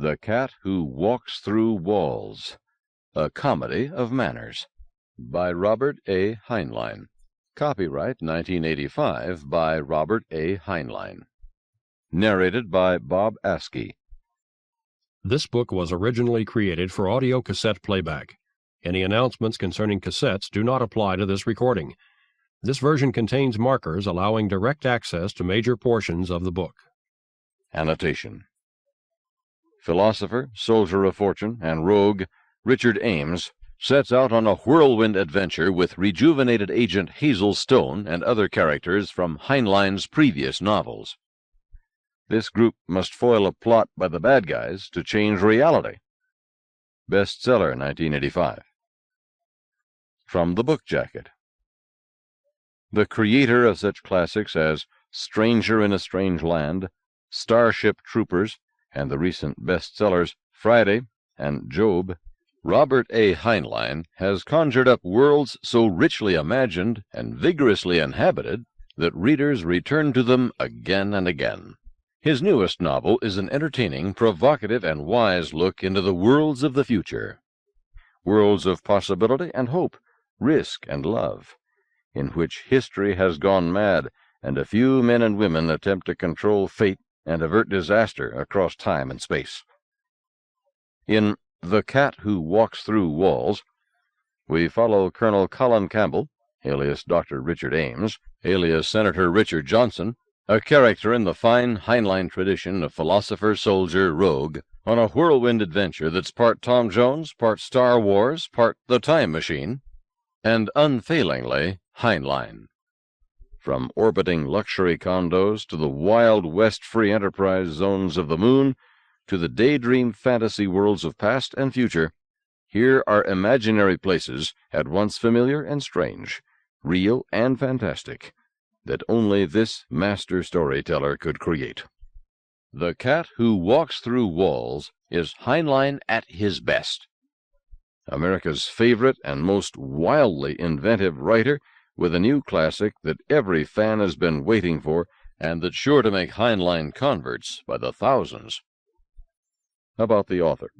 The Cat Who Walks Through Walls, a Comedy of Manners, by Robert A. Heinlein. Copyright 1985 by Robert A. Heinlein. Narrated by Bob Askey. This book was originally created for audio cassette playback. Any announcements concerning cassettes do not apply to this recording. This version contains markers allowing direct access to major portions of the book. Annotation. Philosopher, soldier of fortune, and rogue Richard Ames sets out on a whirlwind adventure with rejuvenated agent Hazel Stone and other characters from Heinlein's previous novels. This group must foil a plot by the bad guys to change reality. Bestseller, 1985. From the book jacket. The creator of such classics as Stranger in a Strange Land, Starship Troopers, and the recent bestsellers Friday and Job, Robert A. Heinlein has conjured up worlds so richly imagined and vigorously inhabited that readers return to them again and again. His newest novel is an entertaining, provocative, and wise look into the worlds of the future. Worlds of possibility and hope, risk and love, in which history has gone mad and a few men and women attempt to control fate and avert disaster across time and space. In The Cat Who Walks Through Walls, we follow Colonel Colin Campbell, alias Dr. Richard Ames, alias Senator Richard Johnson, a character in the fine Heinlein tradition of philosopher, soldier, rogue, on a whirlwind adventure that's part Tom Jones, part Star Wars, part The Time Machine, and unfailingly Heinlein. From orbiting luxury condos to the Wild West free enterprise zones of the moon to the daydream fantasy worlds of past and future, here are imaginary places at once familiar and strange, real and fantastic, that only this master storyteller could create. The Cat Who Walks Through Walls is Heinlein at his best. America's favorite and most wildly inventive writer, with a new classic that every fan has been waiting for and that's sure to make Heinlein converts by the thousands. About the author.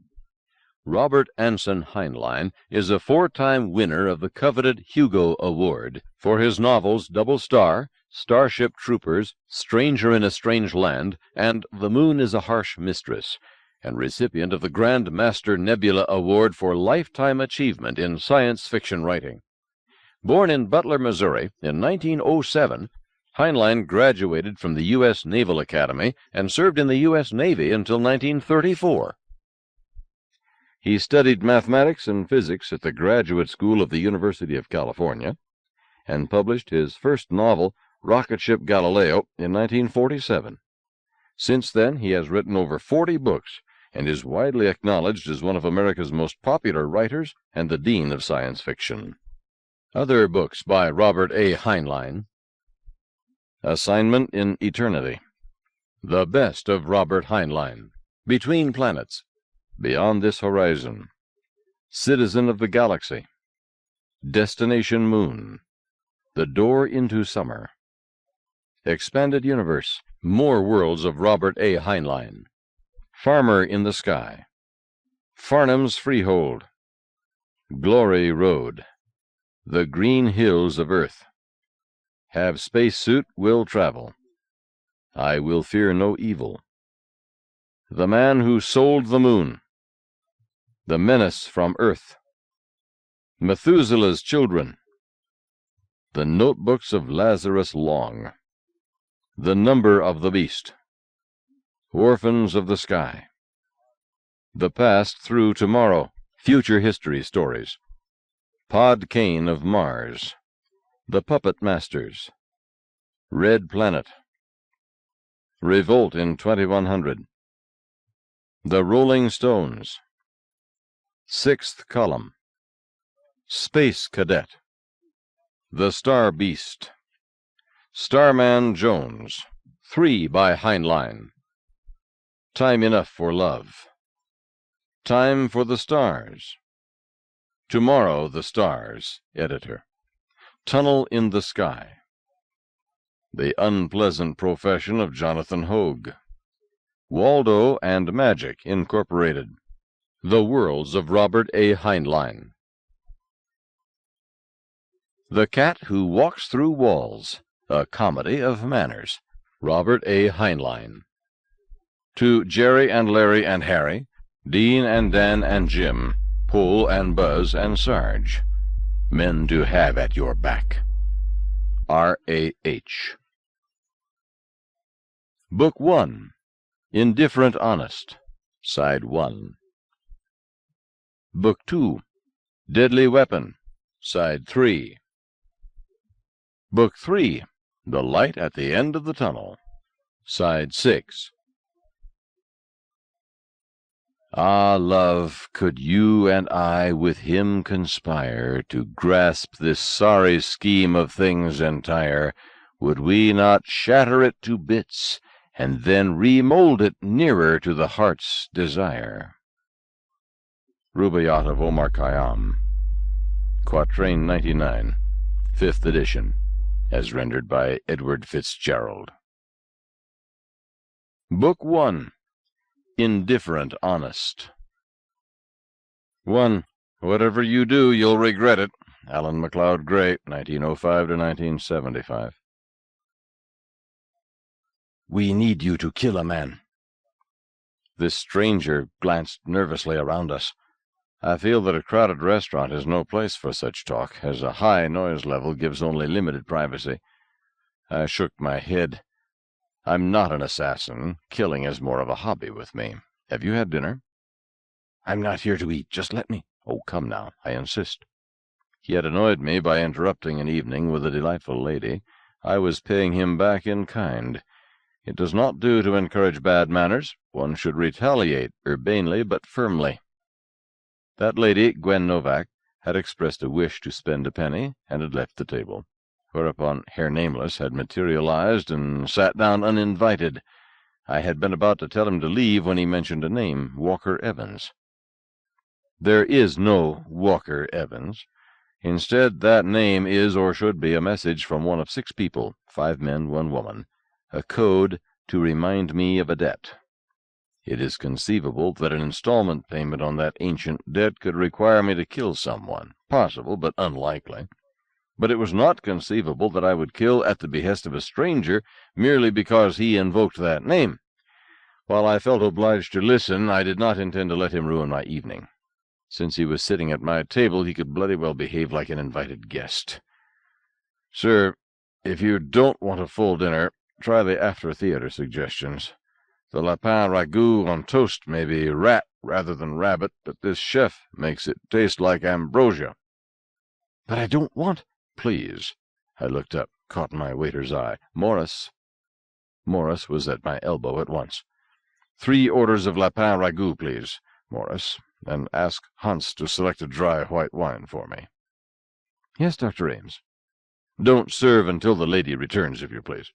Robert Anson Heinlein is a four-time winner of the coveted Hugo Award for his novels Double Star, Starship Troopers, Stranger in a Strange Land, and The Moon is a Harsh Mistress, and recipient of the Grand Master Nebula Award for Lifetime Achievement in Science Fiction Writing. Born in Butler, Missouri, in 1907, Heinlein graduated from the U.S. Naval Academy and served in the U.S. Navy until 1934. He studied mathematics and physics at the Graduate School of the University of California and published his first novel, Rocket Ship Galileo, in 1947. Since then, he has written over 40 books and is widely acknowledged as one of America's most popular writers and the dean of science fiction. Other books by Robert A. Heinlein: Assignment in Eternity, The Best of Robert Heinlein, Between Planets, Beyond This Horizon, Citizen of the Galaxy, Destination Moon, The Door into Summer, Expanded Universe, More Worlds of Robert A. Heinlein, Farmer in the Sky, Farnham's Freehold, Glory Road, The Green Hills of Earth, Have Spacesuit, Will Travel, I Will Fear No Evil, The Man Who Sold the Moon, The Menace from Earth, Methuselah's Children, The Notebooks of Lazarus Long, The Number of the Beast, Orphans of the Sky, The Past Through Tomorrow, Future History Stories, Pod Kane of Mars, The Puppet Masters, Red Planet, Revolt in 2100, The Rolling Stones, Sixth Column, Space Cadet, The Star Beast, Starman Jones, 3 by Heinlein, Time Enough for Love, Time for the Stars, Tomorrow the Stars, editor, Tunnel in the Sky, The Unpleasant Profession of Jonathan Hoag, Waldo and Magic, Incorporated. The Worlds of Robert A. Heinlein. The Cat Who Walks Through Walls, a Comedy of Manners. Robert A. Heinlein. To Jerry and Larry and Harry, Dean and Dan and Jim, Pull and Buzz and Sarge. Men to have at your back. R.A.H. Book 1. Indifferent Honest, Side 1. Book 2. Deadly Weapon, Side 3. Book 3. The Light at the End of the Tunnel, Side 6. Ah, love, could you and I with him conspire to grasp this sorry scheme of things entire, would we not shatter it to bits, and then remold it nearer to the heart's desire? Rubaiyat of Omar Khayyam, Quatrain 99, 5th edition, as rendered by Edward Fitzgerald. Book 1. Indifferent Honest. 1. Whatever you do, you'll regret it. Alan MacLeod Gray, 1905 to 1975. We need you to kill a man. This stranger glanced nervously around us. I feel that a crowded restaurant is no place for such talk, as a high noise level gives only limited privacy. I shook my head. I'm not an assassin. Killing is more of a hobby with me. Have you had dinner? I'm not here to eat. Just let me. Oh, come now. I insist. He had annoyed me by interrupting an evening with a delightful lady. I was paying him back in kind. It does not do to encourage bad manners. One should retaliate urbanely but firmly. That lady, Gwen Novak, had expressed a wish to spend a penny, and had left the table, whereupon Herr Nameless had materialized and sat down uninvited. I had been about to tell him to leave when he mentioned a name, Walker Evans. There is no Walker Evans. Instead, that name is or should be a message from one of 6 people, 5 men, 1 woman, a code to remind me of a debt. It is conceivable that an installment payment on that ancient debt could require me to kill someone. Possible, but unlikely. But it was not conceivable that I would kill at the behest of a stranger merely because he invoked that name. While I felt obliged to listen, I did not intend to let him ruin my evening. Since he was sitting at my table, he could bloody well behave like an invited guest. Sir, if you don't want a full dinner, try the after-theater suggestions. The lapin ragout on toast may be rat rather than rabbit, but this chef makes it taste like ambrosia. But I don't want... Please. I looked up, caught my waiter's eye. Morris. Morris was at my elbow at once. 3 orders of lapin ragout, please, Morris, and ask Hans to select a dry white wine for me. Yes, Dr. Ames. Don't serve until the lady returns, if you please.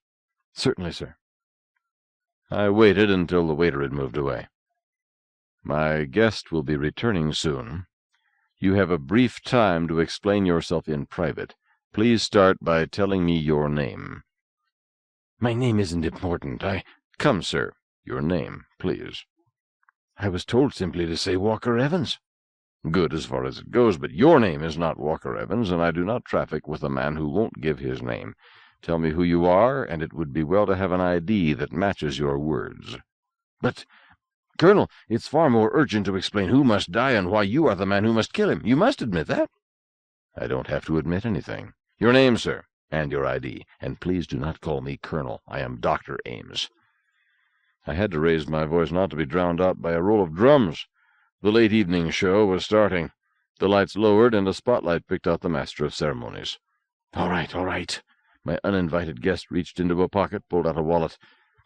Certainly, sir. I waited until the waiter had moved away. My guest will be returning soon. You have a brief time to explain yourself in private. Please start by telling me your name. My name isn't important. Come, sir. Your name, please. I was told simply to say Walker Evans. Good as far as it goes, but your name is not Walker Evans, and I do not traffic with a man who won't give his name. Tell me who you are, and it would be well to have an ID that matches your words. But, Colonel, it's far more urgent to explain who must die and why you are the man who must kill him. You must admit that. I don't have to admit anything. Your name, sir, and your ID, and please do not call me Colonel. I am Dr. Ames. I had to raise my voice not to be drowned out by a roll of drums. The late evening show was starting. The lights lowered, and a spotlight picked out the master of ceremonies. All right. My uninvited guest reached into a pocket, pulled out a wallet.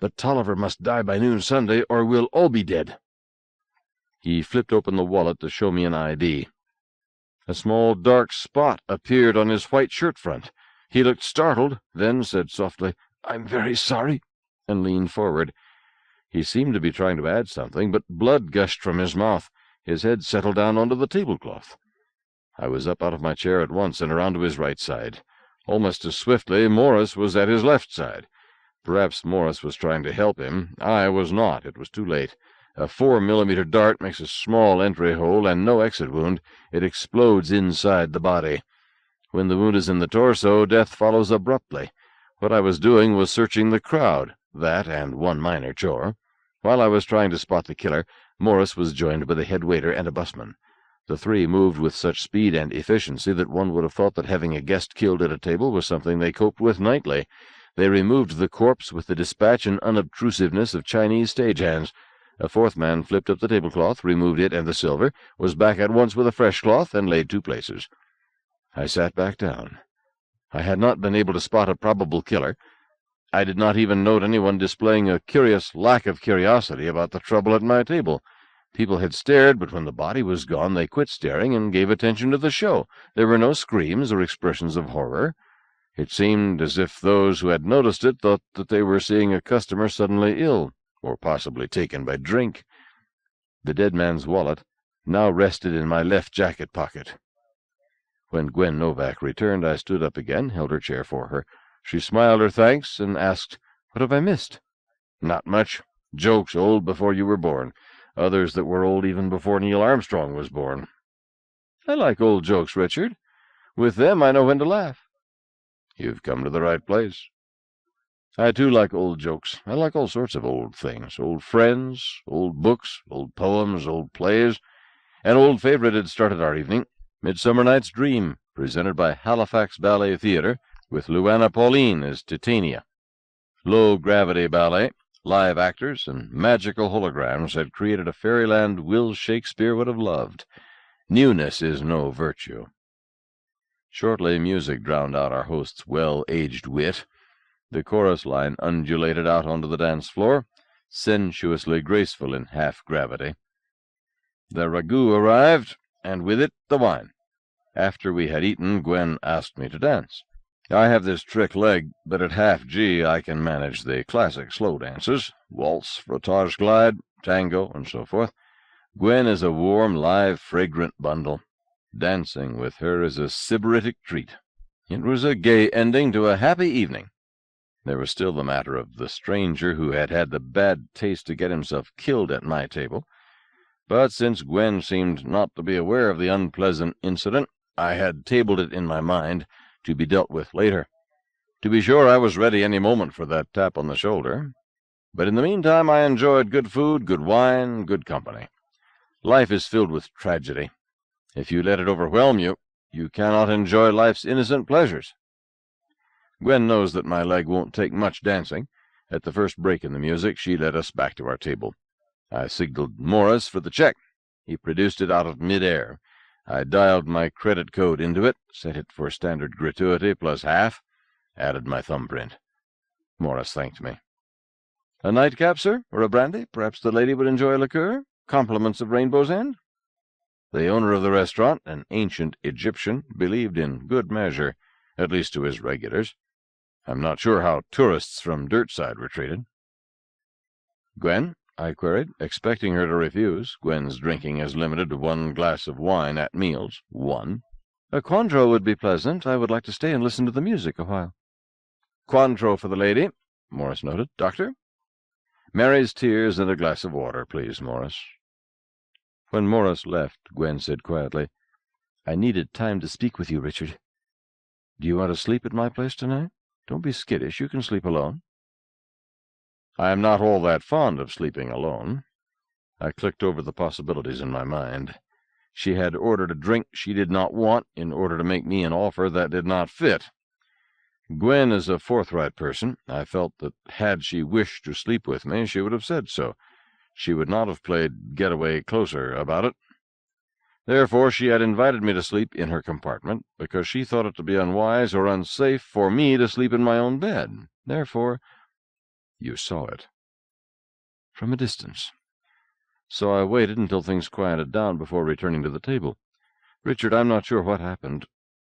But Tolliver must die by noon Sunday, or we'll all be dead. He flipped open the wallet to show me an ID. A small dark spot appeared on his white shirt front. He looked startled, then said softly, I'm very sorry, and leaned forward. He seemed to be trying to add something, but blood gushed from his mouth. His head settled down onto the tablecloth. I was up out of my chair at once and around to his right side. Almost as swiftly, Morris was at his left side. Perhaps Morris was trying to help him. I was not. It was too late. A 4-millimeter dart makes a small entry hole and no exit wound. It explodes inside the body. When the wound is in the torso, death follows abruptly. What I was doing was searching the crowd, that and one minor chore. While I was trying to spot the killer, Morris was joined by the head waiter and a busman. The three moved with such speed and efficiency that one would have thought that having a guest killed at a table was something they coped with nightly. They removed the corpse with the dispatch and unobtrusiveness of Chinese stagehands. A fourth man flipped up the tablecloth, removed it and the silver, was back at once with a fresh cloth, and laid 2 places. I sat back down. I had not been able to spot a probable killer. I did not even note anyone displaying a curious lack of curiosity about the trouble at my table. People had stared, but when the body was gone they quit staring and gave attention to the show. There were no screams or expressions of horror. It seemed as if those who had noticed it thought that they were seeing a customer suddenly ill, or possibly taken by drink. The dead man's wallet now rested in my left jacket pocket. When Gwen Novak returned, I stood up again, held her chair for her. She smiled her thanks and asked, "What have I missed?" "Not much. Jokes old before you were born. Others that were old even before Neil Armstrong was born." "I like old jokes, Richard. With them I know when to laugh." "You've come to the right place." "I, too, like old jokes. I like all sorts of old things. Old friends, old books, old poems, old plays. An old favorite had started our evening, Midsummer Night's Dream, presented by Halifax Ballet Theatre, with Luana Pauline as Titania. Low-gravity ballet, live actors, and magical holograms had created a fairyland Will Shakespeare would have loved. Newness is no virtue. Shortly music drowned out our host's well-aged wit. The chorus line undulated out onto the dance floor, sensuously graceful in half-gravity. The ragout arrived, and with it the wine. After we had eaten, Gwen asked me to dance. I have this trick leg, but at half G I can manage the classic slow dances, waltz, frottage glide, tango, and so forth. Gwen is a warm, live, fragrant bundle. Dancing with her is a sybaritic treat. It was a gay ending to a happy evening. There was still the matter of the stranger who had had the bad taste to get himself killed at my table. But since Gwen seemed not to be aware of the unpleasant incident, I had tabled it in my mind, to be dealt with later. To be sure, I was ready any moment for that tap on the shoulder. But in the meantime I enjoyed good food, good wine, good company. Life is filled with tragedy. If you let it overwhelm you, you cannot enjoy life's innocent pleasures. Gwen knows that my leg won't take much dancing. At the first break in the music, she led us back to our table. I signaled Morris for the check. He produced it out of mid-air. I dialed my credit code into it, set it for standard gratuity plus half, added my thumbprint. Morris thanked me. "A nightcap, sir, or a brandy? Perhaps the lady would enjoy a liqueur? Compliments of Rainbow's End?" The owner of the restaurant, an ancient Egyptian, believed in good measure, at least to his regulars. I'm not sure how tourists from Dirtside were treated. "Gwen?" I queried, expecting her to refuse. Gwen's drinking is limited to 1 glass of wine at meals. 1. "A Cointreau would be pleasant. I would like to stay and listen to the music a while." "Cointreau for the lady," Morris noted. "Doctor?" "Mary's tears and a glass of water, please, Morris." When Morris left, Gwen said quietly, "I needed time to speak with you, Richard. Do you want to sleep at my place tonight? Don't be skittish. You can sleep alone." "I am not all that fond of sleeping alone." I clicked over the possibilities in my mind. She had ordered a drink she did not want in order to make me an offer that did not fit. Gwen is a forthright person. I felt that had she wished to sleep with me, she would have said so. She would not have played get-away closer about it. Therefore she had invited me to sleep in her compartment, because she thought it to be unwise or unsafe for me to sleep in my own bed. Therefore, you saw it. From a distance. So I waited until things quieted down before returning to the table. "Richard, I'm not sure what happened,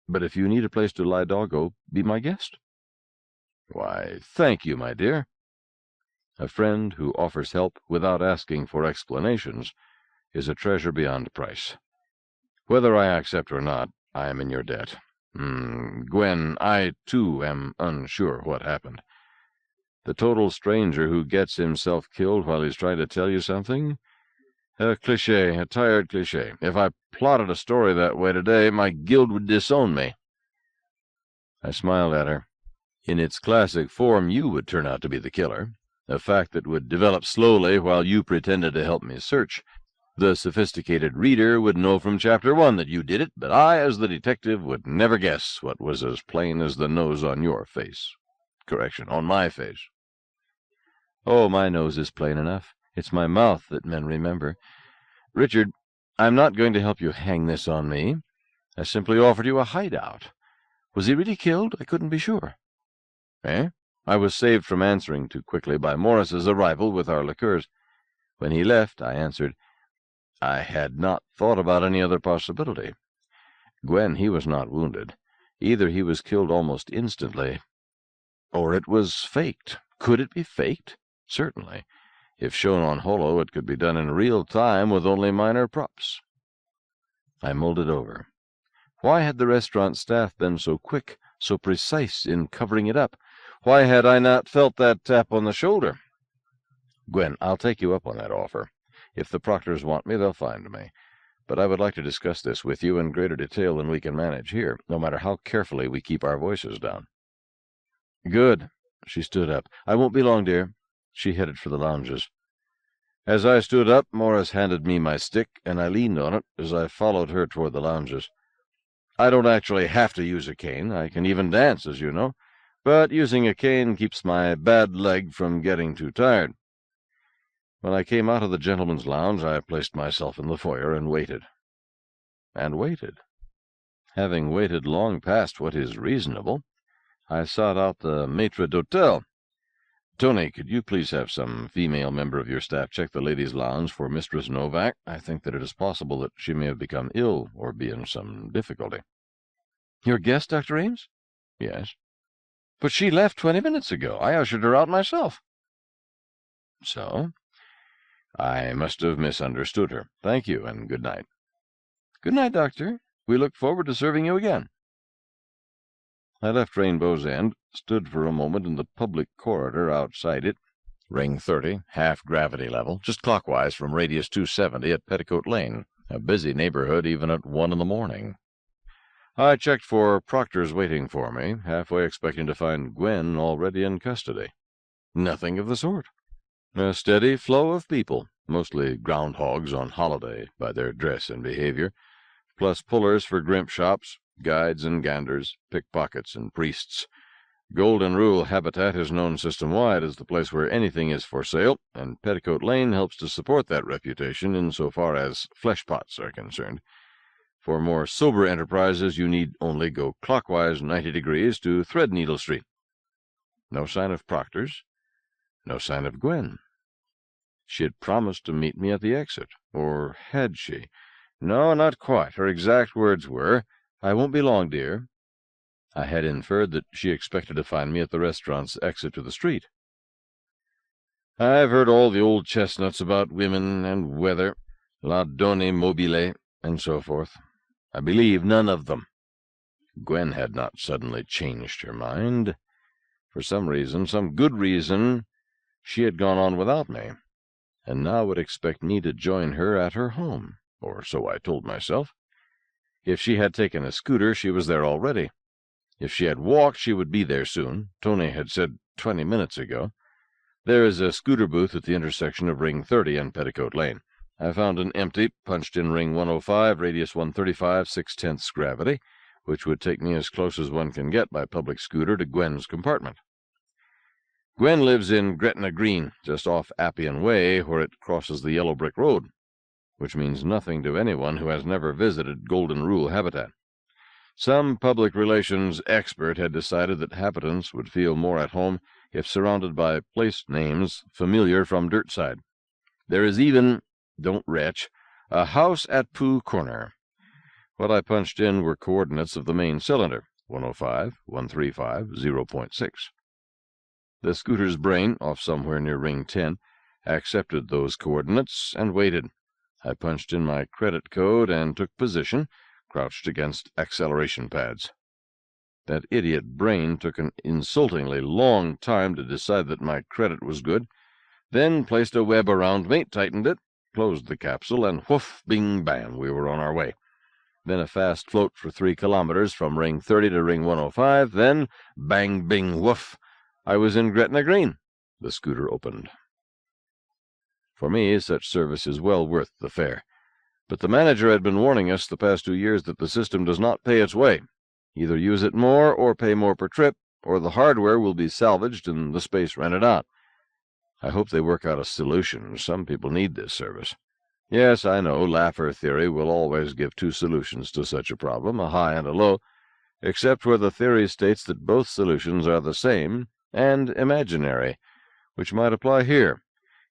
but if you need a place to lie doggo, be my guest." "Why, thank you, my dear." A friend who offers help without asking for explanations is a treasure beyond price. Whether I accept or not, I am in your debt. Gwen, I, too, am unsure what happened. The total stranger who gets himself killed while he's trying to tell you something? A cliché, a tired cliché. If I plotted a story that way today, my guild would disown me. I smiled at her. In its classic form, you would turn out to be the killer, a fact that would develop slowly while you pretended to help me search. The sophisticated reader would know from Chapter 1 that you did it, but I, as the detective, would never guess what was as plain as the nose on your face. Correction, on my face. Oh, my nose is plain enough. It's my mouth that men remember. Richard, I'm not going to help you hang this on me. I simply offered you a hideout. Was he really killed? I couldn't be sure. Eh? I was saved from answering too quickly by Morris's arrival with our liqueurs. When he left, I answered, I had not thought about any other possibility. Gwen, he was not wounded. Either he was killed almost instantly, or it was faked. Could it be faked? Certainly. If shown on holo, it could be done in real time with only minor props. I mulled it over. Why had the restaurant staff been so quick, so precise in covering it up? Why had I not felt that tap on the shoulder? Gwen, I'll take you up on that offer. If the Proctors want me, they'll find me. But I would like to discuss this with you in greater detail than we can manage here, no matter how carefully we keep our voices down. Good. She stood up. I won't be long, dear. She headed for the lounges. As I stood up, Morris handed me my stick, and I leaned on it as I followed her toward the lounges. I don't actually have to use a cane. I can even dance, as you know. But using a cane keeps my bad leg from getting too tired. When I came out of the gentleman's lounge, I placed myself in the foyer and waited. And waited. Having waited long past what is reasonable, I sought out the maitre d'hotel. Tony, could you please have some female member of your staff check the ladies' lounge for Mistress Novak? I think that it is possible that she may have become ill or be in some difficulty. Your guest, Dr. Ames? Yes. But she left 20 minutes ago. I ushered her out myself. So? I must have misunderstood her. Thank you, and good night. Good night, Doctor. We look forward to serving you again. I left Rainbow's End, stood for a moment in the public corridor outside it, Ring 30, half-gravity level, just clockwise from Radius 270 at Petticoat Lane, a busy neighborhood even at 1 in the morning. I checked for Proctors waiting for me, halfway expecting to find Gwen already in custody. Nothing of the sort. A steady flow of people, mostly groundhogs on holiday by their dress and behavior, plus pullers for grimp shops, guides and ganders, pickpockets and priests. Golden Rule Habitat is known system-wide as the place where anything is for sale, and Petticoat Lane helps to support that reputation insofar as flesh-pots are concerned. For more sober enterprises, you need only go clockwise 90 degrees to Threadneedle Street. No sign of Proctors. No sign of Gwen. She had promised to meet me at the exit. Or had she? No, not quite. Her exact words were, I won't be long, dear. I had inferred that she expected to find me at the restaurant's exit to the street. I've heard all the old chestnuts about women and weather, la donne mobile, and so forth. I believe none of them. Gwen had not suddenly changed her mind. For some reason, some good reason, she had gone on without me, and now would expect me to join her at her home, or so I told myself. If she had taken a scooter, she was there already. If she had walked, she would be there soon. Tony had said 20 minutes ago. There is a scooter booth at the intersection of Ring 30 and Petticoat Lane. I found an empty, punched in Ring 105, radius 135, 6/10 gravity, which would take me as close as one can get by public scooter to Gwen's compartment. Gwen lives in Gretna Green, just off Appian Way, where it crosses the yellow brick road, which means nothing to anyone who has never visited Golden Rule Habitat. Some public relations expert had decided that habitants would feel more at home if surrounded by place names familiar from Dirtside. There is even, don't retch, a house at Pooh Corner. What I punched in were coordinates of the main cylinder, 105, 135, 0.6. The scooter's brain, off somewhere near Ring 10, accepted those coordinates and waited. I punched in my credit code and took position, crouched against acceleration pads. That idiot Brain took an insultingly long time to decide that my credit was good, then placed a web around me, tightened it, closed the capsule, and whoof, bing, bam, we were on our way. Then a fast float for 3 kilometers from Ring 30 to Ring 105, then bang, bing, woof, I was in Gretna Green. The scooter opened. For me, such service is well worth the fare. But the manager had been warning us the past 2 years that the system does not pay its way. Either use it more or pay more per trip, or the hardware will be salvaged and the space rented out. I hope they work out a solution. Some people need this service. Yes, I know, Laffer theory will always give 2 solutions to such a problem, a high and a low, except where the theory states that both solutions are the same and imaginary, which might apply here.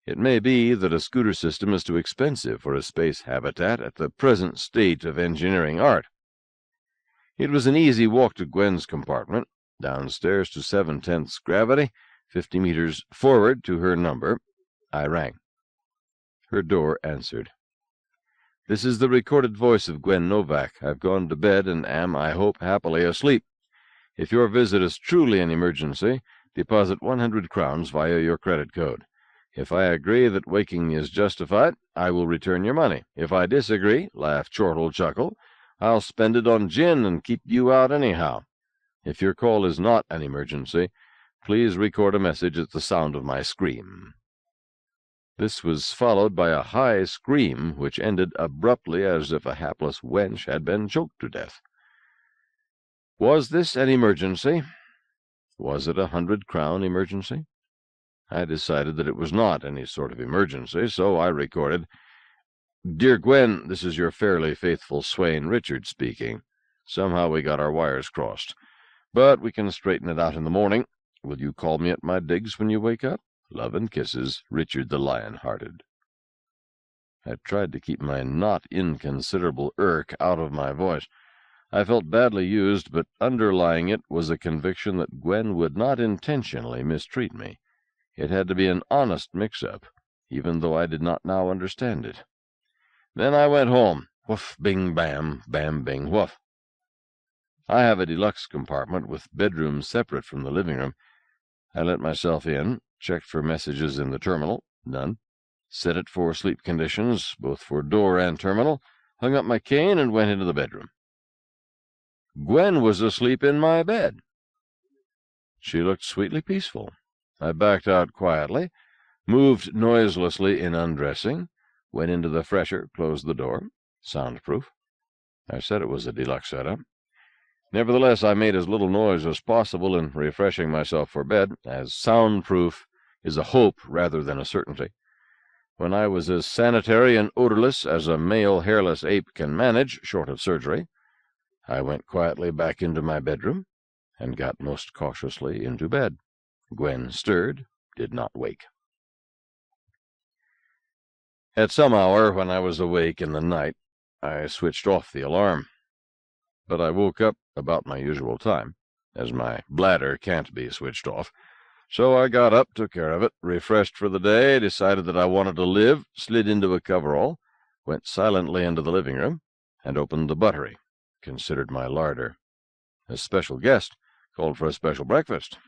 It may be that a scooter system is too expensive for a space habitat at the present state of engineering art. It was an easy walk to Gwen's compartment, downstairs to 7/10 gravity, 50 meters forward to her number. I rang. Her door answered. "This is the recorded voice of Gwen Novak. I've gone to bed and am, I hope, happily asleep. If your visit is truly an emergency, deposit 100 crowns via your credit code. If I agree that waking is justified, I will return your money. If I disagree, laugh, chortle, chuckle, I'll spend it on gin and keep you out anyhow. If your call is not an emergency, please record a message at the sound of my scream." This was followed by a high scream, which ended abruptly as if a hapless wench had been choked to death. Was this an emergency? Was it a 100-crown emergency? I decided that it was not any sort of emergency, so I recorded, "Dear Gwen, this is your fairly faithful swain Richard speaking. Somehow we got our wires crossed. But we can straighten it out in the morning. Will you call me at my digs when you wake up? Love and kisses, Richard the Lion-Hearted." I tried to keep my not inconsiderable irk out of my voice. I felt badly used, but underlying it was a conviction that Gwen would not intentionally mistreat me. It had to be an honest mix-up, even though I did not now understand it. Then I went home. Woof, bing, bam, bam, bing, woof. I have a deluxe compartment with bedrooms separate from the living room. I let myself in, checked for messages in the terminal, none, set it for sleep conditions, both for door and terminal, hung up my cane, and went into the bedroom. Gwen was asleep in my bed. She looked sweetly peaceful. I backed out quietly, moved noiselessly in undressing, went into the fresher, closed the door. Soundproof. I said it was a deluxe setup. Nevertheless, I made as little noise as possible in refreshing myself for bed, as soundproof is a hope rather than a certainty. When I was as sanitary and odorless as a male hairless ape can manage, short of surgery, I went quietly back into my bedroom and got most cautiously into bed. Gwen stirred, did not wake. At some hour when I was awake in the night, I switched off the alarm. But I woke up about my usual time, as my bladder can't be switched off. So I got up, took care of it, refreshed for the day, decided that I wanted to live, slid into a coverall, went silently into the living room, and opened the buttery, considered my larder. A special guest called for a special breakfast.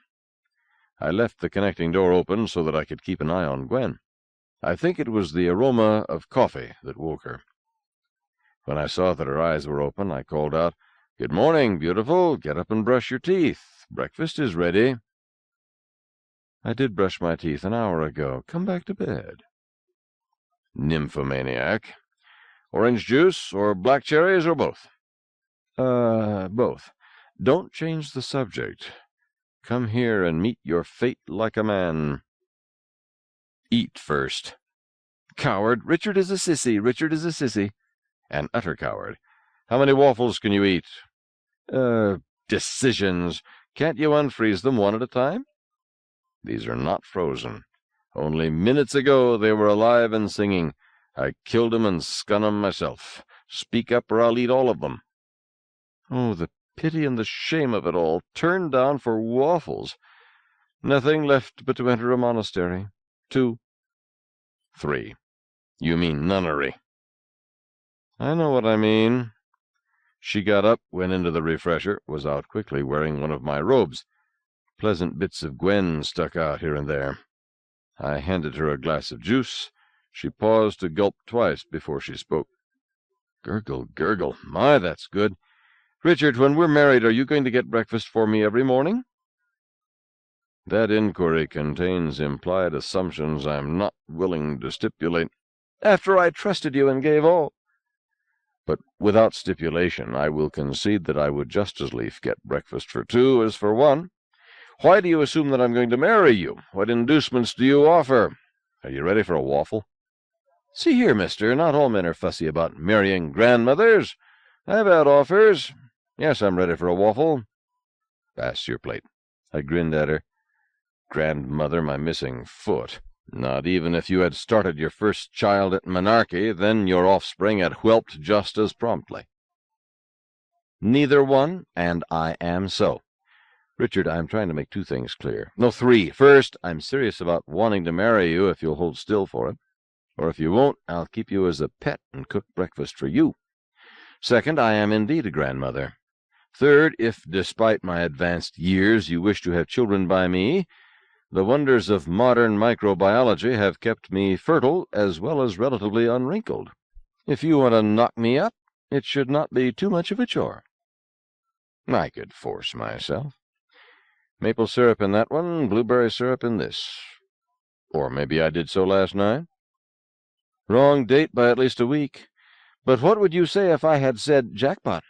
I left the connecting door open so that I could keep an eye on Gwen. I think it was the aroma of coffee that woke her. When I saw that her eyes were open, I called out, "Good morning, beautiful. Get up and brush your teeth. Breakfast is ready." "I did brush my teeth an hour ago. Come back to bed." Nymphomaniac. Orange juice or black cherries or both? Both. Don't change the subject. Come here and meet your fate like a man. Eat first. Coward. Richard is a sissy. Richard is a sissy. An utter coward. How many waffles can you eat? Decisions. Can't you unfreeze them one at a time? These are not frozen. Only minutes ago they were alive and singing. I killed 'em and skun 'em myself. Speak up or I'll eat all of them. Oh, the pity and the shame of it all. Turned down for waffles. Nothing left but to enter a monastery. 2. 3. You mean nunnery. I know what I mean. She got up, went into the refresher, was out quickly wearing one of my robes. Pleasant bits of Gwen stuck out here and there. I handed her a glass of juice. She paused to gulp twice before she spoke. Gurgle, gurgle. My, that's good. Richard, when we're married, are you going to get breakfast for me every morning? That inquiry contains implied assumptions I'm not willing to stipulate. After I trusted you and gave all. But without stipulation, I will concede that I would just as lief get breakfast for two as for one. Why do you assume that I'm going to marry you? What inducements do you offer? Are you ready for a waffle? See here, mister, not all men are fussy about marrying grandmothers. I've had offers. Yes, I'm ready for a waffle. Pass your plate. I grinned at her. Grandmother, my missing foot. Not even if you had started your first child at monarchy, then your offspring had whelped just as promptly. Neither one, and I am so. Richard, I'm trying to make two things clear. No, three. First, I'm serious about wanting to marry you if you'll hold still for it. Or if you won't, I'll keep you as a pet and cook breakfast for you. Second, I am indeed a grandmother. Third, if, despite my advanced years, you wish to have children by me, the wonders of modern microbiology have kept me fertile as well as relatively unwrinkled. If you want to knock me up, it should not be too much of a chore. I could force myself. Maple syrup in that one, blueberry syrup in this. Or maybe I did so last night. Wrong date by at least a week. But what would you say if I had said jackpot?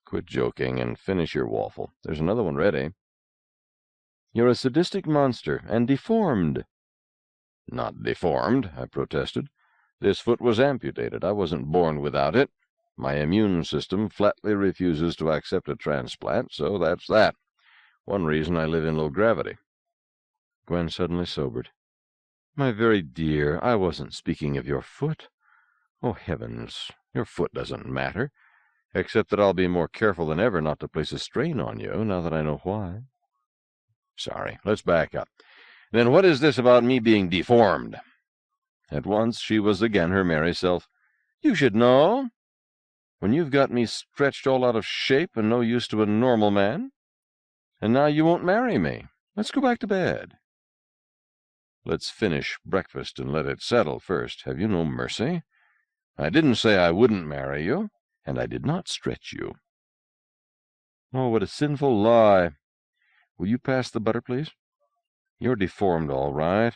Quit joking and finish your waffle. There's another one ready. You're a sadistic monster, and deformed. Not deformed, I protested. This foot was amputated. I wasn't born without it. My immune system flatly refuses to accept a transplant, so that's that. One reason I live in low gravity. Gwen suddenly sobered. My very dear, I wasn't speaking of your foot. Oh, heavens, your foot doesn't matter, except that I'll be more careful than ever not to place a strain on you, now that I know why. Sorry, let's back up. Then what is this about me being deformed? At once she was again her merry self. You should know. When you've got me stretched all out of shape and no use to a normal man. And now you won't marry me. Let's go back to bed. Let's finish breakfast and let it settle first. Have you no mercy? I didn't say I wouldn't marry you, and I did not stretch you. Oh, what a sinful lie. Will you pass the butter, please? You're deformed, all right.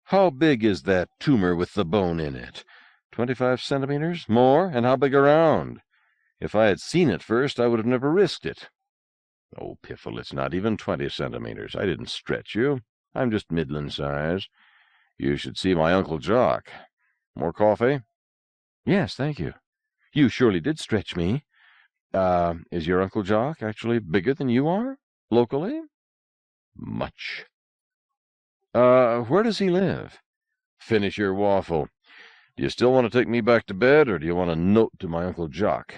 How big is that tumor with the bone in it? 25 centimeters? More? And how big around? If I had seen it first, I would have never risked it. Oh, piffle, it's not even 20 centimeters. I didn't stretch you. I'm just middling size. You should see my Uncle Jock. More coffee? Yes, thank you. You surely did stretch me. Is your Uncle Jock actually bigger than you are? Locally? Much. Where does he live? Finish your waffle. Do you still want to take me back to bed, or do you want a note to my Uncle Jock?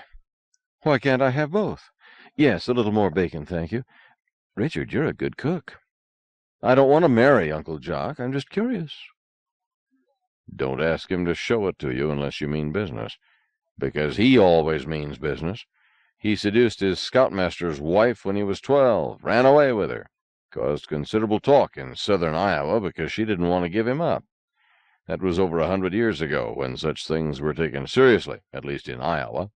Why can't I have both? Yes, a little more bacon, thank you. Richard, you're a good cook. I don't want to marry Uncle Jock. I'm just curious. Don't ask him to show it to you unless you mean business, because he always means business. He seduced his scoutmaster's wife when he was 12, ran away with her, caused considerable talk in southern Iowa because she didn't want to give him up. That was over 100 years ago, when such things were taken seriously, at least in Iowa.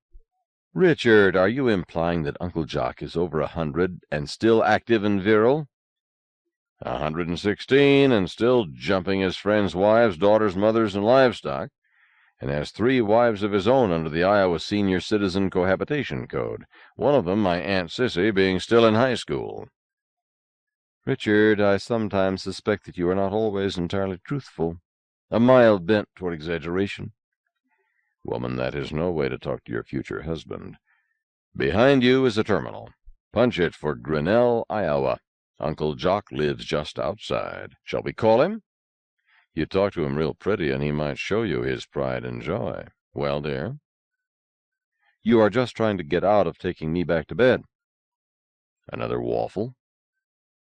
Richard, are you implying that Uncle Jock is over 100 and still active and virile? 116 and still jumping his friends' wives, daughters, mothers, and livestock, and has 3 wives of his own under the Iowa Senior Citizen Cohabitation Code, one of them, my Aunt Sissy, being still in high school. Richard, I sometimes suspect that you are not always entirely truthful. A mild bent toward exaggeration. Woman, that is no way to talk to your future husband. Behind you is a terminal. Punch it for Grinnell, Iowa. Uncle Jock lives just outside. Shall we call him? You talk to him real pretty, and he might show you his pride and joy. Well, dear? You are just trying to get out of taking me back to bed. Another waffle?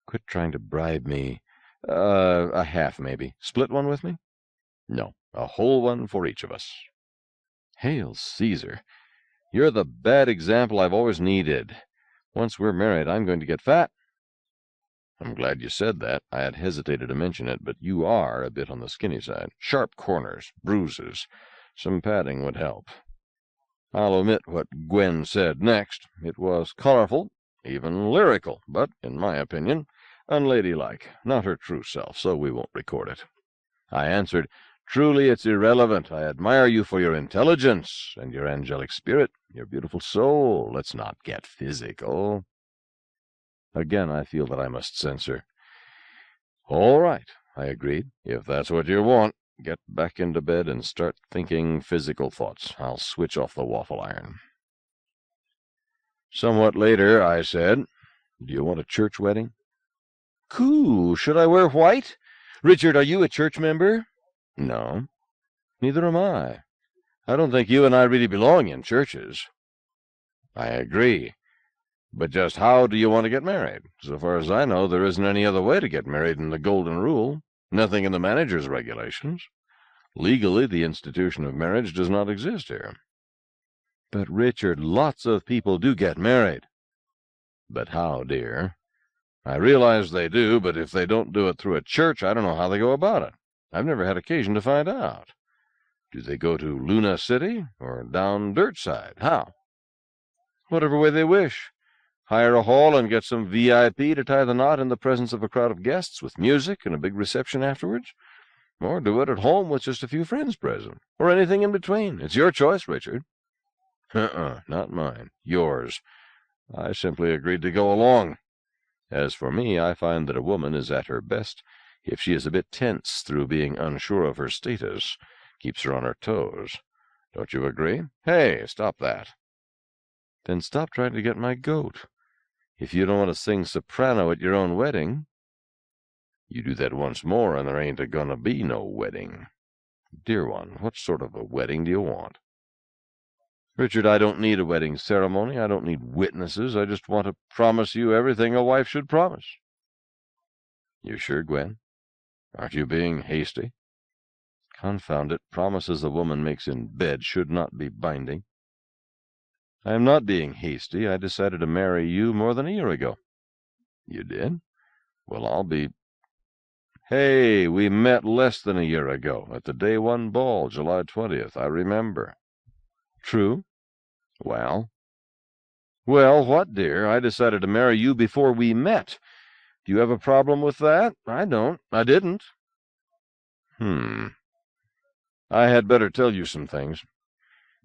Quit trying to bribe me. A half, maybe. Split one with me? No, a whole one for each of us. Hail Caesar! You're the bad example I've always needed. Once we're married, I'm going to get fat. I'm glad you said that. I had hesitated to mention it, but you are a bit on the skinny side. Sharp corners, bruises. Some padding would help. I'll omit what Gwen said next. It was colorful, even lyrical, but, in my opinion, unladylike, not her true self, so we won't record it. I answered, "Truly, it's irrelevant. I admire you for your intelligence and your angelic spirit, your beautiful soul. Let's not get physical." Again, I feel that I must censor. "All right," I agreed. "If that's what you want, get back into bed and start thinking physical thoughts. I'll switch off the waffle iron." Somewhat later, I said, "Do you want a church wedding?" "Cool. Should I wear white? Richard, are you a church member?" "No." "Neither am I. I don't think you and I really belong in churches." "I agree. But just how do you want to get married? So far as I know, there isn't any other way to get married than the Golden Rule. Nothing in the manager's regulations. Legally, the institution of marriage does not exist here." "But, Richard, lots of people do get married." "But how, dear?" "I realize they do, but if they don't do it through a church, I don't know how they go about it. I've never had occasion to find out. Do they go to Luna City or down Dirtside? How?" "Whatever way they wish. Hire a hall and get some VIP to tie the knot in the presence of a crowd of guests with music and a big reception afterwards. Or do it at home with just a few friends present. Or anything in between. It's your choice, Richard." Not mine. Yours. I simply agreed to go along. As for me, I find that a woman is at her best if she is a bit tense through being unsure of her status. Keeps her on her toes. Don't you agree? Hey, stop that. Then stop trying to get my goat. If you don't want to sing soprano at your own wedding, you do that once more and there ain't a-gonna be no wedding. Dear one, what sort of a wedding do you want? Richard, I don't need a wedding ceremony. I don't need witnesses. I just want to promise you everything a wife should promise. You sure, Gwen? Aren't you being hasty? Confound it, promises a woman makes in bed should not be binding. I am not being hasty. I decided to marry you more than a year ago. You did? Well, I'll be... Hey, we met less than a year ago at the Day One ball, July 20th. I remember. True. Well? Well, what, dear? I decided to marry you before we met. Do you have a problem with that? I don't. I didn't. I had better tell you some things.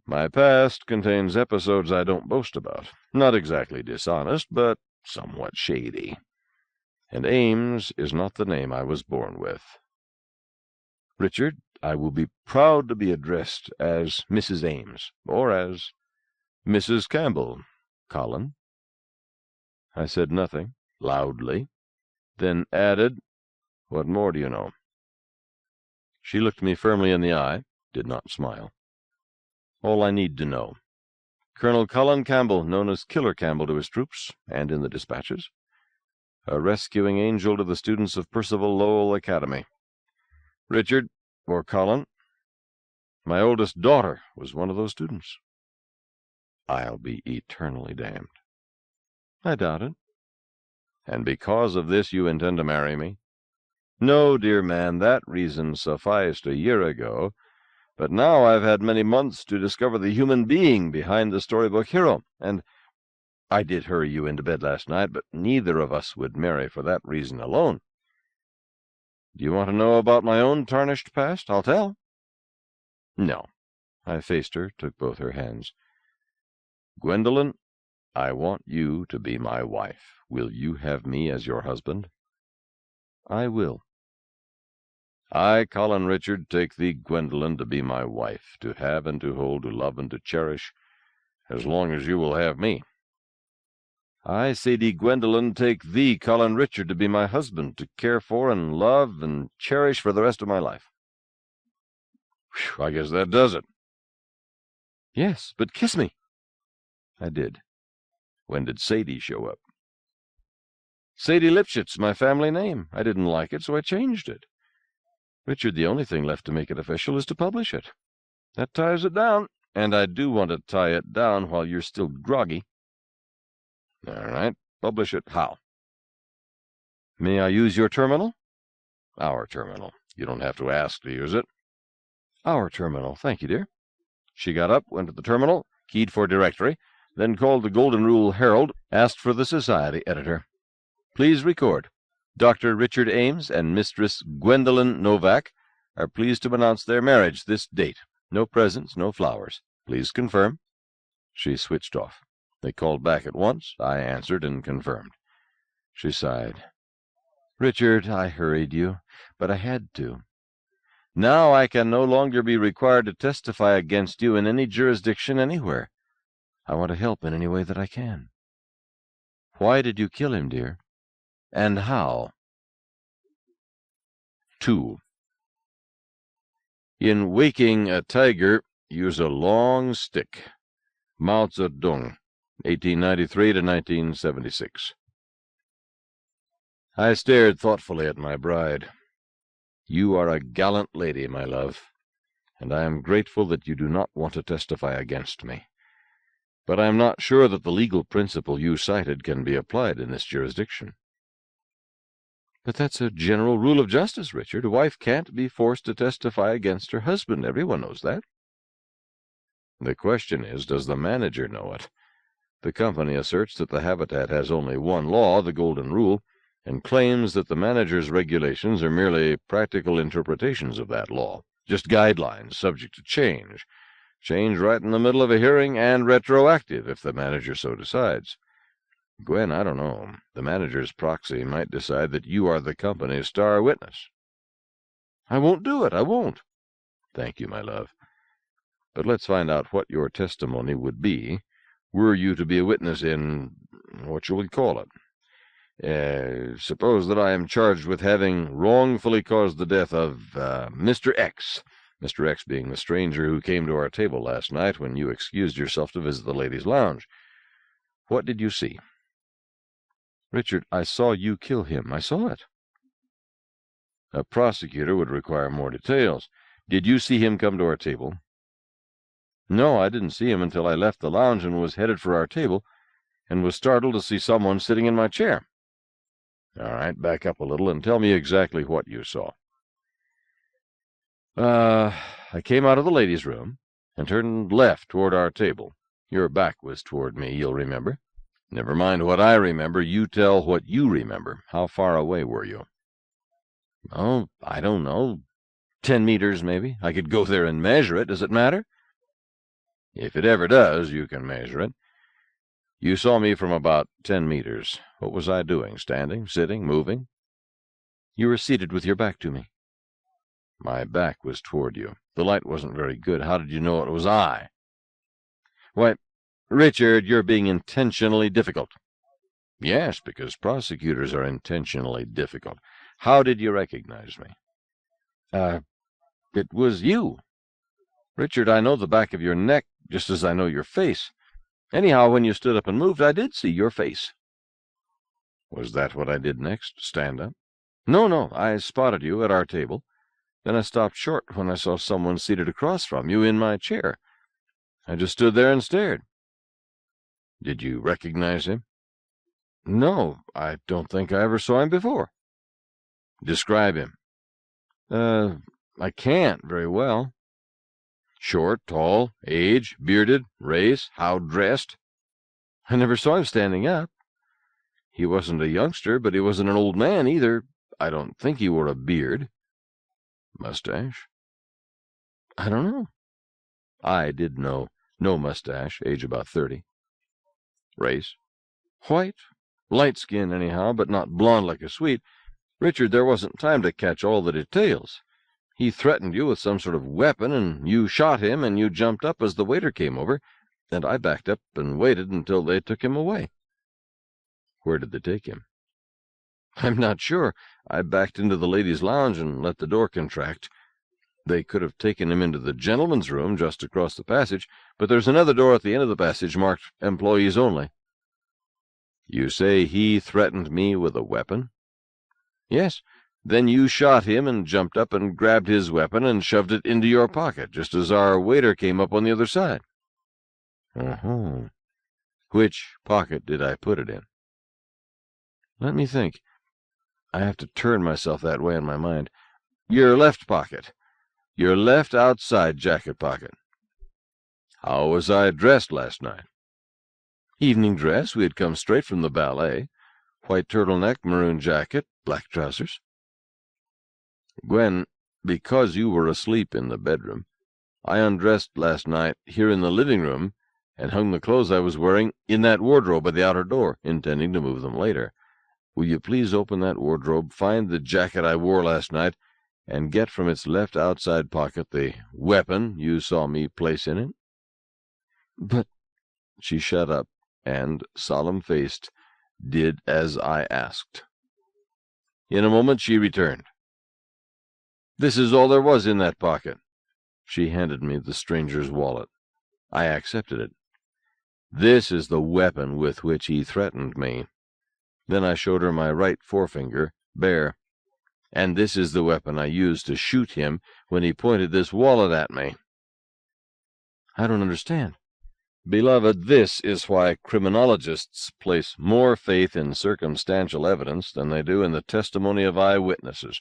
My past contains episodes I don't boast about. Not exactly dishonest, but somewhat shady. And Ames is not the name I was born with. Richard, I will be proud to be addressed as Mrs. Ames, or as Mrs. Campbell, Colin. I said nothing, loudly, then added, "What more do you know?" She looked me firmly in the eye, did not smile. "All I need to know. Colonel Colin Campbell, known as Killer Campbell to his troops, and in the dispatches. A rescuing angel to the students of Percival Lowell Academy. Richard, or Colin, my oldest daughter was one of those students." I'll be eternally damned. I doubt it. And because of this you intend to marry me? No, dear man, that reason sufficed a year ago, but now I've had many months to discover the human being behind the storybook hero, and I did hurry you into bed last night, but neither of us would marry for that reason alone. Do you want to know about my own tarnished past? I'll tell. No. I faced her, took both her hands. Gwendolen, I want you to be my wife. Will you have me as your husband? I will. I, Colin Richard, take thee, Gwendolen, to be my wife, to have and to hold, to love and to cherish, as long as you will have me. I, Sadie Gwendolen, take thee, Colin Richard, to be my husband, to care for and love and cherish for the rest of my life. Whew, I guess that does it. Yes, but kiss me. I did. When did Sadie show up? Sadie Lipschitz, my family name. I didn't like it, so I changed it. Richard, the only thing left to make it official is to publish it. That ties it down. And I do want to tie it down while you're still groggy. All right, publish it. How? May I use your terminal? Our terminal. You don't have to ask to use it. Our terminal. Thank you, dear. She got up, went to the terminal, keyed for directory, then called the Golden Rule Herald, asked for the society editor. Please record. Dr. Richard Ames and Mistress Gwendolyn Novak are pleased to announce their marriage this date. No presents, no flowers. Please confirm. She switched off. They called back at once. I answered and confirmed. She sighed. Richard, I hurried you, but I had to. Now I can no longer be required to testify against you in any jurisdiction anywhere. I want to help in any way that I can. Why did you kill him, dear? And how? 2. In waking a tiger, use a long stick. Mao Zedong, 1893 to 1976. I stared thoughtfully at my bride. You are a gallant lady, my love, and I am grateful that you do not want to testify against me. But I am not sure that the legal principle you cited can be applied in this jurisdiction. But that's a general rule of justice, Richard. A wife can't be forced to testify against her husband. Everyone knows that. The question is, does the manager know it? The company asserts that the habitat has only one law, the Golden Rule, and claims that the manager's regulations are merely practical interpretations of that law, just guidelines subject to change. Change right in the middle of a hearing and retroactive if the manager so decides. Gwen, I don't know. The manager's proxy might decide that you are the company's star witness. I won't do it. I won't. Thank you, my love. But let's find out what your testimony would be were you to be a witness in, what shall we call it? Suppose that I am charged with having wrongfully caused the death of Mr. X, Mr. X being the stranger who came to our table last night when you excused yourself to visit the ladies' lounge. What did you see? Richard, I saw you kill him. I saw it. A prosecutor would require more details. Did you see him come to our table? No, I didn't see him until I left the lounge and was headed for our table, and was startled to see someone sitting in my chair. All right, back up a little and tell me exactly what you saw. I came out of the ladies' room and turned left toward our table. Your back was toward me, you'll remember. Never mind what I remember. You tell what you remember. How far away were you? Oh, I don't know. 10 meters, maybe. I could go there and measure it. Does it matter? If it ever does, you can measure it. You saw me from about 10 meters. What was I doing? Standing, sitting, moving? You were seated with your back to me. My back was toward you. The light wasn't very good. How did you know it was I? Why, Richard, you're being intentionally difficult. Yes, because prosecutors are intentionally difficult. How did you recognize me? It was you. Richard, I know the back of your neck just as I know your face. Anyhow, when you stood up and moved, I did see your face. Was that what I did next? Stand up? No, I spotted you at our table. Then I stopped short when I saw someone seated across from you in my chair. I just stood there and stared. Did you recognize him? No, I don't think I ever saw him before. Describe him. I can't very well. Short, tall, age, bearded, race, how dressed? I never saw him standing up. He wasn't a youngster, but he wasn't an old man either. I don't think he wore a beard. Mustache? I don't know. I did know. No mustache, age about 30. Race? White. Light skin, anyhow, but not blonde like a Swede. Richard, there wasn't time to catch all the details. He threatened you with some sort of weapon, and you shot him, and you jumped up as the waiter came over, and I backed up and waited until they took him away. Where did they take him? I'm not sure. I backed into the ladies' lounge and let the door contract. They could have taken him into the gentleman's room just across the passage, but there's another door at the end of the passage marked Employees Only. You say he threatened me with a weapon? Yes. Then you shot him and jumped up and grabbed his weapon and shoved it into your pocket, just as our waiter came up on the other side. Uh-huh. Which pocket did I put it in? Let me think. I have to turn myself that way in my mind. Your left pocket. Your left outside jacket pocket. How was I dressed last night? Evening dress. We had come straight from the ballet. White turtleneck, maroon jacket, black trousers. Gwen, because you were asleep in the bedroom, I undressed last night here in the living room and hung the clothes I was wearing in that wardrobe by the outer door, intending to move them later. Will you please open that wardrobe, find the jacket I wore last night, and get from its left outside pocket the weapon you saw me place in it? But she shut up and, solemn-faced, did as I asked. In a moment she returned. This is all there was in that pocket. She handed me the stranger's wallet. I accepted it. This is the weapon with which he threatened me. Then I showed her my right forefinger, bare. And this is the weapon I used to shoot him when he pointed this wallet at me. I don't understand. Beloved, this is why criminologists place more faith in circumstantial evidence than they do in the testimony of eyewitnesses.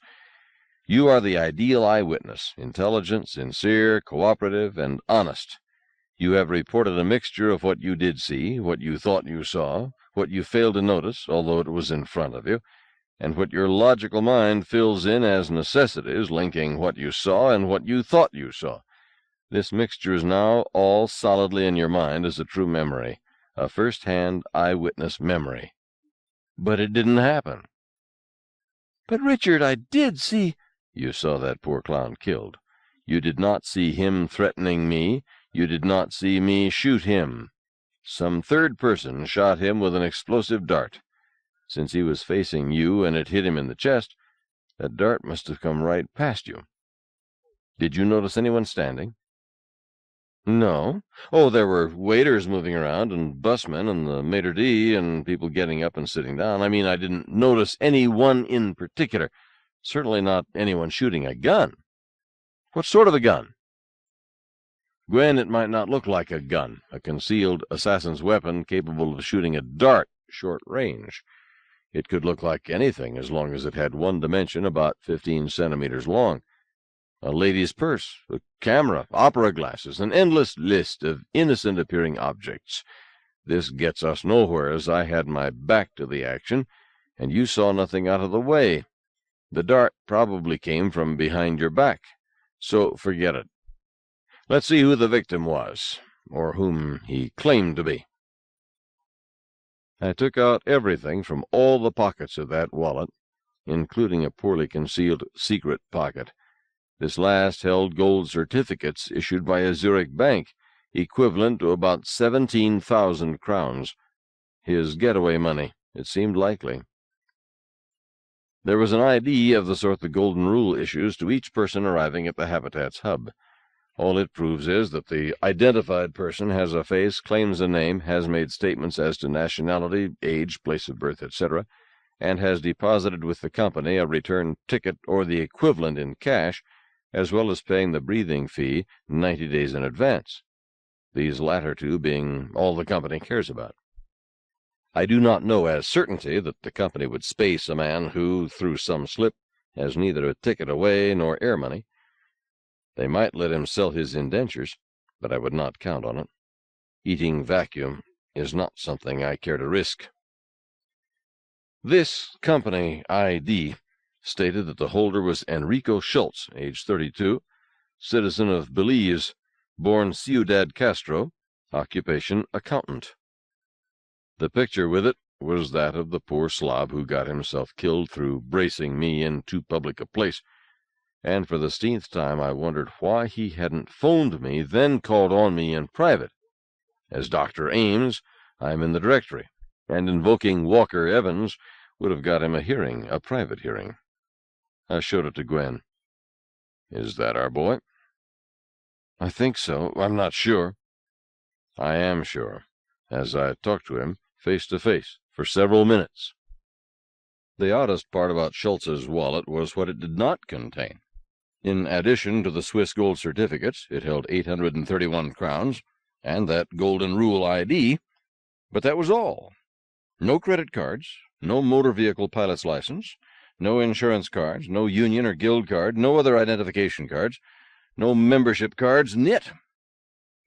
You are the ideal eyewitness, intelligent, sincere, cooperative, and honest. You have reported a mixture of what you did see, what you thought you saw, what you failed to notice, although it was in front of you, and what your logical mind fills in as necessities, linking what you saw and what you thought you saw. This mixture is now all solidly in your mind as a true memory, a first-hand eyewitness memory. But it didn't happen. But, Richard, I did see— You saw that poor clown killed. You did not see him threatening me. You did not see me shoot him. Some third person shot him with an explosive dart. Since he was facing you and it hit him in the chest, that dart must have come right past you. Did you notice anyone standing? No. Oh, there were waiters moving around, and busmen, and the maitre d', and people getting up and sitting down. I mean, I didn't notice any one in particular. Certainly not anyone shooting a gun. What sort of a gun? Gwen, it might not look like a gun, a concealed assassin's weapon capable of shooting a dart short range. It could look like anything as long as it had one dimension about 15 centimeters long. A lady's purse, a camera, opera glasses, an endless list of innocent-appearing objects. This gets us nowhere, as I had my back to the action, and you saw nothing out of the way. The dart probably came from behind your back, so forget it. Let's see who the victim was, or whom he claimed to be. I took out everything from all the pockets of that wallet, including a poorly concealed secret pocket. This last held gold certificates issued by a Zurich bank, equivalent to about 17,000 crowns. His getaway money, it seemed likely. There was an ID of the sort the Golden Rule issues to each person arriving at the Habitat's hub. All it proves is that the identified person has a face, claims a name, has made statements as to nationality, age, place of birth, etc., and has deposited with the company a return ticket or the equivalent in cash, as well as paying the breathing fee 90 days in advance, these latter two being all the company cares about. I do not know as certainty that the company would space a man who, through some slip, has neither a ticket away nor air money. They might let him sell his indentures, but I would not count on it. Eating vacuum is not something I care to risk. This company ID stated that the holder was Enrico Schultz, age 32, citizen of Belize, born Ciudad Castro, occupation accountant. The picture with it was that of the poor slob who got himself killed through bracing me in too public a place, and for the 100th time I wondered why he hadn't phoned me, then called on me in private. As Dr. Ames, I am in the directory, and invoking Walker Evans would have got him a hearing, a private hearing. I showed it to Gwen. Is that our boy? I think so. I'm not sure. I am sure, as I talked to him face to face for several minutes. The oddest part about Schultz's wallet was what it did not contain. In addition to the Swiss gold certificates, it held 831 crowns and that Golden Rule ID, but that was all. No credit cards, no motor vehicle pilot's license, no insurance cards, no union or guild card, no other identification cards, no membership cards, nit.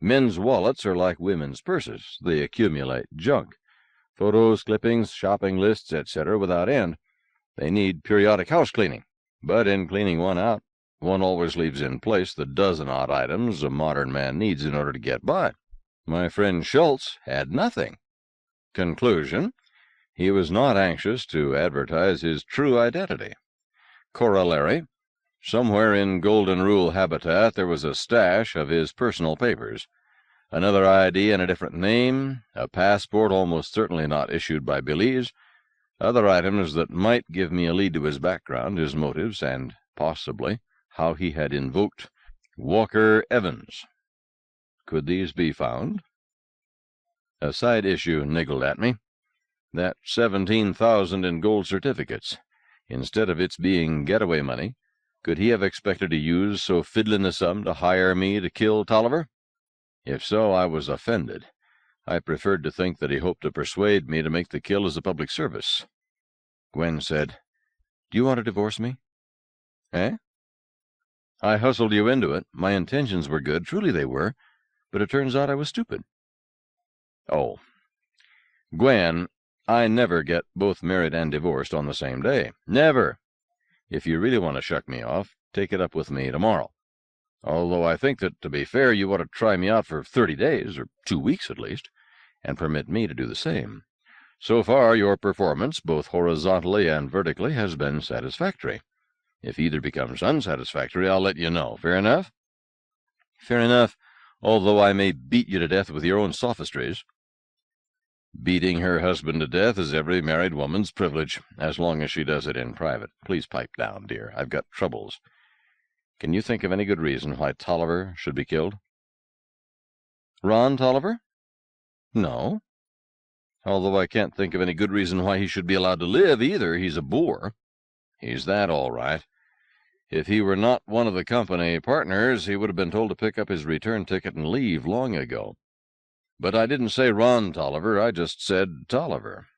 Men's wallets are like women's purses. They accumulate junk. Photos, clippings, shopping lists, etc. without end. They need periodic house cleaning. But in cleaning one out, one always leaves in place the dozen-odd items a modern man needs in order to get by. My friend Schultz had nothing. Conclusion: he was not anxious to advertise his true identity. Corollary: somewhere in Golden Rule habitat there was a stash of his personal papers. Another ID and a different name, a passport almost certainly not issued by Belize, other items that might give me a lead to his background, his motives, and, possibly, how he had invoked Walker Evans. Could these be found? A side issue niggled at me. That 17,000 in gold certificates. Instead of its being getaway money, could he have expected to use so fiddling a sum to hire me to kill Tolliver? If so, I was offended. I preferred to think that he hoped to persuade me to make the kill as a public service. Gwen said, "Do you want to divorce me?" "Eh?" "I hustled you into it. My intentions were good, truly they were, but it turns out I was stupid." "Oh. Gwen, I never get both married and divorced on the same day. Never. If you really want to shuck me off, take it up with me tomorrow. Although I think that, to be fair, you ought to try me out for 30 days, or 2 weeks at least, and permit me to do the same. So far, your performance, both horizontally and vertically, has been satisfactory. If either becomes unsatisfactory, I'll let you know. Fair enough?" "Fair enough, although I may beat you to death with your own sophistries." "Beating her husband to death is every married woman's privilege, as long as she does it in private. Please pipe down, dear. I've got troubles. Can you think of any good reason why Tolliver should be killed?" "Ron Tolliver? No. Although I can't think of any good reason why he should be allowed to live, either. He's a bore." "He's that, all right. If he were not one of the company partners, he would have been told to pick up his return ticket and leave long ago. But I didn't say Ron Tolliver, I just said Tolliver."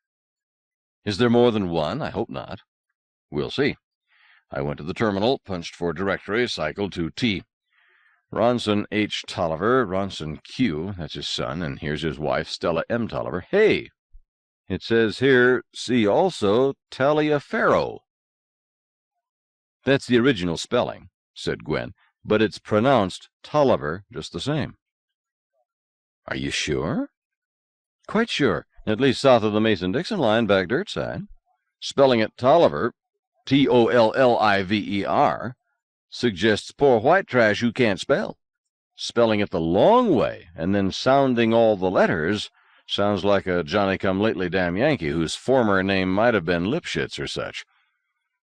"Is there more than one? I hope not." "We'll see. I went to the terminal, punched for directory, cycled to T. Ronson H. Tolliver, Ronson Q., that's his son, and here's his wife, Stella M. Tolliver. Hey! It says here, see also Taliaferro." "That's the original spelling," said Gwen, "but it's pronounced Tolliver just the same." "Are you sure?" "Quite sure, at least south of the Mason-Dixon line, back dirt side. Spelling it Tolliver, Tolliver, suggests poor white trash who can't spell. Spelling it the long way, and then sounding all the letters, sounds like a Johnny-come-lately damn Yankee whose former name might have been Lipschitz or such.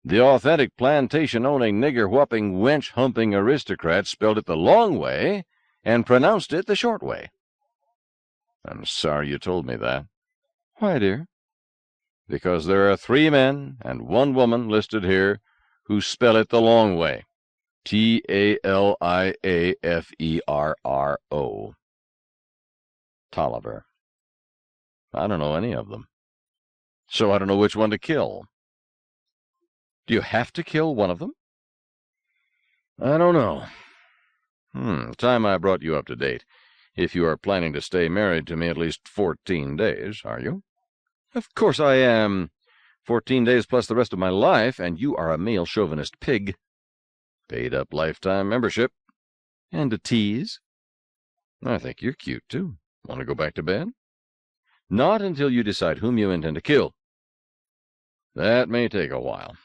The authentic plantation-owning, nigger-whopping, wench-humping aristocrat spelled it the long way and pronounced it the short way." "I'm sorry you told me that." "Why, dear?" "Because there are 3 men and 1 woman listed here who spell it the long way. Taliaferro. Tolliver. I don't know any of them. So I don't know which one to kill." "Do you have to kill one of them?" "I don't know. Time I brought you up to date. If you are planning to stay married to me at least 14 days, are you?" "Of course I am. 14 days plus the rest of my life, and you are a male chauvinist pig." "Paid-up lifetime membership." "And a tease." "I think you're cute, too. Want to go back to bed?" "Not until you decide whom you intend to kill." "That may take a while."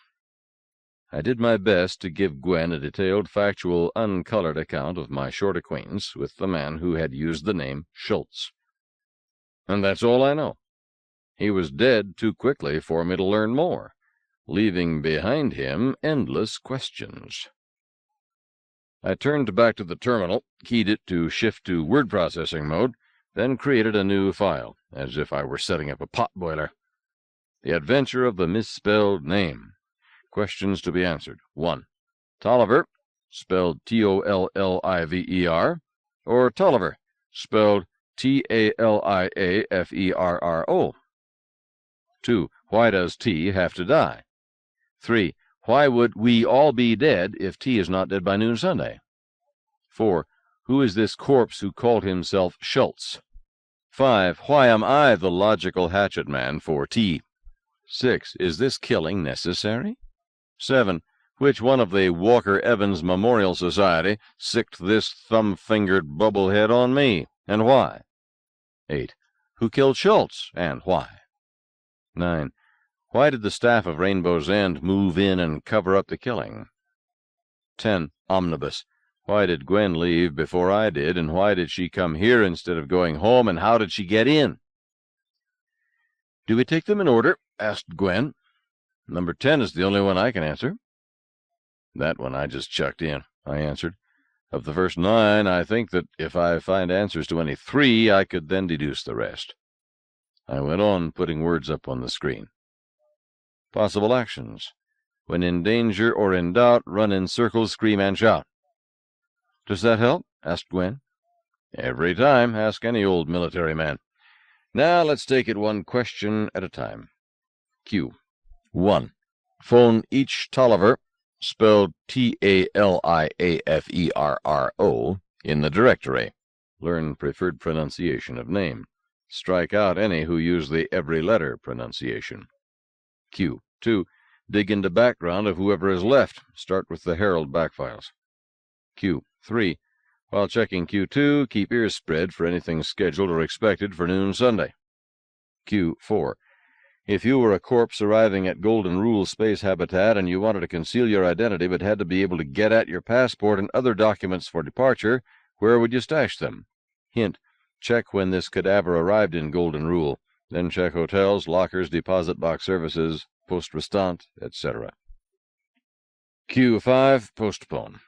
I did my best to give Gwen a detailed, factual, uncolored account of my short acquaintance with the man who had used the name Schultz. And that's all I know. He was dead too quickly for me to learn more, leaving behind him endless questions. I turned back to the terminal, keyed it to shift to word processing mode, then created a new file, as if I were setting up a pot boiler. The Adventure of the Misspelled Name. Questions to be answered. 1. Tolliver, spelled Tolliver, or Tolliver, spelled Taliaferro? 2. Why does T have to die? 3. Why would we all be dead if T is not dead by noon Sunday? 4. Who is this corpse who called himself Schultz? 5. Why am I the logical hatchet man for T? 6. Is this killing necessary? 7. Which one of the Walker-Evans Memorial Society sicked this thumb-fingered bubblehead on me, and why? 8. Who killed Schultz, and why? 9. Why did the staff of Rainbow's End move in and cover up the killing? 10. Omnibus. Why did Gwen leave before I did, and why did she come here instead of going home, and how did she get in? Do we take them in order? Asked Gwen. Number 10 is the only one I can answer. That one I just chucked in, I answered. Of the first 9, I think that if I find answers to any 3, I could then deduce the rest. I went on, putting words up on the screen. Possible actions. When in danger or in doubt, run in circles, scream, and shout. Does that help? Asked Gwen. Every time. Ask any old military man. Now let's take it one question at a time. Q. 1. Phone each Tolliver, spelled Taliaferro, in the directory. Learn preferred pronunciation of name. Strike out any who use the every letter pronunciation. Q. 2. Dig into background of whoever is left. Start with the Herald backfiles. Q. 3. While checking Q2, keep ears spread for anything scheduled or expected for noon Sunday. Q. 4. If you were a corpse arriving at Golden Rule Space Habitat and you wanted to conceal your identity but had to be able to get at your passport and other documents for departure, where would you stash them? Hint. Check when this cadaver arrived in Golden Rule. Then check hotels, lockers, deposit box services, poste restante, etc. Q5. Postpone.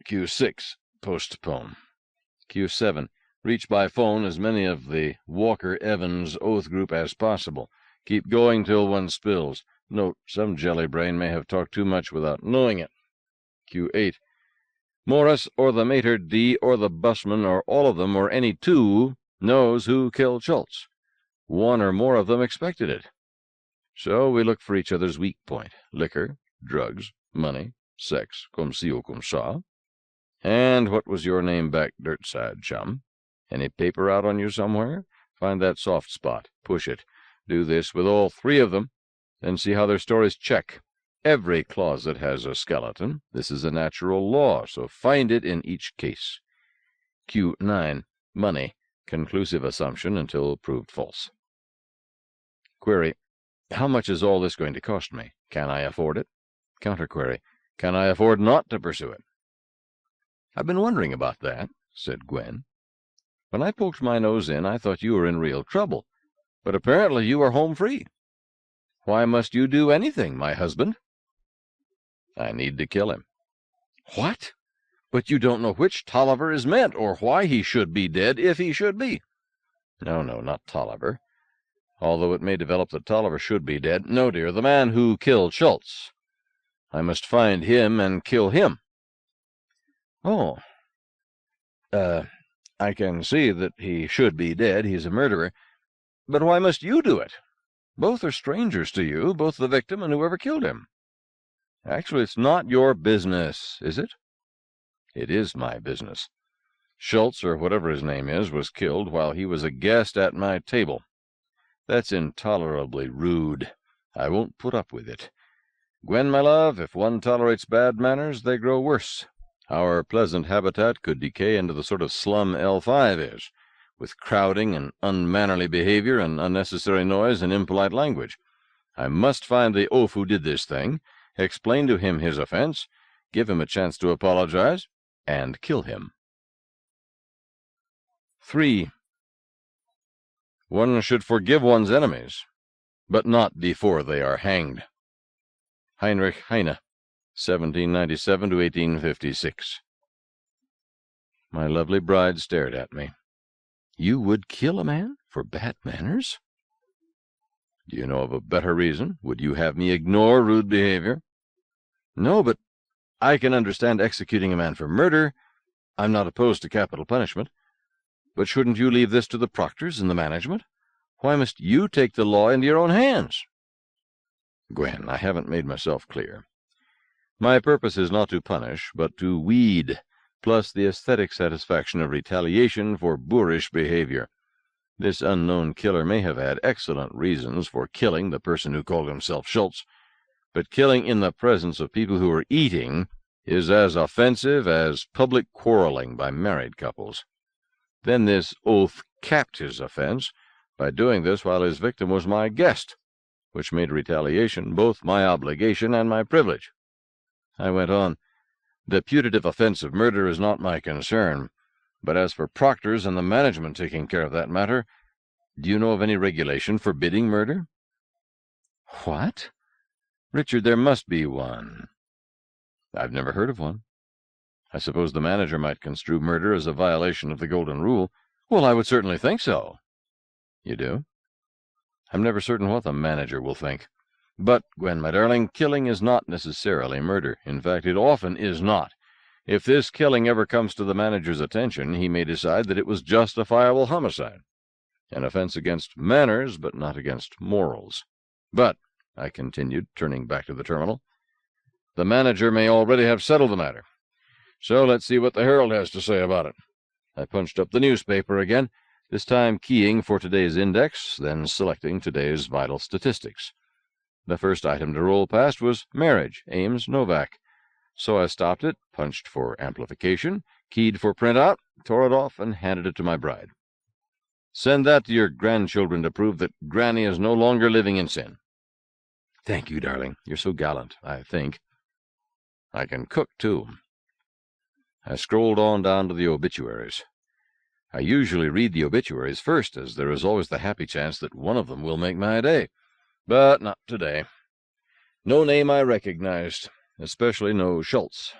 Q6. Postpone. Q7. Reach by phone as many of the Walker-Evans Oath group as possible. Keep going till one spills. Note, some jelly-brain may have talked too much without knowing it. Q8. Morris or the maitre d' or the busman or all of them or any 2 knows who killed Schultz. 1 or more of them expected it. So we look for each other's weak point. Liquor, drugs, money, sex, comme ci ou comme ça. And what was your name back dirtside, chum? Any paper out on you somewhere? Find that soft spot. Push it. Do this with all 3 of them, then see how their stories check. Every closet has a skeleton. This is a natural law, so find it in each case. Q9. Money. Conclusive assumption until proved false. Query. How much is all this going to cost me? Can I afford it? Counterquery. Can I afford not to pursue it? I've been wondering about that, said Gwen. When I poked my nose in, I thought you were in real trouble, but apparently you are home free. Why must you do anything, my husband? I need to kill him. What? But you don't know which Tolliver is meant, or why he should be dead, if he should be. No, not Tolliver. Although it may develop that Tolliver should be dead. No, dear, the man who killed Schultz. I must find him and kill him. Oh. I can see that he should be dead. He's a murderer. But why must you do it? Both are strangers to you, both the victim and whoever killed him. Actually, it's not your business, is it? It is my business. Schultz, or whatever his name is, was killed while he was a guest at my table. That's intolerably rude. I won't put up with it. Gwen, my love, if one tolerates bad manners, they grow worse. Our pleasant habitat could decay into the sort of slum L5 is, with crowding and unmannerly behavior and unnecessary noise and impolite language. I must find the oaf who did this thing, explain to him his offense, give him a chance to apologize, and kill him. 3. One should forgive one's enemies, but not before they are hanged. Heinrich Heine, 1797 to 1856. My lovely bride stared at me. You would kill a man for bad manners? Do you know of a better reason? Would you have me ignore rude behavior? No, but I can understand executing a man for murder. I'm not opposed to capital punishment. But shouldn't you leave this to the proctors and the management? Why must you take the law into your own hands? Gwen, I haven't made myself clear. My purpose is not to punish, but to weed, plus the aesthetic satisfaction of retaliation for boorish behavior. This unknown killer may have had excellent reasons for killing the person who called himself Schultz, but killing in the presence of people who are eating is as offensive as public quarreling by married couples. Then this oath capped his offense by doing this while his victim was my guest, which made retaliation both my obligation and my privilege. I went on, the putative offense of murder is not my concern, but as for proctors and the management taking care of that matter, do you know of any regulation forbidding murder? What? Richard, there must be one. I've never heard of one. I suppose the manager might construe murder as a violation of the golden rule. Well, I would certainly think so. You do? I'm never certain what the manager will think. But, Gwen, my darling, killing is not necessarily murder. In fact, it often is not. If this killing ever comes to the manager's attention, he may decide that it was justifiable homicide, an offense against manners, but not against morals. But, I continued, turning back to the terminal, the manager may already have settled the matter. So let's see what the Herald has to say about it. I punched up the newspaper again, this time keying for today's index, then selecting today's vital statistics. The first item to roll past was marriage, Ames, Novak. So I stopped it, punched for amplification, keyed for printout, tore it off, and handed it to my bride. Send that to your grandchildren to prove that Granny is no longer living in sin. Thank you, darling. You're so gallant, I think. I can cook, too. I scrolled on down to the obituaries. I usually read the obituaries first, as there is always the happy chance that one of them will make my day. But not today. No name I recognized, especially no Schultz.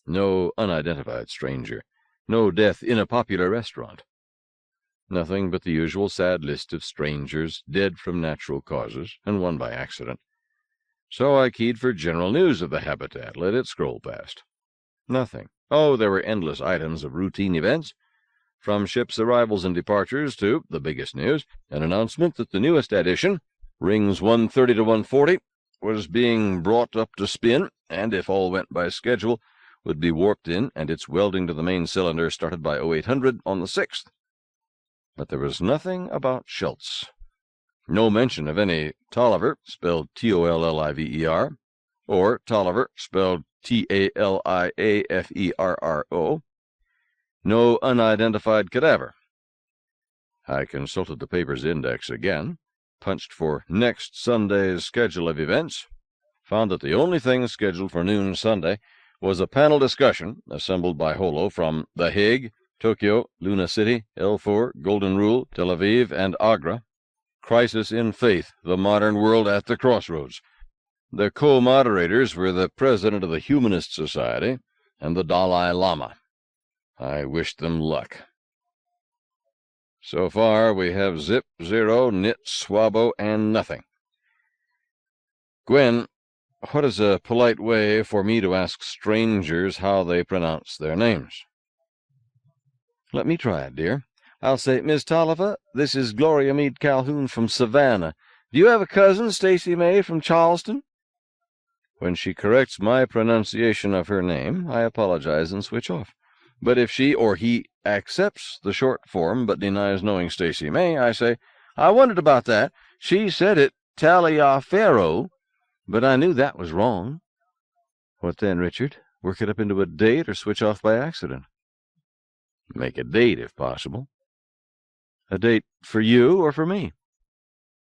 No unidentified stranger. No death in a popular restaurant. Nothing but the usual sad list of strangers, dead from natural causes, and one by accident. So I keyed for general news of the habitat, let it scroll past. Nothing. Oh, there were endless items of routine events, from ships' arrivals and departures to, the biggest news, an announcement that the newest edition, rings 130 to 140, was being brought up to spin, and if all went by schedule, would be warped in, and its welding to the main cylinder started by 0800 on the 6th. But there was nothing about Schultz. No mention of any Tolliver, spelled Tolliver, or Tolliver, spelled Taliaferro. No unidentified cadaver. I consulted the paper's index again, punched for next Sunday's schedule of events, found that the only thing scheduled for noon Sunday was a panel discussion assembled by Holo from The Hague, Tokyo, Luna City, L4, Golden Rule, Tel Aviv, and Agra. Crisis in Faith, the Modern World at the Crossroads. The co-moderators were the president of the Humanist Society and the Dalai Lama. I wished them luck. So far, we have zip, zero, nit, swabo, and nothing. Gwen, what is a polite way for me to ask strangers how they pronounce their names? Let me try it, dear. I'll say, Miss Tolliver, this is Gloria Meade Calhoun from Savannah. Do you have a cousin, Stacy May, from Charleston? When she corrects my pronunciation of her name, I apologize and switch off. But if she or he accepts the short form but denies knowing Stacy May, I say, I wondered about that. She said it Taliaferro, but I knew that was wrong. What then, Richard? Work it up into a date or switch off by accident? Make a date, if possible. A date for you or for me?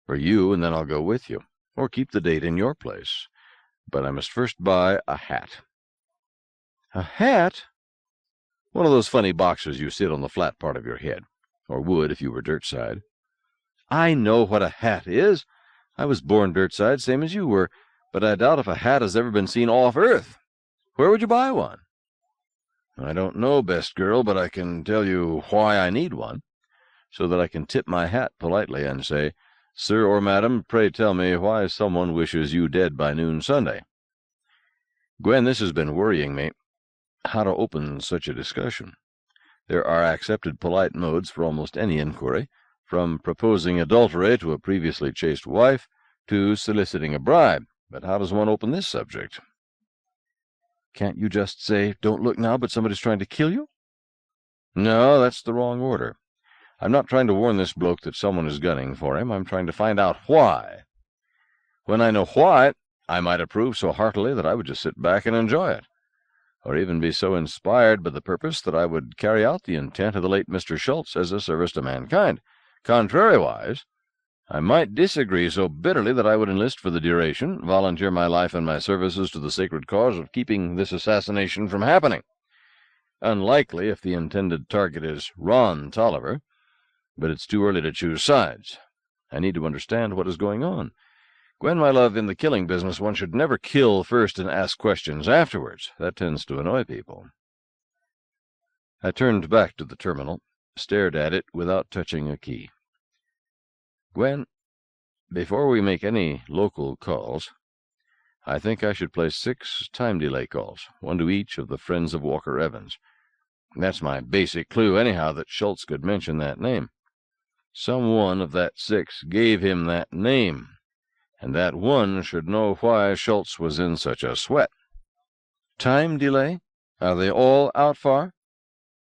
For you, and then I'll go with you. Or keep the date in your place. But I must first buy a hat. A hat? One of those funny boxes you sit on the flat part of your head, or would if you were dirt-side. I know what a hat is. I was born dirt-side, same as you were, but I doubt if a hat has ever been seen off Earth. Where would you buy one? I don't know, best girl, but I can tell you why I need one, so that I can tip my hat politely and say, Sir or madam, pray tell me why someone wishes you dead by noon Sunday. Gwen, this has been worrying me. How to open such a discussion? There are accepted polite modes for almost any inquiry, from proposing adultery to a previously chaste wife to soliciting a bribe. But how does one open this subject? Can't you just say, "Don't look now, but somebody's trying to kill you"? No, that's the wrong order. I'm not trying to warn this bloke that someone is gunning for him. I'm trying to find out why. When I know why, I might approve so heartily that I would just sit back and enjoy it, or even be so inspired by the purpose that I would carry out the intent of the late Mr. Schultz as a service to mankind. Contrariwise, I might disagree so bitterly that I would enlist for the duration, volunteer my life and my services to the sacred cause of keeping this assassination from happening. Unlikely if the intended target is Ron Tolliver, but it's too early to choose sides. I need to understand what is going on. Gwen, my love, in the killing business one should never kill first and ask questions afterwards. That tends to annoy people. I turned back to the terminal, stared at it without touching a key. Gwen, before we make any local calls, I think I should place 6 time delay calls, 1 to each of the friends of Walker Evans. That's my basic clue, anyhow, that Schultz could mention that name. Some one of that 6 gave him that name, and that one should know why Schultz was in such a sweat. Time delay? Are they all out far?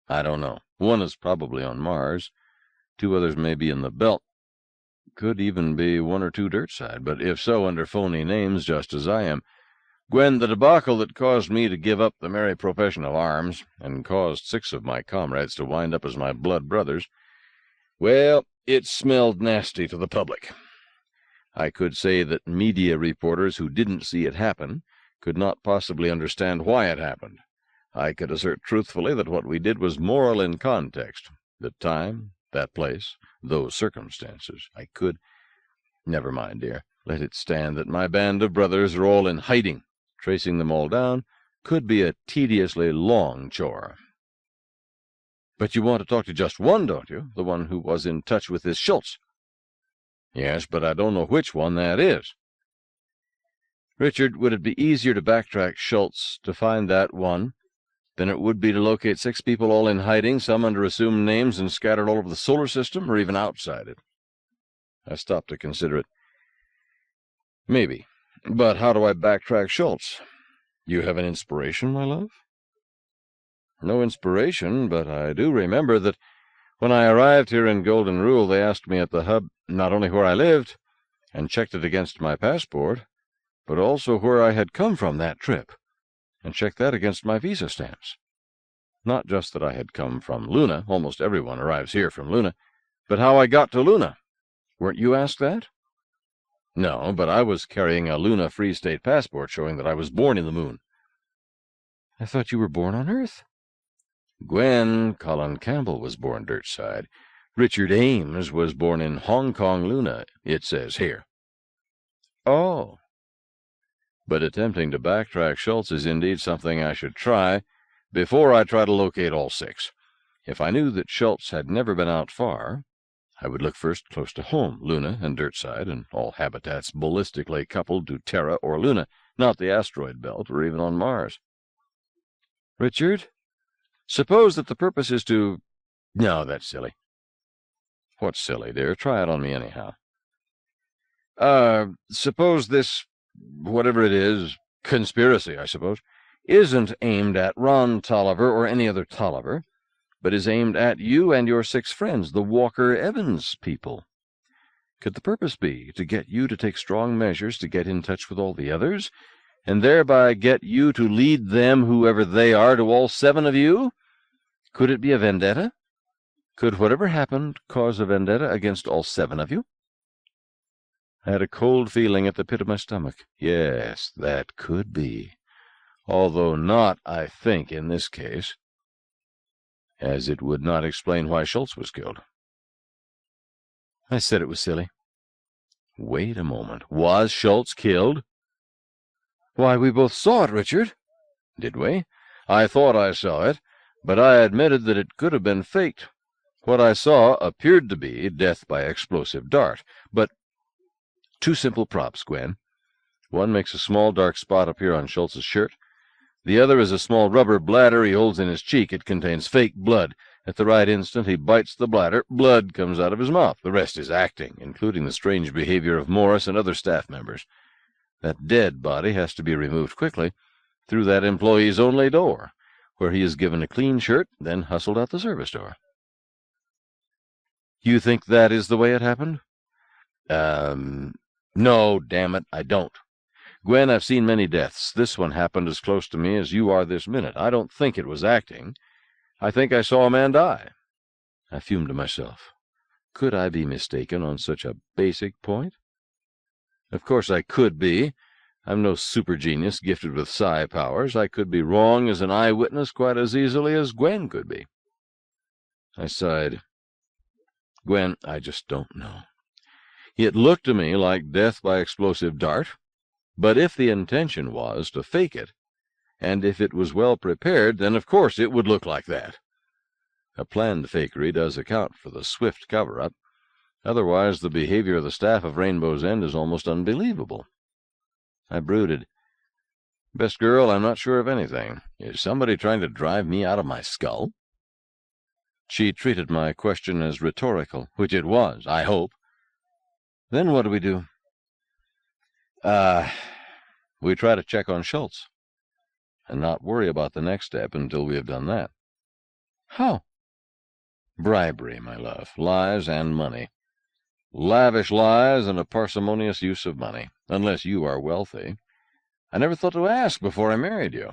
I don't know. 1 is probably on Mars. 2 others may be in the belt. Could even be 1 or 2 dirt side, but if so, under phony names, just as I am. Gwen, the debacle that caused me to give up the merry profession of arms, and caused 6 of my comrades to wind up as my blood brothers, well, it smelled nasty to the public. I could say that media reporters who didn't see it happen could not possibly understand why it happened. I could assert truthfully that what we did was moral in context. The time, that place, those circumstances. I could... Never mind, dear. Let it stand that my band of brothers are all in hiding. Tracing them all down could be a tediously long chore. But you want to talk to just one, don't you? The one who was in touch with this Schultz. Yes, but I don't know which one that is. Richard, would it be easier to backtrack Schultz to find that one than it would be to locate 6 people all in hiding, some under assumed names and scattered all over the solar system, or even outside it? I stopped to consider it. Maybe. But how do I backtrack Schultz? You have an inspiration, my love? No inspiration, but I do remember that when I arrived here in Golden Rule, they asked me at the hub not only where I lived, and checked it against my passport, but also where I had come from that trip, and checked that against my visa stamps. Not just that I had come from Luna, almost everyone arrives here from Luna, but how I got to Luna. Weren't you asked that? No, but I was carrying a Luna Free State passport showing that I was born in the moon. I thought you were born on Earth. Gwen, Colin Campbell was born dirtside. Richard Ames was born in Hong Kong, Luna, it says here. Oh. But attempting to backtrack Schultz is indeed something I should try before I try to locate all 6. If I knew that Schultz had never been out far, I would look first close to home, Luna and dirtside, and all habitats ballistically coupled to Terra or Luna, not the asteroid belt or even on Mars. Richard, suppose that the purpose is to... No, that's silly. What's silly, dear? Try it on me anyhow. Suppose this, whatever it is, conspiracy, I suppose, isn't aimed at Ron Tolliver or any other Tolliver, but is aimed at you and your 6 friends, the Walker Evans people. Could the purpose be to get you to take strong measures to get in touch with all the others, and thereby get you to lead them, whoever they are, to all 7 of you? Could it be a vendetta? Could whatever happened cause a vendetta against all 7 of you? I had a cold feeling at the pit of my stomach. Yes, that could be. Although not, I think, in this case, as it would not explain why Schultz was killed. I said it was silly. Wait a moment. Was Schultz killed? Why, we both saw it, Richard. Did we? I thought I saw it, but I admitted that it could have been faked. What I saw appeared to be death by explosive dart, but Two simple props, Gwen. One makes a small dark spot appear on Schultz's shirt. The other is a small rubber bladder he holds in his cheek. It contains fake blood. At the right instant, he bites the bladder. Blood comes out of his mouth. The rest is acting, including the strange behavior of Morris and other staff members. That dead body has to be removed quickly through that employee's only door, where he is given a clean shirt, then hustled out the service door. You think that is the way it happened? No, damn it, I don't. Gwen, I've seen many deaths. This one happened as close to me as you are this minute. I don't think it was acting. I think I saw a man die. I fumed to myself. Could I be mistaken on such a basic point? Of course I could be. I'm no super genius gifted with psi powers. I could be wrong as an eyewitness quite as easily as Gwen could be. I sighed. Gwen, I just don't know. It looked to me like death by explosive dart, but if the intention was to fake it, and if it was well prepared, then of course it would look like that. A planned fakery does account for the swift cover-up. Otherwise, the behavior of the staff of Rainbow's End is almost unbelievable. I brooded. Best girl, I'm not sure of anything. Is somebody trying to drive me out of my skull? She treated my question as rhetorical, which it was, I hope. Then what do we do? We try to check on Schultz, and not worry about the next step until we have done that. How? Bribery, my love, lies and money. Lavish lies and a parsimonious use of money, unless you are wealthy. I never thought to ask before I married you.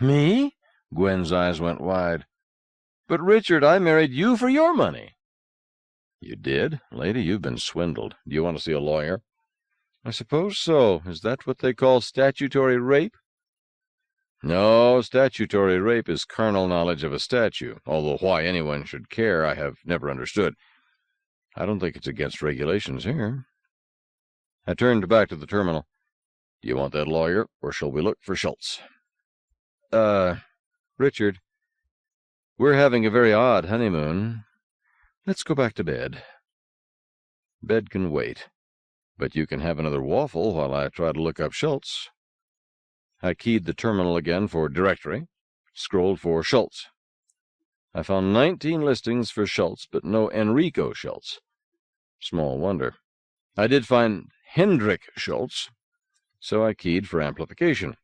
Me? Gwen's eyes went wide. But, Richard, I married you for your money. You did? Lady, you've been swindled. Do you want to see a lawyer? I suppose so. Is that what they call statutory rape? No, statutory rape is carnal knowledge of a statute, although why anyone should care I have never understood. I don't think it's against regulations here. I turned back to the terminal. Do you want that lawyer, or shall we look for Schultz? Richard, we're having a very odd honeymoon. Let's go back to bed. Bed can wait, but you can have another waffle while I try to look up Schultz. I keyed the terminal again for directory, scrolled for Schultz. I found 19 listings for Schultz, but no Enrico Schultz. Small wonder. I did find Hendrik Schultz, so I keyed for amplification.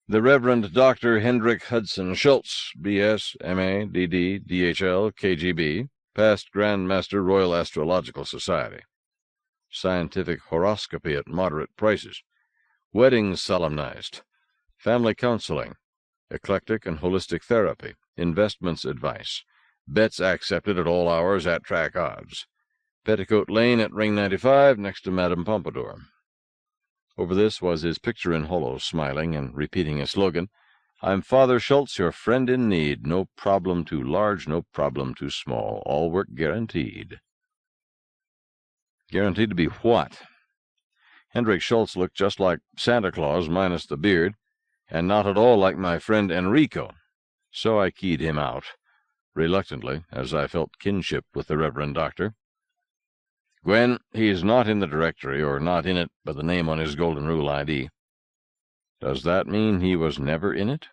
The Reverend Dr. Hendrik Hudson Schultz, B.S., M.A., D.D., D.H.L., K.G.B., past Grand Master Royal Astrological Society. Scientific horoscopy at moderate prices. Weddings solemnized. Family counseling. Eclectic and holistic therapy. Investments advice. Bets accepted at all hours at track odds. Petticoat Lane at Ring 95 next to Madame Pompadour. Over this was his picture in holo, smiling and repeating a slogan. I'm Father Schultz, your friend in need. No problem too large, no problem too small. All work guaranteed. Guaranteed to be what? Hendrik Schultz looked just like Santa Claus minus the beard, and not at all like my friend Enrico. So I keyed him out, reluctantly, as I felt kinship with the Reverend Doctor. Gwen, he's not in the directory, or not in it by the name on his Golden Rule ID. Does that mean he was never in it?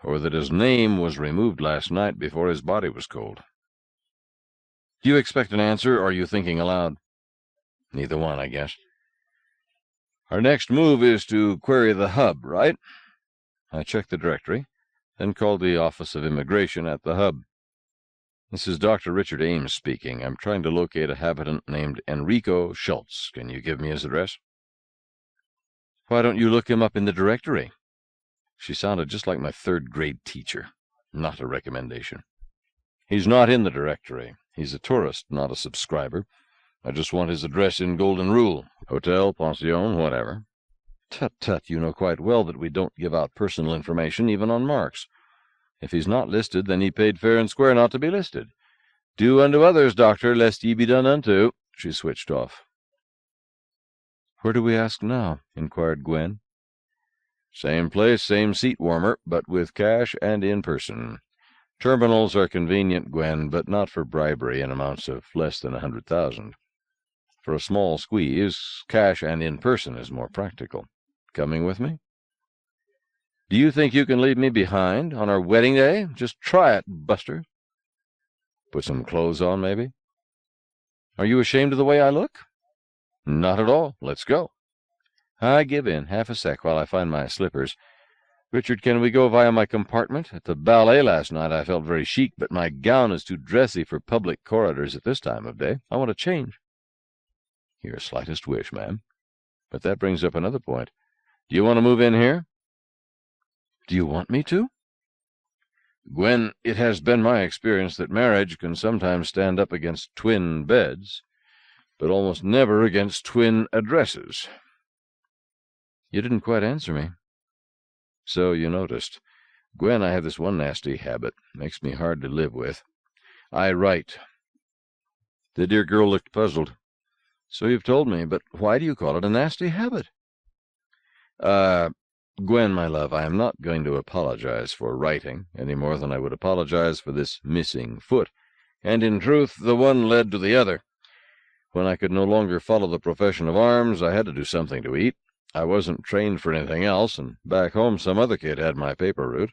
Or that his name was removed last night before his body was cold? Do you expect an answer, or are you thinking aloud? Neither one, I guess. Our next move is to query the hub, right? I checked the directory, then called the Office of Immigration at the hub. This is Dr. Richard Ames speaking. I'm trying to locate a habitant named Enrico Schultz. Can you give me his address? Why don't you look him up in the directory? She sounded just like my third-grade teacher. Not a recommendation. He's not in the directory. He's a tourist, not a subscriber. I just want his address in Golden Rule. Hotel, pension, whatever. Tut-tut, you know quite well that we don't give out personal information, even on marks. If he's not listed, then he paid fair and square not to be listed. Do unto others, doctor, lest ye be done unto. She switched off. Where do we ask now? Inquired Gwen. Same place, same seat warmer, but with cash and in person. Terminals are convenient, Gwen, but not for bribery in amounts of less than 100,000. For a small squeeze, cash and in person is more practical. Coming with me? Do you think you can leave me behind on our wedding day? Just try it, Buster. Put some clothes on, maybe? Are you ashamed of the way I look? Not at all. Let's go. I give in. Half a sec while I find my slippers. Richard, can we go via my compartment? At the ballet last night I felt very chic, but my gown is too dressy for public corridors at this time of day. I want to change. Your slightest wish, ma'am. But that brings up another point. Do you want to move in here? Do you want me to? Gwen, it has been my experience that marriage can sometimes stand up against twin beds, but almost never against twin addresses. You didn't quite answer me. So you noticed. Gwen, I have this one nasty habit. Makes me hard to live with. I write. The dear girl looked puzzled. So you've told me, but why do you call it a nasty habit? Gwen, my love, I am not going to apologize for writing any more than I would apologize for this missing foot. And in truth, the one led to the other. When I could no longer follow the profession of arms, I had to do something to eat. I wasn't trained for anything else, and back home some other kid had my paper route.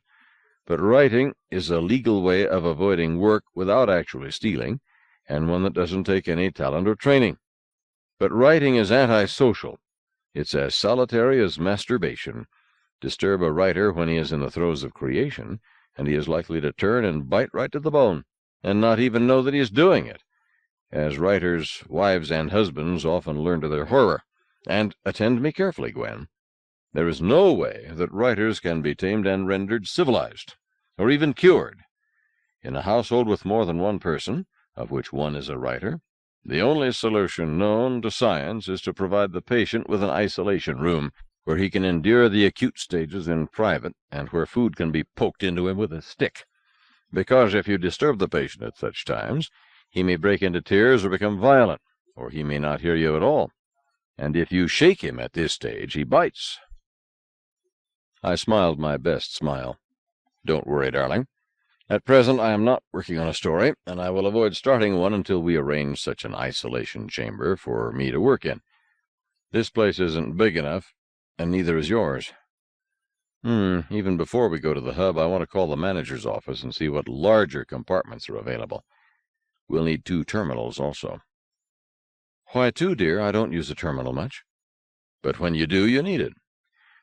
But writing is a legal way of avoiding work without actually stealing, and one that doesn't take any talent or training. But writing is antisocial. It's as solitary as masturbation. Disturb a writer when he is in the throes of creation, and he is likely to turn and bite right to the bone, and not even know that he is doing it. As writers, wives and husbands often learn to their horror. And attend me carefully, Gwen. There is no way that writers can be tamed and rendered civilized, or even cured. In a household with more than one person, of which one is a writer, the only solution known to science is to provide the patient with an isolation room, where he can endure the acute stages in private, and where food can be poked into him with a stick. Because if you disturb the patient at such times, he may break into tears or become violent, or he may not hear you at all. And if you shake him at this stage, he bites. I smiled my best smile. Don't worry, darling. At present I am not working on a story, and I will avoid starting one until we arrange such an isolation chamber for me to work in. This place isn't big enough, and neither is yours. Even before we go to the hub, I want to call the manager's office and see what larger compartments are available. We'll need 2 terminals also. Why 2, dear? I don't use a terminal much. But when you do, you need it.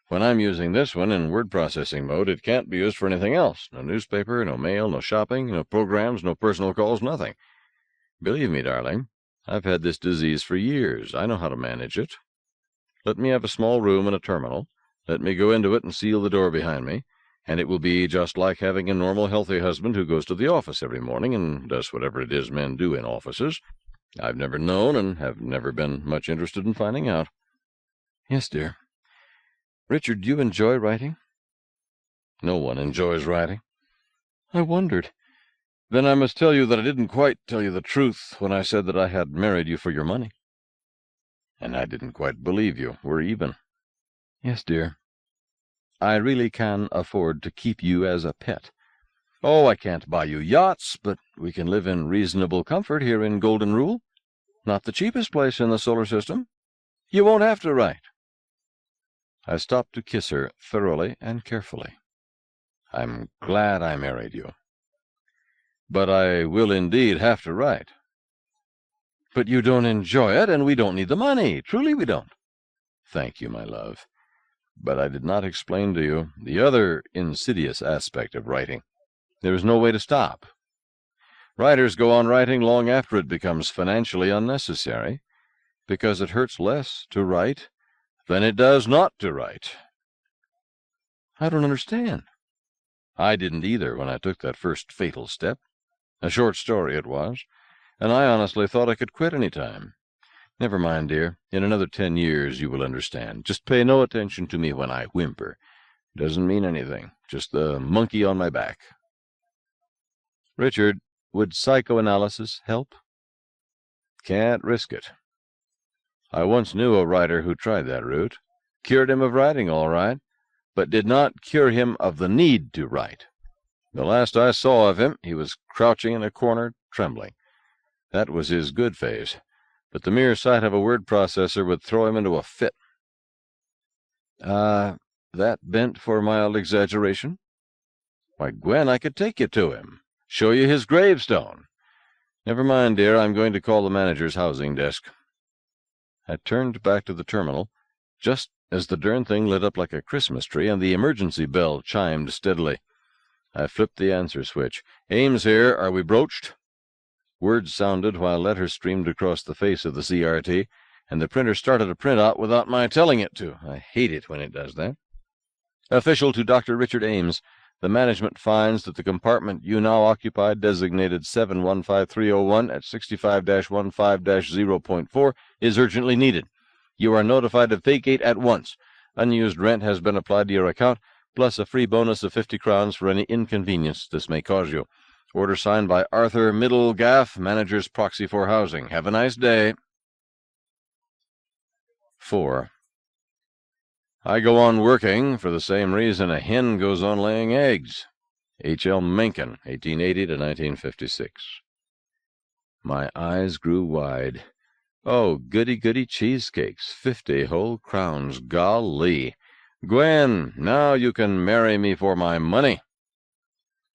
When I'm using this one in word processing mode, it can't be used for anything else. No newspaper, no mail, no shopping, no programs, no personal calls, nothing. Believe me, darling, I've had this disease for years. I know how to manage it. Let me have a small room and a terminal. Let me go into it and seal the door behind me, and it will be just like having a normal, healthy husband who goes to the office every morning and does whatever it is men do in offices. I've never known and have never been much interested in finding out. Yes, dear. Richard, do you enjoy writing? No one enjoys writing. I wondered. Then I must tell you that I didn't quite tell you the truth when I said that I had married you for your money. And I didn't quite believe you. We're even. Yes, dear. I really can afford to keep you as a pet. Oh, I can't buy you yachts, but we can live in reasonable comfort here in Golden Rule. Not the cheapest place in the solar system. You won't have to write. I stopped to kiss her thoroughly and carefully. I'm glad I married you. But I will indeed have to write. But you don't enjoy it, and we don't need the money. Truly we don't. Thank you, my love. But I did not explain to you the other insidious aspect of writing. There is no way to stop. Writers go on writing long after it becomes financially unnecessary, because it hurts less to write than it does not to write. I don't understand. I didn't either when I took that first fatal step. A short story it was, and I honestly thought I could quit any time. Never mind, dear. In another 10 years you will understand. Just pay no attention to me when I whimper. Doesn't mean anything. Just the monkey on my back. Richard, would psychoanalysis help? Can't risk it. I once knew a writer who tried that route. Cured him of writing, all right, but did not cure him of the need to write. The last I saw of him, he was crouching in a corner, trembling. That was his good phase. but the mere sight of a word processor would throw him into a fit. That bent for mild exaggeration? Why, Gwen, I could take you to him, show you his gravestone. Never mind, dear, I'm going to call the manager's housing desk. I turned back to the terminal, just as the darn thing lit up like a Christmas tree and the emergency bell chimed steadily. I flipped the answer switch. Ames here. Are we broached? Words sounded while letters streamed across the face of the CRT, and the printer started a printout without my telling it to. I hate it when it does that. Official to Dr. Richard Ames. The management finds that the compartment you now occupy, designated 715301 at 65-15-0.4, is urgently needed. You are notified to vacate at once. Unused rent has been applied to your account, plus a free bonus of 50 crowns for any inconvenience this may cause you. Order signed by Arthur Middlegaff, manager's proxy for housing. Have a nice day. 4. I go on working for the same reason a hen goes on laying eggs. H. L. Mencken, 1880 to 1956. My eyes grew wide. Oh, goody-goody cheesecakes, 50 whole crowns, golly! Gwen, now you can marry me for my money.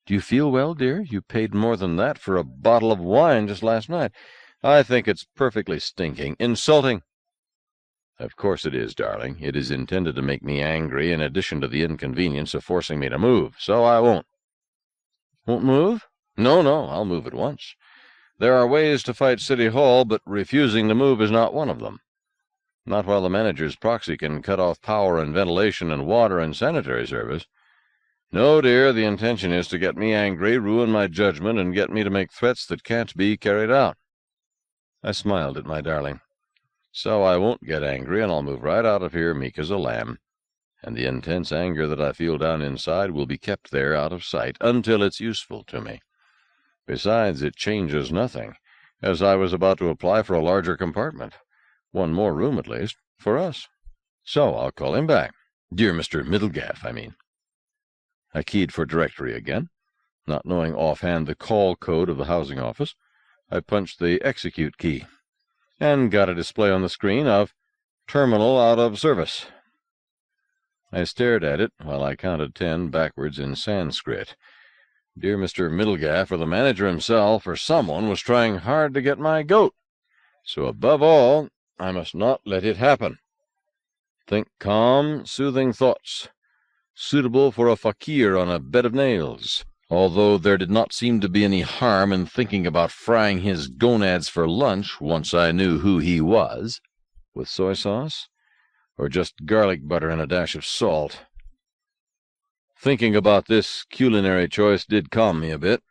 Do you feel well, dear? You paid more than that for a bottle of wine just last night. I think it's perfectly stinking, insulting. Of course it is, darling. It is intended to make me angry, in addition to the inconvenience of forcing me to move, so I won't. Won't move? No, I'll move at once. There are ways to fight City Hall, but refusing to move is not one of them. Not while the manager's proxy can cut off power and ventilation and water and sanitary service. No, dear, the intention is to get me angry, ruin my judgment, and get me to make threats that can't be carried out. I smiled at my darling. So I won't get angry, and I'll move right out of here meek as a lamb. And the intense anger that I feel down inside will be kept there out of sight until it's useful to me. Besides, it changes nothing, as I was about to apply for a larger compartment. One more room, at least, for us. So I'll call him back. Dear Mr. Middlegaff, I mean. I keyed for directory again. Not knowing offhand the call code of the housing office, I punched the execute key, and got a display on the screen of terminal out of service. I stared at it while I counted 10 backwards in Sanskrit. Dear Mr. Middlegaff, or the manager himself, or someone was trying hard to get my goat. So above all, I must not let it happen. Think calm, soothing thoughts, suitable for a fakir on a bed of nails. Although there did not seem to be any harm in thinking about frying his gonads for lunch once I knew who he was, with soy sauce, or just garlic butter and a dash of salt. Thinking about this culinary choice did calm me a bit.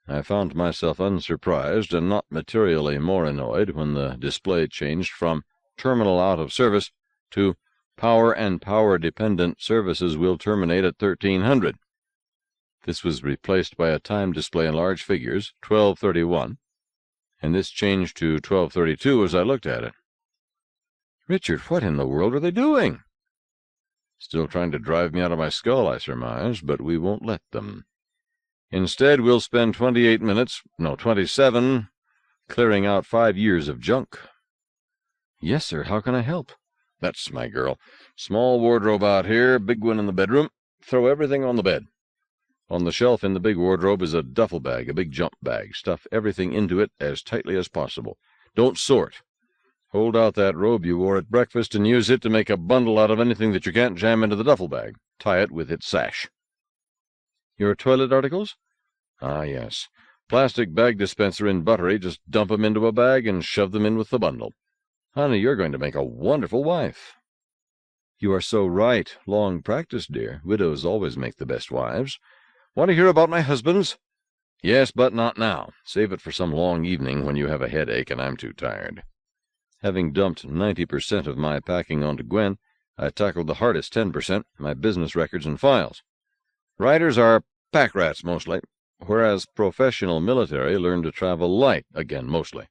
I found myself unsurprised and not materially more annoyed when the display changed from terminal out of service to power and power-dependent services will terminate at 1300. This was replaced by a time display in large figures, 1231, and this changed to 1232 as I looked at it. Richard, what in the world are they doing? Still trying to drive me out of my skull, I surmised, but we won't let them. Instead, we'll spend 27, clearing out 5 years of junk. Yes, sir, how can I help? That's my girl. Small wardrobe out here, big one in the bedroom. Throw everything on the bed. On the shelf in the big wardrobe is a duffel bag, a big jump bag. Stuff everything into it as tightly as possible. Don't sort. Hold out that robe you wore at breakfast and use it to make a bundle out of anything that you can't jam into the duffel bag. Tie it with its sash. Your toilet articles? Ah, yes. Plastic bag dispenser in buttery. Just dump 'em into a bag and shove them in with the bundle. Honey, you're going to make a wonderful wife. You are so right. Long practice, dear. Widows always make the best wives. Want to hear about my husbands? Yes, but not now. Save it for some long evening when you have a headache and I'm too tired. Having dumped 90% of my packing onto Gwen, I tackled the hardest 10%, my business records and files. Writers are pack rats mostly, whereas professional military learn to travel light, again mostly.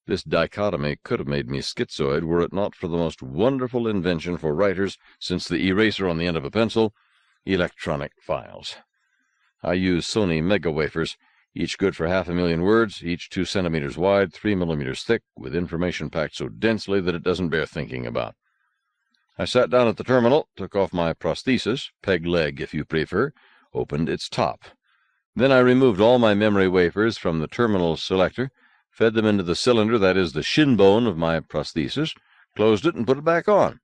This dichotomy could have made me schizoid were it not for the most wonderful invention for writers since the eraser on the end of a pencil, electronic files. I use Sony mega wafers. each good for 500,000 words, each 2 centimeters wide, 3 millimeters thick, with information packed so densely that it doesn't bear thinking about. I sat down at the terminal, took off my prosthesis, peg leg if you prefer, opened its top. Then I removed all my memory wafers from the terminal selector, fed them into the cylinder, that is, the shin bone of my prosthesis, closed it, and put it back on.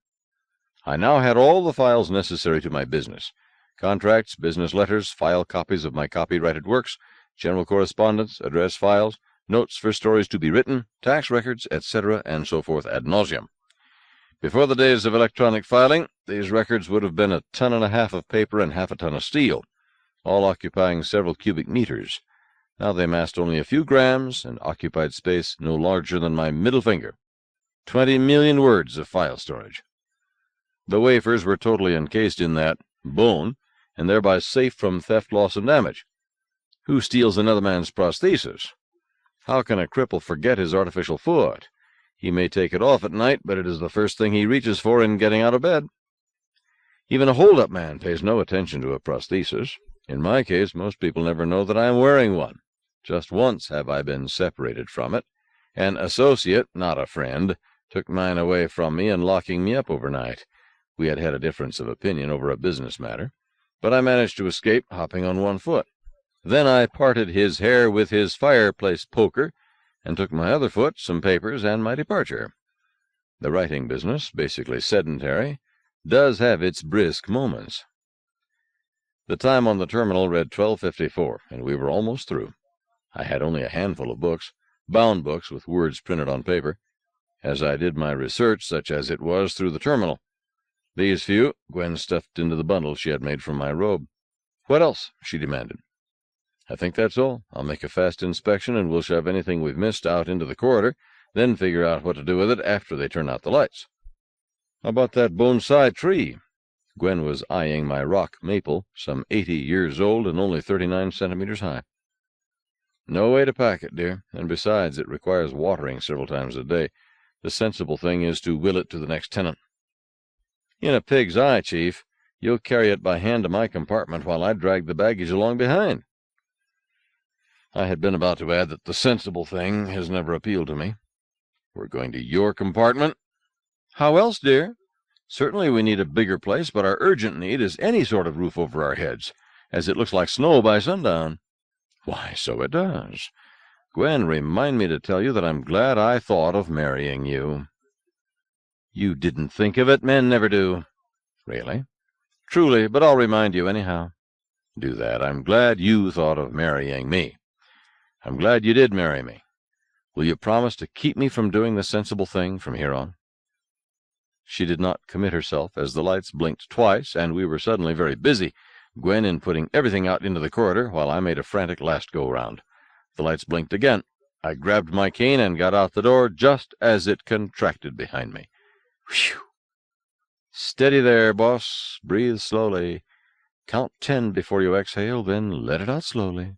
I now had all the files necessary to my business: contracts, business letters, file copies of my copyrighted works, general correspondence, address files, notes for stories to be written, tax records, etc., and so forth ad nauseum. Before the days of electronic filing, these records would have been 1.5 tons of paper and half a ton of steel, all occupying several cubic meters. Now they massed only a few grams and occupied space no larger than my middle finger. 20 million words of file storage. The wafers were totally encased in that bone, and thereby safe from theft, loss, and damage. Who steals another man's prosthesis? How can a cripple forget his artificial foot? He may take it off at night, but it is the first thing he reaches for in getting out of bed. Even a hold-up man pays no attention to a prosthesis. In my case, most people never know that I am wearing one. Just once have I been separated from it. An associate, not a friend, took mine away from me and locking me up overnight. We had a difference of opinion over a business matter, but I managed to escape, hopping on one foot. Then I parted his hair with his fireplace poker, and took my other foot, some papers, and my departure. The writing business, basically sedentary, does have its brisk moments. The time on the terminal read 12:54, and we were almost through. I had only a handful of books, bound books with words printed on paper, as I did my research, such as it was, through the terminal. These few Gwen stuffed into the bundle she had made from my robe. "What else?" she demanded. "I think that's all. I'll make a fast inspection, and we'll shove anything we've missed out into the corridor, then figure out what to do with it after they turn out the lights." "How about that bonsai tree?" Gwen was eyeing my rock maple, some 80 years old and only 39 centimeters high. "No way to pack it, dear, and besides, it requires watering several times a day. The sensible thing is to will it to the next tenant." "In a pig's eye, Chief. You'll carry it by hand to my compartment while I drag the baggage along behind." I had been about to add that the sensible thing has never appealed to me. "We're going to your compartment?" "How else, dear? Certainly we need a bigger place, but our urgent need is any sort of roof over our heads, as it looks like snow by sundown." "Why, so it does. Gwen, remind me to tell you that I'm glad I thought of marrying you." "You didn't think of it. Men never do." "Really?" "Truly, but I'll remind you anyhow." "Do that. I'm glad you thought of marrying me." "I'm glad you did marry me. Will you promise to keep me from doing the sensible thing from here on?" She did not commit herself, as the lights blinked twice, and we were suddenly very busy, Gwen in putting everything out into the corridor, while I made a frantic last go-round. The lights blinked again. I grabbed my cane and got out the door just as it contracted behind me. Whew! "Steady there, boss. Breathe slowly. Count 10 before you exhale, then let it out slowly."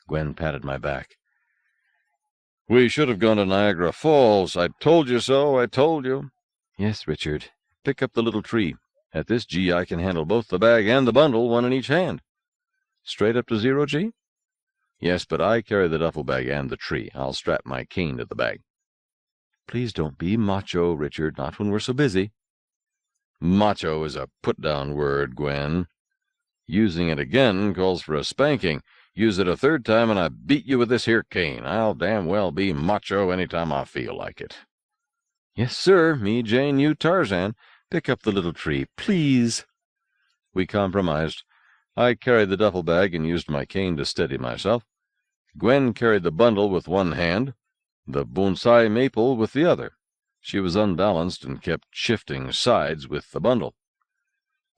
Gwen patted my back. "We should have gone to Niagara Falls. I told you so, I told you." "Yes, Richard. Pick up the little tree. At this G I can handle both the bag and the bundle, one in each hand." "Straight up to 0G?" "Yes, but I carry the duffel bag and the tree. I'll strap my cane to the bag." "Please don't be macho, Richard, not when we're so busy." "Macho is a put-down word, Gwen. Using it again calls for a spanking. Use it a third time, and I beat you with this here cane. I'll damn well be macho any time I feel like it." "Yes, sir. Me, Jane, you, Tarzan. Pick up the little tree, please." We compromised. I carried the duffel bag and used my cane to steady myself. Gwen carried the bundle with one hand, the bonsai maple with the other. She was unbalanced and kept shifting sides with the bundle.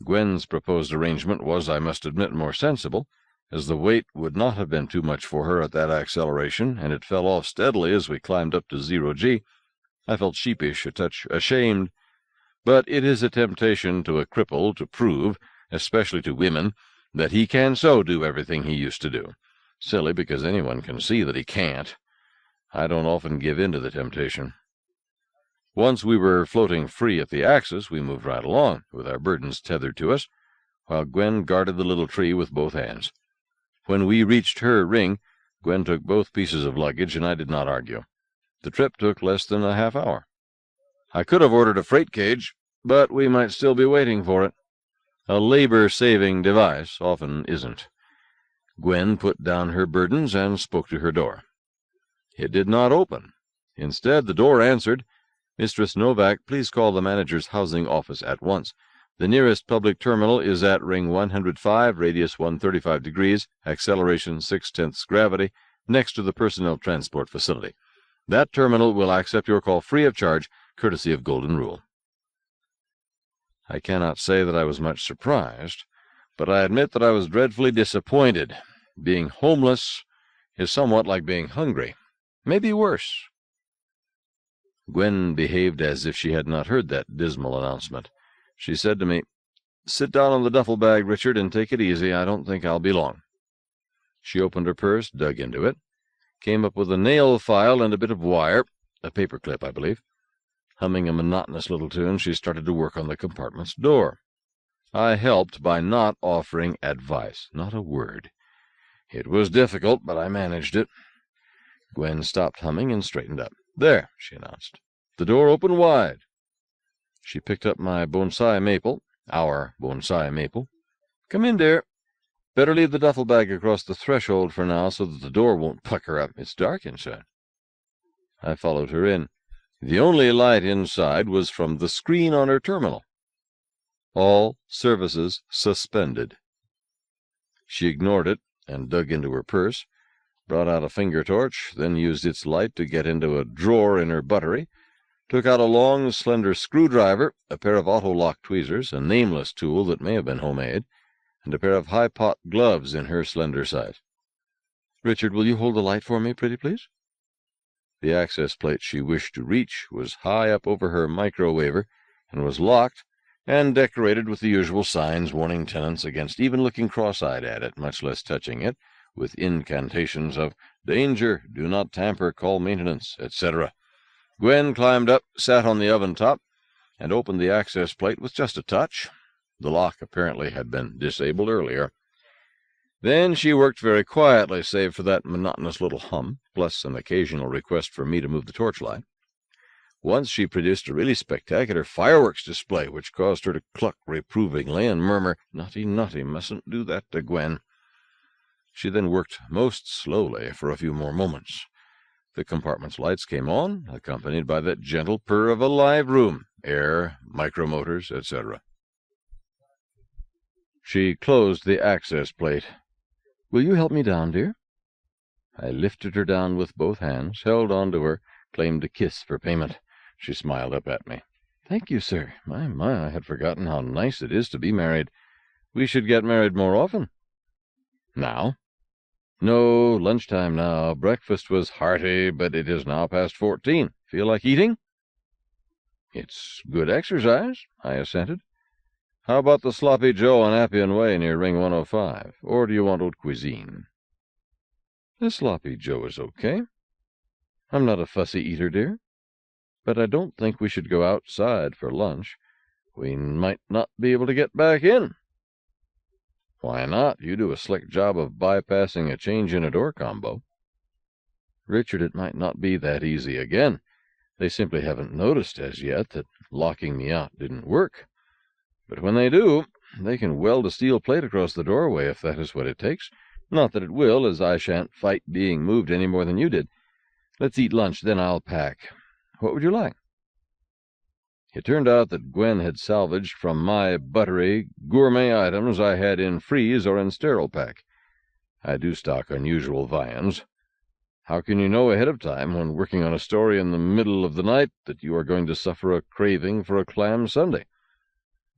Gwen's proposed arrangement was, I must admit, more sensible, as the weight would not have been too much for her at that acceleration, and it fell off steadily as we climbed up to 0G. I felt sheepish, a touch ashamed, but it is a temptation to a cripple to prove, especially to women, that he can so do everything he used to do. Silly, because anyone can see that he can't. I don't often give in to the temptation. Once we were floating free at the axis, we moved right along, with our burdens tethered to us, while Gwen guarded the little tree with both hands. When we reached her ring, Gwen took both pieces of luggage, and I did not argue. The trip took less than a half hour. I could have ordered a freight cage, but we might still be waiting for it. A labor-saving device often isn't. Gwen put down her burdens and spoke to her door. It did not open. Instead, the door answered, "Mistress Novak, please call the manager's housing office at once. The nearest public terminal is at ring 105, radius 135 degrees, acceleration 6/10 gravity, next to the personnel transport facility. That terminal will accept your call free of charge, courtesy of Golden Rule." I cannot say that I was much surprised, but I admit that I was dreadfully disappointed. Being homeless is somewhat like being hungry, maybe worse. Gwen behaved as if she had not heard that dismal announcement. She said to me, "Sit down on the duffel bag, Richard, and take it easy. I don't think I'll be long." She opened her purse, dug into it, came up with a nail file and a bit of wire, a paper clip, I believe. Humming a monotonous little tune, she started to work on the compartment's door. I helped by not offering advice, not a word. It was difficult, but I managed it. Gwen stopped humming and straightened up. "There," she announced. "The door opened wide." She picked up my bonsai maple, our bonsai maple. "Come in, dear. Better leave the duffel bag across the threshold for now so that the door won't pucker up. It's dark inside." I followed her in. The only light inside was from the screen on her terminal. All services suspended. She ignored it and dug into her purse, brought out a finger torch, then used its light to get into a drawer in her buttery, took out a long, slender screwdriver, a pair of auto-lock tweezers, a nameless tool that may have been homemade, and a pair of high-pot gloves in her slender size. "Richard, will you hold the light for me, pretty please?" The access plate she wished to reach was high up over her microwaver and was locked and decorated with the usual signs warning tenants against even looking cross-eyed at it, much less touching it, with incantations of "Danger, do not tamper, call maintenance," etc. Gwen climbed up, sat on the oven top, and opened the access plate with just a touch. The lock apparently had been disabled earlier. Then she worked very quietly, save for that monotonous little hum, plus an occasional request for me to move the torchlight. Once she produced a really spectacular fireworks display, which caused her to cluck reprovingly and murmur, "Naughty, naughty, mustn't do that to Gwen." She then worked most slowly for a few more moments. The compartment's lights came on, accompanied by that gentle purr of a live room, air, micromotors, etc. She closed the access plate. "Will you help me down, dear?" I lifted her down with both hands, held on to her, claimed a kiss for payment. She smiled up at me. "Thank you, sir. My, I had forgotten how nice it is to be married. We should get married more often." "Now?" "No, lunchtime now. Breakfast was hearty, but it is now past 14. Feel like eating?" "It's good exercise," I assented. "How about the Sloppy Joe on Appian Way near Ring 105? Or do you want haute cuisine?" "The Sloppy Joe is okay. I'm not a fussy eater, dear. But I don't think we should go outside for lunch. We might not be able to get back in." "Why not? You do a slick job of bypassing a change in a door combo." "Richard, it might not be that easy again. They simply haven't noticed as yet that locking me out didn't work. But when they do, they can weld a steel plate across the doorway if that is what it takes. Not that it will, as I shan't fight being moved any more than you did. Let's eat lunch, then I'll pack. What would you like?" It turned out that Gwen had salvaged from my buttery gourmet items I had in freeze or in sterile pack. I do stock unusual viands. How can you know ahead of time, when working on a story in the middle of the night, that you are going to suffer a craving for a clam sundae?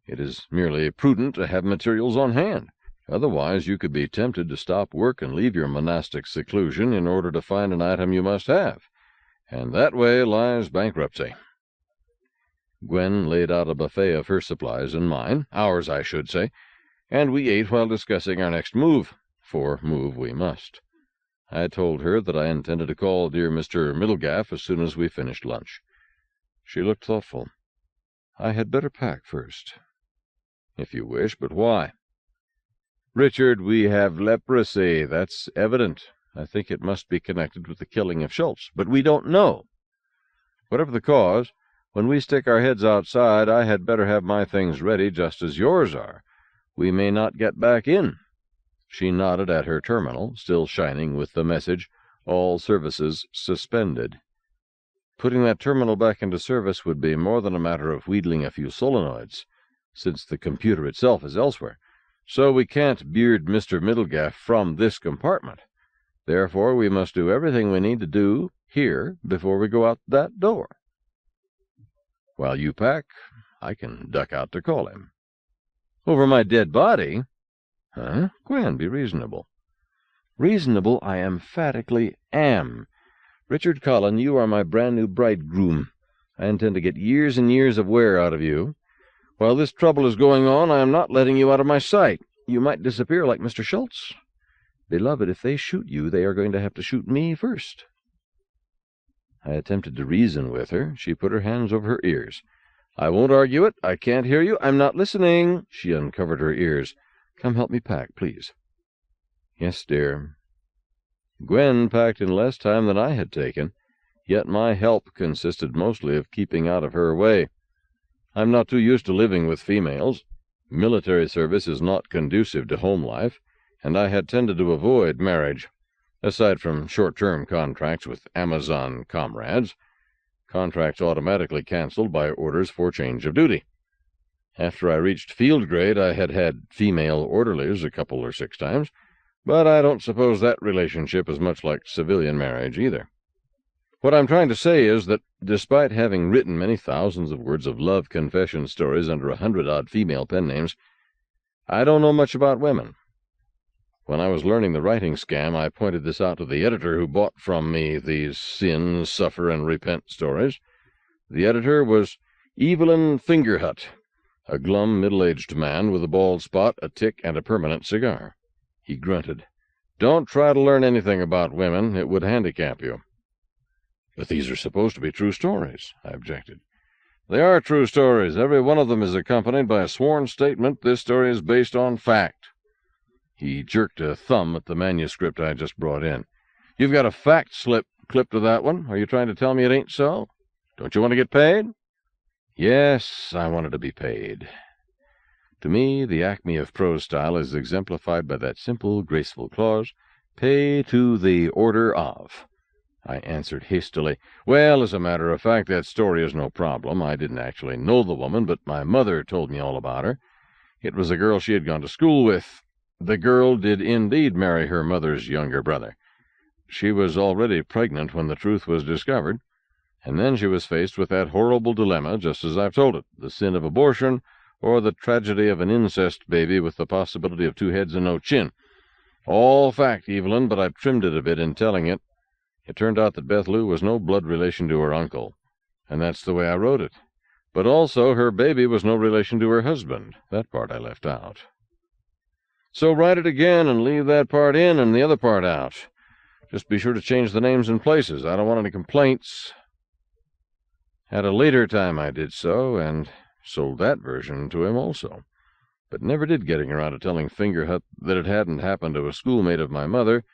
It is merely prudent to have materials on hand. Otherwise, you could be tempted to stop work and leave your monastic seclusion in order to find an item you must have. And that way lies bankruptcy. Gwen laid out a buffet of her supplies and mine, ours, I should say, and we ate while discussing our next move, for move we must. I told her that I intended to call dear Mr. Middlegaff as soon as we finished lunch. She looked thoughtful. "I had better pack first." "If you wish, but why?" "Richard, we have leprosy, that's evident. I think it must be connected with the killing of Schultz, but we don't know. Whatever the cause, when we stick our heads outside, I had better have my things ready just as yours are. We may not get back in." She nodded at her terminal, still shining with the message, "All services suspended." Putting that terminal back into service would be more than a matter of wheedling a few solenoids, since the computer itself is elsewhere. So we can't beard Mr. Middlegaff from this compartment. Therefore, we must do everything we need to do here before we go out that door. While you pack, I can duck out to call him. Over my dead body? Huh? Gwen, be reasonable. Reasonable I emphatically am. Richard Cullen, you are my brand-new bridegroom. I intend to get years and years of wear out of you. While this trouble is going on, I am not letting you out of my sight. You might disappear like Mr. Schultz. Beloved, if they shoot you, they are going to have to shoot me first. I attempted to reason with her. She put her hands over her ears. I won't argue it. I can't hear you. I'm not listening. She uncovered her ears. Come help me pack, please. Yes, dear. Gwen packed in less time than I had taken, yet my help consisted mostly of keeping out of her way. I'm not too used to living with females. Military service is not conducive to home life, and I had tended to avoid marriage, aside from short-term contracts with Amazon comrades, contracts automatically canceled by orders for change of duty. After I reached field grade, I had had female orderlies a couple or 6 times, but I don't suppose that relationship is much like civilian marriage either. What I'm trying to say is that, despite having written many thousands of words of love confession stories under 100-odd female pen names, I don't know much about women. When I was learning the writing scam, I pointed this out to the editor who bought from me these sin, suffer, and repent stories. The editor was Evelyn Fingerhut, a glum, middle-aged man with a bald spot, a tick, and a permanent cigar. He grunted. Don't try to learn anything about women. It would handicap you. But these are supposed to be true stories, I objected. They are true stories. Every one of them is accompanied by a sworn statement this story is based on fact. He jerked a thumb at the manuscript I just brought in. You've got a fact slip clipped to that one. Are you trying to tell me it ain't so? Don't you want to get paid? Yes, I wanted to be paid. To me, the acme of prose style is exemplified by that simple, graceful clause, pay to the order of. I answered hastily, Well, as a matter of fact, that story is no problem. I didn't actually know the woman, but my mother told me all about her. It was a girl she had gone to school with. The girl did indeed marry her mother's younger brother. She was already pregnant when the truth was discovered, and then she was faced with that horrible dilemma, just as I've told it, the sin of abortion or the tragedy of an incest baby with the possibility of 2 heads and no chin. All fact, Evelyn, but I've trimmed it a bit in telling it. It turned out that Beth Lou was no blood relation to her uncle, and that's the way I wrote it. But also her baby was no relation to her husband. That part I left out. So write it again and leave that part in and the other part out. Just be sure to change the names and places. I don't want any complaints. At a later time I did so, and sold that version to him also, but never did getting around to telling Fingerhut that it hadn't happened to a schoolmate of my mother,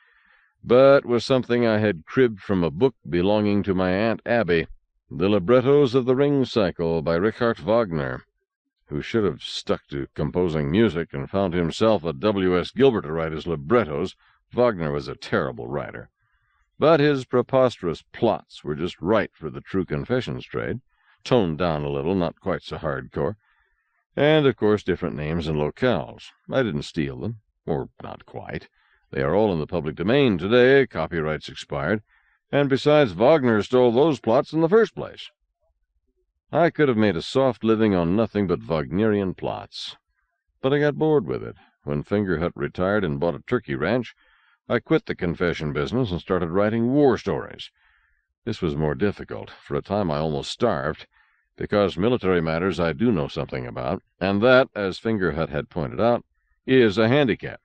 but was something I had cribbed from a book belonging to my Aunt Abby, The Librettos of the Ring Cycle by Richard Wagner, who should have stuck to composing music and found himself a W.S. Gilbert to write his librettos. Wagner was a terrible writer, but his preposterous plots were just right for the true confessions trade, toned down a little, not quite so hardcore, and, of course, different names and locales. I didn't steal them, or not quite. They are all in the public domain today, copyrights expired, and besides, Wagner stole those plots in the first place. I could have made a soft living on nothing but Wagnerian plots, but I got bored with it. When Fingerhut retired and bought a turkey ranch, I quit the confession business and started writing war stories. This was more difficult. For a time I almost starved, because military matters I do know something about, and that, as Fingerhut had pointed out, is a handicap.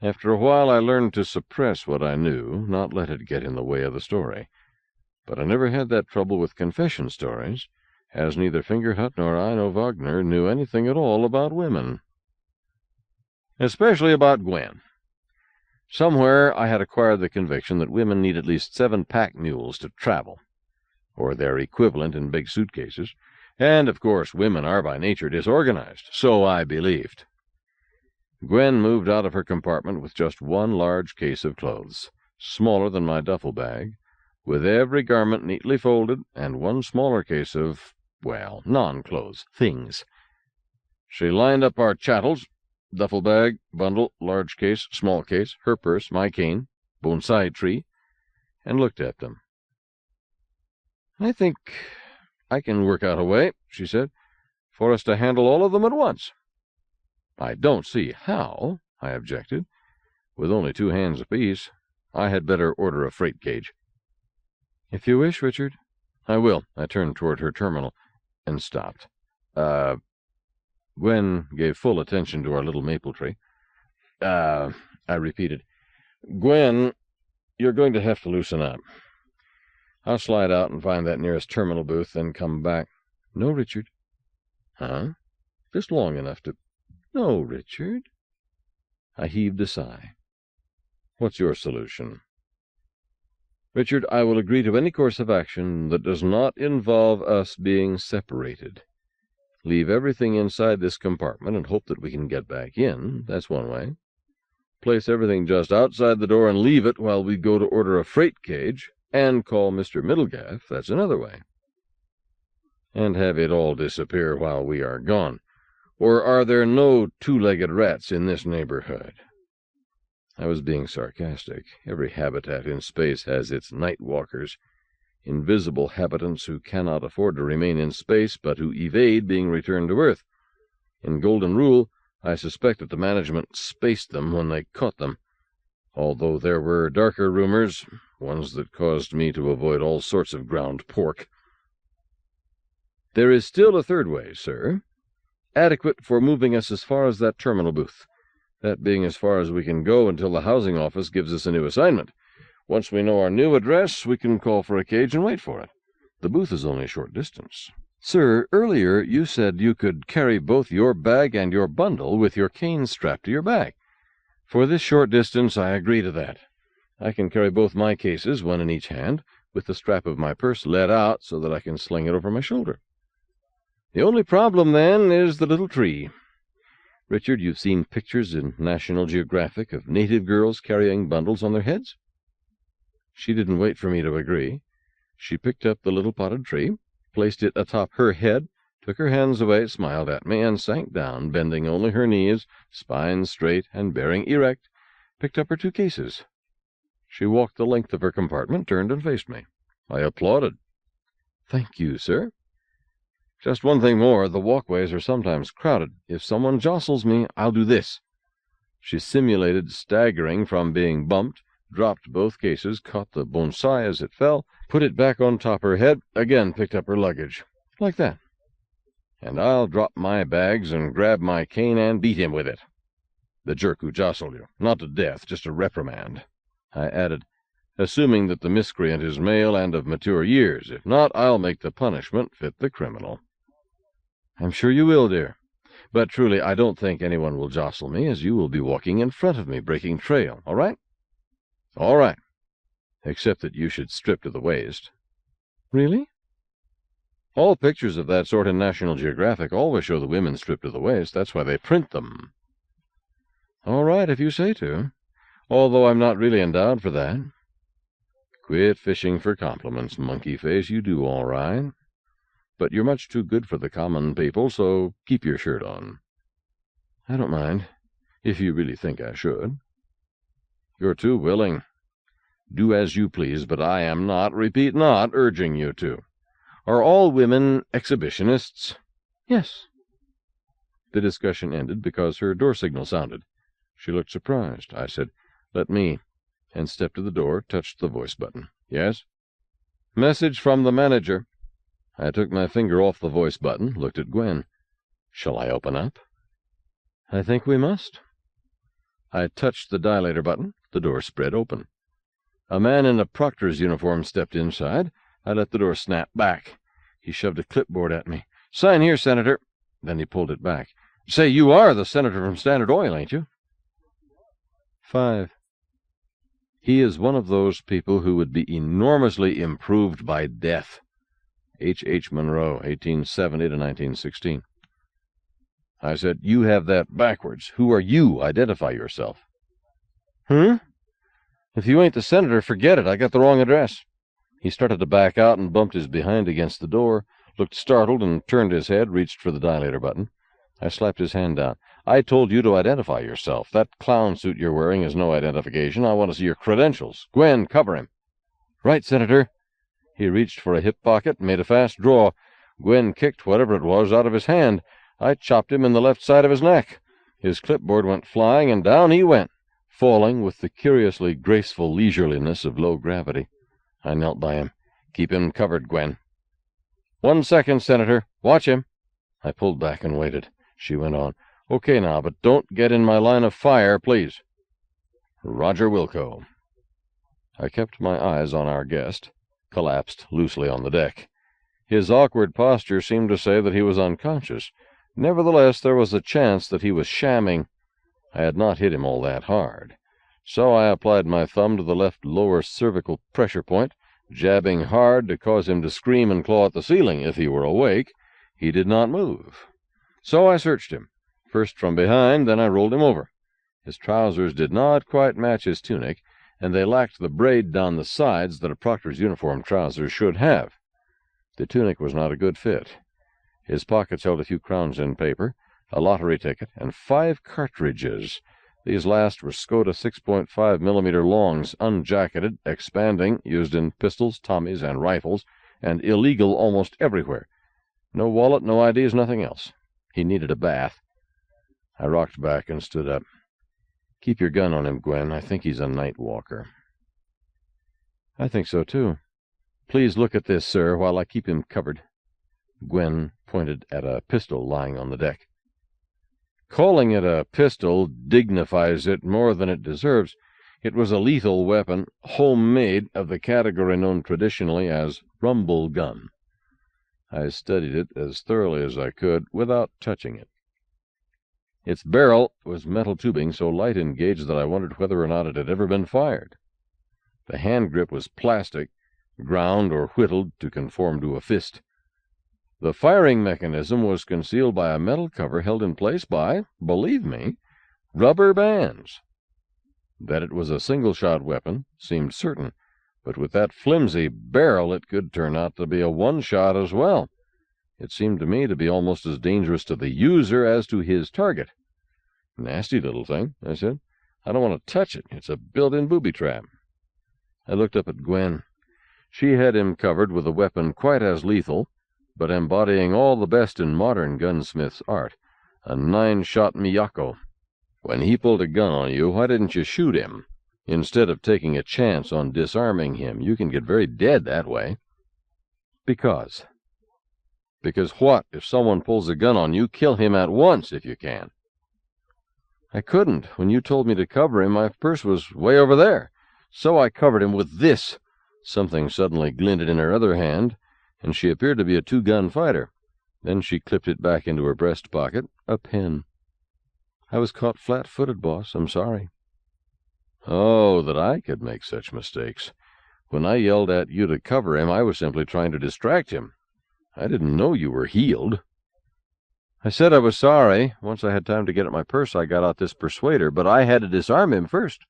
After a while I learned to suppress what I knew, not let it get in the way of the story. But I never had that trouble with confession stories, as neither Fingerhut nor I nor Wagner knew anything at all about women. Especially about Gwen. Somewhere I had acquired the conviction that women need at least 7 pack mules to travel, or their equivalent in big suitcases, and, of course, women are by nature disorganized. So I believed. Gwen moved out of her compartment with just one large case of clothes, smaller than my duffel bag, with every garment neatly folded, and one smaller case of, well, non-clothes, things. She lined up our chattels, duffel bag, bundle, large case, small case, her purse, my cane, bonsai tree, and looked at them. "I think I can work out a way," she said, "for us to handle all of them at once." "I don't see how," I objected. "With only 2 hands apiece, I had better order a freight cage." "If you wish, Richard." "I will." I turned toward her terminal and stopped. Gwen gave full attention to our little maple tree. I repeated. "Gwen, you're going to have to loosen up. I'll slide out and find that nearest terminal booth, then come back." "No, Richard." "Huh? Just long enough to—" "No, Richard." I heaved a sigh. "What's your solution?" "Richard, I will agree to any course of action that does not involve us being separated. Leave everything inside this compartment and hope that we can get back in. That's one way. Place everything just outside the door and leave it while we go to order a freight cage and call Mr. Middlegaff. That's another way. And have it all disappear while we are gone. Or are there no 2-legged rats in this neighborhood?" I was being sarcastic. Every habitat in space has its night walkers, invisible habitants who cannot afford to remain in space, but who evade being returned to Earth. In Golden Rule, I suspect that the management spaced them when they caught them, although there were darker rumors, ones that caused me to avoid all sorts of ground pork. "There is still a third way, sir, adequate for moving us as far as that terminal booth, that being as far as we can go until the housing office gives us a new assignment. Once we know our new address, we can call for a cage and wait for it. The booth is only a short distance." "Sir, earlier you said you could carry both your bag and your bundle with your cane strapped to your back. For this short distance, I agree to that. I can carry both my cases, one in each hand, with the strap of my purse let out so that I can sling it over my shoulder. The only problem, then, is the little tree. Richard, you've seen pictures in National Geographic of native girls carrying bundles on their heads?" She didn't wait for me to agree. She picked up the little potted tree, placed it atop her head, took her hands away, smiled at me, and sank down, bending only her knees, spine straight and bearing erect, picked up her 2 cases. She walked the length of her compartment, turned and faced me. I applauded. "Thank you, sir." "Just one thing more. The walkways are sometimes crowded. If someone jostles me, I'll do this." She simulated staggering from being bumped, dropped both cases, caught the bonsai as it fell, put it back on top her head, again picked up her luggage. Like that. "And I'll drop my bags and grab my cane and beat him with it. The jerk who jostled you. Not to death, just a reprimand." I added, "assuming that the miscreant is male and of mature years. If not, I'll make the punishment fit the criminal." "I'm sure you will, dear. But truly, I don't think anyone will jostle me, as you will be walking in front of me, breaking trail. All right?" "All right. Except that you should strip to the waist." "Really?" "All pictures of that sort in National Geographic always show the women stripped to the waist. That's why they print them." "All right, if you say to. Although I'm not really endowed for that." "Quit fishing for compliments, monkey face. You do all right. But you're much too good for the common people, so keep your shirt on." "I don't mind, if you really think I should." "You're too willing. Do as you please, but I am not, repeat not, urging you to. Are all women exhibitionists?" "Yes." The discussion ended because her door signal sounded. She looked surprised. I said, "Let me," and stepped to the door, touched the voice button. "Yes?" "Message from the manager." I took my finger off the voice button, looked at Gwen. "Shall I open up?" "I think we must." I touched the dilator button. The door spread open. A man in a proctor's uniform stepped inside. I let the door snap back. He shoved a clipboard at me. "Sign here, Senator." Then he pulled it back. "Say, you are the senator from Standard Oil, ain't you?" 5. He is one of those people who would be enormously improved by death. H. H. Monroe, 1870 to 1916. I said, "You have that backwards. Who are you? Identify yourself." "Huh? If you ain't the senator, forget it. I got the wrong address." He started to back out and bumped his behind against the door, looked startled and turned his head, reached for the dilator button. I slapped his hand down. "I told you to identify yourself. That clown suit you're wearing is no identification. I want to see your credentials. Gwen, cover him." "Right, Senator." He reached for a hip pocket and made a fast draw. Gwen kicked whatever it was out of his hand. I chopped him in the left side of his neck. His clipboard went flying, and down he went, falling with the curiously graceful leisureliness of low gravity. I knelt by him. "Keep him covered, Gwen." "1 second, Senator. Watch him." I pulled back and waited. She went on. "Okay now, but don't get in my line of fire, please." "Roger Wilco." I kept my eyes on our guest, collapsed loosely on the deck. His awkward posture seemed to say that he was unconscious. Nevertheless, there was a chance that he was shamming. I had not hit him all that hard. So I applied my thumb to the left lower cervical pressure point, jabbing hard to cause him to scream and claw at the ceiling if he were awake. He did not move. So I searched him, first from behind, then I rolled him over. His trousers did not quite match his tunic, and they lacked the braid down the sides that a proctor's uniform trousers should have. The tunic was not a good fit. His pockets held a few crowns in paper, a lottery ticket, and 5 cartridges. These last were Skoda 6.5mm longs, unjacketed, expanding, used in pistols, Tommies, and rifles, and illegal almost everywhere. No wallet, no IDs, nothing else. He needed a bath. I rocked back and stood up. "Keep your gun on him, Gwen. I think he's a night walker." "I think so, too. Please look at this, sir, while I keep him covered." Gwen pointed at a pistol lying on the deck. Calling it a pistol dignifies it more than it deserves. It was a lethal weapon, homemade, of the category known traditionally as rumble gun. I studied it as thoroughly as I could without touching it. Its barrel was metal tubing so light in gauge that I wondered whether or not it had ever been fired. The hand grip was plastic, ground or whittled to conform to a fist. The firing mechanism was concealed by a metal cover held in place by, believe me, rubber bands. That it was a single-shot weapon seemed certain, but with that flimsy barrel it could turn out to be a one-shot as well. It seemed to me to be almost as dangerous to the user as to his target. "Nasty little thing," I said. "I don't want to touch it. It's a built-in booby trap." I looked up at Gwen. She had him covered with a weapon quite as lethal, but embodying all the best in modern gunsmith's art, a 9-shot Miyako. "When he pulled a gun on you, why didn't you shoot him? Instead of taking a chance on disarming him, you can get very dead that way." "Because." "Because what? If someone pulls a gun on you, kill him at once if you can." "I couldn't. When you told me to cover him, my purse was way over there. So I covered him with this." Something suddenly glinted in her other hand, and she appeared to be a 2-gun fighter. Then she clipped it back into her breast pocket, a pen. "I was caught flat-footed, boss. I'm sorry." "Oh, that I could make such mistakes. When I yelled at you to cover him, I was simply trying to distract him. I didn't know you were healed." "I said I was sorry. Once I had time to get at my purse, I got out this persuader, but I had to disarm him first."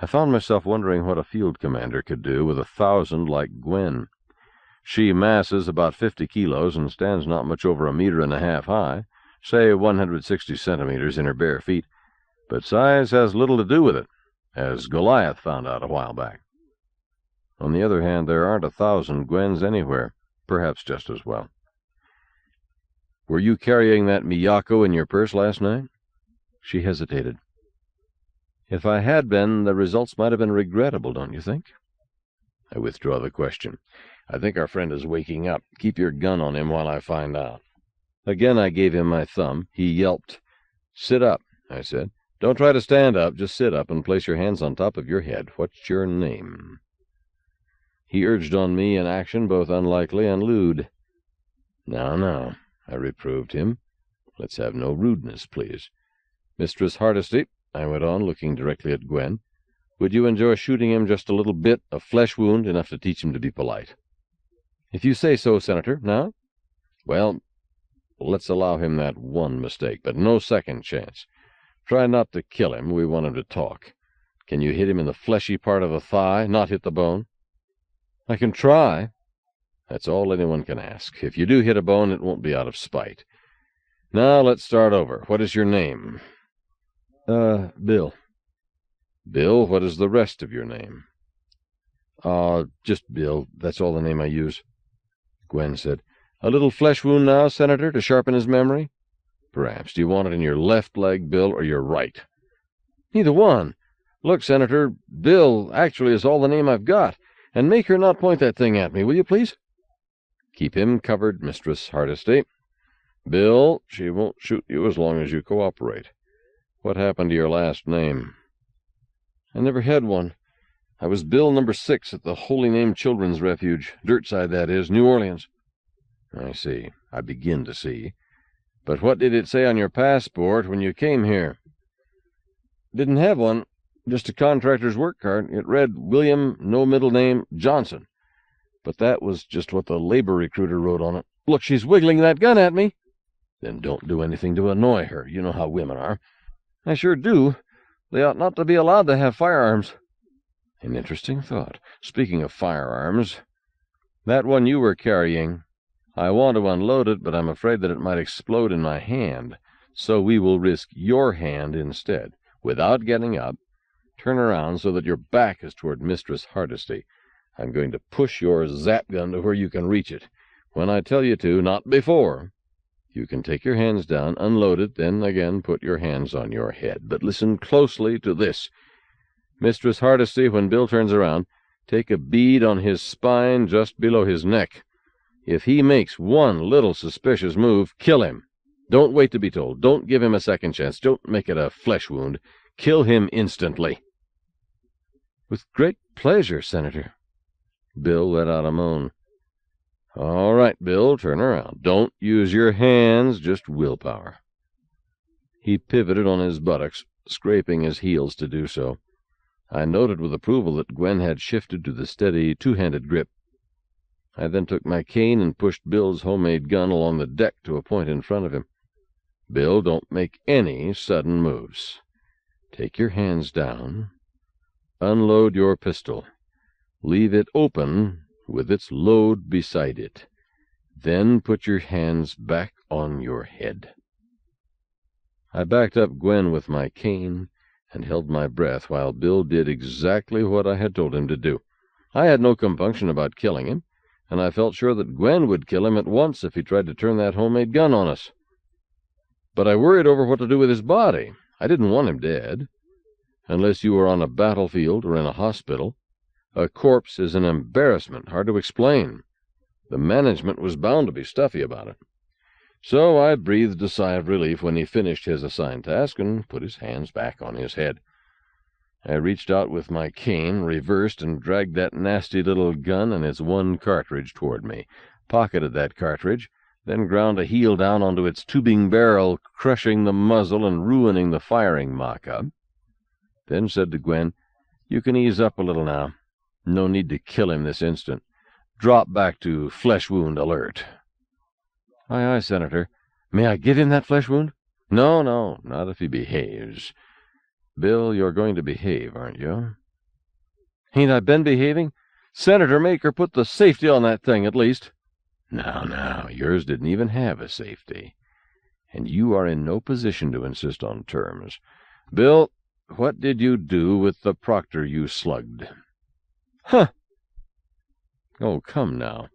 I found myself wondering what a field commander could do with 1,000 like Gwen. She masses about 50 kilos and stands not much over 1.5 meters high, say 160 centimeters in her bare feet, but size has little to do with it, as Goliath found out a while back. On the other hand, there aren't 1,000 Gwens anywhere, perhaps just as well. "Were you carrying that Miyako in your purse last night?" She hesitated. "If I had been, the results might have been regrettable, don't you think?" I withdraw the question. "I think our friend is waking up. Keep your gun on him while I find out." Again I gave him my thumb. He yelped. "Sit up," I said. "Don't try to stand up. Just sit up and place your hands on top of your head. What's your name?" He urged on me an action both unlikely and lewd. Now, I reproved him. "Let's have no rudeness, please. Mistress Hardesty," I went on, looking directly at Gwen, Would you enjoy shooting him just a little bit, a flesh wound, enough to teach him to be polite? If you say so, Senator. Now? Well, let's allow him that one mistake, but no second chance. Try not to kill him. We want him to talk. Can you hit him in the fleshy part of the thigh, not hit the bone? I can try. That's all anyone can ask. If you do hit a bone, it won't be out of spite. Now let's start over. What is your name? Bill. Bill, what is the rest of your name? Just Bill. That's all the name I use. Gwen said, A little flesh wound now, Senator, to sharpen his memory? Perhaps. Do you want it in your left leg, Bill, or your right? Neither one. Look, Senator, Bill actually is all the name I've got, and make her not point that thing at me, will you, please? Keep him covered, Mistress Hardesty. Bill, she won't shoot you as long as you cooperate. What happened to your last name? I never had one. I was Bill number 6 at the Holy Name Children's Refuge, Dirtside, that is, New Orleans. I see. I begin to see. But what did it say on your passport when you came here? Didn't have one. Just a contractor's work card. It read William, no middle name, Johnson. But that was just what the labor recruiter wrote on it. Look, she's wiggling that gun at me. Then don't do anything to annoy her. You know how women are. I sure do. They ought not to be allowed to have firearms. An interesting thought. Speaking of firearms, that one you were carrying, I want to unload it, but I'm afraid that it might explode in my hand, so we will risk your hand instead. Without getting up, turn around so that your back is toward Mistress Hardesty. I'm going to push your zap gun to where you can reach it. When I tell you to, not before. You can take your hands down, unload it, then again put your hands on your head. But listen closely to this. Mistress Hardesty, when Bill turns around, take a bead on his spine just below his neck. If he makes one little suspicious move, kill him. Don't wait to be told. Don't give him a second chance. Don't make it a flesh wound. Kill him instantly. With great pleasure, Senator. Bill let out a moan. All right, Bill, turn around. Don't use your hands, just willpower. He pivoted on his buttocks, scraping his heels to do so. I noted with approval that Gwen had shifted to the steady two-handed grip. I then took my cane and pushed Bill's homemade gun along the deck to a point in front of him. Bill, don't make any sudden moves. Take your hands down. Unload your pistol. Leave it open with its load beside it. Then put your hands back on your head. I backed up Gwen with my cane and held my breath while Bill did exactly what I had told him to do. I had no compunction about killing him, and I felt sure that Gwen would kill him at once if he tried to turn that homemade gun on us. But I worried over what to do with his body. I didn't want him dead. Unless you were on a battlefield or in a hospital, a corpse is an embarrassment, hard to explain. The management was bound to be stuffy about it. So I breathed a sigh of relief when he finished his assigned task and put his hands back on his head. I reached out with my cane, reversed, and dragged that nasty little gun and its one cartridge toward me, pocketed that cartridge, then ground a heel down onto its tubing barrel, crushing the muzzle and ruining the firing mock-up. Then said to Gwen, You can ease up a little now. No need to kill him this instant. Drop back to flesh wound alert. Aye, aye, Senator. May I give him that flesh wound? No, not if he behaves. Bill, you're going to behave, aren't you? Ain't I been behaving? Senator, make her put the safety on that thing, at least. Now, yours didn't even have a safety. And you are in no position to insist on terms. Bill, what did you do with the proctor you slugged? Huh! Oh, come now.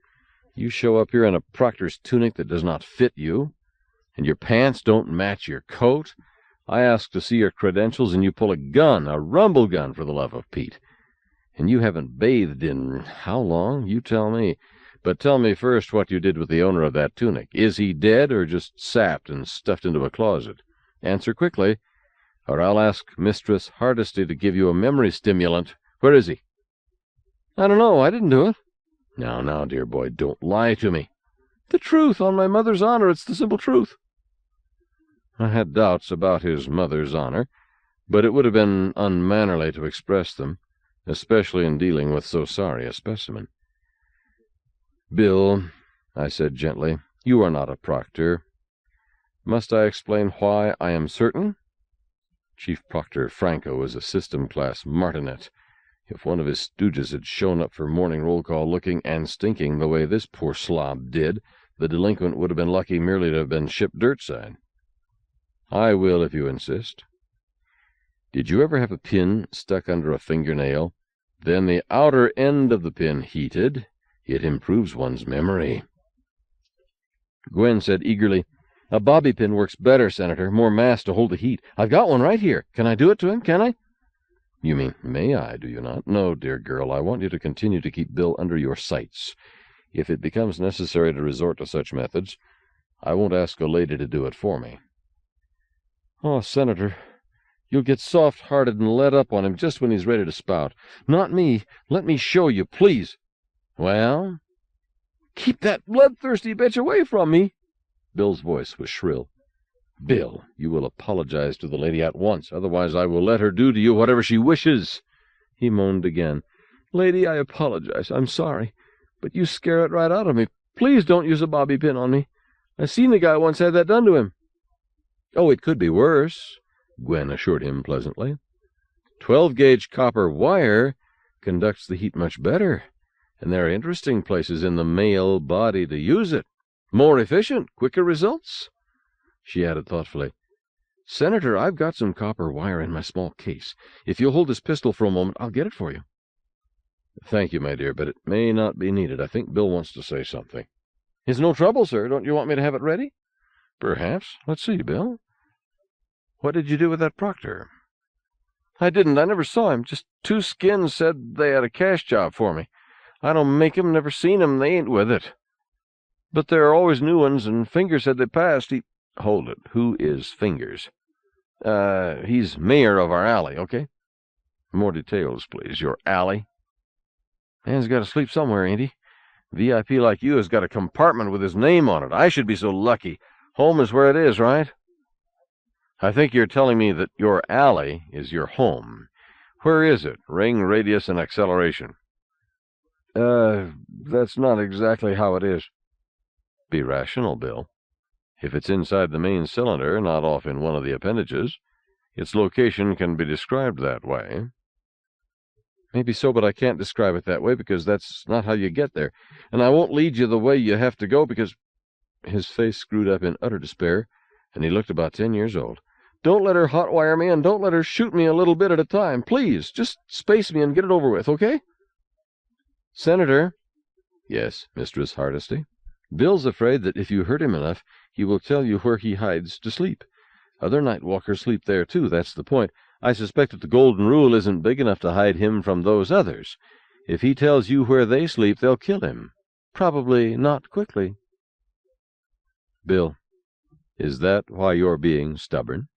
You show up here in a proctor's tunic that does not fit you, and your pants don't match your coat. I ask to see your credentials, and you pull a gun, a rumble gun, for the love of Pete. And you haven't bathed in how long? You tell me. But tell me first what you did with the owner of that tunic. Is he dead or just sapped and stuffed into a closet? Answer quickly, or I'll ask Mistress Hardesty to give you a memory stimulant. Where is he? I don't know. I didn't do it. Now, dear boy, don't lie to me. The truth, on my mother's honor. It's the simple truth. I had doubts about his mother's honor, but it would have been unmannerly to express them, especially in dealing with so sorry a specimen. "Bill," I said gently, "you are not a proctor. Must I explain why I am certain?" Chief Proctor Franco was a system-class martinet. If one of his stooges had shown up for morning roll call looking and stinking the way this poor slob did, the delinquent would have been lucky merely to have been shipped dirtside. "I will, if you insist. Did you ever have a pin stuck under a fingernail? Then the outer end of the pin heated. It improves one's memory." Gwen said eagerly, "A bobby pin works better, Senator. More mass to hold the heat. I've got one right here. Can I do it to him, can I?" "You mean, may I, do you not? No, dear girl, I want you to continue to keep Bill under your sights. If it becomes necessary to resort to such methods, I won't ask a lady to do it for me." "Oh, Senator, you'll get soft-hearted and let up on him just when he's ready to spout. Not me. Let me show you, please." "Well?" "Keep that bloodthirsty bitch away from me." Bill's voice was shrill. "Bill, you will apologize to the lady at once, otherwise I will let her do to you whatever she wishes." He moaned again. "Lady, I apologize. I'm sorry. But you scare it right out of me. Please don't use a bobby pin on me. I seen the guy once had that done to him." "Oh, it could be worse," Gwen assured him pleasantly. 12-gauge copper wire conducts the heat much better, and there are interesting places in the male body to use it. More efficient, quicker results." She added thoughtfully, "Senator, I've got some copper wire in my small case. If you'll hold this pistol for a moment, I'll get it for you." "Thank you, my dear, but it may not be needed. I think Bill wants to say something." "It's no trouble, sir. Don't you want me to have it ready?" "Perhaps. Let's see, Bill. What did you do with that proctor?" "I didn't. I never saw him. Just two skins said they had a cash job for me. I don't make 'em, never seen 'em, they ain't with it. But there are always new ones, and Fingers said they passed. Hold it. Who is Fingers?" He's mayor of our alley, okay?" "More details, please. Your alley?" "Man's got to sleep somewhere, ain't he? VIP like you has got a compartment with his name on it. I should be so lucky. Home is where it is, right?" "I think you're telling me that your alley is your home. Where is it? Ring, radius, and acceleration." That's not exactly how it is." "Be rational, Bill. If it's inside the main cylinder, not off in one of the appendages, its location can be described that way." "Maybe so, but I can't describe it that way because that's not how you get there. And I won't lead you the way you have to go because—" His face screwed up in utter despair, and he looked about 10 years old. "Don't let her hot-wire me, and don't let her shoot me a little bit at a time. Please, just space me and get it over with, okay?" "Senator." "Yes, Mistress Hardesty?" "Bill's afraid that if you hurt him enough, he will tell you where he hides to sleep. Other night-walkers sleep there, too. That's the point. I suspect that the Golden Rule isn't big enough to hide him from those others. If he tells you where they sleep, they'll kill him. Probably not quickly." "Bill, is that why you're being stubborn?"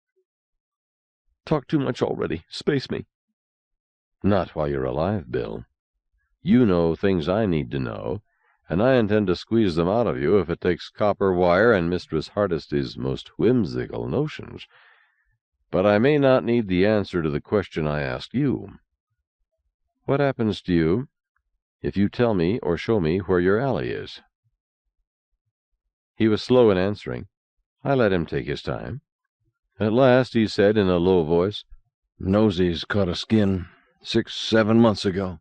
"Talk too much already. Space me." "Not while you're alive, Bill. You know things I need to know, and I intend to squeeze them out of you if it takes copper wire and Mistress Hardesty's most whimsical notions. But I may not need the answer to the question I ask you. What happens to you if you tell me or show me where your alley is?" He was slow in answering. I let him take his time. At last he said in a low voice, "Nosy's caught a skin 6-7 months ago."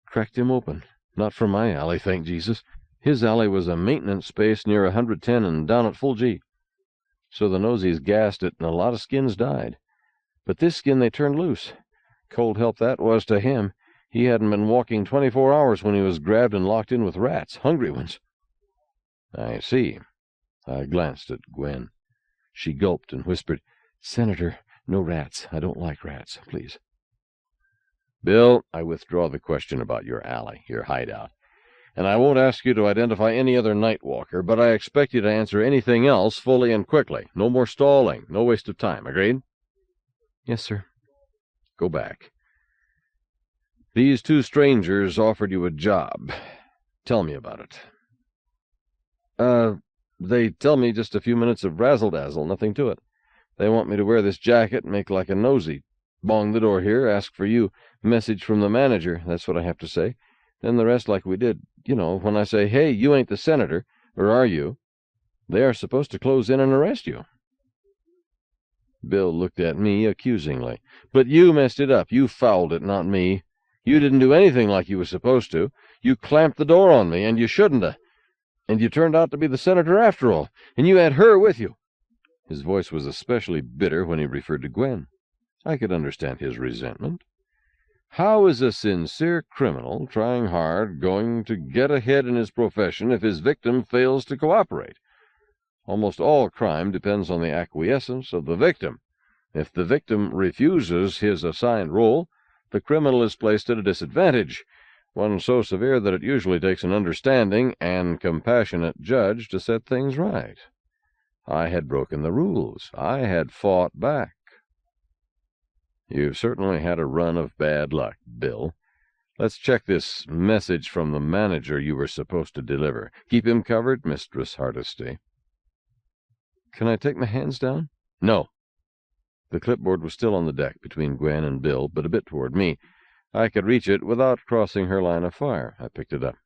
"Cracked him open. Not from my alley, thank Jesus. His alley was a maintenance space near 110 and down at full G. So the Nosies gassed it, and a lot of skins died. But this skin they turned loose. Cold help that was to him. He hadn't been walking 24 hours when he was grabbed and locked in with rats, hungry ones." "I see." I glanced at Gwen. She gulped and whispered, "Senator, no rats. I don't like rats, please." "Bill, I withdraw the question about your alley, your hideout. And I won't ask you to identify any other night walker, but I expect you to answer anything else fully and quickly. No more stalling, no waste of time. Agreed?" "Yes, sir." "Go back. These two strangers offered you a job. Tell me about it." They tell me just a few minutes of razzle-dazzle, nothing to it. They want me to wear this jacket and make like a nosy. Bong the door here, ask for you. Message from the manager, that's what I have to say. Then the rest like we did. You know, when I say, hey, you ain't the senator, or are you? They are supposed to close in and arrest you. Bill looked at me accusingly. But you messed it up. You fouled it, not me. You didn't do anything like you were supposed to. You clamped the door on me, and you shouldn't have. And you turned out to be the senator after all, and you had her with you. His voice was especially bitter when he referred to Gwen. I could understand his resentment. How is a sincere criminal, trying hard, going to get ahead in his profession if his victim fails to cooperate? Almost all crime depends on the acquiescence of the victim. If the victim refuses his assigned role, the criminal is placed at a disadvantage, one so severe that it usually takes an understanding and compassionate judge to set things right. I had broken the rules. I had fought back. You've certainly had a run of bad luck, Bill. Let's check this message from the manager you were supposed to deliver. Keep him covered, Mistress Hardesty. Can I take my hands down? No. The clipboard was still on the deck between Gwen and Bill, but a bit toward me. I could reach it without crossing her line of fire. I picked it up.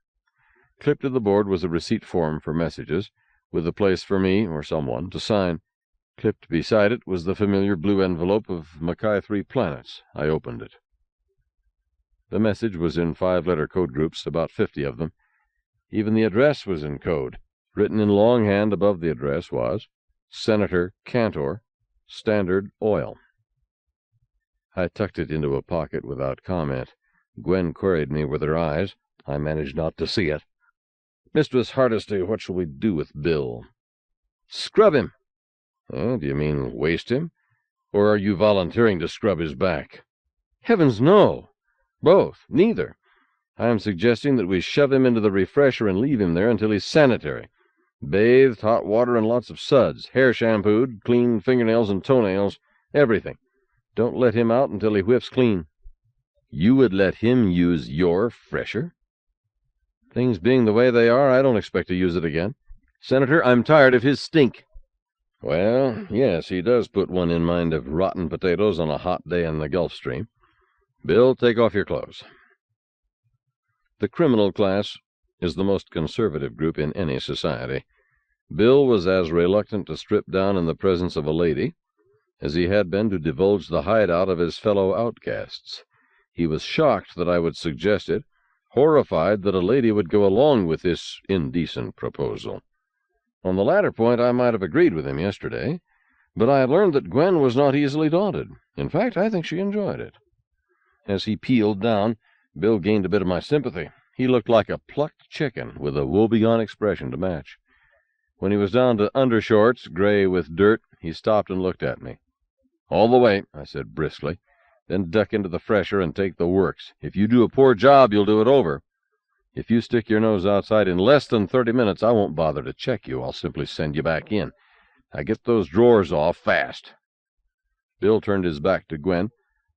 Clipped to the board was a receipt form for messages, with a place for me, or someone, to sign. Clipped beside it was the familiar blue envelope of Mackay 3 Planets. I opened it. The message was in 5-letter code groups, about 50 of them. Even the address was in code. Written in longhand above the address was Senator Cantor, Standard Oil. I tucked it into a pocket without comment. Gwen queried me with her eyes. I managed not to see it. Mistress Hardesty, what shall we do with Bill? Scrub him. Do you mean waste him? Or are you volunteering to scrub his back? Heavens, no. Both. Neither. I am suggesting that we shove him into the refresher and leave him there until he's sanitary. Bathed, hot water, and lots of suds. Hair shampooed, clean fingernails and toenails, everything. Don't let him out until he whiffs clean. You would let him use your fresher? Things being the way they are, I don't expect to use it again. Senator, I'm tired of his stink. Well, yes, he does put one in mind of rotten potatoes on a hot day in the Gulf Stream. Bill, take off your clothes. The criminal class is the most conservative group in any society. Bill was as reluctant to strip down in the presence of a lady as he had been to divulge the hideout of his fellow outcasts. He was shocked that I would suggest it, horrified that a lady would go along with this indecent proposal. On the latter point I might have agreed with him yesterday, but I had learned that Gwen was not easily daunted. In fact, I think she enjoyed it. As he peeled down, Bill gained a bit of my sympathy. He looked like a plucked chicken, with a woebegone expression to match. When he was down to undershorts, gray with dirt, he stopped and looked at me. All the way, I said briskly. Then duck into the fresher and take the works. If you do a poor job, you'll do it over. If you stick your nose outside in less than 30 minutes, I won't bother to check you. I'll simply send you back in. Now get those drawers off fast. Bill turned his back to Gwen,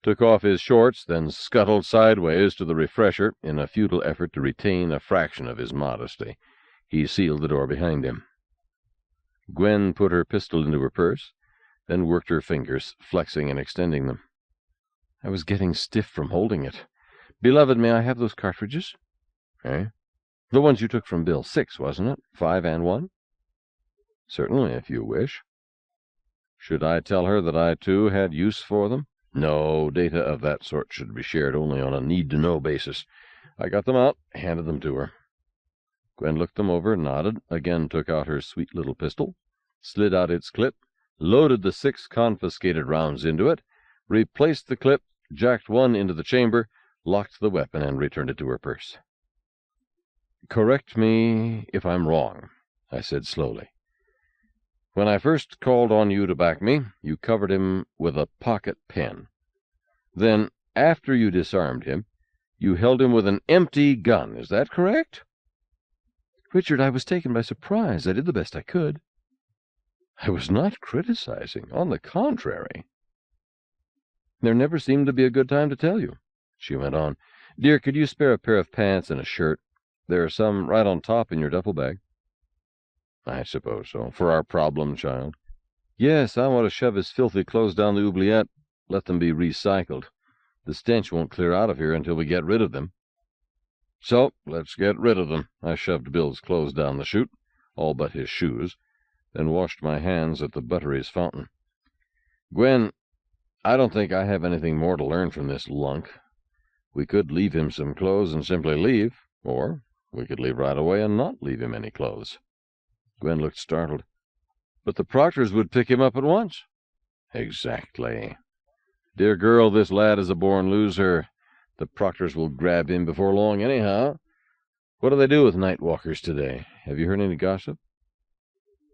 took off his shorts, then scuttled sideways to the refresher in a futile effort to retain a fraction of his modesty. He sealed the door behind him. Gwen put her pistol into her purse, then worked her fingers, flexing and extending them. I was getting stiff from holding it. Beloved, may I have those cartridges? Eh? The ones you took from Bill. 6, wasn't it? 5 and 1? Certainly, if you wish. Should I tell her that I, too, had use for them? No, data of that sort should be shared only on a need-to-know basis. I got them out, handed them to her. Gwen looked them over, nodded, again took out her sweet little pistol, slid out its clip, loaded the 6 confiscated rounds into it, replaced the clip, jacked one into the chamber, locked the weapon, and returned it to her purse. Correct me if I'm wrong, I said slowly. When I first called on you to back me, you covered him with a pocket pen. Then, after you disarmed him, you held him with an empty gun. Is that correct? Richard, I was taken by surprise. I did the best I could. I was not criticizing. On the contrary. There never seemed to be a good time to tell you, she went on. Dear, could you spare a pair of pants and a shirt? There are some right on top in your duffel bag. I suppose so. For our problem child. Yes, I want to shove his filthy clothes down the oubliette. Let them be recycled. The stench won't clear out of here until we get rid of them. So, let's get rid of them. I shoved Bill's clothes down the chute, all but his shoes, then washed my hands at the Buttery's fountain. Gwen, I don't think I have anything more to learn from this lunk. We could leave him some clothes and simply leave, or we could leave right away and not leave him any clothes. Gwen looked startled. But the Proctors would pick him up at once. Exactly. Dear girl, this lad is a born loser. The Proctors will grab him before long anyhow. What do they do with night walkers today? Have you heard any gossip?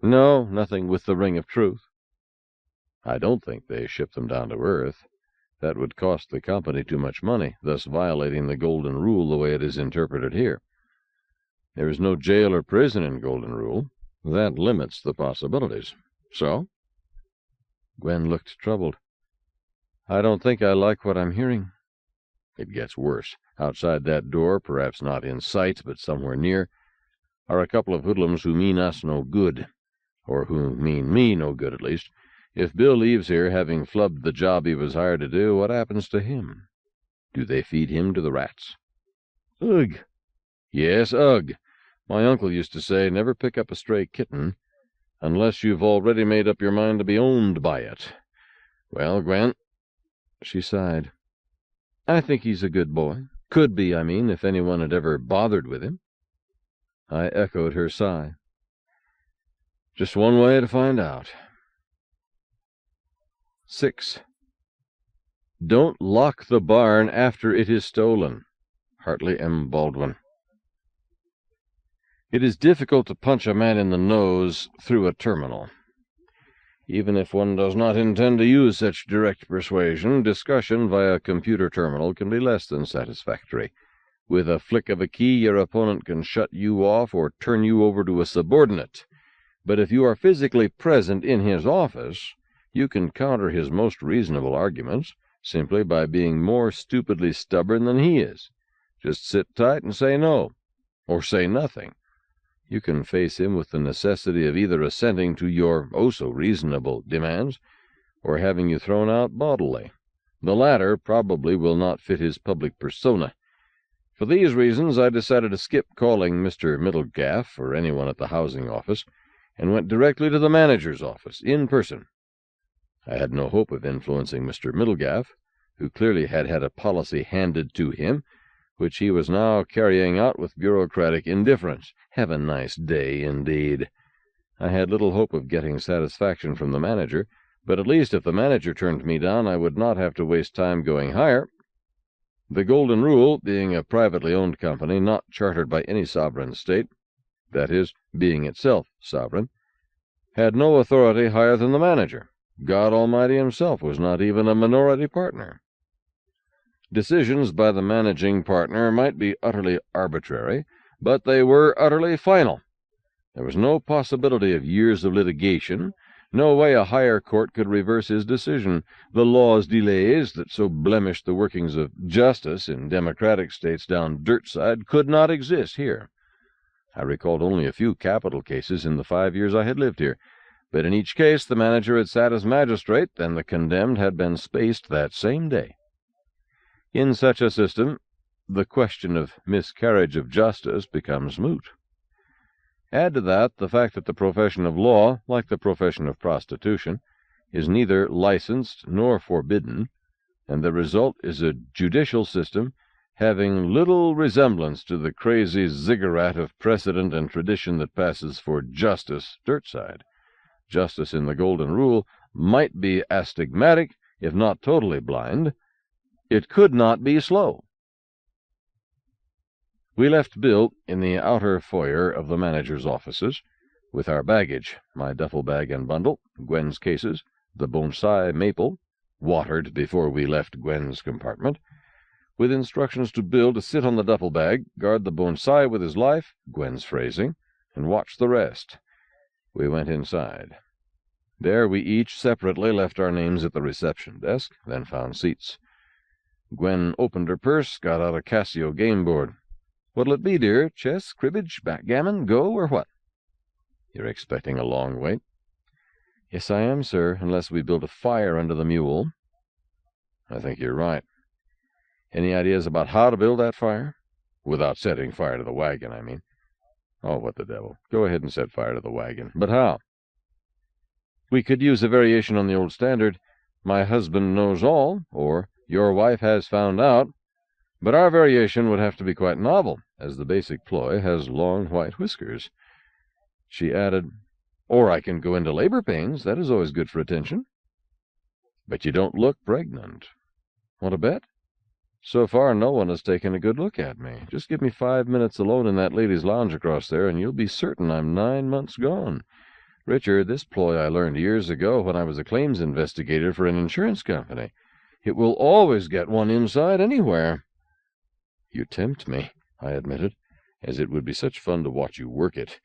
No, nothing with the ring of truth. I don't think they ship them down to Earth. That would cost the company too much money, thus violating the Golden Rule the way it is interpreted here. There is no jail or prison in Golden Rule. That limits the possibilities. So? Gwen looked troubled. I don't think I like what I'm hearing. It gets worse. Outside that door, perhaps not in sight, but somewhere near, are a couple of hoodlums who mean us no good, or who mean me no good, at least. If Bill leaves here, having flubbed the job he was hired to do, what happens to him? Do they feed him to the rats? Ugh! Yes, ugh! My uncle used to say, never pick up a stray kitten, unless you've already made up your mind to be owned by it. Well, Gwen, she sighed. I think he's a good boy. Could be, I mean, if anyone had ever bothered with him. I echoed her sigh. Just one way to find out. 6. Don't lock the barn after it is stolen. Hartley M. Baldwin. It is difficult to punch a man in the nose through a terminal. Even if one does not intend to use such direct persuasion, discussion via computer terminal can be less than satisfactory. With a flick of a key, your opponent can shut you off or turn you over to a subordinate. But if you are physically present in his office, you can counter his most reasonable arguments simply by being more stupidly stubborn than he is. Just sit tight and say no, or say nothing. You can face him with the necessity of either assenting to your oh-so-reasonable demands, or having you thrown out bodily. The latter probably will not fit his public persona. For these reasons, I decided to skip calling Mr. Middlegaff or anyone at the housing office, and went directly to the manager's office, in person. I had no hope of influencing Mr. Middlegaff, who clearly had had a policy handed to him, which he was now carrying out with bureaucratic indifference. Have a nice day, indeed. I had little hope of getting satisfaction from the manager, but at least if the manager turned me down, I would not have to waste time going higher. The Golden Rule, being a privately owned company, not chartered by any sovereign state, that is, being itself sovereign, had no authority higher than the manager. God Almighty himself was not even a minority partner. Decisions by the managing partner might be utterly arbitrary, but they were utterly final. There was no possibility of years of litigation, no way a higher court could reverse his decision. The law's delays that so blemished the workings of justice in democratic states down Dirtside could not exist here. I recalled only a few capital cases in the 5 years I had lived here, but in each case the manager had sat as magistrate, and the condemned had been spaced that same day. In such a system, the question of miscarriage of justice becomes moot. Add to that the fact that the profession of law, like the profession of prostitution, is neither licensed nor forbidden, and the result is a judicial system having little resemblance to the crazy ziggurat of precedent and tradition that passes for justice Dirtside. Justice in the Golden Rule might be astigmatic, if not totally blind. It could not be slow. We left Bill in the outer foyer of the manager's offices, with our baggage, my duffel bag and bundle, Gwen's cases, the bonsai maple, watered before we left Gwen's compartment, with instructions to Bill to sit on the duffel bag, guard the bonsai with his life, Gwen's phrasing, and watch the rest. We went inside. There we each separately left our names at the reception desk, then found seats. Gwen opened her purse, got out a Casio game board. "What'll it be, dear? Chess, cribbage, backgammon, go, or what?" "You're expecting a long wait?" Yes, I am, sir, unless we build a fire under the mule. I think you're right. Any ideas about how to build that fire? Without setting fire to the wagon, I mean. Oh, what the devil. Go ahead and set fire to the wagon. But how? We could use a variation on the old standard, "My husband knows all," or "Your wife has found out," but our variation would have to be quite novel, as the basic ploy has long white whiskers. She added, "Or I can go into labor pains. That is always good for attention." But you don't look pregnant. Want to bet? So far, no one has taken a good look at me. Just give me 5 minutes alone in that ladies' lounge across there, and you'll be certain I'm 9 months gone. Richard, this ploy I learned years ago when I was a claims investigator for an insurance company. It will always get one inside anywhere. You tempt me, I admitted, as it would be such fun to watch you work it.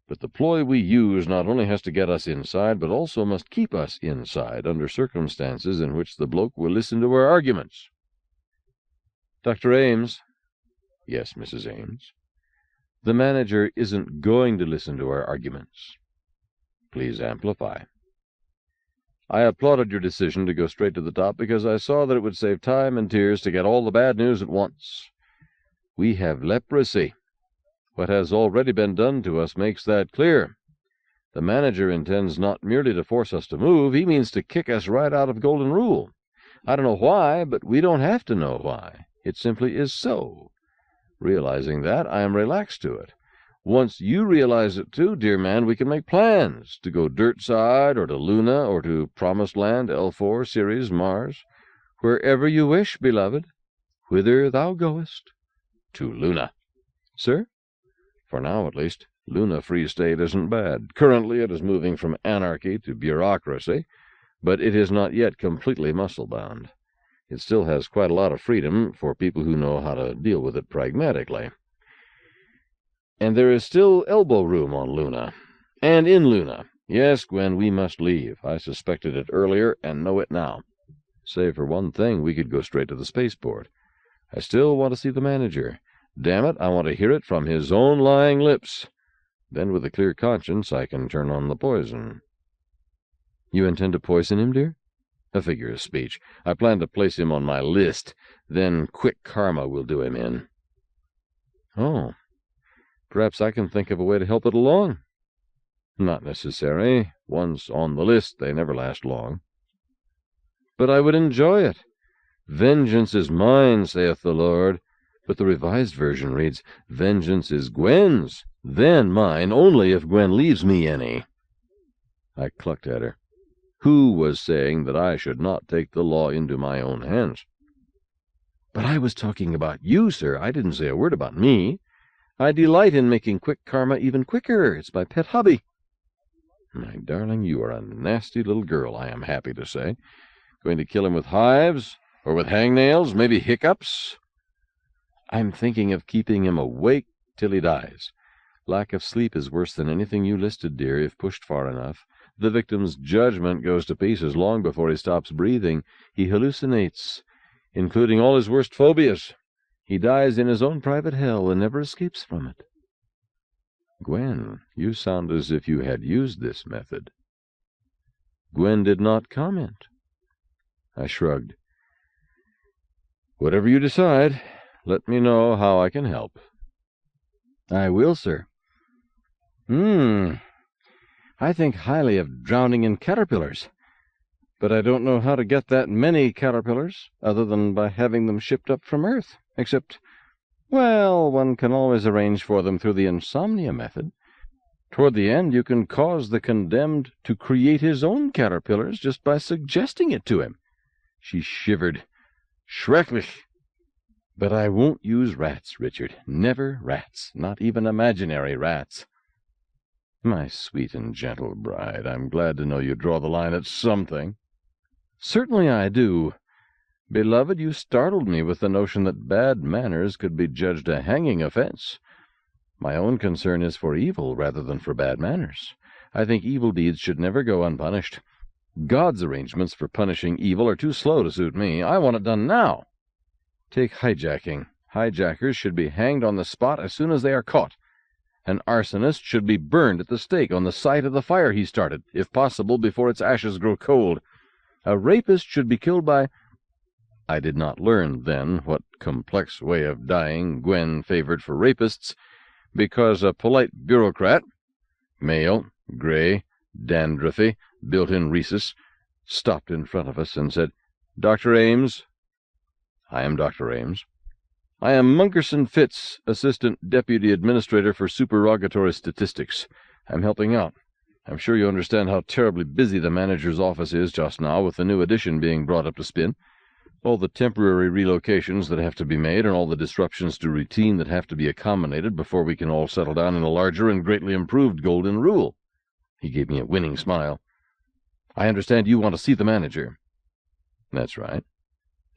But the ploy we use not only has to get us inside, but also must keep us inside under circumstances in which the bloke will listen to our arguments. Dr. Ames. Yes, Mrs. Ames. The manager isn't going to listen to our arguments. Please amplify. I applauded your decision to go straight to the top because I saw that it would save time and tears to get all the bad news at once. We have leprosy. What has already been done to us makes that clear. The manager intends not merely to force us to move, he means to kick us right out of Golden Rule. I don't know why, but we don't have to know why. It simply is so. Realizing that, I am relaxed to it. Once you realize it too, dear man, we can make plans to go dirt side or to Luna or to Promised Land, L4, Ceres, Mars. Wherever you wish, beloved. Whither thou goest. To Luna. Sir? For now, at least, Luna Free State isn't bad. Currently it is moving from anarchy to bureaucracy, but it is not yet completely muscle-bound. It still has quite a lot of freedom for people who know how to deal with it pragmatically. And there is still elbow room on Luna. And in Luna. Yes, Gwen, we must leave. I suspected it earlier and know it now. Save for one thing, we could go straight to the spaceport. I still want to see the manager. Damn it, I want to hear it from his own lying lips. Then with a clear conscience I can turn on the poison. You intend to poison him, dear? A figure of speech. I plan to place him on my list. Then quick karma will do him in. Oh, perhaps I can think of a way to help it along. Not necessary. Once on the list, they never last long. But I would enjoy it. Vengeance is mine, saith the Lord. But the Revised Version reads, Vengeance is Gwen's, then mine only if Gwen leaves me any. I clucked at her. Who was saying that I should not take the law into my own hands? But I was talking about you, sir. I didn't say a word about me. I delight in making quick karma even quicker. It's my pet hobby. My darling, you are a nasty little girl, I am happy to say. Going to kill him with hives, or with hangnails, maybe hiccups? I'm thinking of keeping him awake till he dies. Lack of sleep is worse than anything you listed, dear, if pushed far enough. The victim's judgment goes to pieces long before he stops breathing. He hallucinates, including all his worst phobias. He dies in his own private hell and never escapes from it. Gwen, you sound as if you had used this method. Gwen did not comment. I shrugged. Whatever you decide, let me know how I can help. I will, sir. I think highly of drowning in caterpillars. But I don't know how to get that many caterpillars, other than by having them shipped up from Earth. Except, well, one can always arrange for them through the insomnia method. Toward the end, you can cause the condemned to create his own caterpillars just by suggesting it to him. She shivered. Schrecklich. But I won't use rats, Richard. Never rats. Not even imaginary rats. My sweet and gentle bride, I'm glad to know you draw the line at something. Certainly I do. Beloved, you startled me with the notion that bad manners could be judged a hanging offense. My own concern is for evil rather than for bad manners. I think evil deeds should never go unpunished. God's arrangements for punishing evil are too slow to suit me. I want it done now. Take hijacking. Hijackers should be hanged on the spot as soon as they are caught. An arsonist should be burned at the stake on the site of the fire he started, if possible before its ashes grow cold. A rapist should be killed by— I did not learn then what complex way of dying Gwen favored for rapists, because a polite bureaucrat, male, gray, dandruffy, built-in rhesus, stopped in front of us and said, "Dr. Ames." "I am Dr. Ames." "I am Munkerson Fitz, Assistant Deputy Administrator for Supererogatory Statistics. I'm helping out. I'm sure you understand how terribly busy the manager's office is just now, with the new edition being brought up to spin. All the temporary relocations that have to be made, and all the disruptions to routine that have to be accommodated before we can all settle down in a larger and greatly improved golden rule." He gave me a winning smile. "I understand you want to see the manager." "That's right."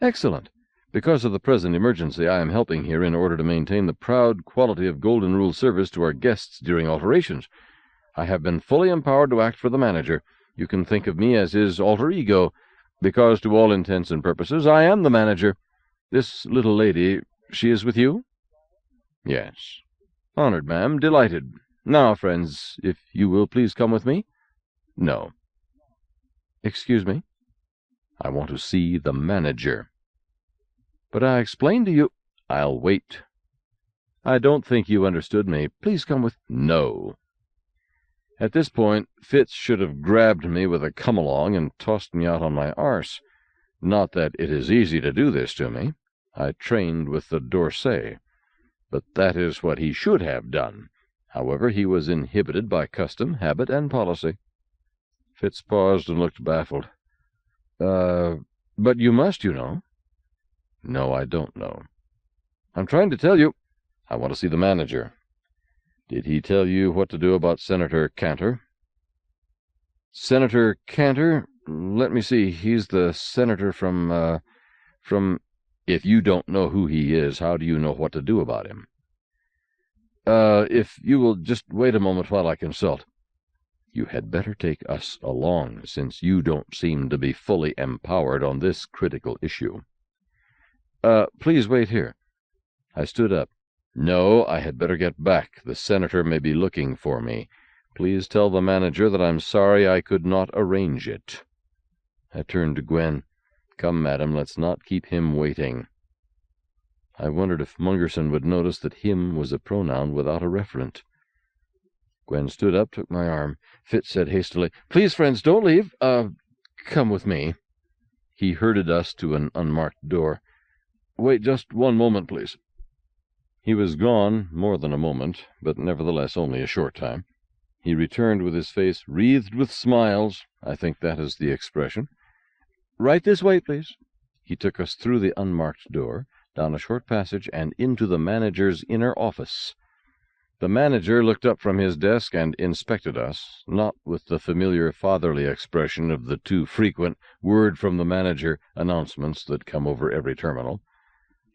"Excellent. Because of the present emergency, I am helping here in order to maintain the proud quality of golden rule service to our guests during alterations. I have been fully empowered to act for the manager. You can think of me as his alter ego, because to all intents and purposes I am the manager. This little lady, she is with you?" "Yes." "Honored, ma'am. Delighted. Now, friends, if you will please come with me." "No." "Excuse me?" "I want to see the manager." "But I explained to you—" "I'll wait." "I don't think you understood me. Please come with—" "No." At this point, Fitz should have grabbed me with a come-along and tossed me out on my arse. Not that it is easy to do this to me. I trained with the D'Orsay. But that is what he should have done. However, he was inhibited by custom, habit, and policy. Fitz paused and looked baffled. But you must, you know." "No, I don't know." "I'm trying to tell you—" "I want to see the manager." "Did he tell you what to do about Senator Cantor?" "Senator Cantor? Let me see. He's the senator from— If you don't know who he is, how do you know what to do about him?" If you will just wait a moment while I consult." "You had better take us along, since you don't seem to be fully empowered on this critical issue." Please wait here." I stood up. "No, I had better get back. The senator may be looking for me. Please tell the manager that I'm sorry I could not arrange it." I turned to Gwen. "Come, madam, let's not keep him waiting." I wondered if Mungerson would notice that him was a pronoun without a referent. Gwen stood up, took my arm. Fitz said hastily, "Please, friends, don't leave. Come with me." He herded us to an unmarked door. "Wait just one moment, please." He was gone more than a moment, but nevertheless only a short time. He returned with his face wreathed with smiles. I think that is the expression. "Right this way, please." He took us through the unmarked door, down a short passage, and into the manager's inner office. The manager looked up from his desk and inspected us, not with the familiar fatherly expression of the too frequent word from the manager announcements that come over every terminal.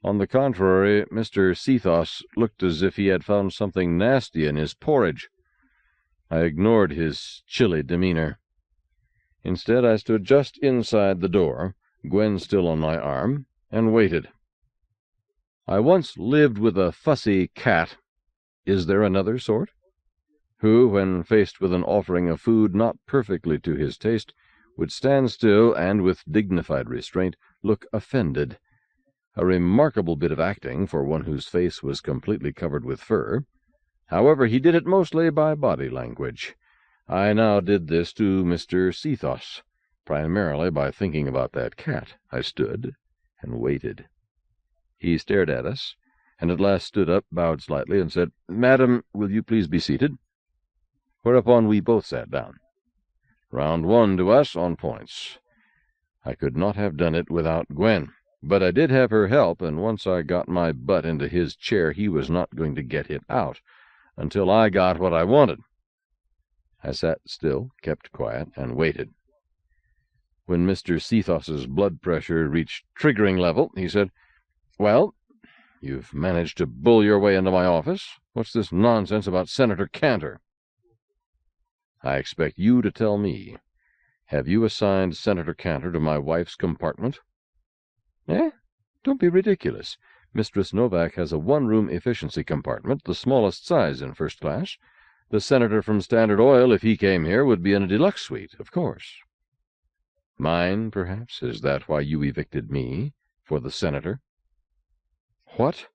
On the contrary, Mr. Seathos looked as if he had found something nasty in his porridge. I ignored his chilly demeanor. Instead, I stood just inside the door, Gwen still on my arm, and waited. I once lived with a fussy cat. Is there another sort? Who, when faced with an offering of food not perfectly to his taste, would stand still and, with dignified restraint, look offended. A remarkable bit of acting for one whose face was completely covered with fur. However, he did it mostly by body language. I now did this to Mr. Seathos, primarily by thinking about that cat. I stood and waited. He stared at us, and at last stood up, bowed slightly, and said, "Madam, will you please be seated?" Whereupon we both sat down. Round one to us on points. I could not have done it without Gwen. But I did have her help, and once I got my butt into his chair, he was not going to get it out until I got what I wanted. I sat still, kept quiet, and waited. When Mr. Seathos's blood pressure reached triggering level, he said, "Well, you've managed to bull your way into my office. What's this nonsense about Senator Cantor?" "I expect you to tell me. Have you assigned Senator Cantor to my wife's compartment?" "Eh? Don't be ridiculous. Mistress Novak has a one-room efficiency compartment, the smallest size in first class. The senator from Standard Oil, if he came here, would be in a deluxe suite, of course. Mine, perhaps? Is that why you evicted me? For the senator? What?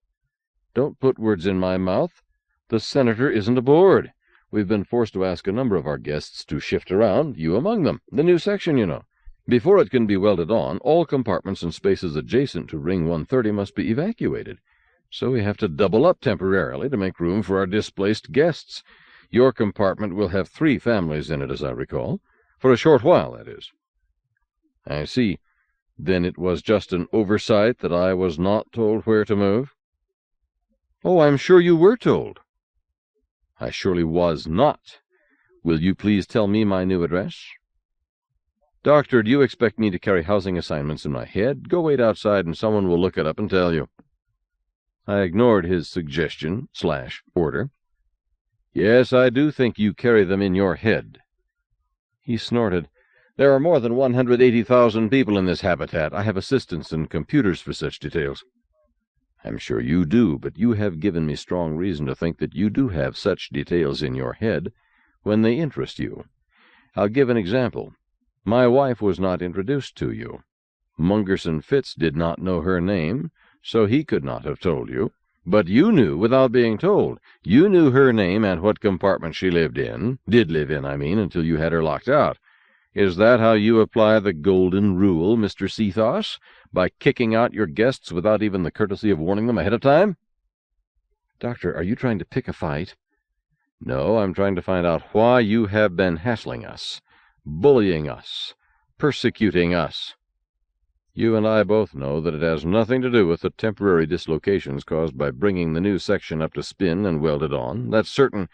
Don't put words in my mouth. The senator isn't aboard. We've been forced to ask a number of our guests to shift around, you among them. The new section, you know. Before it can be welded on, all compartments and spaces adjacent to Ring 130 must be evacuated. So we have to double up temporarily to make room for our displaced guests. Your compartment will have 3 families in it, as I recall. For a short while, that is. I see. Then it was just an oversight that I was not told where to move? Oh, I'm sure you were told. I surely was not. Will you please tell me my new address? Doctor, do you expect me to carry housing assignments in my head? Go wait outside and someone will look it up and tell you. I ignored his suggestion/order. Yes, I do think you carry them in your head. He snorted. There are more than 180,000 people in this habitat. I have assistants and computers for such details. I'm sure you do, but you have given me strong reason to think that you do have such details in your head when they interest you. I'll give an example. My wife was not introduced to you. Mungerson Fitz did not know her name, so he could not have told you. But you knew without being told. You knew her name and what compartment she did live in, until you had her locked out. Is that how you apply the golden rule, Mr. Seathos? By kicking out your guests without even the courtesy of warning them ahead of time? Doctor, are you trying to pick a fight? No, I'm trying to find out why you have been hassling us, bullying us, persecuting us. You and I both know that it has nothing to do with the temporary dislocations caused by bringing the new section up to spin and welded on. That's certain,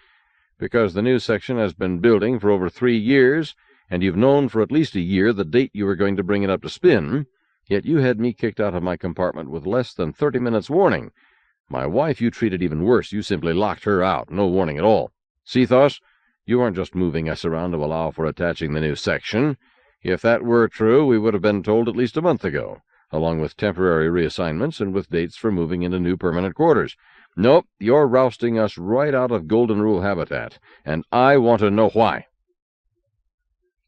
because the new section has been building for over 3 years, and you've known for at least a year the date you were going to bring it up to spin, yet you had me kicked out of my compartment with less than 30 minutes' warning. My wife you treated even worse. You simply locked her out, no warning at all. Seathos, you aren't just moving us around to allow for attaching the new section. If that were true, we would have been told at least a month ago, along with temporary reassignments and with dates for moving into new permanent quarters. Nope, you're rousting us right out of Golden Rule habitat, and I want to know why.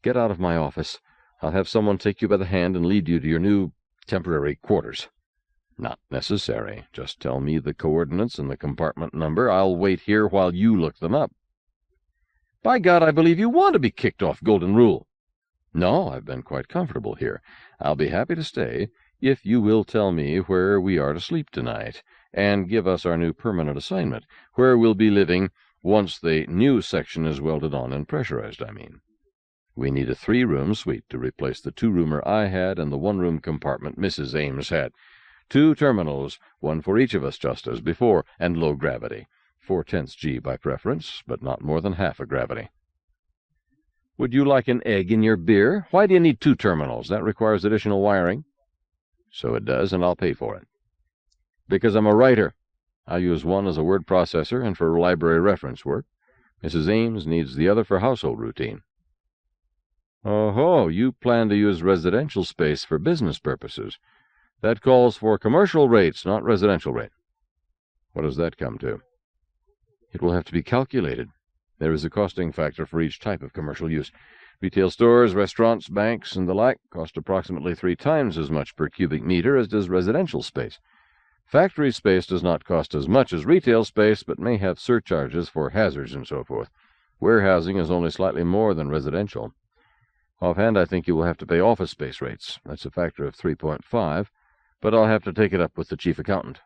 Get out of my office. I'll have someone take you by the hand and lead you to your new temporary quarters. Not necessary. Just tell me the coordinates and the compartment number. I'll wait here while you look them up. By God, I believe you want to be kicked off Golden Rule. No, I've been quite comfortable here. I'll be happy to stay if you will tell me where we are to sleep tonight, and give us our new permanent assignment, where we'll be living once the new section is welded on and pressurized, We need a 3-room suite to replace the 2-roomer I had and the 1-room compartment Mrs. Ames had. 2 terminals, 1 for each of us, just as before, and low gravity. 4/10 G by preference, but not more than half a gravity. Would you like an egg in your beer? Why do you need 2 terminals? That requires additional wiring. So it does, and I'll pay for it. Because I'm a writer. I use one as a word processor and for library reference work. Mrs. Ames needs the other for household routine. Oh, you plan to use residential space for business purposes. That calls for commercial rates, not residential rate. What does that come to? It will have to be calculated. There is a costing factor for each type of commercial use. Retail stores, restaurants, banks, and the like cost approximately 3 times as much per cubic meter as does residential space. Factory space does not cost as much as retail space, but may have surcharges for hazards and so forth. Warehousing is only slightly more than residential. Offhand, I think you will have to pay office space rates. That's a factor of 3.5, but I'll have to take it up with the chief accountant.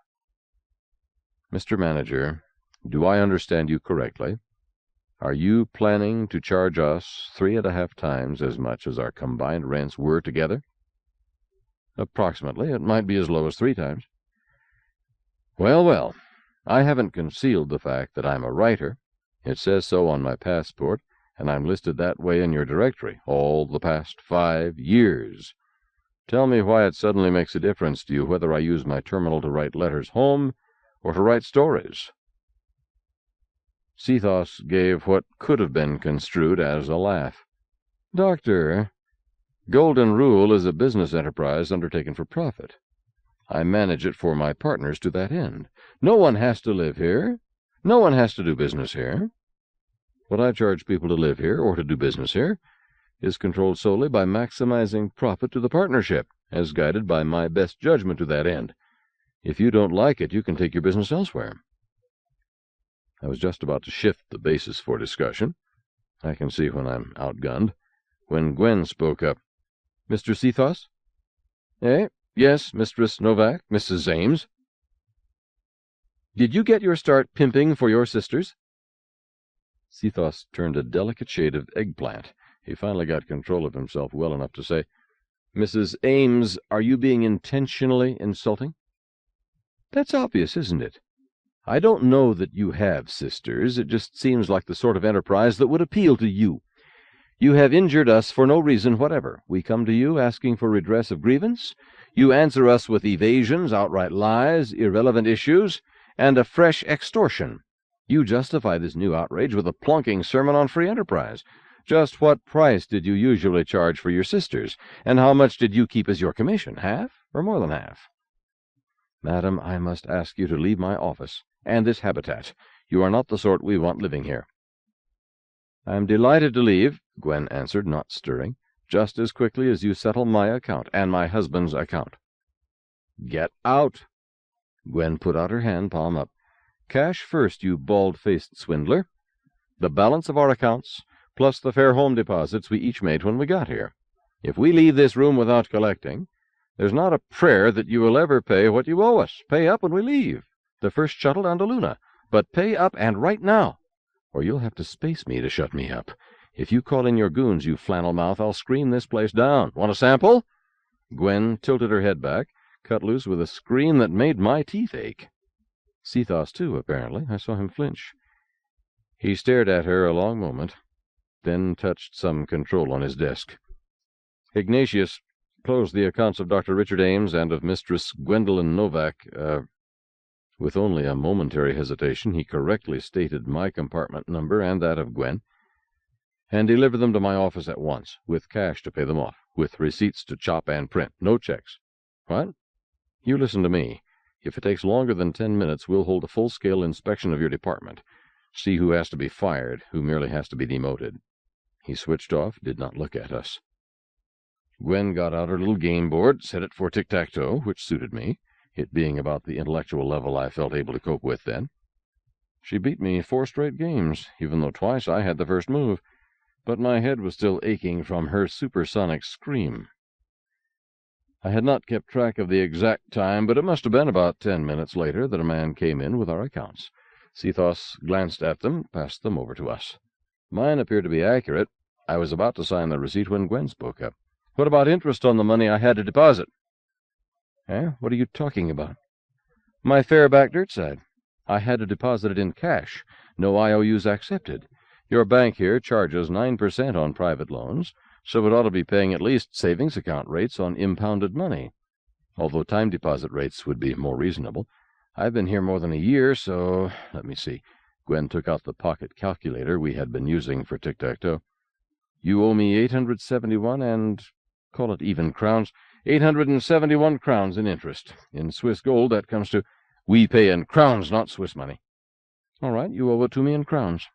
Mr. Manager, do I understand you correctly? Are you planning to charge us 3.5 times as much as our combined rents were together? Approximately. It might be as low as 3 times. Well, I haven't concealed the fact that I'm a writer. It says so on my passport, and I'm listed that way in your directory all the past 5 years. Tell me why it suddenly makes a difference to you whether I use my terminal to write letters home or to write stories. Seathos gave what could have been construed as a laugh. Doctor, Golden Rule is a business enterprise undertaken for profit. I manage it for my partners to that end. No one has to live here. No one has to do business here. What I charge people to live here or to do business here is controlled solely by maximizing profit to the partnership, as guided by my best judgment to that end. If you don't like it, you can take your business elsewhere." I was just about to shift the basis for discussion. I can see when I'm outgunned. When Gwen spoke up. "Mr. Seathos?" "Eh? Yes, Mistress Novak, Mrs. Ames." "Did you get your start pimping for your sisters?" Seathos turned a delicate shade of eggplant. He finally got control of himself well enough to say, "Mrs. Ames, are you being intentionally insulting?" "That's obvious, isn't it? I don't know that you have sisters. It just seems like the sort of enterprise that would appeal to you. You have injured us for no reason whatever. We come to you asking for redress of grievance. You answer us with evasions, outright lies, irrelevant issues, and a fresh extortion. You justify this new outrage with a plunking sermon on free enterprise. Just what price did you usually charge for your sisters, and how much did you keep as your commission? Half, or more than half?" "Madam, I must ask you to leave my office, and this habitat. You are not the sort we want living here." "I am delighted to leave," Gwen answered, not stirring, "just as quickly as you settle my account and my husband's account." "Get out!" Gwen put out her hand, palm up. "Cash first, you bald-faced swindler. The balance of our accounts, plus the fair home deposits we each made when we got here. If we leave this room without collecting, there's not a prayer that you will ever pay what you owe us. Pay up when we leave, the first shuttle down to Luna. But pay up, and right now, or you'll have to space me to shut me up. If you call in your goons, you flannel mouth, I'll scream this place down. Want a sample?" Gwen tilted her head back, cut loose with a scream that made my teeth ache. Seathos, too, apparently. I saw him flinch. He stared at her a long moment, then touched some control on his desk. "Ignatius, close the accounts of Dr. Richard Ames and of Mistress Gwendolen Novak." With only a momentary hesitation, he correctly stated my compartment number and that of Gwen, and delivered them to my office at once, with cash to pay them off, with receipts to chop and print, no checks. "What? You listen to me. If it takes longer than 10 minutes, we'll hold a full-scale inspection of your department. See who has to be fired, who merely has to be demoted." He switched off, did not look at us. Gwen got out her little game board, set it for tic-tac-toe, which suited me, it being about the intellectual level I felt able to cope with then. She beat me 4 straight games, even though twice I had the first move, but my head was still aching from her supersonic scream. I had not kept track of the exact time, but it must have been about 10 minutes later that a man came in with our accounts. Seathos glanced at them, passed them over to us. Mine appeared to be accurate. I was about to sign the receipt when Gwen spoke up. "What about interest on the money I had to deposit?" What are you talking about?" "My fare back dirt side. I had to deposit it in cash. No IOUs accepted. Your bank here charges 9% on private loans, so it ought to be paying at least savings account rates on impounded money, although time deposit rates would be more reasonable. I've been here more than a year, so let me see." Gwen took out the pocket calculator we had been using for tic-tac-toe. "You owe me 871 and, call it even crowns, 871 crowns in interest. In Swiss gold, that comes to—" "We pay in crowns, not Swiss money." "All right, you owe it to me in crowns."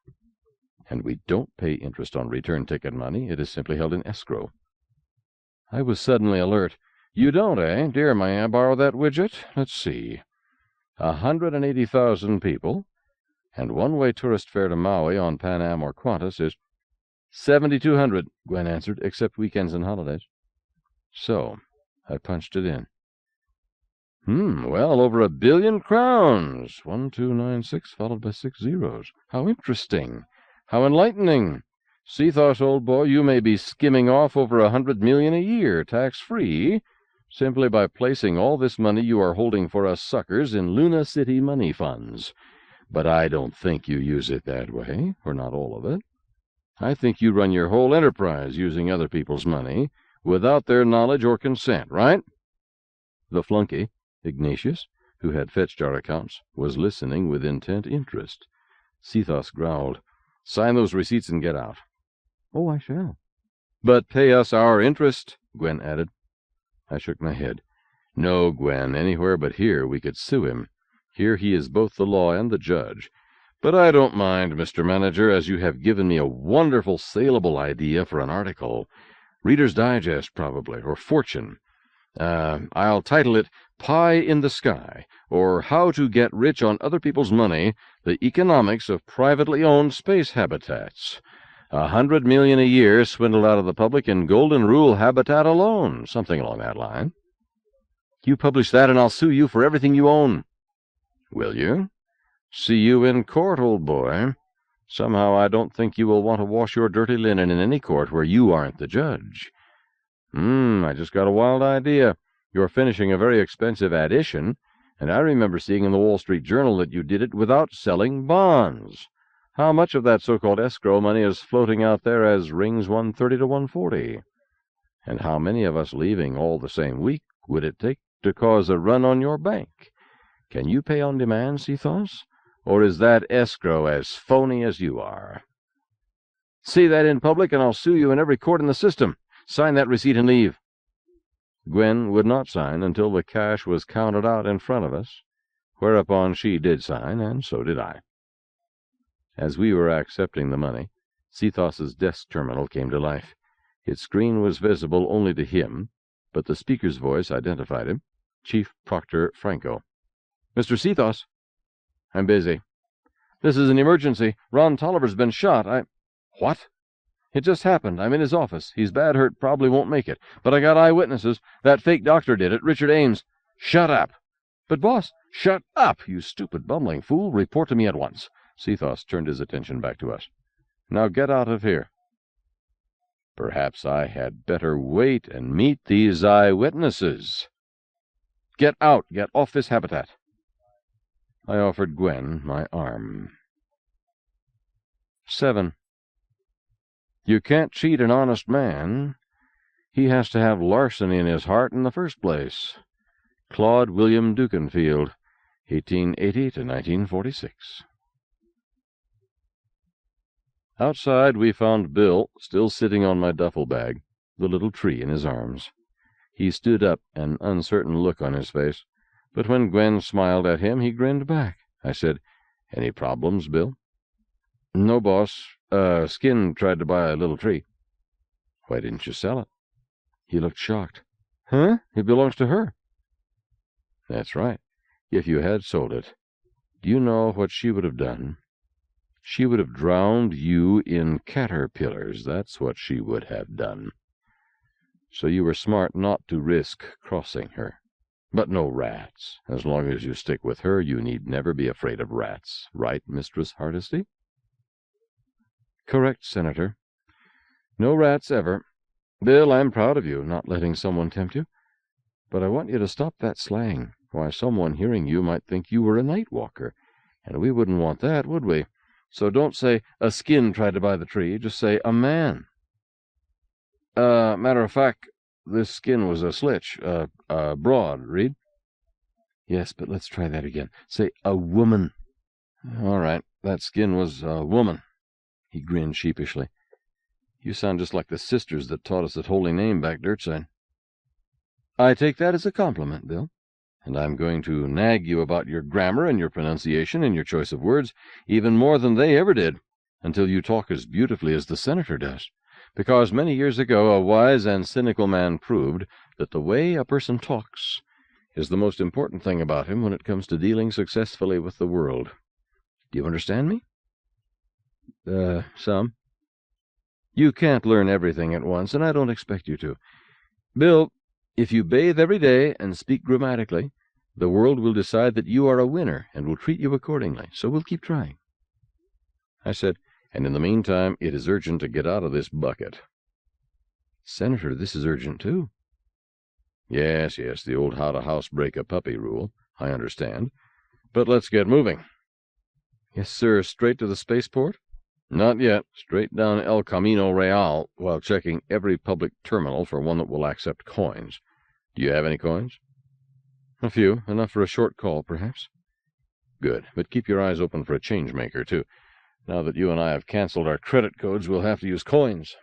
"And we don't pay interest on return ticket money. It is simply held in escrow." I was suddenly alert. "You don't, eh? Dear, may I borrow that widget? Let's see. 180,000 people, and one-way tourist fare to Maui on Pan Am or Qantas is—" 7,200, Gwen answered, "except weekends and holidays." So I punched it in. Well, over 1 billion crowns. 1296 followed by 6 zeros. How interesting. How enlightening. Seathos, old boy, you may be skimming off over 100 million a year, tax-free, simply by placing all this money you are holding for us suckers in Luna City money funds. But I don't think you use it that way, or not all of it. I think you run your whole enterprise using other people's money, without their knowledge or consent, right?" The flunky, Ignatius, who had fetched our accounts, was listening with intent interest. Seathos growled, "Sign those receipts and get out." "Oh, I shall." "But pay us our interest," Gwen added. I shook my head. No, Gwen, anywhere but here we could sue him. Here he is both the law and the judge. But I don't mind, Mr. Manager, as you have given me a wonderful saleable idea for an article. Reader's Digest, probably, or Fortune. I'll title it Pie in the Sky, or How to Get Rich on Other People's Money, the Economics of Privately Owned Space Habitats. 100 million a year swindled out of the public in Golden Rule habitat alone, something along that line. You publish that and I'll sue you for everything you own. Will you? See you in court, old boy. Somehow I don't think you will want to wash your dirty linen in any court where you aren't the judge. I just got a wild idea. You're finishing a very expensive addition, and I remember seeing in the Wall Street Journal that you did it without selling bonds. How much of that so-called escrow money is floating out there as rings 130 to 140? And how many of us leaving all the same week would it take to cause a run on your bank? Can you pay on demand, Cephas? Or is that escrow as phony as you are? See that in public, and I'll sue you in every court in the system. Sign that receipt and leave. Gwen would not sign until the cash was counted out in front of us, whereupon she did sign, and so did I. As we were accepting the money, Cephas's desk terminal came to life. Its screen was visible only to him, but the speaker's voice identified him, Chief Proctor Franco. Mr. Cephas. I'm busy. This is an emergency. Ron Tolliver's been shot. What? It just happened. I'm in his office. He's bad hurt, probably won't make it. But I got eyewitnesses. That fake doctor did it, Richard Ames. Shut up. But, boss, shut up, you stupid bumbling fool. Report to me at once. Cephas turned his attention back to us. Now get out of here. Perhaps I had better wait and meet these eyewitnesses. Get out. Get off this habitat. I offered Gwen my arm. 7. You can't cheat an honest man. He has to have larceny in his heart in the first place. Claude William Dukenfield, 1880 to 1946. Outside we found Bill still sitting on my duffel bag, the little tree in his arms. He stood up, an uncertain look on his face. But when Gwen smiled at him, he grinned back. I said, Any problems, Bill? No, boss. Skin tried to buy a little tree. Why didn't you sell it? He looked shocked. Huh? It belongs to her. That's right. If you had sold it, do you know what she would have done? She would have drowned you in caterpillars. That's what she would have done. So you were smart not to risk crossing her. But no rats. As long as you stick with her, you need never be afraid of rats. Right, Mistress Hardesty? Correct, Senator. No rats ever. Bill, I'm proud of you, not letting someone tempt you. But I want you to stop that slang. Why, someone hearing you might think you were a night walker, and we wouldn't want that, would we? So don't say, a skin tried to buy the tree. Just say, a man. Matter of fact, this skin was a slitch, broad, Reed? Yes, but let's try that again. Say, a woman. All right, that skin was a woman. He grinned sheepishly. You sound just like the sisters that taught us that holy name back dirtside. I take that as a compliment, Bill. And I'm going to nag you about your grammar and your pronunciation and your choice of words even more than they ever did, until you talk as beautifully as the senator does. Because many years ago a wise and cynical man proved that the way a person talks is the most important thing about him when it comes to dealing successfully with the world. Do you understand me? Some. You can't learn everything at once, and I don't expect you to. Bill, if you bathe every day and speak grammatically, the world will decide that you are a winner and will treat you accordingly, so we'll keep trying. I said, and in the meantime, it is urgent to get out of this bucket. Senator, this is urgent, too. Yes, the old how-to-house-break-a-puppy rule. I understand. But let's get moving. Yes, sir. Straight to the spaceport? Not yet. Straight down El Camino Real, while checking every public terminal for one that will accept coins. Do you have any coins? A few. Enough for a short call, perhaps. Good. But keep your eyes open for a change-maker, too. Now that you and I have canceled our credit codes, we'll have to use coins.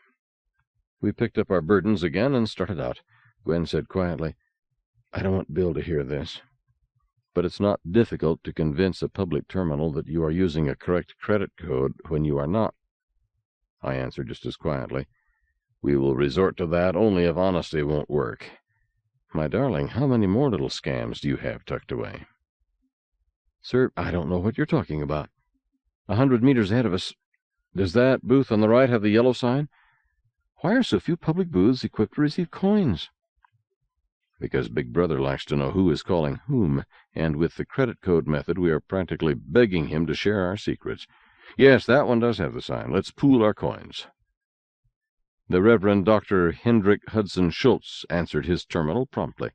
We picked up our burdens again and started out. Gwen said quietly, I don't want Bill to hear this, but it's not difficult to convince a public terminal that you are using a correct credit code when you are not. I answered just as quietly. We will resort to that only if honesty won't work. My darling, how many more little scams do you have tucked away? Sir, I don't know what you're talking about. 100 meters ahead of us. Does that booth on the right have the yellow sign? Why are so few public booths equipped to receive coins? Because Big Brother likes to know who is calling whom, and with the credit code method we are practically begging him to share our secrets. Yes, that one does have the sign. Let's pool our coins. The Reverend Dr. Hendrik Hudson Schultz answered his terminal promptly.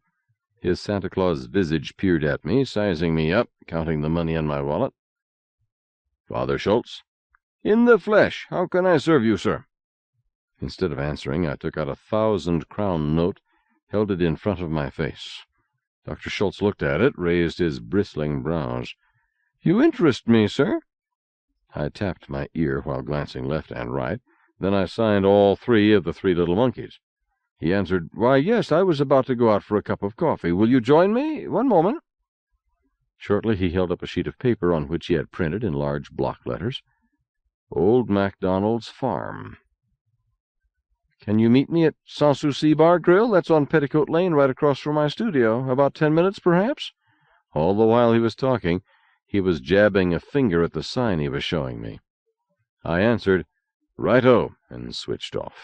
His Santa Claus visage peered at me, sizing me up, counting the money in my wallet. Father Schultz? In the flesh. How can I serve you, sir? Instead of answering, I took out a 1,000-crown note, held it in front of my face. Dr. Schultz looked at it, raised his bristling brows. You interest me, sir. I tapped my ear while glancing left and right. Then I signed all 3 of the 3 little monkeys. He answered, Why, yes, I was about to go out for a cup of coffee. Will you join me? One moment. Shortly he held up a sheet of paper on which he had printed in large block letters, Old MacDonald's Farm. Can you meet me at Sans Souci Bar Grill? That's on Petticoat Lane, right across from my studio. About 10 minutes, perhaps? All the while he was talking, he was jabbing a finger at the sign he was showing me. I answered, Right-o, and switched off.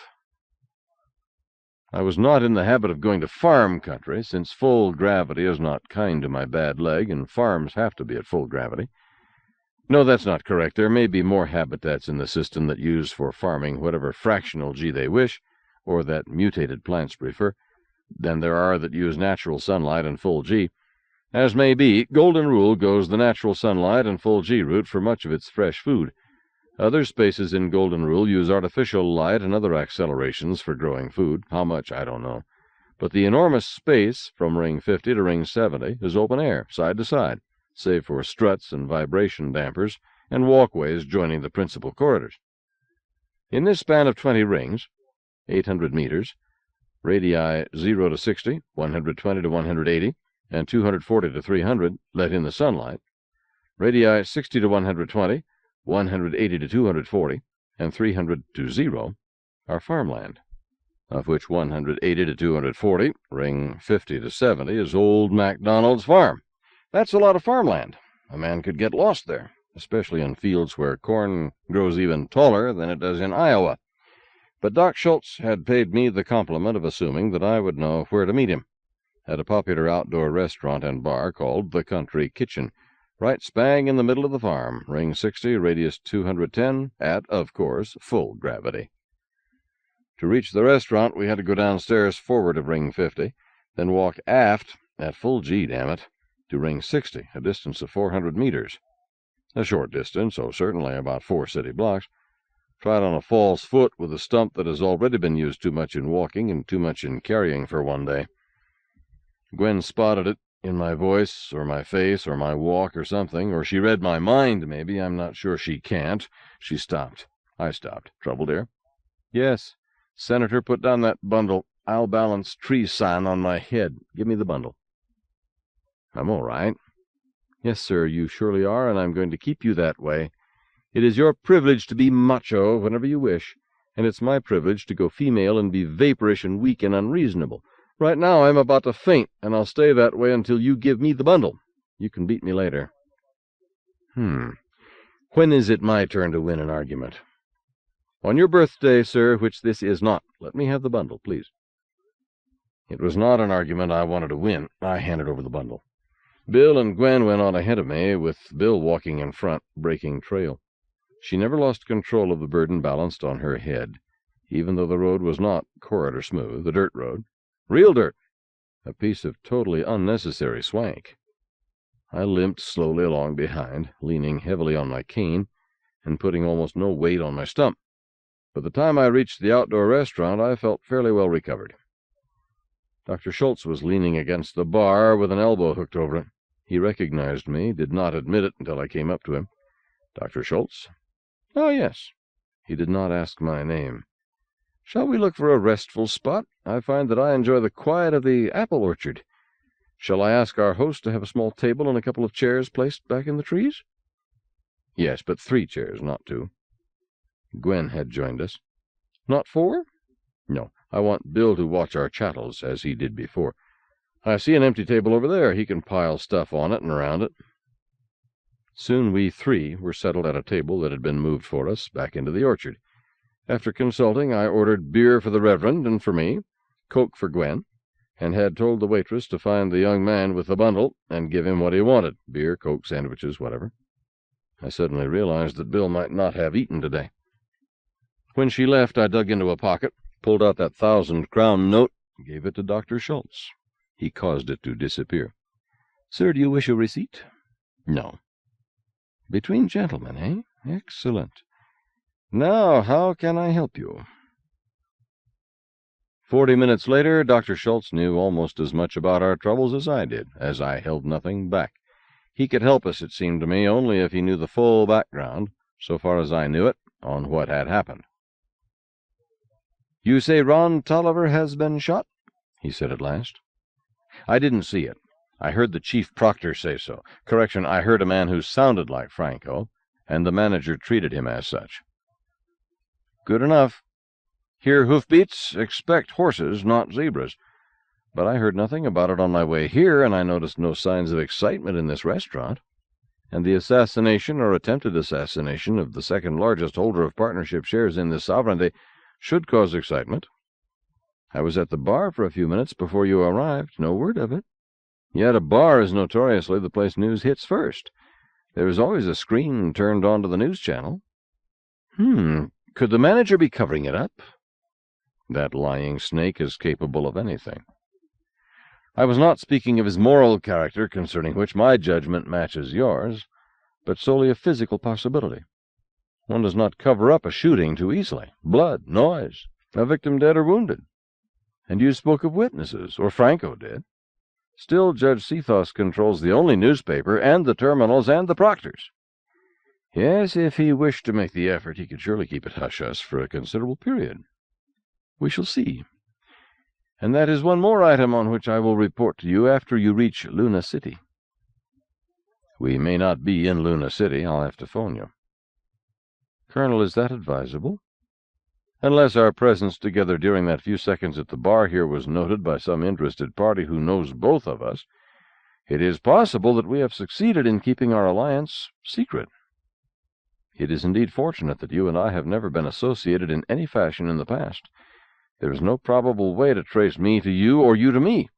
I was not in the habit of going to farm country, since full gravity is not kind to my bad leg, and farms have to be at full gravity. No, that's not correct. There may be more habitats in the system that use for farming whatever fractional G they wish, or that mutated plants prefer, than there are that use natural sunlight and full G. As may be, Golden Rule goes the natural sunlight and full G route for much of its fresh food. Other spaces in Golden Rule use artificial light and other accelerations for growing food. How much, I don't know. But the enormous space from Ring 50 to Ring 70 is open air, side to side, save for struts and vibration dampers and walkways joining the principal corridors. In this span of 20 rings, 800 meters, radii 0 to 60, 120 to 180, and 240 to 300 let in the sunlight, radii 60 to 120, 180 to 240, and 300 to 0 are farmland, of which 180 to 240, ring 50 to 70, is Old MacDonald's Farm. That's a lot of farmland. A man could get lost there, especially in fields where corn grows even taller than it does in Iowa. But Doc Schultz had paid me the compliment of assuming that I would know where to meet him, at a popular outdoor restaurant and bar called the Country Kitchen, right spang in the middle of the farm, ring 60, radius 210, at, of course, full gravity. To reach the restaurant, we had to go downstairs forward of ring 50, then walk aft, at full G, damn it, to ring 60, a distance of 400 meters. A short distance, oh, certainly about 4 city blocks. Tried on a false foot with a stump that has already been used too much in walking and too much in carrying for one day. Gwen spotted it in my voice, or my face, or my walk, or something, or she read my mind, maybe. I'm not sure she can't. She stopped. I stopped. Trouble, dear? Yes. Senator, put down that bundle. I'll balance tree sign on my head. Give me the bundle. I'm all right. Yes, sir, you surely are, and I'm going to keep you that way. It is your privilege to be macho whenever you wish, and it's my privilege to go female and be vaporish and weak and unreasonable. Right now I'm about to faint, and I'll stay that way until you give me the bundle. You can beat me later. When is it my turn to win an argument? On your birthday, sir, which this is not. Let me have the bundle, please. It was not an argument I wanted to win. I handed over the bundle. Bill and Gwen went on ahead of me, with Bill walking in front, breaking trail. She never lost control of the burden balanced on her head, even though the road was not corridor smooth, a dirt road. Real dirt, a piece of totally unnecessary swank. I limped slowly along behind, leaning heavily on my cane and putting almost no weight on my stump. By the time I reached the outdoor restaurant, I felt fairly well recovered. Dr. Schultz was leaning against the bar with an elbow hooked over it. He recognized me, did not admit it until I came up to him. Dr. Schultz? Oh, yes. He did not ask my name. Shall we look for a restful spot? I find that I enjoy the quiet of the apple orchard. Shall I ask our host to have a small table and a couple of chairs placed back in the trees? Yes, but 3 chairs, not 2. Gwen had joined us. Not 4? No, I want Bill to watch our chattels, as he did before. I see an empty table over there. He can pile stuff on it and around it. Soon we 3 were settled at a table that had been moved for us back into the orchard. After consulting, I ordered beer for the Reverend and for me, Coke for Gwen, and had told the waitress to find the young man with the bundle and give him what he wanted, beer, Coke, sandwiches, whatever. I suddenly realized that Bill might not have eaten today. When she left, I dug into a pocket, pulled out that 1,000-crown note, and gave it to Dr. Schultz. He caused it to disappear. Sir, do you wish a receipt? No. Between gentlemen, eh? Excellent. Now, how can I help you? 40 minutes later, Dr. Schultz knew almost as much about our troubles as I did, as I held nothing back. He could help us, it seemed to me, only if he knew the full background, so far as I knew it, on what had happened. You say Ron Tolliver has been shot? He said at last. I didn't see it. I heard the chief proctor say so. Correction, I heard a man who sounded like Franco, and the manager treated him as such. Good enough. Hear hoofbeats, expect horses, not zebras. But I heard nothing about it on my way here, and I noticed no signs of excitement in this restaurant. And the assassination or attempted assassination of the second-largest holder of partnership shares in this sovereignty should cause excitement. I was at the bar for a few minutes before you arrived. No word of it. Yet a bar is notoriously the place news hits first. There is always a screen turned onto the news channel. Could the manager be covering it up? That lying snake is capable of anything. I was not speaking of his moral character, concerning which my judgment matches yours, but solely a physical possibility. One does not cover up a shooting too easily. Blood, noise, a victim dead or wounded. And you spoke of witnesses, or Franco did. Still, Judge Sethos controls the only newspaper, and the terminals, and the proctors. Yes, if he wished to make the effort, he could surely keep it hush-hush for a considerable period. We shall see. And that is one more item on which I will report to you after you reach Luna City. We may not be in Luna City. I'll have to phone you. Colonel, is that advisable? Unless our presence together during that few seconds at the bar here was noted by some interested party who knows both of us, it is possible that we have succeeded in keeping our alliance secret. It is indeed fortunate that you and I have never been associated in any fashion in the past. There is no probable way to trace me to you or you to me.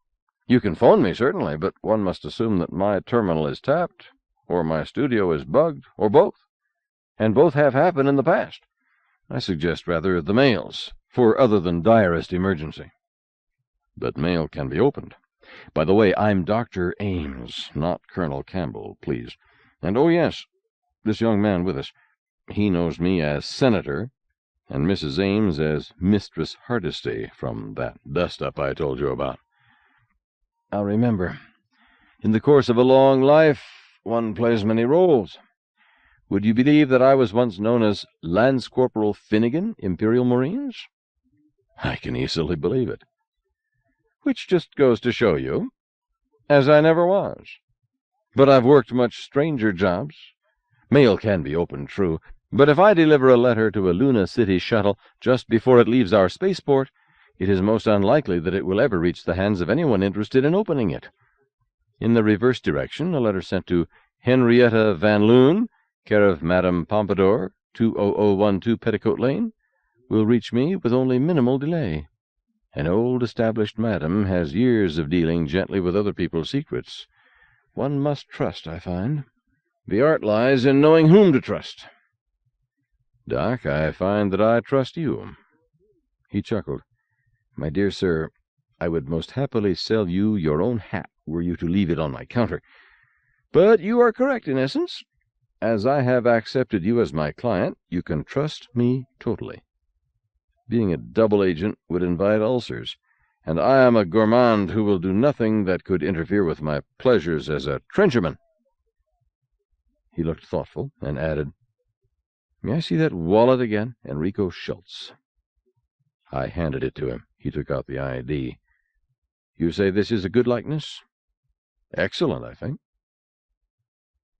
You can phone me, certainly, but one must assume that my terminal is tapped, or my studio is bugged, or both. And both have happened in the past. I suggest rather the mails, for other than direst emergency. But mail can be opened. By the way, I'm Dr. Ames, not Colonel Campbell, please. And, oh yes, this young man with us, he knows me as Senator, and Mrs. Ames as Mistress Hardesty, from that dust-up I told you about. I'll remember. In the course of a long life, one plays many roles. Would you believe that I was once known as Lance Corporal Finnegan, Imperial Marines? I can easily believe it. Which just goes to show you, as I never was. But I've worked much stranger jobs. Mail can be opened, true, but if I deliver a letter to a Luna City shuttle just before it leaves our spaceport, it is most unlikely that it will ever reach the hands of anyone interested in opening it. In the reverse direction, a letter sent to Henrietta Van Loon, care of Madame Pompadour, 20012 Petticoat Lane, will reach me with only minimal delay. An old established madam has years of dealing gently with other people's secrets. One must trust, I find. The art lies in knowing whom to trust. Doc, I find that I trust you. He chuckled. My dear sir, I would most happily sell you your own hat were you to leave it on my counter. But you are correct in essence. As I have accepted you as my client, you can trust me totally. Being a double agent would invite ulcers, and I am a gourmand who will do nothing that could interfere with my pleasures as a trencherman. He looked thoughtful, and added, May I see that wallet again, Enrico Schultz? I handed it to him. He took out the ID. You say this is a good likeness? Excellent, I think.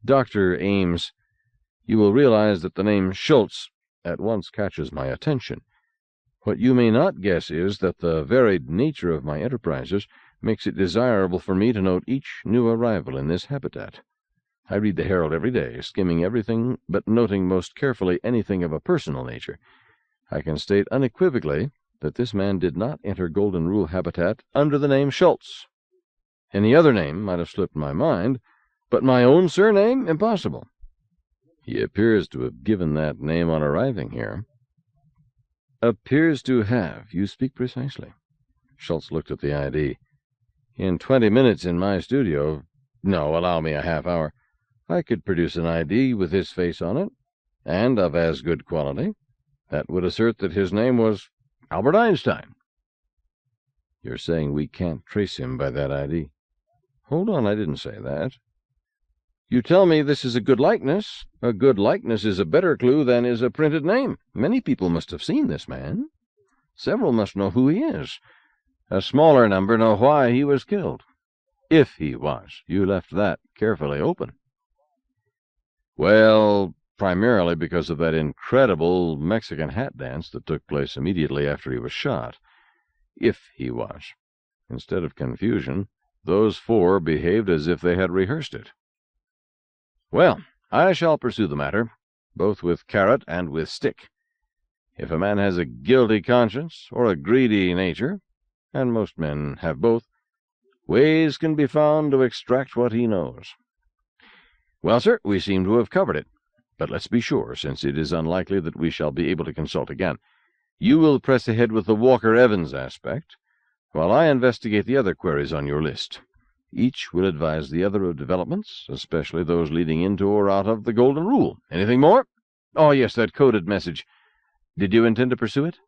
Dr. Ames, you will realize that the name Schultz at once catches my attention. What you may not guess is that the varied nature of my enterprises makes it desirable for me to note each new arrival in this habitat. I read the Herald every day, skimming everything, but noting most carefully anything of a personal nature. I can state unequivocally that this man did not enter Golden Rule habitat under the name Schultz. Any other name might have slipped my mind, but my own surname? Impossible. He appears to have given that name on arriving here. Appears to have. You speak precisely. Schultz looked at the ID. In 20 minutes in my studio, no, allow me a half hour, I could produce an ID with his face on it, and of as good quality, that would assert that his name was Albert Einstein. You're saying we can't trace him by that ID? Hold on, I didn't say that. You tell me this is a good likeness. A good likeness is a better clue than is a printed name. Many people must have seen this man. Several must know who he is. A smaller number know why he was killed. If he was. You left that carefully open. Well, primarily because of that incredible Mexican hat dance that took place immediately after he was shot. If he was. Instead of confusion, those four behaved as if they had rehearsed it. Well, I shall pursue the matter, both with carrot and with stick. If a man has a guilty conscience or a greedy nature, and most men have both, ways can be found to extract what he knows. Well, sir, we seem to have covered it, but let's be sure, since it is unlikely that we shall be able to consult again. You will press ahead with the Walker-Evans aspect, while I investigate the other queries on your list. Each will advise the other of developments, especially those leading into or out of the Golden Rule. Anything more? Oh, yes, that coded message. Did you intend to pursue it?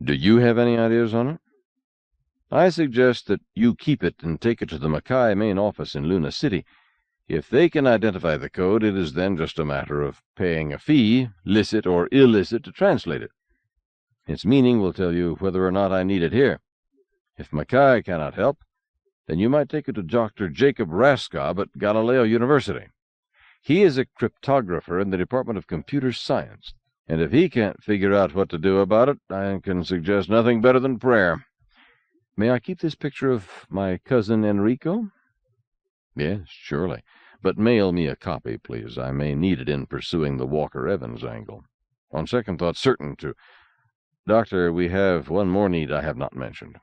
Do you have any ideas on it? I suggest that you keep it and take it to the Mackay main office in Luna City. If they can identify the code, it is then just a matter of paying a fee, licit or illicit, to translate it. Its meaning will tell you whether or not I need it here. If Mackay cannot help, then you might take it to Dr. Jacob Raskob at Galileo University. He is a cryptographer in the Department of Computer Science, and if he can't figure out what to do about it, I can suggest nothing better than prayer. May I keep this picture of my cousin Enrico? Yes, surely. But mail me a copy, please. I may need it in pursuing the Walker-Evans angle. On second thought, certain to. Doctor, we have one more need I have not mentioned.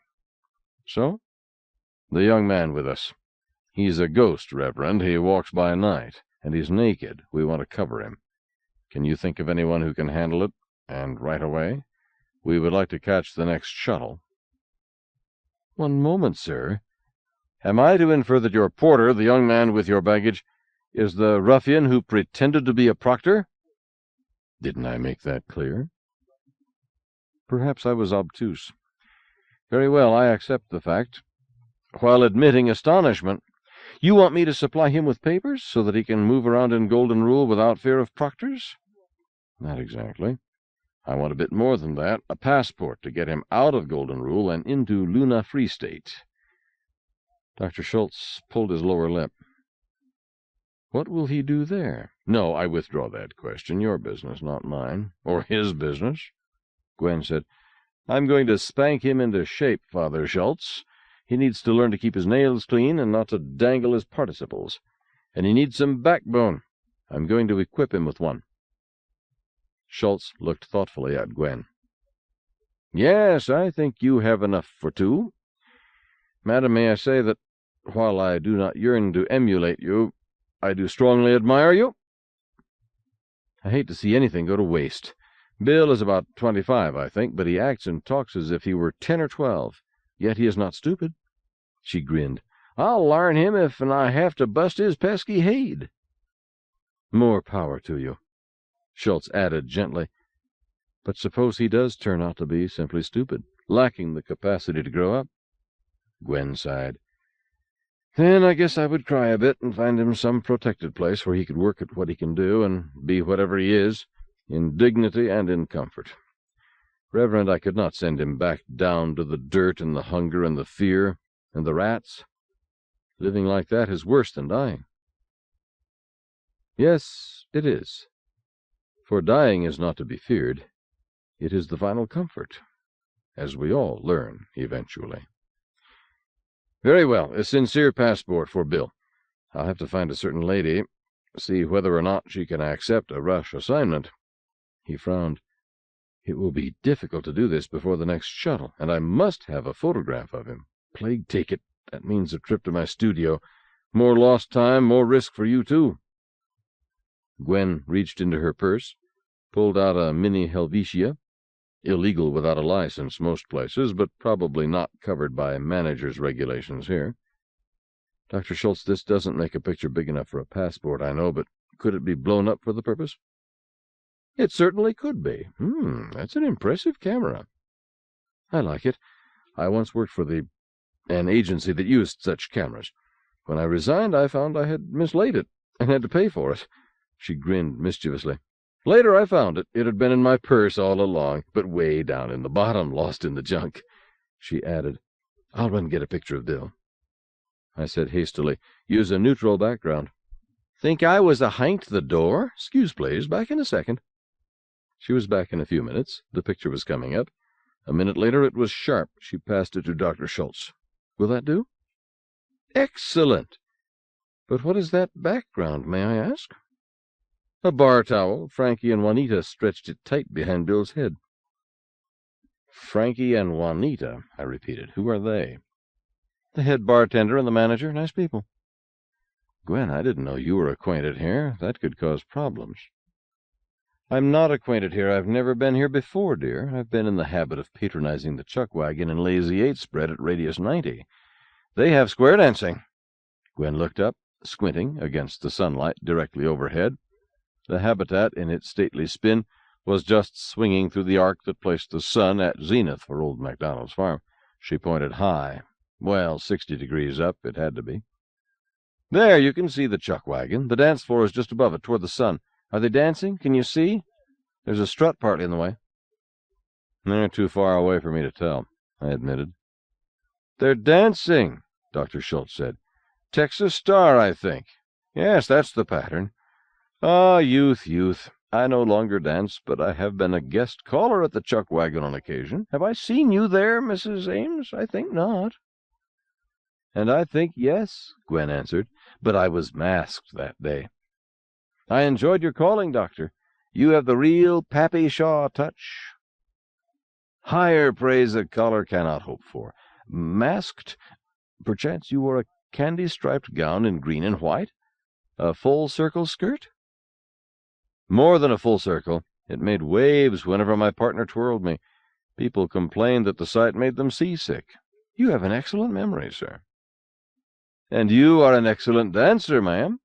So? The young man with us. He's a ghost, Reverend. He walks by night, and he's naked. We want to cover him. Can you think of anyone who can handle it, and right away? We would like to catch the next shuttle. One moment, sir. Am I to infer that your porter, the young man with your baggage, is the ruffian who pretended to be a proctor? Didn't I make that clear? Perhaps I was obtuse. Very well, I accept the fact. While admitting astonishment, you want me to supply him with papers so that he can move around in Golden Rule without fear of proctors? Not exactly. I want a bit more than that, a passport to get him out of Golden Rule and into Luna Free State. Dr. Schultz pulled his lower lip. What will he do there? No, I withdraw that question. Your business, not mine. Or his business. Gwen said, I'm going to spank him into shape, Father Schultz. He needs to learn to keep his nails clean and not to dangle his participles. And he needs some backbone. I'm going to equip him with one. Schultz looked thoughtfully at Gwen. Yes, I think you have enough for two. Madam, may I say that, while I do not yearn to emulate you, I do strongly admire you? I hate to see anything go to waste. Bill is about 25, I think, but he acts and talks as if he were 10 or 12. Yet he is not stupid. She grinned. I'll larn him if I have to bust his pesky head. More power to you, Schultz added gently. But suppose he does turn out to be simply stupid, lacking the capacity to grow up? Gwen sighed. Then I guess I would cry a bit and find him some protected place where he could work at what he can do and be whatever he is, in dignity and in comfort. Reverend, I could not send him back down to the dirt and the hunger and the fear and the rats. Living like that is worse than dying. Yes, it is. For dying is not to be feared. It is the final comfort, as we all learn eventually. Very well, a sincere passport for Bill. I'll have to find a certain lady, see whether or not she can accept a rush assignment. He frowned. It will be difficult to do this before the next shuttle, and I must have a photograph of him. Plague take it, that means a trip to my studio. More lost time, more risk for you, too. Gwen reached into her purse, pulled out a mini Helvetia, illegal without a license most places, but probably not covered by manager's regulations here. Dr. Schultz, this doesn't make a picture big enough for a passport, I know, but could it be blown up for the purpose? It certainly could be. That's an impressive camera. I like it. I once worked for an agency that used such cameras. When I resigned, I found I had mislaid it and had to pay for it. She grinned mischievously. Later I found it. It had been in my purse all along, but way down in the bottom, lost in the junk. She added, I'll run and get a picture of Bill. I said hastily, use a neutral background. Think I was a-hinked the door? Excuse, please. Back in a second. She was back in a few minutes. The picture was coming up. A minute later it was sharp. She passed it to Dr. Schultz. Will that do? Excellent. But what is that background, may I ask? A bar towel. Frankie and Juanita stretched it tight behind Bill's head. Frankie and Juanita, I repeated. Who are they? The head bartender and the manager. Nice people. Gwen, I didn't know you were acquainted here. That could cause problems. I'm not acquainted here. I've never been here before, dear. I've been in the habit of patronizing the chuck wagon and Lazy Eight spread at Radius 90. They have square dancing. Gwen looked up, squinting against the sunlight directly overhead. The habitat, in its stately spin, was just swinging through the arc that placed the sun at zenith for old MacDonald's farm. She pointed high. Well, 60 degrees up, it had to be. There, you can see the chuck wagon. The dance floor is just above it, toward the sun. Are they dancing? Can you see? There's a strut partly in the way. They're too far away for me to tell, I admitted. They're dancing, Dr. Schultz said. Texas Star, I think. Yes, that's the pattern. Ah, youth, youth. I no longer dance, but I have been a guest caller at the chuck wagon on occasion. Have I seen you there, Mrs. Ames? I think not. And I think yes, Gwen answered, but I was masked that day. I enjoyed your calling, Doctor. You have the real Pappy Shaw touch. Higher praise a caller cannot hope for. Masked? Perchance you wore a candy-striped gown in green and white? A full-circle skirt? More than a full circle. It made waves whenever my partner twirled me. People complained that the sight made them seasick. You have an excellent memory, sir. And you are an excellent dancer, ma'am.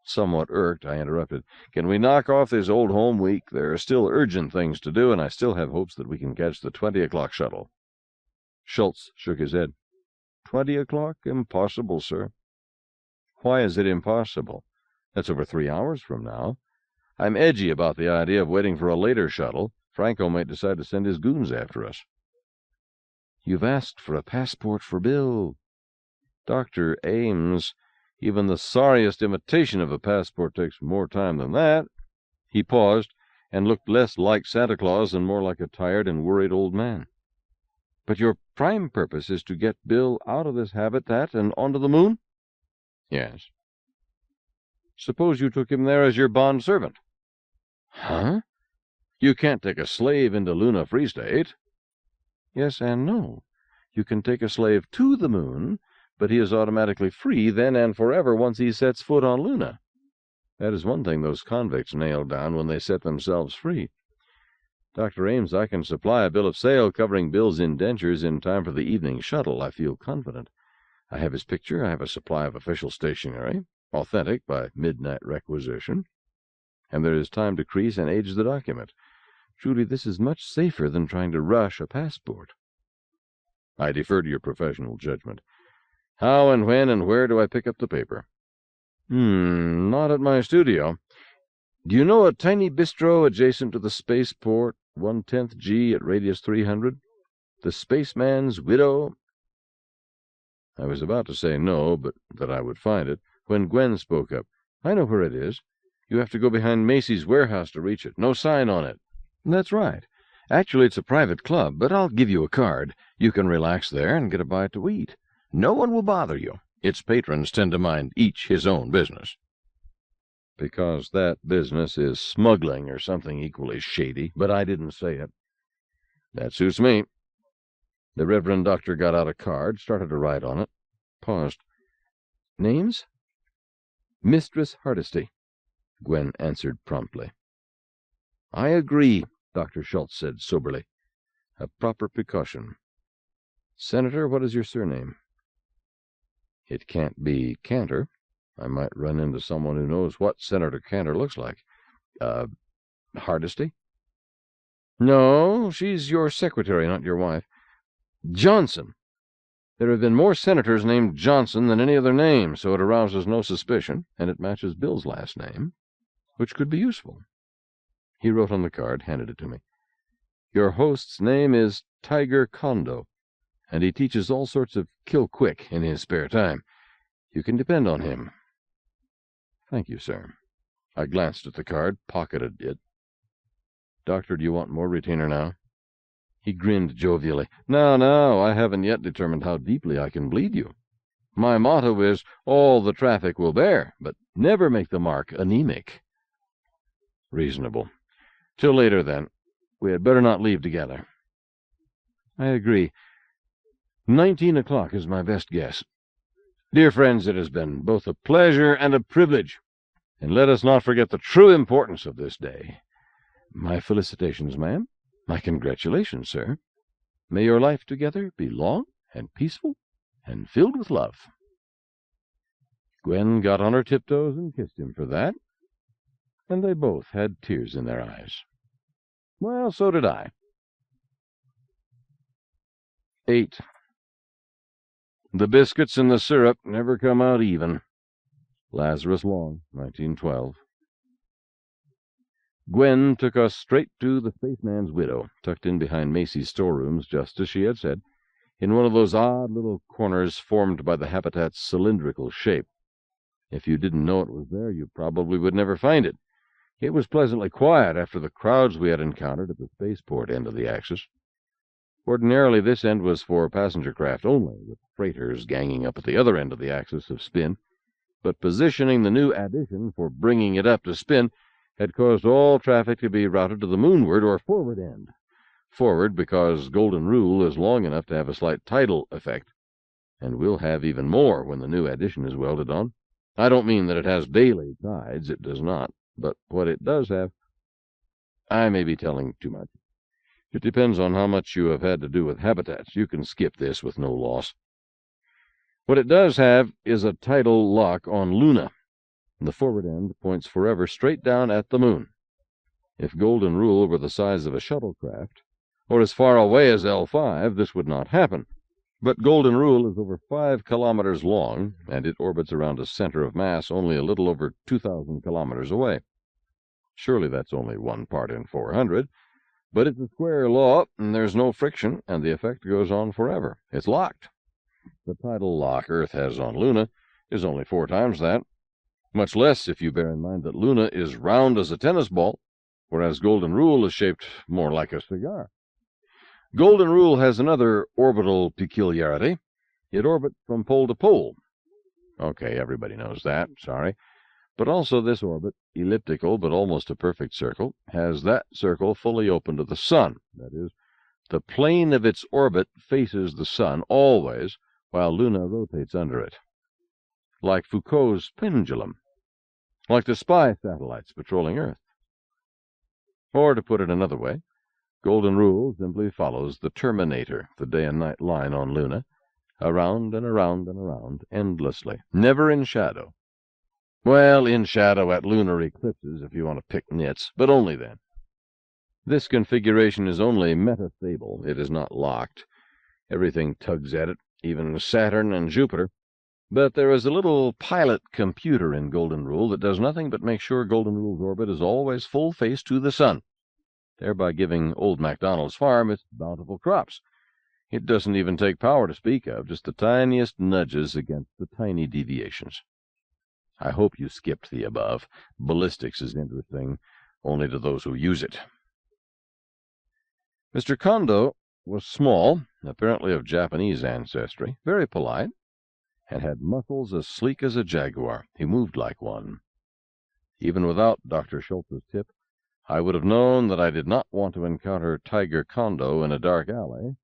Somewhat irked, I interrupted. Can we knock off this old home week? There are still urgent things to do, and I still have hopes that we can catch the 20 o'clock shuttle. Schultz shook his head. 20 o'clock? Impossible, sir. Why is it impossible? That's over 3 hours from now. I'm edgy about the idea of waiting for a later shuttle. Franco might decide to send his goons after us. You've asked for a passport for Bill. Dr. Ames, even the sorriest imitation of a passport takes more time than that. He paused and looked less like Santa Claus and more like a tired and worried old man. But your prime purpose is to get Bill out of this habitat and onto the moon? Yes. Suppose you took him there as your bond servant. Huh? You can't take a slave into Luna Free State. Yes and no. You can take a slave to the moon, but he is automatically free then and forever once he sets foot on Luna. That is one thing those convicts nail down when they set themselves free. Dr. Ames, I can supply a bill of sale covering Bill's indentures in time for the evening shuttle. I feel confident. I have his picture. I have a supply of official stationery, authentic by midnight requisition. And there is time to crease and age the document. Truly, this is much safer than trying to rush a passport. I defer to your professional judgment. How and when and where do I pick up the paper? Not at my studio. Do you know a tiny bistro adjacent to the spaceport, 1/10 G at radius 300? The spaceman's widow? I was about to say no, but that I would find it, when Gwen spoke up. "I know where it is. You have to go behind Macy's warehouse to reach it. No sign on it." "That's right. Actually, it's a private club, but I'll give you a card. You can relax there and get a bite to eat. No one will bother you. Its patrons tend to mind each his own business." Because that business is smuggling or something equally shady, but I didn't say it. "That suits me." The Reverend Doctor got out a card, started to write on it, paused. "Names?" "Mistress Hardesty," Gwen answered promptly. "I agree," Dr. Schultz said soberly. "A proper precaution. Senator, what is your surname?" "It can't be Cantor. I might run into someone who knows what Senator Cantor looks like. Hardesty?" "No, she's your secretary, not your wife. Johnson. There have been more senators named Johnson than any other name, so it arouses no suspicion, and it matches Bill's last name, which could be useful." He wrote on the card, handed it to me. "Your host's name is Tiger Kondo, and he teaches all sorts of kill quick in his spare time. You can depend on him." "Thank you, sir." I glanced at the card, pocketed it. "Doctor, do you want more retainer now?" He grinned jovially. No, I haven't yet determined how deeply I can bleed you. My motto is, all the traffic will bear, but never make the mark anemic." "Reasonable. Till later, then. We had better not leave together." "I agree. 19 o'clock is my best guess. Dear friends, it has been both a pleasure and a privilege, and let us not forget the true importance of this day. My felicitations, ma'am. My congratulations, sir. May your life together be long and peaceful and filled with love." Gwen got on her tiptoes and kissed him for that, and they both had tears in their eyes. Well, so did I. 8. The biscuits and the syrup never come out even. Lazarus Long, 1912. Gwen took us straight to the spaceman's widow, tucked in behind Macy's storerooms, just as she had said, in one of those odd little corners formed by the habitat's cylindrical shape. If you didn't know it was there, you probably would never find it. It was pleasantly quiet after the crowds we had encountered at the spaceport end of the axis. Ordinarily, this end was for passenger craft only, with freighters ganging up at the other end of the axis of spin, but positioning the new addition for bringing it up to spin had caused all traffic to be routed to the moonward or forward end. Forward because Golden Rule is long enough to have a slight tidal effect, and will have even more when the new addition is welded on. I don't mean that it has daily tides, it does not, but what it does have... I may be telling too much. It depends on how much you have had to do with habitats. You can skip this with no loss. What it does have is a tidal lock on Luna. The forward end points forever straight down at the moon. If Golden Rule were the size of a shuttlecraft, or as far away as L5, this would not happen. But Golden Rule is over 5 kilometers long, and it orbits around a center of mass only a little over 2,000 kilometers away. Surely that's only 1 part in 400, but it's a square law, and there's no friction, and the effect goes on forever. It's locked. The tidal lock Earth has on Luna is only 4 times that. Much less if you bear in mind that Luna is round as a tennis ball, whereas Golden Rule is shaped more like a cigar. Golden Rule has another orbital peculiarity. It orbits from pole to pole. Okay, everybody knows that, sorry. But also this orbit, elliptical but almost a perfect circle, has that circle fully open to the sun. That is, the plane of its orbit faces the sun always, while Luna rotates under it. Like Foucault's pendulum. Like the spy satellites patrolling Earth. Or, to put it another way, Golden Rule simply follows the Terminator, the day and night line on Luna, around and around and around, endlessly, never in shadow. Well, in shadow at lunar eclipses, if you want to pick nits, but only then. This configuration is only metastable. It is not locked. Everything tugs at it, even Saturn and Jupiter. But there is a little pilot computer in Golden Rule that does nothing but make sure Golden Rule's orbit is always full face to the sun, thereby giving old MacDonald's farm its bountiful crops. It doesn't even take power to speak of, just the tiniest nudges against the tiny deviations. I hope you skipped the above. Ballistics is interesting only to those who use it. Mr. Kondo was small, apparently of Japanese ancestry, very polite, and had muscles as sleek as a jaguar. He moved like one. Even without Dr. Schultz's tip, I would have known that I did not want to encounter Tiger Kondo in a dark alley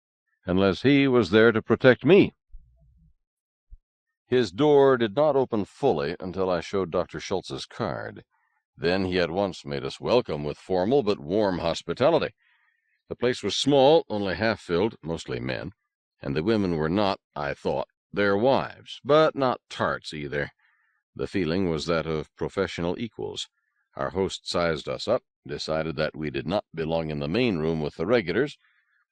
unless he was there to protect me. His door did not open fully until I showed Dr. Schultz's card. Then he at once made us welcome with formal but warm hospitality. The place was small, only half-filled, mostly men, and the women were not, I thought, their wives, but not tarts either. The feeling was that of professional equals. Our host sized us up, decided that we did not belong in the main room with the regulars,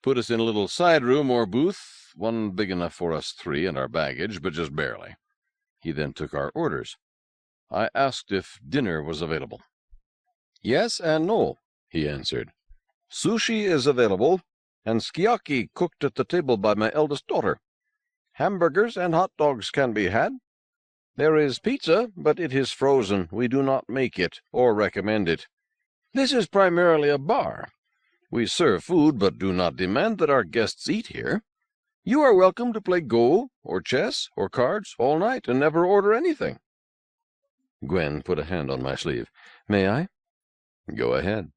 put us in a little side room or booth, one big enough for us three and our baggage, but just barely. He then took our orders. I asked if dinner was available. "Yes and no," he answered. "Sushi is available, and sukiyaki cooked at the table by my eldest daughter. Hamburgers and hot dogs can be had. There is pizza, but it is frozen. We do not make it or recommend it. This is primarily a bar. We serve food, but do not demand that our guests eat here. You are welcome to play Go, or chess, or cards all night, and never order anything." Gwen put a hand on my sleeve. "May I?" "Go ahead."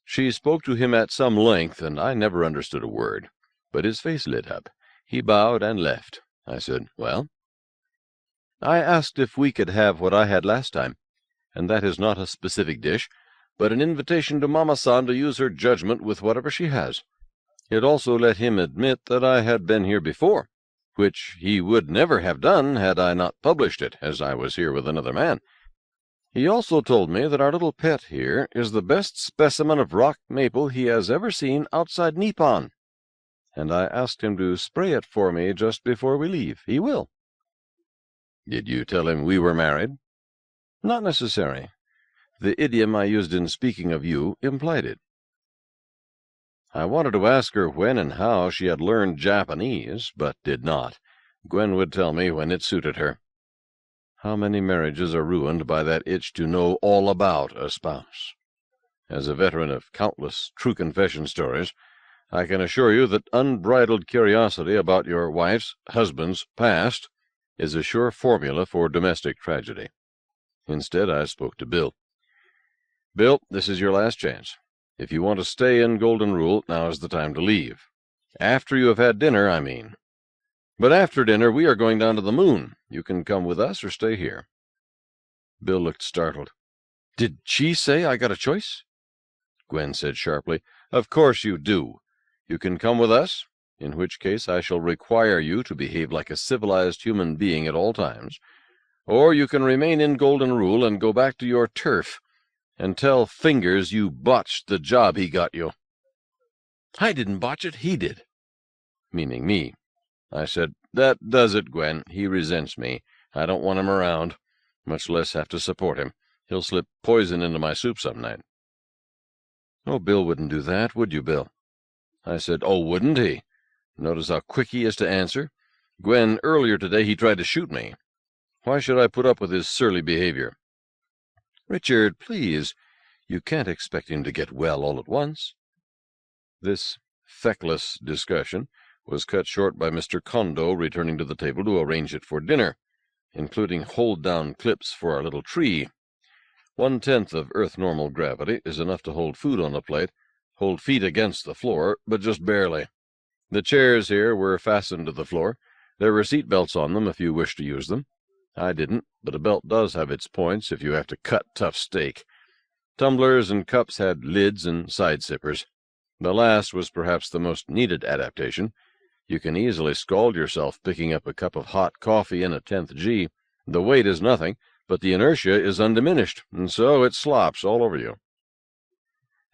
She spoke to him at some length, and I never understood a word. But his face lit up. He bowed and left. I said, "Well?" "I asked if we could have what I had last time, and that is not a specific dish, but an invitation to Mama-san to use her judgment with whatever she has. It also let him admit that I had been here before, which he would never have done had I not published it, as I was here with another man. He also told me that our little pet here is the best specimen of rock maple he has ever seen outside Nippon, and I asked him to spray it for me just before we leave. He will." "Did you tell him we were married?" "Not necessary. The idiom I used in speaking of you implied it." I wanted to ask her when and how she had learned Japanese, but did not. Gwen would tell me when it suited her. How many marriages are ruined by that itch to know all about a spouse? As a veteran of countless true confession stories, I can assure you that unbridled curiosity about your wife's husband's past is a sure formula for domestic tragedy. Instead, I spoke to Bill. "Bill, this is your last chance. If you want to stay in Golden Rule, now is the time to leave. After you have had dinner, I mean. But after dinner, we are going down to the moon. You can come with us or stay here." Bill looked startled. "Did she say I got a choice?" Gwen said sharply, "Of course you do. You can come with us, in which case I shall require you to behave like a civilized human being at all times, or you can remain in Golden Rule and go back to your turf, and tell Fingers you botched the job he got you." "I didn't botch it, he did." Meaning me. I said, "That does it, Gwen. He resents me. I don't want him around, much less have to support him. He'll slip poison into my soup some night." "Oh, Bill wouldn't do that, would you, Bill?" I said, "Oh, wouldn't he? Notice how quick he is to answer. Gwen, earlier today he tried to shoot me. Why should I put up with his surly behavior?" "Richard, please. You can't expect him to get well all at once." This feckless discussion was cut short by Mr. Kondo returning to the table to arrange it for dinner, including hold-down clips for our little tree. 1/10 of Earth-normal gravity is enough to hold food on a plate, hold feet against the floor, but just barely. The chairs here were fastened to the floor. There were seat belts on them if you wished to use them. I didn't, but a belt does have its points if you have to cut tough steak. Tumblers and cups had lids and side sippers. The last was perhaps the most needed adaptation. You can easily scald yourself picking up a cup of hot coffee in a 10th G. The weight is nothing, but the inertia is undiminished, and so it slops all over you.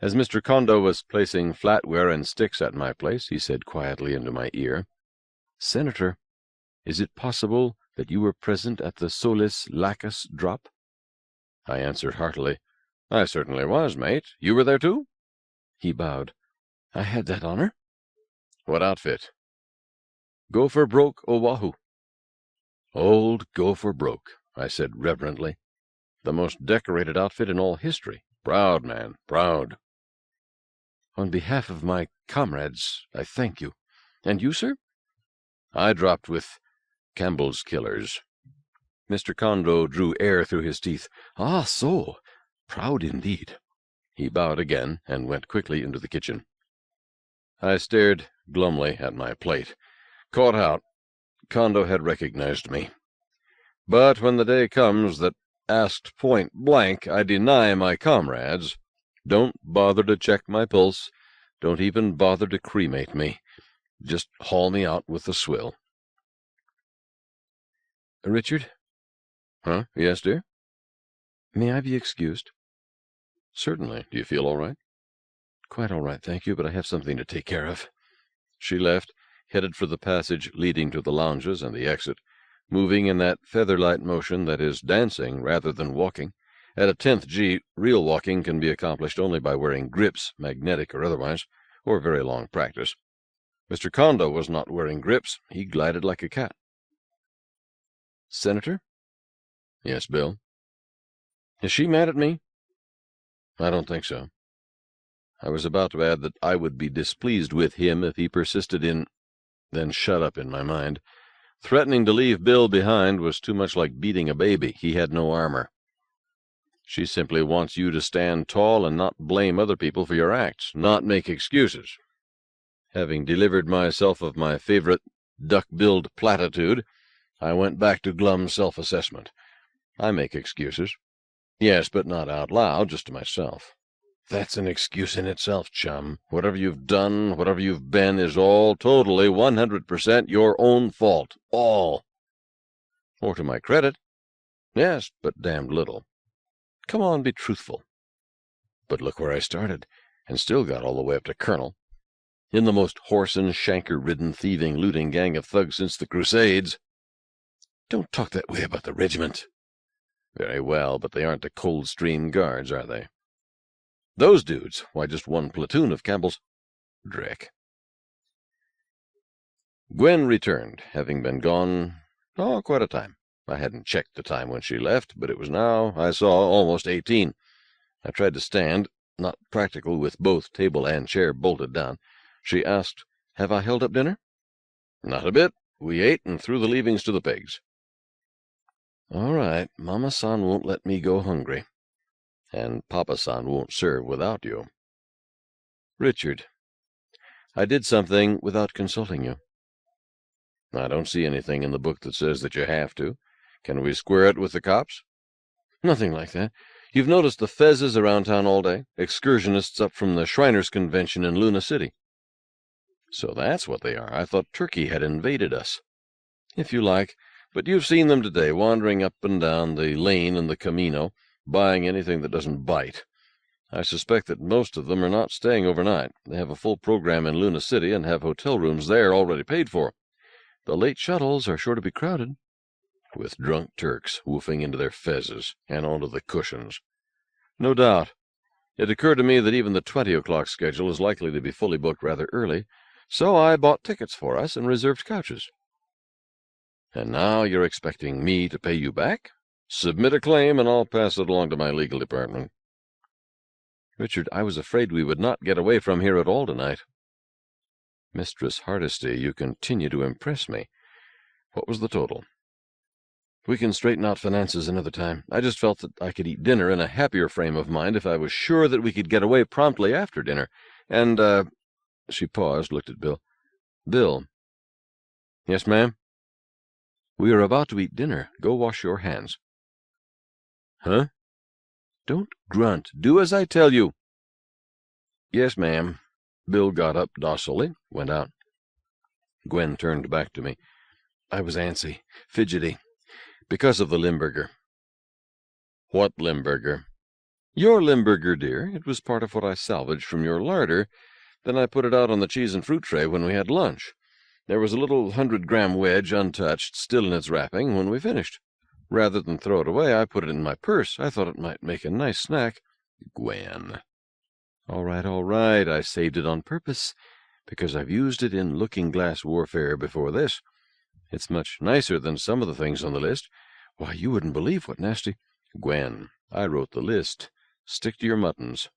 As Mr. Kondo was placing flatware and sticks at my place, he said quietly into my ear, "Senator, is it possible that you were present at the Solis Lacus drop?" I answered heartily, "I certainly was, mate. You were there too?" He bowed. "I had that honor." "What outfit?" Gopher broke, Oahu." "Old Gopher broke," I said reverently. "The most decorated outfit in all history. Proud, man, proud." "On behalf of my comrades, I thank you. And you, sir?" "I dropped with Campbell's Killers." Mr. Kondo drew air through his teeth. "Ah, so! Proud indeed." He bowed again and went quickly into the kitchen. I stared glumly at my plate. Caught out. Kondo had recognized me. But when the day comes that, asked point blank, I deny my comrades, don't bother to check my pulse, don't even bother to cremate me. Just haul me out with the swill. "Richard?" "Huh? Yes, dear?" "May I be excused?" "Certainly. Do you feel all right?" "Quite all right, thank you, but I have something to take care of." She left, headed for the passage leading to the lounges and the exit, moving in that feather-light motion that is dancing rather than walking. At a 10th G, real walking can be accomplished only by wearing grips, magnetic or otherwise, or very long practice. Mr. Kondo was not wearing grips. He glided like a cat. "Senator?" "Yes, Bill." "Is she mad at me?" "I don't think so." I was about to add that I would be displeased with him if he persisted in, then shut up in my mind. Threatening to leave Bill behind was too much like beating a baby. He had no armor. "She simply wants you to stand tall and not blame other people for your acts, not make excuses." Having delivered myself of my favorite duck-billed platitude, I went back to glum self-assessment. I make excuses. Yes, but not out loud, just to myself. That's an excuse in itself, chum. Whatever you've done, whatever you've been, is all totally 100% your own fault. All. Or to my credit. Yes, but damned little. Come on, be truthful. But look where I started, and still got all the way up to Colonel. In the most whoreson, shanker-ridden, thieving, looting gang of thugs since the Crusades. Don't talk that way about the regiment. Very well, but they aren't the Coldstream Guards, are they? Those dudes, why, just one platoon of Campbell's. Dreck. Gwen returned, having been gone, quite a time. I hadn't checked the time when she left, but it was now, I saw, almost 18. I tried to stand, not practical with both table and chair bolted down. She asked, "Have I held up dinner?" "Not a bit. We ate and threw the leavings to the pigs." "All right. Mama-san won't let me go hungry. And Papa-san won't serve without you." "Richard, I did something without consulting you." "I don't see anything in the book that says that you have to. Can we square it with the cops?" "Nothing like that. You've noticed the fezzes around town all day, excursionists up from the Shriners' Convention in Luna City." "So that's what they are. I thought Turkey had invaded us." "If you like, but you've seen them today, wandering up and down the lane and the Camino, buying anything that doesn't bite. I suspect that most of them are not staying overnight. They have a full program in Luna City and have hotel rooms there already paid for. The late shuttles are sure to be crowded, with drunk Turks woofing into their fezzes and onto the cushions." "No doubt. It occurred to me that even the 20 o'clock schedule is likely to be fully booked rather early, so I bought tickets for us and reserved couches." "And now you're expecting me to pay you back? Submit a claim, and I'll pass it along to my legal department." "Richard, I was afraid we would not get away from here at all tonight." "Mistress Hardesty, you continue to impress me. What was the total?" "We can straighten out finances another time. I just felt that I could eat dinner in a happier frame of mind if I was sure that we could get away promptly after dinner. And, She paused, looked at Bill. "Bill." "Yes, ma'am?" "We are about to eat dinner. Go wash your hands." "Huh?" "Don't grunt. Do as I tell you." "Yes, ma'am." Bill got up docilely, went out. Gwen turned back to me. I was antsy, fidgety, because of the Limburger. "What Limburger?" "Your Limburger, dear. It was part of what I salvaged from your larder. Then I put it out on the cheese and fruit tray when we had lunch. There was a little 100-gram wedge, untouched, still in its wrapping, when we finished. Rather than throw it away, I put it in my purse. I thought it might make a nice snack." "Gwen." All right. I saved it on purpose. because I've used it in looking-glass warfare before this. It's much nicer than some of the things on the list. Why, you wouldn't believe what nasty— Gwen, I wrote the list. Stick to your muttons.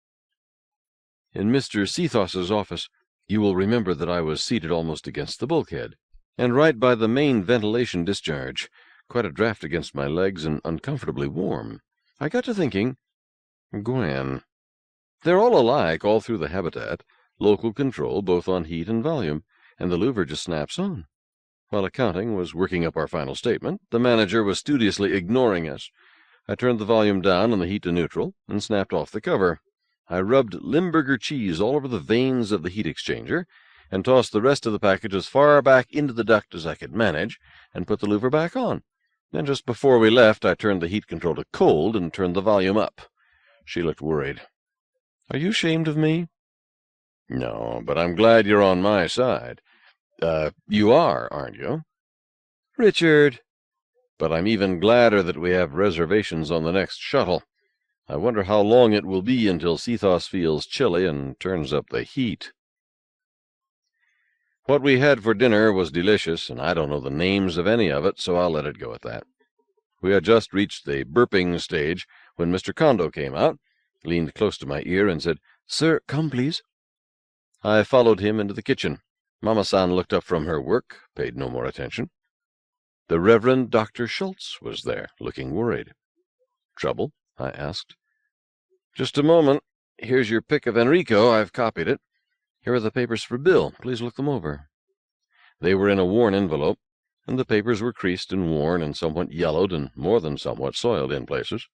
In Mr. Seathos's office, you will remember that I was seated almost against the bulkhead, and right by the main ventilation discharge, quite a draught against my legs and uncomfortably warm. I got to thinking, Gwen, they're all alike all through the habitat, local control both on heat and volume, and the louver just snaps on. While accounting was working up our final statement, the manager was studiously ignoring us. I turned the volume down and the heat to neutral, and snapped off the cover. I rubbed Limburger cheese all over the vanes of the heat exchanger, and tossed the rest of the package as far back into the duct as I could manage, and put the louver back on. Then just before we left, I turned the heat control to cold and turned the volume up. She looked worried. Are you ashamed of me? No, but I'm glad you're on my side. You are, aren't you? Richard! But I'm even gladder that we have reservations on the next shuttle. I wonder how long it will be until Seathos feels chilly and turns up the heat. What we had for dinner was delicious, and I don't know the names of any of it, so I'll let it go at that. We had just reached the burping stage when Mr. Kondo came out, leaned close to my ear, and said, Sir, come, please. I followed him into the kitchen. Mama-san looked up from her work, paid no more attention. The Reverend Dr. Schultz was there, looking worried. Trouble? I asked. Just a moment. Here's your pick of Enrico. I've copied it. Here are the papers for Bill. Please look them over. They were in a worn envelope, and the papers were creased and worn and somewhat yellowed and more than somewhat soiled in places.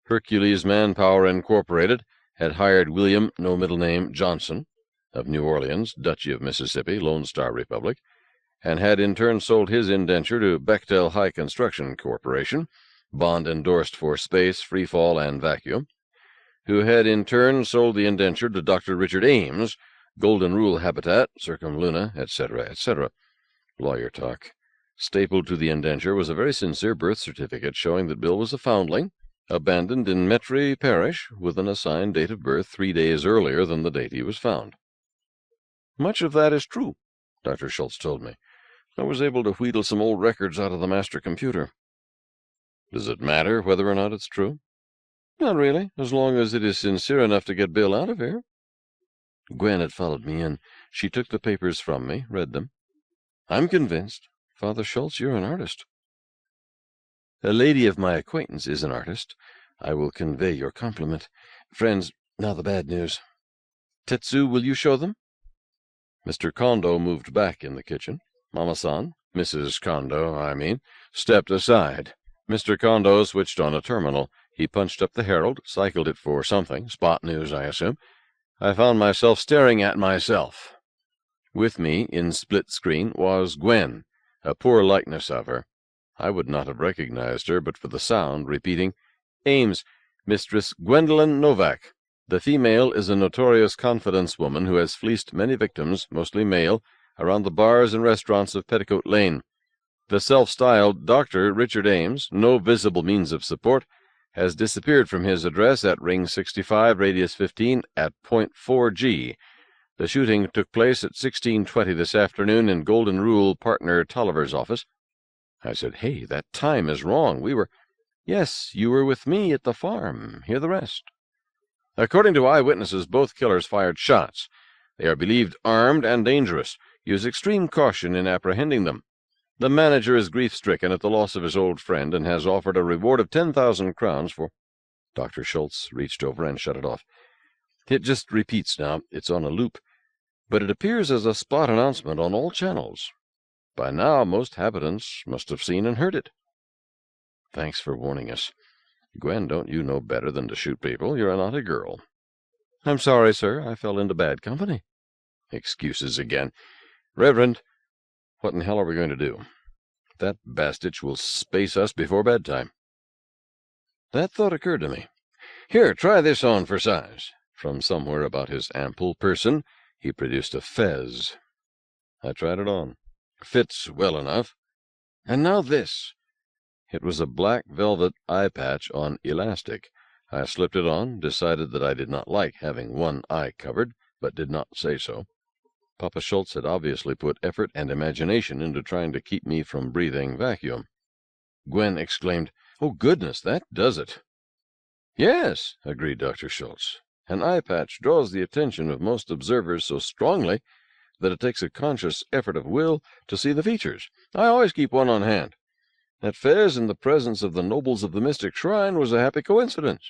Hercules Manpower Incorporated had hired William, no middle name, Johnson, of New Orleans, Duchy of Mississippi, Lone Star Republic, and had in turn sold his indenture to Bechtel High Construction Corporation, bond endorsed for space, freefall, and vacuum, who had in turn sold the indenture to Dr. Richard Ames, Golden Rule Habitat, Circumluna, etc., etc. Lawyer talk. Stapled to the indenture was a very sincere birth certificate showing that Bill was a foundling, abandoned in Metry Parish, with an assigned date of birth 3 days earlier than the date he was found. Much of that is true, Dr. Schultz told me. I was able to wheedle some old records out of the master computer. Does it matter whether or not it's true? Not really, as long as it is sincere enough to get Bill out of here. Gwen had followed me in. She took the papers from me, read them. I'm convinced. Father Schultz, you're an artist. A lady of my acquaintance is an artist. I will convey your compliment. Friends, now the bad news. Tetsu, will you show them? Mr. Kondo moved back in the kitchen. Mama-san, Mrs. Kondo, I mean, stepped aside. Mr. Kondo switched on a terminal. He punched up the Herald, cycled it for something, spot news, I assume. I found myself staring at myself. With me, in split screen, was Gwen, a poor likeness of her. I would not have recognized her but for the sound, repeating, Ames, Mistress Gwendolen Novak. The female is a notorious confidence woman who has fleeced many victims, mostly male, around the bars and restaurants of Petticoat Lane. The self-styled Dr. Richard Ames, no visible means of support, has disappeared from his address at Ring 65, Radius 15, at point 4G. The shooting took place at 16:20 this afternoon in Golden Rule partner Tolliver's office. I said, Hey, that time is wrong. We were— Yes, you were with me at the farm. Hear the rest. According to eyewitnesses, both killers fired shots. They are believed armed and dangerous. Use extreme caution in apprehending them. The manager is grief-stricken at the loss of his old friend and has offered a reward of 10,000 crowns for— Dr. Schultz reached over and shut it off. It just repeats now. It's on a loop. But it appears as a spot announcement on all channels. By now, most habitants must have seen and heard it. Thanks for warning us. Gwen, don't you know better than to shoot people? You're not a girl. I'm sorry, sir. I fell into bad company. Excuses again. Reverend, what in hell are we going to do? That bastich will space us before bedtime. That thought occurred to me. Here, try this on for size. From somewhere about his ample person, he produced a fez. I tried it on. Fits well enough. And now this. It was a black velvet eye patch on elastic. I slipped it on, decided that I did not like having one eye covered, but did not say so. Papa Schultz had obviously put effort and imagination into trying to keep me from breathing vacuum. Gwen exclaimed, "Oh, goodness, that does it." "Yes," agreed Dr. Schultz. "An eye patch draws the attention of most observers so strongly that it takes a conscious effort of will to see the features. I always keep one on hand. That fez in the presence of the nobles of the mystic shrine was a happy coincidence."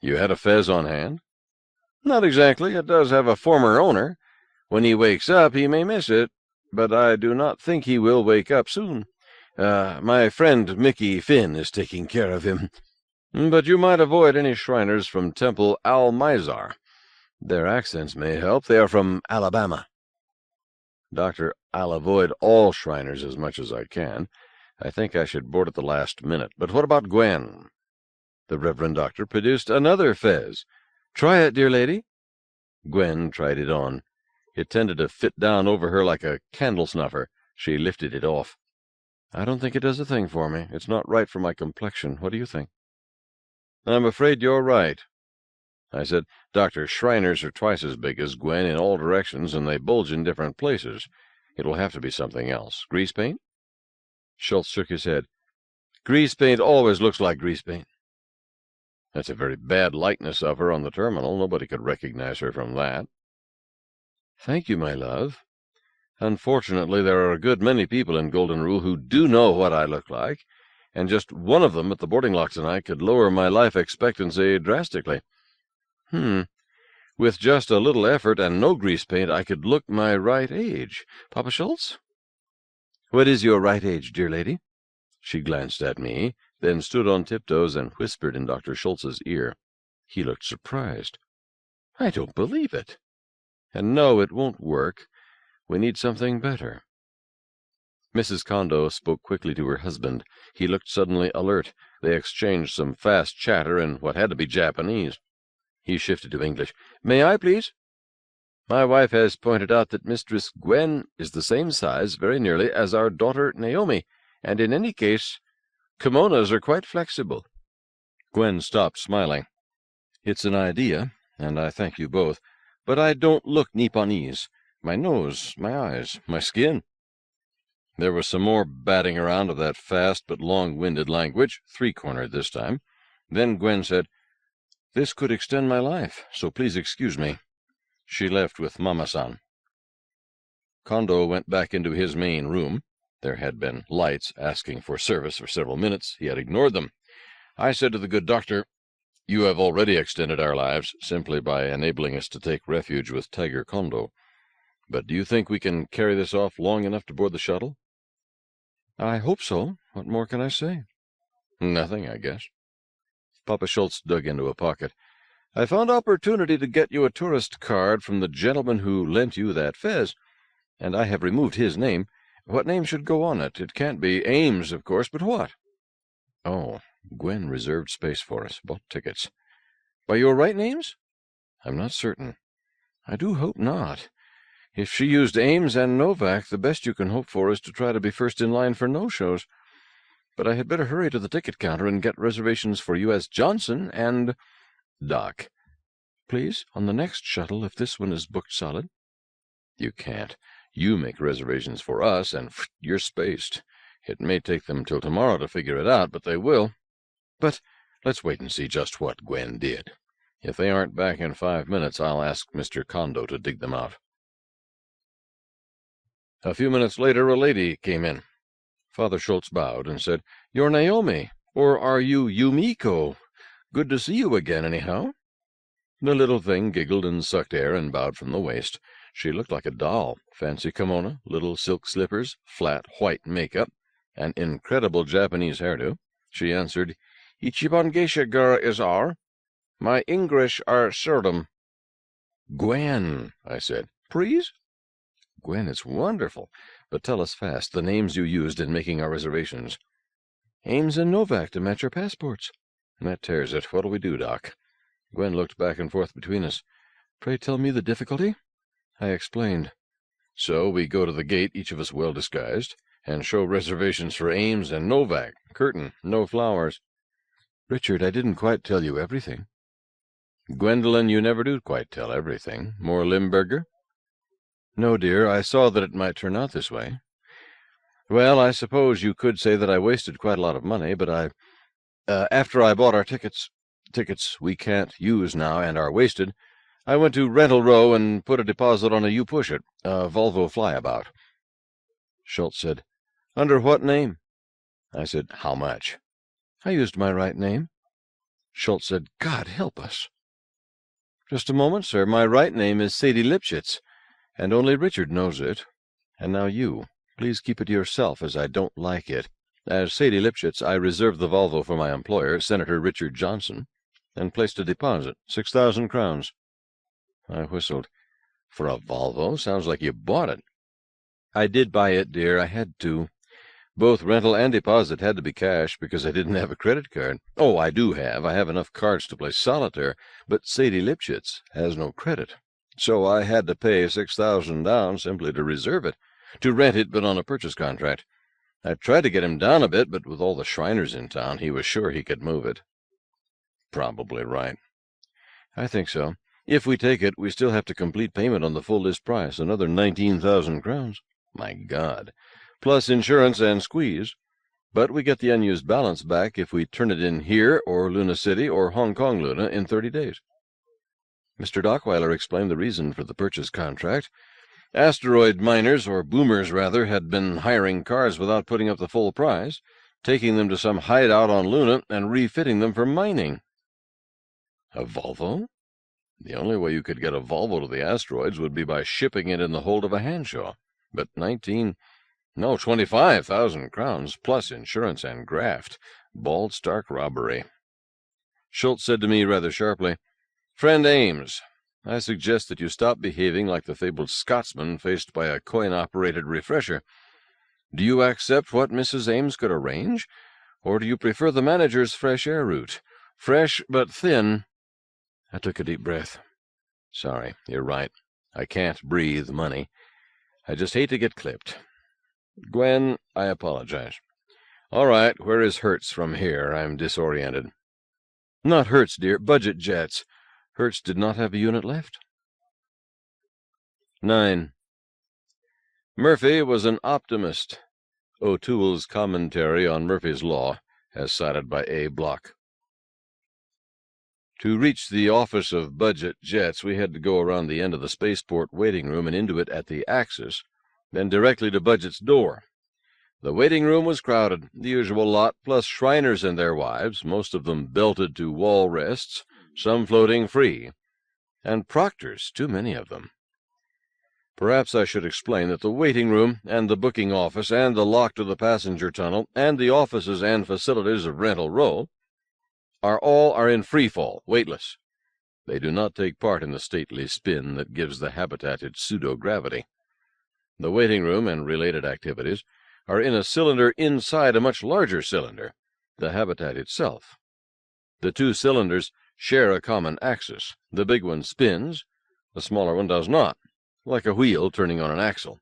"You had a fez on hand?" "Not exactly. It does have a former owner. When he wakes up, he may miss it, but I do not think he will wake up soon. My friend Mickey Finn is taking care of him. But you might avoid any Shriners from Temple Al-Mizar. Their accents may help. They are from Alabama." "Doctor, I'll avoid all Shriners as much as I can. I think I should board at the last minute. But what about Gwen?" The Reverend Doctor produced another fez. "Try it, dear lady." Gwen tried it on. It tended to fit down over her like a candle snuffer. She lifted it off. "I don't think it does a thing for me. It's not right for my complexion. What do you think?" "I'm afraid you're right." I said, "Doctor, Shriners are twice as big as Gwen in all directions, and they bulge in different places. It will have to be something else. Grease paint?" Schultz shook his head. "Grease paint always looks like grease paint." "That's a very bad likeness of her on the terminal. Nobody could recognize her from that." "Thank you, my love. Unfortunately, there are a good many people in Golden Rule who do know what I look like, and just one of them at the boarding lock tonight could lower my life expectancy drastically. With just a little effort and no grease paint, I could look my right age. Papa Schultz?" "What is your right age, dear lady?" She glanced at me, then stood on tiptoes and whispered in Dr. Schultz's ear. He looked surprised. "I don't believe it." "And no, it won't work. We need something better." Mrs. Kondo spoke quickly to her husband. He looked suddenly alert. They exchanged some fast chatter in what had to be Japanese. He shifted to English. "May I, please?" "My wife has pointed out that Mistress Gwen is the same size, very nearly, as our daughter Naomi, and in any case, kimonos are quite flexible." Gwen stopped smiling. "It's an idea, and I thank you both, but I don't look Nipponese. My nose, my eyes, my skin." There was some more batting around of that fast but long-winded language, three-cornered this time. Then Gwen said, "This could extend my life, so please excuse me." She left with Mama-san. Kondo went back into his main room. There had been lights asking for service for several minutes. He had ignored them. I said to the good doctor, "You have already extended our lives simply by enabling us to take refuge with Tiger Kondo. But do you think we can carry this off long enough to board the shuttle?" "I hope so. What more can I say?" "Nothing, I guess." Papa Schultz dug into a pocket. "I found opportunity to get you a tourist card from the gentleman who lent you that fez, and I have removed his name. What name should go on it? It can't be Ames, of course, but what?" "Oh, Gwen reserved space for us. Bought tickets." "By your right names?" "I'm not certain." "I do hope not. If she used Ames and Novak, the best you can hope for is to try to be first in line for no-shows. But I had better hurry to the ticket counter and get reservations for U.S. Johnson and—" "Doc." "Please, on the next shuttle, if this one is booked solid." "You can't. You make reservations for us, and you're spaced. It may take them till tomorrow to figure it out, but they will." "But let's wait and see just what Gwen did. If they aren't back in 5 minutes, I'll ask Mr. Kondo to dig them out." A few minutes later, a lady came in. Father Schultz bowed and said, "You're Naomi, or are you Yumiko? Good to see you again, anyhow." The little thing giggled and sucked air and bowed from the waist. She looked like a doll. Fancy kimono, little silk slippers, flat white makeup, an incredible Japanese hairdo. She answered, "Ichiban geisha gara is our. My English are seldom." "Gwen," I said. "Please?" "Gwen, it's wonderful. But tell us fast the names you used in making our reservations." "Ames and Novak to match our passports." "That tears it. What'll we do, Doc?" Gwen looked back and forth between us. "Pray tell me the difficulty?" I explained. "So we go to the gate, each of us well disguised, and show reservations for Ames and Novak. Curtain, no flowers." "Richard, I didn't quite tell you everything." "Gwendolen, you never do quite tell everything. More Limburger?" No, dear, I saw that it might turn out this way. Well, I suppose you could say that I wasted quite a lot of money, but after I bought our tickets we can't use now and are wasted, I went to Rental Row and put a deposit on a U-Push-It, a Volvo flyabout. Schultz said, Under what name? I said, How much? I used my right name. Schultz said, God help us. Just a moment, sir. My right name is Sadie Lipschitz, and only Richard knows it. And now you. Please keep it to yourself, as I don't like it. As Sadie Lipschitz, I reserved the Volvo for my employer, Senator Richard Johnson, and placed a deposit, 6,000 crowns. I whistled. For a Volvo? Sounds like you bought it. I did buy it, dear. I had to. Both rental and deposit had to be cash because I didn't have a credit card. Oh, I do have. I have enough cards to play solitaire, but Sadie Lipschitz has no credit. So I had to pay 6,000 down simply to reserve it, to rent it but on a purchase contract. I tried to get him down a bit, but with all the Shriners in town, he was sure he could move it. Probably right. I think so. If we take it, we still have to complete payment on the full list price, another 19,000 crowns. My God. Plus insurance and squeeze. But we get the unused balance back if we turn it in here, or Luna City, or Hong Kong Luna in 30 days. Mr. Dockweiler explained the reason for the purchase contract. Asteroid miners, or boomers rather, had been hiring cars without putting up the full price, taking them to some hideout on Luna and refitting them for mining. A Volvo? The only way you could get a Volvo to the asteroids would be by shipping it in the hold of a Hanshaw. But 25,000 crowns, plus insurance and graft. Bald stark robbery. Schultz said to me rather sharply, Friend Ames, I suggest that you stop behaving like the fabled Scotsman faced by a coin-operated refresher. Do you accept what Mrs. Ames could arrange, or do you prefer the manager's fresh air route? Fresh but thin. I took a deep breath. Sorry, you're right. I can't breathe money. I just hate to get clipped. Gwen, I apologize. All right, where is Hertz from here? I'm disoriented. Not Hertz, dear. Budget jets. Hertz did not have a unit left. 9. Murphy was an optimist. O'Toole's Commentary on Murphy's Law, as cited by A. Bloch. To reach the office of Budget Jets, we had to go around the end of the spaceport waiting room and into it at the Axis, then directly to Budget's door. The waiting room was crowded, the usual lot, plus Shriners and their wives, most of them belted to wall rests, some floating free, and proctors, too many of them. Perhaps I should explain that the waiting room and the booking office and the lock to the passenger tunnel and the offices and facilities of Rental Row are in free fall, weightless. They do not take part in the stately spin that gives the habitat its pseudo-gravity. The waiting room and related activities are in a cylinder inside a much larger cylinder, the habitat itself. The two cylinders share a common axis. The big one spins, the smaller one does not, like a wheel turning on an axle.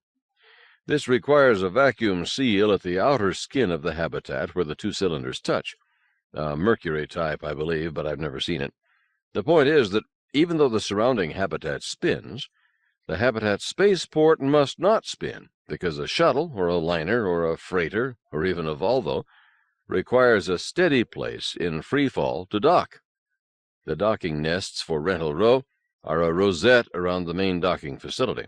This requires a vacuum seal at the outer skin of the habitat where the two cylinders touch. Mercury type, I believe, but I've never seen it. The point is that even though the surrounding habitat spins, the habitat spaceport must not spin, because a shuttle, or a liner, or a freighter, or even a Volvo, requires a steady place in free fall to dock. The docking nests for Rental Row are a rosette around the main docking facility.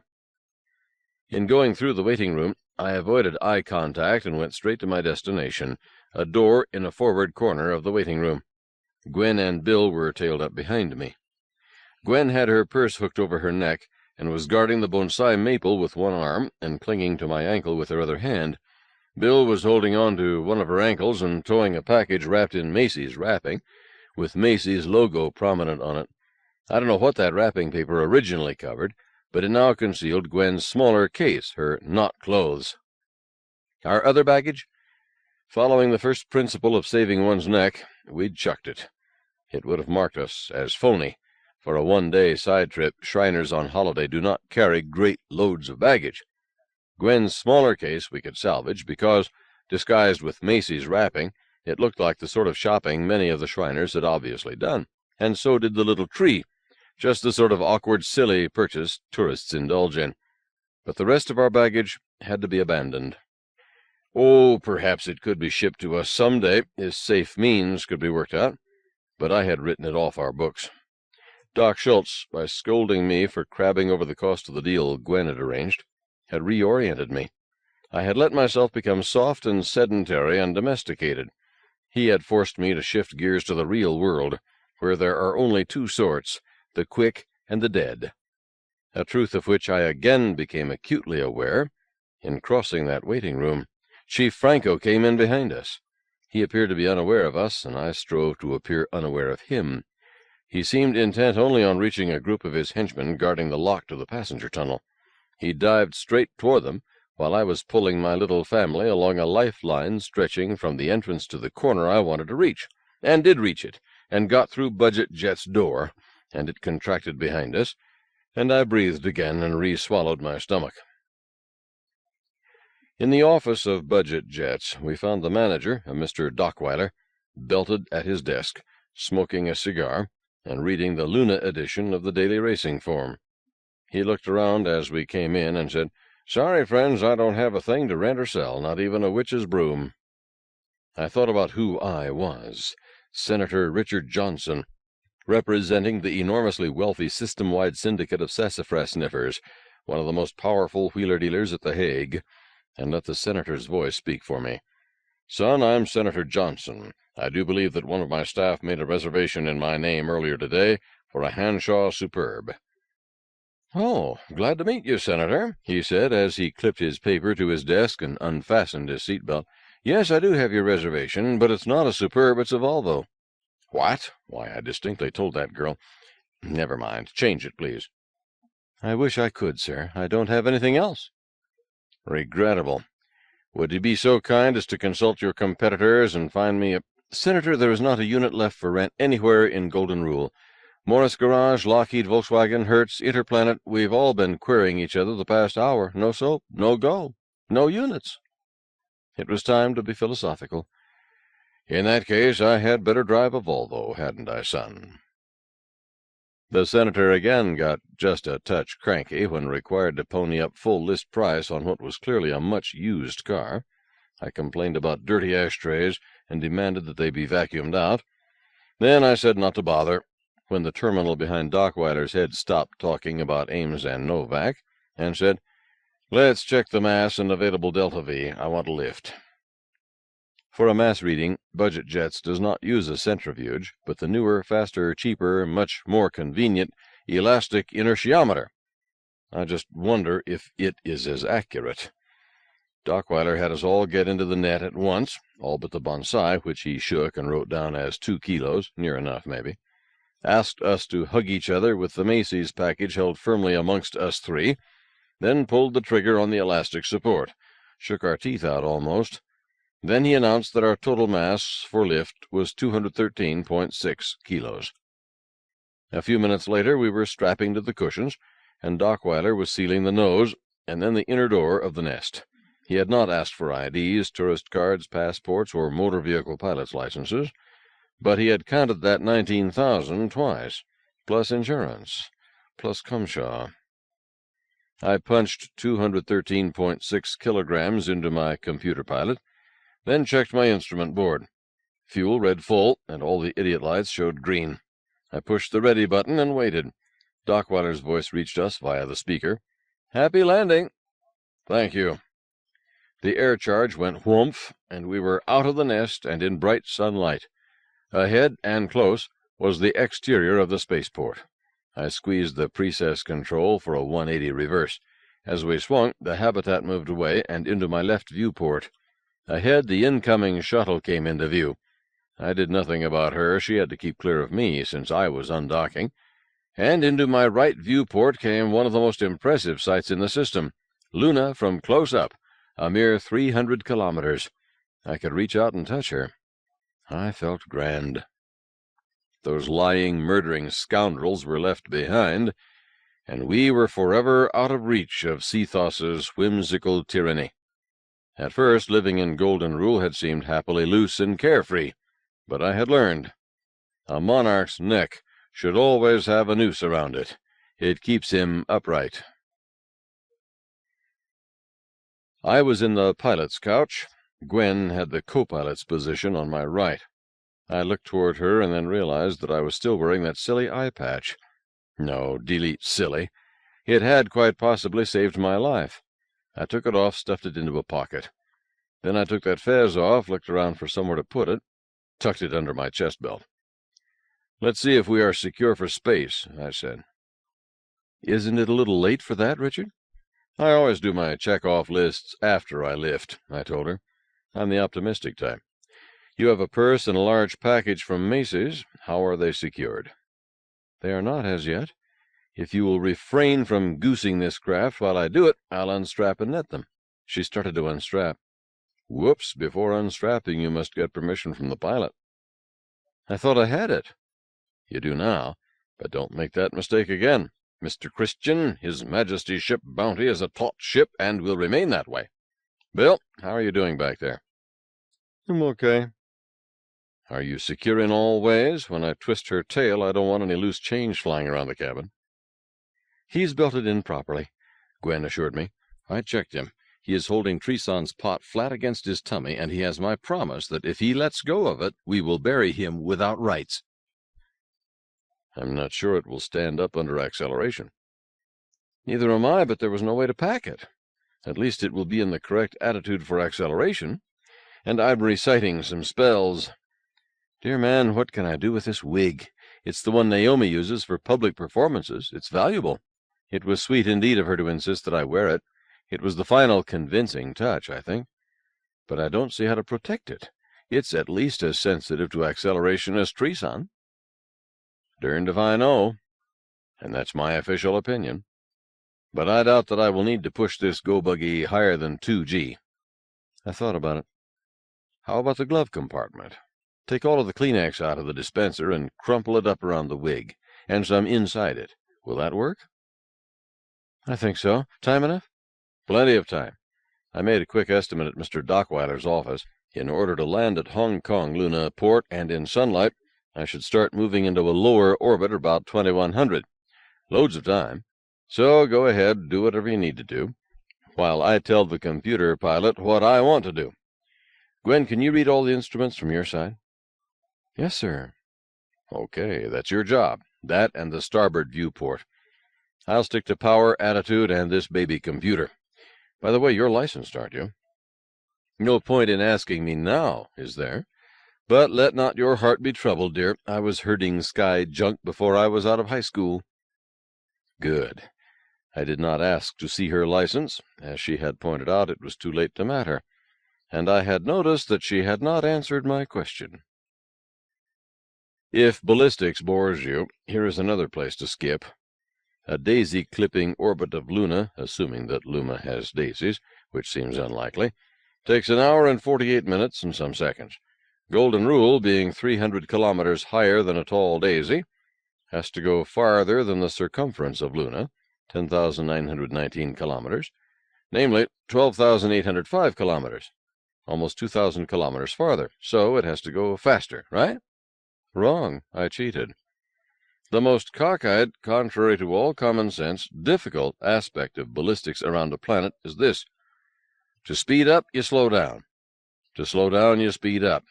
In going through the waiting room, I avoided eye contact and went straight to my destination, a door in a forward corner of the waiting room. Gwen and Bill were tailed up behind me. Gwen had her purse hooked over her neck and was guarding the bonsai maple with one arm and clinging to my ankle with her other hand. Bill was holding on to one of her ankles and towing a package wrapped in Macy's wrapping, with Macy's logo prominent on it. I don't know what that wrapping paper originally covered, but it now concealed Gwen's smaller case, her not-clothes. Our other baggage? Following the first principle of saving one's neck, we'd chucked it. It would have marked us as phony. For a one-day side trip, Shriners on holiday do not carry great loads of baggage. Gwen's smaller case we could salvage because, disguised with Macy's wrapping, it looked like the sort of shopping many of the Shriners had obviously done, and so did the little tree, just the sort of awkward, silly purchase tourists indulge in. but the rest of our baggage had to be abandoned. Oh, perhaps it could be shipped to us some day, if safe means could be worked out, but I had written it off our books. Doc Schultz, by scolding me for crabbing over the cost of the deal Gwen had arranged, had reoriented me. I had let myself become soft and sedentary and domesticated. He had forced me to shift gears to the real world, where there are only two sorts, the quick and the dead, a truth of which I again became acutely aware in crossing that waiting room. Chief Franco came in behind us. He appeared to be unaware of us, and I strove to appear unaware of him. He seemed intent only on reaching a group of his henchmen guarding the lock to the passenger tunnel. He dived straight toward them, while I was pulling my little family along a lifeline stretching from the entrance to the corner I wanted to reach, and did reach it, and got through Budget Jet's door, and it contracted behind us, and I breathed again and re-swallowed my stomach. In the office of Budget Jets, we found the manager, a Mr. Dockweiler, belted at his desk, smoking a cigar, and reading the Luna edition of the Daily Racing Form. He looked around as we came in and said, "Sorry, friends, I don't have a thing to rent or sell, not even a witch's broom." I thought about who I was, Senator Richard Johnson, representing the enormously wealthy system-wide syndicate of sassafras sniffers, one of the most powerful wheeler-dealers at The Hague, and let the senator's voice speak for me. "Son, I'm Senator Johnson. I do believe that one of my staff made a reservation in my name earlier today for a Hanshaw Superb." "Oh, glad to meet you, Senator," he said as he clipped his paper to his desk and unfastened his seat-belt. "Yes, I do have your reservation, but it's not a Superb, it's a Volvo." "What? Why, I distinctly told that girl—" "Never mind. Change it, please." "I wish I could, sir. I don't have anything else." "Regrettable. Would you be so kind as to consult your competitors and find me a—" "Senator, there is not a unit left for rent anywhere in Golden Rule. Morris Garage, Lockheed, Volkswagen, Hertz, Interplanet, we've all been querying each other the past hour. No soap, no go, no units." It was time to be philosophical. "In that case, I had better drive a Volvo, hadn't I, son?" The senator again got just a touch cranky when required to pony up full list price on what was clearly a much-used car. I complained about dirty ashtrays and demanded that they be vacuumed out. Then I said not to bother, when the terminal behind Dockweiler's head stopped talking about Ames and Novak, and said, "Let's check the mass and available delta V. I want a lift." For a mass reading, Budget Jets does not use a centrifuge, but the newer, faster, cheaper, much more convenient elastic inertiometer. I just wonder if it is as accurate. Dockweiler had us all get into the net at once, all but the bonsai, which he shook and wrote down as 2 kilos, near enough, maybe. Asked us to hug each other with the Macy's package held firmly amongst us three, then pulled the trigger on the elastic support. Shook our teeth out almost. Then he announced that our total mass for lift was 213.6 kilos. A few minutes later we were strapping to the cushions, and Dockweiler was sealing the nose and then the inner door of the nest. He had not asked for IDs, tourist cards, passports, or motor vehicle pilot's licenses, but he had counted that 19,000 twice, plus insurance, plus Cumshaw. I punched 213.6 kilograms into my computer pilot, then checked my instrument board. Fuel read full, and all the idiot lights showed green. I pushed the ready button and waited. Dockweiler's voice reached us via the speaker. "Happy landing." "Thank you." The air charge went whoomph, and we were out of the nest and in bright sunlight. Ahead, and close, was the exterior of the spaceport. I squeezed the precess control for a 180 reverse. As we swung, the habitat moved away and into my left viewport. Ahead, the incoming shuttle came into view. I did nothing about her. She had to keep clear of me, since I was undocking. And into my right viewport came one of the most impressive sights in the system, Luna from close up, a mere 300 kilometers. I could reach out and touch her. I felt grand. Those lying, murdering scoundrels were left behind, and we were forever out of reach of Cethos's whimsical tyranny. At first, living in Golden Rule had seemed happily loose and carefree, but I had learned. A monarch's neck should always have a noose around it. It keeps him upright. I was in the pilot's couch. Gwen had the co-pilot's position on my right. I looked toward her and then realized that I was still wearing that silly eye patch. No, delete silly. It had quite possibly saved my life. I took it off, stuffed it into a pocket. Then I took that fez off, looked around for somewhere to put it, tucked it under my chest belt. "Let's see if we are secure for space," I said. "Isn't it a little late for that, Richard?" "I always do my check-off lists after I lift," I told her. "I'm the optimistic type. You have a purse and a large package from Macy's. How are they secured?" "They are not as yet. If you will refrain from goosing this craft while I do it, I'll unstrap and net them." She started to unstrap. "Whoops, before unstrapping you must get permission from the pilot." "I thought I had it." "You do now, but don't make that mistake again. Mr. Christian, His Majesty's ship Bounty is a taut ship and will remain that way. Bill, how are you doing back there?" "I'm okay." "Are you secure in all ways? When I twist her tail, I don't want any loose change flying around the cabin." "He's built it in properly," Gwen assured me. "I checked him. He is holding Treeson's pot flat against his tummy, and he has my promise that if he lets go of it, we will bury him without rights." "I'm not sure it will stand up under acceleration." "Neither am I, but there was no way to pack it. At least it will be in the correct attitude for acceleration. And I'm reciting some spells. Dear man, what can I do with this wig? It's the one Naomi uses for public performances. It's valuable. It was sweet indeed of her to insist that I wear it. It was the final convincing touch, I think. But I don't see how to protect it. It's at least as sensitive to acceleration as Treeson." "Derned if I know. And that's my official opinion. But I doubt that I will need to push this go-buggy higher than 2G. I thought about it. How about the glove compartment? Take all of the Kleenex out of the dispenser and crumple it up around the wig, and some inside it. Will that work?" "I think so. Time enough?" "Plenty of time. I made a quick estimate at Mr. Dockweiler's office. In order to land at Hong Kong Luna port and in sunlight, I should start moving into a lower orbit about 2100. Loads of time. So go ahead, do whatever you need to do, while I tell the computer pilot what I want to do. Gwen, can you read all the instruments from your side?" "Yes, sir." "Okay, that's your job. That and the starboard viewport. I'll stick to power, attitude, and this baby computer. By the way, you're licensed, aren't you?" "No point in asking me now, is there? But let not your heart be troubled, dear. I was herding sky junk before I was out of high school." Good. I did not ask to see her license. As she had pointed out, it was too late to matter, and I had noticed that she had not answered my question. If ballistics bores you, here is another place to skip. A daisy-clipping orbit of Luna, assuming that Luna has daisies, which seems unlikely, takes an hour and 48 minutes and some seconds. Golden Rule, being 300 kilometers higher than a tall daisy, has to go farther than the circumference of Luna, 10,919 kilometers, namely 12,805 kilometers, almost 2,000 kilometers farther. So it has to go faster, right? Wrong. I cheated. The most cockeyed, contrary to all common sense, difficult aspect of ballistics around a planet is this. To speed up, you slow down. To slow down, you speed up.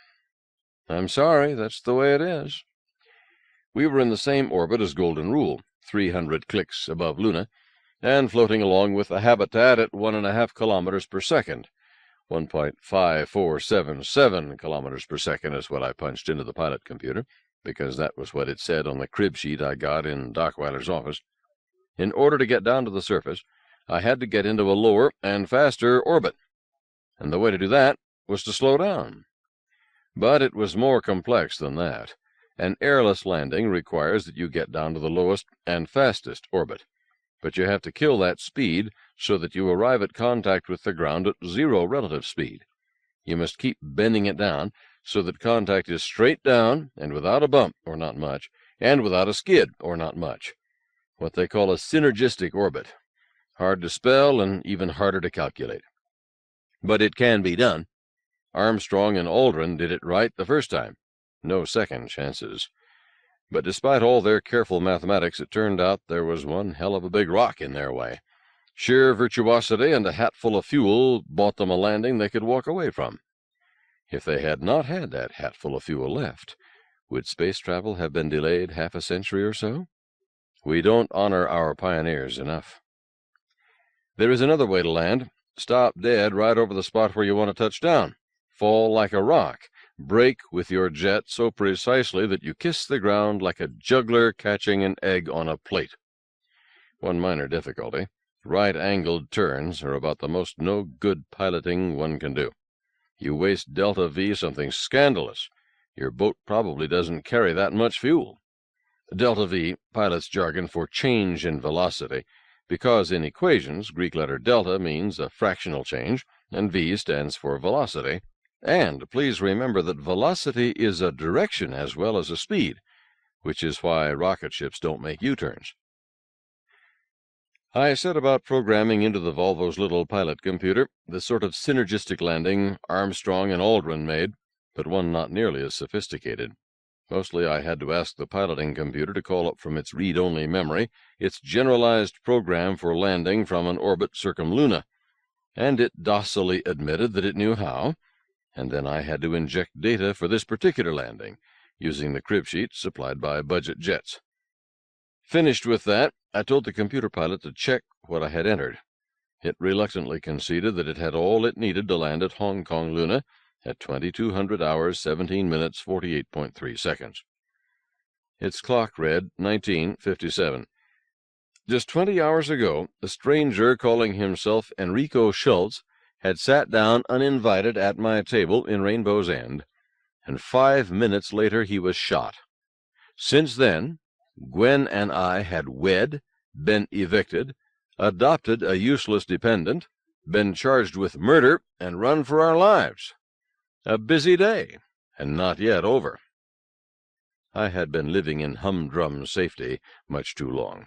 I'm sorry, that's the way it is. We were in the same orbit as Golden Rule, 300 clicks above Luna, and floating along with the habitat at 1.5 kilometers per second. 1.5477 kilometers per second is what I punched into the pilot computer, because that was what it said on the crib sheet I got in Dockweiler's office. In order to get down to the surface, I had to get into a lower and faster orbit, and the way to do that was to slow down. But it was more complex than that. An airless landing requires that you get down to the lowest and fastest orbit, but you have to kill that speed so that you arrive at contact with the ground at zero relative speed. You must keep bending it down so that contact is straight down and without a bump, or not much, and without a skid, or not much. What they call a synergistic orbit. Hard to spell and even harder to calculate. But it can be done. Armstrong and Aldrin did it right the first time. No second chances. But despite all their careful mathematics, it turned out there was one hell of a big rock in their way. Sheer virtuosity and a hatful of fuel bought them a landing they could walk away from. If they had not had that hatful of fuel left, would space travel have been delayed half a century or so? We don't honor our pioneers enough. There is another way to land. Stop dead right over the spot where you want to touch down. Fall like a rock. Brake with your jet so precisely that you kiss the ground like a juggler catching an egg on a plate. One minor difficulty. Right-angled turns are about the most no-good piloting one can do. You waste delta V something scandalous. Your boat probably doesn't carry that much fuel. Delta V, pilot's jargon for change in velocity, because in equations, Greek letter delta means a fractional change, and V stands for velocity. And please remember that velocity is a direction as well as a speed, which is why rocket ships don't make U-turns. I set about programming into the Volvo's little pilot computer the sort of synergistic landing Armstrong and Aldrin made, but one not nearly as sophisticated. Mostly I had to ask the piloting computer to call up from its read-only memory its generalized program for landing from an orbit circumluna, and it docilely admitted that it knew how, and then I had to inject data for this particular landing, using the crib sheet supplied by budget jets. Finished with that, I told the computer pilot to check what I had entered. It reluctantly conceded that it had all it needed to land at Hong Kong Luna at 2200 hours, 17 minutes, 48.3 seconds. Its clock read 19:57. Just 20 hours ago, a stranger calling himself Enrico Schultz had sat down uninvited at my table in Rainbow's End, and 5 minutes later he was shot. Since then, Gwen and I had wed, been evicted, adopted a useless dependent, been charged with murder, and run for our lives. A busy day, and not yet over. I had been living in humdrum safety much too long.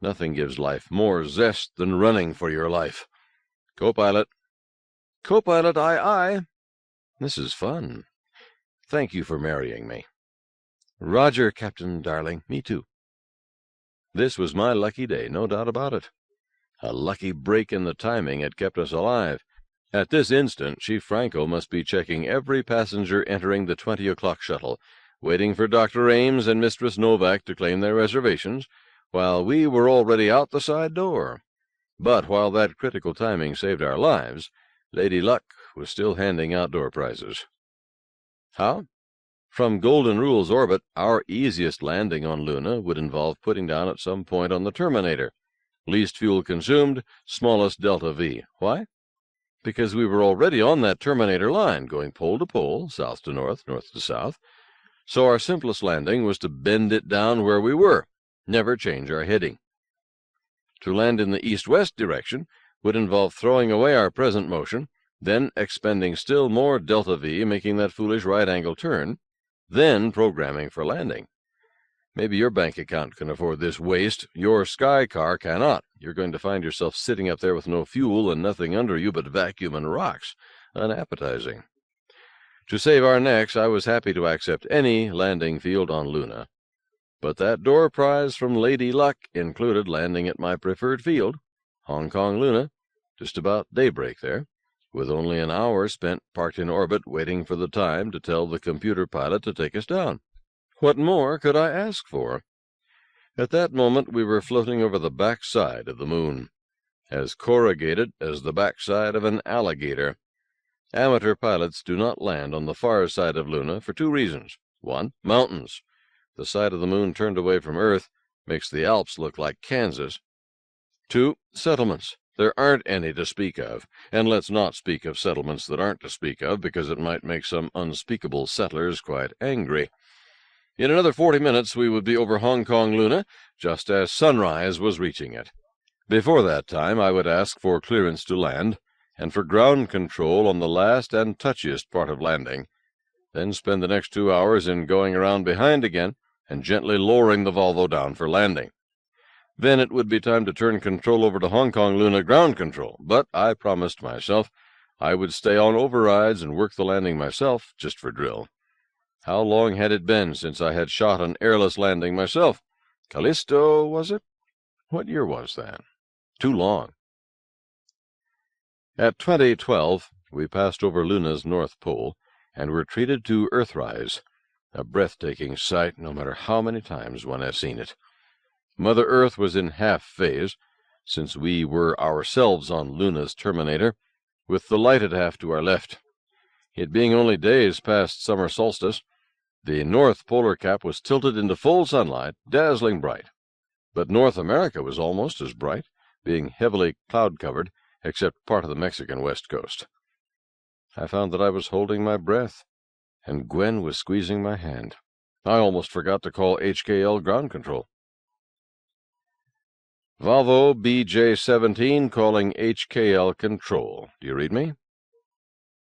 Nothing gives life more zest than running for your life. Co-pilot. Co-pilot, aye. This is fun. Thank you for marrying me. Roger, Captain, darling. Me too. This was my lucky day, no doubt about it. A lucky break in the timing had kept us alive. At this instant, Chief Franco must be checking every passenger entering the 20 o'clock shuttle, waiting for Dr. Ames and Mistress Novak to claim their reservations, while we were already out the side door. But while that critical timing saved our lives, Lady Luck was still handing out door prizes. How? From Golden Rule's orbit, our easiest landing on Luna would involve putting down at some point on the Terminator. Least fuel consumed, smallest delta V. Why? Because we were already on that Terminator line, going pole to pole, south to north, north to south. So our simplest landing was to bend it down where we were, never change our heading. To land in the east-west direction would involve throwing away our present motion, then expending still more delta V, making that foolish right-angle turn, then programming for landing. Maybe your bank account can afford this waste. Your sky car cannot. You're going to find yourself sitting up there with no fuel and nothing under you but vacuum and rocks. Unappetizing. To save our necks, I was happy to accept any landing field on Luna. But that door prize from Lady Luck included landing at my preferred field, Hong Kong Luna, just about daybreak there, with only an hour spent parked in orbit waiting for the time to tell the computer pilot to take us down. What more could I ask for? At that moment we were floating over the backside of the moon, as corrugated as the backside of an alligator. Amateur pilots do not land on the far side of Luna for two reasons. One, mountains. The side of the moon turned away from Earth makes the Alps look like Kansas. Two, settlements. There aren't any to speak of, and let's not speak of settlements that aren't to speak of, because it might make some unspeakable settlers quite angry. In another 40 minutes we would be over Hong Kong Luna, just as sunrise was reaching it. Before that time I would ask for clearance to land, and for ground control on the last and touchiest part of landing, then spend the next 2 hours in going around behind again and gently lowering the Volvo down for landing. Then it would be time to turn control over to Hong Kong Luna ground control, but I promised myself I would stay on overrides and work the landing myself, just for drill. How long had it been since I had shot an airless landing myself? Callisto, was it? What year was that? Too long. At 2012, we passed over Luna's north pole and were treated to Earthrise, a breathtaking sight no matter how many times one has seen it. Mother Earth was in half phase, since we were ourselves on Luna's terminator, with the lighted half to our left. It being only days past summer solstice, the north polar cap was tilted into full sunlight, dazzling bright. But North America was almost as bright, being heavily cloud-covered, except part of the Mexican west coast. I found that I was holding my breath, and Gwen was squeezing my hand. I almost forgot to call HKL ground control. Volvo BJ-17 calling HKL control. Do you read me?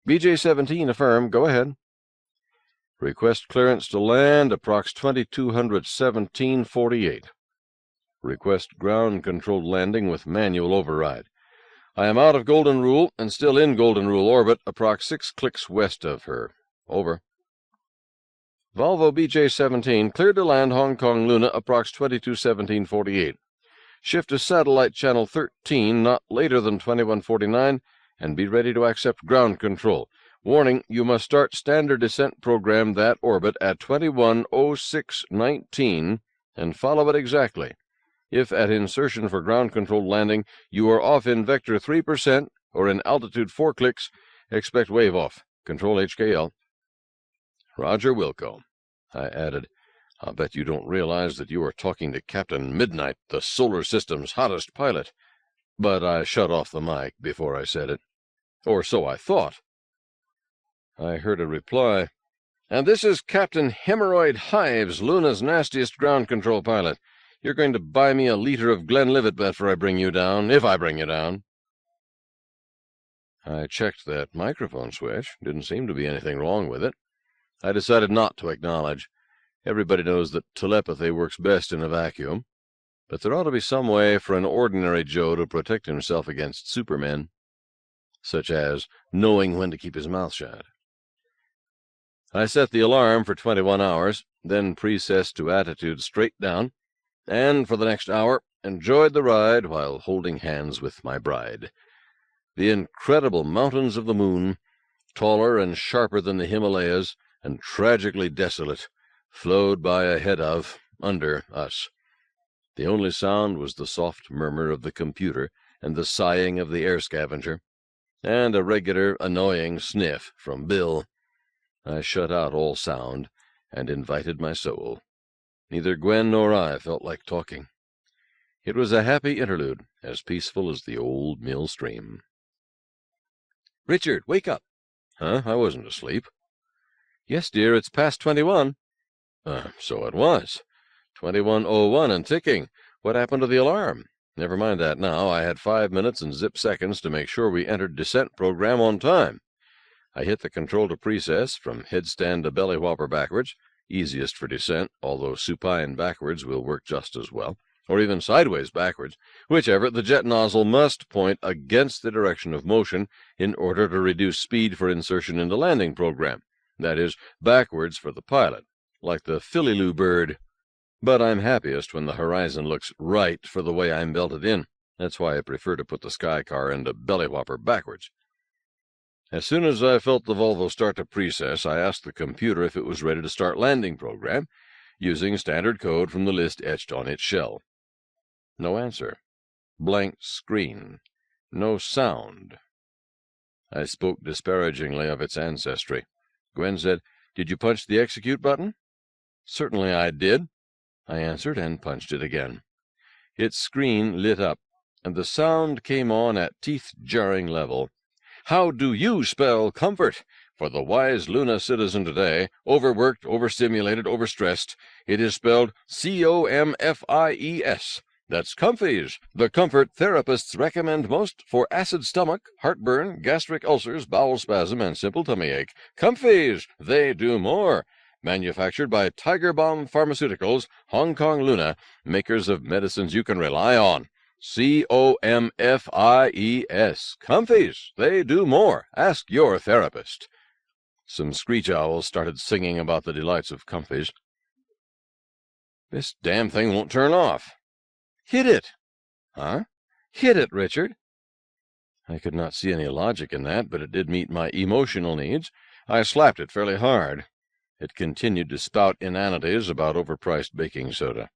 BJ-17, affirm. Go ahead. Request clearance to land, approx 2217.48. Request ground-controlled landing with manual override. I am out of Golden Rule and still in Golden Rule orbit, approx 6 clicks west of her. Over. Volvo BJ-17, cleared to land Hong Kong Luna, approx 2217.48. Shift to satellite channel 13, not later than 2149, and be ready to accept ground control. Warning, you must start standard descent program that orbit at 2106.19 and follow it exactly. If at insertion for ground-controlled landing you are off in vector 3% or in altitude 4 clicks, expect wave off. Control HKL. Roger Wilco. I added, I'll bet you don't realize that you are talking to Captain Midnight, the solar system's hottest pilot. But I shut off the mic before I said it. Or so I thought. I heard a reply. And this is Captain Hemorrhoid Hives, Luna's nastiest ground control pilot. You're going to buy me a liter of Glenlivet before I bring you down, if I bring you down. I checked that microphone switch. Didn't seem to be anything wrong with it. I decided not to acknowledge. Everybody knows that telepathy works best in a vacuum, but there ought to be some way for an ordinary Joe to protect himself against supermen, such as knowing when to keep his mouth shut. I set the alarm for 21 hours, then precessed to attitude straight down, and for the next hour enjoyed the ride while holding hands with my bride. The incredible mountains of the moon, taller and sharper than the Himalayas, and tragically desolate, flowed by ahead of, under us. The only sound was the soft murmur of the computer and the sighing of the air scavenger, and a regular, annoying sniff from Bill. I shut out all sound and invited my soul. Neither Gwen nor I felt like talking. It was a happy interlude, as peaceful as the old mill stream. Richard, wake up. Huh? I wasn't asleep. Yes, dear, it's past 21. So it was. 21:01 and ticking. What happened to the alarm? Never mind that now. I had 5 minutes and zip seconds to make sure we entered descent program on time. I hit the control to precess from headstand to belly whopper backwards, easiest for descent, although supine backwards will work just as well, or even sideways backwards, whichever. The jet nozzle must point against the direction of motion in order to reduce speed for insertion into landing program. That is, backwards for the pilot, like the Philly-Loo bird. But I'm happiest when the horizon looks right for the way I'm belted in. That's why I prefer to put the sky car into belly whopper backwards. As soon as I felt the Volvo start to precess, I asked the computer if it was ready to start landing program, using standard code from the list etched on its shell. No answer. Blank screen. No sound. I spoke disparagingly of its ancestry. Gwen said, "Did you punch the execute button?" "Certainly I did," I answered, and punched it again. Its screen lit up, and the sound came on at teeth-jarring level. How do you spell comfort? For the wise Luna citizen today, overworked, overstimulated, overstressed, it is spelled COMFIES. That's Comfies, the comfort therapists recommend most for acid stomach, heartburn, gastric ulcers, bowel spasm, and simple tummy ache. Comfies, they do more. Manufactured by Tiger Balm Pharmaceuticals, Hong Kong Luna, makers of medicines you can rely on. COMFIES. Comfies, they do more. Ask your therapist. Some screech owls started singing about the delights of Comfies. This damn thing won't turn off. Hit it. Huh? Hit it, Richard. I could not see any logic in that, but it did meet my emotional needs. I slapped it fairly hard. It continued to spout inanities about overpriced baking soda.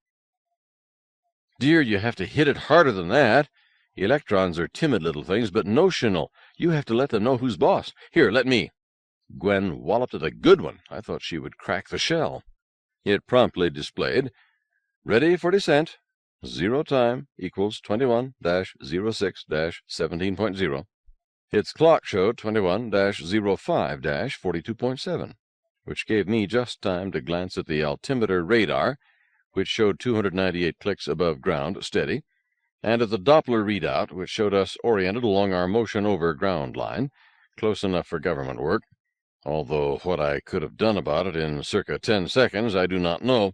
Dear, you have to hit it harder than that. Electrons are timid little things, but notional. You have to let them know who's boss. Here, let me. Gwen walloped it a good one. I thought she would crack the shell. It promptly displayed, ready for descent. 0 time equals 21-06-17.0. Its clock showed 21-05-42.7, which gave me just time to glance at the altimeter radar, which showed 298 clicks above ground, steady, and at the Doppler readout, which showed us oriented along our motion over ground line, close enough for government work, although what I could have done about it in circa 10 seconds I do not know.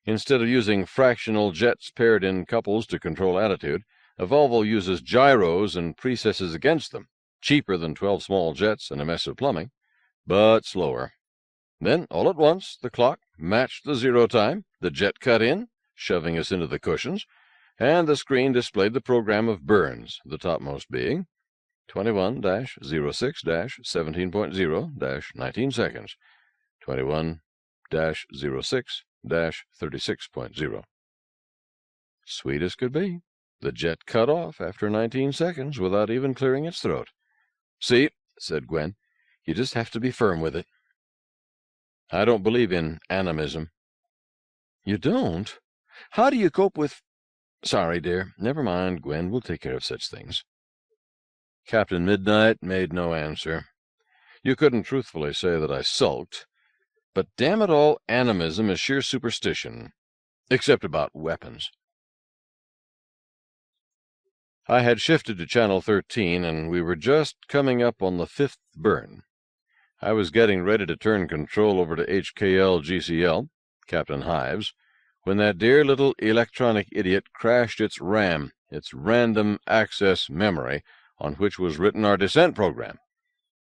Instead of using fractional jets paired in couples to control attitude, a Volvo uses gyros and precesses against them, cheaper than 12 small jets and a mess of plumbing, but slower. Then, all at once, the clock matched the 0 time, the jet cut in, shoving us into the cushions, and the screen displayed the program of burns, the topmost being 21-06-17.0-19 seconds, 21-06-36.0. Sweet as could be. The jet cut off after 19 seconds without even clearing its throat. See, said Gwen, you just have to be firm with it. I don't believe in animism. You don't? How do you cope with... Sorry, dear. Never mind, Gwen. We'll take care of such things. Captain Midnight made no answer. You couldn't truthfully say that I sulked. But damn it all, animism is sheer superstition. Except about weapons. I had shifted to Channel 13, and we were just coming up on the 5th burn. I was getting ready to turn control over to HKL-GCL, Captain Hives, when that dear little electronic idiot crashed its RAM, its random access memory, on which was written our descent program.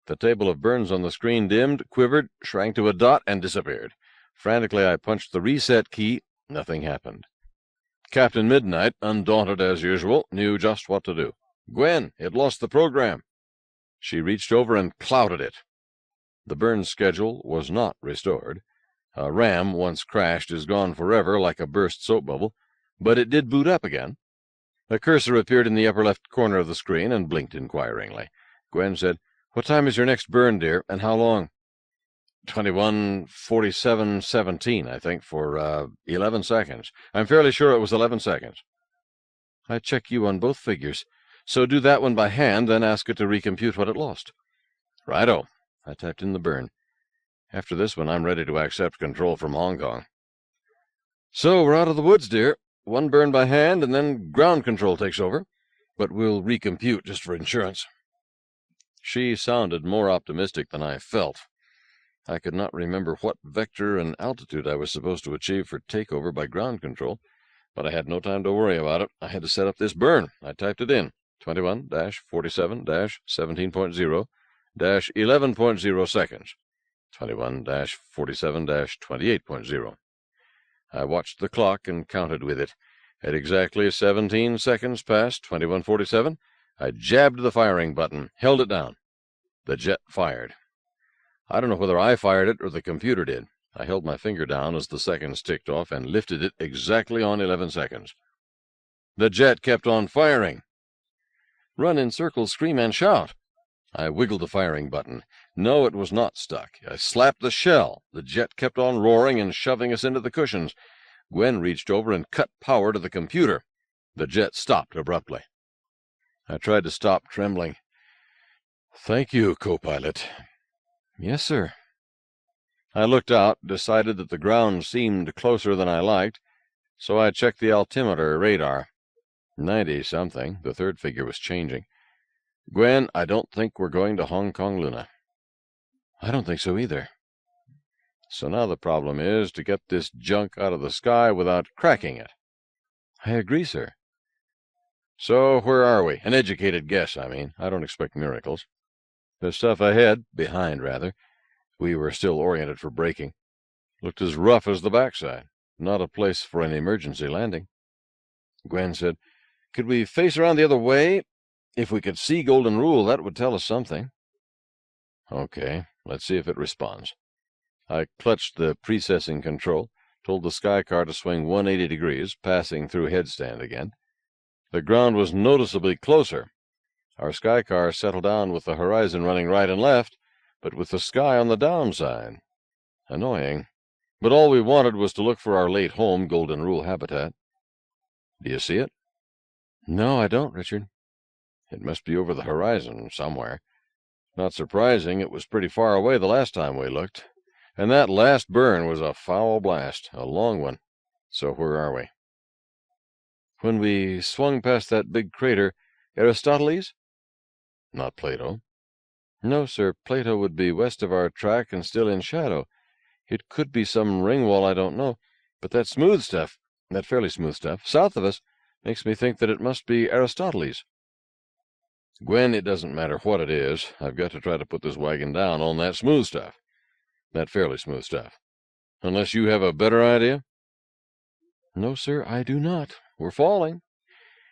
The table of burns on the screen dimmed, quivered, shrank to a dot, and disappeared. Frantically, I punched the reset key. Nothing happened. Captain Midnight, undaunted as usual, knew just what to do. Gwen, it lost the program. She reached over and clouted it. The burn schedule was not restored. A RAM, once crashed, is gone forever like a burst soap bubble, but it did boot up again. A cursor appeared in the upper left corner of the screen and blinked inquiringly. Gwen said, What time is your next burn, dear, and how long? 21:47:17, I think, for 11 seconds. I'm fairly sure it was 11 seconds. I check you on both figures. So do that one by hand, then ask it to recompute what it lost. Righto. I typed in the burn. After this one, I'm ready to accept control from Hong Kong. So we're out of the woods, dear. One burn by hand, and then ground control takes over. But we'll recompute just for insurance. She sounded more optimistic than I felt. I could not remember what vector and altitude I was supposed to achieve for takeover by ground control, but I had no time to worry about it. I had to set up this burn. I typed it in, 21-47-17.0-11.0 seconds, 21-47-28.0. I watched the clock and counted with it. At exactly 17 seconds past 21:47, I jabbed the firing button, held it down. The jet fired. I don't know whether I fired it or the computer did. I held my finger down as the seconds ticked off and lifted it exactly on 11 seconds. The jet kept on firing. Run in circles, scream, and shout. I wiggled the firing button. No, it was not stuck. I slapped the shell. The jet kept on roaring and shoving us into the cushions. Gwen reached over and cut power to the computer. The jet stopped abruptly. I tried to stop, trembling. Thank you, co-pilot. Yes, sir. I looked out, decided that the ground seemed closer than I liked, so I checked the altimeter radar. 90-something. The third figure was changing. Gwen, I don't think we're going to Hong Kong Luna. I don't think so either. So now the problem is to get this junk out of the sky without cracking it. I agree, sir. So where are we? An educated guess, I mean. I don't expect miracles. The stuff ahead, behind rather, we were still oriented for braking, looked as rough as the backside. Not a place for an emergency landing. Gwen said, Could we face around the other way? If we could see Golden Rule, that would tell us something. Okay, let's see if it responds. I clutched the precessing control, told the sky car to swing 180 degrees, passing through headstand again. The ground was noticeably closer. Our sky car settled down with the horizon running right and left, but with the sky on the downside. Annoying. But all we wanted was to look for our late home, Golden Rule habitat. Do you see it? No, I don't, Richard. It must be over the horizon somewhere. Not surprising, it was pretty far away the last time we looked. And that last burn was a foul blast, a long one. So where are we? When we swung past that big crater, Aristoteles? Not Plato. No, sir, Plato would be west of our track and still in shadow. It could be some ring wall, I don't know. But that smooth stuff, that fairly smooth stuff, south of us, makes me think that it must be Aristoteles. Gwen, it doesn't matter what it is. I've got to try to put this wagon down on that smooth stuff. That fairly smooth stuff. Unless you have a better idea? No, sir, I do not. We're falling.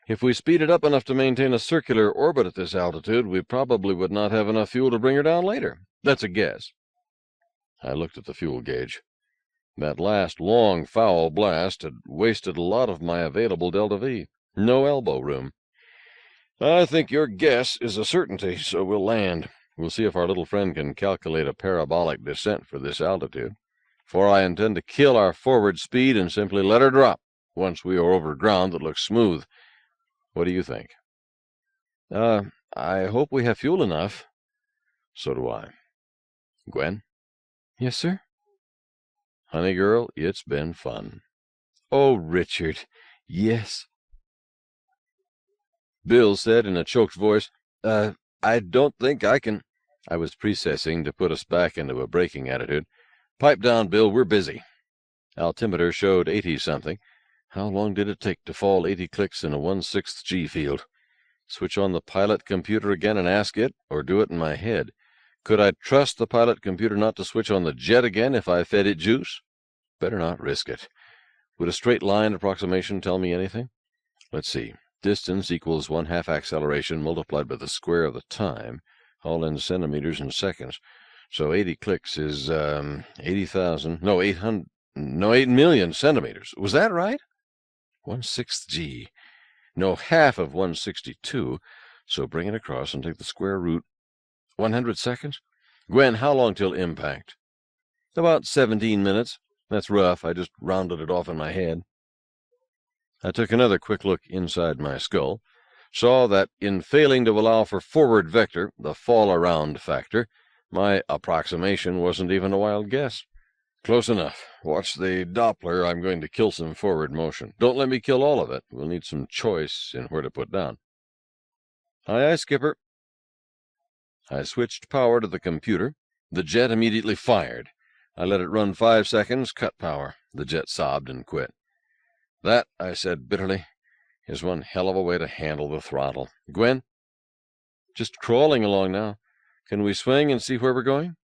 If we speeded up enough to maintain a circular orbit at this altitude, we probably would not have enough fuel to bring her down later. That's a guess. I looked at the fuel gauge. That last long, foul blast had wasted a lot of my available delta V. No elbow room. I think your guess is a certainty, so we'll land. We'll see if our little friend can calculate a parabolic descent for this altitude, for I intend to kill our forward speed and simply let her drop once we are over ground that looks smooth. What do you think? I hope we have fuel enough. So do I. Gwen? Yes, sir? Honey girl, it's been fun. Oh, Richard, yes. Bill said in a choked voice, I don't think I can. I was precessing to put us back into a braking attitude. Pipe down, Bill, we're busy. Altimeter showed 80-something. How long did it take to fall 80 clicks in a 1/6 G field? Switch on the pilot computer again and ask it, or do it in my head? Could I trust the pilot computer not to switch on the jet again if I fed it juice? Better not risk it. Would a straight line approximation tell me anything? Let's see. Distance equals 1/2 acceleration multiplied by the square of the time, all in centimeters and seconds. So 80 clicks is 80,000, no, 800, no, 8 million centimeters. Was that right? 1/6 G. No, half of 162. So bring it across and take the square root. 100 seconds? Gwen, how long till impact? About 17 minutes. That's rough. I just rounded it off in my head. I took another quick look inside my skull, saw that in failing to allow for forward vector, the fall-around factor, my approximation wasn't even a wild guess. Close enough. Watch the Doppler. I'm going to kill some forward motion. Don't let me kill all of it. We'll need some choice in where to put down. Aye, aye, skipper. I switched power to the computer. The jet immediately fired. I let it run 5 seconds, cut power. The jet sobbed and quit. That, I said bitterly, is one hell of a way to handle the throttle. Gwen? Just crawling along now. Can we swing and see where we're going?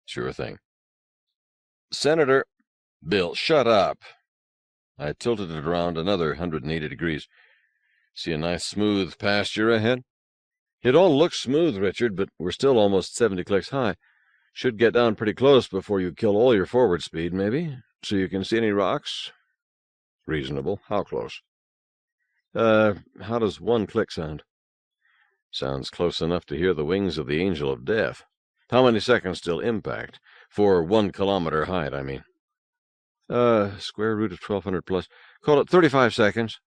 Sure thing. Senator. Bill, shut up. I tilted it around another 180 degrees. See a nice smooth pasture ahead? It all looks smooth, Richard, but we're still almost 70 clicks high. Should get down pretty close before you kill all your forward speed, maybe, so you can see any rocks. Reasonable. How close? How does 1 click sound? Sounds close enough to hear the wings of the angel of death. How many seconds till impact? For 1 kilometer height, I mean. Square root of 1200 plus. Call it 35 seconds.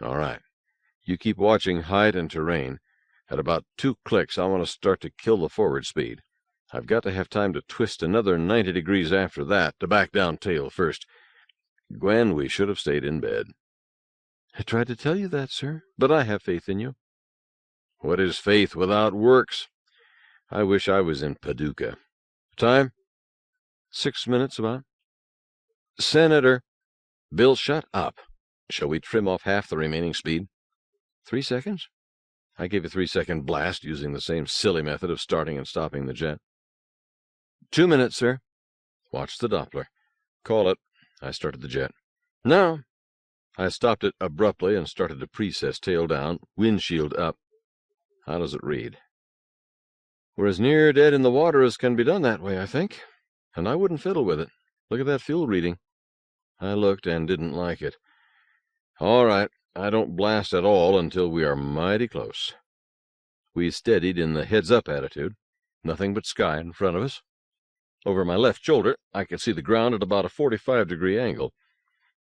All right. You keep watching height and terrain. At about 2 clicks, I want to start to kill the forward speed. I've got to have time to twist another 90 degrees after that to back down tail first. Gwen, we should have stayed in bed. I tried to tell you that, sir, but I have faith in you. What is faith without works? I wish I was in Paducah. Time? 6 minutes about. Senator. Bill, shut up. Shall we trim off half the remaining speed? 3 seconds? I gave a 3-second blast using the same silly method of starting and stopping the jet. 2 minutes, sir. Watch the Doppler. Call it. I started the jet. No. I stopped it abruptly and started to precess tail down, windshield up. How does it read? We're as near dead in the water as can be done that way, I think. And I wouldn't fiddle with it. Look at that fuel reading. I looked and didn't like it. All right, I don't blast at all until we are mighty close. We steadied in the heads-up attitude. Nothing but sky in front of us. Over my left shoulder, I could see the ground at about a 45-degree angle.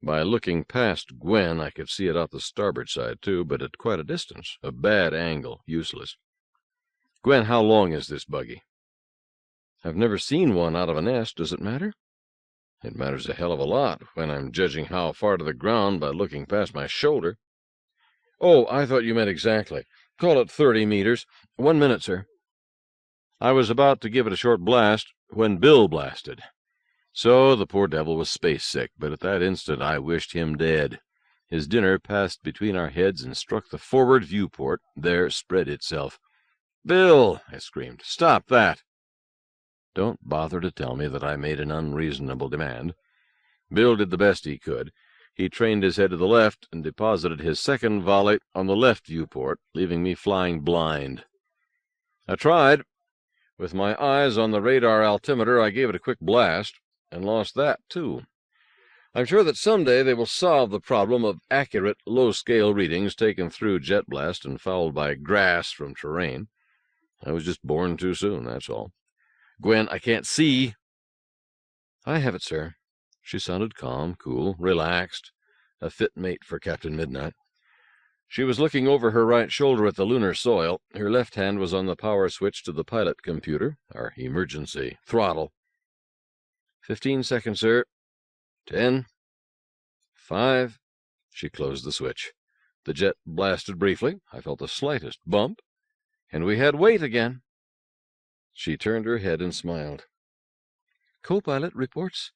By looking past Gwen, I could see it out the starboard side, too, but at quite a distance. A bad angle, useless. Gwen, how long is this buggy? I've never seen one out of a nest. Does it matter? It matters a hell of a lot when I'm judging how far to the ground by looking past my shoulder. Oh, I thought you meant exactly. Call it 30 meters. 1 minute, sir. I was about to give it a short blast when Bill blasted. So the poor devil was space-sick, but at that instant I wished him dead. His dinner passed between our heads and struck the forward viewport. There spread itself. "Bill!" I screamed. "Stop that!" Don't bother to tell me that I made an unreasonable demand. Bill did the best he could. He trained his head to the left and deposited his second volley on the left viewport, leaving me flying blind. I tried. With my eyes on the radar altimeter, I gave it a quick blast, and lost that, too. I'm sure that someday they will solve the problem of accurate, low-scale readings taken through jet blast and fouled by grass from terrain. I was just born too soon, that's all. Gwen, I can't see. I have it, sir. She sounded calm, cool, relaxed, a fit mate for Captain Midnight. She was looking over her right shoulder at the lunar soil. Her left hand was on the power switch to the pilot computer, our emergency throttle. 15 seconds, sir. 10. 5. She closed the switch. The jet blasted briefly. I felt the slightest bump, and we had weight again. She turned her head and smiled. Co-pilot reports,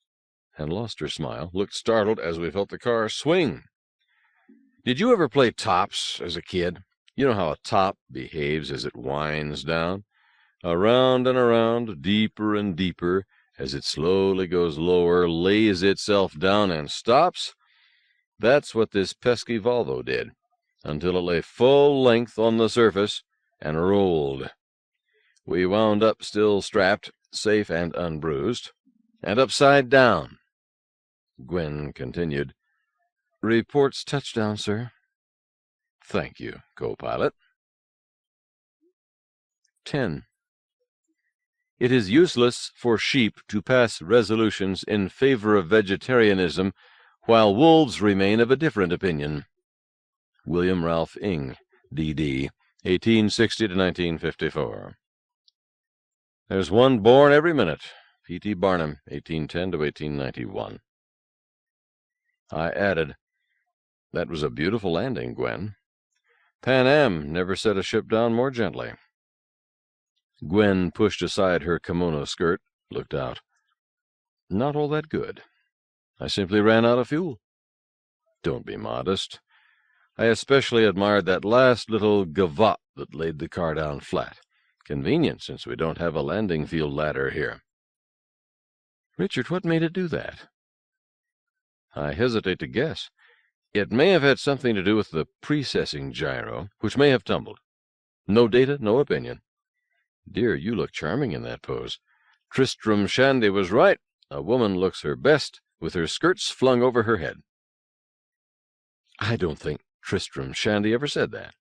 and lost her smile, looked startled as we felt the car swing. Did you ever play tops as a kid? You know how a top behaves as it winds down? Around and around, deeper and deeper, as it slowly goes lower, lays itself down, and stops? That's what this pesky Volvo did, until it lay full length on the surface and rolled. We wound up still strapped, safe and unbruised, and upside down. Gwen continued, "Reports touchdown, sir." "Thank you, co-pilot." 10. It is useless for sheep to pass resolutions in favor of vegetarianism while wolves remain of a different opinion. William Ralph Ing, D.D., 1860 to 1954. There's one born every minute. P.T. Barnum, 1810 to 1891. I added, "That was a beautiful landing, Gwen. Pan Am never set a ship down more gently." Gwen pushed aside her kimono skirt, looked out. "Not all that good. I simply ran out of fuel." "Don't be modest. I especially admired that last little gavotte that laid the car down flat. Convenient, since we don't have a landing field ladder here." "Richard, what made it do that?" "I hesitate to guess. It may have had something to do with the precessing gyro, which may have tumbled. No data, no opinion. Dear, you look charming in that pose. Tristram Shandy was right. A woman looks her best with her skirts flung over her head." "I don't think Tristram Shandy ever said that."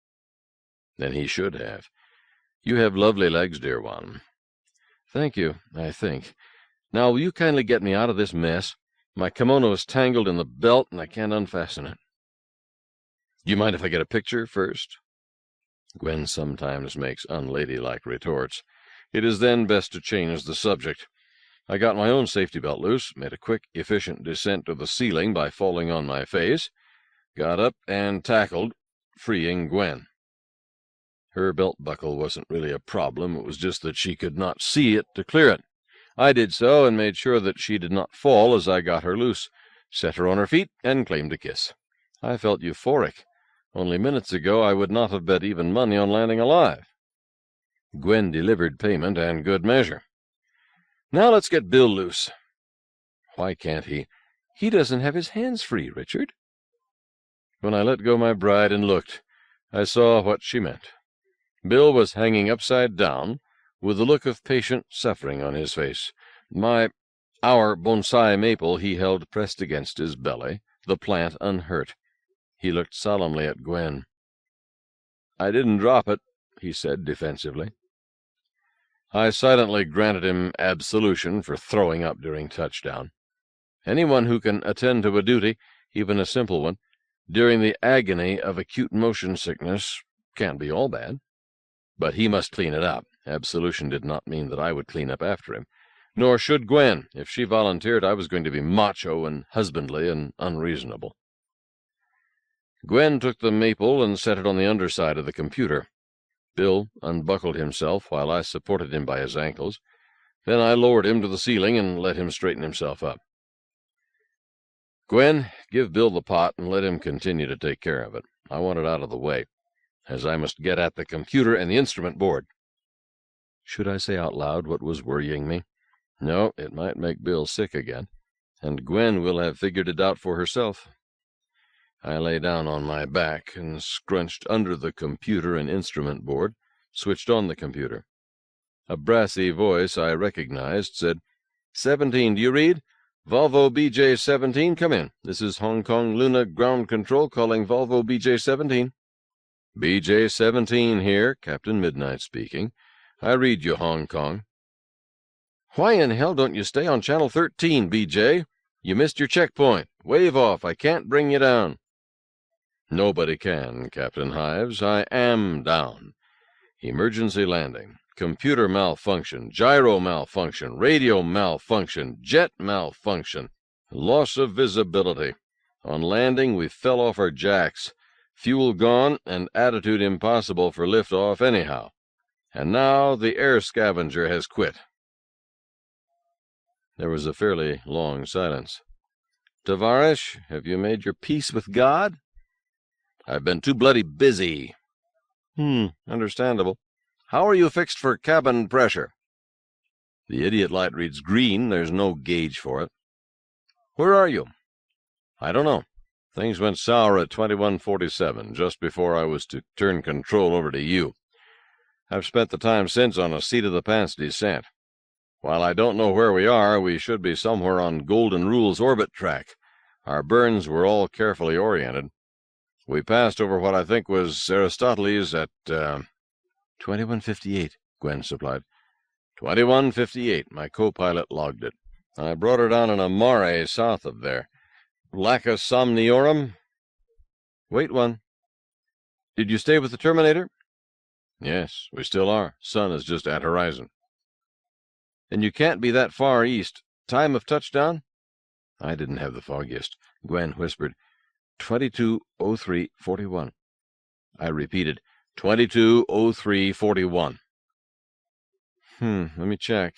"Then he should have. You have lovely legs, dear one." "Thank you, I think. Now, will you kindly get me out of this mess? My kimono is tangled in the belt, and I can't unfasten it." "Do you mind if I get a picture first?" Gwen sometimes makes unladylike retorts. It is then best to change the subject. I got my own safety belt loose, made a quick, efficient descent to the ceiling by falling on my face, got up and tackled, freeing Gwen. Her belt buckle wasn't really a problem. It was just that she could not see it to clear it. I did so, and made sure that she did not fall as I got her loose, set her on her feet, and claimed a kiss. I felt euphoric. Only minutes ago I would not have bet even money on landing alive. Gwen delivered payment and good measure. "Now let's get Bill loose." "Why can't he?" "He doesn't have his hands free, Richard." When I let go my bride and looked, I saw what she meant. Bill was hanging upside down, with a look of patient suffering on his face. Our bonsai maple he held pressed against his belly, the plant unhurt. He looked solemnly at Gwen. "I didn't drop it," he said defensively. I silently granted him absolution for throwing up during touchdown. Anyone who can attend to a duty, even a simple one, during the agony of acute motion sickness can't be all bad. But he must clean it up. Absolution did not mean that I would clean up after him. Nor should Gwen. If she volunteered, I was going to be macho and husbandly and unreasonable. Gwen took the maple and set it on the underside of the computer. Bill unbuckled himself while I supported him by his ankles. Then I lowered him to the ceiling and let him straighten himself up. "Gwen, give Bill the pot and let him continue to take care of it. I want it out of the way, as I must get at the computer and the instrument board." Should I say out loud what was worrying me? No, it might make Bill sick again, and Gwen will have figured it out for herself. I lay down on my back and scrunched under the computer and instrument board, switched on the computer. A brassy voice I recognized said, "17, do you read? Volvo BJ-17, come in. This is Hong Kong Luna Ground Control calling Volvo BJ-17. BJ-17 here, Captain Midnight speaking. I read you, Hong Kong." "Why in hell don't you stay on Channel 13, BJ? You missed your checkpoint. Wave off. I can't bring you down." "Nobody can, Captain Hives. I am down. Emergency landing. Computer malfunction. Gyro malfunction. Radio malfunction. Jet malfunction. Loss of visibility. On landing, we fell off our jacks. Fuel gone and attitude impossible for liftoff anyhow. And now the air scavenger has quit." There was a fairly long silence. "Tovarish, have you made your peace with God?" "I've been too bloody busy." Understandable. How are you fixed for cabin pressure?" "The idiot light reads green. There's no gauge for it." "Where are you?" "I don't know. Things went sour at 2147, just before I was to turn control over to you. I've spent the time since on a seat-of-the-pants descent. While I don't know where we are, we should be somewhere on Golden Rule's orbit track. Our burns were all carefully oriented. We passed over what I think was Aristoteles at, 2158, Gwen supplied. 2158. My co-pilot logged it. I brought her down in a mare south of there. Lacus somniorum? Wait one. Did you stay with the Terminator? Yes, we still are. Sun is just at horizon. Then you can't be that far east. Time of touchdown? I didn't have the foggiest. Gwen whispered, 22:03:41. I repeated, 22:03:41. Let me check.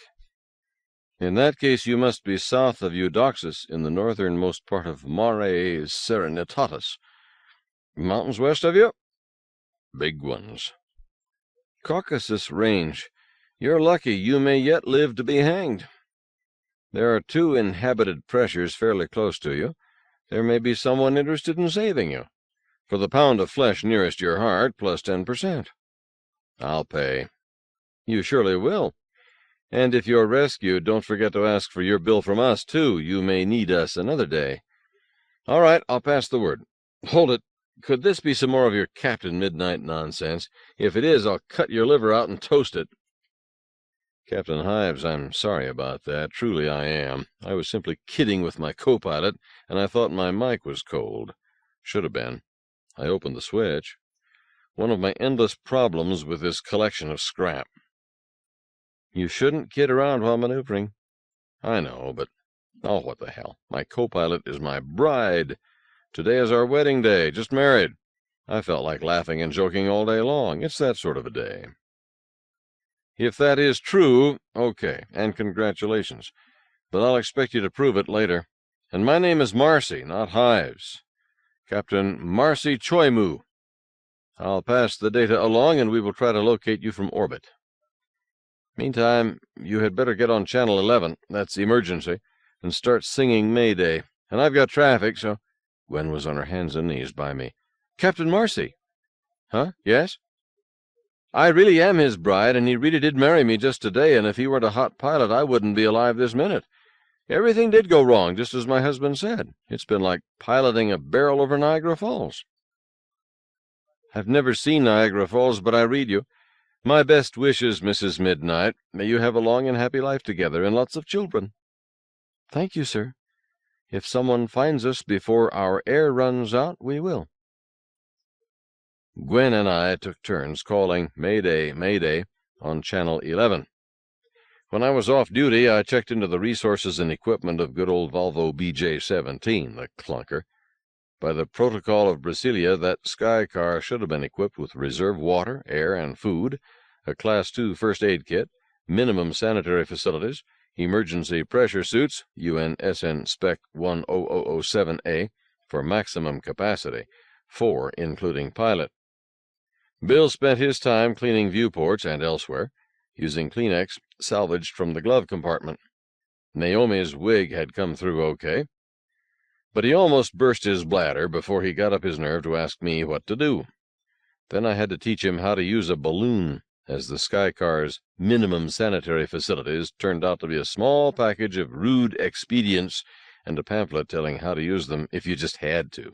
In that case, you must be south of Eudoxus, in the northernmost part of Mare Serenitatis. Mountains west of you? Big ones. Caucasus Range. You're lucky. You may yet live to be hanged. There are 2 inhabited pressures fairly close to you. There may be someone interested in saving you. For the pound of flesh nearest your heart, plus 10%. I'll pay. You surely will. And if you're rescued, don't forget to ask for your bill from us, too. You may need us another day. All right, I'll pass the word. Hold it. Could this be some more of your Captain Midnight nonsense? If it is, I'll cut your liver out and toast it. Captain Hives, I'm sorry about that. Truly I am. I was simply kidding with my co-pilot, and I thought my mic was cold. Should have been. I opened the switch. One of my endless problems with this collection of scrap. You shouldn't kid around while maneuvering. I know, but, oh, what the hell. My co-pilot is my bride. Today is our wedding day, just married. I felt like laughing and joking all day long. It's that sort of a day. If that is true, okay, and congratulations. But I'll expect you to prove it later. And my name is Marcy, not Hives. Captain Marcy Choimu. I'll pass the data along, and we will try to locate you from orbit. Meantime, you had better get on Channel 11, that's emergency, and start singing Mayday. And I've got traffic, so... Gwen was on her hands and knees by me. Captain Marcy. Huh? Yes? I really am his bride, and he really did marry me just today, and if he weren't a hot pilot, I wouldn't be alive this minute. Everything did go wrong, just as my husband said. It's been like piloting a barrel over Niagara Falls. I've never seen Niagara Falls, but I read you. My best wishes, Mrs. Midnight. May you have a long and happy life together, and lots of children. Thank you, sir. If someone finds us before our air runs out, we will. Gwen and I took turns calling Mayday, Mayday on Channel 11. When I was off duty, I checked into the resources and equipment of good old Volvo BJ-17, the clunker. By the protocol of Brasilia, that sky car should have been equipped with reserve water, air, and food, a Class II first aid kit, minimum sanitary facilities, emergency pressure suits, UNSN Spec 10007A, for maximum capacity, 4 including pilot. Bill spent his time cleaning viewports and elsewhere, using Kleenex salvaged from the glove compartment. Naomi's wig had come through okay, but he almost burst his bladder before he got up his nerve to ask me what to do. Then I had to teach him how to use a balloon, as the sky car's minimum sanitary facilities turned out to be a small package of rude expedients and a pamphlet telling how to use them if you just had to.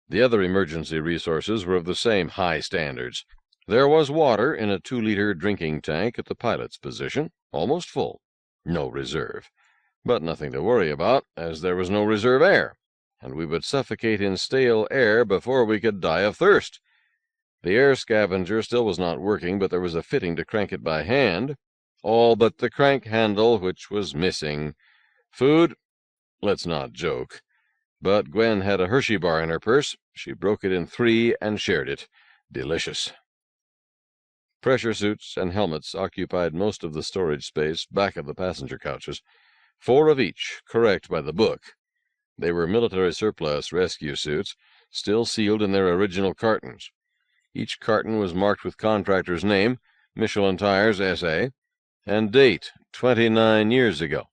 The other emergency resources were of the same high standards. There was water in a 2-liter drinking tank at the pilot's position, almost full, no reserve, but nothing to worry about, as there was no reserve air, and we would suffocate in stale air before we could die of thirst. The air scavenger still was not working, but there was a fitting to crank it by hand, all but the crank handle, which was missing. Food? Let's not joke. But Gwen had a Hershey bar in her purse. She broke it in 3 and shared it. Delicious. Pressure suits and helmets occupied most of the storage space back of the passenger couches, 4 of each, correct by the book. They were military surplus rescue suits, still sealed in their original cartons. Each carton was marked with contractor's name, Michelin Tires, S.A., and date, 29 years ago.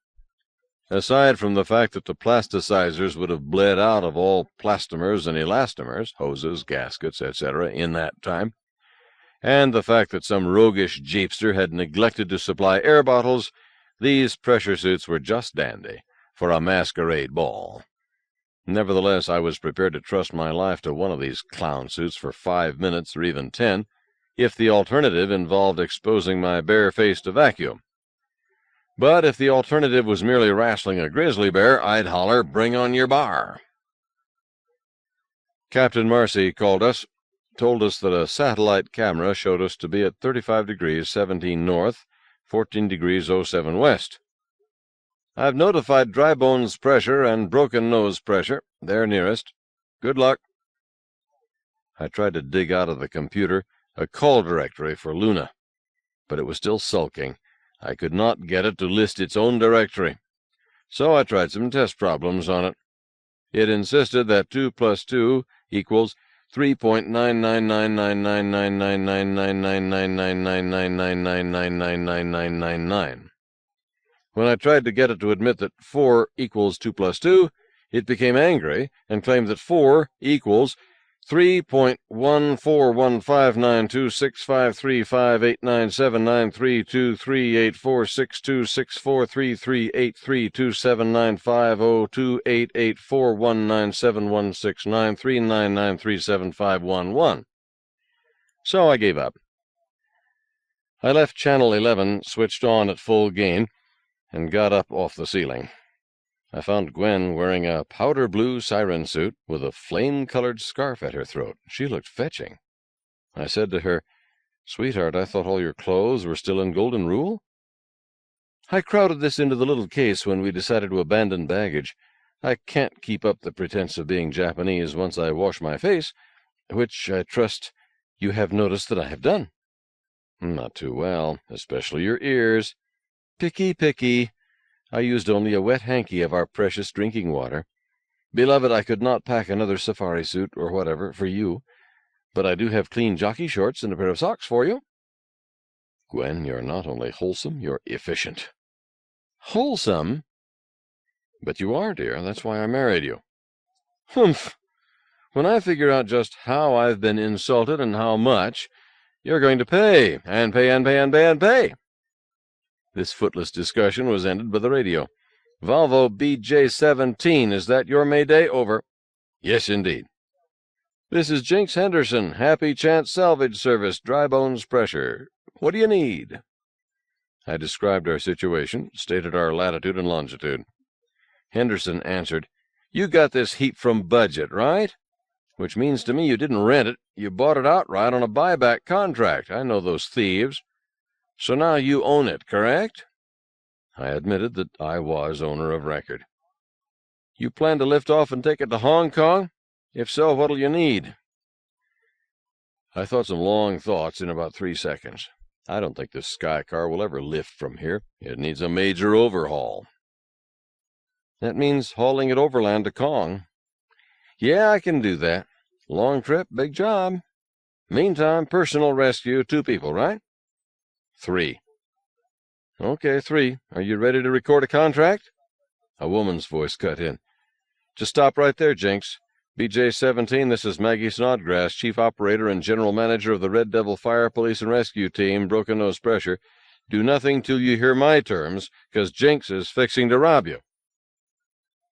Aside from the fact that the plasticizers would have bled out of all plastomers and elastomers, hoses, gaskets, etc., in that time, and the fact that some roguish japester had neglected to supply air bottles, these pressure suits were just dandy for a masquerade ball. Nevertheless, I was prepared to trust my life to one of these clown suits for 5 minutes or even 10, if the alternative involved exposing my bare face to vacuum. But if the alternative was merely wrestling a grizzly bear, I'd holler, "Bring on your bar." Captain Marcy called us, told us that a satellite camera showed us to be at 35 degrees 17 north, 14 degrees 07 west. I've notified dry bones pressure and broken nose pressure. They're nearest. Good luck. I tried to dig out of the computer a call directory for Luna, but it was still sulking. I could not get it to list its own directory, so I tried some test problems on it. It insisted that 2 plus 2 equals 3.999999999999999999999999999. When I tried to get it to admit that 4 equals 2 plus 2, it became angry and claimed that 4 equals 3.14159265338462268841971693939375111. So I gave up. I left Channel 11 switched on at full gain and got up off the ceiling. I found Gwen wearing a powder blue siren suit with a flame-colored scarf at her throat. She looked fetching. I said to her, "Sweetheart, I thought all your clothes were still in Golden Rule?" "I crowded this into the little case when we decided to abandon baggage. I can't keep up the pretense of being Japanese once I wash my face, which I trust you have noticed that I have done." "Not too well, especially your ears." "Picky, picky. I used only a wet hanky of our precious drinking water. Beloved, I could not pack another safari suit, or whatever, for you, but I do have clean jockey shorts and a pair of socks for you." "Gwen, you're not only wholesome, you're efficient." "Wholesome?" "But you are, dear. That's why I married you." "Humph! When I figure out just how I've been insulted and how much, You're going to pay, and pay, and pay, and pay, and pay. This footless discussion was ended by the radio. Volvo BJ17, is that your Mayday? Over. Yes, indeed. This is Jinx Henderson, Happy Chance Salvage Service, dry bones pressure. What do you need? I described our situation, stated our latitude and longitude. Henderson answered, You got this heap from budget, right? Which means to me you didn't rent it, you bought it outright on a buyback contract. I know those thieves. So now you own it, correct? I admitted that I was owner of record. You plan to lift off and take it to Hong Kong? If so, what'll you need? I thought some long thoughts in about 3 seconds. I don't think this sky car will ever lift from here. It needs a major overhaul. That means hauling it overland to Kong. Yeah, I can do that. Long trip, big job. Meantime, personal rescue, 2 people, right? 3. Okay, 3. Are you ready to record a contract? A woman's voice cut in. Just stop right there, Jinx. BJ-17, this is Maggie Snodgrass, Chief Operator and General Manager of the Red Devil Fire Police and Rescue Team, Broken Nose Pressure. Do nothing till you hear my terms, 'cause Jinx is fixing to rob you.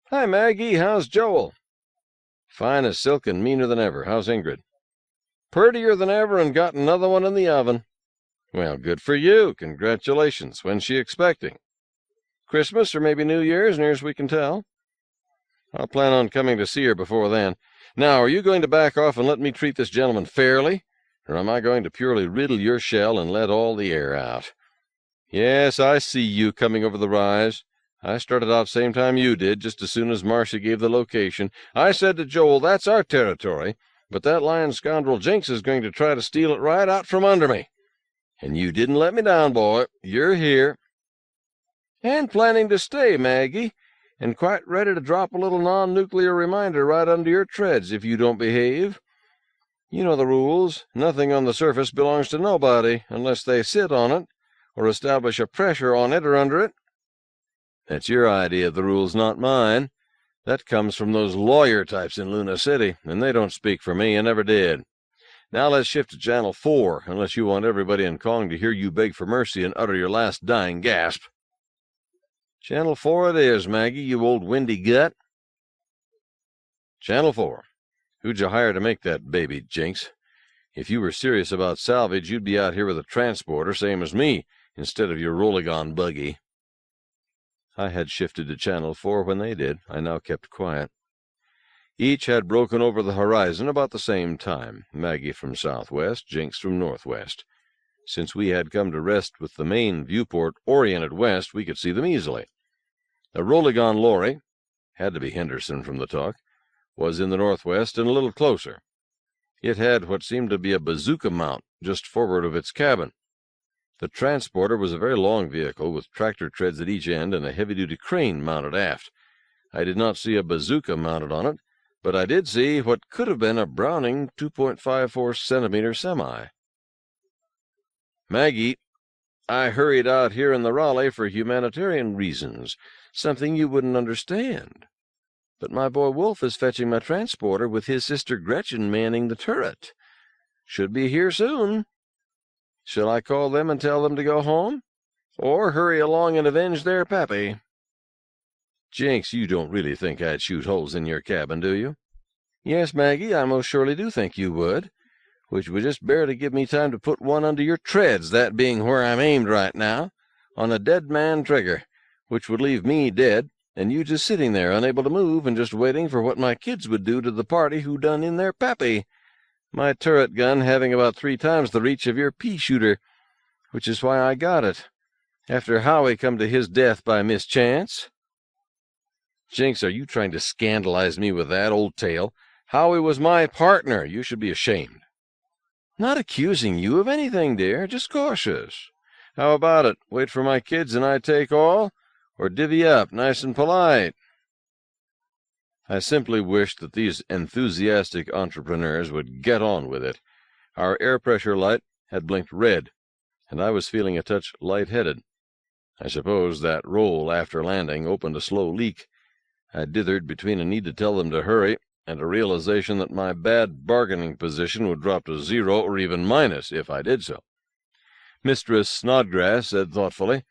Hi, Maggie. How's Joel? Fine as silk and meaner than ever. How's Ingrid? Purtier than ever and got another one in the oven. Well, good for you. Congratulations. When's she expecting? Christmas or maybe New Year's, near as we can tell. I'll plan on coming to see her before then. Now, are you going to back off and let me treat this gentleman fairly, or am I going to purely riddle your shell and let all the air out? Yes, I see you coming over the rise. I started out same time you did, just as soon as Marcia gave the location. I said to Joel, that's our territory, but that lying scoundrel Jinx is going to try to steal it right out from under me. And you didn't let me down, boy. You're here. And planning to stay, Maggie, and quite ready to drop a little non-nuclear reminder right under your treads if you don't behave. You know the rules. Nothing on the surface belongs to nobody unless they sit on it or establish a pressure on it or under it. That's your idea of the rules, not mine. That comes from those lawyer types in Luna City, and they don't speak for me and never did. Now let's shift to Channel 4, unless you want everybody in Kong to hear you beg for mercy and utter your last dying gasp. Channel 4 it is, Maggie, you old windy gut. Channel 4. Who'd you hire to make that baby, Jinx? If you were serious about salvage, you'd be out here with a transporter, same as me, instead of your Rolligon buggy. I had shifted to Channel 4 when they did. I now kept quiet. Each had broken over the horizon about the same time, Maggie from southwest, Jinx from northwest. Since we had come to rest with the main viewport oriented west, we could see them easily. The Rolligon lorry, had to be Henderson from the talk, was in the northwest and a little closer. It had what seemed to be a bazooka mount just forward of its cabin. The transporter was a very long vehicle with tractor treads at each end and a heavy-duty crane mounted aft. I did not see a bazooka mounted on it, but I did see what could have been a Browning 2.54-centimeter semi. Maggie, I hurried out here in the Raleigh for humanitarian reasons, something you wouldn't understand. But my boy Wolf is fetching my transporter with his sister Gretchen manning the turret. Should be here soon. Shall I call them and tell them to go home? Or hurry along and avenge their pappy? Jinx, you don't really think I'd shoot holes in your cabin, do you? Yes, Maggie, I most surely do think you would, which would just barely give me time to put one under your treads, that being where I'm aimed right now, on a dead man trigger, which would leave me dead, and you just sitting there, unable to move, and just waiting for what my kids would do to the party who done in their pappy. My turret gun having about 3 times the reach of your pea-shooter, which is why I got it, after Howie come to his death by mischance. Jinx, are you trying to scandalize me with that old tale? Howie was my partner. You should be ashamed. Not accusing you of anything, dear, just cautious. How about it? Wait for my kids and I take all? Or divvy up, nice and polite? I simply wished that these enthusiastic entrepreneurs would get on with it. Our air pressure light had blinked red, and I was feeling a touch light-headed. I suppose that roll after landing opened a slow leak. I dithered between a need to tell them to hurry and a realization that my bad bargaining position would drop to 0 or even minus if I did so. Mistress Snodgrass said thoughtfully,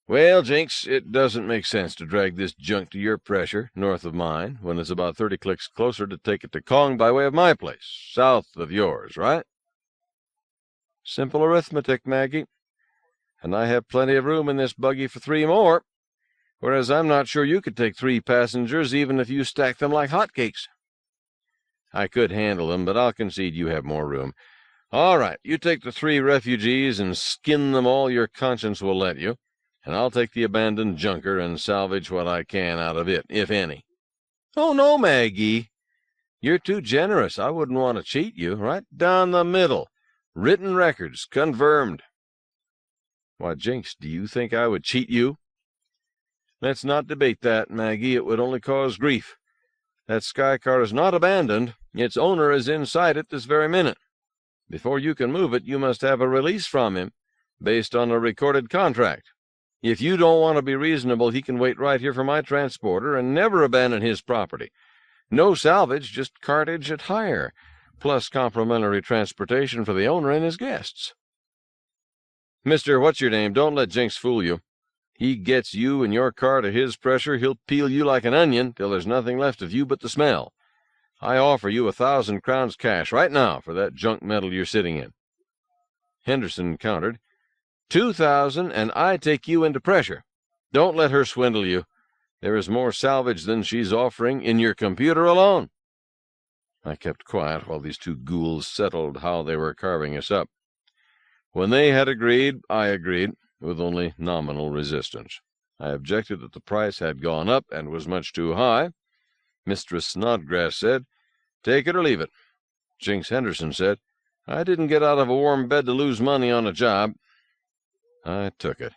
"Well, Jinx, it doesn't make sense to drag this junk to your pressure, north of mine, when it's about 30 clicks closer to take it to Kong by way of my place, south of yours, right?" "Simple arithmetic, Maggie. And I have plenty of room in this buggy for 3 more, whereas I'm not sure you could take 3 passengers even if you stack them like hotcakes." "I could handle them, but I'll concede you have more room. All right, you take the 3 refugees and skin them all your conscience will let you, and I'll take the abandoned junker and salvage what I can out of it, if any." "Oh, no, Maggie. You're too generous. I wouldn't want to cheat you. Right down the middle. Written records, confirmed." "Why, Jinx, do you think I would cheat you?" "Let's not debate that, Maggie. It would only cause grief. That sky car is not abandoned. Its owner is inside it this very minute. Before you can move it, you must have a release from him, based on a recorded contract. If you don't want to be reasonable, he can wait right here for my transporter and never abandon his property. No salvage, just cartage at hire, plus complimentary transportation for the owner and his guests." "Mr. What's-your-name, don't let Jinx fool you. He gets you and your car to his pressure, he'll peel you like an onion till there's nothing left of you but the smell. I offer you 1,000 crowns cash right now for that junk metal you're sitting in." Henderson countered, 2,000, and I take you into pressure. Don't let her swindle you. There is more salvage than she's offering in your computer alone." I kept quiet while these 2 ghouls settled how they were carving us up. When they had agreed, I agreed, with only nominal resistance. I objected that the price had gone up and was much too high. Mistress Snodgrass said, "Take it or leave it." Jinx Henderson said, "I didn't get out of a warm bed to lose money on a job." I took it.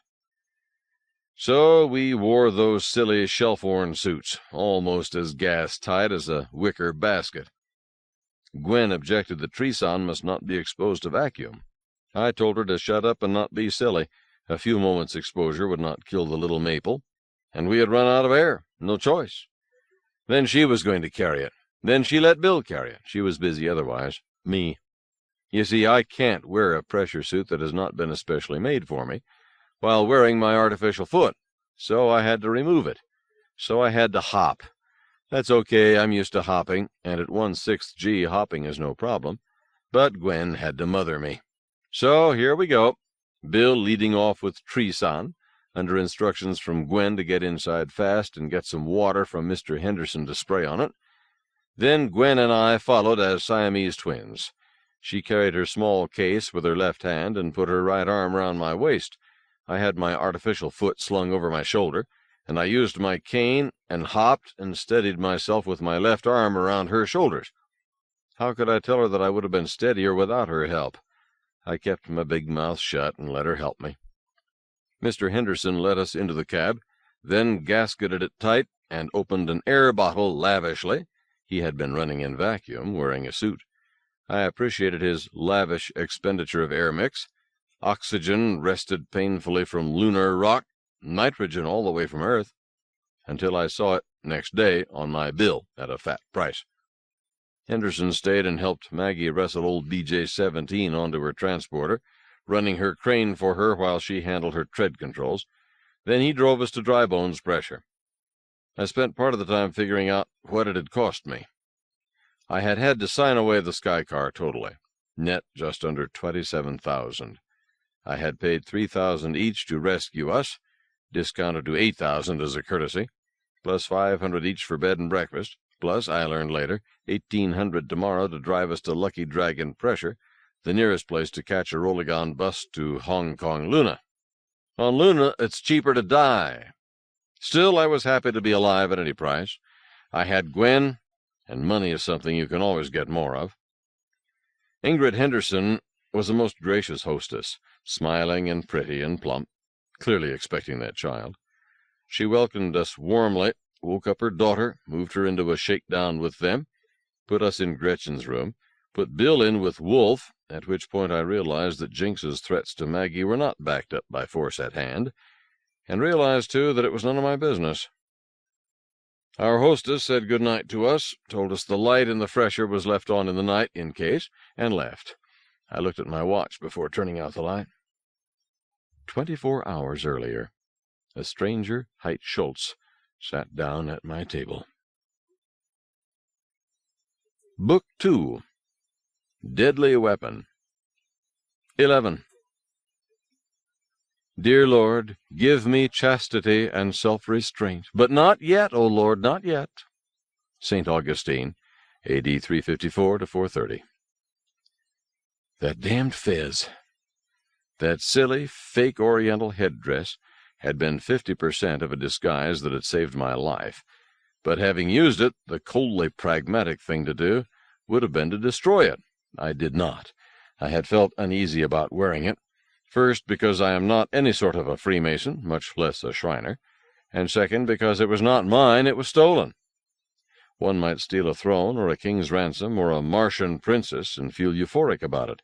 So we wore those silly shelf-worn suits, almost as gas-tight as a wicker basket. Gwen objected that Treason must not be exposed to vacuum. I told her to shut up and not be silly. A few moments' exposure would not kill the little maple, and we had run out of air. No choice. Then she was going to carry it. Then she let Bill carry it. She was busy otherwise. Me. You see, I can't wear a pressure suit that has not been especially made for me, while wearing my artificial foot, so I had to remove it. So I had to hop. That's okay, I'm used to hopping, and at 1/6 G hopping is no problem, but Gwen had to mother me. So here we go, Bill leading off with Treason, under instructions from Gwen to get inside fast and get some water from Mr. Henderson to spray on it. Then Gwen and I followed as Siamese twins. She carried her small case with her left hand and put her right arm round my waist. I had my artificial foot slung over my shoulder, and I used my cane and hopped and steadied myself with my left arm around her shoulders. How could I tell her that I would have been steadier without her help? I kept my big mouth shut and let her help me. Mr. Henderson led us into the cab, then gasketed it tight and opened an air bottle lavishly. He had been running in vacuum, wearing a suit. I appreciated his lavish expenditure of air mix. Oxygen wrested painfully from lunar rock, nitrogen all the way from Earth, until I saw it next day on my bill at a fat price. Henderson stayed and helped Maggie wrestle old BJ-17 onto her transporter, running her crane for her while she handled her tread controls. Then he drove us to Dry Bones pressure. I spent part of the time figuring out what it had cost me. I had had to sign away the Sky Car totally, net just under 27,000. I had paid 3,000 each to rescue us, discounted to 8,000 as a courtesy, plus 500 each for bed and breakfast, plus, I learned later, 1,800 tomorrow to drive us to Lucky Dragon pressure, the nearest place to catch a Rolligan bus to Hong Kong Luna. On Luna, it's cheaper to die. Still, I was happy to be alive at any price. I had Gwen, and money is something you can always get more of. Ingrid Henderson was a most gracious hostess, smiling and pretty and plump, clearly expecting that child. She welcomed us warmly, woke up her daughter, moved her into a shakedown with them, put us in Gretchen's room, put Bill in with Wolf, at which point I realized that Jinx's threats to Maggie were not backed up by force at hand, and realized, too, that it was none of my business. Our hostess said good night to us, told us the light in the fresher was left on in the night in case, and left. I looked at my watch before turning out the light. 24 hours earlier, a stranger, Heit Schultz, sat down at my table. Book 2. Deadly Weapon. 11. Dear Lord, give me chastity and self-restraint, but not yet, O Lord, not yet. St. Augustine, A.D. 354 to 430. That damned fez. That silly, fake Oriental headdress had been 50% of a disguise that had saved my life, but having used it, the coldly pragmatic thing to do would have been to destroy it. I did not. I had felt uneasy about wearing it. First, because I am not any sort of a Freemason, much less a Shriner, and second, because it was not mine, it was stolen. One might steal a throne or a king's ransom or a Martian princess and feel euphoric about it.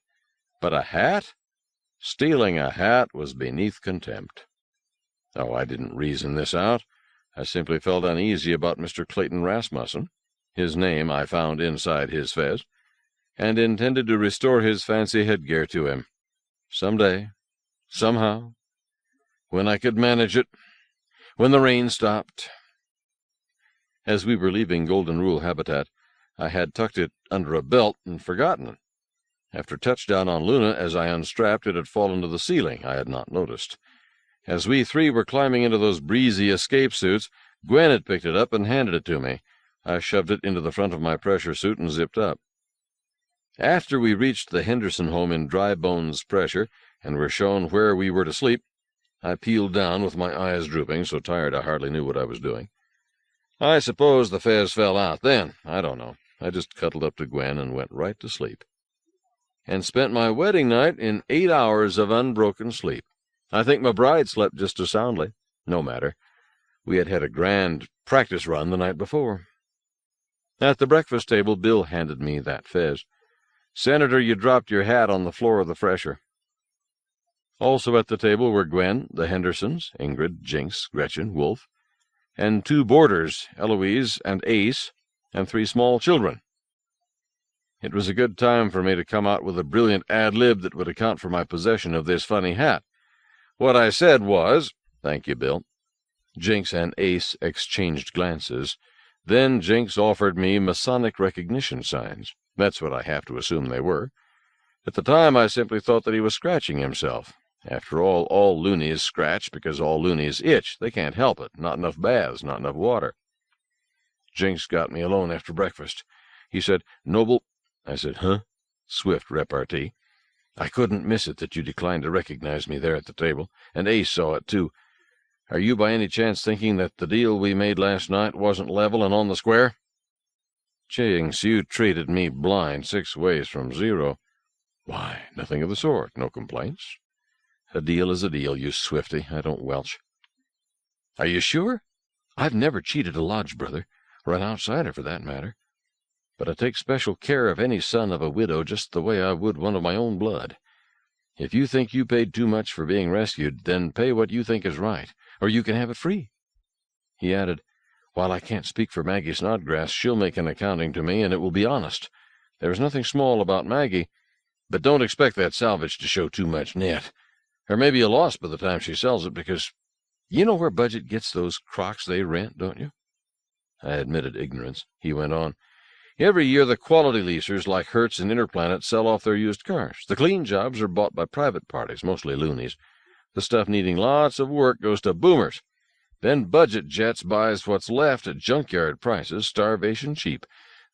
But a hat? Stealing a hat was beneath contempt. Oh, I didn't reason this out. I simply felt uneasy about Mr. Clayton Rasmussen. His name I found inside his fez, and intended to restore his fancy headgear to him. Some day, somehow, when I could manage it, when the rain stopped. As we were leaving Golden Rule habitat, I had tucked it under a belt and forgotten it. After touchdown on Luna, as I unstrapped, it had fallen to the ceiling. I had not noticed. As we three were climbing into those breezy escape suits, Gwen had picked it up and handed it to me. I shoved it into the front of my pressure suit and zipped up. After we reached the Henderson home in Dry Bones Pressure and were shown where we were to sleep, I peeled down with my eyes drooping, so tired I hardly knew what I was doing. I suppose the fez fell out then. I don't know. I just cuddled up to Gwen and went right to sleep, and spent my wedding night in 8 hours of unbroken sleep. I think my bride slept just as soundly. No matter. We had had a grand practice run the night before. At the breakfast table, Bill handed me that fez. Senator, you dropped your hat on the floor of the fresher. Also at the table were Gwen, the Hendersons, Ingrid, Jinx, Gretchen, Wolf, and 2 boarders, Eloise and Ace, and 3 small children. It was a good time for me to come out with a brilliant ad-lib that would account for my possession of this funny hat. What I said was, "Thank you, Bill." Jinx and Ace exchanged glances. Then Jinx offered me Masonic recognition signs. That's what I have to assume they were. At the time, I simply thought that he was scratching himself. After all loonies scratch because all loonies itch. They can't help it. Not enough baths, not enough water. Jinx got me alone after breakfast. He said, "Noble." I said, "Huh?" Swift repartee. "I couldn't miss it that you declined to recognize me there at the table, and Ace saw it, too. Are you by any chance thinking that the deal we made last night wasn't level and on the square?" "Jinx, you treated me blind 6 ways from 0. "Why, nothing of the sort. No complaints. A deal is a deal, you swifty. I don't welch." "Are you sure? I've never cheated a lodge brother, or an outsider for that matter. But I take special care of any son of a widow just the way I would one of my own blood. If you think you paid too much for being rescued, then pay what you think is right, or you can have it free." He added, "While I can't speak for Maggie Snodgrass, she'll make an accounting to me, and it will be honest. There's nothing small about Maggie, but don't expect that salvage to show too much net. There may be a loss by the time she sells it, because you know where Budget gets those crocks they rent, don't you?" I admitted ignorance. He went on, "Every year the quality leasers like Hertz and Interplanet sell off their used cars. The clean jobs are bought by private parties, mostly loonies. The stuff needing lots of work goes to boomers. Then Budget Jets buys what's left at junkyard prices, starvation cheap.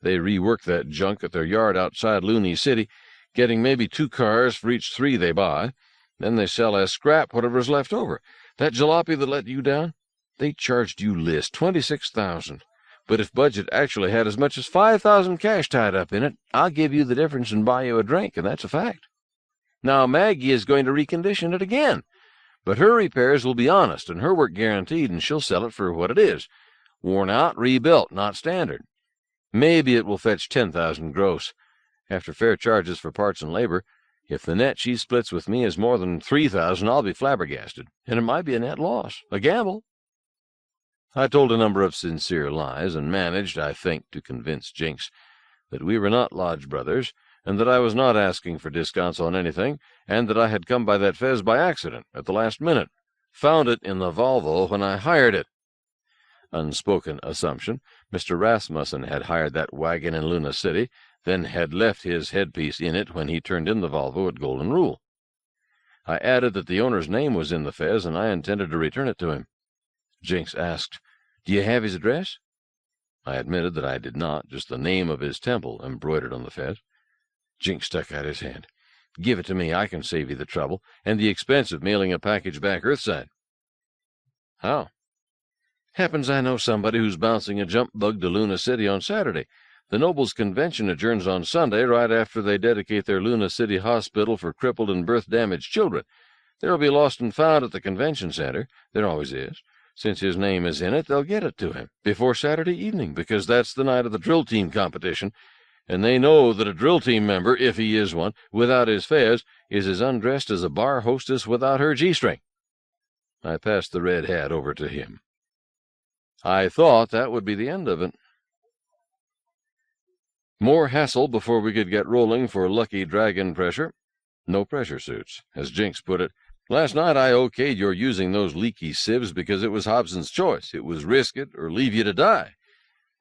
They rework that junk at their yard outside Looney City, getting maybe 2 cars for each 3 they buy. Then they sell as scrap whatever's left over. That jalopy that let you down, they charged you list $26,000. But if Budget actually had as much as $5,000 cash tied up in it, I'll give you the difference and buy you a drink, and that's a fact. Now Maggie is going to recondition it again, but her repairs will be honest, and her work guaranteed, and she'll sell it for what it is. Worn out, rebuilt, not standard. Maybe it will fetch $10,000 gross. After fair charges for parts and labor, if the net she splits with me is more than $3,000, I'll be flabbergasted, and it might be a net loss. A gamble." I told a number of sincere lies, and managed, I think, to convince Jinks that we were not lodge brothers, and that I was not asking for discounts on anything, and that I had come by that fez by accident at the last minute. Found it in the Volvo when I hired it. Unspoken assumption. Mr. Rasmussen had hired that wagon in Luna City, then had left his headpiece in it when he turned in the Volvo at Golden Rule. I added that the owner's name was in the fez, and I intended to return it to him. Jinks asked, "Do you have his address?" I admitted that I did not, just the name of his temple embroidered on the fez. Jinks stuck out his hand. "Give it to me. I can save you the trouble, and the expense of mailing a package back Earthside." "How?" "Happens I know somebody who's bouncing a jump bug to Luna City on Saturday. The Nobles' Convention adjourns on Sunday, right after they dedicate their Luna City Hospital for crippled and birth-damaged children. There'll be lost and found at the convention center. There always is. Since his name is in it, they'll get it to him before Saturday evening, because that's the night of the drill team competition, and they know that a drill team member, if he is one, without his fez, is as undressed as a bar hostess without her G-string." I passed the red hat over to him. I thought that would be the end of it. More hassle before we could get rolling for Lucky Dragon pressure. No pressure suits, as Jinks put it. "Last night I okayed your using those leaky sieves because it was Hobson's choice. It was risk it or leave you to die.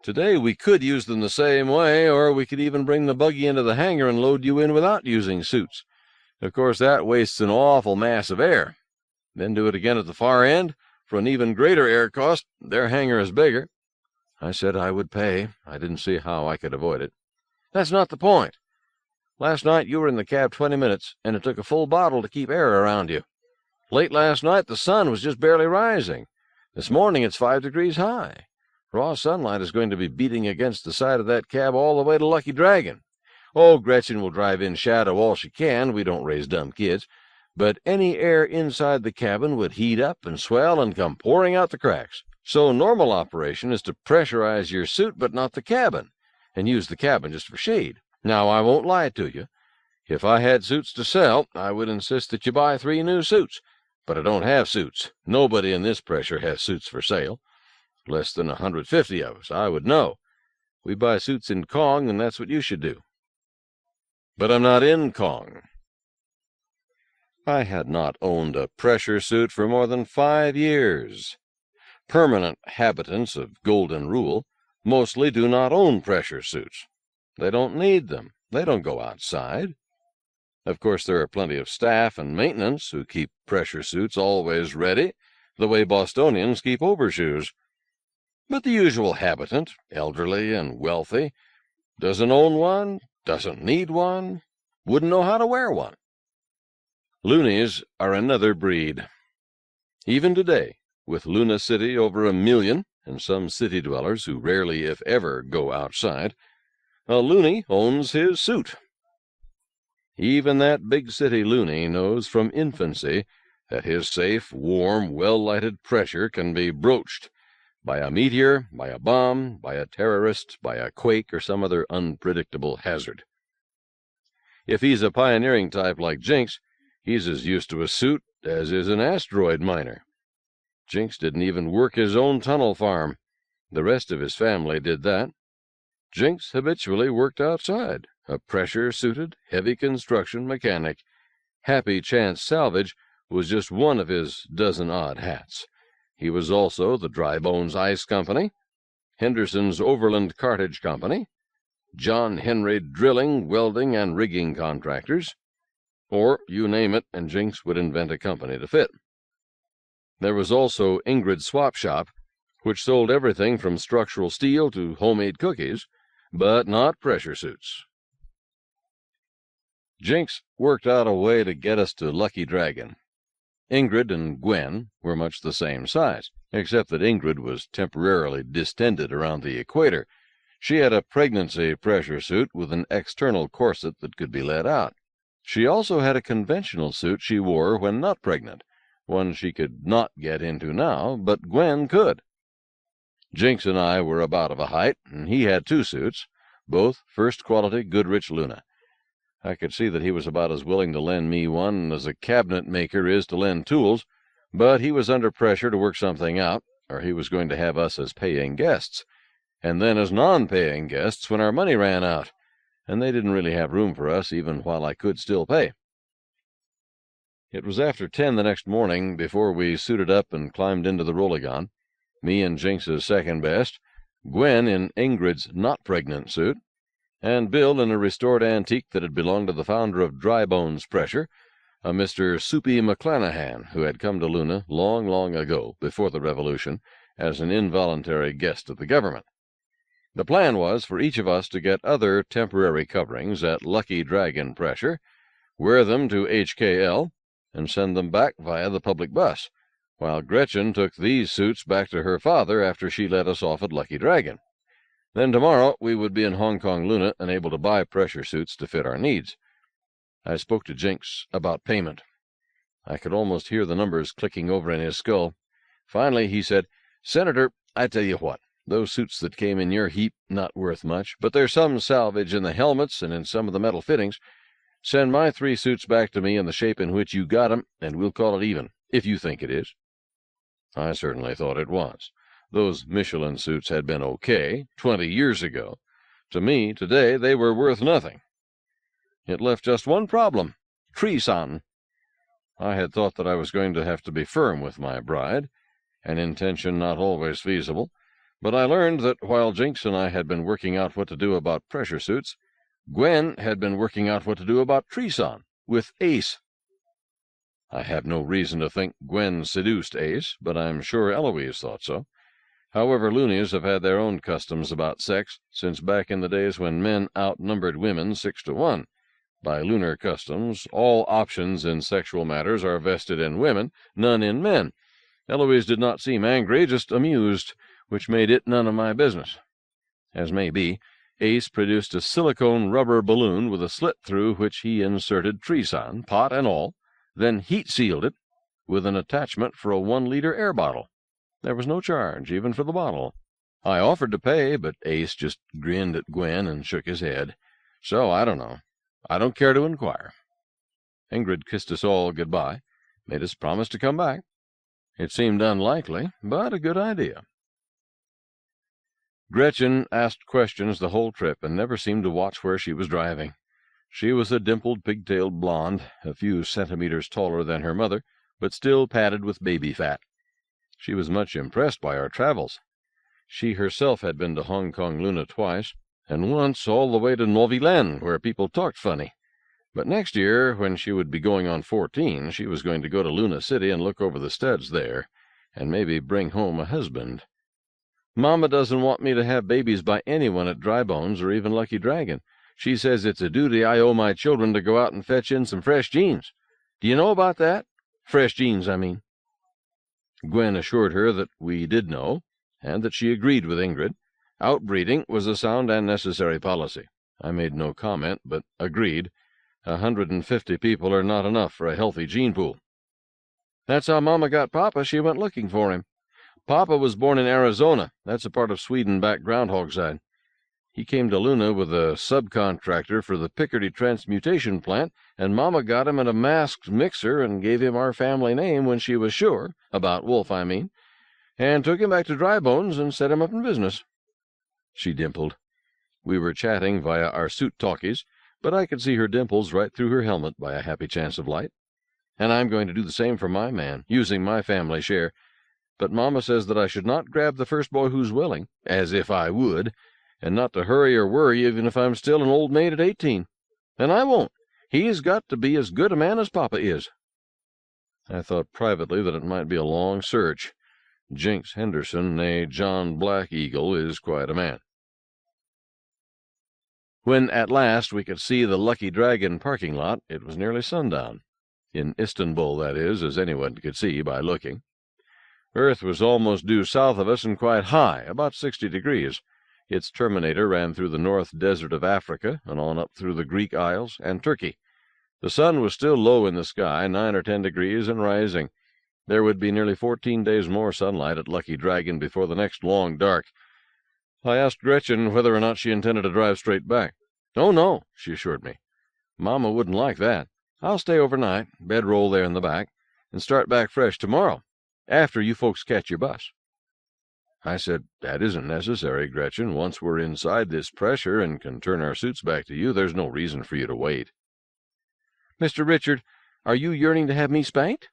Today we could use them the same way, or we could even bring the buggy into the hangar and load you in without using suits. Of course, that wastes an awful mass of air. Then do it again at the far end. For an even greater air cost, their hangar is bigger." I said I would pay. I didn't see how I could avoid it. "That's not the point. Last night you were in the cab 20 minutes, and it took a full bottle to keep air around you. Late last night the sun was just barely rising. This morning it's 5 degrees high. Raw sunlight is going to be beating against the side of that cab all the way to Lucky Dragon. Oh, Gretchen will drive in shadow all she can. We don't raise dumb kids. But any air inside the cabin would heat up and swell and come pouring out the cracks. So normal operation is to pressurize your suit but not the cabin, and use the cabin just for shade. Now, I won't lie to you. If I had suits to sell, I would insist that you buy 3 new suits. But I don't have suits. Nobody in this pressure has suits for sale. Less than 150 of us, I would know. We buy suits in Kong, and that's what you should do." But I'm not in Kong. I had not owned a pressure suit for more than 5 years. Permanent habitants of Golden Rule mostly do not own pressure suits. They don't need them. They don't go outside. Of course, there are plenty of staff and maintenance who keep pressure suits always ready, the way Bostonians keep overshoes. But the usual habitant, elderly and wealthy, doesn't own one, doesn't need one, wouldn't know how to wear one. Loonies are another breed. Even today, with Luna City over 1 million, and some city dwellers who rarely, if ever, go outside, a loony owns his suit. Even that big city loony knows from infancy that his safe, warm, well-lighted pressure can be broached by a meteor, by a bomb, by a terrorist, by a quake, or some other unpredictable hazard. If he's a pioneering type like Jinks, he's as used to a suit as is an asteroid miner. Jinks didn't even work his own tunnel farm. The rest of his family did that. Jinks habitually worked outside, a pressure-suited, heavy construction mechanic. Happy Chance Salvage was just one of his dozen-odd hats. He was also the Dry Bones Ice Company, Henderson's Overland Cartage Company, John Henry Drilling, Welding, and Rigging Contractors, or you name it, and Jinks would invent a company to fit. There was also Ingrid's Swap Shop, which sold everything from structural steel to homemade cookies, but not pressure suits. Jinks worked out a way to get us to Lucky Dragon. Ingrid and Gwen were much the same size, except that Ingrid was temporarily distended around the equator. She had a pregnancy pressure suit with an external corset that could be let out. She also had a conventional suit she wore when not pregnant, one she could not get into now, but Gwen could. Jinks and I were about of a height, and he had 2 suits, both first-quality Goodrich Luna. I could see that he was about as willing to lend me one as a cabinet maker is to lend tools, but he was under pressure to work something out, or he was going to have us as paying guests, and then as non-paying guests when our money ran out, and they didn't really have room for us even while I could still pay. It was after 10 the next morning before we suited up and climbed into the Rolligon, me in Jinx's second best, Gwen in Ingrid's not-pregnant suit, and Bill in a restored antique that had belonged to the founder of Dry Bones Pressure, a Mr. Soupy McClanahan, who had come to Luna long, long ago, before the Revolution, as an involuntary guest of the government. The plan was for each of us to get other temporary coverings at Lucky Dragon Pressure, wear them to HKL, and send them back via the public bus, while Gretchen took these suits back to her father after she let us off at Lucky Dragon. Then tomorrow we would be in Hong Kong Luna and able to buy pressure suits to fit our needs. I spoke to Jinx about payment. I could almost hear the numbers clicking over in his skull. Finally he said, "Senator, I tell you what, those suits that came in your heap, not worth much, but there's some salvage in the helmets and in some of the metal fittings. Send my 3 suits back to me in the shape in which you got 'em, and we'll call it even, if you think it is." I certainly thought it was. Those Michelin suits had been okay 20 years ago. To me, today, they were worth nothing. It left just one problem: treason. I had thought that I was going to have to be firm with my bride, an intention not always feasible, but I learned that while Jinx and I had been working out what to do about pressure suits, Gwen had been working out what to do about treason, with Ace. I have no reason to think Gwen seduced Ace, but I'm sure Eloise thought so. However, loonies have had their own customs about sex since back in the days when men outnumbered women 6-1. By lunar customs, all options in sexual matters are vested in women, none in men. Eloise did not seem angry, just amused, which made it none of my business. As may be, Ace produced a silicone rubber balloon with a slit through which he inserted treason, pot and all, then heat-sealed it with an attachment for a 1-liter air bottle. There was no charge, even for the bottle. I offered to pay, but Ace just grinned at Gwen and shook his head. So I don't know. I don't care to inquire. Ingrid kissed us all goodbye, made us promise to come back. It seemed unlikely, but a good idea. Gretchen asked questions the whole trip and never seemed to watch where she was driving. She was a dimpled, pigtailed blonde, a few centimeters taller than her mother, but still padded with baby fat. She was much impressed by our travels. She herself had been to Hong Kong Luna twice, and once all the way to Novilen, where people talked funny. But next year, when she would be going on 14, she was going to go to Luna City and look over the studs there, and maybe bring home a husband. Mama doesn't want me to have babies by anyone at Dry Bones or even Lucky Dragon. She says it's a duty I owe my children to go out and fetch in some fresh genes. Do you know about that? Fresh genes, I mean. Gwen assured her that we did know, and that she agreed with Ingrid. Outbreeding was a sound and necessary policy. I made no comment, but agreed. 150 people are not enough for a healthy gene pool. That's how Mama got Papa. She went looking for him. Papa was born in Arizona. That's a part of Sweden back Groundhog side. He came to Luna with a subcontractor for the Picardy transmutation plant, and Mama got him in a masked mixer and gave him our family name when she was sure, about Wolf, I mean, and took him back to Dry Bones and set him up in business. She dimpled. We were chatting via our suit talkies, but I could see her dimples right through her helmet by a happy chance of light. And I'm going to do the same for my man, using my family share. But Mama says that I should not grab the first boy who's willing, as if I would, and not to hurry or worry even if I'm still an old maid at 18. And I won't. He's got to be as good a man as Papa is. I thought privately that it might be a long search. Jinx Henderson, née John Black Eagle, is quite a man. When at last we could see the Lucky Dragon parking lot, it was nearly sundown. In Istanbul, that is, as anyone could see by looking. Earth was almost due south of us and quite high, about 60 degrees. Its terminator ran through the North Desert of Africa and on up through the Greek Isles and Turkey. The sun was still low in the sky, 9 or 10 degrees, and rising. There would be nearly 14 days more sunlight at Lucky Dragon before the next long dark. I asked Gretchen whether or not she intended to drive straight back. "Oh, no," she assured me. "Mama wouldn't like that. I'll stay overnight, bedroll there in the back, and start back fresh tomorrow, after you folks catch your bus." I said, "That isn't necessary, Gretchen. Once we're inside this pressure and can turn our suits back to you, there's no reason for you to wait." "Mr. Richard, are you yearning to have me spanked?"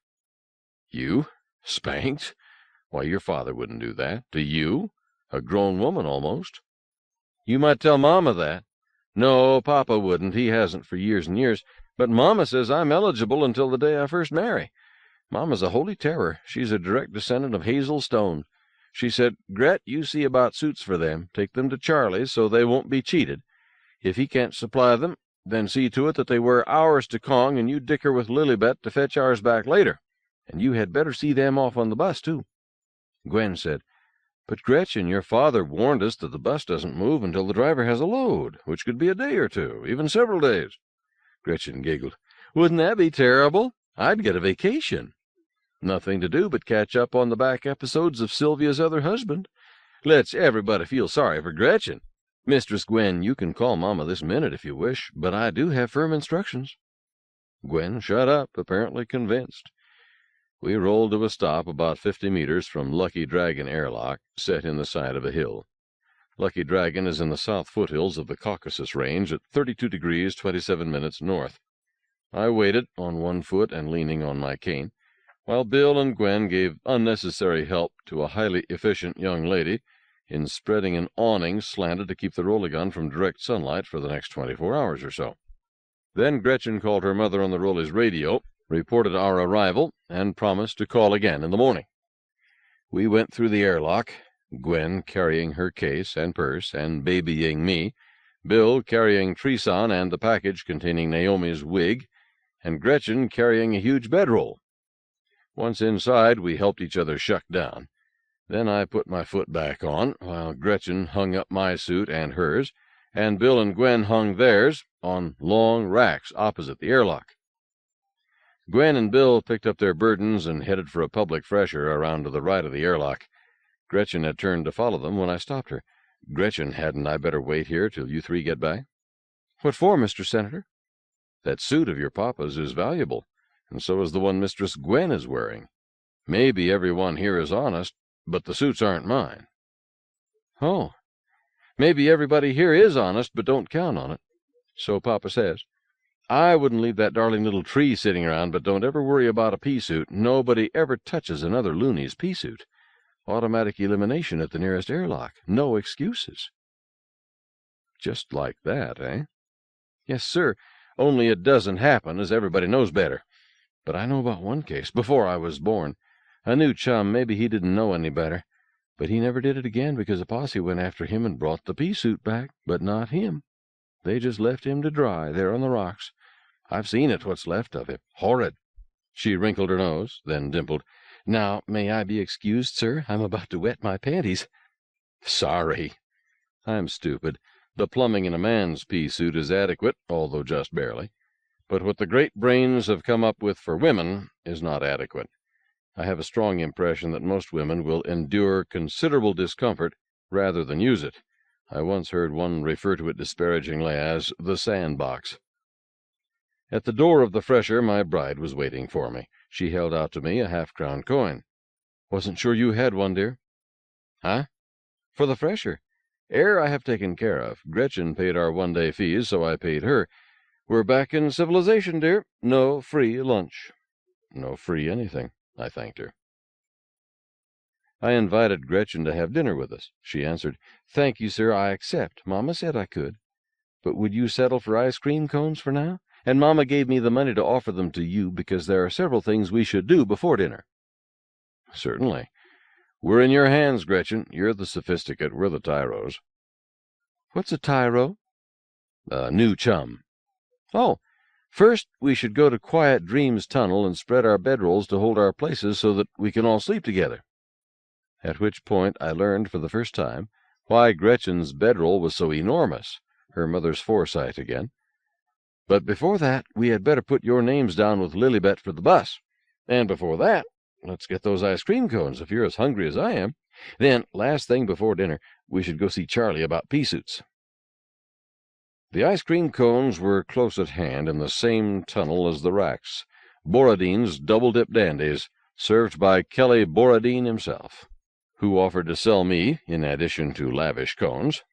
"You? Spanked? Why, your father wouldn't do that. To you? A grown woman, almost." "You might tell Mama that." "No, Papa wouldn't. He hasn't for years and years. But Mama says I'm eligible until the day I first marry. Mama's a holy terror. She's a direct descendant of Hazel Stone. She said, 'Gret, you see about suits for them. Take them to Charlie's so they won't be cheated. If he can't supply them, then see to it that they wear ours to Kong, and you dicker with Lilibet to fetch ours back later. And you had better see them off on the bus, too.'" Gwen said, "But, Gretchen, your father warned us that the bus doesn't move until the driver has a load, which could be a day or two, even several days." Gretchen giggled. "Wouldn't that be terrible? I'd get a vacation. Nothing to do but catch up on the back episodes of Sylvia's Other Husband. Let's everybody feel sorry for Gretchen. Mistress Gwen, you can call Mama this minute if you wish, but I do have firm instructions." Gwen shut up, apparently convinced. We rolled to a stop about 50 meters from Lucky Dragon airlock, set in the side of a hill. Lucky Dragon is in the south foothills of the Caucasus Range at 32 degrees 27 minutes north. I waited, on one foot and leaning on my cane, while Bill and Gwen gave unnecessary help to a highly efficient young lady in spreading an awning slanted to keep the roly-gun from direct sunlight for the next 24 hours or so. Then Gretchen called her mother on the Rolly's radio, reported our arrival, and promised to call again in the morning. We went through the airlock, Gwen carrying her case and purse and babying me, Bill carrying Treson and the package containing Naomi's wig, and Gretchen carrying a huge bedroll. Once inside, we helped each other shuck down. Then I put my foot back on, while Gretchen hung up my suit and hers, and Bill and Gwen hung theirs on long racks opposite the airlock. Gwen and Bill picked up their burdens and headed for a public fresher around to the right of the airlock. Gretchen had turned to follow them when I stopped her. "Gretchen, hadn't I better wait here till you three get back?" "What for, Mr. Senator?" "That suit of your papa's is valuable, and so is the one Mistress Gwen is wearing. Maybe every one here is honest, but the suits aren't mine." "Oh, maybe everybody here is honest, but don't count on it. So Papa says. I wouldn't leave that darling little tree sitting around, but don't ever worry about a pea-suit. Nobody ever touches another loony's pea-suit. Automatic elimination at the nearest airlock. No excuses." "Just like that, eh?" "Yes, sir, only it doesn't happen, as everybody knows better. But I know about one case, before I was born. A new chum, maybe he didn't know any better. But he never did it again because a posse went after him and brought the pea-suit back, but not him. They just left him to dry there on the rocks. I've seen it, what's left of him. Horrid." She wrinkled her nose, then dimpled. "Now, may I be excused, sir? I'm about to wet my panties." "Sorry. I'm stupid. The plumbing in a man's pea-suit is adequate, although just barely. But what the great brains have come up with for women is not adequate. I have a strong impression that most women will endure considerable discomfort rather than use it. I once heard one refer to it disparagingly as the sandbox. At the door of the fresher, my bride was waiting for me. She held out to me a half-crown coin. "Wasn't sure you had one, dear." "Huh?" "For the fresher. I have taken care of. Gretchen paid our one-day fees, so I paid her. We're back in civilization, dear. No free lunch." "No free anything," I thanked her. I invited Gretchen to have dinner with us. She answered, "Thank you, sir, I accept. Mama said I could. But would you settle for ice cream cones for now? And Mama gave me the money to offer them to you because there are several things we should do before dinner." "Certainly. We're in your hands, Gretchen. You're the sophisticate, we're the tyros." "What's a tyro?" "A new chum." "Oh, first we should go to Quiet Dreams Tunnel and spread our bedrolls to hold our places so that we can all sleep together." At which point I learned for the first time why Gretchen's bedroll was so enormous, her mother's foresight again. "But before that, we had better put your names down with Lilibet for the bus. And before that, let's get those ice cream cones if you're as hungry as I am. Then, last thing before dinner, we should go see Charlie about pea-suits." The ice cream cones were close at hand in the same tunnel as the racks, Boradine's double-dip dandies, served by Kelly Boradine himself. who offered to sell me, in addition to lavish cones,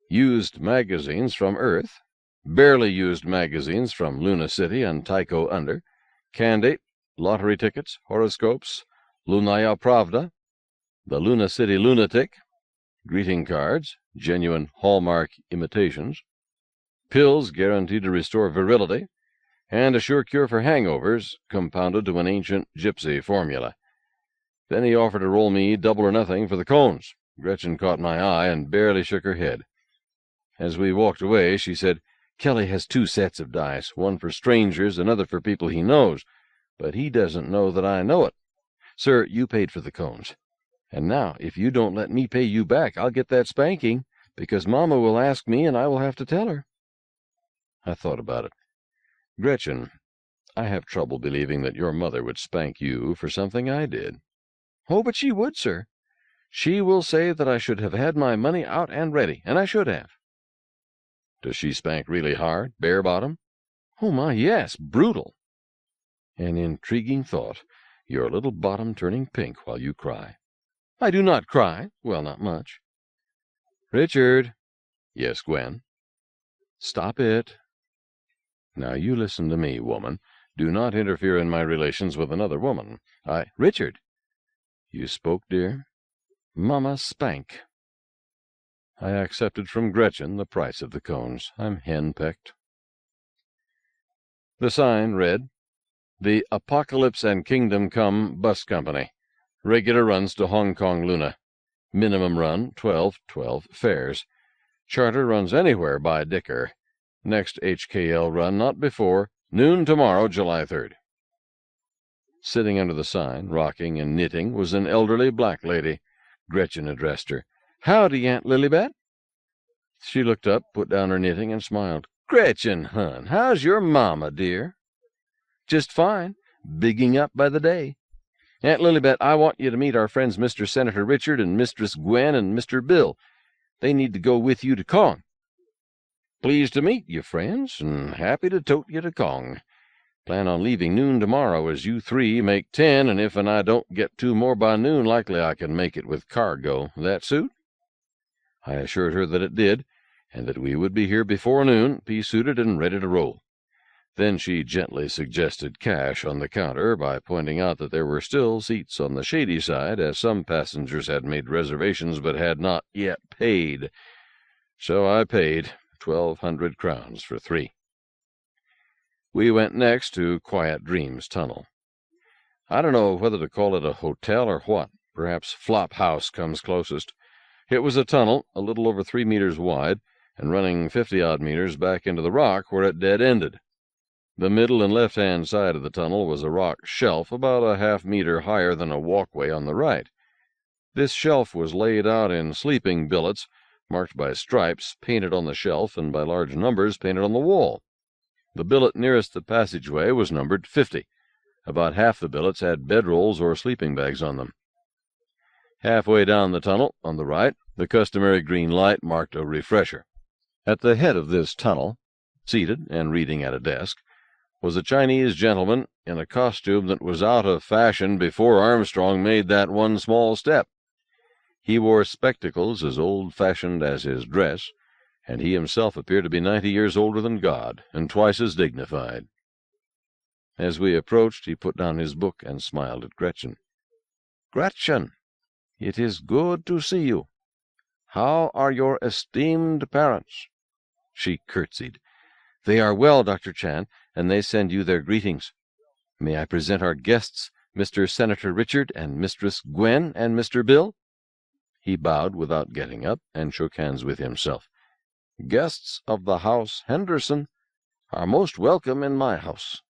used magazines from Earth, barely used magazines from Luna City and Tycho Under, candy, lottery tickets, horoscopes, Lunaya Pravda, the Luna City Lunatic, greeting cards, genuine Hallmark imitations, pills guaranteed to restore virility, and a sure cure for hangovers, compounded to an ancient gypsy formula. Then he offered to roll me double or nothing for the cones. Gretchen caught my eye and barely shook her head. As we walked away, she said, "Kelly has 2 sets of dice, one for strangers, another for people he knows, but he doesn't know that I know it. Sir, you paid for the cones. And now, if you don't let me pay you back, I'll get that spanking, because Mama will ask me and I will have to tell her." I thought about it. "Gretchen, I have trouble believing that your mother would spank you for something I did." "Oh, but she would, sir. She will say that I should have had my money out and ready, and I should have." "Does she spank really hard, bare bottom?" "Oh, my, yes, brutal." An intriguing thought, your little bottom turning pink while you cry. "I do not cry. Well, not much." "Richard." "Yes, Gwen." "Stop it." "Now you listen to me, woman. Do not interfere in my relations with another woman. Richard." "You spoke, dear?" "Mama spank." I accepted from Gretchen the price of the cones. I'm henpecked. The sign read, "The Apocalypse and Kingdom Come Bus Company. Regular runs to Hong Kong Luna. Minimum run 12 fares. Charter runs anywhere by Dicker. Next HKL run not before noon tomorrow, July 3rd. Sitting under the sign, rocking and knitting, was an elderly black lady. Gretchen addressed her. "Howdy, Aunt Lilibet." She looked up, put down her knitting, and smiled. "Gretchen, hon, how's your mama, dear?" "Just fine. Bigging up by the day. Aunt Lilibet, I want you to meet our friends Mr. Senator Richard and Mistress Gwen and Mr. Bill. They need to go with you to Kong." "Pleased to meet you, friends, and happy to tote you to Kong. Plan on leaving noon tomorrow, as you 3 make 10, and if I don't get 2 more by noon, likely I can make it with cargo. That suit?" I assured her that it did, and that we would be here before noon, pea-suited and ready to roll. Then she gently suggested cash on the counter by pointing out that there were still seats on the shady side, as some passengers had made reservations but had not yet paid. So I paid 1,200 crowns for 3. We went next to Quiet Dreams Tunnel. I don't know whether to call it a hotel or what. Perhaps Flop House comes closest. It was a tunnel, a little over 3 meters wide, and running 50-odd meters back into the rock where it dead-ended. The middle and left-hand side of the tunnel was a rock shelf about a half-meter higher than a walkway on the right. This shelf was laid out in sleeping billets, marked by stripes painted on the shelf and by large numbers painted on the wall. The billet nearest the passageway was numbered 50. About half the billets had bedrolls or sleeping bags on them. Halfway down the tunnel, on the right, the customary green light marked a refresher. At the head of this tunnel, seated and reading at a desk, was a Chinese gentleman in a costume that was out of fashion before Armstrong made that one small step. He wore spectacles as old-fashioned as his dress, and he himself appeared to be 90 years older than God, and twice as dignified. As we approached, he put down his book and smiled at Gretchen. "Gretchen, it is good to see you. How are your esteemed parents?" She curtsied. "They are well, Dr. Chan, and they send you their greetings. May I present our guests, Mr. Senator Richard and Mistress Gwen and Mr. Bill?" He bowed without getting up and shook hands with himself. "Guests of the House Henderson are most welcome in my house."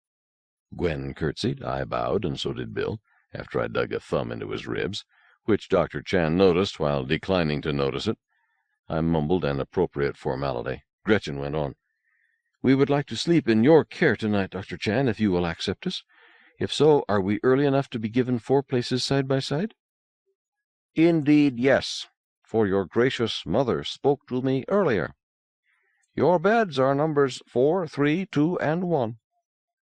Gwen curtsied, I bowed, and so did Bill, after I dug a thumb into his ribs, which Dr. Chan noticed while declining to notice it. I mumbled an appropriate formality. Gretchen went on. "We would like to sleep in your care tonight, Dr. Chan, if you will accept us. If so, are we early enough to be given 4 places side by side?" "Indeed, yes, for your gracious mother spoke to me earlier. Your beds are numbers 4, 3, 2, and 1.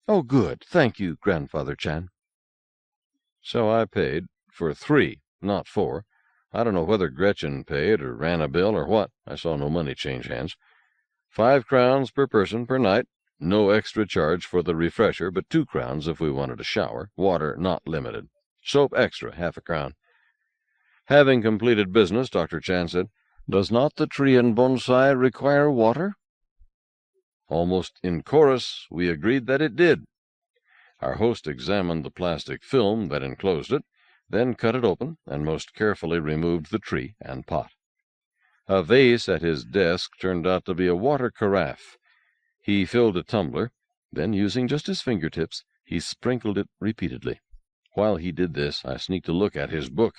"Oh, good. Thank you, Grandfather Chan." So I paid for 3, not 4, I don't know whether Gretchen paid or ran a bill or what. I saw no money change hands. 5 crowns per person per night. No extra charge for the refresher, but 2 crowns if we wanted a shower. Water not limited. Soap extra, half a crown. Having completed business, Dr. Chan said, "Does not the tree and bonsai require water?" Almost in chorus, we agreed that it did. Our host examined the plastic film that enclosed it, then cut it open and most carefully removed the tree and pot. A vase at his desk turned out to be a water carafe. He filled a tumbler, then, using just his fingertips, he sprinkled it repeatedly. While he did this, I sneaked a look at his book,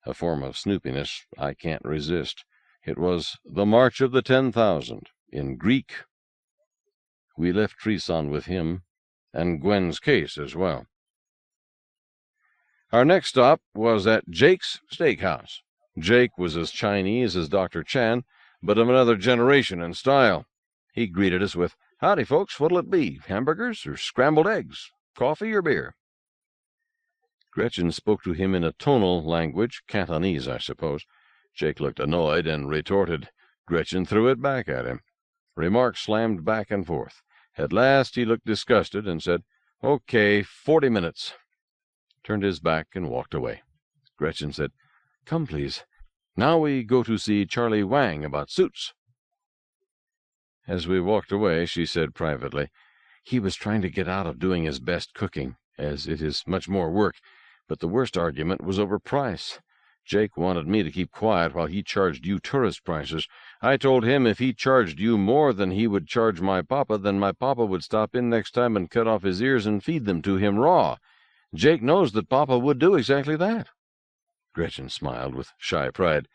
a form of snoopiness I can't resist. It was The March of the 10,000, in Greek. We left Treason with him, and Gwen's case as well. Our next stop was at Jake's Steakhouse. Jake was as Chinese as Dr. Chan, but of another generation and style. He greeted us with, "Howdy, folks, what'll it be? Hamburgers or scrambled eggs? Coffee or beer?" Gretchen spoke to him in a tonal language, Cantonese, I suppose. Jake looked annoyed and retorted. Gretchen threw it back at him. Remarks slammed back and forth. At last he looked disgusted and said, "Okay, 40 minutes." Turned his back and walked away. Gretchen said, "Come, please. Now we go to see Charlie Wang about suits." As we walked away, she said privately, "He was trying to get out of doing his best cooking, as it is much more work, but the worst argument was over price. Jake wanted me to keep quiet while he charged you tourist prices. I told him if he charged you more than he would charge my papa, then my papa would stop in next time and cut off his ears and feed them to him raw. Jake knows that papa would do exactly that." Gretchen smiled with shy pride.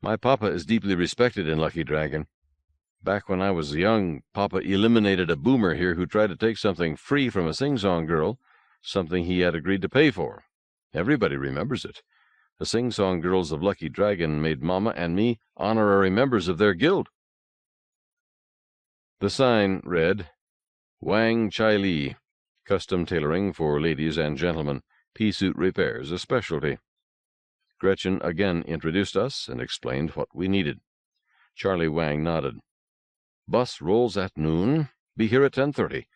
"My papa is deeply respected in Lucky Dragon. Back when I was young, papa eliminated a boomer here who tried to take something free from a sing-song girl, something he had agreed to pay for. Everybody remembers it. The sing-song girls of Lucky Dragon made Mama and me honorary members of their guild." The sign read, "Wang Chai Li, custom tailoring for ladies and gentlemen, pea-suit repairs, a specialty." Gretchen again introduced us and explained what we needed. Charlie Wang nodded. "Bus rolls at noon. Be here at 10:30.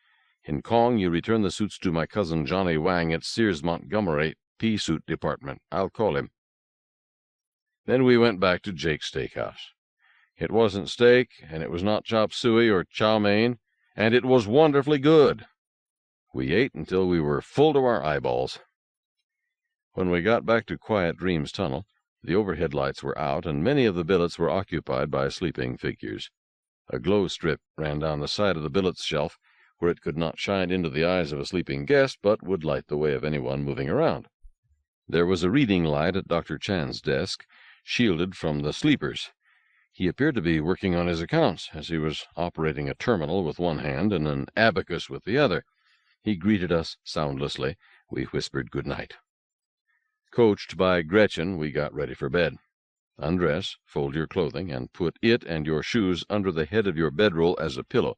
In Kong, you return the suits to my cousin Johnny Wang at Sears Montgomery, pea-suit department. I'll call him." Then we went back to Jake's Steakhouse. It wasn't steak, and it was not chop suey or chow mein, and it was wonderfully good. We ate until we were full to our eyeballs. When we got back to Quiet Dreams Tunnel, the overhead lights were out, and many of the billets were occupied by sleeping figures. A glow strip ran down the side of the billet's shelf, where it could not shine into the eyes of a sleeping guest, but would light the way of anyone moving around. There was a reading light at Dr. Chan's desk, shielded from the sleepers. He appeared to be working on his accounts, as he was operating a terminal with one hand and an abacus with the other. He greeted us soundlessly. We whispered good night. Coached by Gretchen, we got ready for bed. Undress, fold your clothing, and put it and your shoes under the head of your bedroll as a pillow.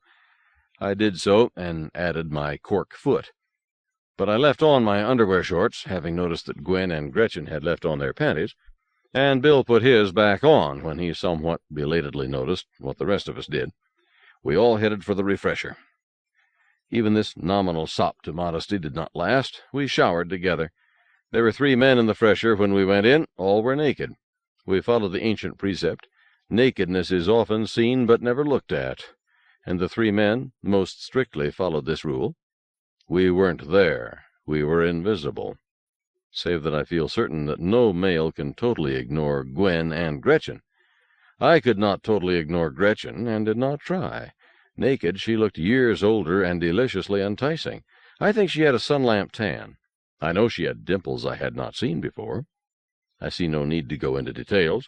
I did so, and added my cork foot. But I left on my underwear shorts, having noticed that Gwen and Gretchen had left on their panties, and Bill put his back on when he somewhat belatedly noticed what the rest of us did. We all headed for the refresher. Even this nominal sop to modesty did not last. We showered together. There were 3 men in the fresher when we went in. All were naked. We followed the ancient precept, nakedness is often seen but never looked at, and the 3 men most strictly followed this rule. We weren't there. We were invisible. Save that I feel certain that no male can totally ignore Gwen and Gretchen. I could not totally ignore Gretchen, and did not try. Naked, she looked years older and deliciously enticing. I think she had a sun-lamp tan. I know she had dimples I had not seen before. I see no need to go into details.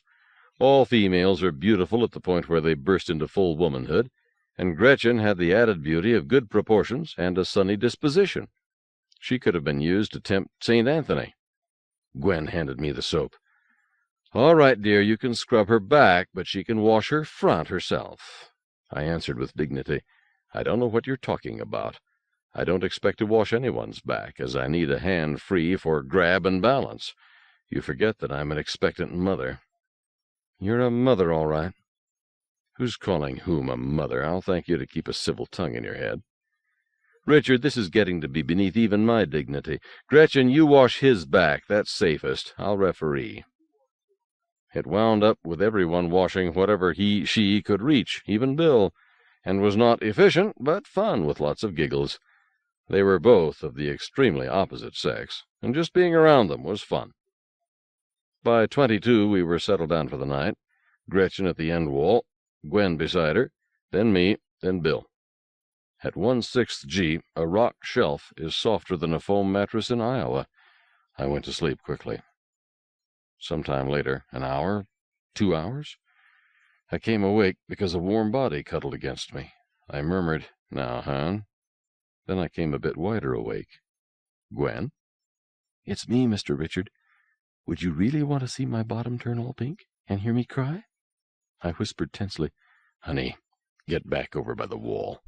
All females are beautiful at the point where they burst into full womanhood, and Gretchen had the added beauty of good proportions and a sunny disposition. She could have been used to tempt St. Anthony. Gwen handed me the soap. "All right, dear, you can scrub her back, but she can wash her front herself." I answered with dignity, "I don't know what you're talking about. I don't expect to wash anyone's back, as I need a hand free for grab and balance. You forget that I'm an expectant mother." You're a mother, all right. Who's calling whom a mother? I'll thank you to keep a civil tongue in your head. Richard, this is getting to be beneath even my dignity. Gretchen, you wash his back. That's safest. I'll referee. It wound up with everyone washing whatever she could reach, even Bill, and was not efficient, but fun, with lots of giggles. They were both of the extremely opposite sex, and just being around them was fun. By 22 we were settled down for the night, Gretchen at the end wall, Gwen beside her, then me, then Bill. At 1/6 G, a rock shelf is softer than a foam mattress in Iowa. I went to sleep quickly. Some time later, an hour, 2 hours, I came awake because a warm body cuddled against me. I murmured, "Now, hon." Then I came a bit wider awake. "Gwen?" "It's me, Mr. Richard. Would you really want to see my bottom turn all pink and hear me cry?" I whispered tensely, "Honey, get back over by the wall."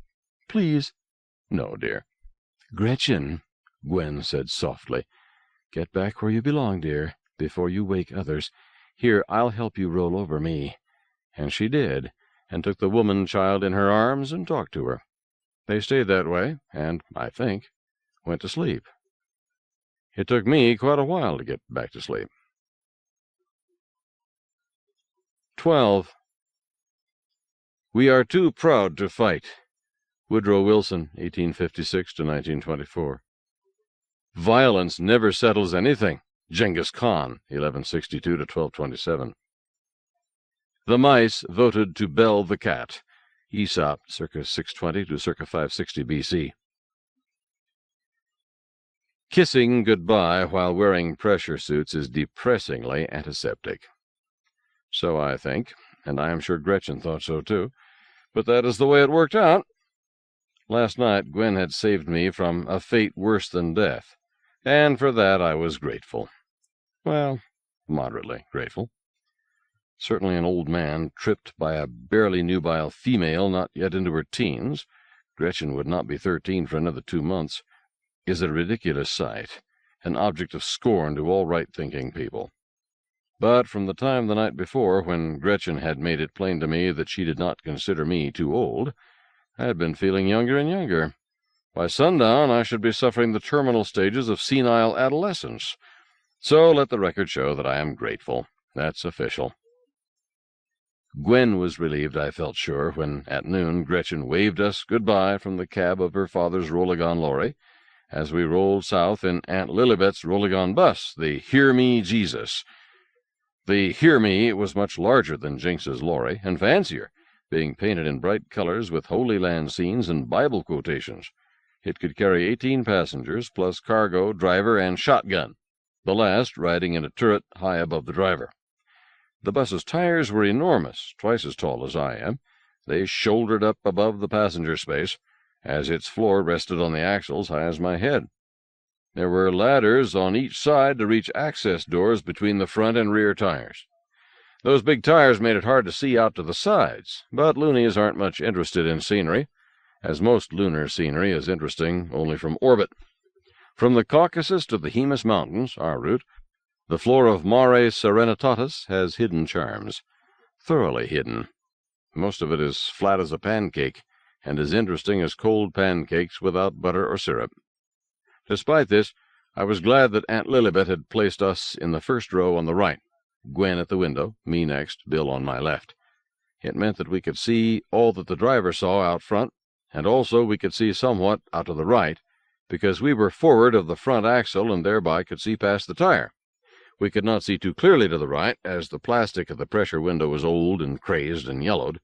"Please." "No, dear." "Gretchen," Gwen said softly, "get back where you belong, dear, before you wake others. Here, I'll help you roll over me." And she did, and took the woman-child in her arms and talked to her. They stayed that way, and, I think, went to sleep. It took me quite a while to get back to sleep. 12. We are too proud to fight. Woodrow Wilson, 1856 to 1924. Violence never settles anything. Genghis Khan, 1162 to 1227. The mice voted to Bell the cat. Aesop, circa 620 to circa 560 B.C. Kissing goodbye while wearing pressure suits is depressingly antiseptic. So I think, and I am sure Gretchen thought so too, but that is the way it worked out. Last night Gwen had saved me from a fate worse than death, and for that I was grateful. Well, moderately grateful. Certainly an old man tripped by a barely nubile female not yet into her teens — Gretchen would not be 13 for another 2 months — is a ridiculous sight, an object of scorn to all right-thinking people. But from the time the night before, when Gretchen had made it plain to me that she did not consider me too old, I had been feeling younger and younger. By sundown I should be suffering the terminal stages of senile adolescence. So let the record show that I am grateful. That's official. Gwen was relieved, I felt sure, when at noon Gretchen waved us good-bye from the cab of her father's Rolligon lorry, as we rolled south in Aunt Lilibet's Rolligon bus, the Hear Me Jesus. The Hear Me was much larger than Jinx's lorry, and fancier, being painted in bright colors with Holy Land scenes and Bible quotations. It could carry 18 passengers, plus cargo, driver, and shotgun, the last riding in a turret high above the driver. The bus's tires were enormous, twice as tall as I am. They shouldered up above the passenger space, as its floor rested on the axles high as my head. There were ladders on each side to reach access doors between the front and rear tires. Those big tires made it hard to see out to the sides, but loonies aren't much interested in scenery, as most lunar scenery is interesting only from orbit. From the Caucasus to the Hemus Mountains, our route, the floor of Mare Serenitatis has hidden charms. Thoroughly hidden. Most of it is flat as a pancake, and as interesting as cold pancakes without butter or syrup. Despite this, I was glad that Aunt Lilibet had placed us in the first row on the right, Gwen at the window, me next, Bill on my left. It meant that we could see all that the driver saw out front, and also we could see somewhat out to the right, because we were forward of the front axle and thereby could see past the tire. We could not see too clearly to the right, as the plastic of the pressure window was old and crazed and yellowed,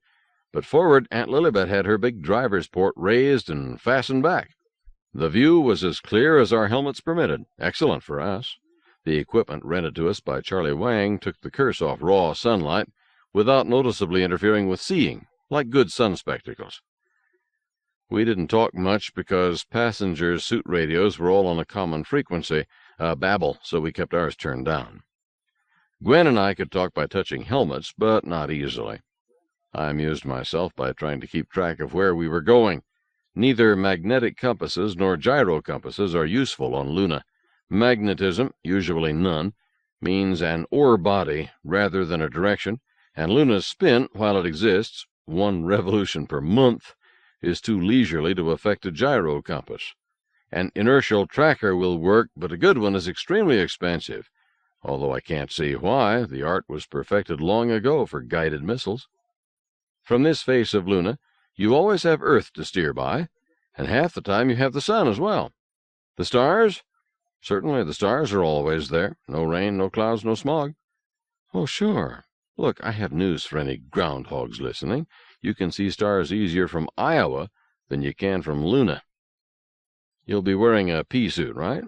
but forward Aunt Lilibet had her big driver's port raised and fastened back. The view was as clear as our helmets permitted, excellent for us. The equipment rented to us by Charlie Wang took the curse off raw sunlight without noticeably interfering with seeing, like good sun spectacles. We didn't talk much because passengers' suit radios were all on a common frequency, babble, so we kept ours turned down. Gwen and I could talk by touching helmets, but not easily. I amused myself by trying to keep track of where we were going. Neither magnetic compasses nor gyro compasses are useful on Luna. Magnetism, usually none, means an ore body rather than a direction, and Luna's spin, while it exists, 1 revolution per month, is too leisurely to affect a gyro compass. An inertial tracker will work, but a good one is extremely expensive, although I can't see why. The art was perfected long ago for guided missiles. From this face of Luna, you always have Earth to steer by, and half the time you have the sun as well. The stars? Certainly the stars are always there. No rain, no clouds, no smog. Oh, sure. Look, I have news for any groundhogs listening. You can see stars easier from Iowa than you can from Luna. You'll be wearing a pea suit, right?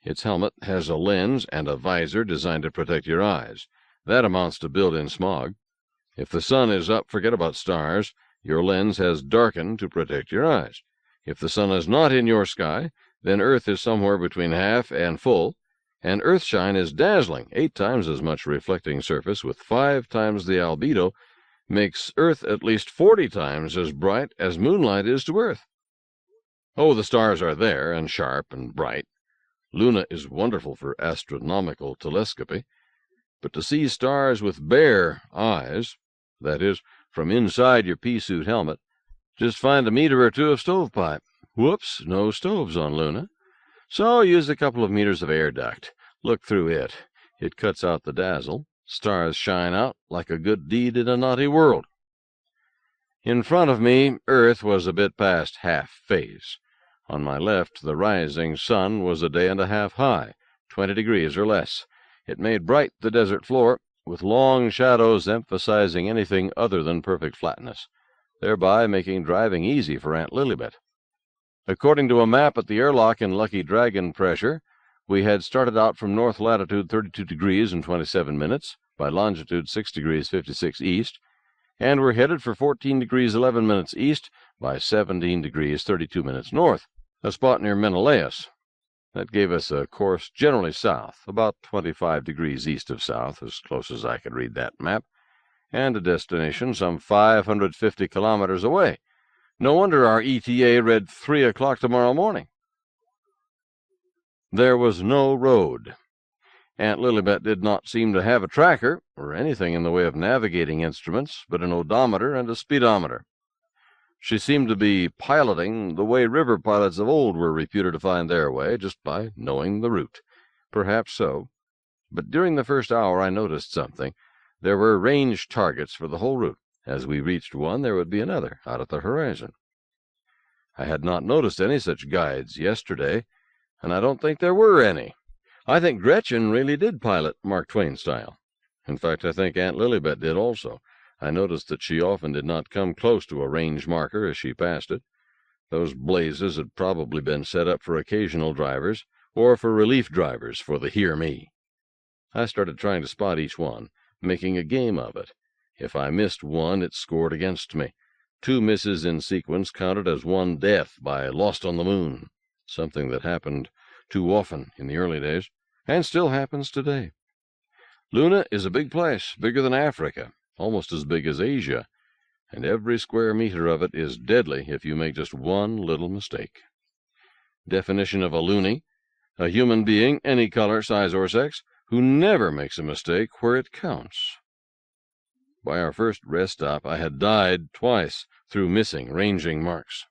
Its helmet has a lens and a visor designed to protect your eyes. That amounts to built-in smog. If the sun is up, forget about stars. Your lens has darkened to protect your eyes. If the sun is not in your sky, then Earth is somewhere between half and full, and Earthshine is dazzling. 8 times as much reflecting surface with 5 times the albedo makes Earth at least 40 times as bright as moonlight is to Earth. Oh, the stars are there, and sharp and bright. Luna is wonderful for astronomical telescopy, but to see stars with bare eyes, that is, from inside your pea-suit helmet, just find a meter or 2 of stovepipe. Whoops, no stoves on Luna. So use a couple of meters of air duct. Look through it. It cuts out the dazzle. Stars shine out like a good deed in a naughty world. In front of me, Earth was a bit past half-phase. On my left, the rising sun was a day and a half high, 20 degrees or less. It made bright the desert floor, with long shadows emphasizing anything other than perfect flatness, thereby making driving easy for Aunt Lilibet. According to a map at the airlock in Lucky Dragon pressure, we had started out from north latitude 32 degrees and 27 minutes, by longitude 6 degrees 56 east, and were headed for 14 degrees 11 minutes east by 17 degrees 32 minutes north, a spot near Menelaus. That gave us a course generally south, about 25 degrees east of south, as close as I could read that map, and a destination some 550 kilometers away. No wonder our ETA read 3 o'clock tomorrow morning. There was no road. Aunt Lilibet did not seem to have a tracker, or anything in the way of navigating instruments, but an odometer and a speedometer. She seemed to be piloting the way river pilots of old were reputed to find their way, just by knowing the route. Perhaps so. But during the first hour I noticed something. There were ranged targets for the whole route. As we reached one, there would be another, out at the horizon. I had not noticed any such guides yesterday, and I don't think there were any. I think Gretchen really did pilot Mark Twain style. In fact, I think Aunt Lilibet did also. I noticed that she often did not come close to a range marker as she passed it. Those blazes had probably been set up for occasional drivers, or for relief drivers for the Hear Me. I started trying to spot each one, making a game of it. If I missed one, it scored against me. 2 misses in sequence counted as 1 death by Lost on the Moon, something that happened too often in the early days, and still happens today. Luna is a big place, bigger than Africa, almost as big as Asia, and every square meter of it is deadly if you make just one little mistake. Definition of a loony: a human being, any color, size, or sex, who never makes a mistake where it counts. By our first rest stop, I had died twice through missing ranging marks.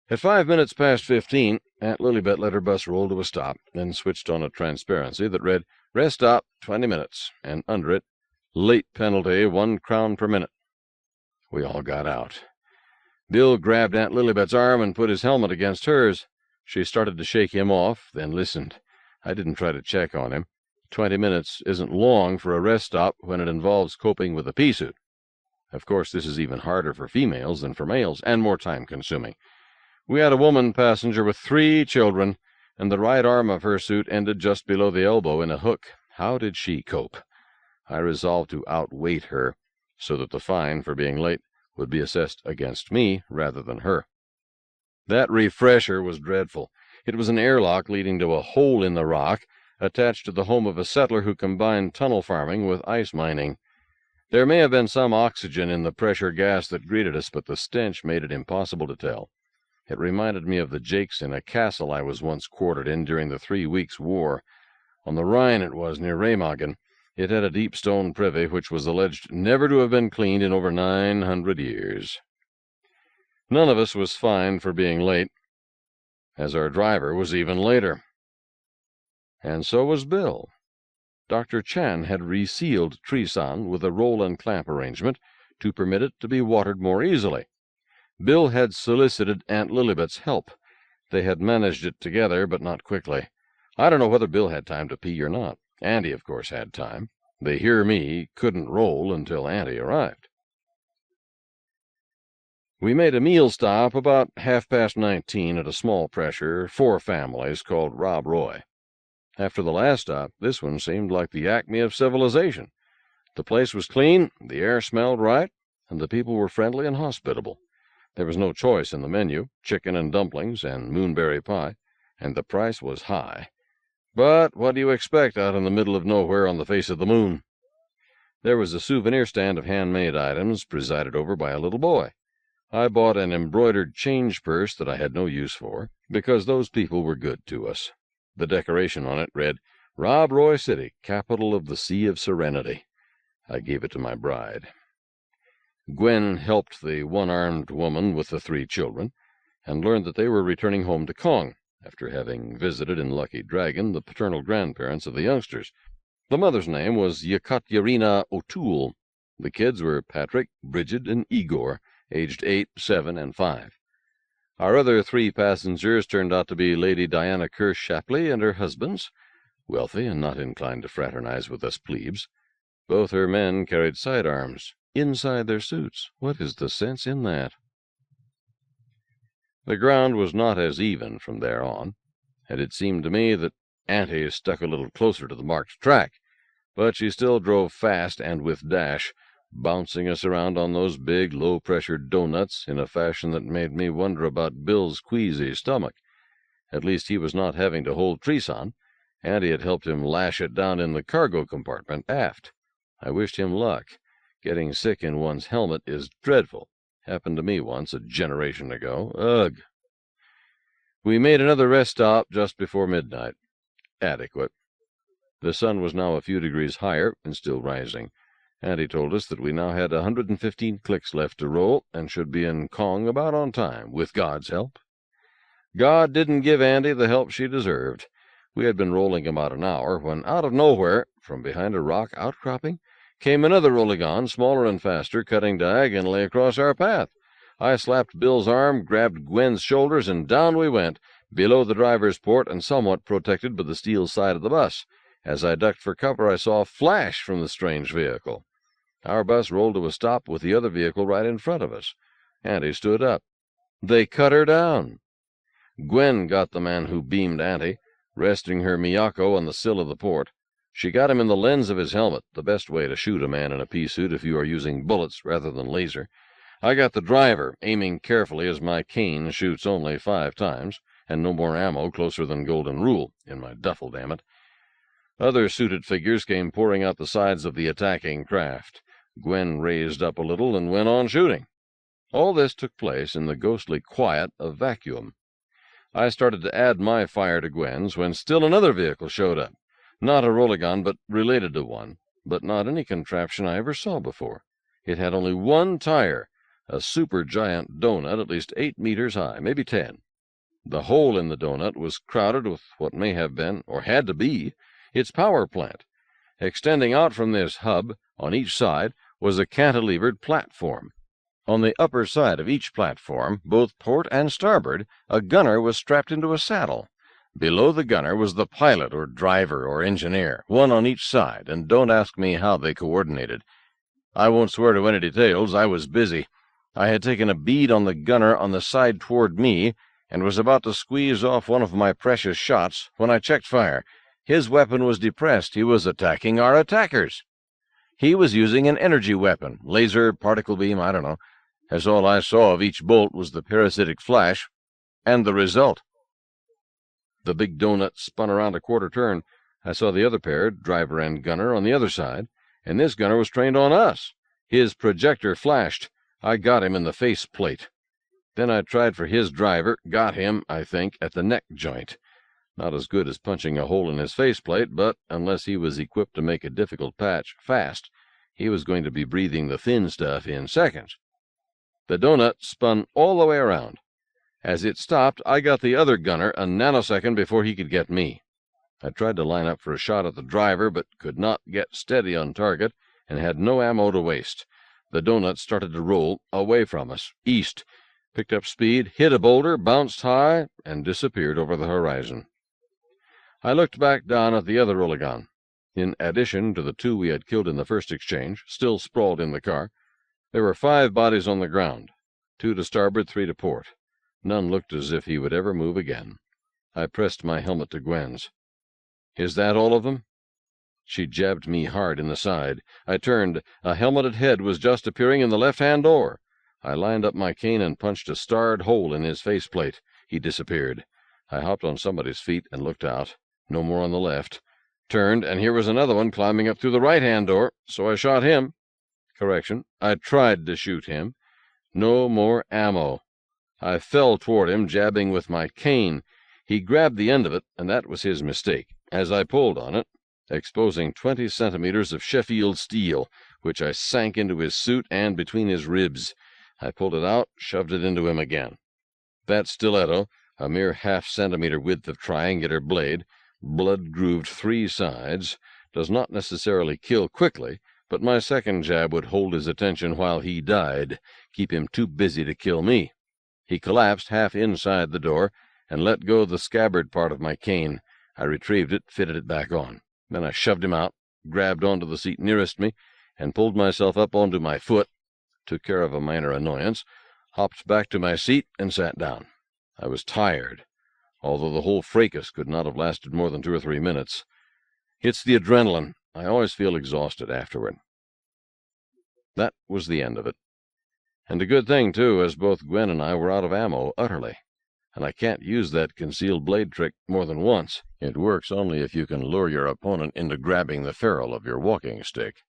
At 5 minutes past 15, Aunt Lilibet let her bus roll to a stop, then switched on a transparency that read, "Rest stop, 20 minutes," and under it, "Late penalty, 1 crown per minute." We all got out. Bill grabbed Aunt Lilibet's arm and put his helmet against hers. She started to shake him off, then listened. I didn't try to check on him. 20 minutes isn't long for a rest stop when it involves coping with a pea suit. Of course, this is even harder for females than for males, and more time-consuming. We had a woman passenger with 3 children, and the right arm of her suit ended just below the elbow in a hook. How did she cope? I resolved to outweight her, so that the fine for being late would be assessed against me rather than her. That refresher was dreadful. It was an airlock leading to a hole in the rock, attached to the home of a settler who combined tunnel farming with ice mining. There may have been some oxygen in the pressure gas that greeted us, but the stench made it impossible to tell. It reminded me of the jakes in a castle I was once quartered in during the 3 weeks' war. On the Rhine it was, near Remagen. It had a deep stone privy which was alleged never to have been cleaned in over 900 years. None of us was fined for being late, as our driver was even later. And so was Bill. Dr. Chan had resealed Treeson with a roll and clamp arrangement to permit it to be watered more easily. Bill had solicited Aunt Lilibet's help. They had managed it together, but not quickly. I don't know whether Bill had time to pee or not. Auntie, of course, had time. They hear me couldn't roll until Auntie arrived. We made a meal stop about 19:30 at a small pressure, 4 families, called Rob Roy. After the last stop, this one seemed like the acme of civilization. The place was clean, the air smelled right, and the people were friendly and hospitable. There was no choice in the menu, chicken and dumplings and moonberry pie, and the price was high. But what do you expect out in the middle of nowhere on the face of the moon? There was a souvenir stand of handmade items presided over by a little boy. I bought an embroidered change purse that I had no use for, because those people were good to us. The decoration on it read, "Rob Roy City, capital of the Sea of Serenity." I gave it to my bride. Gwen helped the one-armed woman with the 3 children, and learned that they were returning home to Kong, after having visited in Lucky Dragon the paternal grandparents of the youngsters. The mother's name was Yekaterina O'Toole. The kids were Patrick, Bridget, and Igor, aged 8, 7, and 5. Our other 3 passengers turned out to be Lady Diana Kerr Shapley and her husbands, wealthy and not inclined to fraternize with us plebes. Both her men carried sidearms inside their suits. What is the sense in that? The ground was not as even from there on, and it seemed to me that Auntie stuck a little closer to the marked track, but she still drove fast and with dash, bouncing us around on those big, low-pressure doughnuts in a fashion that made me wonder about Bill's queasy stomach. At least he was not having to hold Treeson. Auntie had helped him lash it down in the cargo compartment aft. I wished him luck. Getting sick in one's helmet is dreadful. Happened to me once, a generation ago. Ugh! We made another rest stop just before midnight. Adequate. The sun was now a few degrees higher and still rising. Auntie told us that we now had 115 clicks left to roll, and should be in Kong about on time, with God's help. God didn't give Auntie the help she deserved. We had been rolling about an hour, when out of nowhere, from behind a rock outcropping, came another rolling-on, smaller and faster, cutting diagonally across our path. I slapped Bill's arm, grabbed Gwen's shoulders, and down we went, below the driver's port and somewhat protected by the steel side of the bus. As I ducked for cover, I saw a flash from the strange vehicle. Our bus rolled to a stop with the other vehicle right in front of us. Auntie stood up. They cut her down. Gwen got the man who beamed Auntie, resting her Miyako on the sill of the port. She got him in the lens of his helmet, the best way to shoot a man in a pea suit if you are using bullets rather than laser. I got the driver, aiming carefully as my cane shoots only 5 times, and no more ammo closer than Golden Rule, in my duffel, damn it. Other suited figures came pouring out the sides of the attacking craft. Gwen raised up a little and went on shooting. All this took place in the ghostly quiet of vacuum. I started to add my fire to Gwen's when still another vehicle showed up. Not a Rolligan, but related to one, but not any contraption I ever saw before. It had only 1 tire, a supergiant donut at least 8 meters high, maybe 10. The hole in the donut was crowded with what may have been, or had to be, its power plant. Extending out from this hub, on each side, was a cantilevered platform. On the upper side of each platform, both port and starboard, a gunner was strapped into a saddle. Below the gunner was the pilot or driver or engineer, one on each side, and don't ask me how they coordinated. I won't swear to any details. I was busy. I had taken a bead on the gunner on the side toward me, and was about to squeeze off one of my precious shots when I checked fire. His weapon was depressed. He was attacking our attackers. He was using an energy weapon, laser, particle beam, I don't know, as all I saw of each bolt was the parasitic flash, and the result. The big donut spun around a quarter turn. I saw the other pair, driver and gunner, on the other side, and this gunner was trained on us. His projector flashed. I got him in the face plate. Then I tried for his driver, got him, I think, at the neck joint. Not as good as punching a hole in his faceplate, but unless he was equipped to make a difficult patch fast, he was going to be breathing the thin stuff in seconds. The donut spun all the way around. As it stopped, I got the other gunner a nanosecond before he could get me. I tried to line up for a shot at the driver, but could not get steady on target and had no ammo to waste. The donut started to roll away from us, east, picked up speed, hit a boulder, bounced high, and disappeared over the horizon. I looked back down at the other Rolagon. In addition to the 2 we had killed in the first exchange, still sprawled in the car, there were 5 bodies on the ground, 2 to starboard, 3 to port. None looked as if he would ever move again. I pressed my helmet to Gwen's. "Is that all of them?" She jabbed me hard in the side. I turned. A helmeted head was just appearing in the left-hand door. I lined up my cane and punched a starred hole in his faceplate. He disappeared. I hopped on somebody's feet and looked out. No more on the left. Turned, and here was another one climbing up through the right-hand door, so I shot him. Correction, I tried to shoot him. No more ammo. I fell toward him, jabbing with my cane. He grabbed the end of it, and that was his mistake, as I pulled on it, exposing 20 centimeters of Sheffield steel, which I sank into his suit and between his ribs. I pulled it out, shoved it into him again. That stiletto, a mere half-centimeter width of triangular blade, blood-grooved 3 sides, does not necessarily kill quickly, but my second jab would hold his attention while he died, keep him too busy to kill me. He collapsed half inside the door, and let go the scabbard part of my cane. I retrieved it, fitted it back on. Then I shoved him out, grabbed onto the seat nearest me, and pulled myself up onto my foot, took care of a minor annoyance, hopped back to my seat, and sat down. I was tired, although the whole fracas could not have lasted more than 2 or 3 minutes. It's the adrenaline. I always feel exhausted afterward. That was the end of it. And a good thing, too, as both Gwen and I were out of ammo utterly, and I can't use that concealed blade trick more than once. It works only if you can lure your opponent into grabbing the ferrule of your walking stick.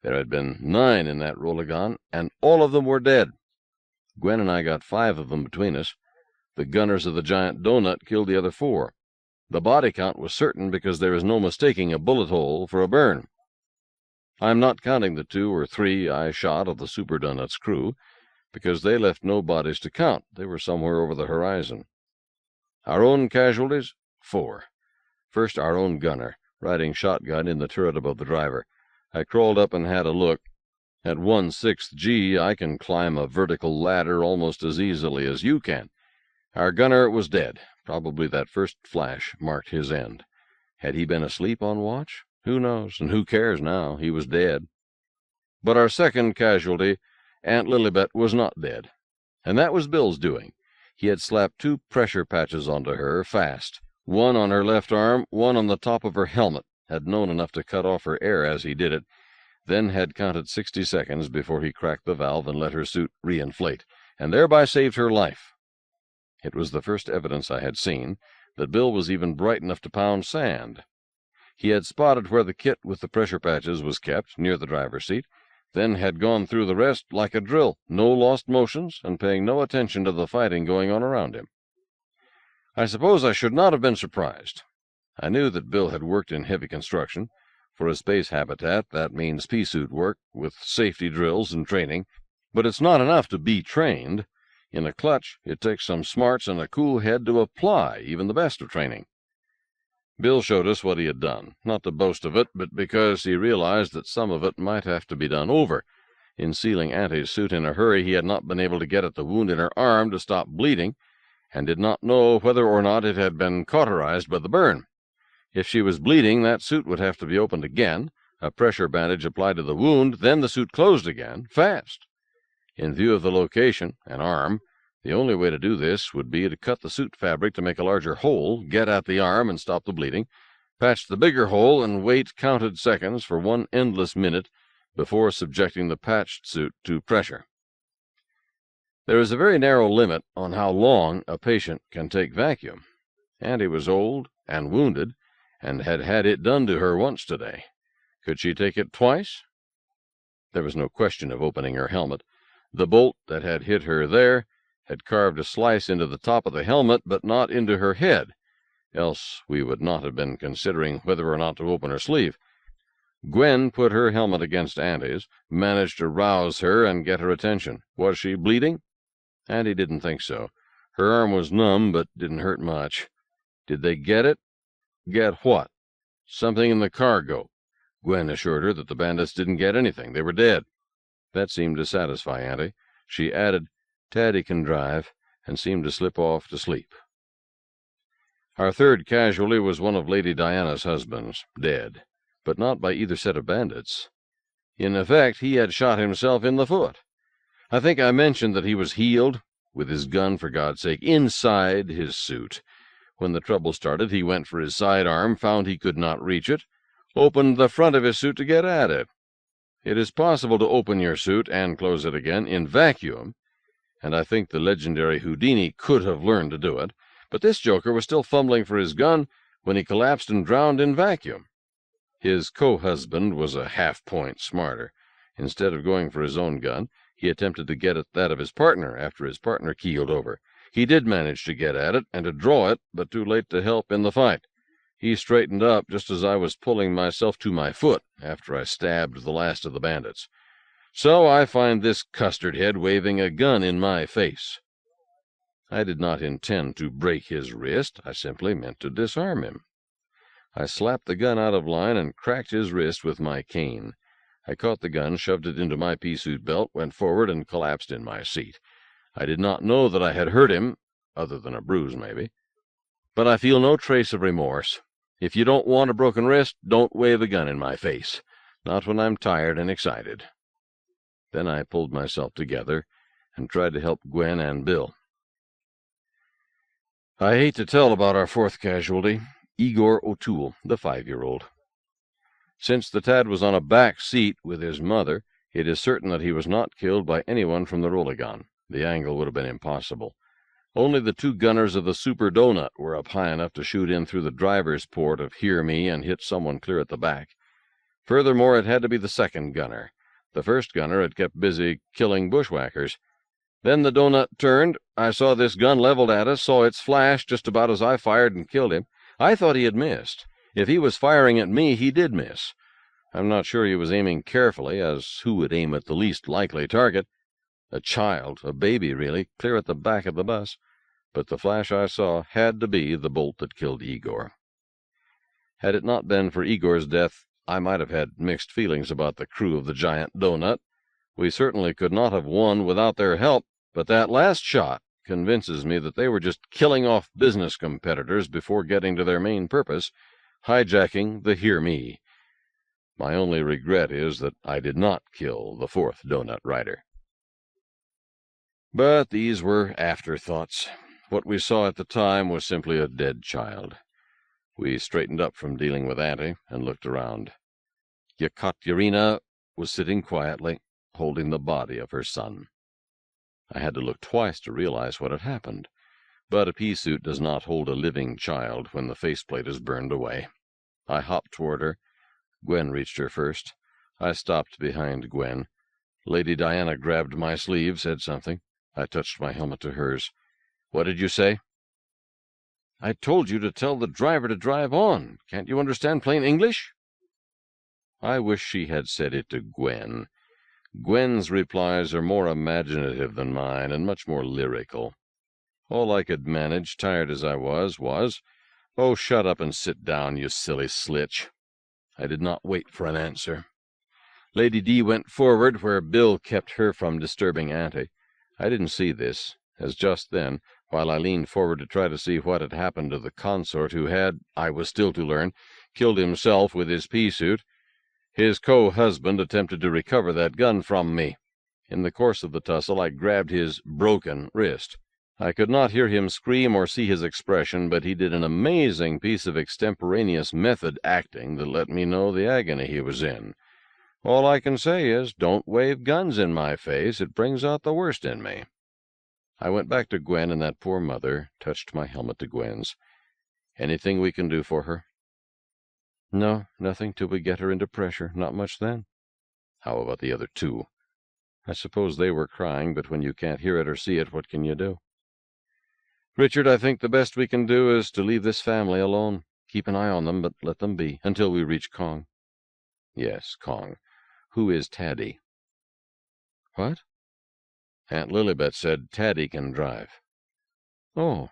There had been 9 in that Rolagon, and all of them were dead. Gwen and I got 5 of them between us. The gunners of the giant donut killed the other 4. The body count was certain because there is no mistaking a bullet hole for a burn. I'm not counting the 2 or 3 I shot of the Super Donut's crew, because they left no bodies to count. They were somewhere over the horizon. Our own casualties, 4. First, our own gunner, riding shotgun in the turret above the driver. I crawled up and had a look. At 1/6 G, I can climb a vertical ladder almost as easily as you can. Our gunner was dead. Probably that first flash marked his end. Had he been asleep on watch? Who knows, and who cares now? He was dead. But our second casualty, Aunt Lilibet, was not dead, and that was Bill's doing. He had slapped 2 pressure patches onto her fast, one on her left arm, one on the top of her helmet, had known enough to cut off her air as he did it, then had counted 60 seconds before he cracked the valve and let her suit reinflate, and thereby saved her life. It was the first evidence I had seen that Bill was even bright enough to pound sand. He had spotted where the kit with the pressure patches was kept, near the driver's seat, then had gone through the rest like a drill, no lost motions, and paying no attention to the fighting going on around him. I suppose I should not have been surprised. I knew that Bill had worked in heavy construction. For a space habitat, that means pea-suit work, with safety drills and training. But it's not enough to be trained. In a clutch, it takes some smarts and a cool head to apply even the best of training. Bill showed us what he had done, not to boast of it, but because he realized that some of it might have to be done over. In sealing Auntie's suit in a hurry, he had not been able to get at the wound in her arm to stop bleeding, and did not know whether or not it had been cauterized by the burn. If she was bleeding, that suit would have to be opened again, a pressure bandage applied to the wound, then the suit closed again, fast. In view of the location, an arm, the only way to do this would be to cut the suit fabric to make a larger hole, get at the arm and stop the bleeding, patch the bigger hole, and wait counted seconds for one endless minute before subjecting the patched suit to pressure. There is a very narrow limit on how long a patient can take vacuum. Auntie was old and wounded, and had had it done to her once today. Could she take it twice? There was no question of opening her helmet. The bolt that had hit her there had carved a slice into the top of the helmet, but not into her head. else we would not have been considering whether or not to open her sleeve. Gwen put her helmet against Auntie's, managed to rouse her and get her attention. Was she bleeding? Auntie didn't think so. Her arm was numb, but didn't hurt much. Did they get it? Get what? Something in the cargo. Gwen assured her that the bandits didn't get anything. They were dead. That seemed to satisfy Auntie. She added, "Taddy can drive," and seemed to slip off to sleep. Our third casualty was one of Lady Diana's husbands, dead, but not by either set of bandits. In effect, he had shot himself in the foot. I think I mentioned that he was healed, with his gun, for God's sake, inside his suit. When the trouble started, he went for his sidearm, found he could not reach it, opened the front of his suit to get at it. It is possible to open your suit and close it again in vacuum, and I think the legendary Houdini could have learned to do it, but this joker was still fumbling for his gun when he collapsed and drowned in vacuum. His co-husband was a half-point smarter. Instead of going for his own gun, he attempted to get at that of his partner after his partner keeled over. He did manage to get at it and to draw it, but too late to help in the fight. He straightened up just as I was pulling myself to my foot after I stabbed the last of the bandits. So I find this custard-head waving a gun in my face. I did not intend to break his wrist. I simply meant to disarm him. I slapped the gun out of line and cracked his wrist with my cane. I caught the gun, shoved it into my pea-suit belt, went forward, and collapsed in my seat. I did not know that I had hurt him, other than a bruise, maybe. But I feel no trace of remorse. If you don't want a broken wrist, don't wave a gun in my face. Not when I'm tired and excited. Then I pulled myself together and tried to help Gwen and Bill. I hate to tell about our fourth casualty, Igor O'Toole, the 5-year-old. Since the Tad was on a back seat with his mother, it is certain that he was not killed by anyone from the Rolagon. The angle would have been impossible. Only the 2 gunners of the Super Donut were up high enough to shoot in through the driver's port of Hear Me and hit someone clear at the back. Furthermore, it had to be the second gunner. The first gunner had kept busy killing bushwhackers. Then the Donut turned. I saw this gun leveled at us, saw its flash just about as I fired and killed him. I thought he had missed. If he was firing at me, he did miss. I'm not sure he was aiming carefully, as who would aim at the least likely target? A child, a baby really, clear at the back of the bus. But the flash I saw had to be the bolt that killed Igor. Had it not been for Igor's death, I might have had mixed feelings about the crew of the giant Donut. We certainly could not have won without their help, but that last shot convinces me that they were just killing off business competitors before getting to their main purpose, hijacking the Hear Me. My only regret is that I did not kill the 4th Donut Rider. But these were afterthoughts. What we saw at the time was simply a dead child. We straightened up from dealing with Auntie and looked around. Yekaterina was sitting quietly, holding the body of her son. I had to look twice to realize what had happened, but a pea-suit does not hold a living child when the faceplate is burned away. I hopped toward her. Gwen reached her first. I stopped behind Gwen. Lady Diana grabbed my sleeve, said something. I touched my helmet to hers. "What did you say?" "I told you to tell the driver to drive on. Can't you understand plain English?" I wish she had said it to Gwen. Gwen's replies are more imaginative than mine, and much more lyrical. All I could manage, tired as I was, "Oh, shut up and sit down, you silly slitch." I did not wait for an answer. Lady D went forward, where Bill kept her from disturbing Auntie. I didn't see this, as just then, while I leaned forward to try to see what had happened to the consort who had, I was still to learn, killed himself with his pea-suit, his co-husband attempted to recover that gun from me. In the course of the tussle, I grabbed his broken wrist. I could not hear him scream or see his expression, but he did an amazing piece of extemporaneous method acting that let me know the agony he was in. All I can say is, don't wave guns in my face. It brings out the worst in me. I went back to Gwen and that poor mother, touched my helmet to Gwen's. "Anything we can do for her?" "No, nothing till we get her into pressure. Not much then." "How about the other 2? "I suppose they were crying, but when you can't hear it or see it, what can you do?" Richard, I think the best we can do is to leave this family alone. Keep an eye on them, but let them be, until we reach Kong. Yes, Kong. Who is Taddy? What? Aunt Lilibet said Taddy can drive. Oh,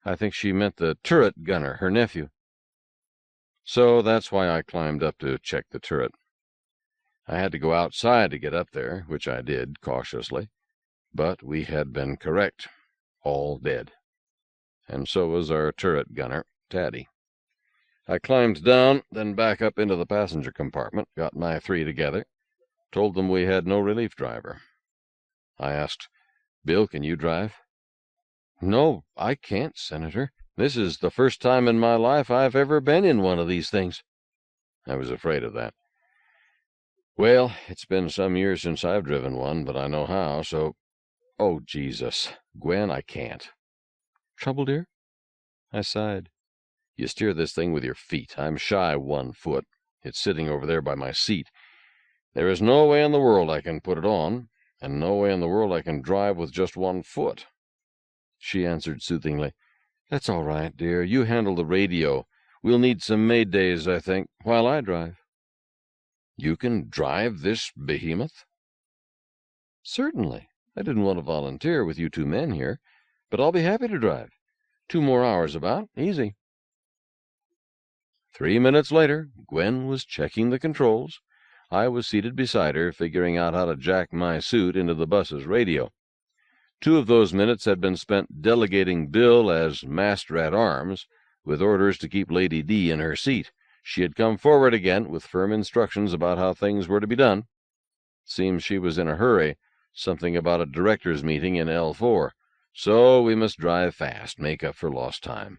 I think she meant the turret gunner, her nephew. So that's why I climbed up to check the turret. I had to go outside to get up there, which I did, cautiously. But we had been correct. All dead. And so was our turret gunner, Taddy. I climbed down, then back up into the passenger compartment, got my three together, told them we had no relief driver. I asked, Bill, can you drive? No, I can't, Senator. This is the first time in my life I've ever been in one of these things. I was afraid of that. Well, it's been some years since I've driven one, but I know how, so... Oh, Jesus. Gwen, I can't. Trouble, dear? I sighed. You steer this thing with your feet. I'm shy 1 foot. It's sitting over there by my seat. There is no way in the world I can put it on, and no way in the world I can drive with just 1 foot. She answered soothingly, That's all right, dear. You handle the radio. We'll need some maid days, I think, while I drive. You can drive this behemoth? Certainly. I didn't want to volunteer with you two men here, but I'll be happy to drive. 2 more hours about. Easy. 3 minutes later, Gwen was checking the controls. I was seated beside her, figuring out how to jack my suit into the bus's radio. 2 of those minutes had been spent delegating Bill as master-at-arms, with orders to keep Lady D in her seat. She had come forward again with firm instructions about how things were to be done. Seems she was in a hurry, something about a directors' meeting in L4. So we must drive fast, make up for lost time.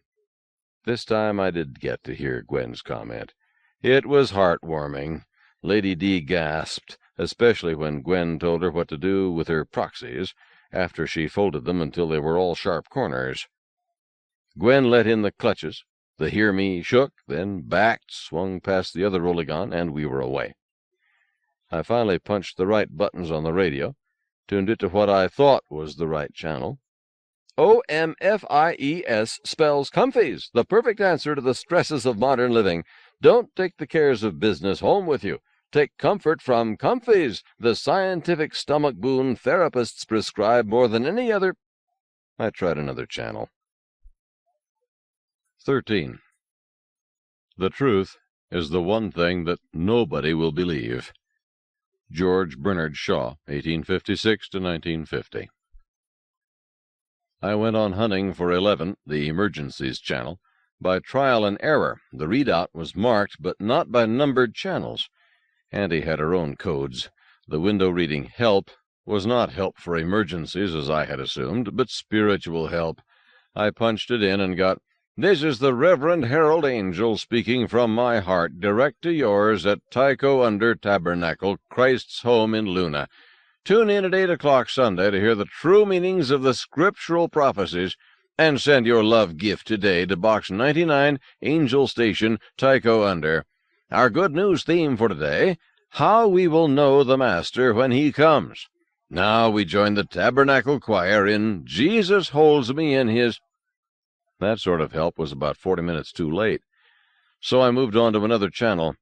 This time I did get to hear Gwen's comment. It was heartwarming. Lady D gasped, especially when Gwen told her what to do with her proxies, after she folded them until they were all sharp corners. Gwen let in the clutches. The Hear Me shook, then backed, swung past the other Rolligan, and we were away. I finally punched the right buttons on the radio, tuned it to what I thought was the right channel. OMFIES spells comfies, the perfect answer to the stresses of modern living. Don't take the cares of business home with you. Take comfort from comfies, the scientific stomach boon therapists prescribe more than any other. I tried another channel. 13. The truth is the one thing that nobody will believe. George Bernard Shaw, 1856 to 1950. I went on hunting for 11, the Emergencies channel. By trial and error, the readout was marked, but not by numbered channels. Auntie had her own codes. The window reading Help was not help for emergencies, as I had assumed, but spiritual help. I punched it in and got, This is the Reverend Harold Angel speaking from my heart, direct to yours at Tycho Under Tabernacle, Christ's home in Luna. Tune in at 8 o'clock Sunday to hear the true meanings of the scriptural prophecies, and send your love gift today to Box 99, Angel Station, Tycho Under. Our good news theme for today, How We Will Know the Master When He Comes. Now we join the Tabernacle Choir in Jesus Holds Me in His... That sort of help was about 40 minutes too late, so I moved on to another channel.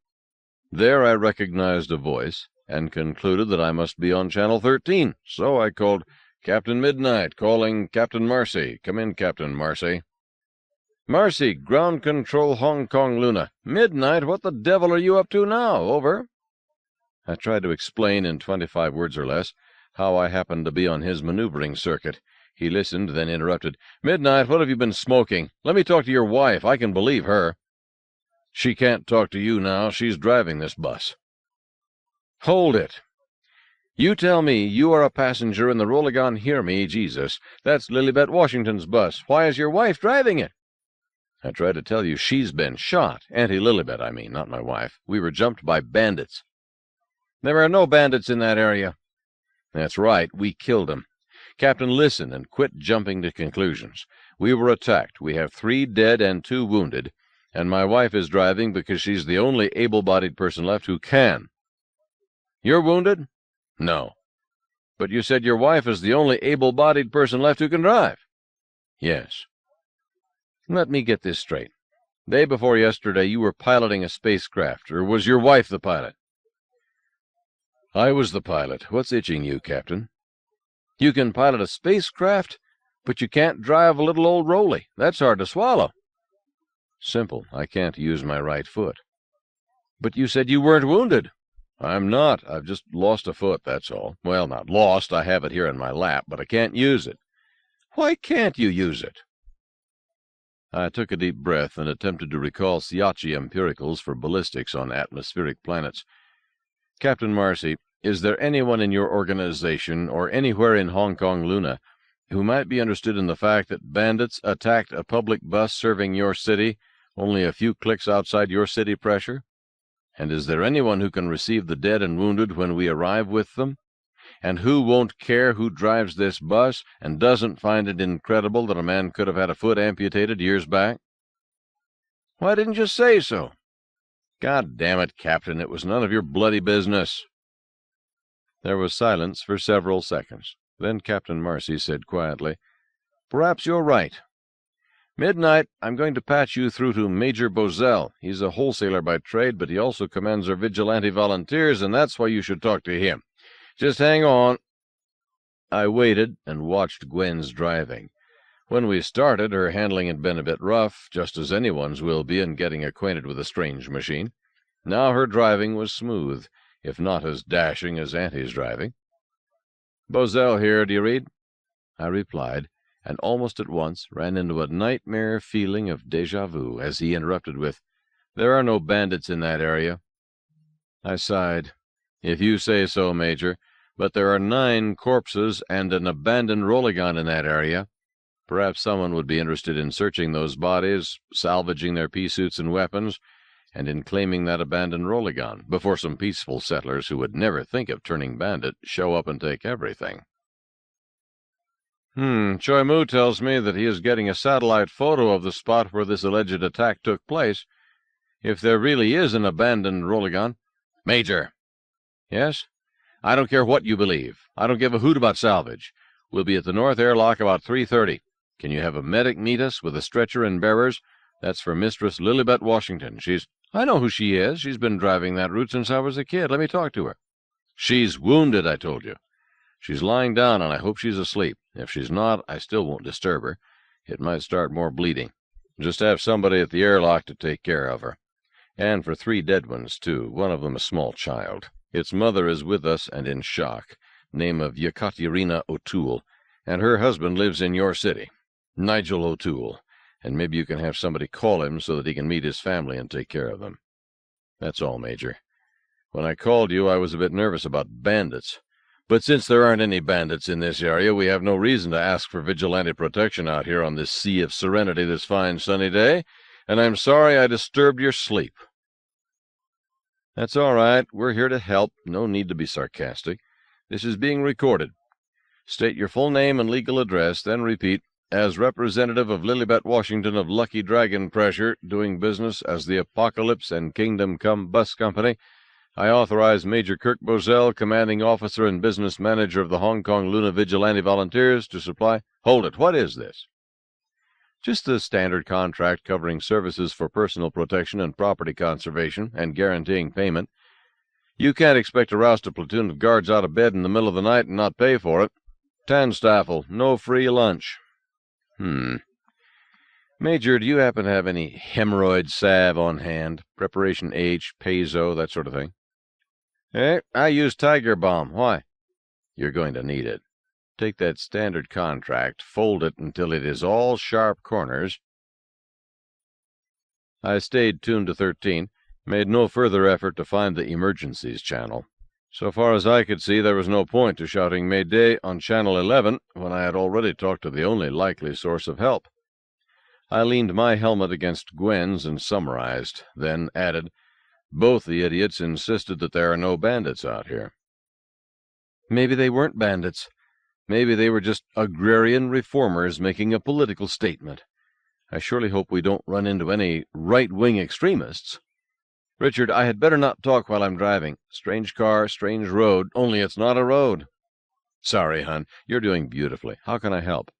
There I recognized a voice, and concluded that I must be on Channel 13, so I called, Captain Midnight, calling Captain Marcy. Come in, Captain Marcy. Marcy, ground control Hong Kong Luna. Midnight, what the devil are you up to now? Over. I tried to explain in 25 words or less how I happened to be on his maneuvering circuit. He listened, then interrupted. Midnight, what have you been smoking? Let me talk to your wife. I can believe her. She can't talk to you now. She's driving this bus. Hold it. You tell me you are a passenger in the Rolligan Hear Me, Jesus. That's Lilibet Washington's bus. Why is your wife driving it? I tried to tell you she's been shot. Auntie Lilibet, I mean, not my wife. We were jumped by bandits. There are no bandits in that area. That's right. We killed them. Captain, listen and quit jumping to conclusions. We were attacked. We have 3 dead and 2 wounded, and my wife is driving because she's the only able-bodied person left who can. You're wounded? No. But you said your wife is the only able-bodied person left who can drive. Yes. Let me get this straight. Day before yesterday, you were piloting a spacecraft, or was your wife the pilot? I was the pilot. What's itching you, Captain? You can pilot a spacecraft, but you can't drive a little old Rolly. That's hard to swallow. Simple. I can't use my right foot. But you said you weren't wounded. I'm not. I've just lost a foot, that's all. Well, not lost. I have it here in my lap, but I can't use it. Why can't you use it? I took a deep breath and attempted to recall Sciacci empiricals for ballistics on atmospheric planets. Captain Marcy, is there anyone in your organization or anywhere in Hong Kong Luna who might be interested in the fact that bandits attacked a public bus serving your city only a few clicks outside your city pressure? And is there anyone who can receive the dead and wounded when we arrive with them? And who won't care who drives this bus and doesn't find it incredible that a man could have had a foot amputated years back? Why didn't you say so? God damn it, Captain, it was none of your bloody business. There was silence for several seconds. Then Captain Marcy said quietly, Perhaps you're right. Midnight, I'm going to patch you through to Major Bozell. He's a wholesaler by trade, but he also commands our vigilante volunteers, and that's why you should talk to him. Just hang on. I waited and watched Gwen's driving. When we started, her handling had been a bit rough, just as anyone's will be in getting acquainted with a strange machine. Now her driving was smooth, if not as dashing as Auntie's driving. Bozell here, do you read? I replied, and almost at once ran into a nightmare feeling of déjà vu as he interrupted with, There are no bandits in that area. I sighed. If you say so, Major, but there are 9 corpses and an abandoned Rolligan in that area. Perhaps someone would be interested in searching those bodies, salvaging their pea suits and weapons, and in claiming that abandoned Rolligan, before some peaceful settlers who would never think of turning bandit show up and take everything. Choi Moo tells me that he is getting a satellite photo of the spot where this alleged attack took place. If there really is an abandoned Rolligan— Major! Yes? I don't care what you believe. I don't give a hoot about salvage. We'll be at the north airlock about 3:30. Can you have a medic meet us with a stretcher and bearers? That's for Mistress Lilibet Washington. I know who she is. She's been driving that route since I was a kid. Let me talk to her. She's wounded, I told you. She's lying down, and I hope she's asleep. If she's not, I still won't disturb her. It might start more bleeding. Just have somebody at the airlock to take care of her. And for 3 dead ones, too, one of them a small child. Its mother is with us and in shock, name of Yekaterina O'Toole, and her husband lives in your city, Nigel O'Toole, and maybe you can have somebody call him so that he can meet his family and take care of them. That's all, Major. When I called you, I was a bit nervous about bandits. But since there aren't any bandits in this area, we have no reason to ask for vigilante protection out here on this sea of serenity this fine sunny day, and I'm sorry I disturbed your sleep. That's all right. We're here to help. No need to be sarcastic. This is being recorded. State your full name and legal address, then repeat, as representative of Lilibet Washington of Lucky Dragon Pressure, doing business as the Apocalypse and Kingdom Come Bus Company, I authorize Major Kirk Bozell, commanding officer and business manager of the Hong Kong Luna Vigilante Volunteers, to supply— Hold it. What is this? Just the standard contract covering services for personal protection and property conservation and guaranteeing payment. You can't expect to roust a platoon of guards out of bed in the middle of the night and not pay for it. Tanstaffel, no free lunch. Major, do you happen to have any hemorrhoid salve on hand? Preparation H, Paizo, that sort of thing? I use Tiger Balm. Why? You're going to need it. Take that standard contract, fold it until it is all sharp corners. I stayed tuned to 13, made no further effort to find the emergencies channel. So far as I could see, there was no point to shouting Mayday on Channel 11 when I had already talked to the only likely source of help. I leaned my helmet against Gwen's and summarized, then added, Both the idiots insisted that there are no bandits out here. Maybe they weren't bandits. Maybe they were just agrarian reformers making a political statement. I surely hope we don't run into any right-wing extremists. Richard, I had better not talk while I'm driving. Strange car, strange road, only it's not a road. Sorry, hon. You're doing beautifully. How can I help?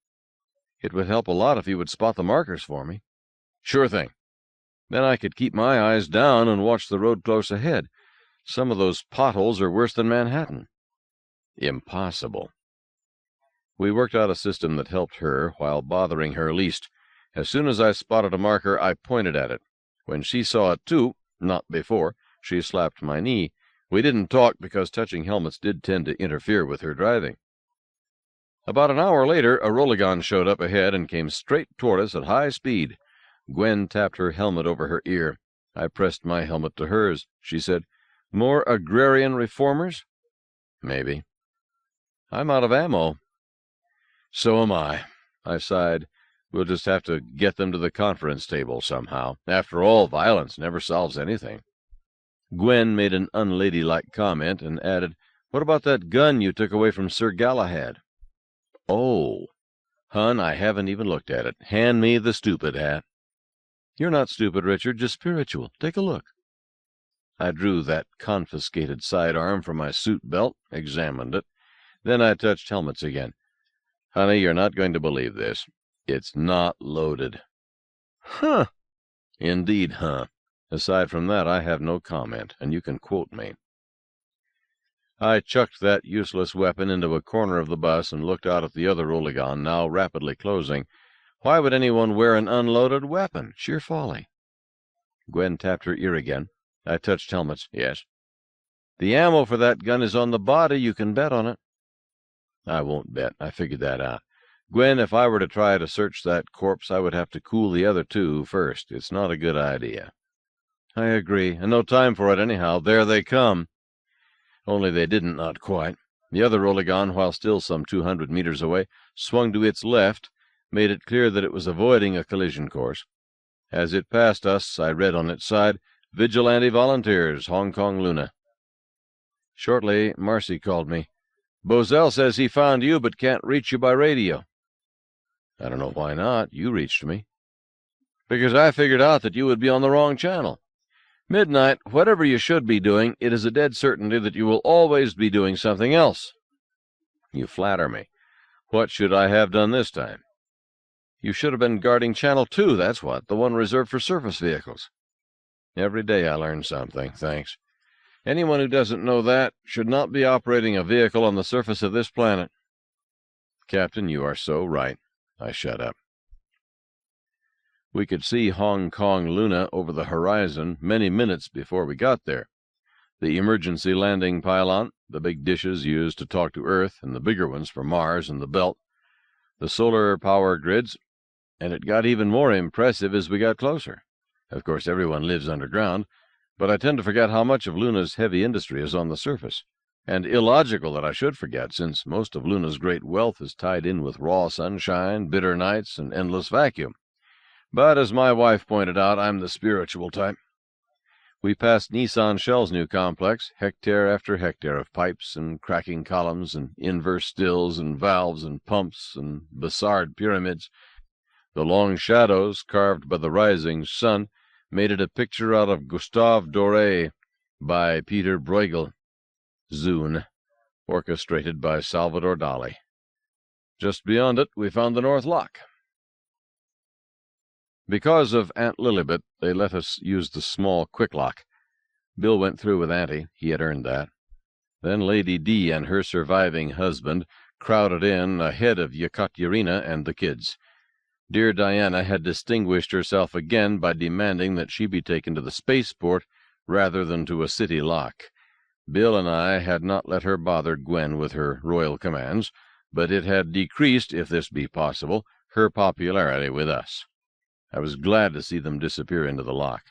It would help a lot if you would spot the markers for me. Sure thing. Then I could keep my eyes down and watch the road close ahead. Some of those potholes are worse than Manhattan. Impossible. We worked out a system that helped her while bothering her least. As soon as I spotted a marker, I pointed at it. When she saw it too, not before, she slapped my knee. We didn't talk because touching helmets did tend to interfere with her driving. About an hour later, a Rolagon showed up ahead and came straight toward us at high speed. Gwen tapped her helmet over her ear. I pressed my helmet to hers. She said, "More agrarian reformers?" "Maybe." "I'm out of ammo." "So am I." I sighed. "We'll just have to get them to the conference table somehow. After all, violence never solves anything." Gwen made an unladylike comment and added, "What about that gun you took away from Sir Galahad?" "Oh, Hun, I haven't even looked at it. Hand me the stupid hat." "You're not stupid, Richard, just spiritual. Take a look." I drew that confiscated sidearm from my suit belt, examined it. Then I touched helmets again. "Honey, you're not going to believe this. It's not loaded." "Huh." "Indeed, huh. Aside from that, I have no comment, and you can quote me." I chucked that useless weapon into a corner of the bus and looked out at the other Rolagon, now rapidly closing. Why would anyone wear an unloaded weapon? Sheer folly. Gwen tapped her ear again. I touched helmets. "Yes." "The ammo for that gun is on the body. You can bet on it." "I won't bet. I figured that out. Gwen, if I were to try to search that corpse, I would have to cool the other two first. It's not a good idea." "I agree, and no time for it anyhow. There they come." Only they didn't, not quite. The other Rolagon, while still some 200 meters away, swung to its left, made it clear that it was avoiding a collision course. As it passed us, I read on its side, "Vigilante Volunteers, Hong Kong Luna." Shortly, Marcy called me. "Bozell says he found you but can't reach you by radio." "I don't know why not. You reached me." "Because I figured out that you would be on the wrong channel. Midnight, whatever you should be doing, it is a dead certainty that you will always be doing something else." "You flatter me. What should I have done this time?" "You should have been guarding Channel 2, that's what, the one reserved for surface vehicles." Every day I learn something, thanks. Anyone who doesn't know that should not be operating a vehicle on the surface of this planet. "Captain, you are so right." I shut up. We could see Hong Kong Luna over the horizon many minutes before we got there. The emergency landing pylon, the big dishes used to talk to Earth, and the bigger ones for Mars and the Belt, the solar power grids, and it got even more impressive as we got closer. Of course, everyone lives underground, but I tend to forget how much of Luna's heavy industry is on the surface, and illogical that I should forget, since most of Luna's great wealth is tied in with raw sunshine, bitter nights, and endless vacuum. But as my wife pointed out, I'm the spiritual type. We passed Nissan Shell's new complex, hectare after hectare of pipes and cracking columns and inverse stills and valves and pumps and Bassard pyramids. The long shadows carved by the rising sun made it a picture out of Gustave Doré by Peter Bruegel. Zune, orchestrated by Salvador Dali. Just beyond it, we found the North Lock. Because of Aunt Lilibet, they let us use the small quick lock. Bill went through with Auntie. He had earned that. Then Lady D and her surviving husband crowded in ahead of Yekaterina and the kids. Dear Diana had distinguished herself again by demanding that she be taken to the spaceport rather than to a city lock. Bill and I had not let her bother Gwen with her royal commands, but it had decreased, if this be possible, her popularity with us. I was glad to see them disappear into the lock.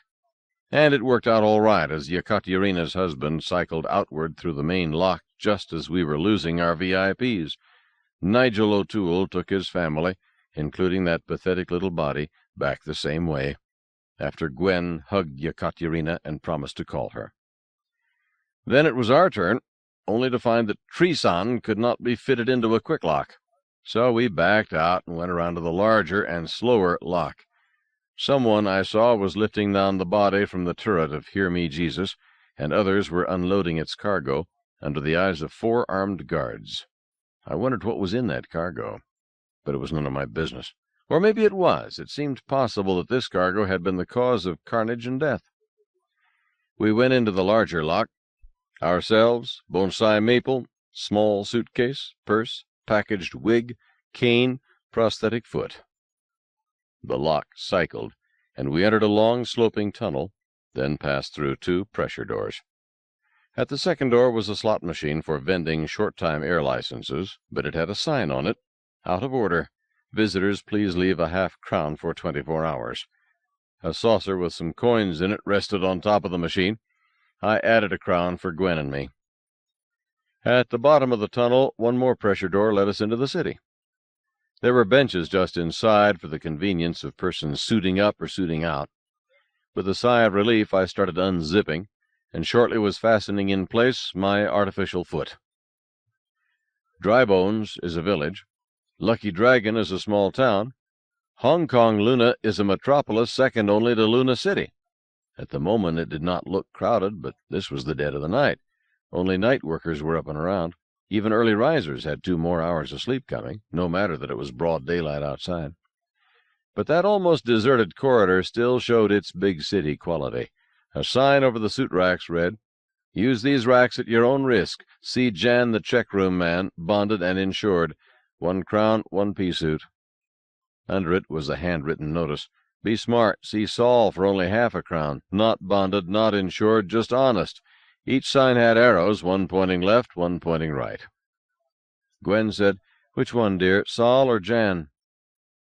And it worked out all right, as Yekaterina's husband cycled outward through the main lock just as we were losing our VIPs. Nigel O'Toole took his family, including that pathetic little body, back the same way, after Gwen hugged Yekaterina and promised to call her. Then it was our turn, only to find that Treason could not be fitted into a quick lock. So we backed out and went around to the larger and slower lock. Someone I saw was lifting down the body from the turret of Hear Me Jesus, and others were unloading its cargo under the eyes of 4 armed guards. I wondered what was in that cargo, but it was none of my business. Or maybe it was. It seemed possible that this cargo had been the cause of carnage and death. We went into the larger lock. Ourselves, bonsai maple, small suitcase, purse, packaged wig, cane, prosthetic foot. The lock cycled, and we entered a long sloping tunnel, then passed through 2 pressure doors. At the second door was a slot machine for vending short-time air licenses, but it had a sign on it, "Out of order. Visitors, please leave a half-crown for 24 hours. A saucer with some coins in it rested on top of the machine. I added a crown for Gwen and me. At the bottom of the tunnel, one more pressure door led us into the city. There were benches just inside for the convenience of persons suiting up or suiting out. With a sigh of relief, I started unzipping, and shortly was fastening in place my artificial foot. Dry Bones is a village. Lucky Dragon is a small town. Hong Kong Luna is a metropolis second only to Luna City. At the moment it did not look crowded, but this was the dead of the night. Only night workers were up and around. Even early risers had 2 more hours of sleep coming, no matter that it was broad daylight outside. But that almost deserted corridor still showed its big city quality. A sign over the suit racks read, "Use these racks at your own risk. See Jan the checkroom man, bonded and insured. 1 crown, 1 pea suit." Under it was a handwritten notice. "Be smart. See Saul for only half a crown. Not bonded, not insured, just honest." Each sign had arrows, one pointing left, one pointing right. Gwen said, "Which one, dear, Saul or Jan?"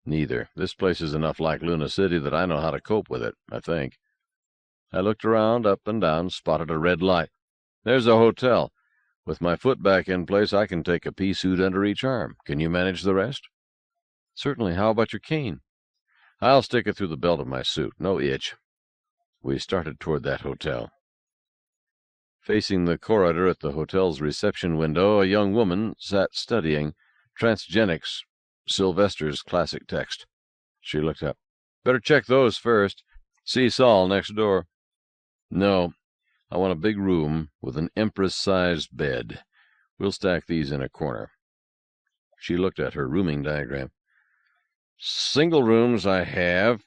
"Neither. This place is enough like Luna City that I know how to cope with it, I think." I looked around, up and down, spotted a red light. "There's a hotel. With my foot back in place, I can take a pea suit under each arm. Can you manage the rest?" "Certainly. How about your cane?" "I'll stick it through the belt of my suit. No itch." We started toward that hotel. Facing the corridor at the hotel's reception window, a young woman sat studying Transgenics, Sylvester's classic text. She looked up. "Better check those first. See Saul next door." "No. I want a big room with an empress-sized bed. We'll stack these in a corner." She looked at her rooming diagram. "Single rooms I have.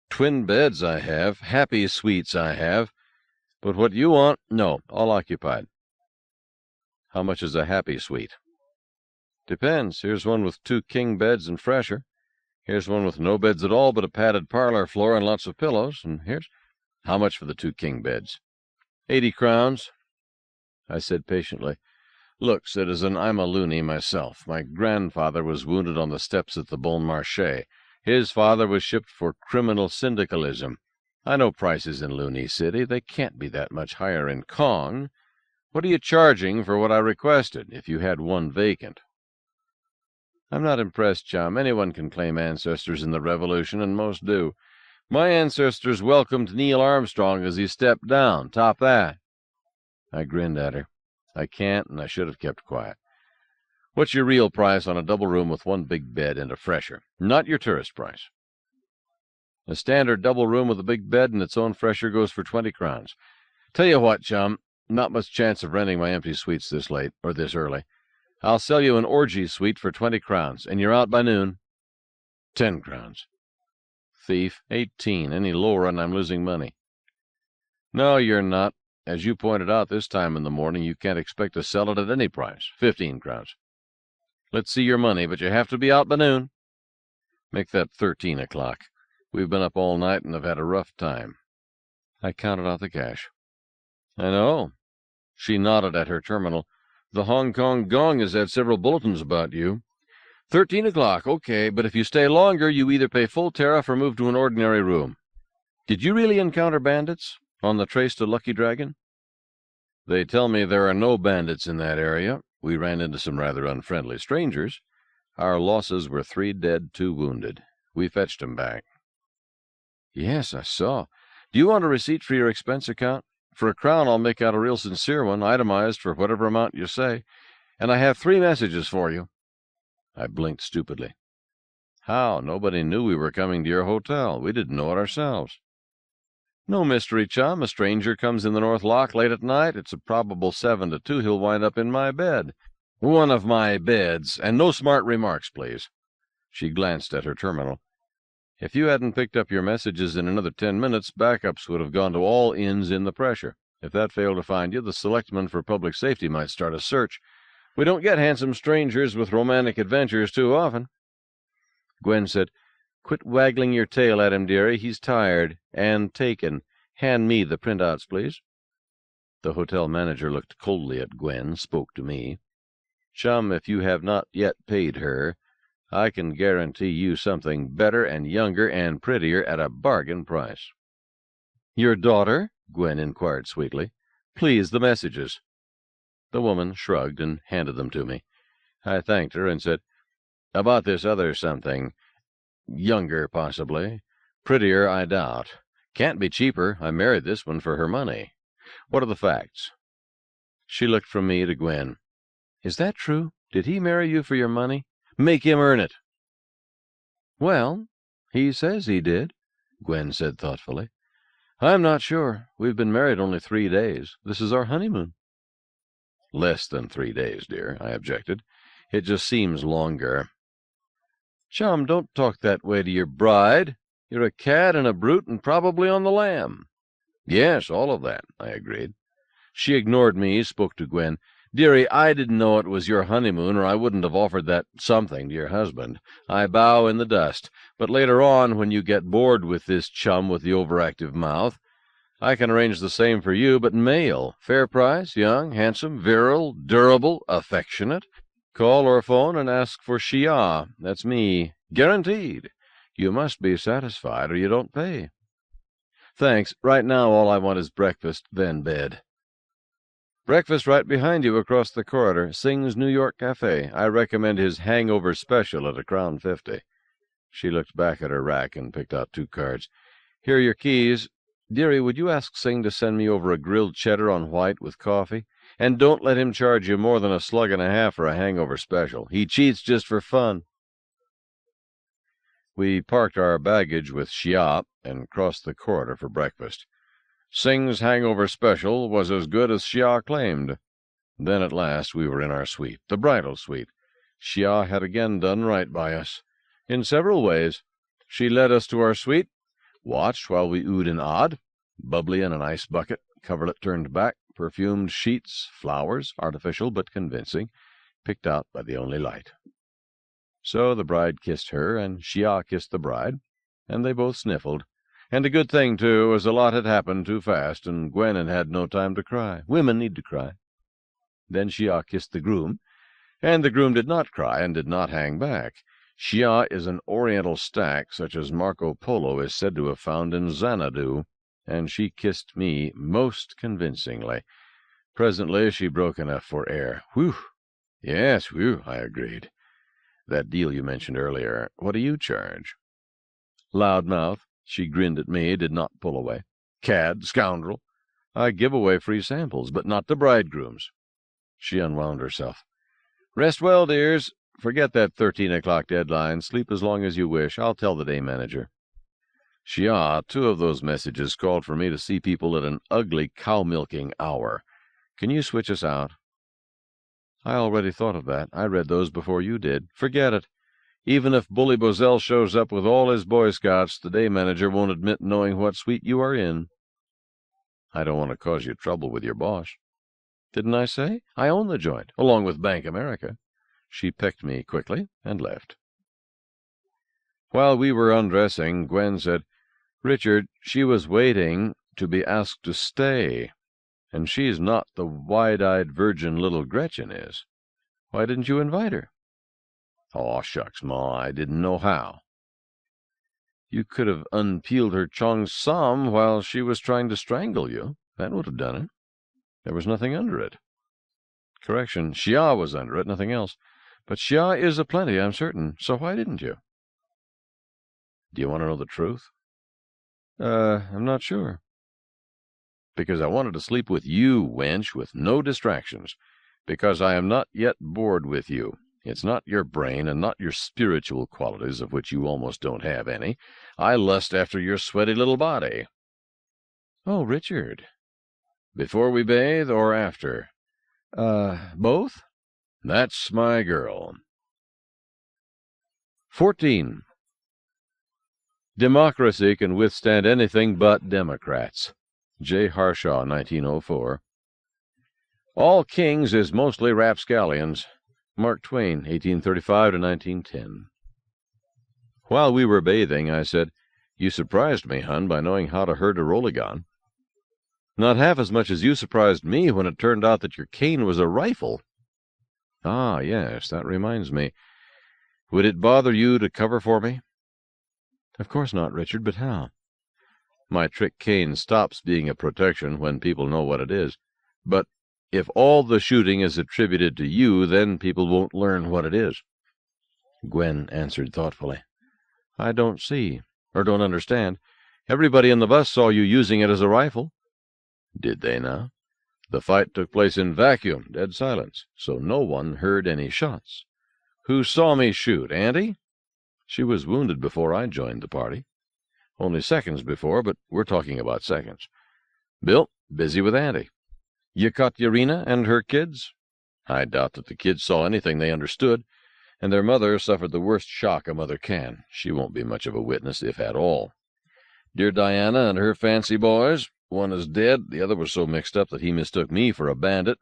Twin beds I have. Happy suites I have. But what you want, no, all occupied." "How much is a happy suite?" "Depends. Here's one with 2 king beds and fresher. Here's one with no beds at all but a padded parlor floor and lots of pillows. And here's—" "How much for the 2 king beds?" 80 crowns. I said patiently, "Look, citizen, I'm a loony myself. My grandfather was wounded on the steps at the Bon Marché. His father was shipped for criminal syndicalism. I know prices in Looney City. They can't be that much higher in Kong. What are you charging for what I requested, if you had one vacant?" "I'm not impressed, chum. Anyone can claim ancestors in the Revolution, and most do. My ancestors welcomed Neil Armstrong as he stepped down. Top that." I grinned at her. I can't, and I should have kept quiet. "What's your real price on a double room with 1 big bed and a fresher? Not your tourist price." "A standard double room with a big bed and its own fresher goes for 20 crowns. Tell you what, chum, not much chance of renting my empty suites this late, or this early. I'll sell you an orgy suite for 20 crowns, and you're out by noon." 10 crowns. "Thief. 18. Any lower and I'm losing money." "No, you're not. As you pointed out this time in the morning, you can't expect to sell it at any price. 15 crowns. Let's see your money, but you have to be out by noon." "Make that 13 o'clock. We've been up all night and have had a rough time." I counted out the cash. "I know." She nodded at her terminal. "The Hong Kong Gong has had several bulletins about you. 13 o'clock, okay, but if you stay longer, you either pay full tariff or move to an ordinary room. Did you really encounter bandits on the trace to Lucky Dragon?" "They tell me there are no bandits in that area. We ran into some rather unfriendly strangers. Our losses were 3 dead, 2 wounded. We fetched 'em back." "Yes, I saw. Do you want a receipt for your expense account? For a crown I'll make out a real sincere one, itemized for whatever amount you say. And I have 3 messages for you." I blinked stupidly. "How? Nobody knew we were coming to your hotel. We didn't know it ourselves." "No mystery, chum. A stranger comes in the North Lock late at night. It's a probable 7 to 2 he'll wind up in my bed." "One of my beds. And no smart remarks, please." She glanced at her terminal. "If you hadn't picked up your messages in another 10 minutes, backups would have gone to all inns in the pressure. If that failed to find you, the Selectmen for Public Safety might start a search. We don't get handsome strangers with romantic adventures too often." Gwen said, "Quit waggling your tail at him, dearie. He's tired and taken. Hand me the printouts, please." The hotel manager looked coldly at Gwen, spoke to me. "Chum, if you have not yet paid her, I can guarantee you something better and younger and prettier at a bargain price." "Your daughter?" Gwen inquired sweetly. "Please, the messages." The woman shrugged and handed them to me. I thanked her and said, "About this other something. Younger, possibly. Prettier, I doubt. Can't be cheaper. I married this one for her money. What are the facts?" She looked from me to Gwen. "Is that true? Did he marry you for your money? Make him earn it." "Well, he says he did," Gwen said thoughtfully. "I'm not sure. We've been married only 3 days. This is our honeymoon." "Less than 3 days, dear," I objected. "It just seems longer." "Chum, don't talk that way to your bride. You're a cad and a brute and probably on the lam." "Yes, all of that," I agreed. She ignored me, spoke to Gwen. "Dearie, I didn't know it was your honeymoon, or I wouldn't have offered that something to your husband. I bow in the dust. But later on, when you get bored with this chum with the overactive mouth, I can arrange the same for you, but male. Fair price, young, handsome, virile, durable, affectionate. Call or phone and ask for Shia. That's me. Guaranteed. You must be satisfied, or you don't pay." "Thanks. Right now all I want is breakfast, then bed." "Breakfast right behind you across the corridor. Singh's New York Cafe. I recommend his hangover special at $1.50. She looked back at her rack and picked out 2 cards. "Here are your keys. Dearie, would you ask Singh to send me over a grilled cheddar on white with coffee? And don't let him charge you more than a slug and a half for a hangover special. He cheats just for fun." We parked our baggage with Shia and crossed the corridor for breakfast. Singh's hangover special was as good as Shia claimed. Then at last we were in our suite, the bridal suite. Shia had again done right by us. In several ways. She led us to our suite, watched while we oohed and ahed, bubbly in an ice bucket, coverlet turned back, perfumed sheets, flowers, artificial but convincing, picked out by the only light. So the bride kissed her, and Shia kissed the bride, and they both sniffled. And a good thing, too, as a lot had happened too fast, and Gwen had had no time to cry. Women need to cry. Then Shia kissed the groom, and the groom did not cry and did not hang back. Shia is an oriental stack, such as Marco Polo is said to have found in Xanadu, and she kissed me most convincingly. Presently she broke enough for air. "Whew!" "Yes, whew," I agreed. "That deal you mentioned earlier, what do you charge?" "Loudmouth." She grinned at me, did not pull away. "Cad, scoundrel. I give away free samples, but not to bridegrooms." She unwound herself. "Rest well, dears. Forget that 13 o'clock deadline. Sleep as long as you wish. I'll tell the day manager." "Shia, 2 of those messages called for me to see people at an ugly cow-milking hour. Can you switch us out?" "I already thought of that. I read those before you did. Forget it. Even if Bully Bozell shows up with all his Boy Scouts, the day manager won't admit knowing what suite you are in." "I don't want to cause you trouble with your boss." "Didn't I say? I own the joint, along with Bank America." She picked me quickly and left. While we were undressing, Gwen said, "Richard, she was waiting to be asked to stay, and she's not the wide-eyed virgin little Gretchen is. Why didn't you invite her?" "Aw, shucks, Ma, I didn't know how." "You could have unpeeled her cheongsam while she was trying to strangle you. That would have done it. There was nothing under it." "Correction, Shia was under it, nothing else. But Shia is aplenty, I'm certain. So why didn't you?" "Do you want to know the truth?" I'm not sure." "Because I wanted to sleep with you, wench, with no distractions. Because I am not yet bored with you. It's not your brain and not your spiritual qualities, of which you almost don't have any. I lust after your sweaty little body." "Oh, Richard." "Before we bathe or after?" Both?" "That's my girl." 14. Democracy can withstand anything but Democrats. J. Harshaw, 1904. All kings is mostly rapscallions. Mark Twain, 1835 to 1910. While we were bathing, I said, "You surprised me, hun, by knowing how to herd a Rolagon." "Not half as much as you surprised me when it turned out that your cane was a rifle." "Ah, yes, that reminds me. Would it bother you to cover for me?" "Of course not, Richard, but how?" "My trick cane stops being a protection when people know what it is. But if all the shooting is attributed to you, then people won't learn what it is." Gwen answered thoughtfully, "I don't see, or don't understand. Everybody in the bus saw you using it as a rifle." "Did they now? The fight took place in vacuum, dead silence, so no one heard any shots. Who saw me shoot, Auntie? She was wounded before I joined the party. Only seconds before, but we're talking about seconds. Bill, busy with Auntie. You caught Urena and her kids?" "I doubt that the kids saw anything they understood, and their mother suffered the worst shock a mother can. She won't be much of a witness, if at all. Dear Diana and her fancy boys. One is dead, the other was so mixed up that he mistook me for a bandit.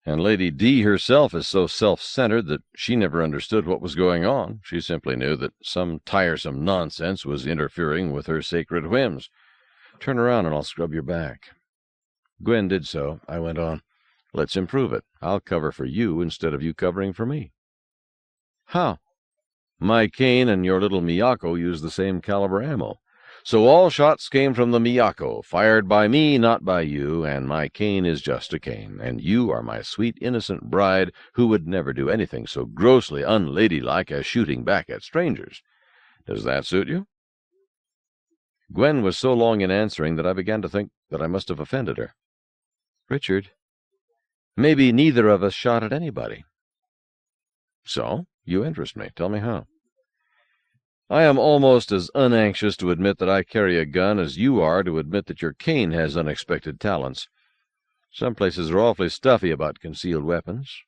And Lady D herself is so self-centered that she never understood what was going on. She simply knew that some tiresome nonsense was interfering with her sacred whims. Turn around and I'll scrub your back." Gwen did so. I went on, "Let's improve it. I'll cover for you instead of you covering for me." "How?" "My cane and your little Miyako use the same caliber ammo. So all shots came from the Miyako, fired by me, not by you, and my cane is just a cane, and you are my sweet, innocent bride who would never do anything so grossly unladylike as shooting back at strangers. Does that suit you?" Gwen was so long in answering that I began to think that I must have offended her. "Richard, maybe neither of us shot at anybody." "So? You interest me. Tell me how." "I am almost as unanxious to admit that I carry a gun as you are to admit that your cane has unexpected talents. Some places are awfully stuffy about concealed weapons,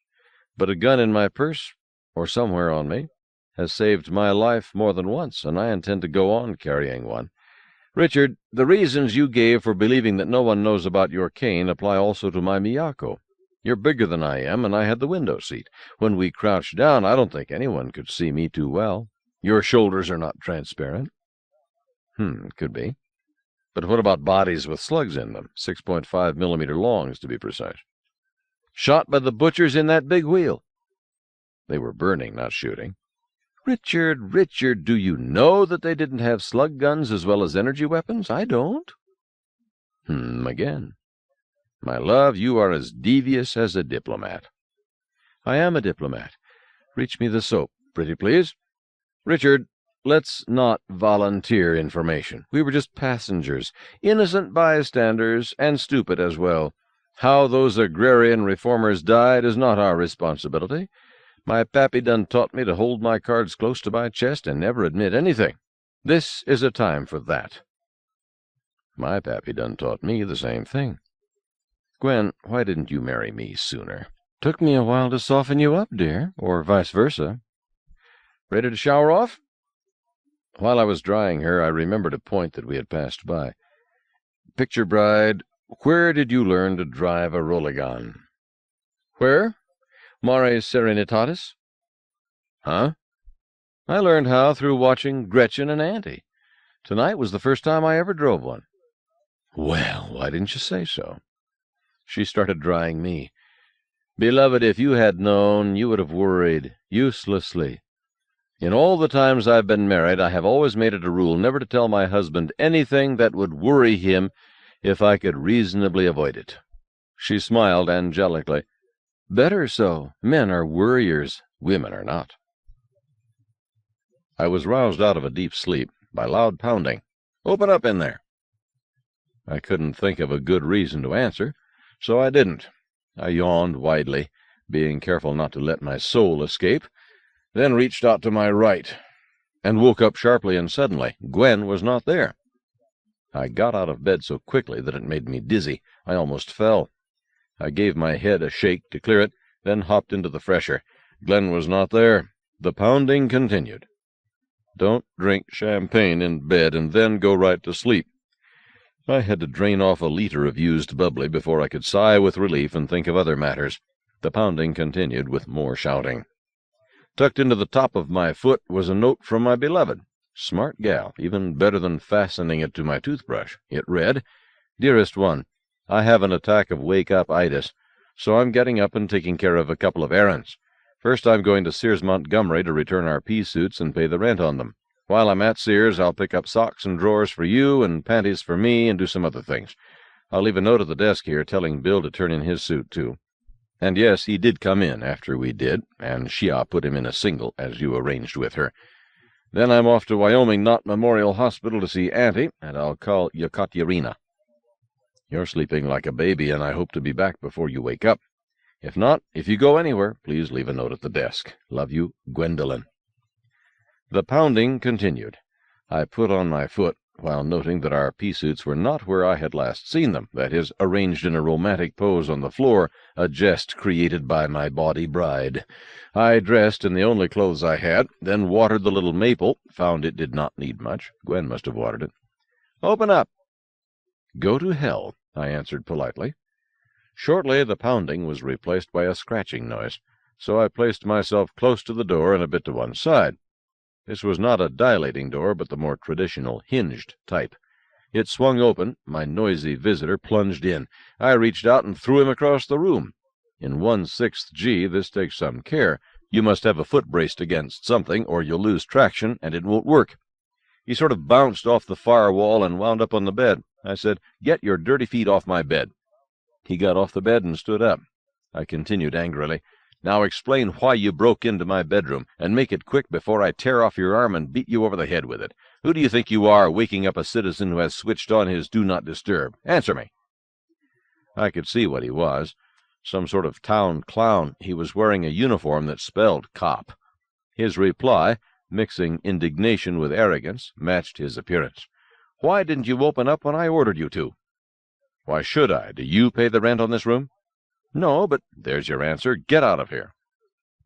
but a gun in my purse, or somewhere on me, has saved my life more than once, and I intend to go on carrying one. Richard, the reasons you gave for believing that no one knows about your cane apply also to my Miyako. You're bigger than I am, and I had the window seat. When we crouched down, I don't think anyone could see me too well. Your shoulders are not transparent." Could be. But what about bodies with slugs in them, 6.5 millimeter longs, to be precise? "Shot by the butchers in that big wheel." "They were burning, not shooting." Richard, do you know that they didn't have slug guns as well as energy weapons? I don't." Again. My love, you are as devious as a diplomat." "I am a diplomat. Reach me the soap, pretty please." "Richard, let's not volunteer information. We were just passengers, innocent bystanders, and stupid as well. How those agrarian reformers died is not our responsibility. My pappy done taught me to hold my cards close to my chest and never admit anything. This is a time for that." "My pappy done taught me the same thing." "Gwen, why didn't you marry me sooner?" "Took me a while to soften you up, dear, or vice versa." "Ready to shower off?" While I was drying her, I remembered a point that we had passed by. "Picture bride, where did you learn to drive a Rolagon?" "Where? Mare Serenitatis." "Huh?" "I learned how through watching Gretchen and Auntie. Tonight was the first time I ever drove one." "Well, why didn't you say so?" She started drying me. "Beloved, if you had known, you would have worried, uselessly. In all the times I've been married, I have always made it a rule never to tell my husband anything that would worry him if I could reasonably avoid it." She smiled angelically. "Better so. Men are worriers. Women are not." I was roused out of a deep sleep by loud pounding. "Open up in there." I couldn't think of a good reason to answer, so I didn't. I yawned widely, being careful not to let my soul escape, then reached out to my right, and woke up sharply and suddenly. Gwen was not there. I got out of bed so quickly that it made me dizzy. I almost fell. I gave my head a shake to clear it, then hopped into the fresher. Gwen was not there. The pounding continued. Don't drink champagne in bed and then go right to sleep. I had to drain off a liter of used bubbly before I could sigh with relief and think of other matters. The pounding continued with more shouting. Tucked into the top of my foot was a note from my beloved. Smart gal, even better than fastening it to my toothbrush. It read, "Dearest one, I have an attack of wake-up-itis, so I'm getting up and taking care of a couple of errands. First, I'm going to Sears Montgomery to return our pea suits and pay the rent on them. While I'm at Sears, I'll pick up socks and drawers for you and panties for me and do some other things. I'll leave a note at the desk here telling Bill to turn in his suit, too." And yes, he did come in after we did, and Shia put him in a single, as you arranged with her. Then I'm off to Wyoming Knott Memorial Hospital to see Auntie, and I'll call Yekaterina. You're sleeping like a baby, and I hope to be back before you wake up. If not, if you go anywhere, please leave a note at the desk. Love you, Gwendolen. The pounding continued. I put on my foot, while noting that our pea-suits were not where I had last seen them, that is, arranged in a romantic pose on the floor, a jest created by my bawdy bride. I dressed in the only clothes I had, then watered the little maple, found it did not need much. Gwen must have watered it. "Open up." "Go to hell," I answered politely. Shortly the pounding was replaced by a scratching noise, so I placed myself close to the door and a bit to one side. This was not a dilating door, but the more traditional hinged type. It swung open. My noisy visitor plunged in. I reached out and threw him across the room. In 1/6 G, this takes some care. You must have a foot braced against something, or you'll lose traction, and it won't work. He sort of bounced off the far wall and wound up on the bed. I said, "Get your dirty feet off my bed." He got off the bed and stood up. I continued angrily, "Now explain why you broke into my bedroom, and make it quick before I tear off your arm and beat you over the head with it. Who do you think you are, waking up a citizen who has switched on his Do Not Disturb? Answer me." I could see what he was. Some sort of town clown. He was wearing a uniform that spelled cop. His reply, mixing indignation with arrogance, matched his appearance. "Why didn't you open up when I ordered you to?" "Why should I? Do you pay the rent on this room?" "No, but—" "There's your answer. Get out of here."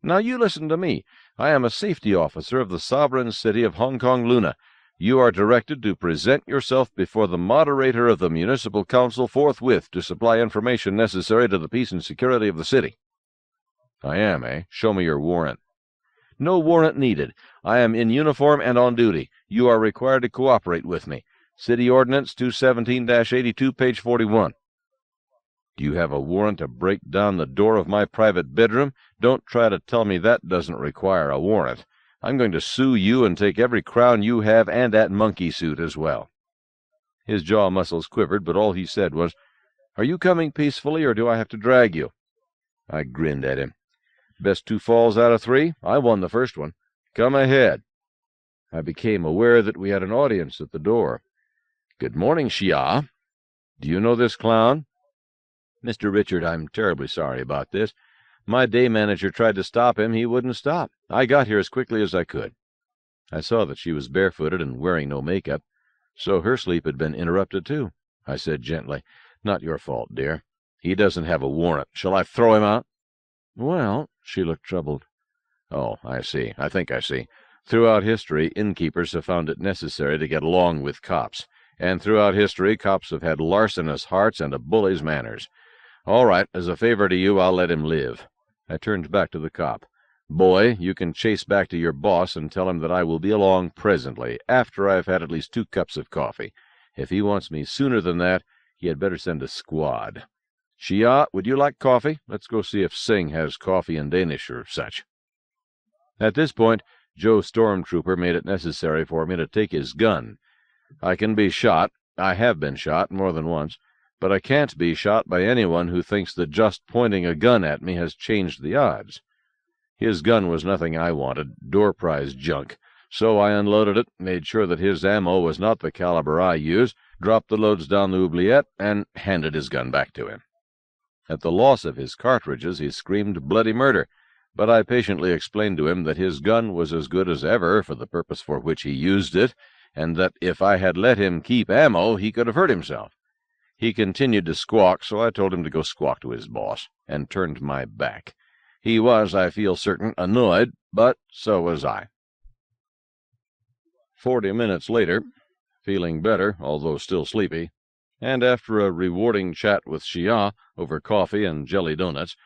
"Now you listen to me. I am a safety officer of the sovereign city of Hong Kong Luna. You are directed to present yourself before the moderator of the municipal council forthwith to supply information necessary to the peace and security of the city." "I am, eh? Show me your warrant." "No warrant needed. I am in uniform and on duty. You are required to cooperate with me. City Ordinance 217-82, page 41. "Do you have a warrant to break down the door of my private bedroom? Don't try to tell me that doesn't require a warrant. I'm going to sue you and take every crown you have and that monkey suit as well." His jaw muscles quivered, but all he said was, "Are you coming peacefully, or do I have to drag you?" I grinned at him. "Best 2 falls out of 3. I won the first one. Come ahead." I became aware that we had an audience at the door. "Good morning, Shia. Do you know this clown?" "Mr. Richard, I'm terribly sorry about this. My day manager tried to stop him. He wouldn't stop. I got here as quickly as I could." I saw that she was barefooted and wearing no makeup, so her sleep had been interrupted too. I said gently, "Not your fault, dear. He doesn't have a warrant. Shall I throw him out?" "Well—" She looked troubled. "Oh, I see. I think I see. Throughout history, innkeepers have found it necessary to get along with cops. And throughout history, cops have had larcenous hearts and a bully's manners. All right, as a favor to you, I'll let him live." I turned back to the cop. "Boy, you can chase back to your boss and tell him that I will be along presently, after I've had at least 2 cups of coffee. If he wants me sooner than that, he had better send a squad. Shia, would you like coffee? Let's go see if Singh has coffee in Danish or such." At this point, Joe Stormtrooper made it necessary for me to take his gun. I can be shot. I have been shot more than once. But I can't be shot by anyone who thinks that just pointing a gun at me has changed the odds. His gun was nothing I wanted, door-prize junk, so I unloaded it, made sure that his ammo was not the caliber I use, dropped the loads down the oubliette, and handed his gun back to him. At the loss of his cartridges, he screamed bloody murder, but I patiently explained to him that his gun was as good as ever for the purpose for which he used it, and that if I had let him keep ammo, he could have hurt himself. He continued to squawk, so I told him to go squawk to his boss, and turned my back. He was, I feel certain, annoyed, but so was I. 40 minutes later, feeling better, although still sleepy, and after a rewarding chat with Chia over coffee and jelly donuts,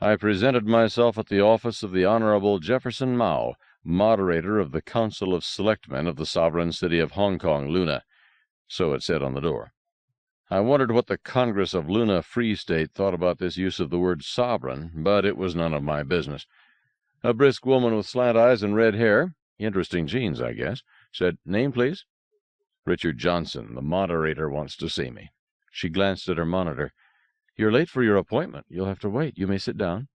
I presented myself at the office of the Honorable Jefferson Mao, moderator of the Council of Selectmen of the sovereign city of Hong Kong, Luna. So it said on the door. I wondered what the Congress of Luna Free State thought about this use of the word sovereign, but it was none of my business. A brisk woman with slant eyes and red hair, interesting genes, I guess, said, "Name, please?" "Richard Johnson. The moderator wants to see me." She glanced at her monitor. "You're late for your appointment. You'll have to wait. You may sit down."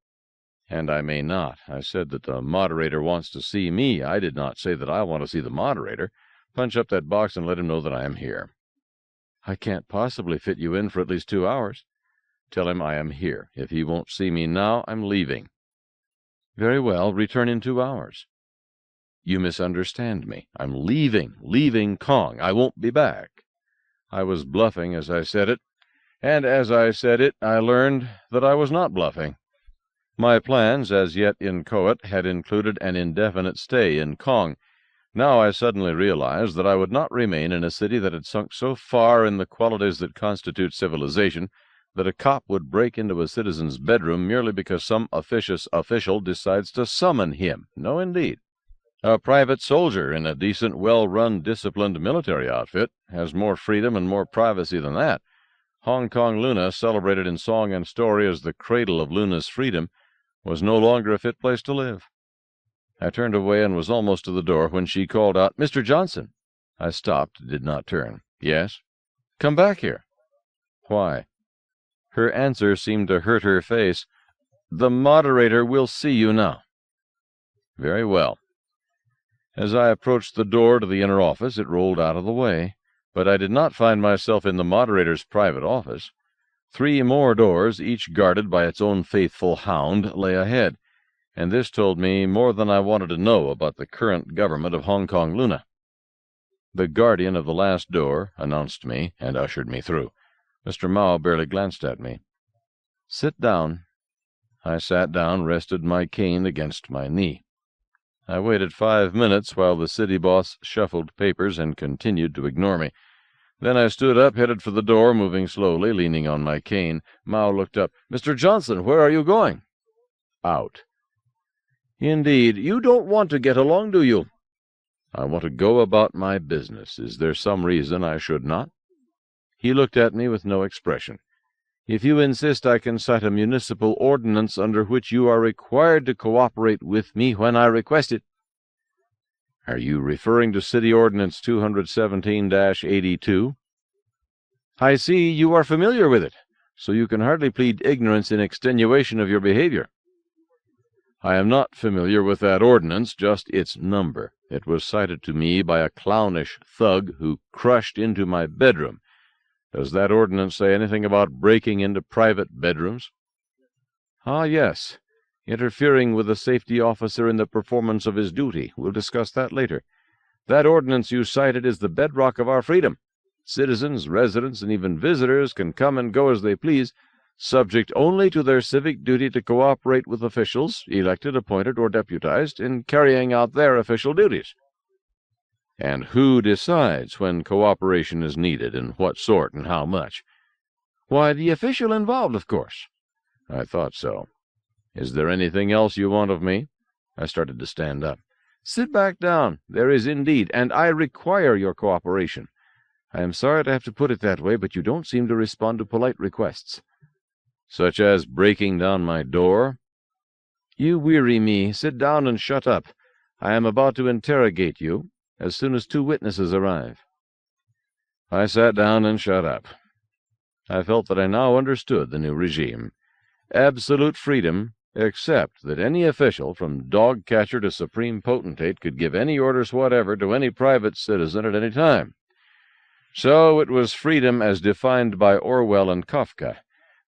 "And I may not. I said that the moderator wants to see me. I did not say that I want to see the moderator. Punch up that box and let him know that I am here." "I can't possibly fit you in for at least 2 hours." "Tell him I am here. If he won't see me now, I'm leaving." "Very well. Return in 2 hours." "You misunderstand me. I'm leaving Kong. I won't be back." I was bluffing as I said it, and as I said it, I learned that I was not bluffing. My plans, as yet inchoate, had included an indefinite stay in Kong. Now I suddenly realized that I would not remain in a city that had sunk so far in the qualities that constitute civilization that a cop would break into a citizen's bedroom merely because some officious official decides to summon him. No, indeed. A private soldier in a decent, well-run, disciplined military outfit has more freedom and more privacy than that. Hong Kong Luna, celebrated in song and story as the cradle of Luna's freedom, was no longer a fit place to live. I turned away and was almost to the door when she called out, "Mr. Johnson." I stopped, did not turn. "Yes?" "Come back here." "Why?" Her answer seemed to hurt her face. "The moderator will see you now." "Very well." As I approached the door to the inner office, it rolled out of the way, but I did not find myself in the moderator's private office. 3 more doors, each guarded by its own faithful hound, lay ahead, and this told me more than I wanted to know about the current government of Hong Kong Luna. The guardian of the last door announced me and ushered me through. Mr. Mao barely glanced at me. "Sit down." I sat down, rested my cane against my knee. I waited 5 minutes while the city boss shuffled papers and continued to ignore me. Then I stood up, headed for the door, moving slowly, leaning on my cane. Mao looked up. "Mr. Johnson, where are you going?" "Out." "Indeed. You don't want to get along, do you?" "I want to go about my business. Is there some reason I should not?" He looked at me with no expression. "If you insist, I can cite a municipal ordinance under which you are required to cooperate with me when I request it." "Are you referring to City Ordinance 217-82? "I see you are familiar with it, so you can hardly plead ignorance in extenuation of your behavior." "I am not familiar with that ordinance, just its number. It was cited to me by a clownish thug who crushed into my bedroom. Does that ordinance say anything about breaking into private bedrooms?" "Ah, yes. Interfering with a safety officer in the performance of his duty. We'll discuss that later. That ordinance you cited is the bedrock of our freedom. Citizens, residents, and even visitors can come and go as they please, subject only to their civic duty to cooperate with officials, elected, appointed, or deputized, in carrying out their official duties." "And who decides when cooperation is needed, and what sort, and how much?" "Why, the official involved, of course." "I thought so. Is there anything else you want of me?" I started to stand up. "Sit back down. There is indeed, and I require your cooperation. I am sorry to have to put it that way, but you don't seem to respond to polite requests." "Such as breaking down my door?" "You weary me. Sit down and shut up. I am about to interrogate you as soon as 2 witnesses arrive." I sat down and shut up. I felt that I now understood the new regime. Absolute freedom, except that any official, from dog-catcher to supreme potentate, could give any orders whatever to any private citizen at any time. So it was freedom as defined by Orwell and Kafka,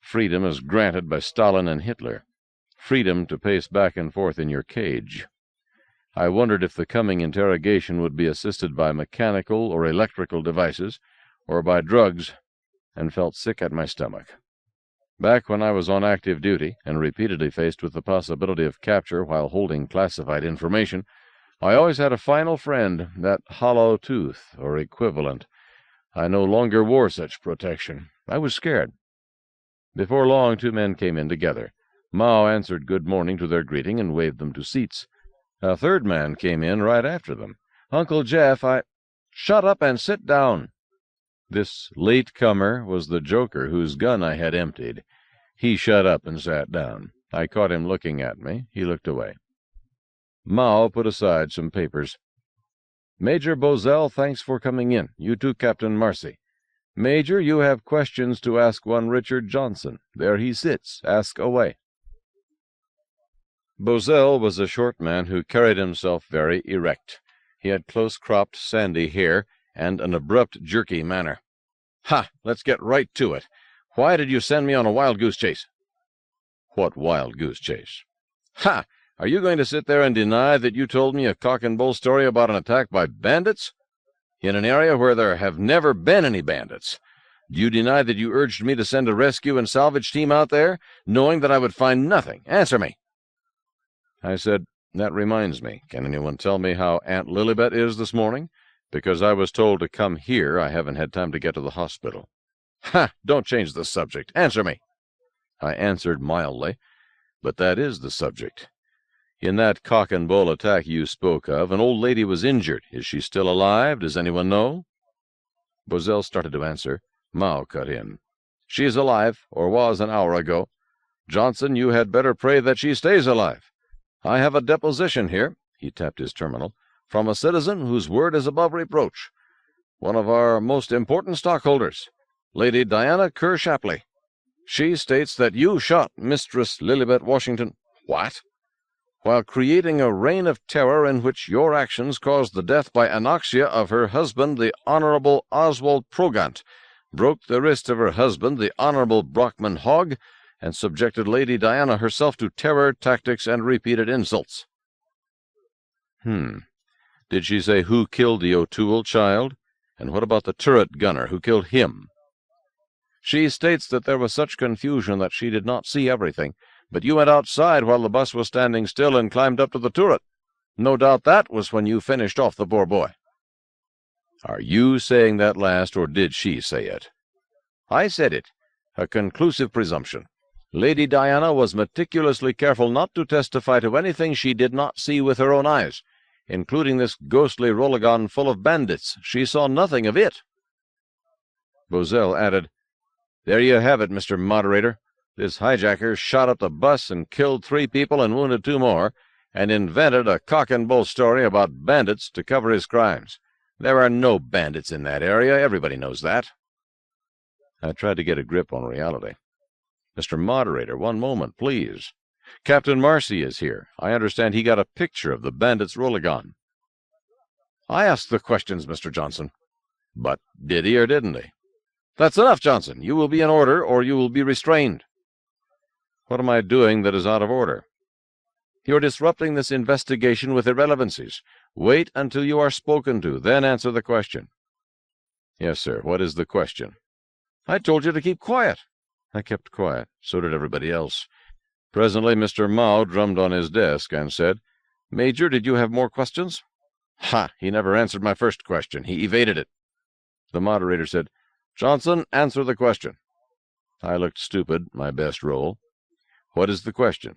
freedom as granted by Stalin and Hitler, freedom to pace back and forth in your cage. I wondered if the coming interrogation would be assisted by mechanical or electrical devices, or by drugs, and felt sick at my stomach. Back when I was on active duty, and repeatedly faced with the possibility of capture while holding classified information, I always had a final friend, that hollow tooth, or equivalent. I no longer wore such protection. I was scared. Before long, 2 men came in together. Mao answered good morning to their greeting and waved them to seats. A 3rd man came in right after them. Uncle Jeff, Shut up and sit down. This late-comer was the joker whose gun I had emptied. He shut up and sat down. I caught him looking at me. He looked away. Mao put aside some papers. Major Bozell, thanks for coming in. You too, Captain Marcy. Major, you have questions to ask one Richard Johnson. There he sits. Ask away. Bozell was a short man who carried himself very erect. He had close-cropped, sandy hair and an abrupt, jerky manner. "Ha! Let's get right to it. Why did you send me on a wild-goose chase?" "What wild-goose chase?" "Ha! Are you going to sit there and deny that you told me a cock-and-bull story about an attack by bandits? In an area where there have never been any bandits. Do you deny that you urged me to send a rescue and salvage team out there, knowing that I would find nothing? Answer me." I said, "That reminds me. Can anyone tell me how Aunt Lilibet is this morning? Because I was told to come here, I haven't had time to get to the hospital." "Ha! Don't change the subject. Answer me." I answered mildly, "But that is the subject. In that cock-and-bull attack you spoke of, an old lady was injured. Is she still alive? Does anyone know?" Bozell started to answer. Mao cut in. "She is alive, or was an hour ago. Johnson, you had better pray that she stays alive. I have a deposition here," he tapped his terminal, "from a citizen whose word is above reproach. One of our most important stockholders, Lady Diana Kerr Shapley. She states that you shot Mistress Lilibet Washington." "What?" "While creating a reign of terror in which your actions caused the death by anoxia of her husband, the Honorable Oswald Progant, broke the wrist of her husband, the Honorable Brockman Hogg, and subjected Lady Diana herself to terror, tactics, and repeated insults." Did she say who killed the O'Toole child? And what about the turret gunner? Who killed him?" "She states that there was such confusion that she did not see everything, but you went outside while the bus was standing still and climbed up to the turret. No doubt that was when you finished off the poor boy." "Are you saying that last, or did she say it?" "I said it. A conclusive presumption. Lady Diana was meticulously careful not to testify to anything she did not see with her own eyes, including this ghostly Rolagon full of bandits. She saw nothing of it." Bozell added, "There you have it, Mr. Moderator. This hijacker shot up the bus and killed 3 people and wounded 2 more, and invented a cock-and-bull story about bandits to cover his crimes. There are no bandits in that area. Everybody knows that." I tried to get a grip on reality. "Mr. Moderator, one moment, please. Captain Marcy is here. I understand he got a picture of the bandits' Rolagon." "I asked the questions, Mr. Johnson." "But did he or didn't he?" "That's enough, Johnson. You will be in order, or you will be restrained." "What am I doing that is out of order?" "You're disrupting this investigation with irrelevancies. Wait until you are spoken to, then answer the question." "Yes, sir. What is the question?" "I told you to keep quiet." I kept quiet. So did everybody else. Presently Mr. Mao drummed on his desk and said, "Major, did you have more questions?" "Ha! He never answered my first question. He evaded it." The moderator said, "Johnson, answer the question." I looked stupid, my best role. "What is the question?"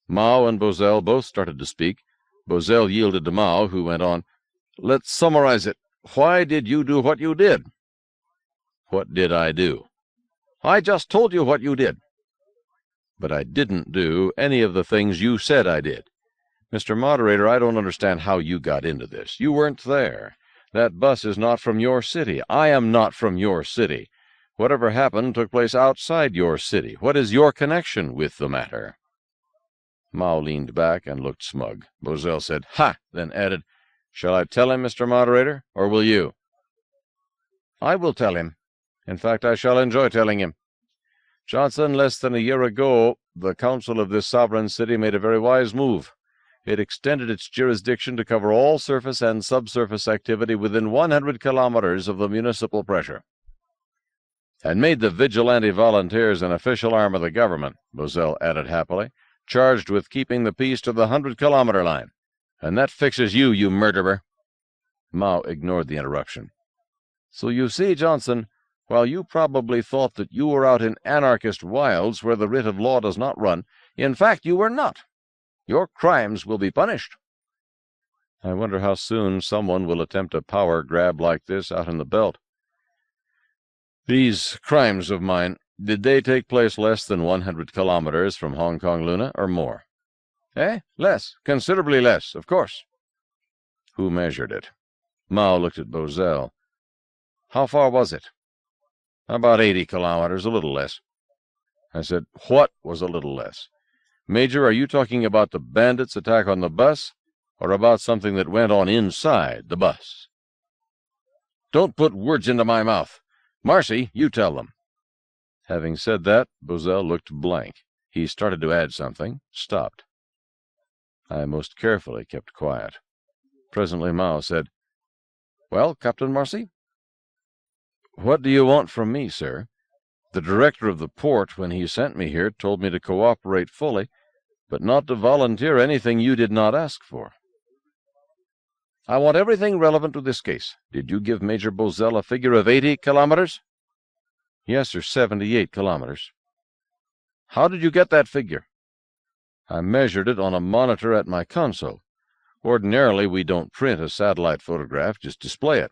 Mao and Bozell both started to speak. Bozell yielded to Mao, who went on, "Let's summarize it. Why did you do what you did?" "What did I do?" "I just told you what you did." "But I didn't do any of the things you said I did." "Mr. Moderator, I don't understand how you got into this. You weren't there. That bus is not from your city. I am not from your city. Whatever happened took place outside your city. What is your connection with the matter?" Mao leaned back and looked smug. Bozell said, "Ha!" then added, "Shall I tell him, Mr. Moderator, or will you?" "I will tell him. In fact, I shall enjoy telling him. Johnson, less than a year ago, the council of this sovereign city made a very wise move. It extended its jurisdiction to cover all surface and subsurface activity within 100 kilometers of the municipal pressure." "And made the vigilante volunteers an official arm of the government," Bozell added happily, "charged with keeping the peace to the 100-kilometer line. And that fixes you, you murderer. Mao ignored the interruption. So you see, Johnson, while you probably thought that you were out in anarchist wilds where the writ of law does not run, in fact you were not. Your crimes will be punished. I wonder how soon someone will attempt a power grab like this out in the belt. These crimes of mine, did they take place less than 100 kilometers from Hong Kong, Luna, or more? Less. Considerably less, of course. Who measured it? Mao looked at Bozell. How far was it? About 80 kilometers, a little less. I said, what was a little less? Major, are you talking about the bandits' attack on the bus, or about something that went on inside the bus? Don't put words into my mouth. Marcy, you tell them. Having said that, Bozell looked blank. He started to add something, stopped. I most carefully kept quiet. Presently Mao said, Well, Captain Marcy? What do you want from me, sir? The director of the port, when he sent me here, told me to cooperate fully, but not to volunteer anything you did not ask for. I want everything relevant to this case. Did you give Major Bozell a figure of 80 kilometers? Yes, sir, 78 kilometers. How did you get that figure? I measured it on a monitor at my console. Ordinarily, we don't print a satellite photograph, just display it.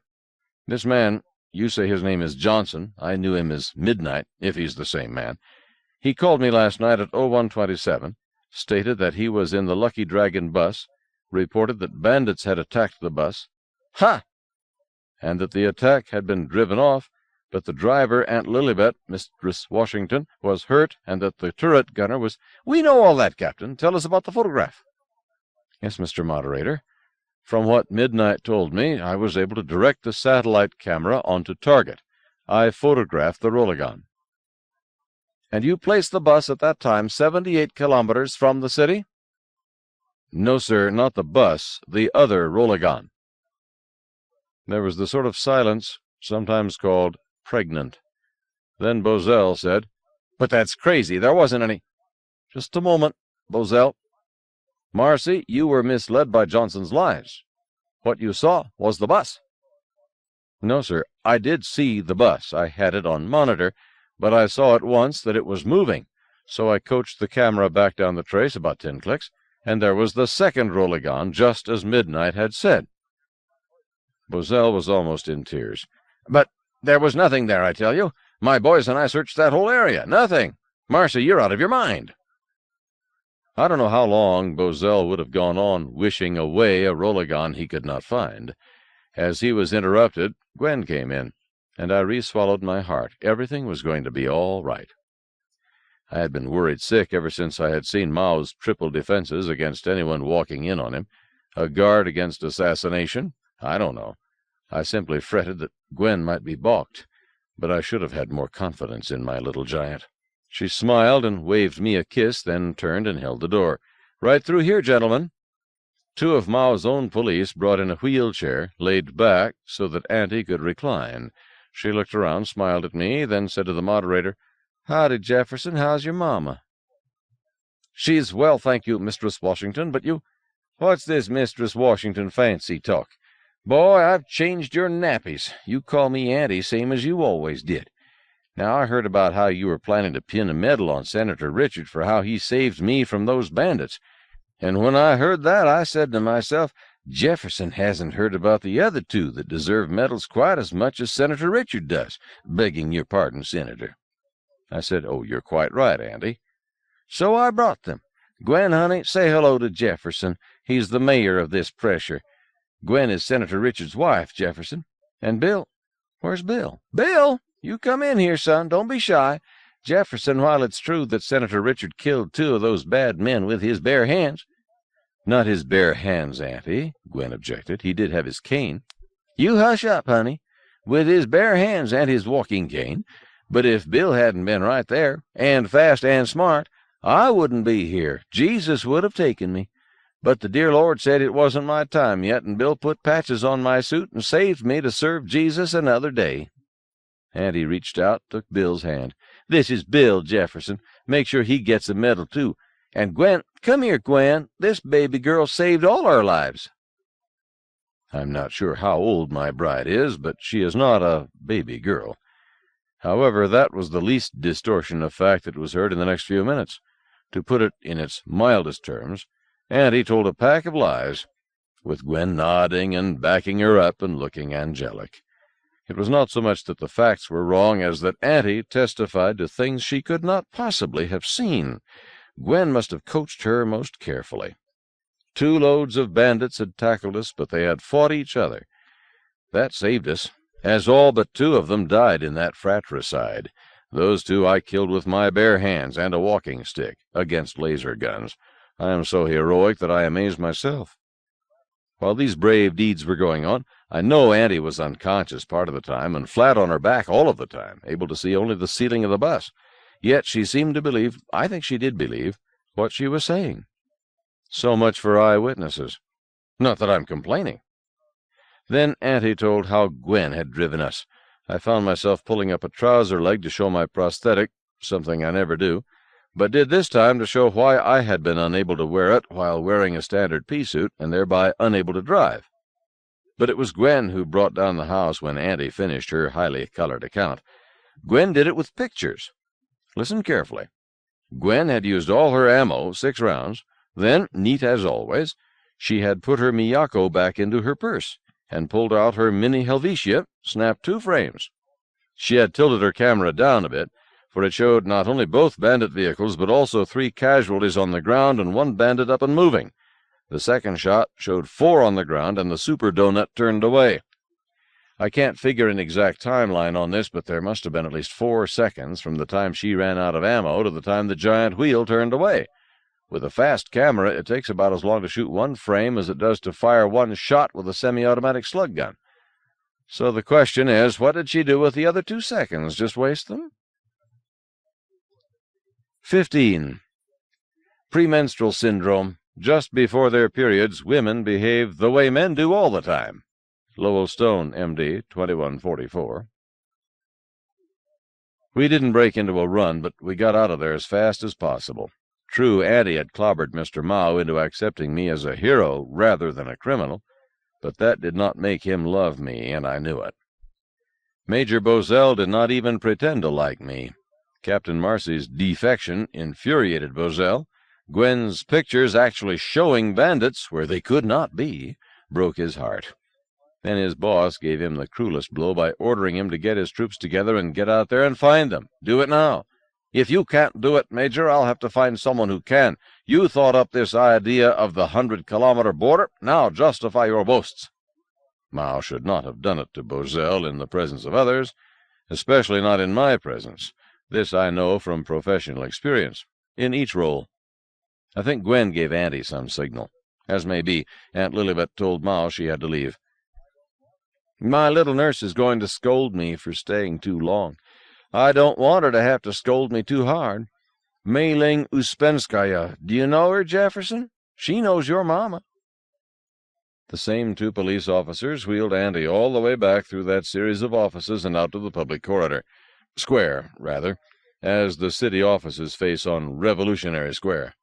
This man, you say his name is Johnson. I knew him as Midnight, if he's the same man. He called me last night at 0127, stated that he was in the Lucky Dragon bus, reported that bandits had attacked the bus. Ha! And that the attack had been driven off, but the driver, Aunt Lilibet, Mistress Washington, was hurt, and that the turret gunner was— We know all that, Captain. Tell us about the photograph. Yes, Mr. Moderator. From what Midnight told me, I was able to direct the satellite camera onto target. I photographed the Rolagon. And you placed the bus at that time 78 kilometers from the city? No, sir, not the bus, the other Rolagon. There was the sort of silence sometimes called pregnant. Then Bozell said, But that's crazy. There wasn't any— Just a moment, Bozell. Marcy, you were misled by Johnson's lies. What you saw was the bus. No, sir, I did see the bus. I had it on monitor, but I saw at once that it was moving, so I coached the camera back down the trace about 10 clicks, and there was the second Rolagon, just as Midnight had said. Bozell was almost in tears. But there was nothing there, I tell you. My boys and I searched that whole area. Nothing. Marcy, you're out of your mind. I don't know how long Bozell would have gone on wishing away a Rolagon he could not find. As he was interrupted, Gwen came in, and I re-swallowed my heart. Everything was going to be all right. I had been worried sick ever since I had seen Mao's triple defenses against anyone walking in on him. A guard against assassination? I don't know. I simply fretted that Gwen might be balked, but I should have had more confidence in my little giant. She smiled and waved me a kiss, then turned and held the door. Right through here, gentlemen. 2 of Mao's own police brought in a wheelchair, laid back so that Auntie could recline. She looked around, smiled at me, then said to the moderator, Howdy, Jefferson, how's your mama? She's well, thank you, Mistress Washington, but you— What's this Mistress Washington fancy talk? Boy, I've changed your nappies. You call me Auntie, same as you always did. Now, I heard about how you were planning to pin a medal on Senator Richard for how he saved me from those bandits. And when I heard that, I said to myself, Jefferson hasn't heard about the other 2 that deserve medals quite as much as Senator Richard does. Begging your pardon, Senator. I said, Oh, you're quite right, Auntie. So I brought them. Gwen, honey, say hello to Jefferson. He's the mayor of this pressure. Gwen is Senator Richard's wife, Jefferson. And Bill— Where's Bill? Bill! You come in here, son. Don't be shy. Jefferson, while it's true that Senator Richard killed 2 of those bad men with his bare hands— Not his bare hands, Auntie, Gwen objected. He did have his cane. You hush up, honey. With his bare hands and his walking cane. But if Bill hadn't been right there, and fast and smart, I wouldn't be here. Jesus would have taken me. But the dear Lord said it wasn't my time yet, and Bill put patches on my suit and saved me to serve Jesus another day. Auntie reached out, took Bill's hand. This is Bill, Jefferson. Make sure he gets a medal, too. And Gwen, come here, Gwen. This baby girl saved all our lives. I'm not sure how old my bride is, but she is not a baby girl. However, that was the least distortion of fact that was heard in the next few minutes. To put it in its mildest terms, Auntie told a pack of lies, with Gwen nodding and backing her up and looking angelic. It was not so much that the facts were wrong as that Auntie testified to things she could not possibly have seen. Gwen must have coached her most carefully. 2 loads of bandits had tackled us, but they had fought each other. That saved us, as all but 2 of them died in that fratricide. Those 2 I killed with my bare hands and a walking stick, against laser guns. I am so heroic that I amaze myself. While these brave deeds were going on, I know Auntie was unconscious part of the time and flat on her back all of the time, able to see only the ceiling of the bus. Yet she seemed to believe, I think she did believe, what she was saying. So much for eyewitnesses. Not that I'm complaining. Then Auntie told how Gwen had driven us. I found myself pulling up a trouser leg to show my prosthetic, something I never do, but did this time to show why I had been unable to wear it while wearing a standard pea suit and thereby unable to drive. But it was Gwen who brought down the house when Auntie finished her highly colored account. Gwen did it with pictures. Listen carefully. Gwen had used all her ammo, 6 rounds. Then, neat as always, she had put her Miyako back into her purse and pulled out her mini Helvetia, snapped 2 frames. She had tilted her camera down a bit, for it showed not only both bandit vehicles, but also 3 casualties on the ground and 1 bandit up and moving. The second shot showed 4 on the ground, and the super donut turned away. I can't figure an exact timeline on this, but there must have been at least 4 seconds from the time she ran out of ammo to the time the giant wheel turned away. With a fast camera, it takes about as long to shoot 1 frame as it does to fire 1 shot with a semi-automatic slug gun. So the question is, what did she do with the other 2 seconds? Just waste them? 15. Premenstrual syndrome. Just before their periods, women behave the way men do all the time. Lowell Stone, M.D., 2144. We didn't break into a run, but we got out of there as fast as possible. True, Auntie had clobbered Mr. Mao into accepting me as a hero rather than a criminal, but that did not make him love me, and I knew it. Major Bozell did not even pretend to like me. Captain Marcy's defection infuriated Bozell. Gwen's pictures actually showing bandits where they could not be broke his heart. Then his boss gave him the cruelest blow by ordering him to get his troops together and get out there and find them. Do it now. If you can't do it, Major, I'll have to find someone who can. You thought up this idea of the 100-kilometer border. Now justify your boasts. Mao should not have done it to Bozell in the presence of others, especially not in my presence. This I know from professional experience, in each role. I think Gwen gave Auntie some signal. As may be, Aunt Lilibet told Mao she had to leave. My little nurse is going to scold me for staying too long. I don't want her to have to scold me too hard. Mei-Ling Uspenskaya, do you know her, Jefferson? She knows your mama. The same 2 police officers wheeled Auntie all the way back through that series of offices and out to the public corridor. Square, rather, as the city offices face on Revolutionary Square.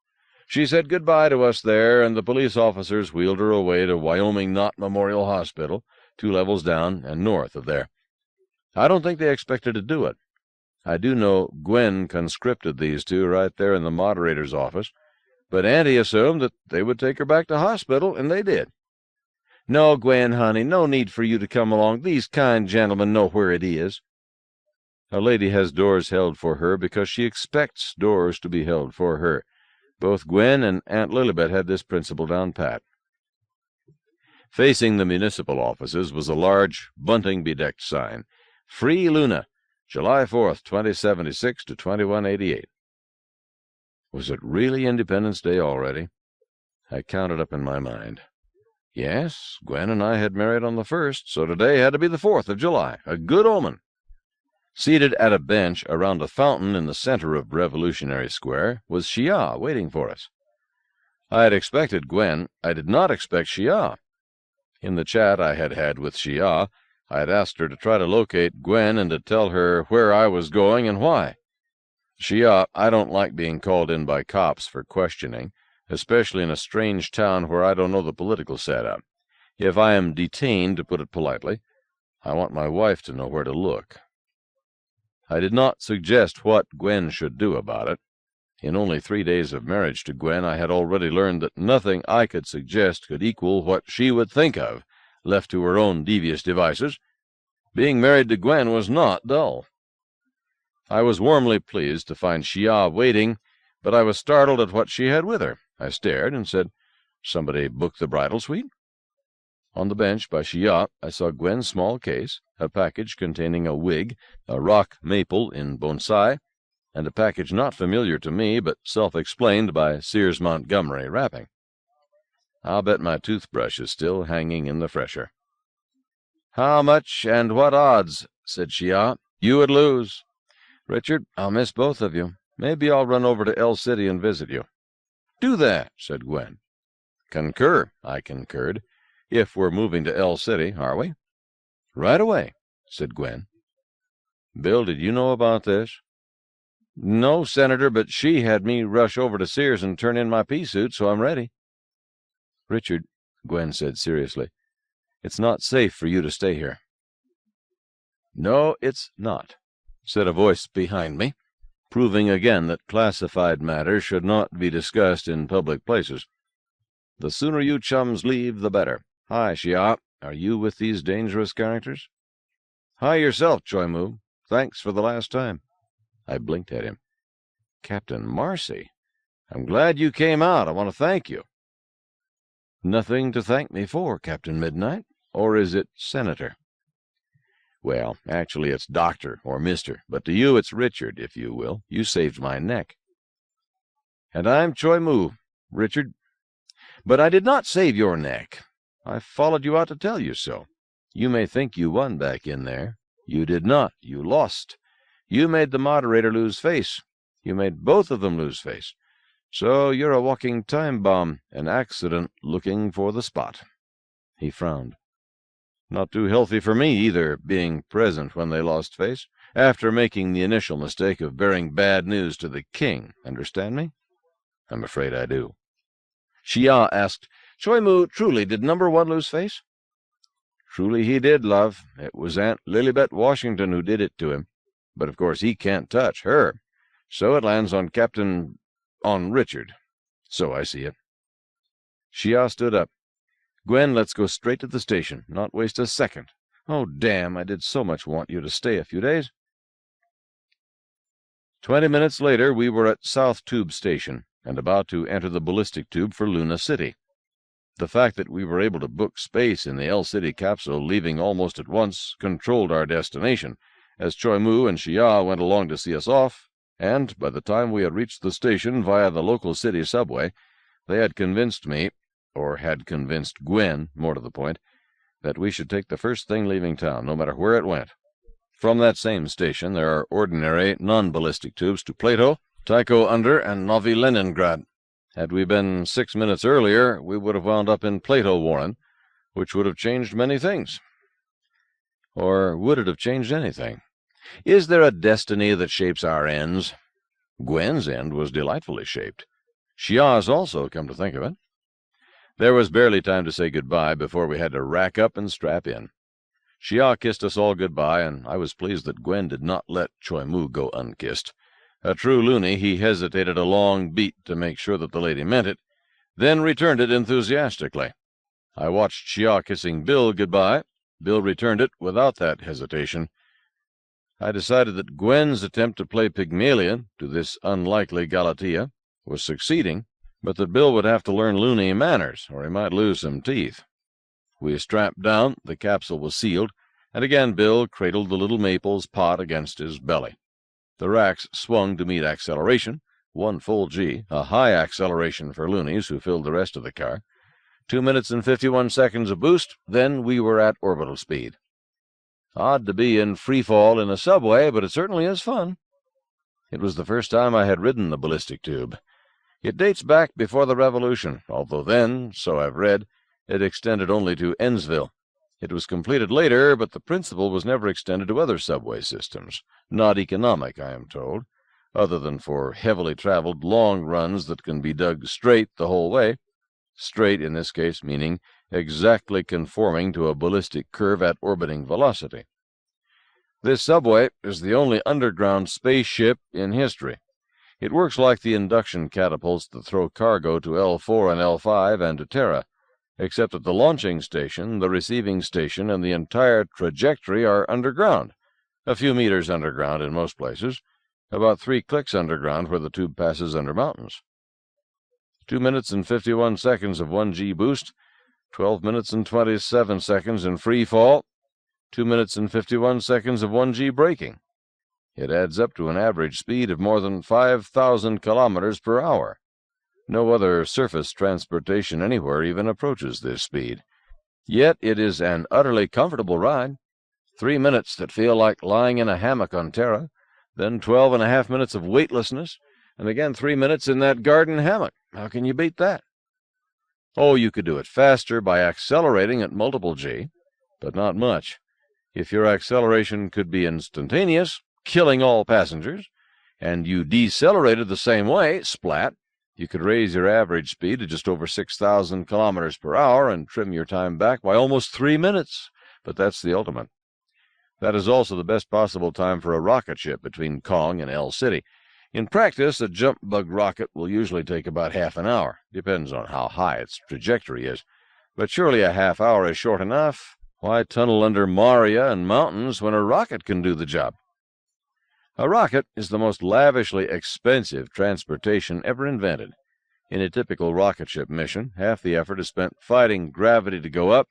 She said goodbye to us there, and the police officers wheeled her away to Wyoming Knott Memorial Hospital, 2 levels down and north of there. I don't think they expected to do it. I do know Gwen conscripted these 2 right there in the moderator's office, but Auntie assumed that they would take her back to hospital, and they did. No, Gwen, honey, no need for you to come along. These kind gentlemen know where it is. A lady has doors held for her because she expects doors to be held for her. Both Gwen and Aunt Lilibet had this principle down pat. Facing the municipal offices was a large, bunting-bedecked sign, Free Luna, July 4th, 2076 to 2188. Was it really Independence Day already? I counted up in my mind. Yes, Gwen and I had married on the 1st, so today had to be the 4th of July. A good omen. Seated at a bench around a fountain in the center of Revolutionary Square was Xia waiting for us. I had expected Gwen. I did not expect Xia. In the chat I had had with Xia, I had asked her to try to locate Gwen and to tell her where I was going and why. I don't like being called in by cops for questioning, especially in a strange town where I don't know the political setup. If I am detained, to put it politely, I want my wife to know where to look." I did not suggest what Gwen should do about it. In only 3 days of marriage to Gwen, I had already learned that nothing I could suggest could equal what she would think of, left to her own devious devices. Being married to Gwen was not dull. I was warmly pleased to find Chia waiting, but I was startled at what she had with her. I stared and said, "Somebody booked the bridal suite?" On the bench by Chia, I saw Gwen's small case, a package containing a wig, a rock maple in bonsai, and a package not familiar to me, but self-explained by Sears Montgomery wrapping. I'll bet my toothbrush is still hanging in the fresher. "How much and what odds?" said Chia. "You would lose. Richard, I'll miss both of you. Maybe I'll run over to El City and visit you." "Do that," said Gwen. "Concur," I concurred. "If we're moving to El City, are we?" "Right away," said Gwen. "Bill, did you know about this?" "No, Senator, but she had me rush over to Sears and turn in my pea suit, so I'm ready." "Richard," Gwen said seriously, "it's not safe for you to stay here." "No, it's not," said a voice behind me, proving again that classified matters should not be discussed in public places. "The sooner you chums leave, the better. Hi, Chia. Are you with these dangerous characters?" "Hi yourself, Choi Moo. Thanks for the last time." I blinked at him. "Captain Marcy, I'm glad you came out. I want to thank you." "Nothing to thank me for, Captain Midnight. Or is it Senator?" "Well, actually it's Doctor or Mister, but to you it's Richard, if you will. You saved my neck." "And I'm Choi Moo, Richard. But I did not save your neck. I followed you out to tell you so. You may think you won back in there. You did not. You lost. You made the moderator lose face. You made both of them lose face. So you're a walking time bomb, an accident looking for the spot." He frowned. "Not too healthy for me, either, being present when they lost face, after making the initial mistake of bearing bad news to the king. Understand me?" "I'm afraid I do." Chia asked, "Choi Moo, truly, did number one lose face?" "Truly he did, love. It was Aunt Lilibet Washington who did it to him. But of course he can't touch her. So it lands on on Richard. So I see it." Chia stood up. "Gwen, let's go straight to the station. Not waste a second. Oh, damn, I did so much want you to stay a few days." 20 minutes later we were at South Tube Station, and about to enter the ballistic tube for Luna City. The fact that we were able to book space in the El City capsule, leaving almost at once, controlled our destination, as Choi Moo and Chia went along to see us off, and by the time we had reached the station via the local city subway, they had convinced me, or had convinced Gwen, more to the point, that we should take the first thing leaving town, no matter where it went. From that same station there are ordinary, non-ballistic tubes to Plato, Tycho Under, and Novi Leningrad. Had we been 6 minutes earlier, we would have wound up in Plato Warren, which would have changed many things. Or would it have changed anything? Is there a destiny that shapes our ends? Gwen's end was delightfully shaped. Chia's also, come to think of it. There was barely time to say goodbye before we had to rack up and strap in. Chia kissed us all goodbye, and I was pleased that Gwen did not let Choi Moo go unkissed. A true loony, he hesitated a long beat to make sure that the lady meant it, then returned it enthusiastically. I watched Chia kissing Bill goodbye. Bill returned it without that hesitation. I decided that Gwen's attempt to play Pygmalion to this unlikely Galatea was succeeding, but that Bill would have to learn loony manners, or he might lose some teeth. We strapped down, the capsule was sealed, and again Bill cradled the little Maple's pot against his belly. The racks swung to meet acceleration, 1 full G, a high acceleration for loonies who filled the rest of the car. 2 minutes and 51 seconds of boost, then we were at orbital speed. Odd to be in free fall in a subway, but it certainly is fun. It was the first time I had ridden the ballistic tube. It dates back before the Revolution, although then, so I've read, it extended only to Ennsville. It was completed later, but the principle was never extended to other subway systems. Not economic, I am told. other than for heavily traveled long runs that can be dug straight the whole way. Straight in this case meaning exactly conforming to a ballistic curve at orbiting velocity. This subway is the only underground spaceship in history. It works like the induction catapults that throw cargo to L4 and L5 and to Terra, except that the launching station, the receiving station, and the entire trajectory are underground, a few meters underground in most places, about 3 clicks underground where the tube passes under mountains. 2 minutes and 51 seconds of 1G boost, 12 minutes and 27 seconds in free fall, 2 minutes and 51 seconds of 1G braking. It adds up to an average speed of more than 5,000 kilometers per hour. No other surface transportation anywhere even approaches this speed. Yet it is an utterly comfortable ride. 3 minutes that feel like lying in a hammock on Terra, then 12.5 minutes of weightlessness, and again 3 minutes in that garden hammock. How can you beat that? Oh, you could do it faster by accelerating at multiple G, but not much. If your acceleration could be instantaneous, killing all passengers, and you decelerated the same way, splat, you could raise your average speed to just over 6,000 kilometers per hour and trim your time back by almost 3 minutes. But that's the ultimate. That is also the best possible time for a rocket ship between Kong and L City. In practice, a jump bug rocket will usually take about half an hour. Depends on how high its trajectory is. But surely a half hour is short enough. Why tunnel under Maria and mountains when a rocket can do the job? A rocket is the most lavishly expensive transportation ever invented. In a typical rocket ship mission, half the effort is spent fighting gravity to go up,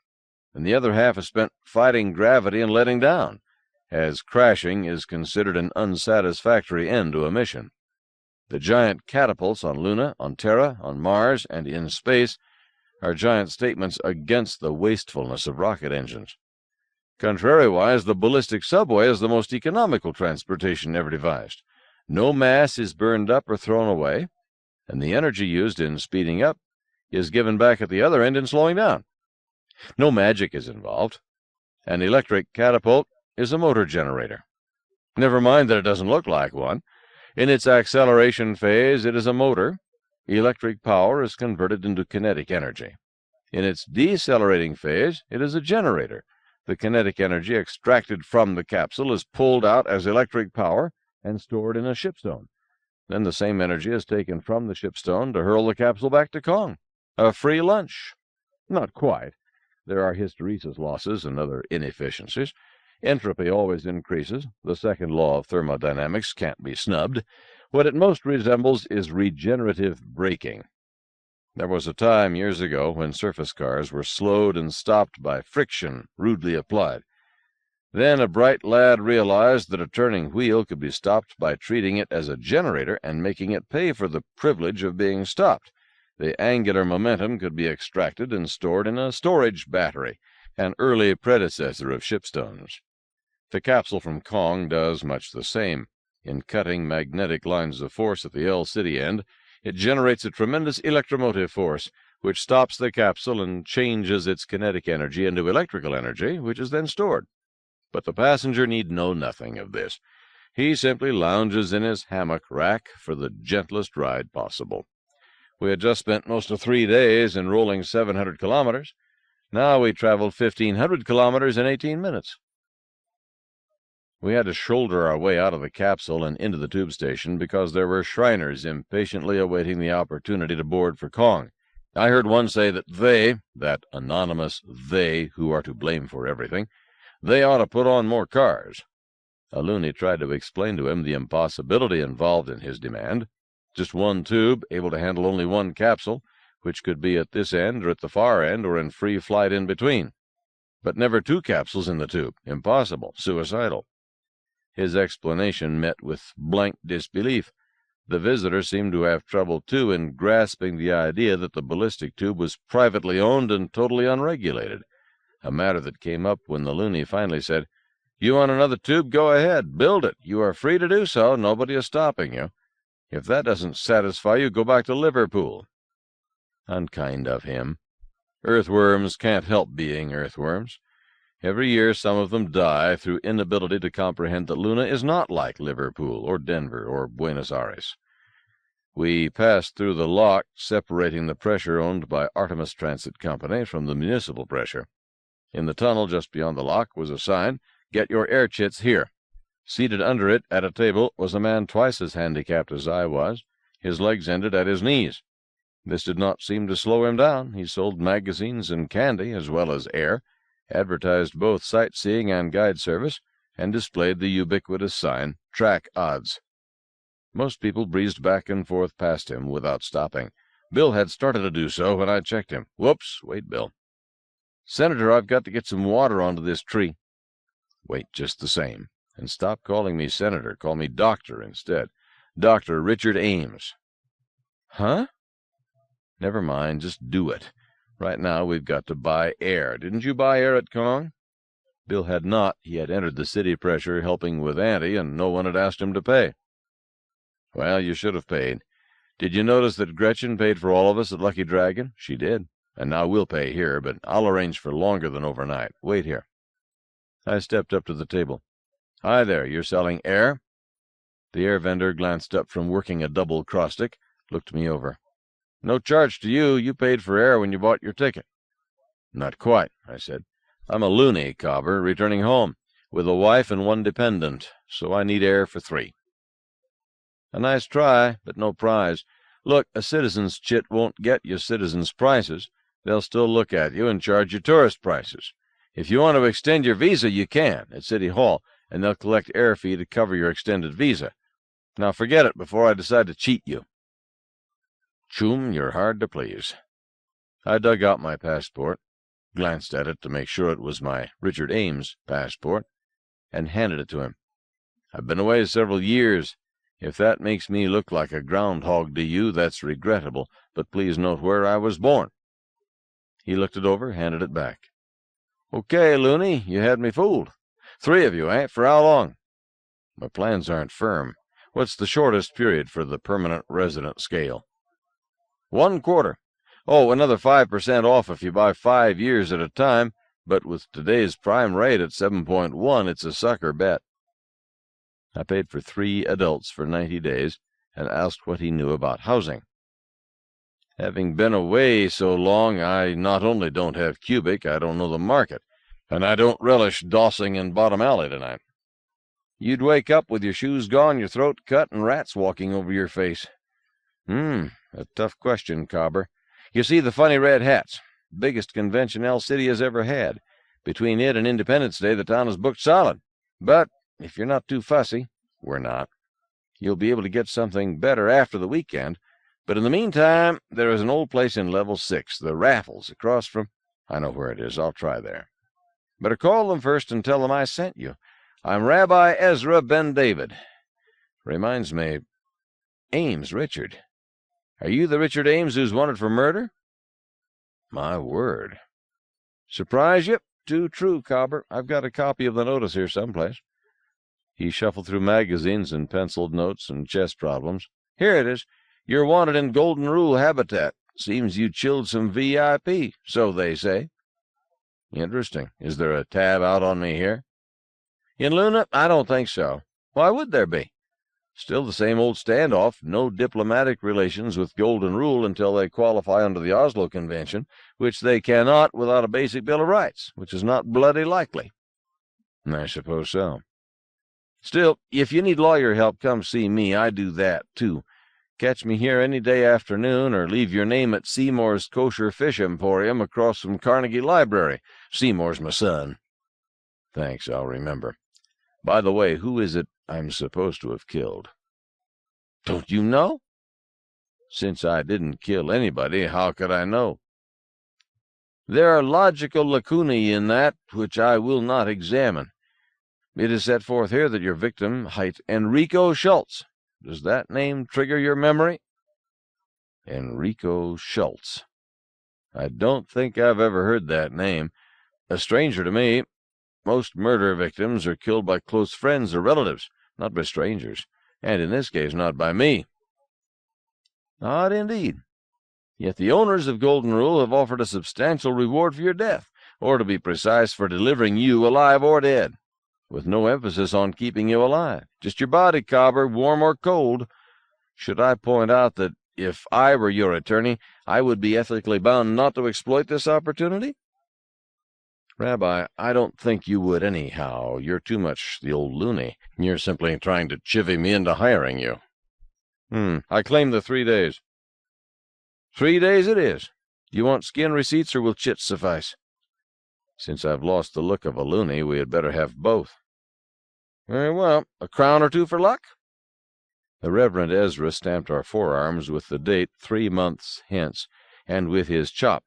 and the other half is spent fighting gravity and letting down, as crashing is considered an unsatisfactory end to a mission. The giant catapults on Luna, on Terra, on Mars, and in space are giant statements against the wastefulness of rocket engines. Contrariwise, the ballistic subway is the most economical transportation ever devised. No mass is burned up or thrown away, and the energy used in speeding up is given back at the other end in slowing down. No magic is involved. An electric catapult is a motor generator. Never mind that it doesn't look like one. In its acceleration phase, it is a motor. Electric power is converted into kinetic energy. In its decelerating phase, it is a generator. The kinetic energy extracted from the capsule is pulled out as electric power and stored in a shipstone. Then the same energy is taken from the shipstone to hurl the capsule back to Kong. A free lunch. Not quite. There are hysteresis losses and other inefficiencies. Entropy always increases. The second law of thermodynamics can't be snubbed. What it most resembles is regenerative braking. There was a time years ago when surface cars were slowed and stopped by friction rudely applied. Then a bright lad realized that a turning wheel could be stopped by treating it as a generator and making it pay for the privilege of being stopped. The angular momentum could be extracted and stored in a storage battery, an early predecessor of shipstones. The capsule from Kong does much the same. In cutting magnetic lines of force at the L City end, it generates a tremendous electromotive force, which stops the capsule and changes its kinetic energy into electrical energy, which is then stored. But the passenger need know nothing of this. He simply lounges in his hammock rack for the gentlest ride possible. We had just spent most of 3 days in rolling 700 kilometers. Now we traveled 1,500 kilometers in 18 minutes. We had to shoulder our way out of the capsule and into the tube station because there were Shriners impatiently awaiting the opportunity to board for Kong. I heard one say that they, that anonymous they who are to blame for everything, they ought to put on more cars. A loony tried to explain to him the impossibility involved in his demand. Just one tube, able to handle only one capsule, which could be at this end or at the far end or in free flight in between. But never 2 capsules in the tube. Impossible. Suicidal. His explanation met with blank disbelief. The visitor seemed to have trouble, too, in grasping the idea that the ballistic tube was privately owned and totally unregulated, a matter that came up when the loony finally said, "You want another tube? Go ahead. Build it. You are free to do so. Nobody is stopping you. If that doesn't satisfy you, go back to Liverpool." Unkind of him. Earthworms can't help being earthworms. Every year some of them die through inability to comprehend that Luna is not like Liverpool or Denver or Buenos Aires. We passed through the lock separating the pressure owned by Artemis Transit Company from the municipal pressure. In the tunnel just beyond the lock was a sign, "Get your air chits here." Seated under it at a table was a man twice as handicapped as I was. His legs ended at his knees. This did not seem to slow him down. He sold magazines and candy as well as air, advertised both sightseeing and guide service, and displayed the ubiquitous sign, "Track Odds." Most people breezed back and forth past him without stopping. Bill had started to do so when I checked him. "Whoops, wait, Bill." "Senator, I've got to get some water onto this tree." "Wait just the same. And stop calling me Senator. Call me Doctor instead. Dr. Richard Ames." "Huh?" "Never mind, just do it. Right now we've got to buy air. Didn't you buy air at Kong?" Bill had not. He had entered the city pressure helping with Auntie, and no one had asked him to pay. "Well, you should have paid. Did you notice that Gretchen paid for all of us at Lucky Dragon?" "She did. And now we'll pay here, but I'll arrange for longer than overnight. Wait here." I stepped up to the table. "Hi there, you're selling air?" The air vendor glanced up from working a double cross-stick, looked me over. "No charge to you. You paid for air when you bought your ticket." "Not quite," I said. "I'm a loony cobber returning home, with a wife and one dependent, so I need air for 3. "A nice try, but no prize. Look, a citizen's chit won't get you citizens' prices. They'll still look at you and charge you tourist prices. If you want to extend your visa, you can, at City Hall, and they'll collect air fee to cover your extended visa. Now forget it before I decide to cheat you." "Choom, you're hard to please." I dug out my passport, glanced at it to make sure it was my Richard Ames passport, and handed it to him. "I've been away several years. If that makes me look like a groundhog to you, that's regrettable, but please note where I was born." He looked it over, handed it back. "Okay, loony, you had me fooled. 3 of you, eh? For how long?" "My plans aren't firm. What's the shortest period for the permanent resident scale?" 1/4. Oh, another 5% off if you buy 5 years at a time, but with today's prime rate at 7.1, it's a sucker bet." I paid for 3 adults for 90 days and asked what he knew about housing. Having been away so long, I not only don't have cubic, I don't know the market, and I don't relish dossing in Bottom Alley tonight. "You'd wake up with your shoes gone, your throat cut, and rats walking over your face." A tough question, cobber. You see, the funny red hats, biggest convention El City has ever had. Between it and Independence Day, the town is booked solid. But if you're not too fussy, we're not. You'll be able to get something better after the weekend. But in the meantime, there is an old place in Level 6, the Raffles, across from— I know where it is. I'll try there. Better call them first and tell them I sent you. I'm Rabbi Ezra Ben David. Reminds me, Ames, Richard. Are you the Richard Ames who's wanted for murder?" "My word." "Surprise you? Too true, cobber. I've got a copy of the notice here someplace." He shuffled through magazines and penciled notes and chess problems. "Here it is. You're wanted in Golden Rule habitat. Seems you chilled some VIP, so they say." "Interesting. Is there a tab out on me here?" "In Luna? I don't think so. Why would there be? Still the same old standoff, no diplomatic relations with Golden Rule until they qualify under the Oslo Convention, which they cannot without a basic Bill of Rights, which is not bloody likely." "I suppose so." "Still, if you need lawyer help, come see me. I do that, too. Catch me here any day afternoon, or leave your name at Seymour's Kosher Fish Emporium across from Carnegie Library. Seymour's my son." "Thanks, I'll remember. By the way, who is it I'm supposed to have killed?" "Don't you know?" "Since I didn't kill anybody, how could I know?" "There are logical lacunae in that which I will not examine. It is set forth here that your victim hight Enrico Schultz. Does that name trigger your memory?" Enrico Schultz. I don't think I've ever heard that name. A stranger to me. Most murder victims are killed by close friends or relatives, not by strangers, and in this case not by me." "Odd indeed. Yet the owners of Golden Rule have offered a substantial reward for your death. or to be precise, for delivering you alive or dead, with no emphasis on keeping you alive. Just your body, Cobber, warm or cold. Should I point out that if I were your attorney, I would be ethically bound not to exploit this opportunity? Rabbi, I don't think you would anyhow. You're too much the old loony. You're simply trying to chivvy me into hiring you. I claim the 3 days. 3 days it is. You want skin receipts, or will chits suffice? Since I've lost the look of a loony, we had better have both. Very well. A crown or two for luck? The Reverend Ezra stamped our forearms with the date 3 months hence, and with his chop,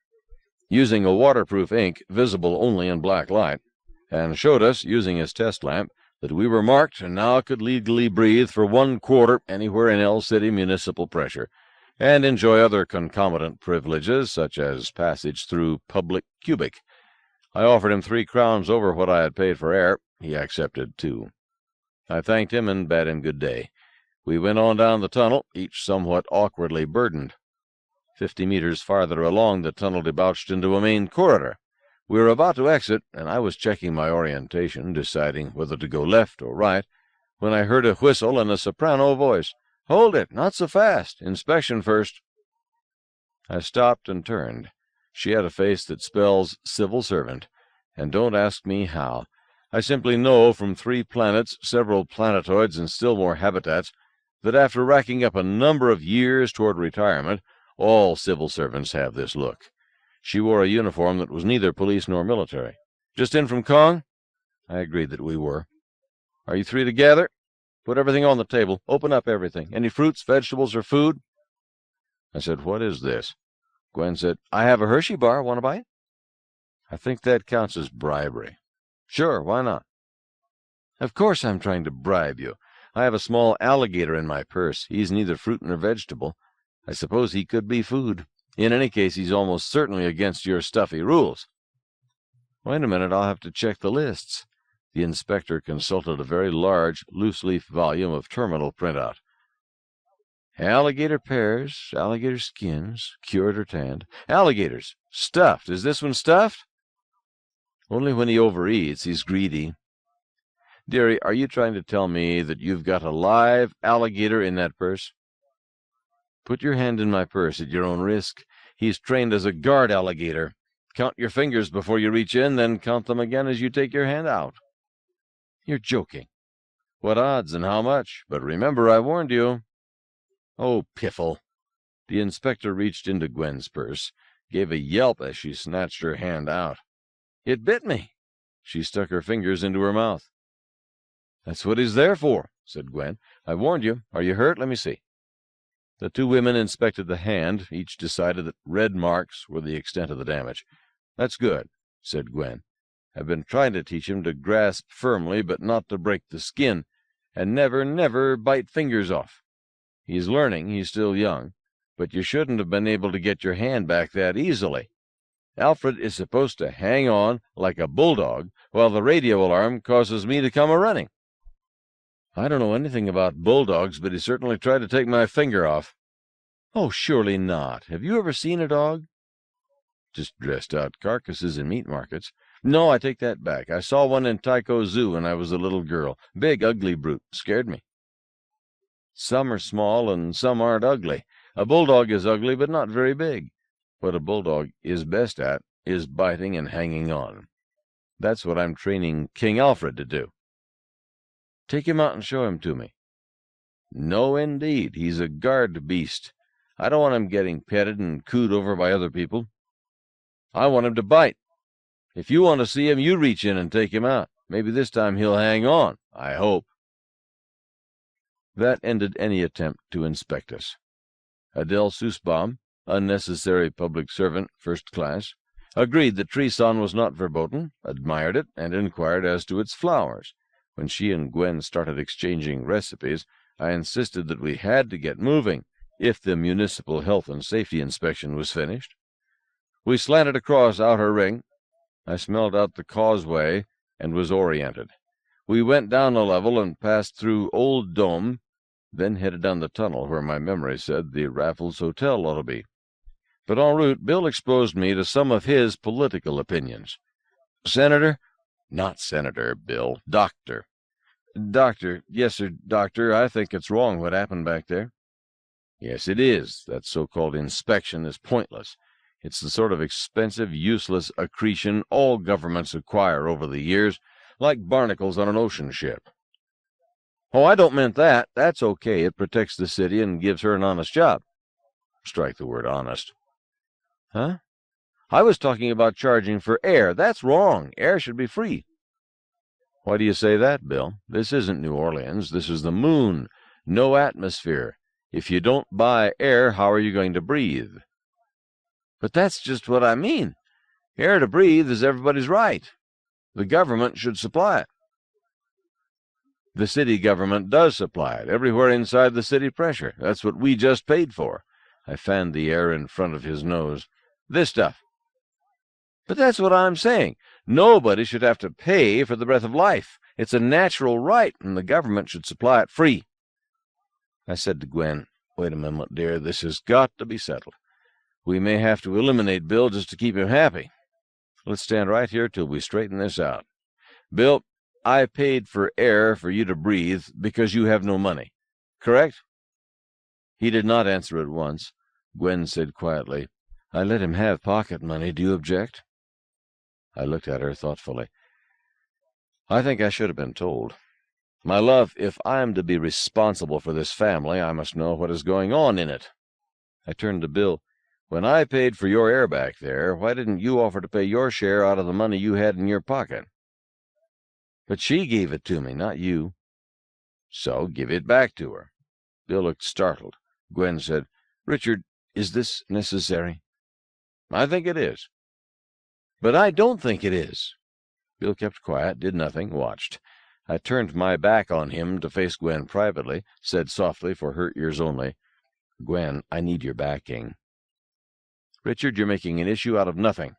using a waterproof ink visible only in black light, and showed us, using his test lamp, that we were marked and now could legally breathe for 1/4 anywhere in L City municipal pressure, and enjoy other concomitant privileges, such as passage through public cubic. I offered him 3 crowns over what I had paid for air. He accepted 2. I thanked him and bade him good day. We went on down the tunnel, each somewhat awkwardly burdened. 50 meters farther along, the tunnel debouched into a main corridor. We were about to exit, and I was checking my orientation, deciding whether to go left or right, when I heard a whistle and a soprano voice. "Hold it! Not so fast! Inspection first!" I stopped and turned. She had a face that spells civil servant, and don't ask me how. I simply know from 3 planets, several planetoids, and still more habitats, that after racking up a number of years toward retirement, all civil servants have this look. She wore a uniform that was neither police nor military. "Just in from Kong?" I agreed that we were. "Are you 3 together? Put everything on the table. Open up everything. Any fruits, vegetables, or food?" I said, "What is this?" Gwen said, "I have a Hershey bar. Want to buy it?" I think that counts as bribery. "Sure, why not?" "Of course I'm trying to bribe you. I have a small alligator in my purse. He's neither fruit nor vegetable. I suppose he could be food. In any case, he's almost certainly against your stuffy rules." "Wait a minute, I'll have to check the lists." The inspector consulted a very large, loose-leaf volume of terminal printout. "Alligator pears, alligator skins, cured or tanned. Alligators, stuffed. Is this one stuffed?" "Only when he overeats. He's greedy." "Dearie, are you trying to tell me that you've got a live alligator in that purse?" "Put your hand in my purse at your own risk. He's trained as a guard alligator. Count your fingers before you reach in, then count them again as you take your hand out." "You're joking." "What odds, and how much? But remember, I warned you." "Oh, piffle." The inspector reached into Gwen's purse, gave a yelp as she snatched her hand out. "It bit me." She stuck her fingers into her mouth. "That's what he's there for," said Gwen. "I warned you. Are you hurt? Let me see." The 2 women inspected the hand. Each decided that red marks were the extent of the damage. "That's good," said Gwen. "I've been trying to teach him to grasp firmly, but not to break the skin, and never bite fingers off. He's learning. He's still young. But you shouldn't have been able to get your hand back that easily. Alfred is supposed to hang on like a bulldog while the radio alarm causes me to come a-running. I don't know anything about bulldogs, but he certainly tried to take my finger off." "Oh, surely not. Have you ever seen a dog?" "Just dressed-out carcasses in meat markets. No, I take that back. I saw one in Tycho Zoo when I was a little girl. Big, ugly brute. Scared me." "Some are small and some aren't ugly. A bulldog is ugly, but not very big. What a bulldog is best at is biting and hanging on. That's what I'm training King Alfred to do." "Take him out and show him to me." "No, indeed. He's a guard beast. I don't want him getting petted and cooed over by other people. I want him to bite. If you want to see him, you reach in and take him out. Maybe this time he'll hang on, I hope." That ended any attempt to inspect us. Adele Sussbaum, unnecessary public servant, 1st class, agreed that Treason was not verboten, admired it, and inquired as to its flowers. When she and Gwen started exchanging recipes, I insisted that we had to get moving if the municipal health and safety inspection was finished. We slanted across Outer Ring. I smelled out the causeway and was oriented. We went down a level and passed through Old Dome, then headed down the tunnel where my memory said the Raffles Hotel ought to be. But en route, Bill exposed me to some of his political opinions. Senator? Not senator, Bill. Doctor. Doctor. Yes, sir, doctor. I think it's wrong what happened back there. Yes, it is. That so-called inspection is pointless. It's the sort of expensive, useless accretion all governments acquire over the years, like barnacles on an ocean ship. Oh, I don't mean that. That's okay. It protects the city and gives her an honest job. Strike the word honest. Huh? I was talking about charging for air. That's wrong. Air should be free. Why do you say that, Bill? This isn't New Orleans. This is the moon. No atmosphere. If you don't buy air, how are you going to breathe? But that's just what I mean. Air to breathe is everybody's right. The government should supply it. The city government does supply it, everywhere inside the city pressure. That's what we just paid for. I fanned the air in front of his nose. This stuff. But that's what I'm saying. Nobody should have to pay for the breath of life. It's a natural right, and the government should supply it free. I said to Gwen, "Wait a moment, dear. This has got to be settled. We may have to eliminate Bill just to keep him happy. Let's stand right here till we straighten this out. Bill, I paid for air for you to breathe because you have no money. Correct?" He did not answer at once. Gwen said quietly, "I let him have pocket money. Do you object?" I looked at her thoughtfully. I think I should have been told. My love, if I am to be responsible for this family, I must know what is going on in it. I turned to Bill. "When I paid for your air back there, why didn't you offer to pay your share out of the money you had in your pocket?" "But she gave it to me, not you." "So give it back to her." Bill looked startled. Gwen said, "Richard, is this necessary?" "I think it is." "But I don't think it is." Bill kept quiet, did nothing, watched. I turned my back on him to face Gwen privately, said softly for her ears only, "Gwen, I need your backing." "Richard, you're making an issue out of nothing."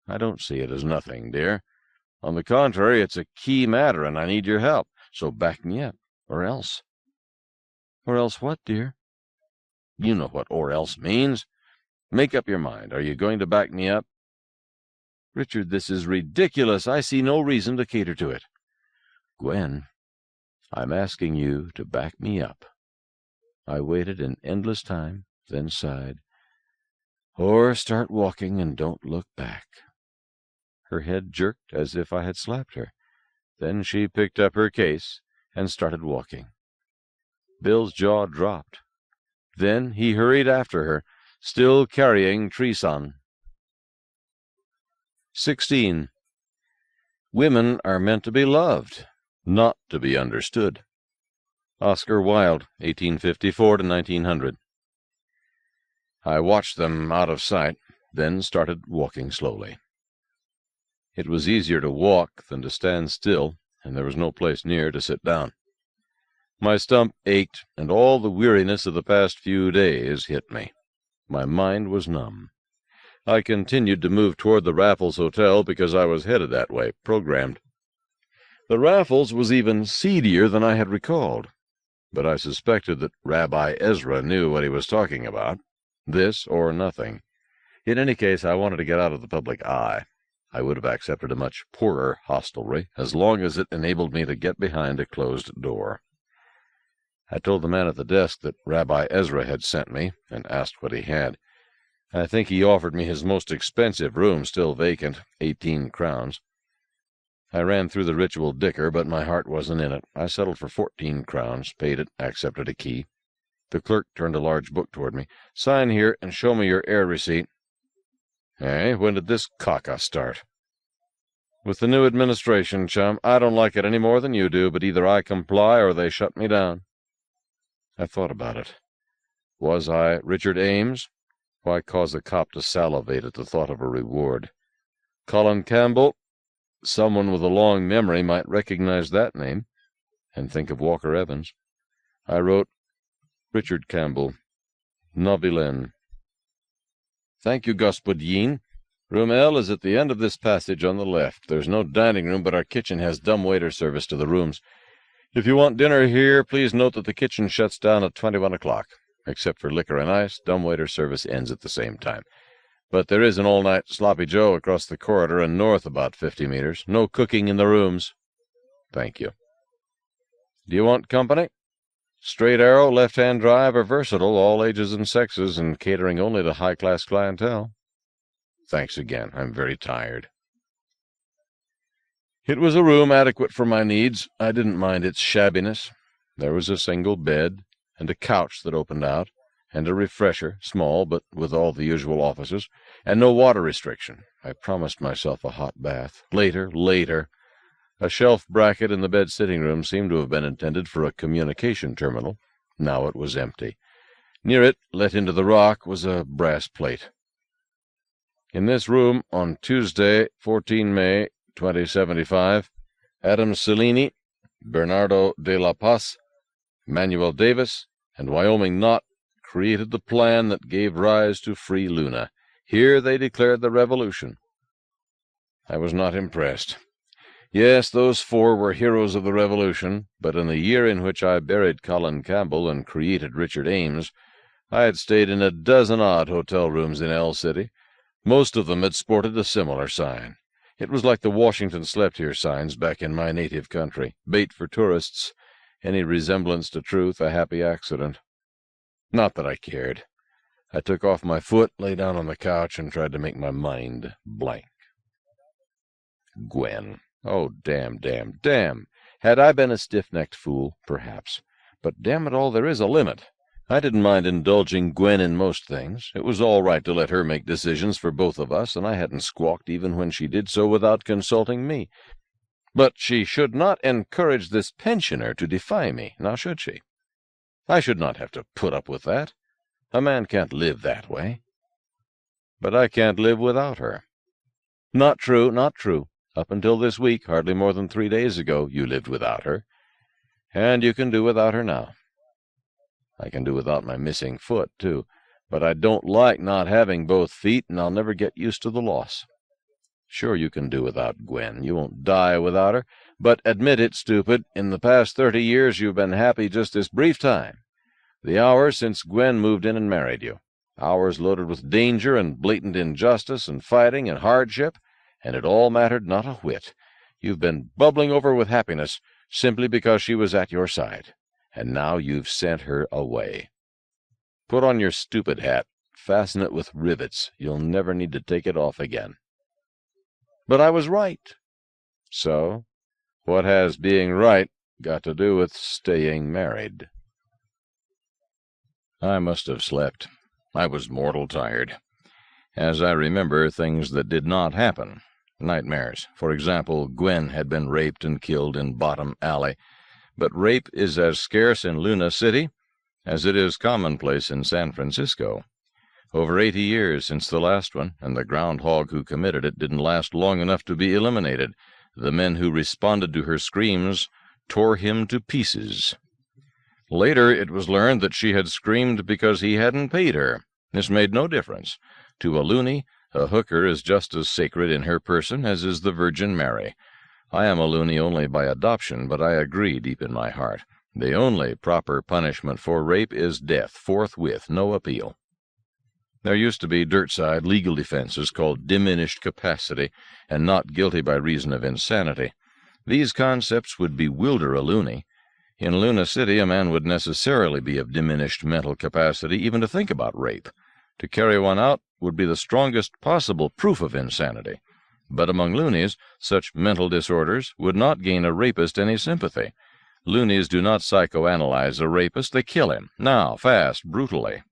"I don't see it as nothing, dear. On the contrary, it's a key matter, and I need your help. So back me up, or else." "Or else what, dear?" "You know what 'or else' means. Make up your mind. Are you going to back me up?" "Richard, this is ridiculous. I see no reason to cater to it." "Gwen, I'm asking you to back me up." I waited an endless time, then sighed. "Or start walking and don't look back." Her head jerked as if I had slapped her. Then she picked up her case and started walking. Bill's jaw dropped. Then he hurried after her, still carrying Treson. 16. Women are meant to be loved, not to be understood. Oscar Wilde, 1854 to 1900. I watched them out of sight, then started walking slowly. It was easier to walk than to stand still, and there was no place near to sit down. My stump ached, and all the weariness of the past few days hit me. My mind was numb. I continued to move toward the Raffles Hotel because I was headed that way, programmed. The Raffles was even seedier than I had recalled, but I suspected that Rabbi Ezra knew what he was talking about. This or nothing. In any case, I wanted to get out of the public eye. I would have accepted a much poorer hostelry as long as it enabled me to get behind a closed door. I told the man at the desk that Rabbi Ezra had sent me and asked what he had. I think he offered me his most expensive room, still vacant, 18 crowns. I ran through the ritual dicker, but my heart wasn't in it. I settled for 14 crowns, paid it, accepted a key. The clerk turned a large book toward me. "Sign here and show me your air receipt." "Hey, when did this caca start?" "With the new administration, chum. I don't like it any more than you do, but either I comply or they shut me down." I thought about it. Was I Richard Ames? Why cause a cop to salivate at the thought of a reward? Colin Campbell? Someone with a long memory might recognize that name, and think of Walker Evans. I wrote, "Richard Campbell, Novillain." "Thank you, Господин. Room L is at the end of this passage on the left. There's no dining room, but our kitchen has dumbwaiter service to the rooms. If you want dinner here, please note that the kitchen shuts down at 21 o'clock. Except for liquor and ice, dumbwaiter service ends at the same time. But there is an all-night Sloppy Joe across the corridor and north about 50 meters. No cooking in the rooms. Thank you. Do you want company? Straight arrow, left-hand drive, or versatile, all ages and sexes, and catering only to high-class clientele. Thanks again. I'm very tired. It was a room adequate for my needs. I didn't mind its shabbiness. There was a single bed, and a couch that opened out, and a refresher, small, but with all the usual offices, and no water restriction. I promised myself a hot bath. Later. A shelf bracket in the bed sitting room seemed to have been intended for a communication terminal. Now it was empty. Near it, let into the rock, was a brass plate. In this room, on Tuesday, 14 May, 2075, Adam Cellini, Bernardo de la Paz, Manuel Davis, and Wyoming Knott created the plan that gave rise to Free Luna. Here they declared the revolution. I was not impressed. Yes, those four were heroes of the revolution, but in the year in which I buried Colin Campbell and created Richard Ames, I had stayed in a dozen odd hotel rooms in L City. Most of them had sported a similar sign. It was like the Washington Slept Here signs back in my native country. Bait for tourists. Any resemblance to truth a happy accident. Not that I cared. I took off my foot, lay down on the couch, and tried to make my mind blank. Gwen. Oh, damn. Had I been a stiff-necked fool, perhaps. But damn it all, there is a limit. I didn't mind indulging Gwen in most things. It was all right to let her make decisions for both of us, and I hadn't squawked even when she did so without consulting me. But she should not encourage this pensioner to defy me, now should she? I should not have to put up with that. A man can't live that way. But I can't live without her. Not true. Up until this week, hardly more than 3 days ago, you lived without her. And you can do without her now. I can do without my missing foot, too. But I don't like not having both feet, and I'll never get used to the loss. Sure, you can do without Gwen. You won't die without her. But admit it, stupid. In the past 30 years, you've been happy just this brief time. The hours since Gwen moved in and married you. Hours loaded with danger and blatant injustice and fighting and hardship. And it all mattered not a whit. You've been bubbling over with happiness simply because she was at your side. And now you've sent her away. Put on your stupid hat. Fasten it with rivets. You'll never need to take it off again. But I was right. So, what has being right got to do with staying married? I must have slept. I was mortal tired. As I remember things that did not happen. Nightmares. For example, Gwen had been raped and killed in Bottom Alley. But rape is as scarce in Luna City as it is commonplace in San Francisco. Over 80 years since the last one, and the groundhog who committed it didn't last long enough to be eliminated. The men who responded to her screams tore him to pieces. Later it was learned that she had screamed because he hadn't paid her. This made no difference. To a loony, a hooker is just as sacred in her person as is the Virgin Mary. I am a loony only by adoption, but I agree deep in my heart. The only proper punishment for rape is death, forthwith, no appeal. There used to be dirt-side legal defenses called diminished capacity and not guilty by reason of insanity. These concepts would bewilder a loony. In Luna City, a man would necessarily be of diminished mental capacity even to think about rape. To carry one out would be the strongest possible proof of insanity. But among loonies, such mental disorders would not gain a rapist any sympathy. Loonies do not psychoanalyze a rapist, they kill him, now, fast, brutally.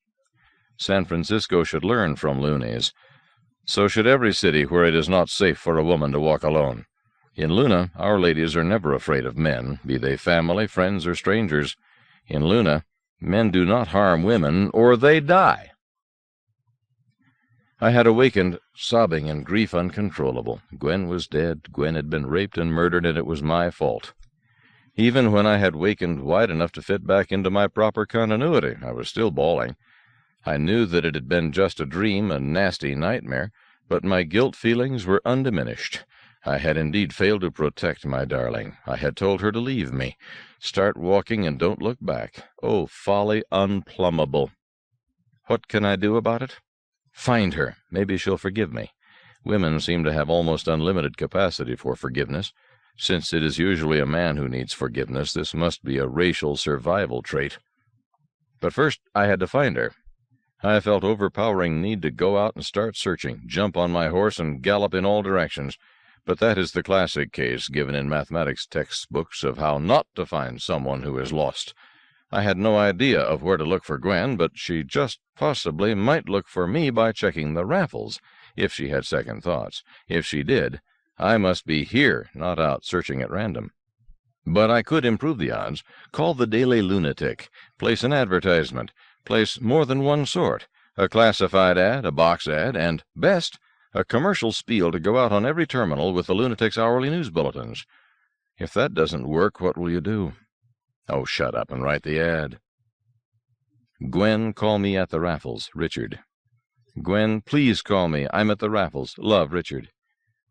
San Francisco should learn from loonies. So should every city where it is not safe for a woman to walk alone. In Luna, our ladies are never afraid of men, be they family, friends, or strangers. In Luna, men do not harm women, or they die. I had awakened, sobbing in grief uncontrollable. Gwen was dead, Gwen had been raped and murdered, and it was my fault. Even when I had wakened wide enough to fit back into my proper continuity, I was still bawling. I knew that it had been just a dream, a nasty nightmare, but my guilt feelings were undiminished. I had indeed failed to protect my darling. I had told her to leave me. Start walking and don't look back. Oh, folly unplumbable. What can I do about it? Find her. Maybe she'll forgive me. Women seem to have almost unlimited capacity for forgiveness. Since it is usually a man who needs forgiveness, this must be a racial survival trait. But first I had to find her. I felt overpowering need to go out and start searching, jump on my horse and gallop in all directions. But that is the classic case given in mathematics textbooks of how not to find someone who is lost. I had no idea of where to look for Gwen, but she just possibly might look for me by checking the raffles, if she had second thoughts. If she did, I must be here, not out searching at random. But I could improve the odds, call the Daily Lunatic, place an advertisement, place more than one sort, a classified ad, a box ad, and, best, a commercial spiel to go out on every terminal with the Lunatic's hourly news bulletins. If that doesn't work, what will you do? Oh, shut up and write the ad. Gwen, call me at the raffles. Richard. Gwen, please call me. I'm at the raffles. Love, Richard.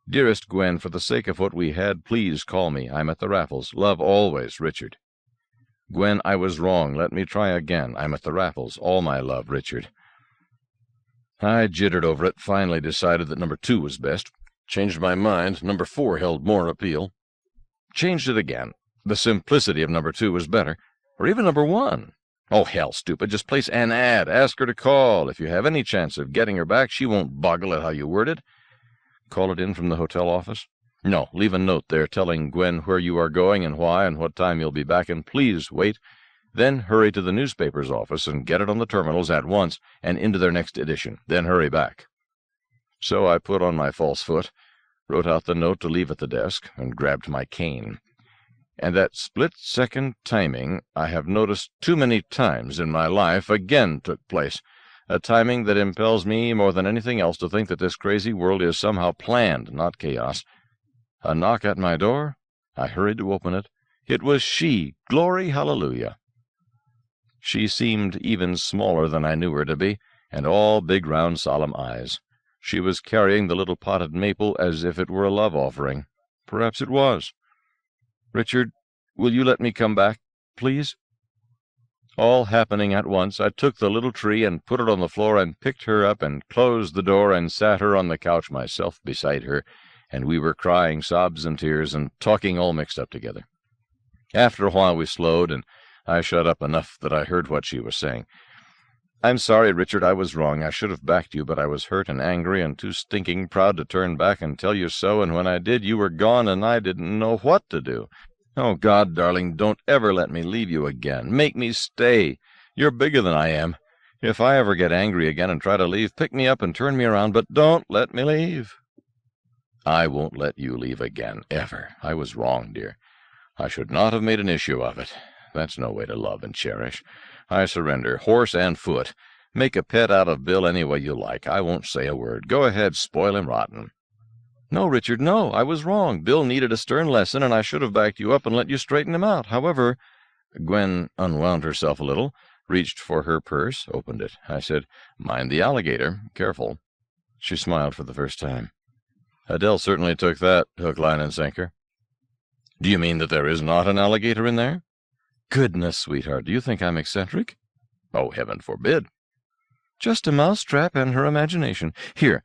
Dearest Gwen, for the sake of what we had, please call me. I'm at the raffles. Love always, Richard. Gwen, I was wrong. Let me try again. I'm at the raffles. All my love, Richard. I jittered over it, finally decided that number 2 was best. Changed my mind. Number 4 held more appeal. Changed it again. The simplicity of number 2 was better. Or even number 1. Oh, hell, stupid. Just place an ad. Ask her to call. If you have any chance of getting her back, she won't boggle at how you word it. Call it in from the hotel office? No, leave a note there telling Gwen where you are going and why and what time you'll be back, and please wait. Then hurry to the newspaper's office and get it on the terminals at once and into their next edition. Then hurry back. So I put on my false foot, wrote out the note to leave at the desk, and grabbed my cane. And that split-second timing I have noticed too many times in my life again took place, a timing that impels me more than anything else to think that this crazy world is somehow planned, not chaos. A knock at my door. I hurried to open it. It was she. Glory, hallelujah. She seemed even smaller than I knew her to be, and all big, round, solemn eyes. She was carrying the little potted maple as if it were a love offering. Perhaps it was. Richard, will you let me come back, please? All happening at once, I took the little tree and put it on the floor and picked her up and closed the door and sat her on the couch myself beside her, and we were crying sobs and tears and talking all mixed up together. After a while we slowed, and I shut up enough that I heard what she was saying. I'm sorry, Richard, I was wrong. I should have backed you, but I was hurt and angry and too stinking proud to turn back and tell you so, and when I did, you were gone, and I didn't know what to do. Oh, God, darling, don't ever let me leave you again. Make me stay. You're bigger than I am. If I ever get angry again and try to leave, pick me up and turn me around, but don't let me leave. I won't let you leave again, ever. I was wrong, dear. I should not have made an issue of it. That's no way to love and cherish. I surrender, horse and foot. Make a pet out of Bill any way you like. I won't say a word. Go ahead, spoil him rotten. No, Richard, no. I was wrong. Bill needed a stern lesson, and I should have backed you up and let you straighten him out. However, Gwen unwound herself a little, reached for her purse, opened it. I said, Mind the alligator. Careful. She smiled for the first time. Adele certainly took that, hook, line, and sinker. Do you mean that there is not an alligator in there? Goodness, sweetheart, do you think I'm eccentric? Oh, heaven forbid. Just a mousetrap and her imagination. Here.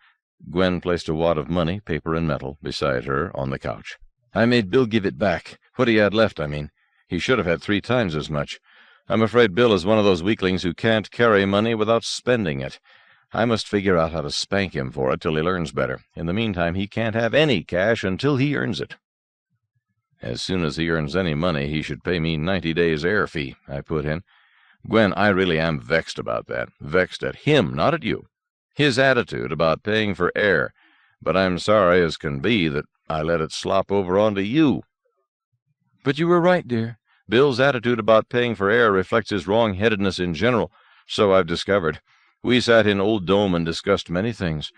Gwen placed a wad of money, paper and metal, beside her on the couch. I made Bill give it back. What he had left, I mean. He should have had 3 times as much. I'm afraid Bill is one of those weaklings who can't carry money without spending it. I must figure out how to spank him for it till he learns better. In the meantime, he can't have any cash until he earns it. As soon as he earns any money, he should pay me 90 days' air fee, I put in. Gwen, I really am vexed about that. Vexed at him, not at you. His attitude about paying for air. But I'm sorry as can be that I let it slop over onto you. But you were right, dear. Bill's attitude about paying for air reflects his wrong-headedness in general, so I've discovered. We sat in Old Dome and discussed many things.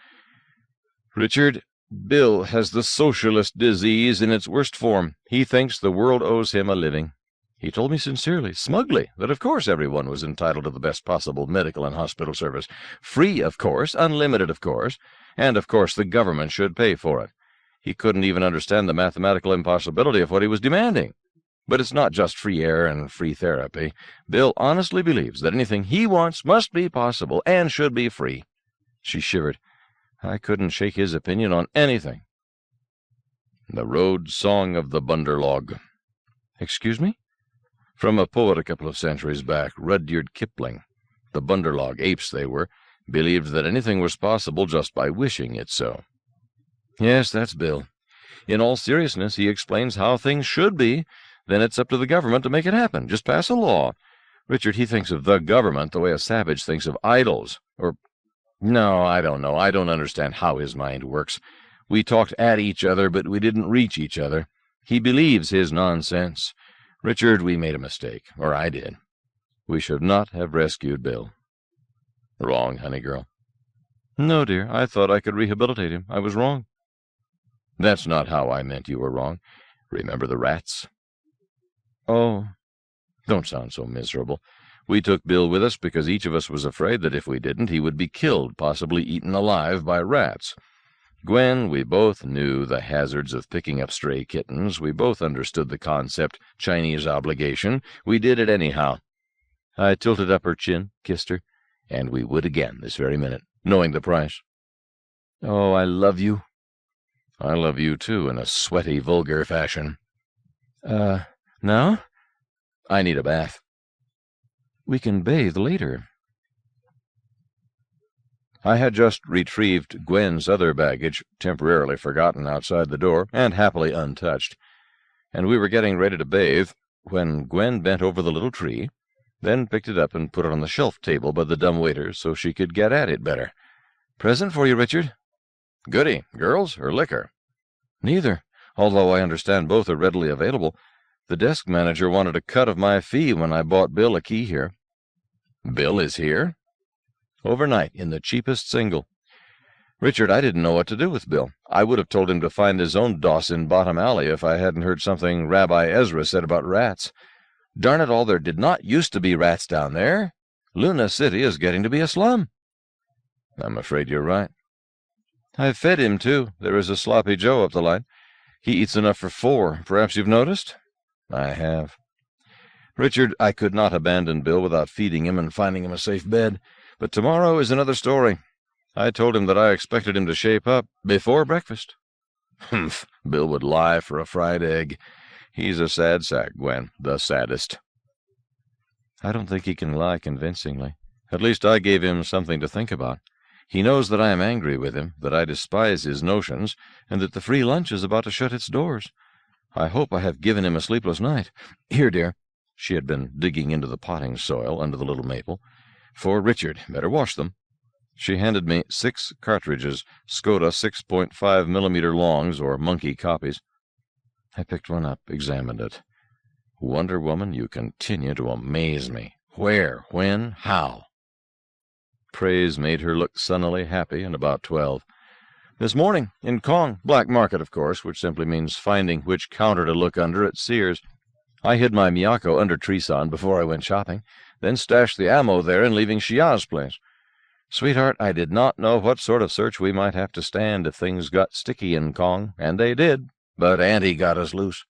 Richard, Bill has the socialist disease in its worst form. He thinks the world owes him a living. He told me sincerely, smugly, that of course everyone was entitled to the best possible medical and hospital service. Free, of course, unlimited, of course, and of course the government should pay for it. He couldn't even understand the mathematical impossibility of what he was demanding. But it's not just free air and free therapy. Bill honestly believes that anything he wants must be possible and should be free. She shivered. I couldn't shake his opinion on anything. The Road Song of the Bunderlog. Excuse me? From a poet a couple of centuries back, Rudyard Kipling. The Bunderlog, apes they were, believed that anything was possible just by wishing it so. Yes, that's Bill. In all seriousness, he explains how things should be. Then it's up to the government to make it happen. Just pass a law. Richard, he thinks of the government the way a savage thinks of idols. No, I don't know. I don't understand how his mind works. We talked at each other, but we didn't reach each other. He believes his nonsense. Richard, we made a mistake, or I did. We should not have rescued Bill. Wrong, honey girl. No, dear, I thought I could rehabilitate him. I was wrong. That's not how I meant you were wrong. Remember the rats? Oh, don't sound so miserable. We took Bill with us because each of us was afraid that if we didn't, he would be killed, possibly eaten alive by rats. Gwen, we both knew the hazards of picking up stray kittens. We both understood the concept Chinese obligation. We did it anyhow. I tilted up her chin, kissed her, and we would again this very minute, knowing the price. Oh, I love you. I love you, too, in a sweaty, vulgar fashion. Now? I need a bath. We can bathe later. I had just retrieved Gwen's other baggage, temporarily forgotten outside the door, and happily untouched, and we were getting ready to bathe when Gwen bent over the little tree, then picked it up and put it on the shelf table by the dumbwaiter so she could get at it better. Present for you, Richard. Goody. Girls or liquor? Neither, although I understand both are readily available. The desk manager wanted a cut of my fee when I bought Bill a key here. Bill is here? Overnight, in the cheapest single. Richard, I didn't know what to do with Bill. I would have told him to find his own doss in Bottom Alley if I hadn't heard something Rabbi Ezra said about rats. Darn it all, there did not used to be rats down there. Luna City is getting to be a slum. I'm afraid you're right. I've fed him, too. There is a sloppy Joe up the line. He eats enough for 4. Perhaps you've noticed? I have. Richard, I could not abandon Bill without feeding him and finding him a safe bed. But tomorrow is another story. I told him that I expected him to shape up before breakfast. Humph! Bill would lie for a fried egg. He's a sad sack, Gwen, the saddest. I don't think he can lie convincingly. At least I gave him something to think about. He knows that I am angry with him, that I despise his notions, and that the free lunch is about to shut its doors. I hope I have given him a sleepless night. Here, dear. She had been digging into the potting soil under the little maple. For Richard, better wash them. She handed me 6 cartridges, Skoda 6.5mm longs, or monkey copies. I picked one up, examined it. Wonder Woman, you continue to amaze me. Where, when, how? Praise made her look sunnily happy and about 12. This morning, in Kong, black market, of course, which simply means finding which counter to look under at Sears. I hid my Miyako under Treeson before I went shopping, then stashed the ammo there in leaving Shia's place. Sweetheart, I did not know what sort of search we might have to stand if things got sticky in Kong, and they did, but Auntie got us loose.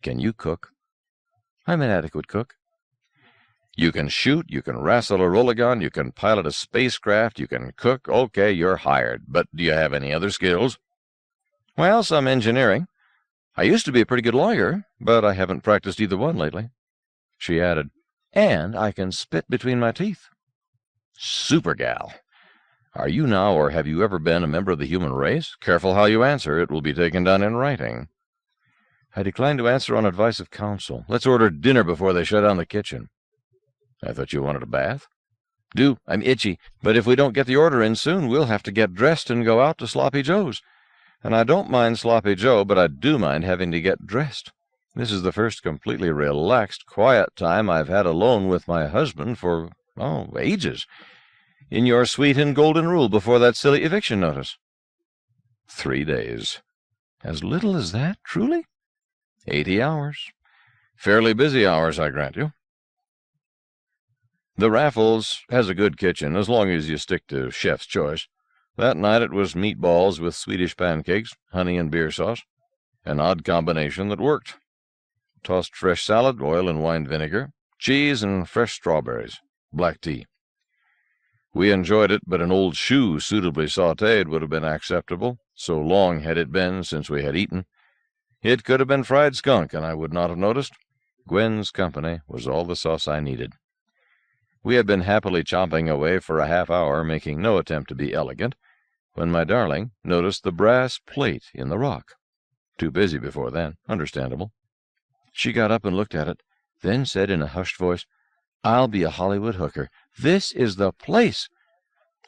Can you cook? I'm an adequate cook. You can shoot, you can wrestle a rollagun, you can pilot a spacecraft, you can cook. Okay, you're hired, but do you have any other skills? Well, some engineering. I used to be a pretty good lawyer, but I haven't practiced either one lately. She added, and I can spit between my teeth. Super gal. Are you now, or have you ever been, a member of the human race? Careful how you answer. It will be taken down in writing. I decline to answer on advice of counsel. Let's order dinner before they shut down the kitchen. I thought you wanted a bath. Do. I'm itchy. But if we don't get the order in soon, we'll have to get dressed and go out to Sloppy Joe's. And I don't mind Sloppy Joe, but I do mind having to get dressed. This is the first completely relaxed, quiet time I've had alone with my husband for, ages. In your sweet and golden rule before that silly eviction notice. 3 days. As little as that, truly? 80 hours. Fairly busy hours, I grant you. The Raffles has a good kitchen, as long as you stick to chef's choice. That night it was meatballs with Swedish pancakes, honey and beer sauce. An odd combination that worked. Tossed fresh salad, oil and wine vinegar, cheese and fresh strawberries, black tea. We enjoyed it, but an old shoe suitably sautéed would have been acceptable, so long had it been since we had eaten. It could have been fried skunk, and I would not have noticed. Gwen's company was all the sauce I needed. We had been happily chomping away for a half-hour, making no attempt to be elegant, when my darling noticed the brass plate in the rock. Too busy before then, understandable. She got up and looked at it, then said in a hushed voice, "I'll be a Hollywood hooker. This is the place.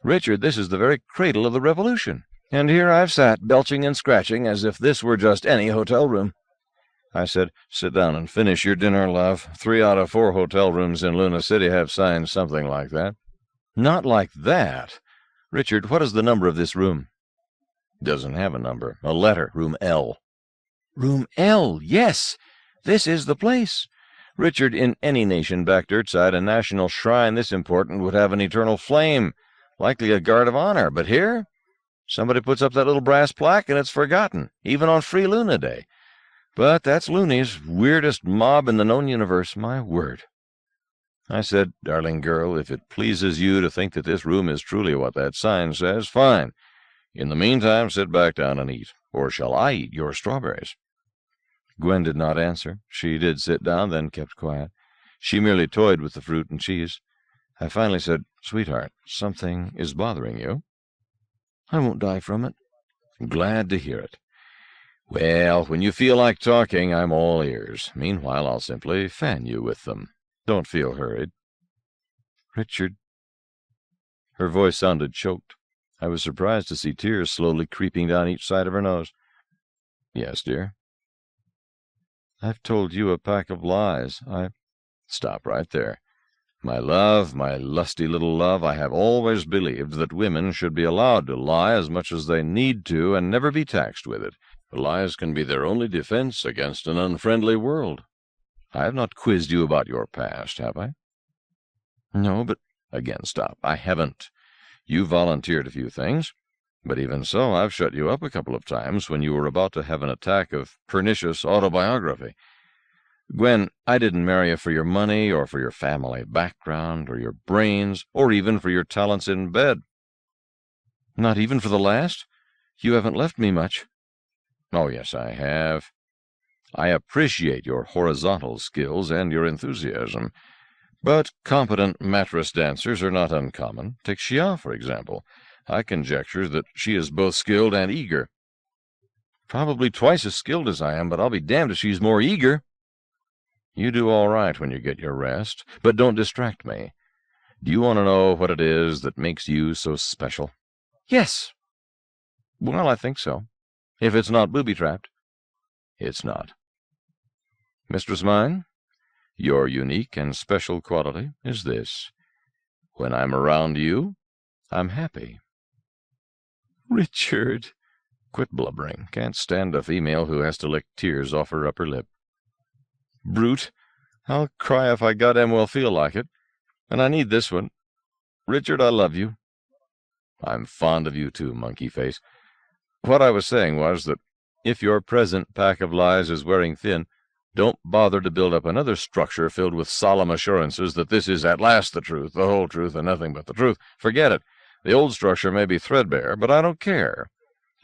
Richard, this is the very cradle of the Revolution. And here I've sat, belching and scratching, as if this were just any hotel room." I said, "Sit down and finish your dinner, love. 3 out of 4 hotel rooms in Luna City have signs something like that." "Not like that. Richard, what is the number of this room?" "Doesn't have a number. A letter. Room L." "Room L, yes. This is the place. Richard, in any nation back dirtside, a national shrine this important would have an eternal flame, likely a guard of honor. But here, somebody puts up that little brass plaque and it's forgotten, even on Free Luna Day. But that's loonies, weirdest mob in the known universe, my word." I said, "Darling girl, if it pleases you to think that this room is truly what that sign says, fine. In the meantime, sit back down and eat. Or shall I eat your strawberries?" Gwen did not answer. She did sit down, then kept quiet. She merely toyed with the fruit and cheese. I finally said, "Sweetheart, something is bothering you?" "I won't die from it." "Glad to hear it. Well, when you feel like talking, I'm all ears. Meanwhile, I'll simply fan you with them. Don't feel hurried." "Richard." Her voice sounded choked. I was surprised to see tears slowly creeping down each side of her nose. "Yes, dear?" "I've told you a pack of lies. Stop right there. My love, my lusty little love, I have always believed that women should be allowed to lie as much as they need to and never be taxed with it. Lies can be their only defense against an unfriendly world. I have not quizzed you about your past, have I?" "No, but—" "Again, stop. I haven't. You volunteered a few things, but even so, I've shut you up a couple of times when you were about to have an attack of pernicious autobiography. Gwen, I didn't marry you for your money or for your family background or your brains or even for your talents in bed." "Not even for the last? You haven't left me much." "Oh, yes, I have. I appreciate your horizontal skills and your enthusiasm. But competent mattress dancers are not uncommon. Take Xia, for example. I conjecture that she is both skilled and eager." "Probably twice as skilled as I am, but I'll be damned if she's more eager." "You do all right when you get your rest, but don't distract me. Do you want to know what it is that makes you so special?" "Yes." "Well, I think so. If it's not booby-trapped." "It's not. Mistress mine, your unique and special quality is this. When I'm around you, I'm happy." "Richard!" "Quit blubbering. Can't stand a female who has to lick tears off her upper lip." "Brute! I'll cry if I goddamn well feel like it. And I need this one. Richard, I love you." "I'm fond of you too, monkey face. What I was saying was that if your present pack of lies is wearing thin, don't bother to build up another structure filled with solemn assurances that this is at last the truth, the whole truth, and nothing but the truth. Forget it. The old structure may be threadbare, but I don't care.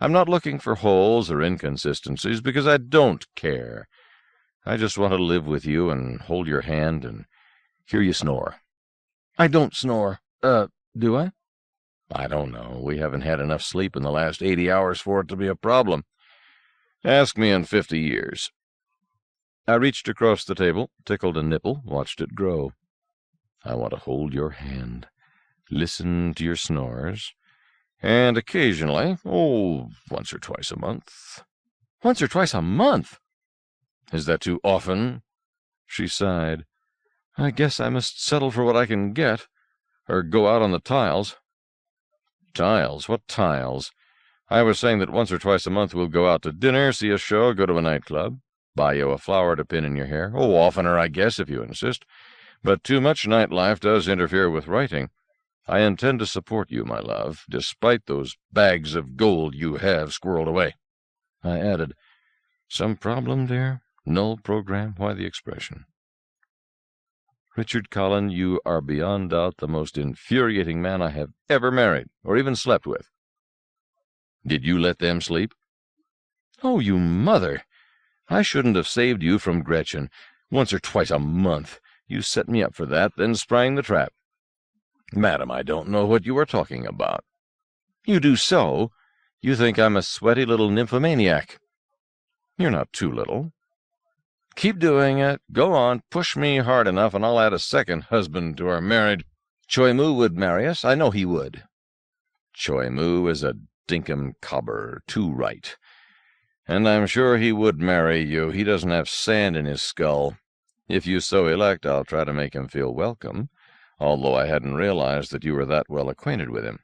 I'm not looking for holes or inconsistencies, because I don't care. I just want to live with you and hold your hand and hear you snore." "I don't snore. Do I?" "I don't know. We haven't had enough sleep in the last 80 hours for it to be a problem. Ask me in 50 years. I reached across the table, tickled a nipple, watched it grow. "I want to hold your hand, listen to your snores, and occasionally, once or twice a month." "Once or twice a month?" "Is that too often?" She sighed. "I guess I must settle for what I can get, or go out on the tiles." "Tiles? What tiles? I was saying that once or twice a month we'll go out to dinner, see a show, go to a nightclub, buy you a flower to pin in your hair. Oftener, I guess, if you insist. But too much nightlife does interfere with writing. I intend to support you, my love, despite those bags of gold you have squirreled away." I added, "Some problem there? Null program? Why the expression?" Richard Cullen, you are beyond doubt the most infuriating man I have ever married, or even slept with. Did you let them sleep? Oh, you mother! I shouldn't have saved you from Gretchen. Once or twice a month. You set me up for that, then sprang the trap. Madam, I don't know what you are talking about. You do so. You think I'm a sweaty little nymphomaniac. You're not too little. Keep doing it. Go on. Push me hard enough, and I'll add a second husband to our marriage. Choi Moo would marry us. I know he would. Choi Moo is a dinkum cobber, too right. And I'm sure he would marry you. He doesn't have sand in his skull. If you so elect, I'll try to make him feel welcome, although I hadn't realized that you were that well acquainted with him.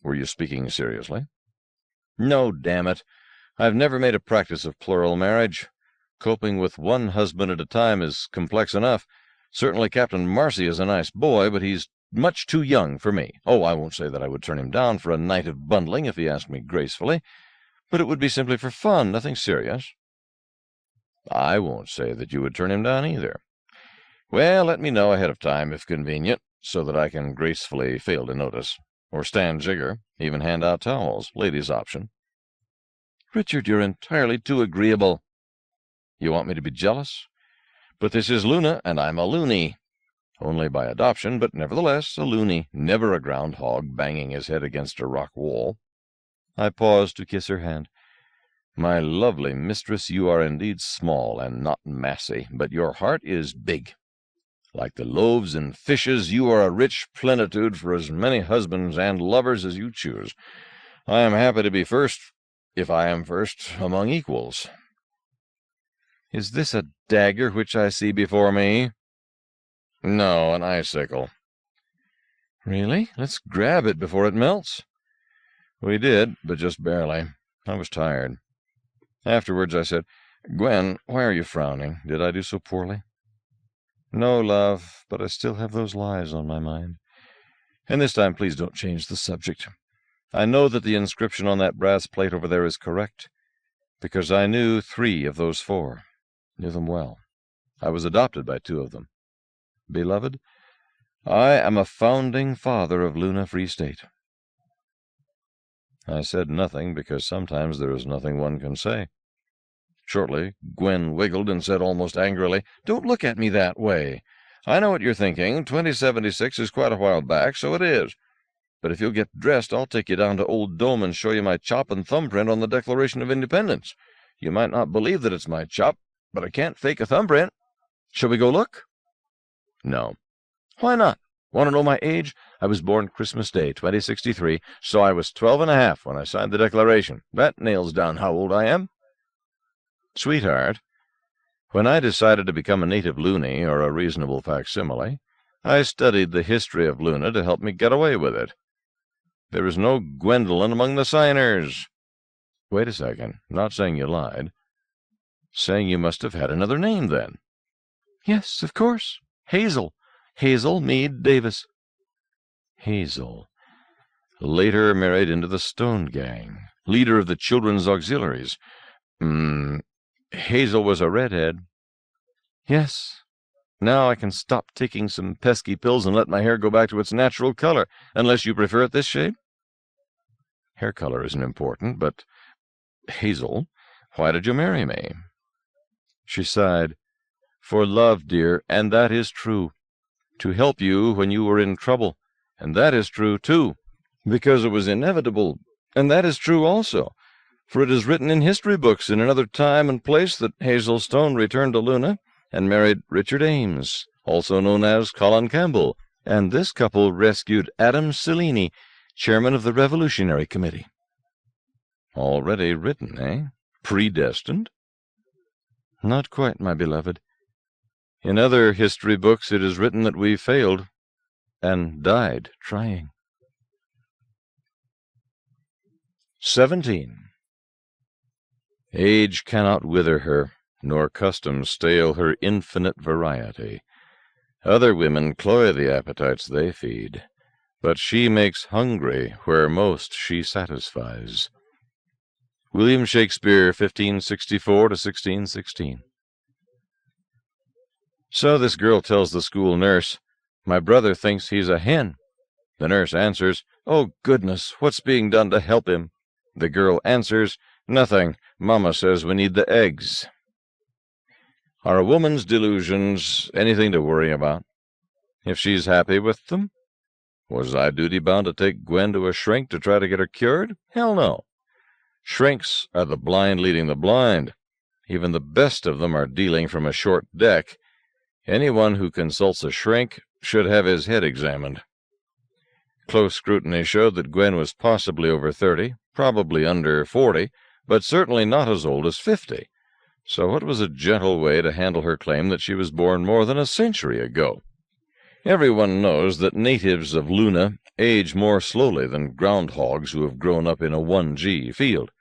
Were you speaking seriously? No, damn it. I've never made a practice of plural marriage. Coping with one husband at a time is complex enough. Certainly Captain Marcy is a nice boy, but he's much too young for me. Oh, I won't say that I would turn him down for a night of bundling if he asked me gracefully, but it would be simply for fun, nothing serious. I won't say that you would turn him down either. Well, let me know ahead of time, if convenient, so that I can gracefully fail to notice, or stand jigger, even hand out towels, ladies' option. Richard, you're entirely too agreeable. You want me to be jealous? But this is Luna, and I'm a loony. Only by adoption, but nevertheless a loony, never a groundhog banging his head against a rock wall. I paused to kiss her hand. My lovely mistress, you are indeed small and not massy, but your heart is big. Like the loaves and fishes, you are a rich plenitude for as many husbands and lovers as you choose. I am happy to be first, if I am first, among equals. Is this a dagger which I see before me? No, an icicle. Really? Let's grab it before it melts. We did, but just barely. I was tired. Afterwards I said, Gwen, why are you frowning? Did I do so poorly? No, love, but I still have those lies on my mind. And this time please don't change the subject. I know that the inscription on that brass plate over there is correct, because I knew 3 of those 4. Knew them well. I was adopted by 2 of them. Beloved, I am a founding father of Luna Free State. I said nothing, because sometimes there is nothing one can say. Shortly, Gwen wiggled and said almost angrily, Don't look at me that way. I know what you're thinking. 2076 is quite a while back, so it is. But if you'll get dressed, I'll take you down to Old Dome and show you my chop and thumbprint on the Declaration of Independence. You might not believe that it's my chop, but I can't fake a thumbprint. Shall we go look? No. Why not? Want to know my age? I was born Christmas Day, 2063, so I was 12 and a half when I signed the Declaration. That nails down how old I am. Sweetheart, when I decided to become a native loony, or a reasonable facsimile, I studied the history of Luna to help me get away with it. There is no Gwendolen among the signers. Wait a second. Not saying you lied. Saying you must have had another name, then. Yes, of course. Hazel. Hazel Meade Davis. Hazel. Later married into the Stone Gang. Leader of the Children's Auxiliaries. Hazel was a redhead. Yes. Now I can stop taking some pesky pills and let my hair go back to its natural color, unless you prefer it this shade. Hair color isn't important, but, Hazel, why did you marry me? She sighed. For love, dear, and that is true. To help you when you were in trouble, and that is true, too. Because it was inevitable, and that is true also. For it is written in history books in another time and place that Hazel Stone returned to Luna and married Richard Ames, also known as Colin Campbell, and this couple rescued Adam Cellini, chairman of the Revolutionary Committee. Already written, eh? Predestined? Not quite, my beloved. In other history books it is written that we failed and died trying. 17. Age cannot wither her, nor custom stale her infinite variety. Other women cloy the appetites they feed, but she makes hungry where most she satisfies. William Shakespeare, 1564 to 1616. So this girl tells the school nurse, "My brother thinks he's a hen." The nurse answers, "Oh, goodness, what's being done to help him?" The girl answers, "Nothing. Mama says we need the eggs." Are a woman's delusions anything to worry about? If she's happy with them? Was I duty-bound to take Gwen to a shrink to try to get her cured? Hell no. Shrinks are the blind leading the blind. Even the best of them are dealing from a short deck. Anyone who consults a shrink should have his head examined. Close scrutiny showed that Gwen was possibly over 30, probably under 40, but certainly not as old as 50. So what was a gentle way to handle her claim that she was born more than a century ago? Everyone knows that natives of Luna age more slowly than groundhogs who have grown up in a 1G field.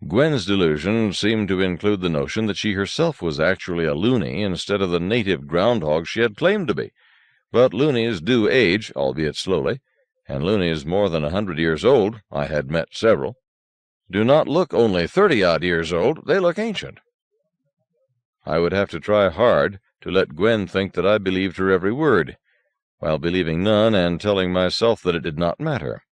Gwen's delusion seemed to include the notion that she herself was actually a loony instead of the native groundhog she had claimed to be. But loonies do age, albeit slowly, and loonies more than 100 years old, I had met several, do not look only 30-odd years old, they look ancient. I would have to try hard to let Gwen think that I believed her every word, while believing none and telling myself that it did not matter.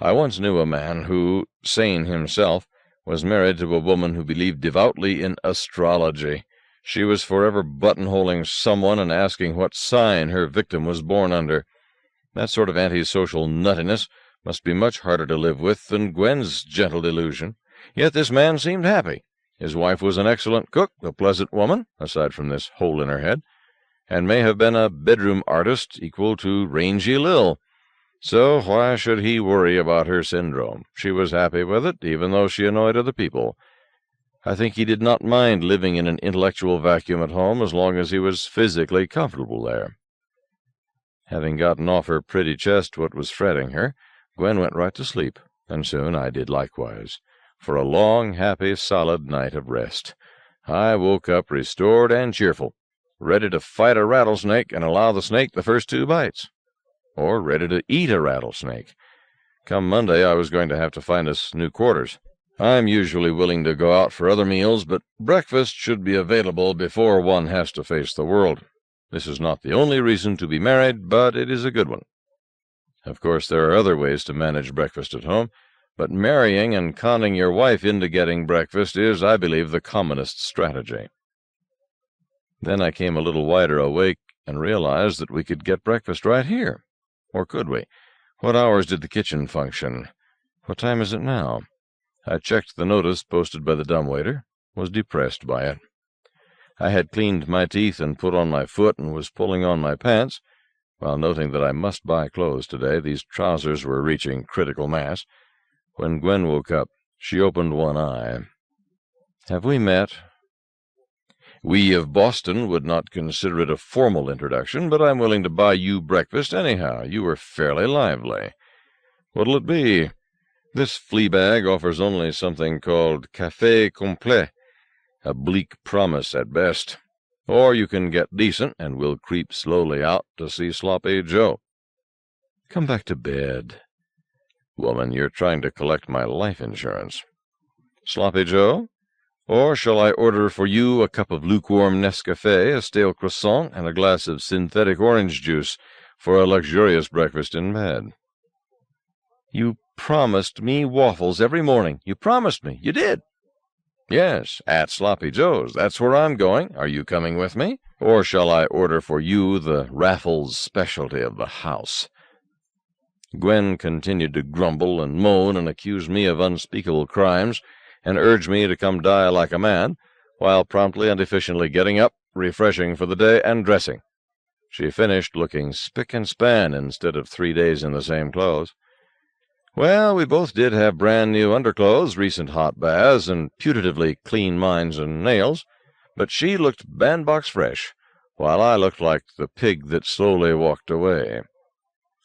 I once knew a man who, sane himself, was married to a woman who believed devoutly in astrology. She was forever buttonholing someone and asking what sign her victim was born under. That sort of antisocial nuttiness must be much harder to live with than Gwen's gentle delusion. Yet this man seemed happy. His wife was an excellent cook, a pleasant woman, aside from this hole in her head, and may have been a bedroom artist equal to Rangy Lil. So why should he worry about her syndrome? She was happy with it, even though she annoyed other people. I think he did not mind living in an intellectual vacuum at home as long as he was physically comfortable there. Having gotten off her pretty chest what was fretting her, Gwen went right to sleep, and soon I did likewise, for a long, happy, solid night of rest. I woke up restored and cheerful, ready to fight a rattlesnake and allow the snake the first 2 bites, or ready to eat a rattlesnake. Come Monday, I was going to have to find us new quarters. I'm usually willing to go out for other meals, but breakfast should be available before one has to face the world. This is not the only reason to be married, but it is a good one. Of course, there are other ways to manage breakfast at home, but marrying and conning your wife into getting breakfast is, I believe, the commonest strategy. Then I came a little wider awake and realized that we could get breakfast right here. Or could we? What hours did the kitchen function? What time is it now? I checked the notice posted by the dumbwaiter, was depressed by it. I had cleaned my teeth and put on my foot and was pulling on my pants, while noting that I must buy clothes today. These trousers were reaching critical mass. When Gwen woke up, she opened one eye. "Have we met?" "We of Boston would not consider it a formal introduction, but I'm willing to buy you breakfast anyhow. You were fairly lively. What'll it be?" "This flea bag offers only something called café complet, a bleak promise at best. Or you can get decent, and we'll creep slowly out to see Sloppy Joe." "Come back to bed." "Woman, you're trying to collect my life insurance." "Sloppy Joe? Or shall I order for you a cup of lukewarm Nescafé, a stale croissant, and a glass of synthetic orange juice for a luxurious breakfast in bed?" "You promised me waffles every morning. You promised me. You did." "Yes, at Sloppy Joe's. That's where I'm going. Are you coming with me? Or shall I order for you the Raffles specialty of the house?" Gwen continued to grumble and moan and accuse me of unspeakable crimes, and urge me to come die like a man, while promptly and efficiently getting up, refreshing for the day, and dressing. She finished looking spick and span instead of 3 days in the same clothes. Well, we both did have brand-new underclothes, recent hot baths, and putatively clean minds and nails, but she looked bandbox fresh, while I looked like the pig that slowly walked away,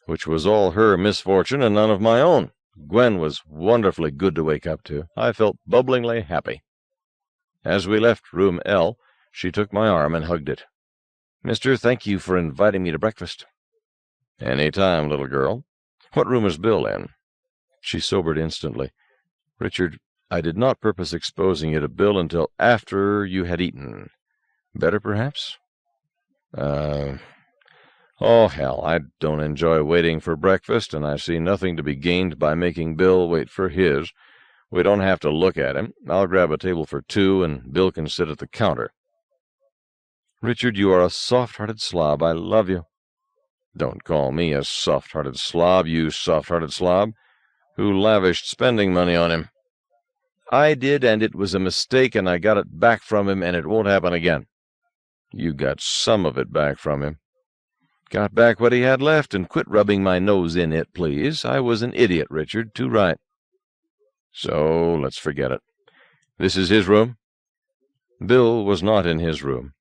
which was all her misfortune and none of my own. Gwen was wonderfully good to wake up to. I felt bubblingly happy. As we left room L, she took my arm and hugged it. "Mister, thank you for inviting me to breakfast." "Any time, little girl. What room is Bill in?" She sobered instantly. "Richard, I did not purpose exposing you to Bill until after you had eaten. Better, perhaps?" Uh, oh, hell, I don't enjoy waiting for breakfast, and I see nothing to be gained by making Bill wait for his. We don't have to look at him. I'll grab a table for two, and Bill can sit at the counter. Richard, you are a soft-hearted slob. I love you. Don't call me a soft-hearted slob, you soft-hearted slob. Who lavished spending money on him? I did, and it was a mistake, and I got it back from him, and it won't happen again. You got some of it back from him. Got back what he had left, and quit rubbing my nose in it, please. I was an idiot, Richard, too right. So let's forget it. This is his room? Bill was not in his room.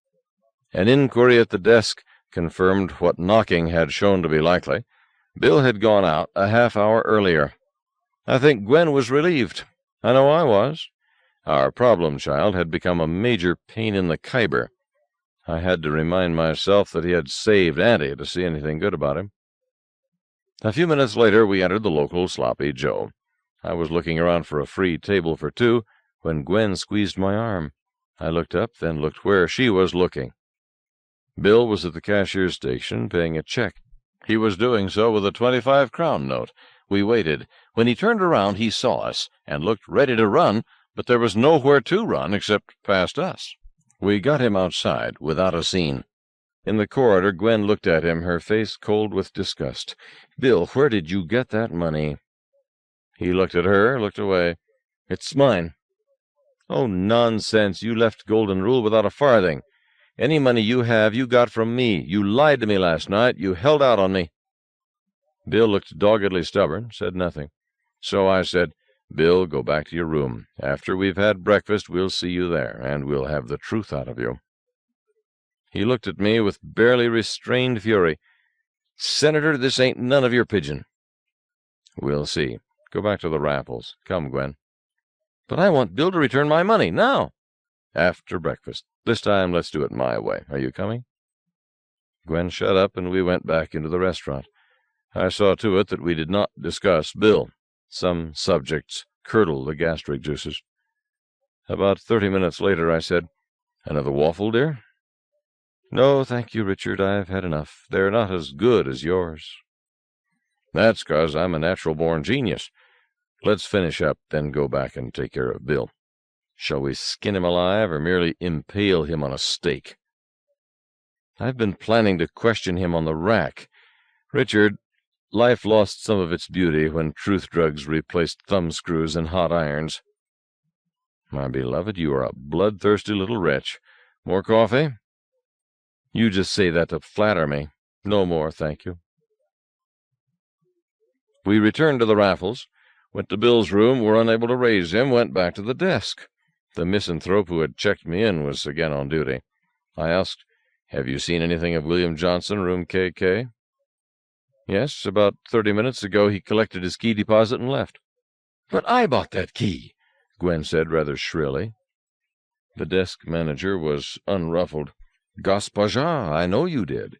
An inquiry at the desk confirmed what knocking had shown to be likely. Bill had gone out a half-hour earlier. I think Gwen was relieved. I know I was. Our problem child had become a major pain in the Khyber. I had to remind myself that he had saved Auntie to see anything good about him. A few minutes later, we entered the local Sloppy Joe. I was looking around for a free table for two when Gwen squeezed my arm. I looked up, then looked where she was looking. Bill was at the cashier's station paying a check. He was doing so with a 25-crown note. We waited. When he turned around, he saw us and looked ready to run, but there was nowhere to run except past us. We got him outside without a scene. In the corridor, Gwen looked at him, her face cold with disgust. Bill, where did you get that money? He looked at her, looked away. It's mine. Oh, nonsense. You left Golden Rule without a farthing. Any money you have, you got from me. You lied to me last night. You held out on me. Bill looked doggedly stubborn, said nothing. So I said, Bill, go back to your room. After we've had breakfast, we'll see you there, and we'll have the truth out of you. He looked at me with barely restrained fury. Senator, this ain't none of your pigeon. We'll see. Go back to the Raffles. Come, Gwen. But I want Bill to return my money, now. After breakfast. This time, let's do it my way. Are you coming? Gwen shut up, and we went back into the restaurant. I saw to it that we did not discuss Bill. Some subjects curdled the gastric juices. About 30 minutes later, I said, Another waffle, dear? No, thank you, Richard. I've had enough. They're not as good as yours. That's 'cause I'm a natural-born genius. Let's finish up, then go back and take care of Bill. Shall we skin him alive or merely impale him on a stake? I've been planning to question him on the rack. Richard, life lost some of its beauty when truth drugs replaced thumbscrews and hot irons. My beloved, you are a bloodthirsty little wretch. More coffee? You just say that to flatter me. No more, thank you. We returned to the Raffles, went to Bill's room, were unable to raise him, went back to the desk. The misanthrope who had checked me in was again on duty. I asked, Have you seen anything of William Johnson, room KK? Yes, about 30 minutes ago he collected his key deposit and left. But I bought that key, Gwen said rather shrilly. The desk manager was unruffled. Gaspard, I know you did.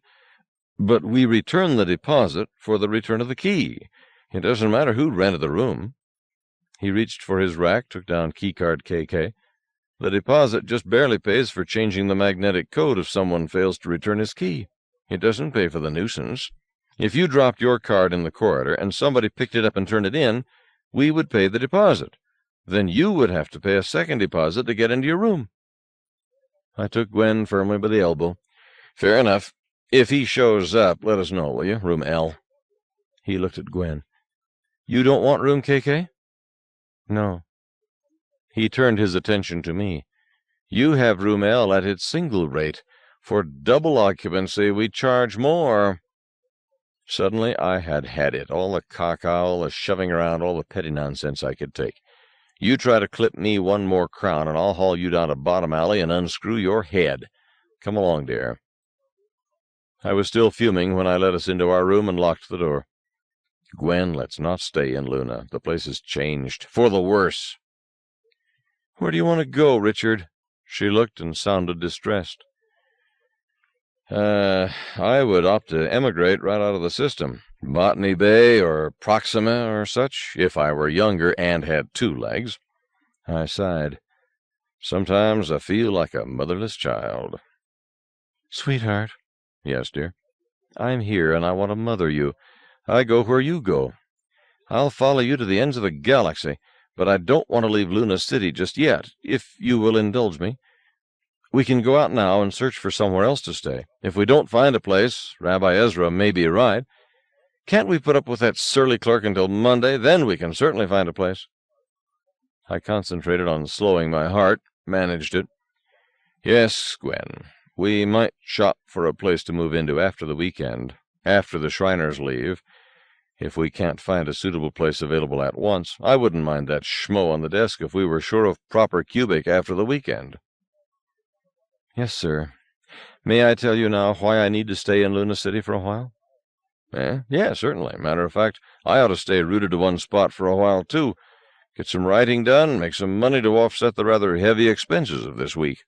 But we returned the deposit for the return of the key. It doesn't matter who rented the room. He reached for his rack, took down keycard KK. The deposit just barely pays for changing the magnetic code if someone fails to return his key. It doesn't pay for the nuisance. If you dropped your card in the corridor and somebody picked it up and turned it in, we would pay the deposit. Then you would have to pay a second deposit to get into your room. I took Gwen firmly by the elbow. Fair enough. If he shows up, let us know, will you? Room L. He looked at Gwen. You don't want room KK? No. He turned his attention to me. You have room L at its single rate. For double occupancy, we charge more. Suddenly I had it, all the caca, all the shoving around, all the petty nonsense I could take. You try to clip me one more crown, and I'll haul you down to Bottom Alley and unscrew your head. Come along, dear. I was still fuming when I let us into our room and locked the door. Gwen, let's not stay in Luna. The place has changed. For the worse. Where do you want to go, Richard? She looked and sounded distressed. I would opt to emigrate right out of the system. Botany Bay or Proxima or such, if I were younger and had 2 legs. I sighed. Sometimes I feel like a motherless child. Sweetheart, Yes, dear. I'm here, and I want to mother you. I go where you go. I'll follow you to the ends of the galaxy, but I don't want to leave Luna City just yet, if you will indulge me. We can go out now and search for somewhere else to stay. If we don't find a place, Rabbi Ezra may be right. Can't we put up with that surly clerk until Monday? Then we can certainly find a place. I concentrated on slowing my heart, managed it. Yes, Gwen, we might shop for a place to move into after the weekend, after the Shriners leave. If we can't find a suitable place available at once, I wouldn't mind that schmo on the desk if we were sure of proper cubic after the weekend. Yes, sir. May I tell you now why I need to stay in Luna City for a while? Yeah, certainly. Matter of fact, I ought to stay rooted to one spot for a while, too. Get some writing done, make some money to offset the rather heavy expenses of this week.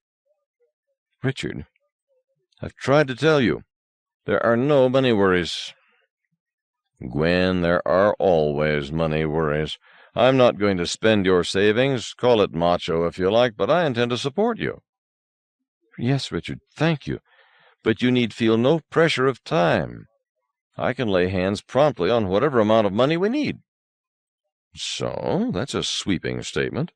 Richard, I've tried to tell you. There are no money worries. Gwen, there are always money worries. I'm not going to spend your savings. Call it macho if you like, but I intend to support you. Yes, Richard, thank you. But you need feel no pressure of time. I can lay hands promptly on whatever amount of money we need. So, that's a sweeping statement.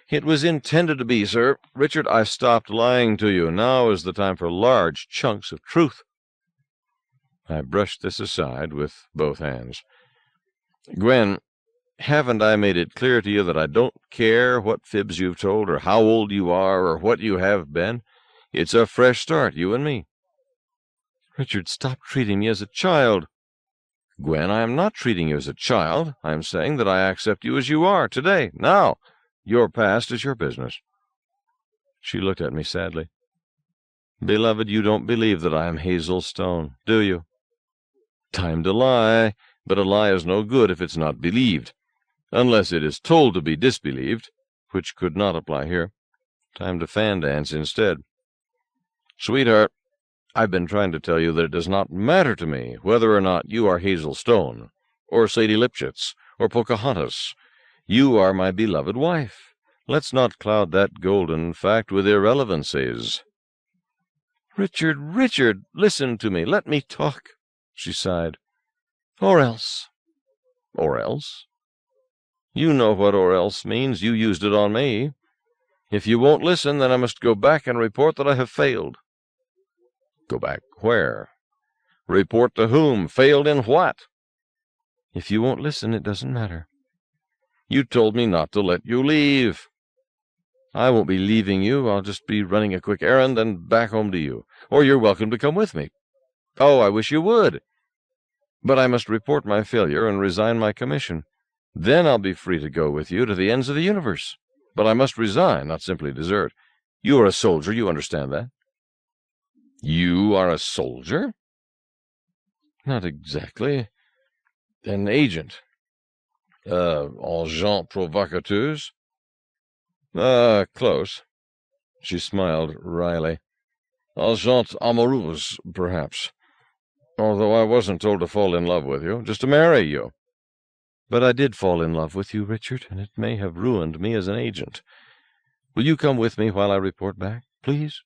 It was intended to be, sir. Richard, I've stopped lying to you. Now is the time for large chunks of truth. I brushed this aside with both hands. Gwen, haven't I made it clear to you that I don't care what fibs you've told, or how old you are, or what you have been? It's a fresh start, you and me. Richard, stop treating me as a child. Gwen, I am not treating you as a child. I am saying that I accept you as you are, today, now. Your past is your business. She looked at me sadly. Beloved, you don't believe that I am Hazel Stone, do you? Time to lie, but a lie is no good if it's not believed, unless it is told to be disbelieved, which could not apply here. Time to fan dance instead. Sweetheart, I've been trying to tell you that it does not matter to me whether or not you are Hazel Stone, or Sadie Lipschitz, or Pocahontas. You are my beloved wife. Let's not cloud that golden fact with irrelevancies. Richard, listen to me. Let me talk, she sighed. Or else. Or else? You know what or else means. You used it on me. If you won't listen, then I must go back and report that I have failed. Go back where? Report to whom? Failed in what? If you won't listen, it doesn't matter. You told me not to let you leave. I won't be leaving you. I'll just be running a quick errand and back home to you. Or you're welcome to come with me. Oh, I wish you would. But I must report my failure and resign my commission. Then I'll be free to go with you to the ends of the universe. But I must resign, not simply desert. You are a soldier, you understand that? You are a soldier? Not exactly. An agent. Agent provocateuse? Close. She smiled wryly. Agent amoureuse, perhaps. Although I wasn't told to fall in love with you, just to marry you. But I did fall in love with you, Richard, and it may have ruined me as an agent. Will you come with me while I report back, please?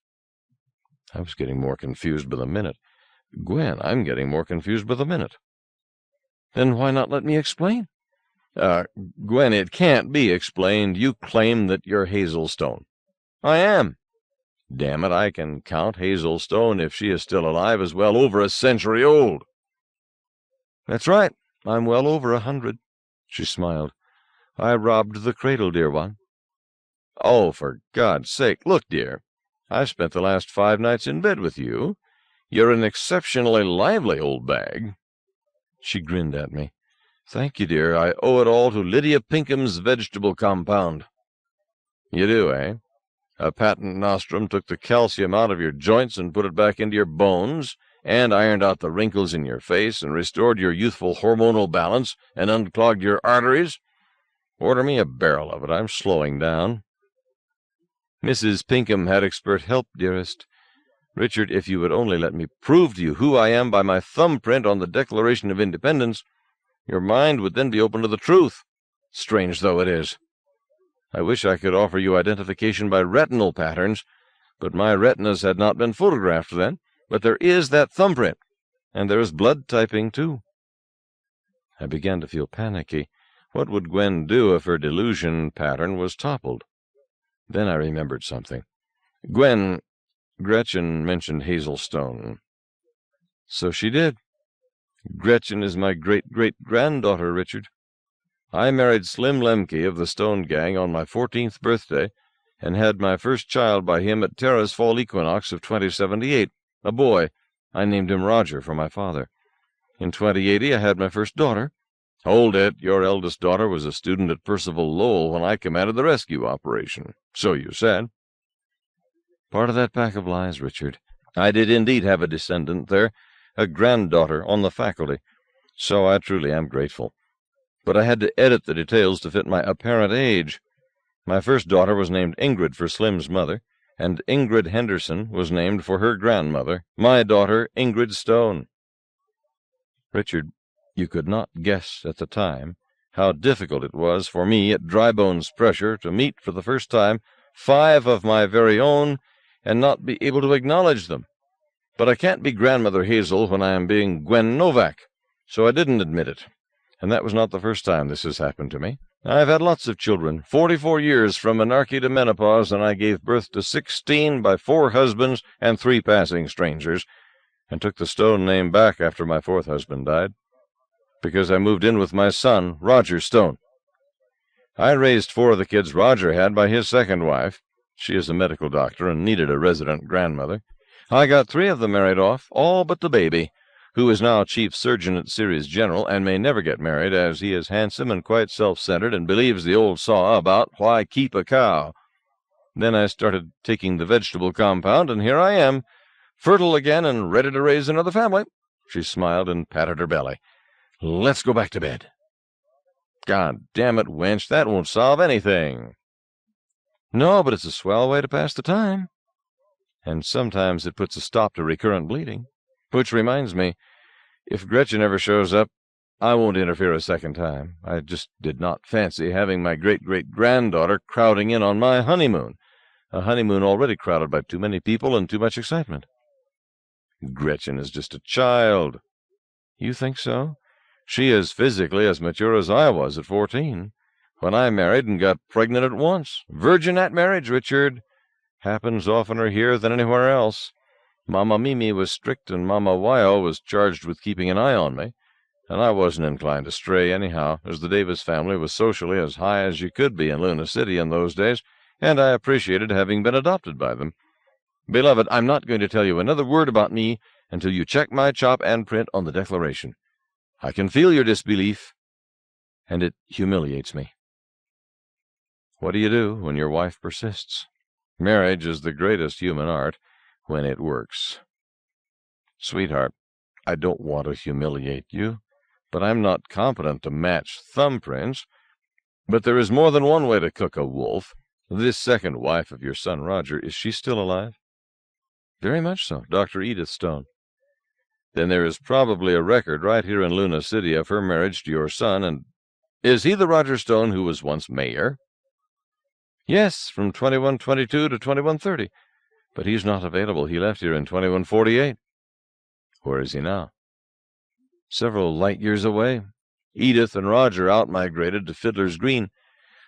I was getting more confused by the minute. Gwen, I'm getting more confused by the minute. Then why not let me explain? Gwen, it can't be explained. You claim that you're Hazel Stone. I am. Damn it, I can count Hazel Stone, if she is still alive, as well over a century old. That's right. I'm well over 100. She smiled. I robbed the cradle, dear one. Oh, for God's sake, look, dear. I've spent the last 5 nights in bed with you. You're an exceptionally lively old bag. She grinned at me. Thank you, dear. I owe it all to Lydia Pinkham's vegetable compound. You do, eh? A patent nostrum took the calcium out of your joints and put it back into your bones, and ironed out the wrinkles in your face, and restored your youthful hormonal balance, and unclogged your arteries. Order me a barrel of it. I'm slowing down. Mrs. Pinkham had expert help, dearest. Richard, if you would only let me prove to you who I am by my thumbprint on the Declaration of Independence, your mind would then be open to the truth, strange though it is. I wish I could offer you identification by retinal patterns, but my retinas had not been photographed then, But there is that thumbprint, and there is blood typing, too. I began to feel panicky. What would Gwen do if her delusion pattern was toppled? Then I remembered something. Gretchen mentioned Hazel Stone. So she did. Gretchen is my great-great-granddaughter, Richard. I married Slim Lemke of the Stone Gang on my 14th birthday, and had my first child by him at Terra's fall equinox of 2078, a boy. I named him Roger for my father. In 2080 I had my first daughter. Hold it, your eldest daughter was a student at Percival Lowell when I commanded the rescue operation. So you said. Part of that pack of lies, Richard. I did indeed have a descendant there, a granddaughter on the faculty, so I truly am grateful. But I had to edit the details to fit my apparent age. My first daughter was named Ingrid for Slim's mother, and Ingrid Henderson was named for her grandmother, my daughter Ingrid Stone. Richard, you could not guess at the time how difficult it was for me at Drybone's pressure to meet for the first time 5 of my very own and not be able to acknowledge them. But I can't be Grandmother Hazel when I am being Gwen Novak, so I didn't admit it. And that was not the first time this has happened to me. I've had lots of children, 44 years from menarche to menopause, and I gave birth to 16 by 4 husbands and 3 passing strangers, and took the Stone name back after my 4th husband died, because I moved in with my son, Roger Stone. I raised 4 of the kids Roger had by his second wife. She is a medical doctor and needed a resident grandmother. I got 3 of them married off, all but the baby, who is now chief surgeon at Ceres General and may never get married, as he is handsome and quite self-centered and believes the old saw about why keep a cow. Then I started taking the vegetable compound, and here I am, fertile again and ready to raise another family. She smiled and patted her belly. Let's go back to bed. God damn it, wench, that won't solve anything. No, but it's a swell way to pass the time. And sometimes it puts a stop to recurrent bleeding. Which reminds me, if Gretchen ever shows up, I won't interfere a second time. I just did not fancy having my great-great-granddaughter crowding in on my honeymoon, a honeymoon already crowded by too many people and too much excitement. Gretchen is just a child. You think so? She is physically as mature as I was at 14, when I married and got pregnant at once. Virgin at marriage, Richard. Happens oftener here than anywhere else. Mama Mimi was strict, and Mama Wyo was charged with keeping an eye on me, and I wasn't inclined to stray anyhow, as the Davis family was socially as high as you could be in Luna City in those days, and I appreciated having been adopted by them. Beloved, I'm not going to tell you another word about me until you check my chop and print on the declaration. I can feel your disbelief, and it humiliates me. What do you do when your wife persists? Marriage is the greatest human art when it works. Sweetheart, I don't want to humiliate you, but I'm not competent to match thumbprints. But there is more than one way to cook a wolf. This second wife of your son Roger, is she still alive? Very much so, Dr. Edith Stone. Then there is probably a record right here in Luna City of her marriage to your son, and is he the Roger Stone who was once mayor? Yes, from 2122 to 2130. But he's not available. He left here in 2148. Where is he now? Several light years away. Edith and Roger outmigrated to Fiddler's Green.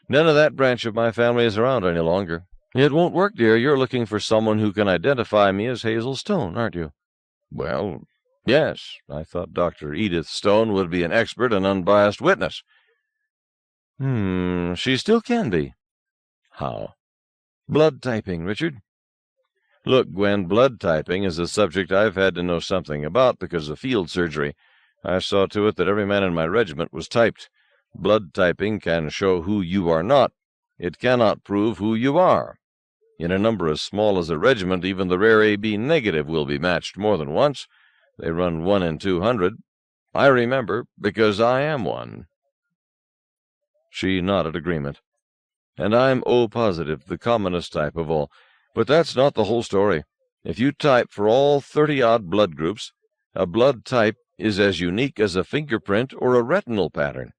None of that branch of my family is around any longer. It won't work, dear. You're looking for someone who can identify me as Hazel Stone, aren't you? Well, yes. I thought Dr. Edith Stone would be an expert and unbiased witness. She still can be. How? Blood typing, Richard. Look, Gwen, blood typing is a subject I've had to know something about because of field surgery. I saw to it that every man in my regiment was typed. Blood typing can show who you are not. It cannot prove who you are. In a number as small as a regiment, even the rare AB negative will be matched more than once. They run 1 in 200. I remember, because I am one. She nodded agreement. And I'm O-positive, the commonest type of all. But that's not the whole story. If you type for all 30-odd blood groups, a blood type is as unique as a fingerprint or a retinal pattern.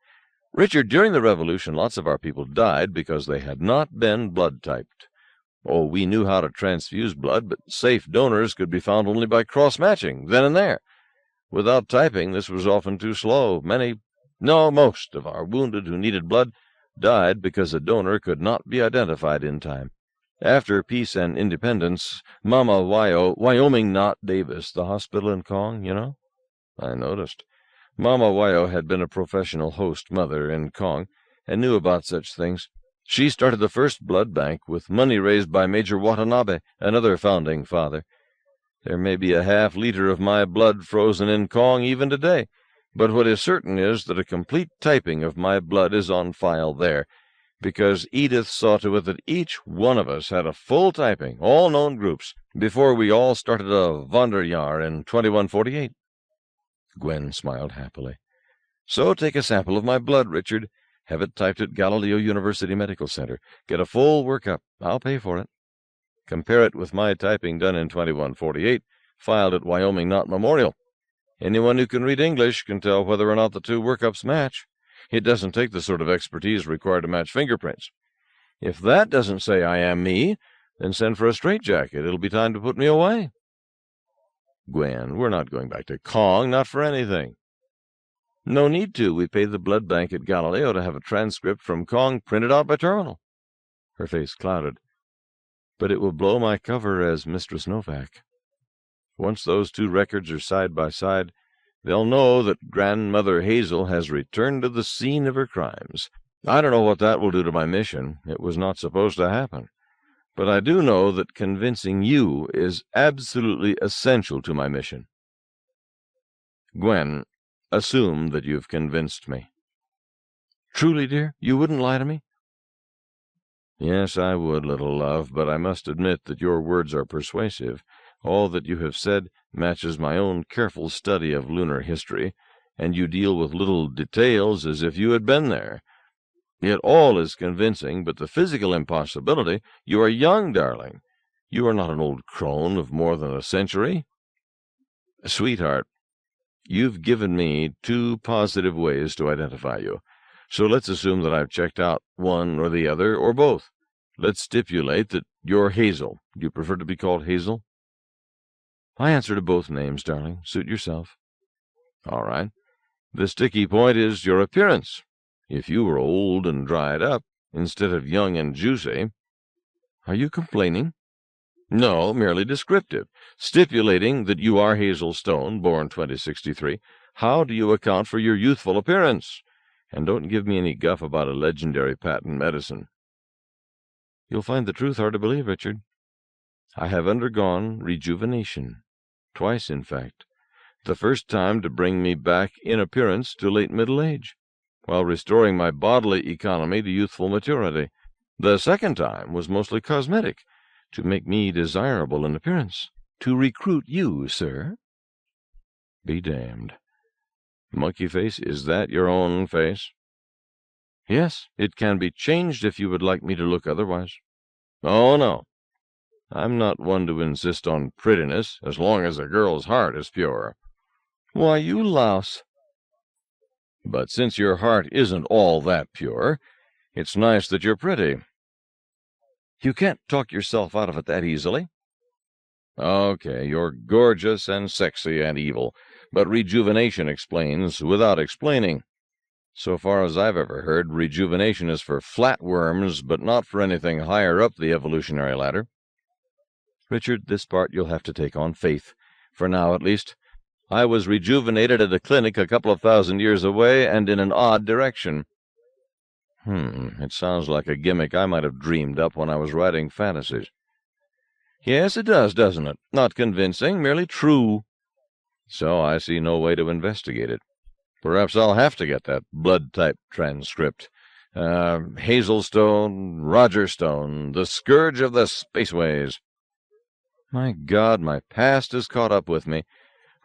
Richard, during the Revolution, lots of our people died because they had not been blood typed. Oh, we knew how to transfuse blood, but safe donors could be found only by cross-matching, then and there. Without typing, this was often too slow. Most of our wounded who needed blood died because a donor could not be identified in time. After peace and independence, Mama Wyoming Knott Davis, the hospital in Kong, you know? I noticed. Mama Wyo had been a professional host mother in Kong and knew about such things. She started the first blood bank with money raised by Major Watanabe, another founding father. There may be a half-liter of my blood frozen in Kong even today, but what is certain is that a complete typing of my blood is on file there, because Edith saw to it that each one of us had a full typing, all known groups, before we all started a Wanderjahr in 2148. Gwen smiled happily. So take a sample of my blood, Richard. Have it typed at Galileo University Medical Center. Get a full workup. I'll pay for it. Compare it with my typing done in 2148, filed at Wyoming Knott Memorial. Anyone who can read English can tell whether or not the two workups match. It doesn't take the sort of expertise required to match fingerprints. If that doesn't say I am me, then send for a straitjacket. It'll be time to put me away. Gwen, we're not going back to Kong, not for anything. No need to. We paid the blood bank at Galileo to have a transcript from Kong printed out by terminal. Her face clouded. But it will blow my cover as Mistress Novak. Once those two records are side by side, they'll know that Grandmother Hazel has returned to the scene of her crimes. I don't know what that will do to my mission. It was not supposed to happen. But I do know that convincing you is absolutely essential to my mission. Gwen, assume that you've convinced me. Truly, dear, you wouldn't lie to me? Yes, I would, little love, but I must admit that your words are persuasive. All that you have said matches my own careful study of lunar history, and you deal with little details as if you had been there. It all is convincing, but the physical impossibility— you are young, darling. You are not an old crone of more than a century. Sweetheart, you've given me two positive ways to identify you. So let's assume that I've checked out one or the other, or both. Let's stipulate that you're Hazel. Do you prefer to be called Hazel? I answer to both names, darling. Suit yourself. All right. The sticky point is your appearance. If you were old and dried up, instead of young and juicy— Are you complaining? No, merely descriptive. Stipulating that you are Hazel Stone, born 2063, how do you account for your youthful appearance? And don't give me any guff about a legendary patent medicine. You'll find the truth hard to believe, Richard. I have undergone rejuvenation. Twice, in fact. The first time to bring me back in appearance to late middle age, while restoring my bodily economy to youthful maturity. The second time was mostly cosmetic, to make me desirable in appearance. To recruit you, sir. Be damned. Monkey face, is that your own face? Yes, it can be changed if you would like me to look otherwise. Oh, no. I'm not one to insist on prettiness, as long as a girl's heart is pure. Why, you louse. But since your heart isn't all that pure, it's nice that you're pretty. You can't talk yourself out of it that easily. Okay, you're gorgeous and sexy and evil, but rejuvenation explains without explaining. So far as I've ever heard, rejuvenation is for flatworms, but not for anything higher up the evolutionary ladder. Richard, this part you'll have to take on faith, for now at least. I was rejuvenated at a clinic a couple of thousand years away and in an odd direction. It sounds like a gimmick I might have dreamed up when I was writing fantasies. Yes, it does, doesn't it? Not convincing, merely true. So I see no way to investigate it. Perhaps I'll have to get that blood-type transcript. Hazel Stone, Roger Stone, the scourge of the spaceways. My God, my past has caught up with me.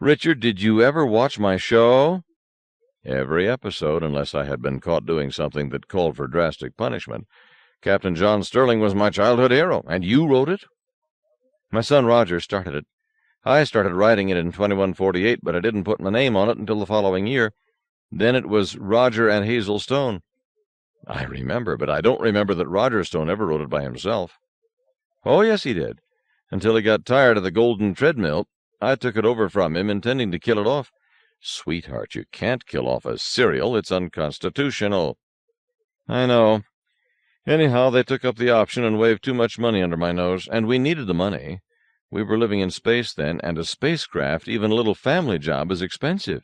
Richard, did you ever watch my show? Every episode, unless I had been caught doing something that called for drastic punishment. Captain John Sterling was my childhood hero, and you wrote it? My son Roger started it. I started writing it in 2148, but I didn't put my name on it until the following year. Then it was Roger and Hazel Stone. I remember, but I don't remember that Roger Stone ever wrote it by himself. Oh, yes, he did. Until he got tired of the golden treadmill. I took it over from him, intending to kill it off. Sweetheart, you can't kill off a cereal. It's unconstitutional. I know. Anyhow, they took up the option and waved too much money under my nose, and we needed the money. We were living in space then, and a spacecraft, even a little family job, is expensive.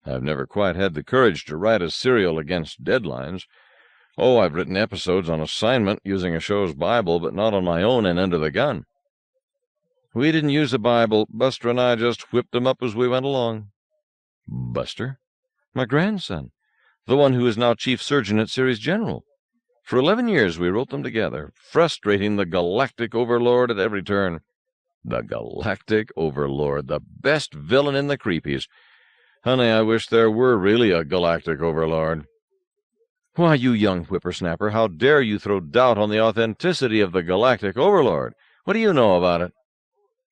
I've never quite had the courage to write a serial against deadlines. Oh, I've written episodes on assignment using a show's Bible, but not on my own and under the gun. We didn't use a Bible. Buster and I just whipped them up as we went along. Buster? My grandson, the one who is now chief surgeon at Series General. For 11 years we wrote them together, frustrating the galactic overlord at every turn. The galactic overlord, the best villain in the creepies. Honey, I wish there were really a galactic overlord. Why, you young whippersnapper, how dare you throw doubt on the authenticity of the galactic overlord? What do you know about it?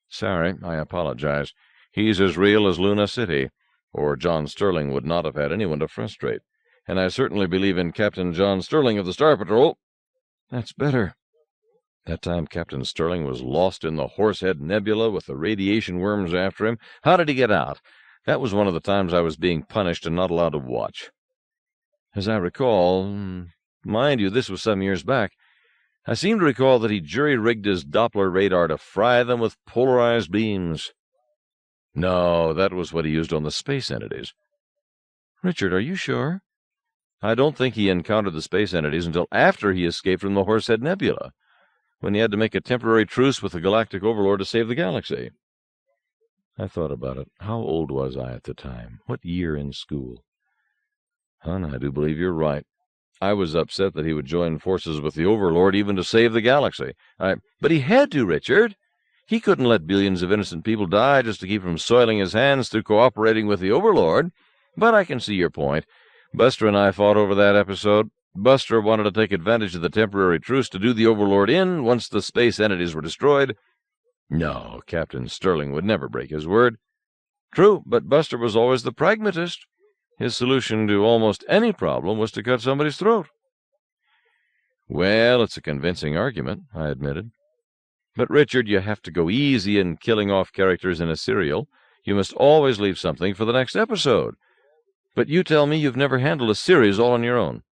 Sorry, I apologize. He's as real as Luna City, or John Sterling would not have had anyone to frustrate. And I certainly believe in Captain John Sterling of the Star Patrol. That's better. That time Captain Sterling was lost in the Horsehead Nebula with the radiation worms after him. How did he get out? That was one of the times I was being punished and not allowed to watch. As I recall, mind you, this was some years back, I seem to recall that he jury-rigged his Doppler radar to fry them with polarized beams. No, that was what he used on the space entities. Richard, are you sure? I don't think he encountered the space entities until after he escaped from the Horsehead Nebula, when he had to make a temporary truce with the galactic overlord to save the galaxy. I thought about it. How old was I at the time? What year in school? Hon, I do believe you're right. I was upset that he would join forces with the overlord even to save the galaxy. But he had to, Richard. He couldn't let billions of innocent people die just to keep from soiling his hands through cooperating with the overlord. But I can see your point. Buster and I fought over that episode. Buster wanted to take advantage of the temporary truce to do the overlord in once the space entities were destroyed. No, Captain Sterling would never break his word. True, but Buster was always the pragmatist. His solution to almost any problem was to cut somebody's throat. Well, it's a convincing argument, I admitted. But, Richard, you have to go easy in killing off characters in a serial. You must always leave something for the next episode. But you tell me you've never handled a series all on your own.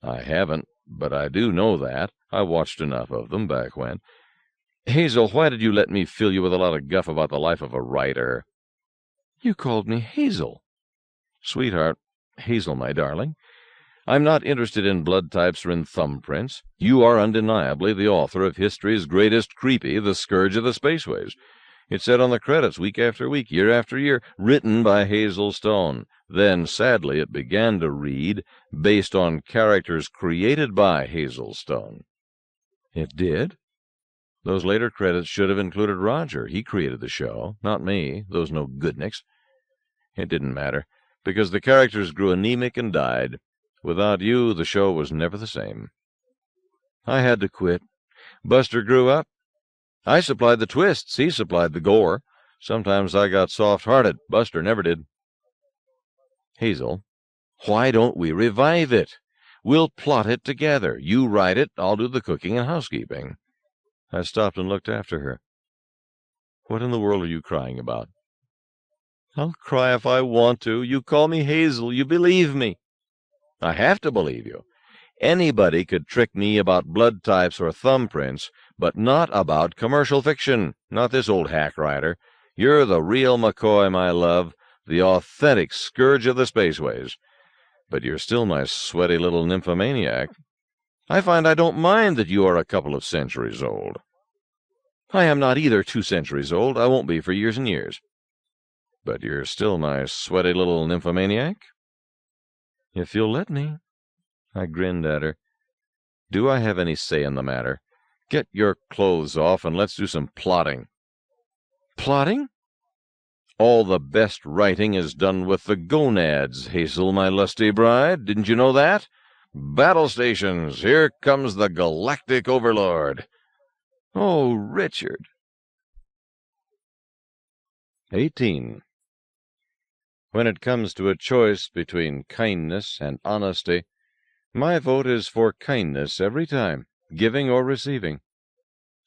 I haven't, but I do know that. I watched enough of them back when. Hazel, why did you let me fill you with a lot of guff about the life of a writer? You called me Hazel. Sweetheart, Hazel, my darling, I'm not interested in blood types or in thumbprints. You are undeniably the author of history's greatest creepy, The Scourge of the Spaceways. It said on the credits week after week, year after year, written by Hazel Stone. Then, sadly, it began to read, based on characters created by Hazel Stone. It did? Those later credits should have included Roger. He created the show, not me, those no-goodniks. It didn't matter, because the characters grew anemic and died. Without you, the show was never the same. I had to quit. Buster grew up. I supplied the twists. He supplied the gore. Sometimes I got soft-hearted. Buster never did. Hazel, why don't we revive it? We'll plot it together. You write it, I'll do the cooking and housekeeping. I stopped and looked after her. What in the world are you crying about? I'll cry if I want to. You call me Hazel. You believe me. I have to believe you. Anybody could trick me about blood types or thumbprints, but not about commercial fiction. Not this old hack writer. You're the real McCoy, my love, the authentic scourge of the spaceways. But you're still my sweaty little nymphomaniac. I find I don't mind that you are a couple of centuries old. I am not either 2 centuries old. I won't be for years and years. But you're still my sweaty little nymphomaniac? If you'll let me. I grinned at her. Do I have any say in the matter? Get your clothes off and let's do some plotting. Plotting? All the best writing is done with the gonads, Hazel, my lusty bride. Didn't you know that? Battle stations, here comes the galactic overlord. Oh, Richard. 18. When it comes to a choice between kindness and honesty, my vote is for kindness every time, giving or receiving.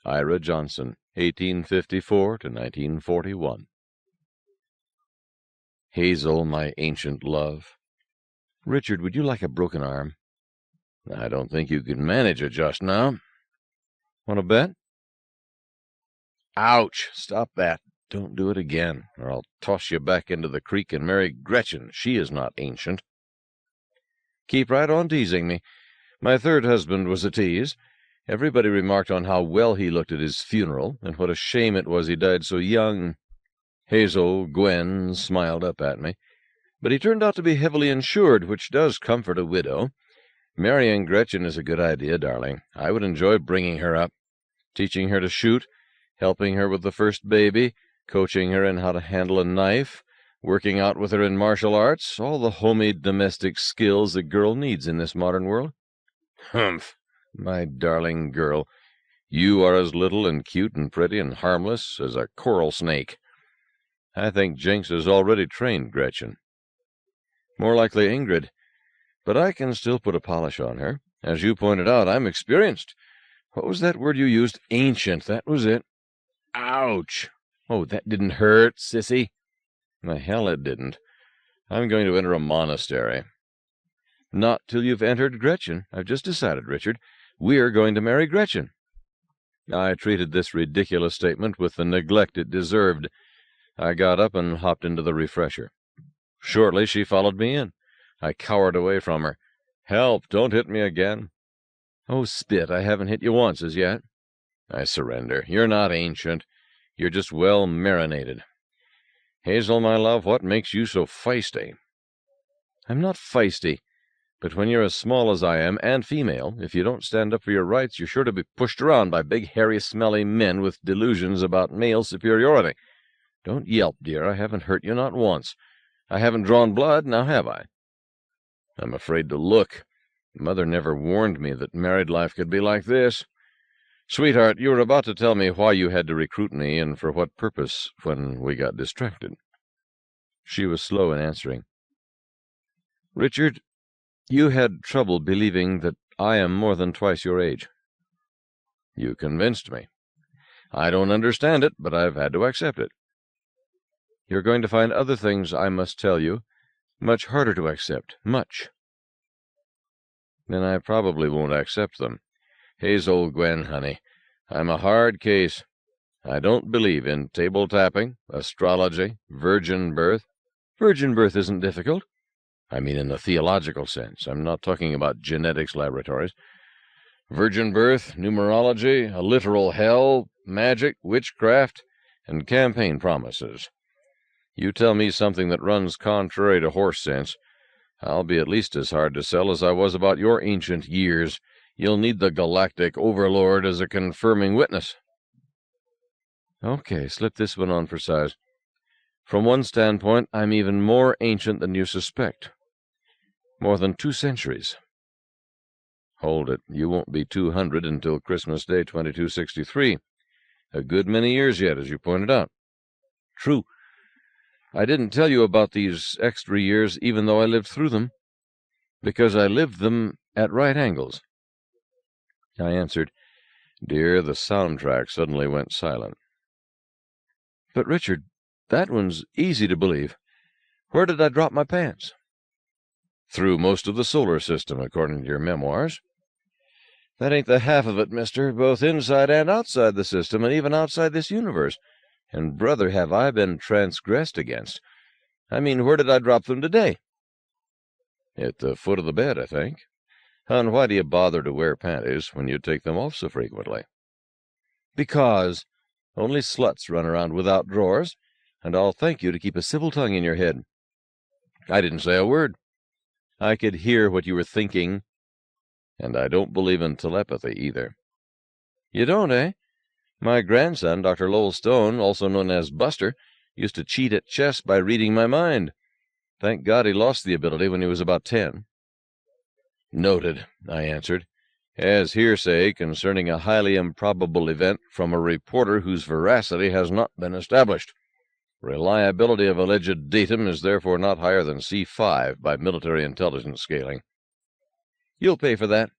Ira Johnson, 1854 to 1941. Hazel, my ancient love. Richard, would you like a broken arm? I don't think you can manage it just now. Want to bet? Ouch! Stop that. Don't do it again, or I'll toss you back into the creek and marry Gretchen. She is not ancient. Keep right on teasing me. My third husband was a tease. Everybody remarked on how well he looked at his funeral, and what a shame it was he died so young. Hazel, Gwen, smiled up at me. But he turned out to be heavily insured, which does comfort a widow. Marrying Gretchen is a good idea, darling. I would enjoy bringing her up, teaching her to shoot, helping her with the first baby, coaching her in how to handle a knife, working out with her in martial arts, all the homey domestic skills a girl needs in this modern world. Humph! My darling girl, you are as little and cute and pretty and harmless as a coral snake. I think Jinx has already trained Gretchen. More likely Ingrid, but I can still put a polish on her. As you pointed out, I'm experienced. What was that word you used? Ancient, that was it. Ouch! Oh, that didn't hurt, sissy. The hell it didn't. I'm going to enter a monastery. Not till you've entered Gretchen. I've just decided, Richard. We're going to marry Gretchen. I treated this ridiculous statement with the neglect it deserved. I got up and hopped into the refresher. Shortly she followed me in. I cowered away from her. Help! Don't hit me again. Oh, spit, I haven't hit you once as yet. I surrender. You're not ancient. You're just well marinated. Hazel, my love, what makes you so feisty? I'm not feisty, but when you're as small as I am, and female, if you don't stand up for your rights, you're sure to be pushed around by big, hairy, smelly men with delusions about male superiority. Don't yelp, dear. I haven't hurt you, not once. I haven't drawn blood, now have I? I'm afraid to look. Mother never warned me that married life could be like this. Sweetheart, you were about to tell me why you had to recruit me and for what purpose when we got distracted. She was slow in answering. Richard, you had trouble believing that I am more than twice your age. You convinced me. I don't understand it, but I've had to accept it. You're going to find other things I must tell you much harder to accept, much. Then I probably won't accept them. Hazel, Gwen, honey, I'm a hard case. I don't believe in table-tapping, astrology, virgin birth. Virgin birth isn't difficult. I mean in the theological sense. I'm not talking about genetics laboratories. Virgin birth, numerology, a literal hell, magic, witchcraft, and campaign promises. You tell me something that runs contrary to horse sense, I'll be at least as hard to sell as I was about your ancient years. You'll need the galactic overlord as a confirming witness. Okay, slip this one on for size. From one standpoint, I'm even more ancient than you suspect. More than 2 centuries. Hold it. You won't be 200 until Christmas Day 2263. A good many years yet, as you pointed out. True. I didn't tell you about these extra years, even though I lived through them, because I lived them at right angles. I answered, Dear, the soundtrack suddenly went silent. But, Richard, that one's easy to believe. Where did I drop my pants? Through most of the solar system, according to your memoirs. That ain't the half of it, mister, both inside and outside the system, and even outside this universe. And, brother, have I been transgressed against. I mean, where did I drop them today? At the foot of the bed, I think. Hon, why do you bother to wear panties when you take them off so frequently? Because only sluts run around without drawers, and I'll thank you to keep a civil tongue in your head. I didn't say a word. I could hear what you were thinking, and I don't believe in telepathy either. You don't, eh? My grandson, Dr. Lowell Stone, also known as Buster, used to cheat at chess by reading my mind. Thank God he lost the ability when he was about 10. Noted, I answered, as hearsay concerning a highly improbable event from a reporter whose veracity has not been established. Reliability of alleged datum is therefore not higher than C5 by military intelligence scaling. You'll pay for that.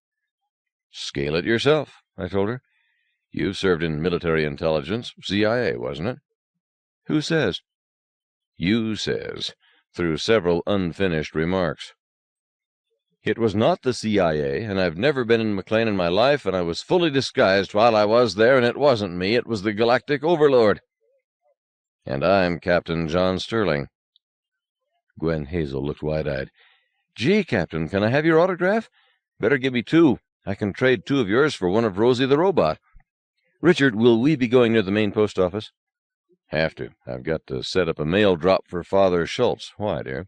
Scale it yourself, I told her. You served in military intelligence, CIA, wasn't it? Who says? You says, through several unfinished remarks. It was not the CIA, and I've never been in McLean in my life, and I was fully disguised while I was there, and it wasn't me, it was the Galactic Overlord. And I'm Captain John Sterling. Gwen Hazel looked wide-eyed. Gee, Captain, can I have your autograph? Better give me 2. I can trade 2 of yours for one of Rosie the Robot. Richard, will we be going near the main post office? Have to. I've got to set up a mail drop for Father Schultz. Why, dear?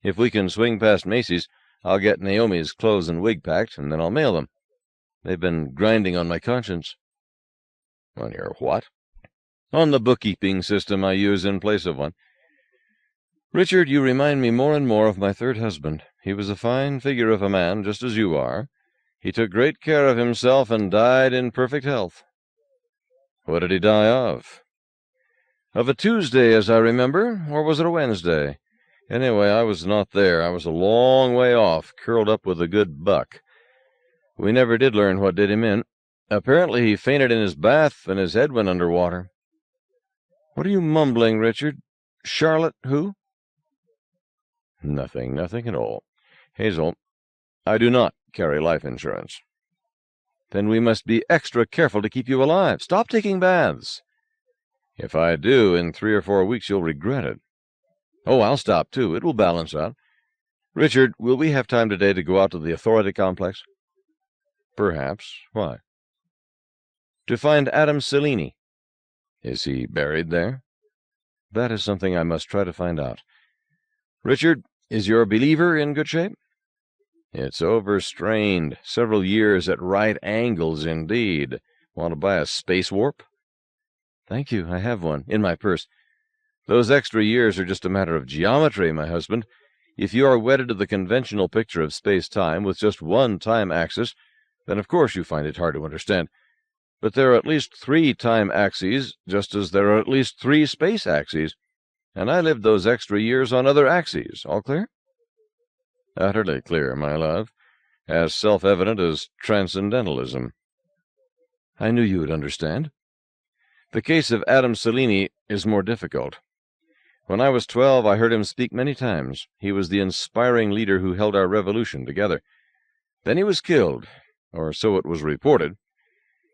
If we can swing past Macy's, I'll get Naomi's clothes and wig packed, and then I'll mail them. They've been grinding on my conscience. On your what? On the bookkeeping system I use in place of one. Richard, you remind me more and more of my 3rd husband. He was a fine figure of a man, just as you are. He took great care of himself and died in perfect health. What did he die of? Of a Tuesday, as I remember, or was it a Wednesday? Anyway, I was not there. I was a long way off, curled up with a good buck. We never did learn what did him in. Apparently he fainted in his bath, and his head went under water. What are you mumbling, Richard? Charlotte who? Nothing at all. Hazel, I do not carry life insurance. Then we must be extra careful to keep you alive. Stop taking baths. If I do, in 3 or 4 weeks you'll regret it. Oh, I'll stop, too. It will balance out. Richard, will we have time today to go out to the authority complex? Perhaps. Why? To find Adam Cellini. Is he buried there? That is something I must try to find out. Richard, is your believer in good shape? It's overstrained. Several years at right angles, indeed. Want to buy a space warp? Thank you. I have one in my purse. Those extra years are just a matter of geometry, my husband. If you are wedded to the conventional picture of space-time with just one time axis, then of course you find it hard to understand. But there are at least 3 time axes, just as there are at least 3 space axes, and I lived those extra years on other axes. All clear? Utterly clear, my love. As self-evident as transcendentalism. I knew you would understand. The case of Adam Cellini is more difficult. When I was 12, I heard him speak many times. He was the inspiring leader who held our revolution together. Then he was killed, or so it was reported.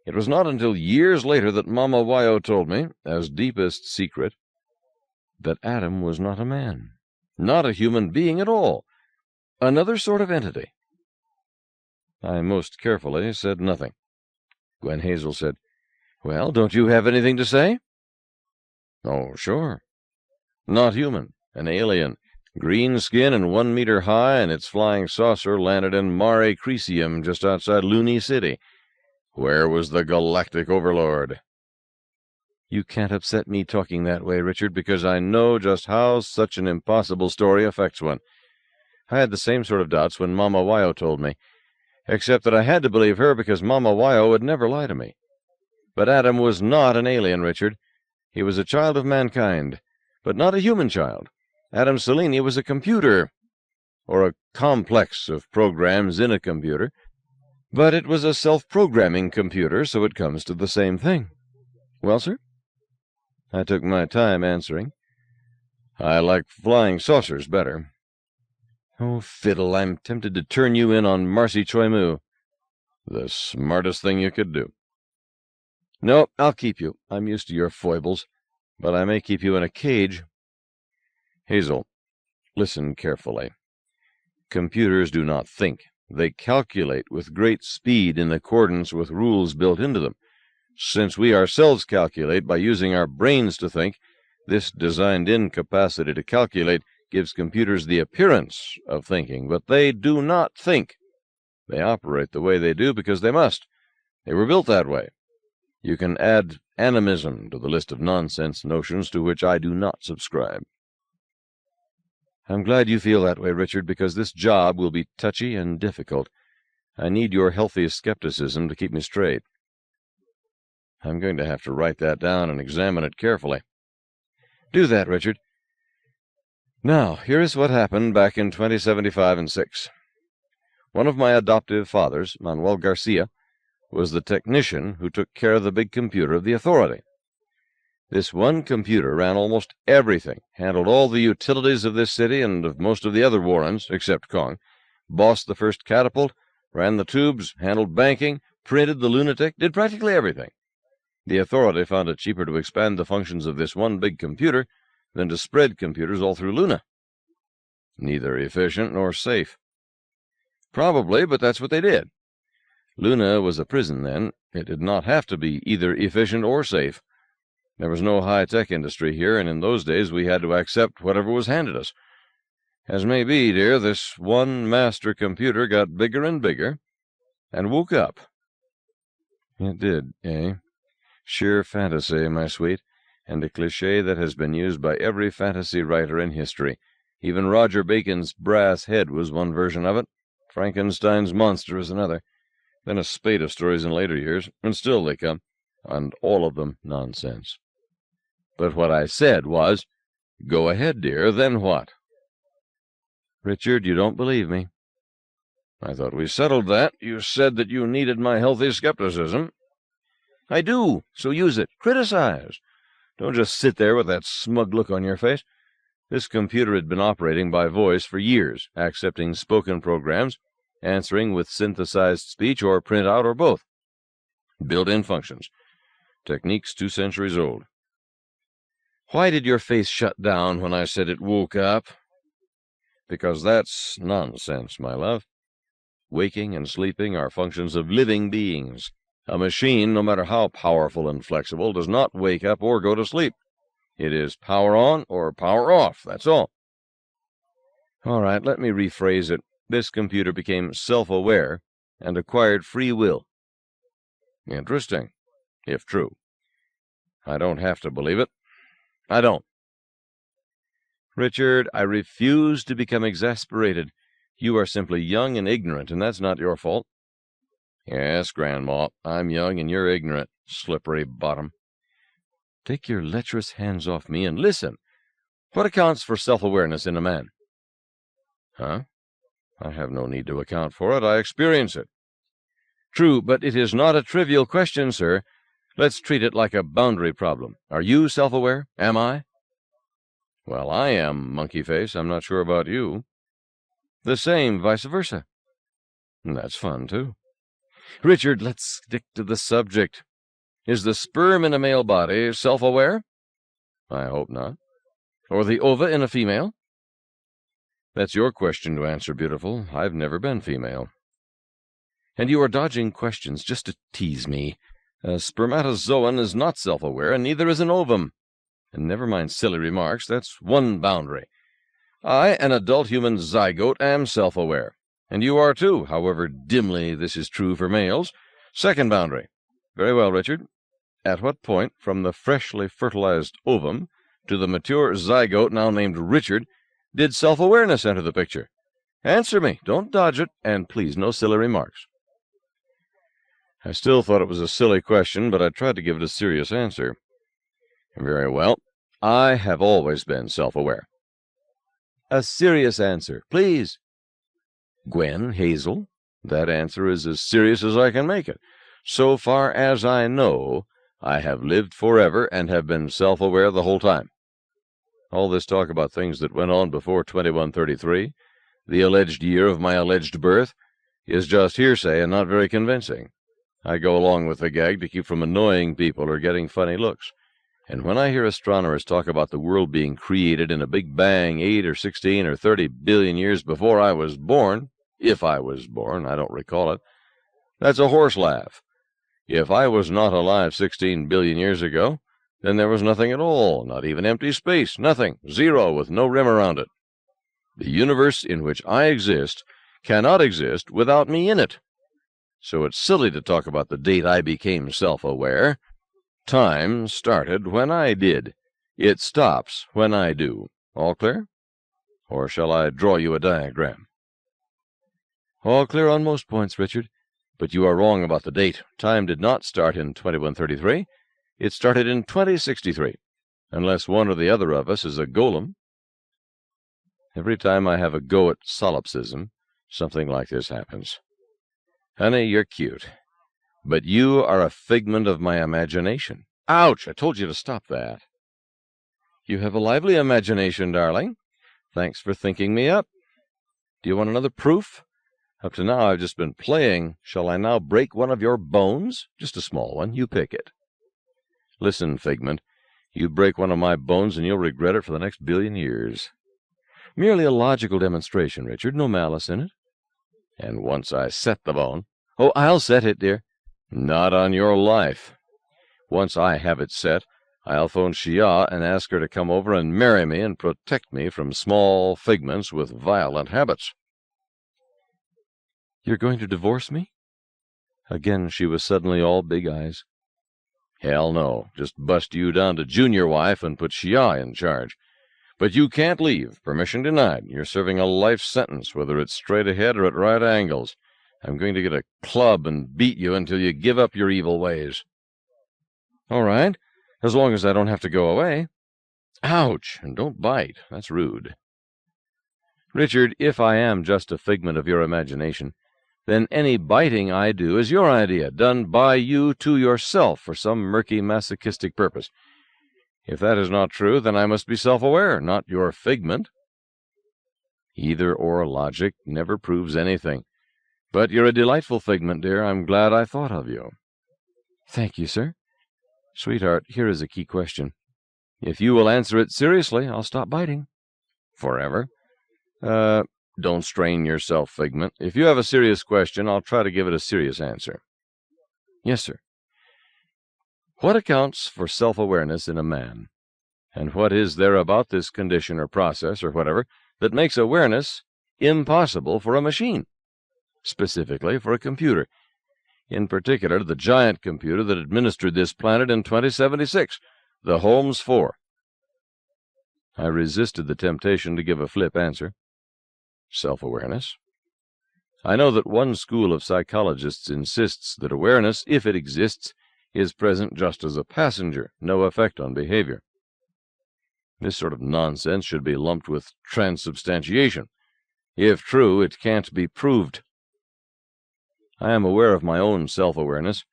It was not until years later that Mama Wyo told me, as deepest secret, that Adam was not a man, not a human being at all, another sort of entity. I most carefully said nothing. Gwen Hazel said, Well, don't you have anything to say? Oh, sure. Not human, an alien, green skin and 1 meter high, and its flying saucer landed in Mare Crisium just outside Looney City. Where was the Galactic Overlord? You can't upset me talking that way, Richard, because I know just how such an impossible story affects one. I had the same sort of doubts when Mama Wyo told me, except that I had to believe her because Mama Wyo would never lie to me. But Adam was not an alien, Richard. He was a child of mankind, but not a human child. Adam Cellini was a computer, or a complex of programs in a computer, but it was a self-programming computer, so it comes to the same thing. Well, sir? I took my time answering. I like flying saucers better. Oh, fiddle, I'm tempted to turn you in on Marcy Choi Moo. The smartest thing you could do. No, I'll keep you. I'm used to your foibles, but I may keep you in a cage. Hazel, listen carefully. Computers do not think. They calculate with great speed in accordance with rules built into them. Since we ourselves calculate by using our brains to think, this designed-in capacity to calculate gives computers the appearance of thinking, but they do not think. They operate the way they do because they must. They were built that way. You can add animism to the list of nonsense notions to which I do not subscribe. I'm glad you feel that way, Richard, because this job will be touchy and difficult. I need your healthy skepticism to keep me straight. I'm going to have to write that down and examine it carefully. Do that, Richard. Now, here is what happened back in 2075 and 6. One of my adoptive fathers, Manuel Garcia, was the technician who took care of the big computer of the authority. This one computer ran almost everything, handled all the utilities of this city and of most of the other Warrens, except Kong, bossed the first catapult, ran the tubes, handled banking, printed the lunatic, did practically everything. The authority found it cheaper to expand the functions of this one big computer than to spread computers all through Luna. Neither efficient nor safe. Probably, but that's what they did. Luna was a prison then. It did not have to be either efficient or safe. There was no high-tech industry here, and in those days we had to accept whatever was handed us. As may be, dear, this one master computer got bigger and bigger, and woke up. It did, eh? Sheer fantasy, my sweet, and a cliché that has been used by every fantasy writer in history. Even Roger Bacon's brass head was one version of it. Frankenstein's monster is another. Then a spate of stories in later years, and still they come, and all of them nonsense. But what I said was, go ahead, dear, then what? Richard, you don't believe me. I thought we settled that. You said that you needed my healthy skepticism. I do, so use it. Criticize. Don't just sit there with that smug look on your face. This computer had been operating by voice for years, accepting spoken programs, answering with synthesized speech or printout or both. Built-in functions. Techniques 2 centuries old. Why did your face shut down when I said it woke up? Because that's nonsense, my love. Waking and sleeping are functions of living beings. A machine, no matter how powerful and flexible, does not wake up or go to sleep. It is power on or power off, that's all. All right, let me rephrase it. This computer became self-aware and acquired free will. Interesting, if true. I don't have to believe it. I don't. Richard, I refuse to become exasperated. You are simply young and ignorant, and that's not your fault. Yes, Grandma, I'm young and you're ignorant, slippery bottom. Take your lecherous hands off me and listen. What accounts for self-awareness in a man? Huh? I have no need to account for it. I experience it. True, but it is not a trivial question, sir. Let's treat it like a boundary problem. Are you self-aware? Am I? Well, I am, monkey face. I'm not sure about you. The same, vice versa. That's fun, too. Richard, let's stick to the subject. Is the sperm in a male body self-aware? I hope not. Or the ova in a female? That's your question to answer, beautiful. I've never been female. And you are dodging questions just to tease me. A spermatozoan is not self-aware, and neither is an ovum. And never mind silly remarks, that's one boundary. I, an adult human zygote, am self-aware. And you are too, however dimly this is true for males. Second boundary. Very well, Richard. At what point, from the freshly fertilized ovum to the mature zygote now named Richard, did self-awareness enter the picture? Answer me. Don't dodge it, and please, no silly remarks. I still thought it was a silly question, but I tried to give it a serious answer. Very well. I have always been self-aware. A serious answer, please. Gwen, Hazel, that answer is as serious as I can make it. So far as I know, I have lived forever and have been self-aware the whole time. All this talk about things that went on before 2133, the alleged year of my alleged birth, is just hearsay and not very convincing. I go along with the gag to keep from annoying people or getting funny looks. And when I hear astronomers talk about the world being created in a big bang 8 or 16 or 30 billion years before I was born, if I was born, I don't recall it, that's a horse laugh. If I was not alive 16 billion years ago, then there was nothing at all, not even empty space, nothing, zero with no rim around it. The universe in which I exist cannot exist without me in it. So it's silly to talk about the date I became self-aware. Time started when I did. It stops when I do. All clear? Or shall I draw you a diagram? All clear on most points, Richard. But you are wrong about the date. Time did not start in 2133. It started in 2063, unless one or the other of us is a golem. Every time I have a go at solipsism, something like this happens. Honey, you're cute. But you are a figment of my imagination. Ouch! I told you to stop that. You have a lively imagination, darling. Thanks for thinking me up. Do you want another proof? Up to now I've just been playing. Shall I now break one of your bones? Just a small one. You pick it. Listen, Figment. You break one of my bones and you'll regret it for the next billion years. Merely a logical demonstration, Richard. No malice in it. And once I set the bone— Oh, I'll set it, dear. Not on your life. Once I have it set, I'll phone Shia and ask her to come over and marry me and protect me from small figments with violent habits. You're going to divorce me? Again she was suddenly all big eyes. Hell no. Just bust you down to junior wife and put Shia in charge. But you can't leave. Permission denied. You're serving a life sentence, whether it's straight ahead or at right angles. I'm going to get a club and beat you until you give up your evil ways. All right, as long as I don't have to go away. Ouch! And don't bite. That's rude. Richard, if I am just a figment of your imagination, then any biting I do is your idea, done by you to yourself for some murky masochistic purpose. If that is not true, then I must be self-aware, not your figment. Either-or logic never proves anything. But you're a delightful figment, dear. I'm glad I thought of you. Thank you, sir. Sweetheart, here is a key question. If you will answer it seriously, I'll stop biting. Forever? Don't strain yourself, Figment. If you have a serious question, I'll try to give it a serious answer. Yes, sir. What accounts for self-awareness in a man? And what is there about this condition or process or whatever that makes awareness impossible for a machine? Specifically for a computer. In particular, the giant computer that administered this planet in 2076, the Holmes 4. I resisted the temptation to give a flip answer. Self-awareness. I know that one school of psychologists insists that awareness, if it exists, is present just as a passenger, no effect on behavior. This sort of nonsense should be lumped with transubstantiation. If true, it can't be proved. I am aware of my own self-awareness,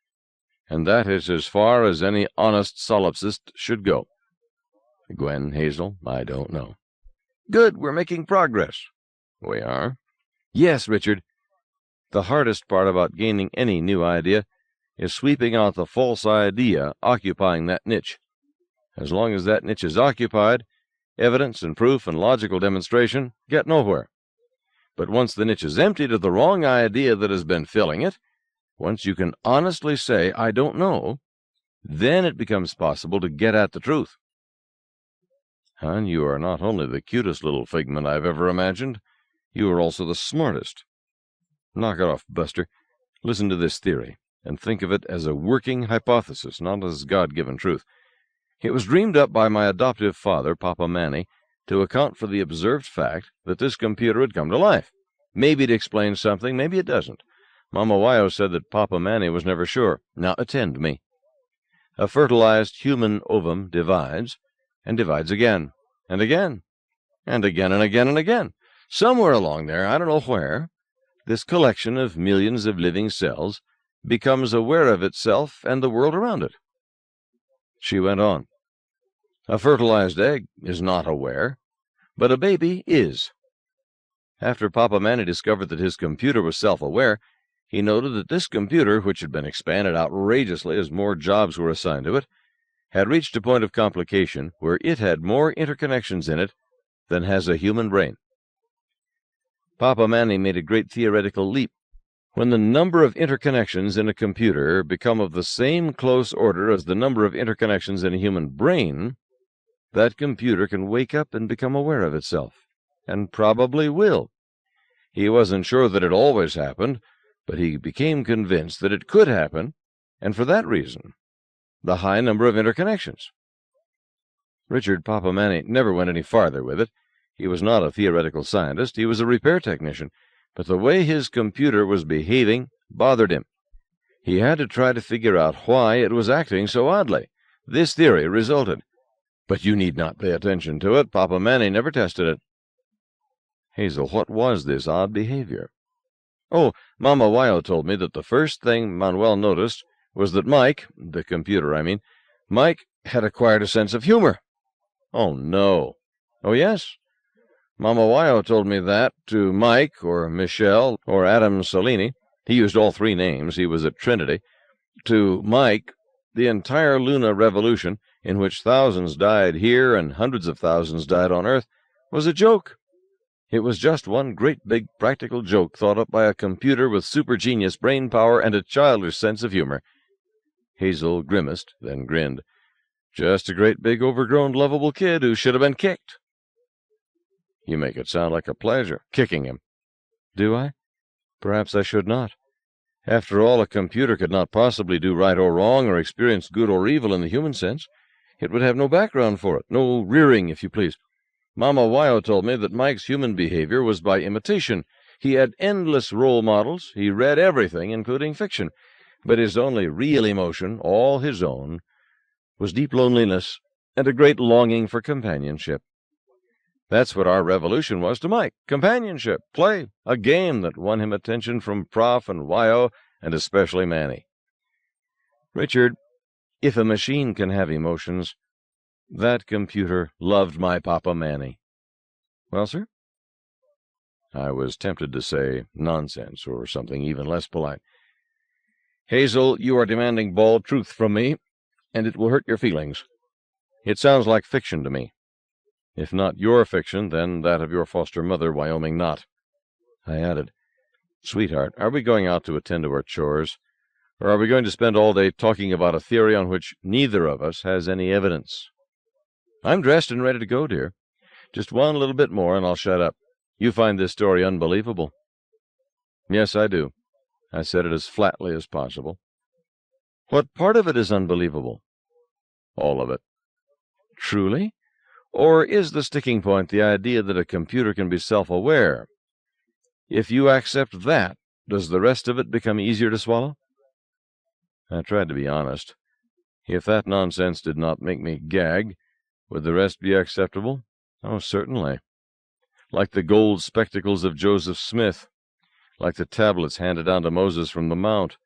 and that is as far as any honest solipsist should go. Gwen, Hazel, I don't know. Good, we're making progress. We are? Yes, Richard. The hardest part about gaining any new idea is sweeping out the false idea occupying that niche. As long as that niche is occupied, evidence and proof and logical demonstration get nowhere. But once the niche is emptied of the wrong idea that has been filling it, once you can honestly say, I don't know, then it becomes possible to get at the truth. And you are not only the cutest little figment I've ever imagined, you are also the smartest. Knock it off, Buster. Listen to this theory, and think of it as a working hypothesis, not as God-given truth. It was dreamed up by my adoptive father, Papa Manny, to account for the observed fact that this computer had come to life. Maybe it explains something, maybe it doesn't. Mama Wyo said that Papa Manny was never sure. Now attend me. A fertilized human ovum divides, and divides again, and again, and again, and again, and again. Somewhere along there, I don't know where, this collection of millions of living cells becomes aware of itself and the world around it. She went on. A fertilized egg is not aware, but a baby is. After Papa Manny discovered that his computer was self-aware, he noted that this computer, which had been expanded outrageously as more jobs were assigned to it, had reached a point of complication where it had more interconnections in it than has a human brain. Papa Manny made a great theoretical leap. When the number of interconnections in a computer become of the same close order as the number of interconnections in a human brain, that computer can wake up and become aware of itself, and probably will. He wasn't sure that it always happened, but he became convinced that it could happen, and for that reason, the high number of interconnections. Richard, Papa Manny never went any farther with it. He was not a theoretical scientist, he was a repair technician, but the way his computer was behaving bothered him. He had to try to figure out why it was acting so oddly. This theory resulted. But you need not pay attention to it. Papa Manny never tested it. Hazel, what was this odd behavior? Oh, Mama Wyo told me that the first thing Manuel noticed was that Mike, the computer, I mean, Mike had acquired a sense of humor. Oh, no. Oh, yes. Mama Wyo told me that to Mike or Michelle or Adam Salini. He used all three names. He was at Trinity. To Mike, the entire Luna revolution, in which thousands died here and hundreds of thousands died on Earth, was a joke. It was just one great big practical joke thought up by a computer with super-genius brain power and a childish sense of humor. Hazel grimaced, then grinned. Just a great big overgrown lovable kid who should have been kicked. You make it sound like a pleasure, kicking him. Do I? Perhaps I should not. After all, a computer could not possibly do right or wrong or experience good or evil in the human sense. It would have no background for it, no rearing, if you please. Mama Wyo told me that Mike's human behavior was by imitation. He had endless role models. He read everything, including fiction. But his only real emotion, all his own, was deep loneliness and a great longing for companionship. That's what our revolution was to Mike. Companionship, play, a game that won him attention from Prof and Wyo, and especially Manny. Richard, if a machine can have emotions, that computer loved my Papa Manny. Well, sir? I was tempted to say nonsense or something even less polite. Hazel, you are demanding bald truth from me, and it will hurt your feelings. It sounds like fiction to me. If not your fiction, then that of your foster mother, Wyoming Knott. I added, Sweetheart, are we going out to attend to our chores, or are we going to spend all day talking about a theory on which neither of us has any evidence? I'm dressed and ready to go, dear. Just one little bit more, and I'll shut up. You find this story unbelievable. Yes, I do. I said it as flatly as possible. What part of it is unbelievable? All of it. Truly? Or is the sticking point the idea that a computer can be self-aware? If you accept that, does the rest of it become easier to swallow? I tried to be honest. If that nonsense did not make me gag, would the rest be acceptable? Oh, certainly. Like the gold spectacles of Joseph Smith, like the tablets handed down to Moses from the Mount,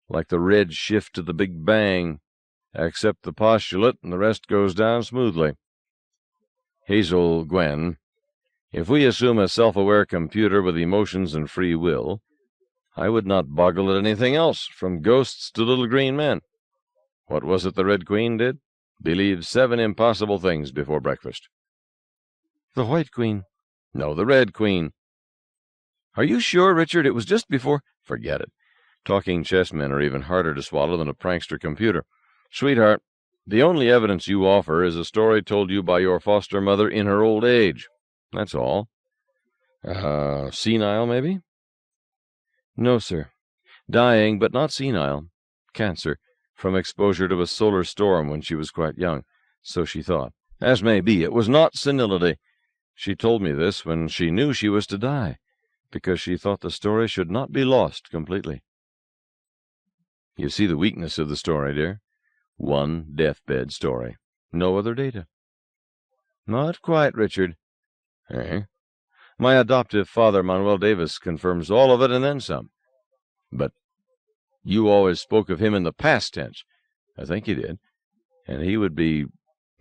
like the red shift to the Big Bang. Accept the postulate, and the rest goes down smoothly. Hazel Gwen, if we assume a self-aware computer with emotions and free will, I would not boggle at anything else, from ghosts to little green men. What was it the Red Queen did? Believed 7 impossible things before breakfast. The White Queen. No, the Red Queen. Are you sure, Richard? It was just before... Forget it. Talking chessmen are even harder to swallow than a prankster computer. Sweetheart, the only evidence you offer is a story told you by your foster mother in her old age. That's all. Senile, maybe? No, sir. Dying, but not senile. Cancer, from exposure to a solar storm when she was quite young. So she thought. As may be, it was not senility. She told me this when she knew she was to die, because she thought the story should not be lost completely. You see the weakness of the story, dear. One deathbed story. No other data. Not quite, Richard. Eh? My adoptive father, Manuel Davis, confirms all of it and then some. But you always spoke of him in the past tense. I think you did. And he would be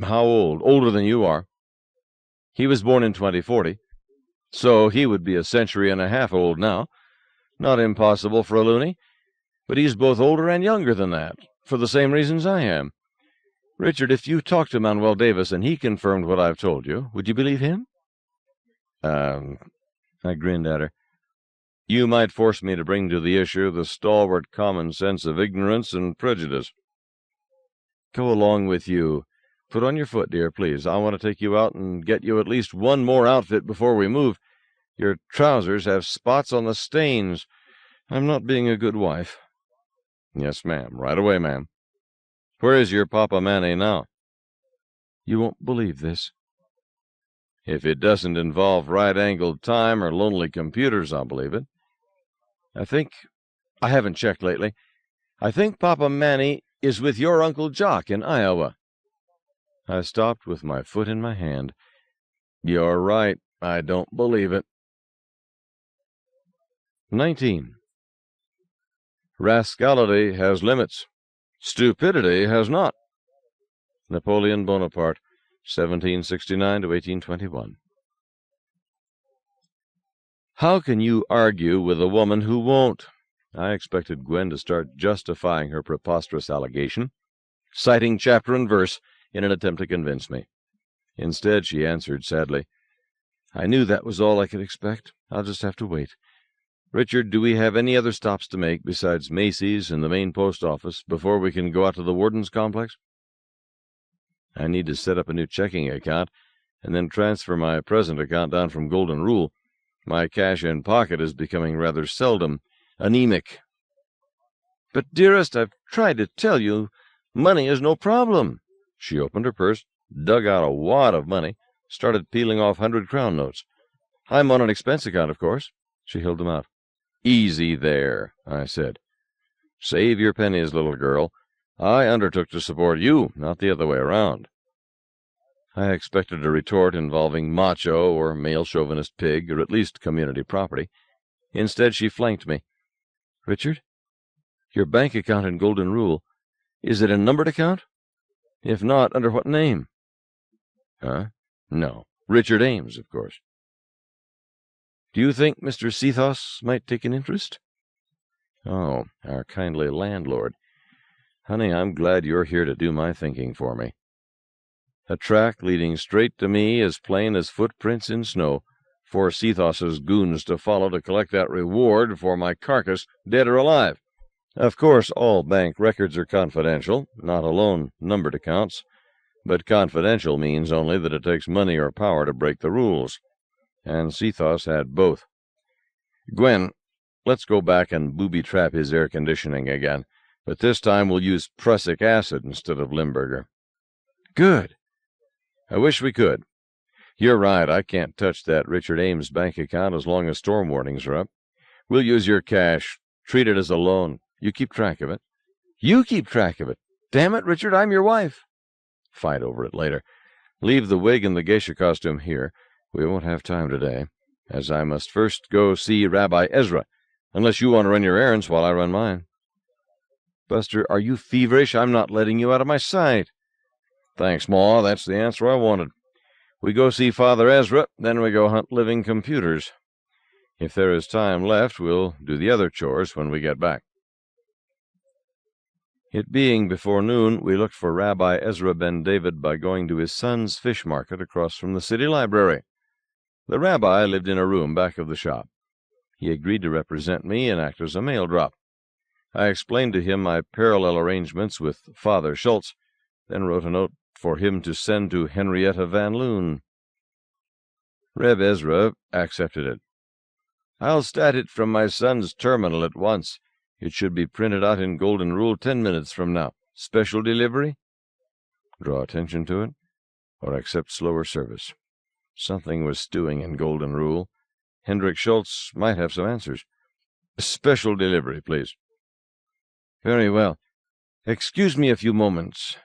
how old? Older than you are. He was born in 2040, so he would be a century and a half old now. Not impossible for a loony, but he's both older and younger than that, for the same reasons I am. Richard, if you talked to Manuel Davis and he confirmed what I've told you, would you believe him? I grinned at her. You might force me to bring to the issue the stalwart common sense of ignorance and prejudice. Go along with you. Put on your foot, dear, please. I want to take you out and get you at least one more outfit before we move. Your trousers have spots on the stains. I'm not being a good wife. Yes, ma'am. Right away, ma'am. Where is your Papa Manny now? You won't believe this. If it doesn't involve right-angled time or lonely computers, I'll believe it. I haven't checked lately. I think Papa Manny is with your Uncle Jock in Iowa. I stopped with my foot in my hand. You're right. I don't believe it. 19. Rascality has limits. Stupidity has not. Napoleon Bonaparte, 1769 to 1821. How can you argue with a woman who won't? I expected Gwen to start justifying her preposterous allegation, citing chapter and verse in an attempt to convince me. Instead, she answered sadly, I knew that was all I could expect. I'll just have to wait. Richard, do we have any other stops to make besides Macy's and the main post office before we can go out to the warden's complex? I need to set up a new checking account and then transfer my present account down from Golden Rule. My cash in pocket is becoming rather seldom anemic. But, dearest, I've tried to tell you, money is no problem. She opened her purse, dug out a wad of money, started peeling off 100-crown notes. I'm on an expense account, of course. She held them out. Easy there, I said. Save your pennies, little girl. I undertook to support you, not the other way around. I expected a retort involving macho or male chauvinist pig, or at least community property. Instead, she flanked me. Richard, your bank account in Golden Rule, is it a numbered account? If not, under what name? Huh? No. Richard Ames, of course. Do you think Mr. Sethos might take an interest? Oh, our kindly landlord. Honey, I'm glad you're here to do my thinking for me. A track leading straight to me as plain as footprints in snow, for Sethos's goons to follow to collect that reward for my carcass, dead or alive. Of course, all bank records are confidential, not alone numbered accounts, but confidential means only that it takes money or power to break the rules. And Sethos had both. Gwen, let's go back and booby-trap his air conditioning again, but this time we'll use prussic acid instead of Limburger. Good. I wish we could. You're right, I can't touch that Richard Ames bank account as long as storm warnings are up. We'll use your cash. Treat it as a loan. You keep track of it. You keep track of it. Damn it, Richard, I'm your wife. Fight over it later. Leave the wig and the geisha costume here. We won't have time today, as I must first go see Rabbi Ezra, unless you want to run your errands while I run mine. Buster, are you feverish? I'm not letting you out of my sight. Thanks, Ma. That's the answer I wanted. We go see Father Ezra, then we go hunt living computers. If there is time left, we'll do the other chores when we get back. It being before noon, we looked for Rabbi Ezra ben David by going to his son's fish market across from the city library. The rabbi lived in a room back of the shop. He agreed to represent me and act as a mail drop. I explained to him my parallel arrangements with Father Schultz, then wrote a note for him to send to Henrietta Van Loon. Reb Ezra accepted it. I'll stat it from my son's terminal at once. It should be printed out in Golden Rule 10 minutes from now. Special delivery? Draw attention to it, or accept slower service. Something was stewing in Golden Rule. Hendrik Schultz might have some answers. Special delivery, please. Very well. Excuse me a few moments.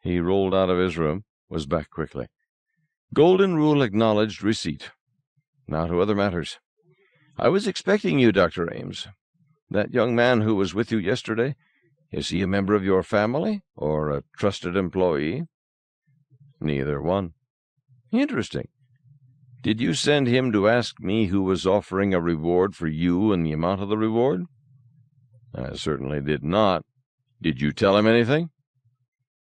He rolled out of his room, was back quickly. Golden Rule acknowledged receipt. Now to other matters. I was expecting you, Dr. Ames. That young man who was with you yesterday, is he a member of your family, or a trusted employee? Neither one. Interesting. Did you send him to ask me who was offering a reward for you and the amount of the reward? I certainly did not. Did you tell him anything?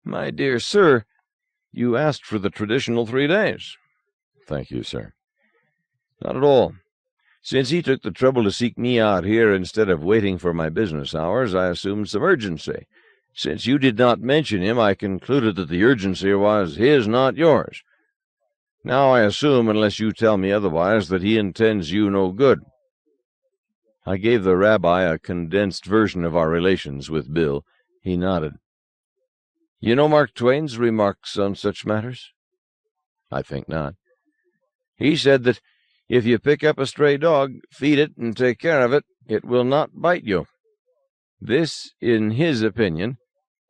My dear sir, you asked for the traditional 3 days. Thank you, sir. Not at all. Since he took the trouble to seek me out here instead of waiting for my business hours, I assumed some urgency. Since you did not mention him, I concluded that the urgency was his, not yours. Now I assume, unless you tell me otherwise, that he intends you no good. I gave the rabbi a condensed version of our relations with Bill. He nodded. You know Mark Twain's remarks on such matters? I think not. He said that if you pick up a stray dog, feed it, and take care of it, it will not bite you. This, in his opinion,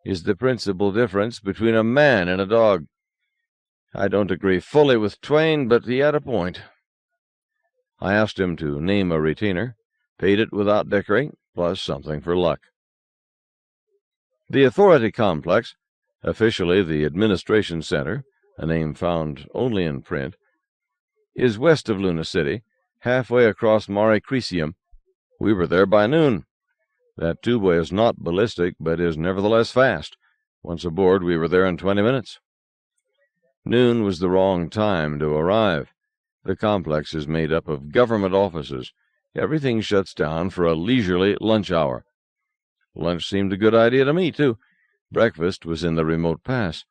is the principal difference between a man and a dog. I don't agree fully with Twain, but he had a point. I asked him to name a retainer, Paid it without dickering, plus something for luck. The Authority Complex, officially the Administration Center, a name found only in print, is west of Luna City, halfway across Mare Crisium. We were there by noon. That tubeway is not ballistic, but is nevertheless fast. Once aboard, we were there in 20 minutes. Noon was the wrong time to arrive. The complex is made up of government offices. Everything shuts down for a leisurely lunch hour. Lunch seemed a good idea to me, too. Breakfast was in the remote pass.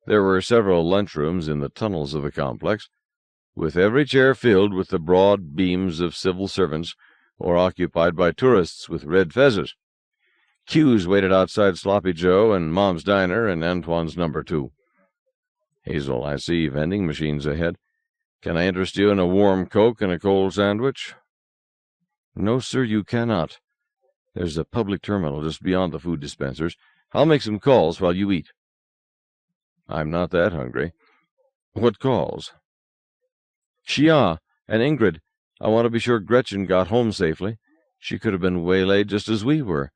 There were several lunchrooms in the tunnels of the complex, with every chair filled with the broad beams of civil servants or occupied by tourists with red fezzes. Queues waited outside Sloppy Joe and Mom's Diner and Antoine's Number 2. Hazel, I see vending machines ahead. Can I interest you in a warm Coke and a cold sandwich? No, sir, you cannot. There's a public terminal just beyond the food dispensers. I'll make some calls while you eat. I'm not that hungry. What calls? Shia and Ingrid. I want to be sure Gretchen got home safely. She could have been waylaid just as we were.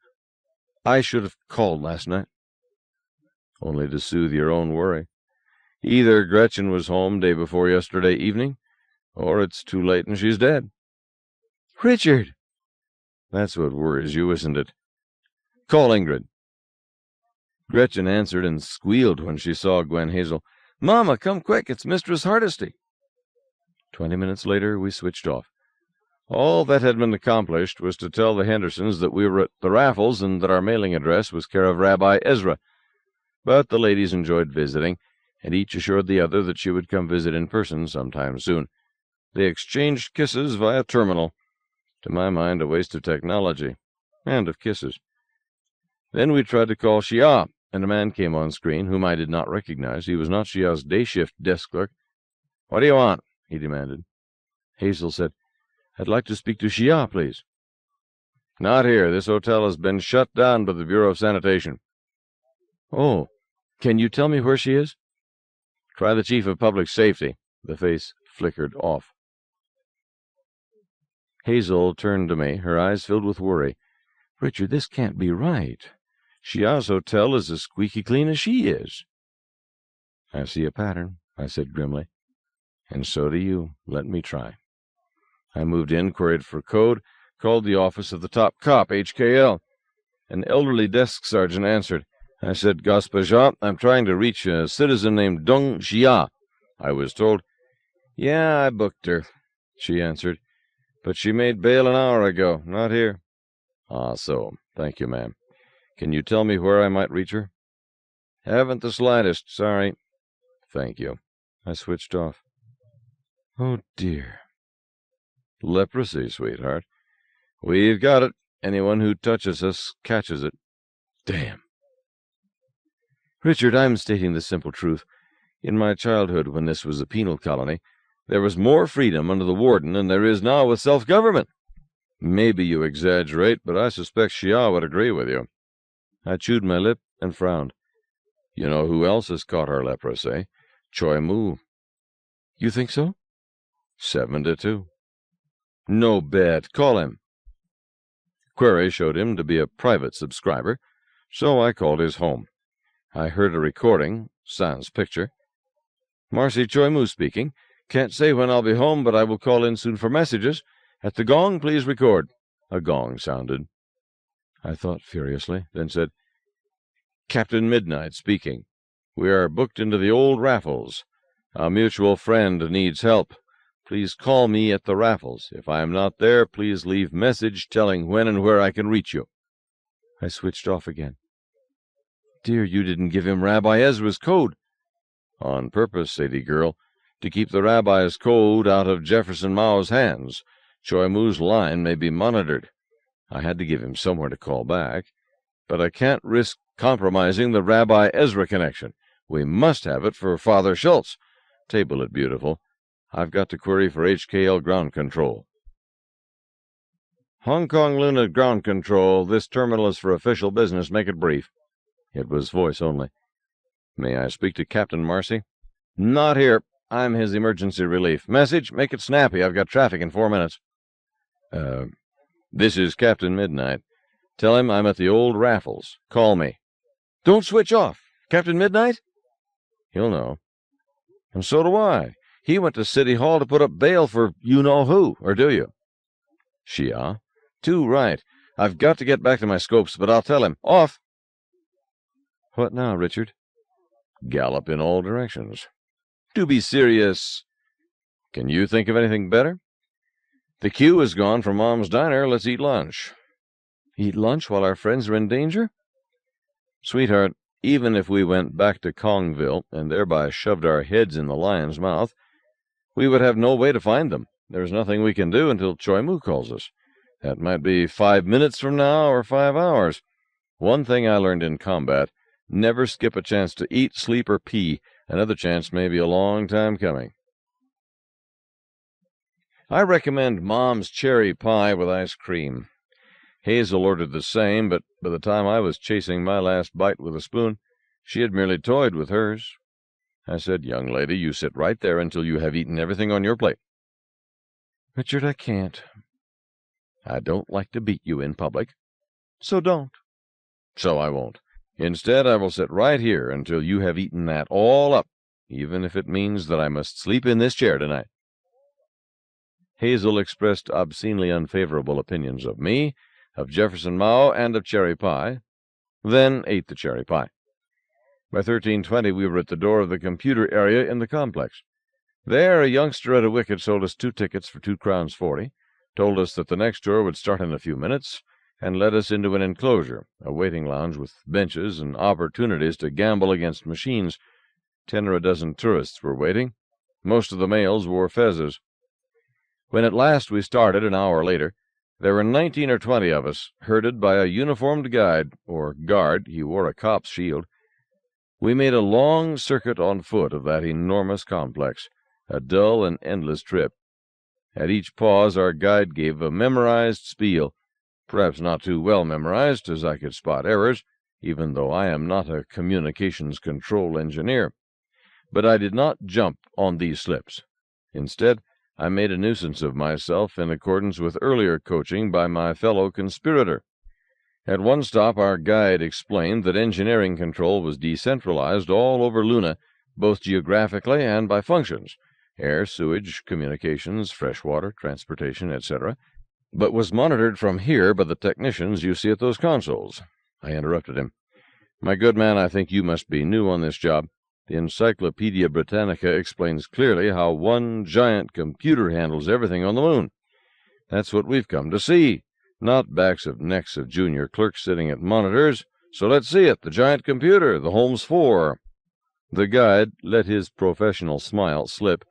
I should have called last night. Only to soothe your own worry. Either Gretchen was home day before yesterday evening, or it's too late and she's dead. Richard! That's what worries you, isn't it? Call Ingrid. Gretchen answered and squealed when she saw Gwen Hazel. Mama, come quick, it's Mistress Hardesty. 20 minutes later, we switched off. All that had been accomplished was to tell the Hendersons that we were at the Raffles and that our mailing address was care of Rabbi Ezra. But the ladies enjoyed visiting, and each assured the other that she would come visit in person sometime soon. They exchanged kisses via terminal. To my mind, a waste of technology, and of kisses. Then we tried to call Shia, and a man came on screen whom I did not recognize. He was not Shia's day-shift desk clerk. What do you want? He demanded. Hazel said, I'd like to speak to Shia, please. Not here. This hotel has been shut down by the Bureau of Sanitation. Oh, can you tell me where she is? Try the Chief of Public Safety. The face flickered off. Hazel turned to me, her eyes filled with worry. Richard, this can't be right. Shia's hotel is as squeaky clean as she is. I see a pattern, I said grimly. And so do you. Let me try. I moved in, queried for code, called the office of the top cop, HKL. An elderly desk sergeant answered. I said, Gaspaja, I'm trying to reach a citizen named Dong Xia. I was told, Yeah, I booked her, she answered. But she made bail an hour ago, not here. Ah, so. Thank you, ma'am. Can you tell me where I might reach her? Haven't the slightest, sorry. Thank you. I switched off. Oh, dear. Leprosy, sweetheart. We've got it. Anyone who touches us catches it. Damn. Richard, I'm stating the simple truth. In my childhood, when this was a penal colony, there was more freedom under the warden than there is now with self-government. Maybe you exaggerate, but I suspect Shia would agree with you. I chewed my lip and frowned. You know who else has caught our leprosy? Choi Mu. You think so? 7-2. No bet. Call him. Query showed him to be a private subscriber, so I called his home. I heard a recording, sans picture. Marcy Choi Mu speaking. Can't say when I'll be home, but I will call in soon for messages. At the gong, please record. A gong sounded. I thought furiously, then said, Captain Midnight speaking. We are booked into the old Raffles. A mutual friend needs help. Please call me at the Raffles. If I am not there, please leave message telling when and where I can reach you. I switched off again. Dear, you didn't give him Rabbi Ezra's code. On purpose, Sadie girl, to keep the rabbi's code out of Jefferson Mao's hands. Choi Mu's line may be monitored. I had to give him somewhere to call back, but I can't risk compromising the Rabbi Ezra connection. We must have it for Father Schultz. Table it beautiful. I've got to query for HKL ground control. Hong Kong Luna ground control. This terminal is for official business. Make it brief. It was voice only. May I speak to Captain Marcy? Not here. I'm his emergency relief. Message? Make it snappy. I've got traffic in 4 minutes. This is Captain Midnight. Tell him I'm at the old Raffles. Call me. Don't switch off. Captain Midnight? He'll know. And so do I. He went to City Hall to put up bail for you-know-who, or do you? Shia. Too right. I've got to get back to my scopes, but I'll tell him. Off! What now, Richard? Gallop in all directions. Do be serious. Can you think of anything better? The queue is gone from Mom's diner. Let's eat lunch. Eat lunch while our friends are in danger? Sweetheart, even if we went back to Kongville and thereby shoved our heads in the lion's mouth, we would have no way to find them. There's nothing we can do until Choi Mu calls us. That might be 5 minutes from now or 5 hours. One thing I learned in combat, never skip a chance to eat, sleep, or pee. Another chance may be a long time coming. I recommend Mom's cherry pie with ice cream. Hazel ordered the same, but by the time I was chasing my last bite with a spoon, she had merely toyed with hers. I said, Young lady, you sit right there until you have eaten everything on your plate. Richard, I can't. I don't like to beat you in public. So don't. So I won't. Instead, I will sit right here until you have eaten that all up, even if it means that I must sleep in this chair tonight. Hazel expressed obscenely unfavorable opinions of me, of Jefferson Mao, and of cherry pie, then ate the cherry pie. By 13:20 we were at the door of the computer area in the complex. There a youngster at a wicket sold us 2 tickets for £2.40, told us that the next tour would start in a few minutes, and led us into an enclosure, a waiting lounge with benches and opportunities to gamble against machines. 10 or a dozen tourists were waiting. Most of the males wore fezzes. When at last we started, an hour later, there were 19 or 20 of us, herded by a uniformed guide, or guard. He wore a cop's shield. We made a long circuit on foot of that enormous complex, a dull and endless trip. At each pause our guide gave a memorized spiel, perhaps not too well memorized, as I could spot errors, even though I am not a communications control engineer. But I did not jump on these slips. Instead, I made a nuisance of myself in accordance with earlier coaching by my fellow conspirator. At one stop our guide explained that engineering control was decentralized all over Luna, both geographically and by functions, air, sewage, communications, fresh water, transportation, etc., but was monitored from here by the technicians you see at those consoles. I interrupted him. My good man, I think you must be new on this job. The Encyclopedia Britannica explains clearly how one giant computer handles everything on the moon. That's what we've come to see, not backs of necks of junior clerks sitting at monitors. So let's see it, the giant computer, the Holmes 4. The guide let his professional smile slip,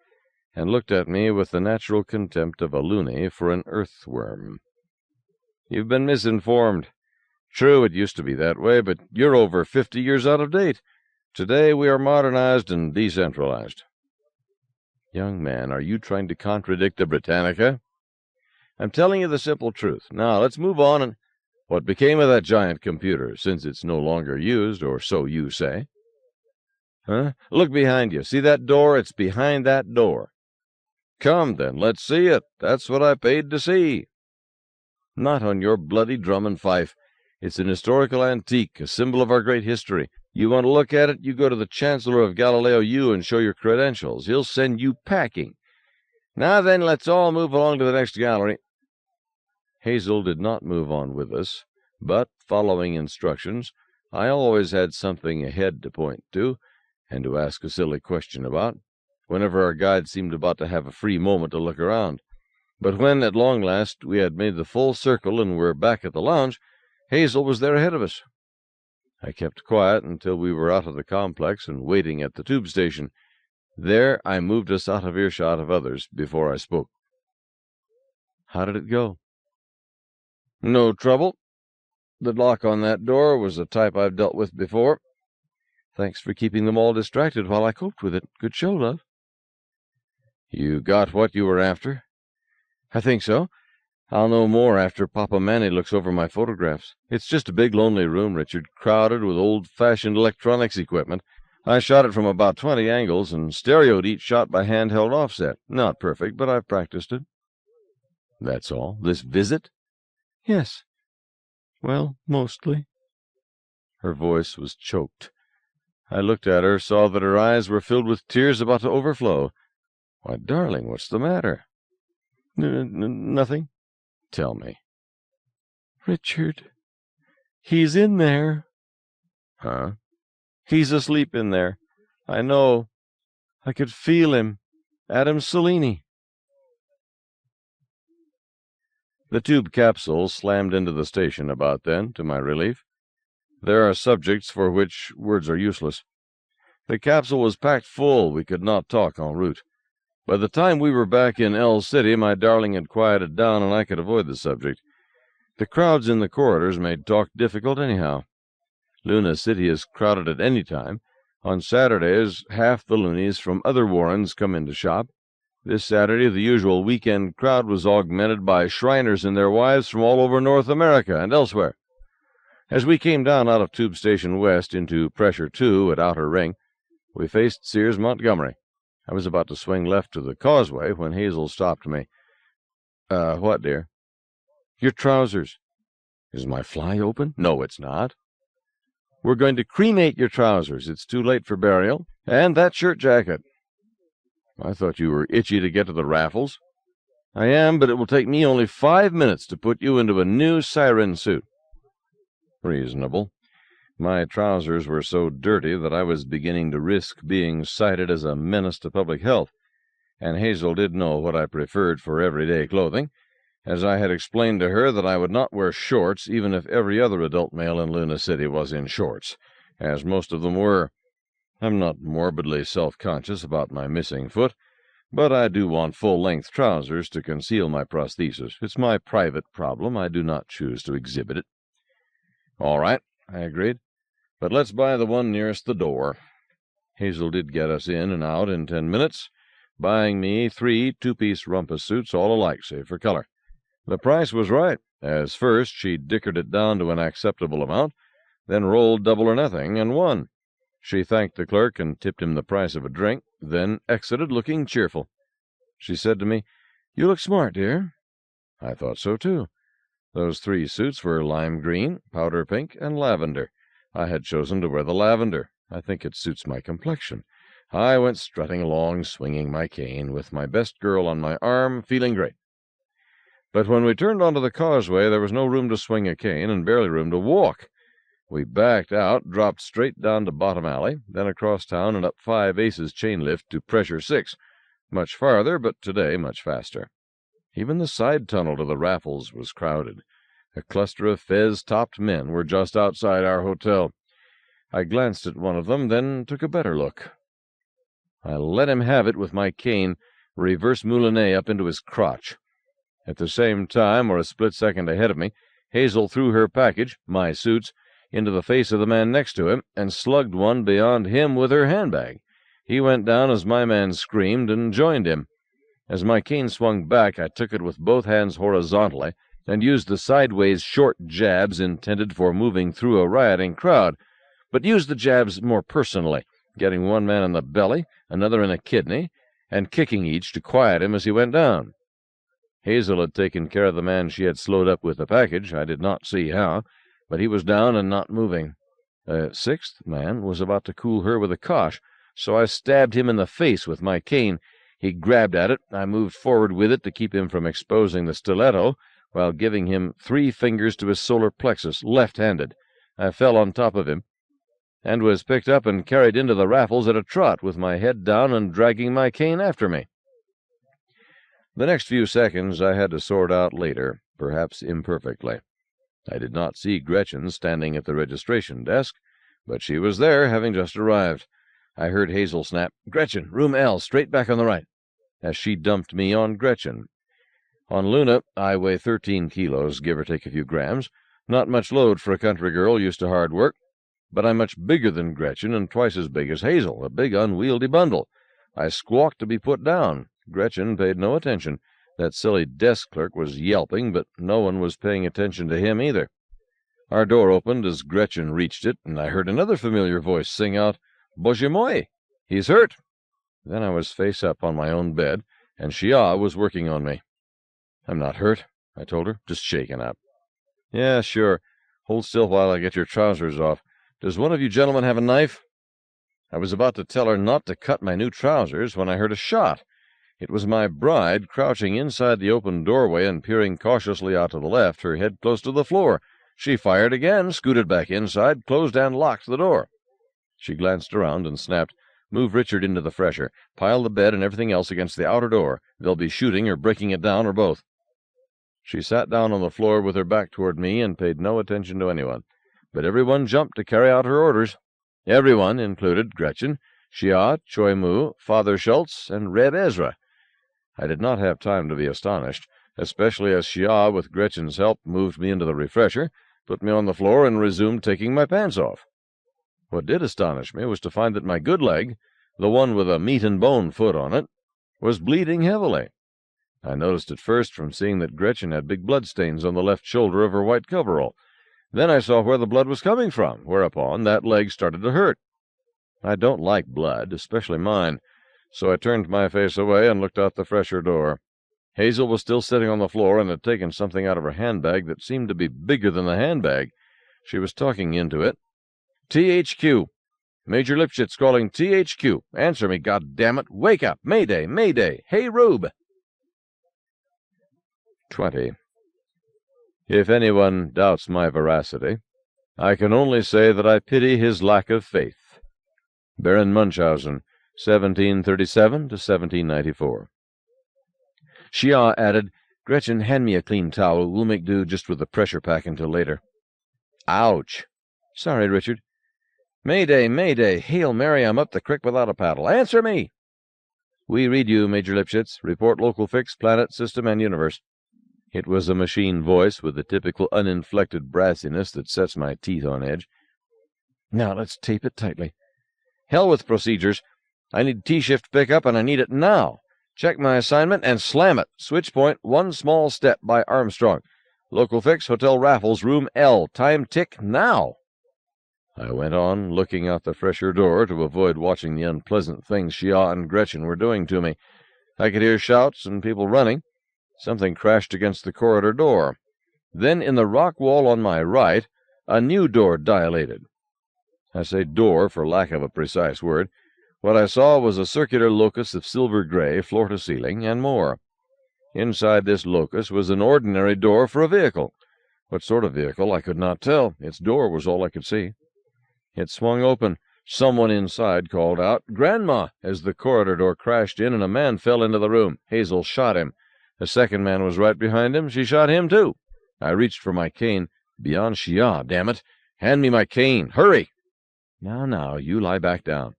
and looked at me with the natural contempt of a loony for an earthworm. You've been misinformed. True, it used to be that way, but you're over 50 years out of date. Today we are modernized and decentralized. Young man, are you trying to contradict the Britannica? I'm telling you the simple truth. Now, let's move on and... What became of that giant computer, since it's no longer used, or so you say? Huh? Look behind you. See that door? It's behind that door. Come, then, let's see it. That's what I paid to see. Not on your bloody drum and fife. It's an historical antique, a symbol of our great history. You want to look at it, you go to the Chancellor of Galileo U and show your credentials. He'll send you packing. Now then, let's all move along to the next gallery. Hazel did not move on with us, but, following instructions, I always had something ahead to point to, and to ask a silly question about, whenever our guide seemed about to have a free moment to look around. But when, at long last, we had made the full circle and were back at the lounge, Hazel was there ahead of us. I kept quiet until we were out of the complex and waiting at the tube station. There I moved us out of earshot of others before I spoke. How did it go? No trouble. The lock on that door was a type I've dealt with before. Thanks for keeping them all distracted while I coped with it. Good show, love. You got what you were after? I think so. I'll know more after Papa Manny looks over my photographs. It's just a big lonely room, Richard, crowded with old-fashioned electronics equipment. I shot it from about 20 angles and stereoed each shot by handheld offset. Not perfect, but I've practiced it. That's all? This visit? Yes. Well, mostly. Her voice was choked. I looked at her, saw that her eyes were filled with tears about to overflow. Why, darling, what's the matter? Nothing. Tell me. Richard, he's in there. Huh? He's asleep in there. I know. I could feel him. Adam Cellini. The tube capsule slammed into the station about then, to my relief. There are subjects for which words are useless. The capsule was packed full. We could not talk en route. By the time we were back in L City, my darling had quieted down, and I could avoid the subject. The crowds in the corridors made talk difficult anyhow. Luna City is crowded at any time. On Saturdays, half the loonies from other warrens come in to shop. This Saturday, the usual weekend crowd was augmented by Shriners and their wives from all over North America and elsewhere. As we came down out of Tube Station West into Pressure 2 at Outer Ring, we faced Sears Montgomery. I was about to swing left to the causeway when Hazel stopped me. What, dear? Your trousers. Is my fly open? No, it's not. We're going to cremate your trousers. It's too late for burial. And that shirt jacket. I thought you were itchy to get to the raffles. I am, but it will take me only 5 minutes to put you into a new siren suit. Reasonable. My trousers were so dirty that I was beginning to risk being cited as a menace to public health, and Hazel did know what I preferred for everyday clothing, as I had explained to her that I would not wear shorts even if every other adult male in Luna City was in shorts, as most of them were. I'm not morbidly self-conscious about my missing foot, but I do want full-length trousers to conceal my prosthesis. It's my private problem. I do not choose to exhibit it. All right, I agreed, but let's buy the one nearest the door. Hazel did get us in and out in 10 minutes, buying me 3 two-piece rumpus suits, all alike, save for color. The price was right, as first she dickered it down to an acceptable amount, then rolled double or nothing, and won. She thanked the clerk and tipped him the price of a drink, then exited looking cheerful. She said to me, "You look smart, dear." I thought so, too. Those 3 suits were lime green, powder pink, and lavender. I had chosen to wear the lavender. I think it suits my complexion. I went strutting along, swinging my cane, with my best girl on my arm, feeling great. But when we turned onto the causeway, there was no room to swing a cane and barely room to walk. We backed out, dropped straight down to Bottom Alley, then across town and up 5 Aces chain lift to Pressure 6. Much farther, but today much faster. Even the side tunnel to the raffles was crowded. A cluster of fez-topped men were just outside our hotel. I glanced at one of them, then took a better look. I let him have it with my cane, reverse moulinet up into his crotch. At the same time, or a split second ahead of me, Hazel threw her package, my suits, into the face of the man next to him, and slugged one beyond him with her handbag. He went down as my man screamed and joined him. As my cane swung back, I took it with both hands horizontally and used the sideways short jabs intended for moving through a rioting crowd, but used the jabs more personally, getting one man in the belly, another in the kidney, and kicking each to quiet him as he went down. Hazel had taken care of the man she had slowed up with the package. I did not see how, but he was down and not moving. A 6th man was about to cool her with a cosh, so I stabbed him in the face with my cane. He grabbed at it. I moved forward with it to keep him from exposing the stiletto, while giving him 3 fingers to his solar plexus, left-handed. I fell on top of him, and was picked up and carried into the raffles at a trot, with my head down and dragging my cane after me. The next few seconds I had to sort out later, perhaps imperfectly. I did not see Gretchen standing at the registration desk, but she was there, having just arrived. I heard Hazel snap, "Gretchen, room L, straight back on the right," as she dumped me on Gretchen. On Luna, I weigh 13 kilos, give or take a few grams. Not much load for a country girl used to hard work, but I'm much bigger than Gretchen and twice as big as Hazel, a big unwieldy bundle. I squawked to be put down. Gretchen paid no attention. That silly desk clerk was yelping, but no one was paying attention to him either. Our door opened as Gretchen reached it, and I heard another familiar voice sing out, "Bože moi! He's hurt!" Then I was face up on my own bed, and Shia was working on me. "I'm not hurt," I told her, "just shaken up." Yeah, sure. Hold still while I get your trousers off. Does one of you gentlemen have a knife? I was about to tell her not to cut my new trousers when I heard a shot. It was my bride, crouching inside the open doorway and peering cautiously out to the left, her head close to the floor. She fired again, scooted back inside, closed and locked the door. She glanced around and snapped, "Move Richard into the fresher. Pile the bed and everything else against the outer door. They'll be shooting or breaking it down or both." She sat down on the floor with her back toward me and paid no attention to anyone. But everyone jumped to carry out her orders. Everyone included Gretchen, Shia, Choi Mu, Father Schultz, and Reb Ezra. I did not have time to be astonished, especially as Shia, with Gretchen's help, moved me into the refresher, put me on the floor, and resumed taking my pants off. What did astonish me was to find that my good leg, the one with a meat-and-bone foot on it, was bleeding heavily. I noticed it first from seeing that Gretchen had big bloodstains on the left shoulder of her white coverall. Then I saw where the blood was coming from, whereupon that leg started to hurt. I don't like blood, especially mine, so I turned my face away and looked out the fresher door. Hazel was still sitting on the floor and had taken something out of her handbag that seemed to be bigger than the handbag. She was talking into it. "THQ. Major Lipschitz calling THQ. Answer me, goddammit. Wake up. Mayday, mayday. Hey, Rube." 20. If anyone doubts my veracity, I can only say that I pity his lack of faith. Baron Munchausen, 1737 to 1794. Shia added, "Gretchen, hand me a clean towel. We'll make do just with the pressure pack until later." "Ouch." "Sorry, Richard." "Mayday, mayday. Hail Mary, I'm up the creek without a paddle. Answer me." "We read you, Major Lipschitz. Report local fix, planet, system, and universe." It was a machine voice with the typical uninflected brassiness that sets my teeth on edge. "Now let's tape it tightly." "Hell with procedures. I need T-shift pickup, and I need it now. Check my assignment and slam it. Switch point, One Small Step by Armstrong. Local fix, Hotel Raffles, room L. Time tick now." I went on, looking out the fresher door to avoid watching the unpleasant things Shia and Gretchen were doing to me. I could hear shouts and people running. Something crashed against the corridor door. Then, in the rock wall on my right, a new door dilated. I say door for lack of a precise word. What I saw was a circular locus of silver gray, floor to ceiling, and more. Inside this locus was an ordinary door for a vehicle. What sort of vehicle, I could not tell. Its door was all I could see. It swung open. Someone inside called out, "Grandma," as the corridor door crashed in and a man fell into the room. Hazel shot him. A second man was right behind him. She shot him, too. I reached for my cane. Beyond Shia, damn it. "Hand me my cane. Hurry!" Now, you lie back down."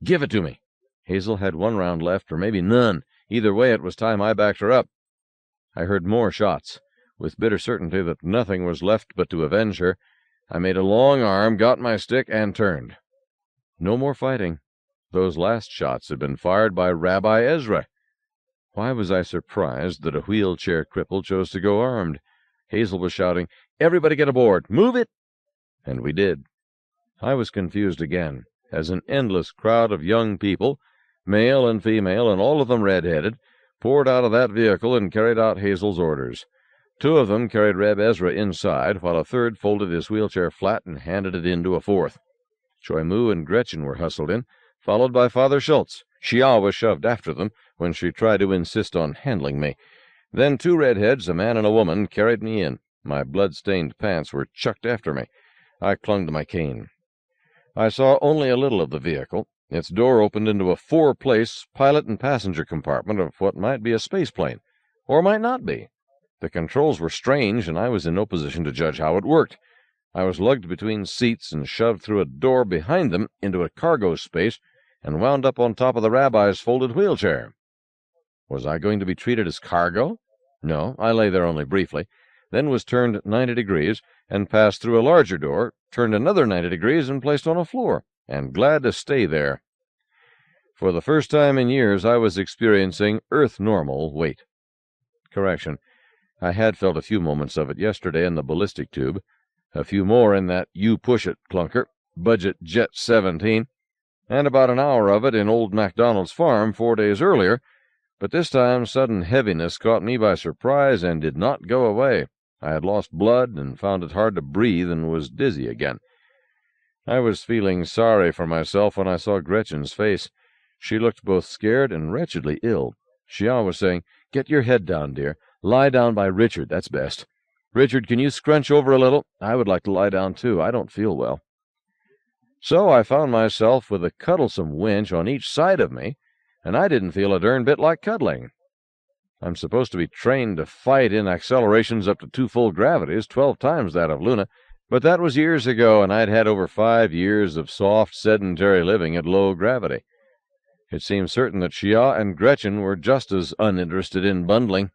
"Give it to me." Hazel had one round left, or maybe none. Either way, it was time I backed her up. I heard more shots. With bitter certainty that nothing was left but to avenge her, I made a long arm, got my stick, and turned. No more fighting. Those last shots had been fired by Rabbi Ezra. Why was I surprised that a wheelchair cripple chose to go armed? Hazel was shouting, "Everybody get aboard! Move it!" And we did. I was confused again, as an endless crowd of young people, male and female, and all of them red-headed, poured out of that vehicle and carried out Hazel's orders. Two of them carried Reb Ezra inside, while a third folded his wheelchair flat and handed it in to a fourth. Choi Mu and Gretchen were hustled in, followed by Father Schultz. Shia was shoved after them when she tried to insist on handling me. Then two redheads, a man and a woman, carried me in. My blood-stained pants were chucked after me. I clung to my cane. I saw only a little of the vehicle. Its door opened into a four-place pilot and passenger compartment of what might be a spaceplane, or might not be. The controls were strange, and I was in no position to judge how it worked. I was lugged between seats and shoved through a door behind them into a cargo space and wound up on top of the rabbi's folded wheelchair. Was I going to be treated as cargo? No, I lay there only briefly, then was turned 90 degrees and passed through a larger door, turned another 90 degrees and placed on a floor, and glad to stay there. For the first time in years, I was experiencing Earth-normal weight. Correction. I had felt a few moments of it yesterday in the ballistic tube, a few more in that you-push-it clunker, Budget Jet 17, and about an hour of it in old MacDonald's farm 4 days earlier, but this time sudden heaviness caught me by surprise and did not go away. I had lost blood and found it hard to breathe and was dizzy again. I was feeling sorry for myself when I saw Gretchen's face. She looked both scared and wretchedly ill. Xia was saying, "Get your head down, dear. Lie down by Richard, that's best. Richard, can you scrunch over a little? I would like to lie down, too. I don't feel well." So I found myself with a cuddlesome winch on each side of me, and I didn't feel a darn bit like cuddling. I'm supposed to be trained to fight in accelerations up to 2 full gravities, 12 times that of Luna, but that was years ago, and I'd had over 5 years of soft, sedentary living at low gravity. It seemed certain that Xia and Gretchen were just as uninterested in bundling.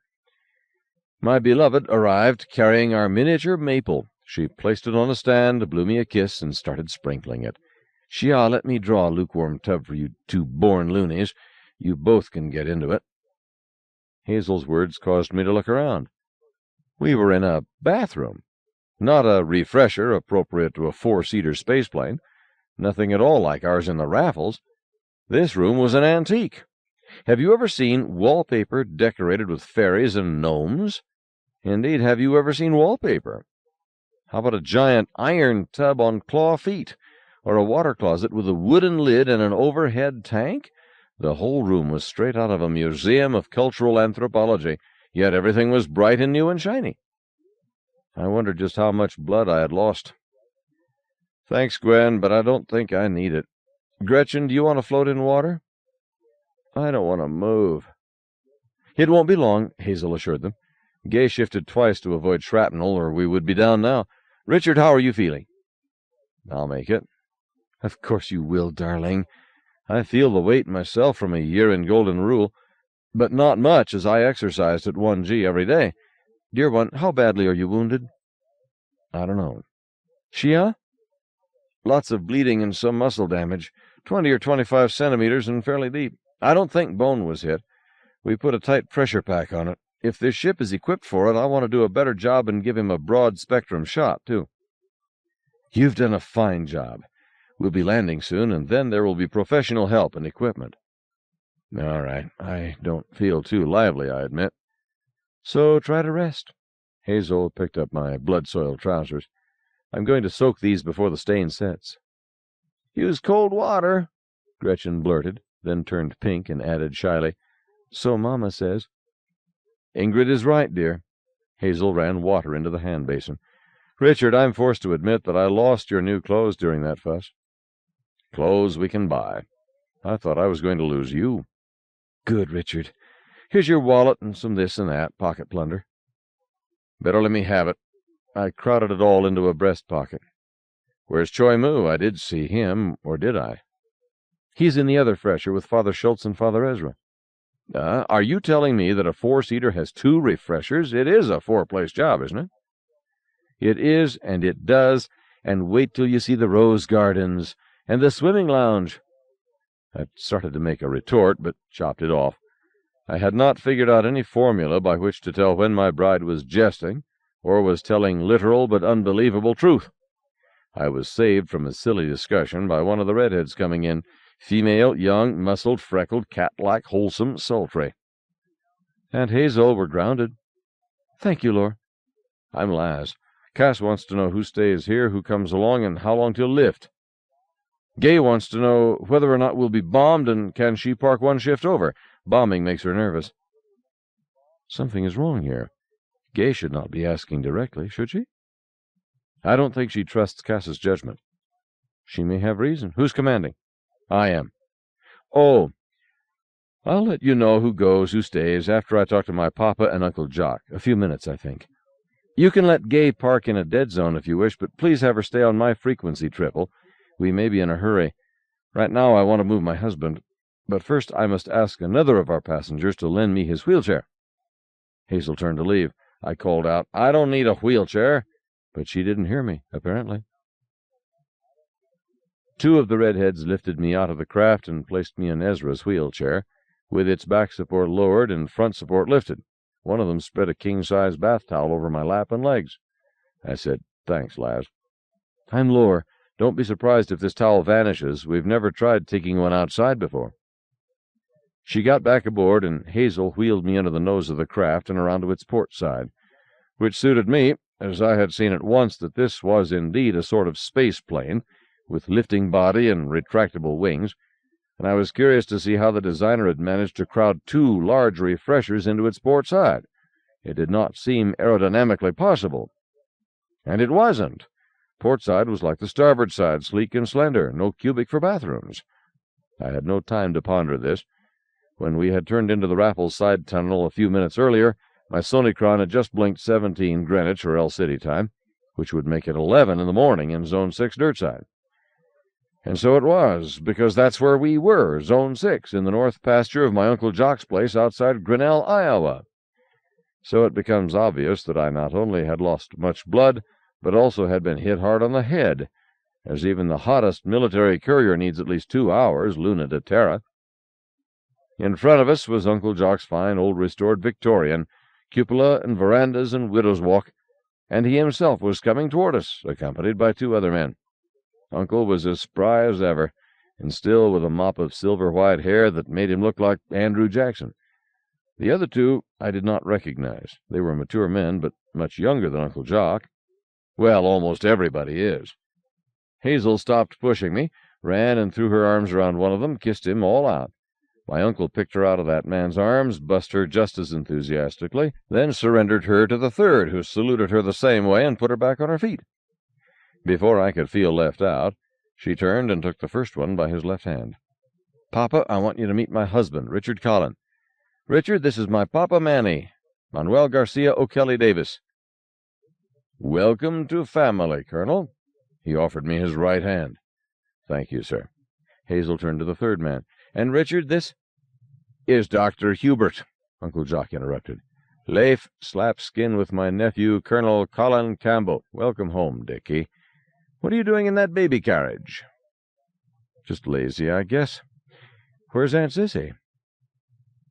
My beloved arrived carrying our miniature maple. She placed it on a stand, blew me a kiss, and started sprinkling it. "Xia, let me draw a lukewarm tub for you 2 born loonies. You both can get into it." Hazel's words caused me to look around. We were in a bathroom. Not a refresher appropriate to a 4-seater spaceplane. Nothing at all like ours in the Raffles. This room was an antique. Have you ever seen wallpaper decorated with fairies and gnomes? Indeed, have you ever seen wallpaper? How about a giant iron tub on claw feet, or a water closet with a wooden lid and an overhead tank? The whole room was straight out of a museum of cultural anthropology, yet everything was bright and new and shiny. I wondered just how much blood I had lost. "Thanks, Gwen, but I don't think I need it. Gretchen, do you want to float in water?" "I don't want to move." "It won't be long," Hazel assured them. Gay shifted twice to avoid shrapnel, or we would be down now. "Richard, how are you feeling?" "I'll make it." "Of course you will, darling. I feel the weight myself from a year in Golden Rule, but not much, as I exercised at 1G every day. Dear one, how badly are you wounded?" "I don't know." "Xia?" "Lots of bleeding and some muscle damage. 20 or 25 centimeters and fairly deep. I don't think bone was hit. We put a tight pressure pack on it. If this ship is equipped for it, I want to do a better job and give him a broad-spectrum shot, too." "You've done a fine job. We'll be landing soon, and then there will be professional help and equipment." "All right. I don't feel too lively, I admit." "So try to rest." Hazel picked up my blood-soiled trousers. "I'm going to soak these before the stain sets." "Use cold water," Gretchen blurted, then turned pink and added shyly, "So Mama says." "Ingrid is right, dear." Hazel ran water into the hand basin. "Richard, I'm forced to admit that I lost your new clothes during that fuss." "Clothes we can buy. I thought I was going to lose you." "Good, Richard. Here's your wallet and some this and that, pocket plunder." "Better let me have it. I crowded it all into a breast pocket. Where's Choi Moo? I did see him, or did I?" "He's in the other fresher with Father Schultz and Father Ezra." Are you telling me that a 4-seater has 2 refreshers? It is a 4-place job, isn't it?" "It is, and it does, and wait till you see the rose gardens and the swimming lounge." I started to make a retort, but chopped it off. I had not figured out any formula by which to tell when my bride was jesting or was telling literal but unbelievable truth. I was saved from a silly discussion by one of the redheads coming in. Female, young, muscled, freckled, cat-like, wholesome, sultry. "And Hazel, we're grounded." "Thank you, Lor." "I'm Laz. Cass wants to know who stays here, who comes along, and how long till lift. Gay wants to know whether or not we'll be bombed, and can she park 1 shift over. Bombing makes her nervous." Something is wrong here. Gay should not be asking directly, should she? I don't think she trusts Cass's judgment. She may have reason. Who's commanding? "I am." "Oh, I'll let you know who goes, who stays, after I talk to my papa and Uncle Jock. A few minutes, I think. You can let Gay park in a dead zone if you wish, but please have her stay on my frequency triple. We may be in a hurry. Right now I want to move my husband, but first I must ask another of our passengers to lend me his wheelchair." Hazel turned to leave. I called out, "I don't need a wheelchair," but she didn't hear me, apparently. 2 of the redheads lifted me out of the craft and placed me in Ezra's wheelchair, with its back support lowered and front support lifted. One of them spread a king-size bath towel over my lap and legs. I said, "Thanks, Laz." "I'm Lor. Don't be surprised if this towel vanishes. We've never tried taking one outside before." She got back aboard, and Hazel wheeled me under the nose of the craft and around to its port side. which suited me, as I had seen at once that this was indeed a sort of space plane, with lifting body and retractable wings, and I was curious to see how the designer had managed to crowd 2 large refreshers into its port side. It did not seem aerodynamically possible. And it wasn't. Port side was like the starboard side, sleek and slender, no cubic for bathrooms. I had no time to ponder this. When we had turned into the Raffles side tunnel a few minutes earlier, my Sonicron had just blinked 17 Greenwich or El City time, which would make it 11 in the morning in Zone 6 Dirtside. And so it was, because that's where we were, Zone 6, in the north pasture of my Uncle Jock's place outside Grinnell, Iowa. So it becomes obvious that I not only had lost much blood, but also had been hit hard on the head, as even the hottest military courier needs at least 2 hours, Luna de Terra. In front of us was Uncle Jock's fine old restored Victorian, cupola and verandas and widow's walk, and he himself was coming toward us, accompanied by 2 other men. Uncle was as spry as ever, and still with a mop of silver-white hair that made him look like Andrew Jackson. The other 2 I did not recognize. They were mature men, but much younger than Uncle Jock. Well, almost everybody is. Hazel stopped pushing me, ran and threw her arms around one of them, kissed him all out. My uncle picked her out of that man's arms, bussed her just as enthusiastically, then surrendered her to the 3rd, who saluted her the same way and put her back on her feet. Before I could feel left out, she turned and took the first one by his left hand. "Papa, I want you to meet my husband, Richard Collin. Richard, this is my Papa Manny, Manuel Garcia O'Kelly Davis." "Welcome to family, Colonel." He offered me his right hand. "Thank you, sir." Hazel turned to the 3rd man. "And Richard, this is Dr. Hubert," Uncle Jock interrupted. "Leif Slapskin with my nephew, Colonel Colin Campbell. Welcome home, Dickie. What are you doing in that baby carriage?" "Just lazy, I guess." "Where's Aunt Sissy?"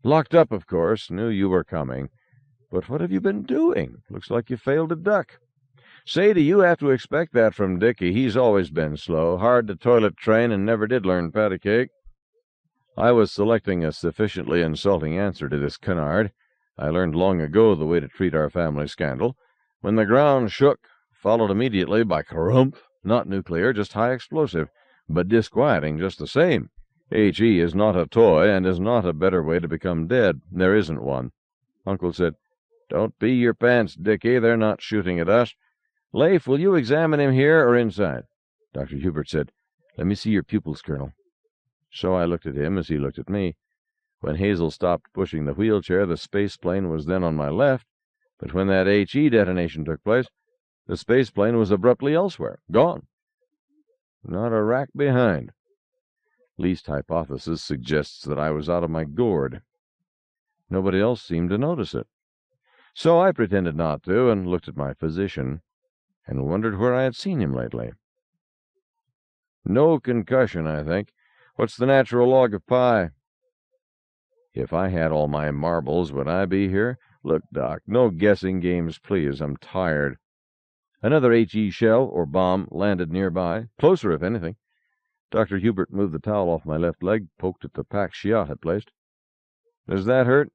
"Locked up, of course. Knew you were coming. But what have you been doing? Looks like you failed to duck. Say, do you have to expect that from Dickie? He's always been slow, hard to toilet train, and never did learn patty cake." I was selecting a sufficiently insulting answer to this canard. I learned long ago the way to treat our family scandal, when the ground shook, followed immediately by kerump, not nuclear, just high explosive, but disquieting just the same. H.E. is not a toy, and is not a better way to become dead. There isn't one. Uncle said, "Don't pee your pants, Dickie. They're not shooting at us. Leif, will you examine him here or inside?" Dr. Hubert said, "Let me see your pupils, Colonel." So I looked at him as he looked at me. When Hazel stopped pushing the wheelchair, the space plane was then on my left, but when that H.E. detonation took place, the space plane was abruptly elsewhere, gone. Not a rack behind. Least hypothesis suggests that I was out of my gourd. Nobody else seemed to notice it. So I pretended not to, and looked at my physician, and wondered where I had seen him lately. "No concussion, I think. What's the natural log of pi?" If I had all my marbles, would I be here? Look, Doc, no guessing games, please. I'm tired. Another H.E. shell or bomb landed nearby, closer if anything. Dr. Hubert moved the towel off my left leg, poked at the pack Shiat had placed. "Does that hurt?"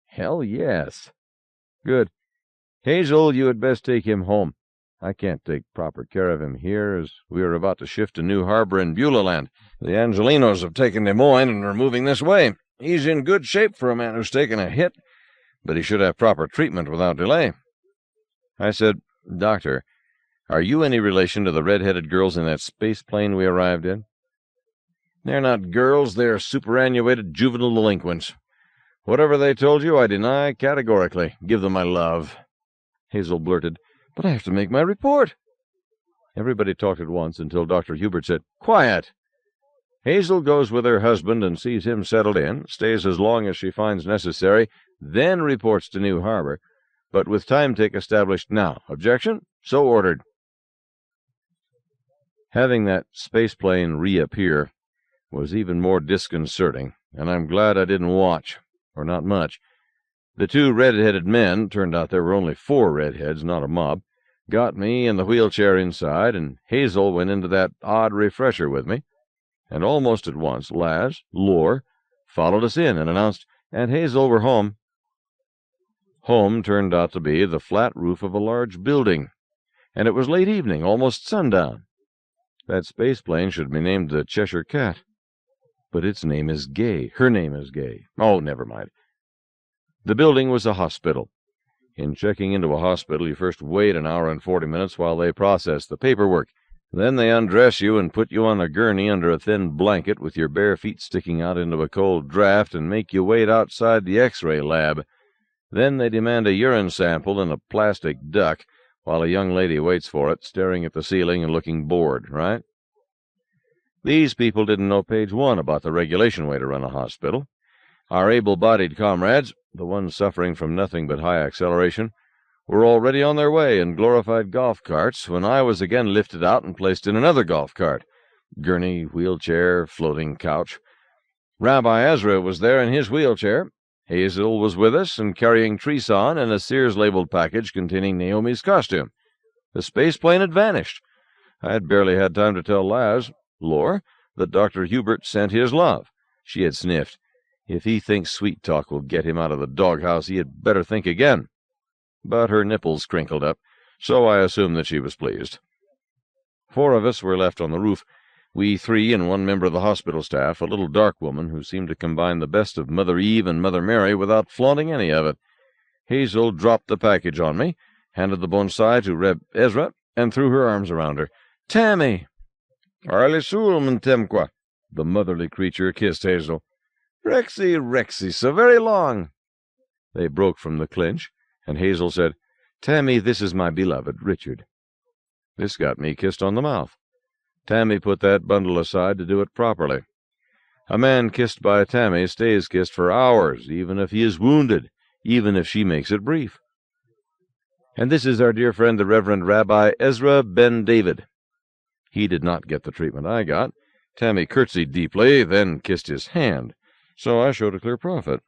"Hell, yes." "Good. Hazel, you had best take him home. I can't take proper care of him here, as we are about to shift to New Harbor in Beulah Land. The Angelinos have taken Des Moines and are moving this way. He's in good shape for a man who's taken a hit, but he should have proper treatment without delay." I said, "Doctor, are you any relation to the red-headed girls in that space plane we arrived in?" "They're not girls, they're superannuated juvenile delinquents. Whatever they told you, I deny categorically. Give them my love." Hazel blurted, "But I have to make my report." Everybody talked at once until Dr. Hubert said, "Quiet." Hazel goes with her husband and sees him settled in, stays as long as she finds necessary, then reports to New Harbor, but with time tick established now. Objection? So ordered. Having that space plane reappear was even more disconcerting, and I'm glad I didn't watch, or not much. The 2 red-headed men, turned out there were only 4 redheads, not a mob, got me in the wheelchair inside, and Hazel went into that odd refresher with me. And almost at once, Laz, Lore, followed us in and announced, "Aunt Hazel, we're home." Home turned out to be the flat roof of a large building, and it was late evening, almost sundown. That space plane should be named the Cheshire Cat, but its name is Gay. Her name is Gay. Oh, never mind. The building was a hospital. In checking into a hospital, you first wait an hour and 40 minutes while they process the paperwork. Then they undress you and put you on a gurney under a thin blanket with your bare feet sticking out into a cold draft and make you wait outside the X-ray lab. Then they demand a urine sample in a plastic duck while a young lady waits for it, staring at the ceiling and looking bored, right? These people didn't know page 1 about the regulation way to run a hospital. Our able-bodied comrades, the ones suffering from nothing but high acceleration, were already on their way in glorified golf carts when I was again lifted out and placed in another golf cart. Gurney, wheelchair, floating couch. Rabbi Ezra was there in his wheelchair. Hazel was with us and carrying Treson and a Sears-labeled package containing Naomi's costume. The space plane had vanished. I had barely had time to tell Lore, that Dr. Hubert sent his love. She had sniffed. If he thinks sweet talk will get him out of the doghouse, he had better think again. But her nipples crinkled up, so I assumed that she was pleased. 4 of us were left on the roof, we 3 and 1 member of the hospital staff, a little dark woman who seemed to combine the best of Mother Eve and Mother Mary without flaunting any of it. Hazel dropped the package on me, handed the bonsai to Reb Ezra, and threw her arms around her. "Tammy!" "Arle sul, temqua." The motherly creature kissed Hazel. "Rexy, Rexy, so very long." They broke from the clinch, and Hazel said, "Tammy, this is my beloved Richard." This got me kissed on the mouth. Tammy put that bundle aside to do it properly. A man kissed by Tammy stays kissed for hours, even if he is wounded, even if she makes it brief. And this is our dear friend, the Reverend Rabbi Ezra Ben David. He did not get the treatment I got. Tammy curtsied deeply, then kissed his hand, so I showed a clear profit.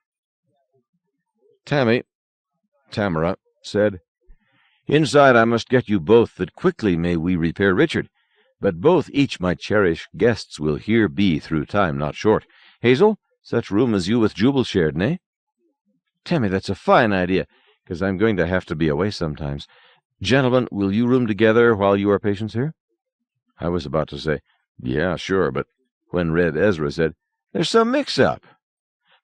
Tamara said, "Inside I must get you both, that quickly may we repair Richard. But both each my cherished guests will here be through time not short. Hazel, such room as you with Jubal shared, nay?" "Tammy, that's a fine idea, 'cause I'm going to have to be away sometimes. Gentlemen, will you room together while you are patients here?" I was about to say, "Yeah, sure," but when Red Ezra said, "There's some mix-up.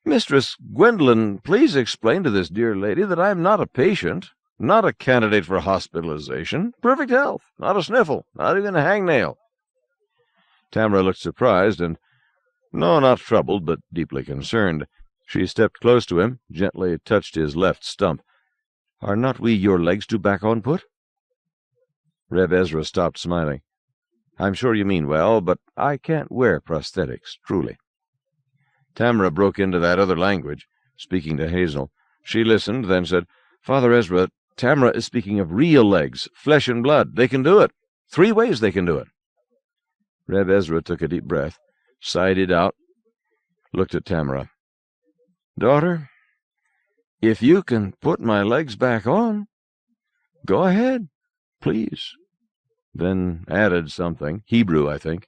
Mistress Gwendolen, please explain to this dear lady that I'm not a patient, not a candidate for hospitalization, perfect health, not a sniffle, not even a hangnail." Tamara looked surprised and, no, not troubled, but deeply concerned. She stepped close to him, gently touched his left stump. "Are not we your legs to back on put?" Reb Ezra stopped smiling. "I'm sure you mean well, but I can't wear prosthetics, truly." Tamara broke into that other language, speaking to Hazel. She listened, then said, "Father Ezra, Tamara is speaking of real legs, flesh and blood. They can do it. 3 ways they can do it." Reb Ezra took a deep breath, sighed it out, looked at Tamara. "Daughter, if you can put my legs back on, go ahead, please." Then added something, Hebrew, I think.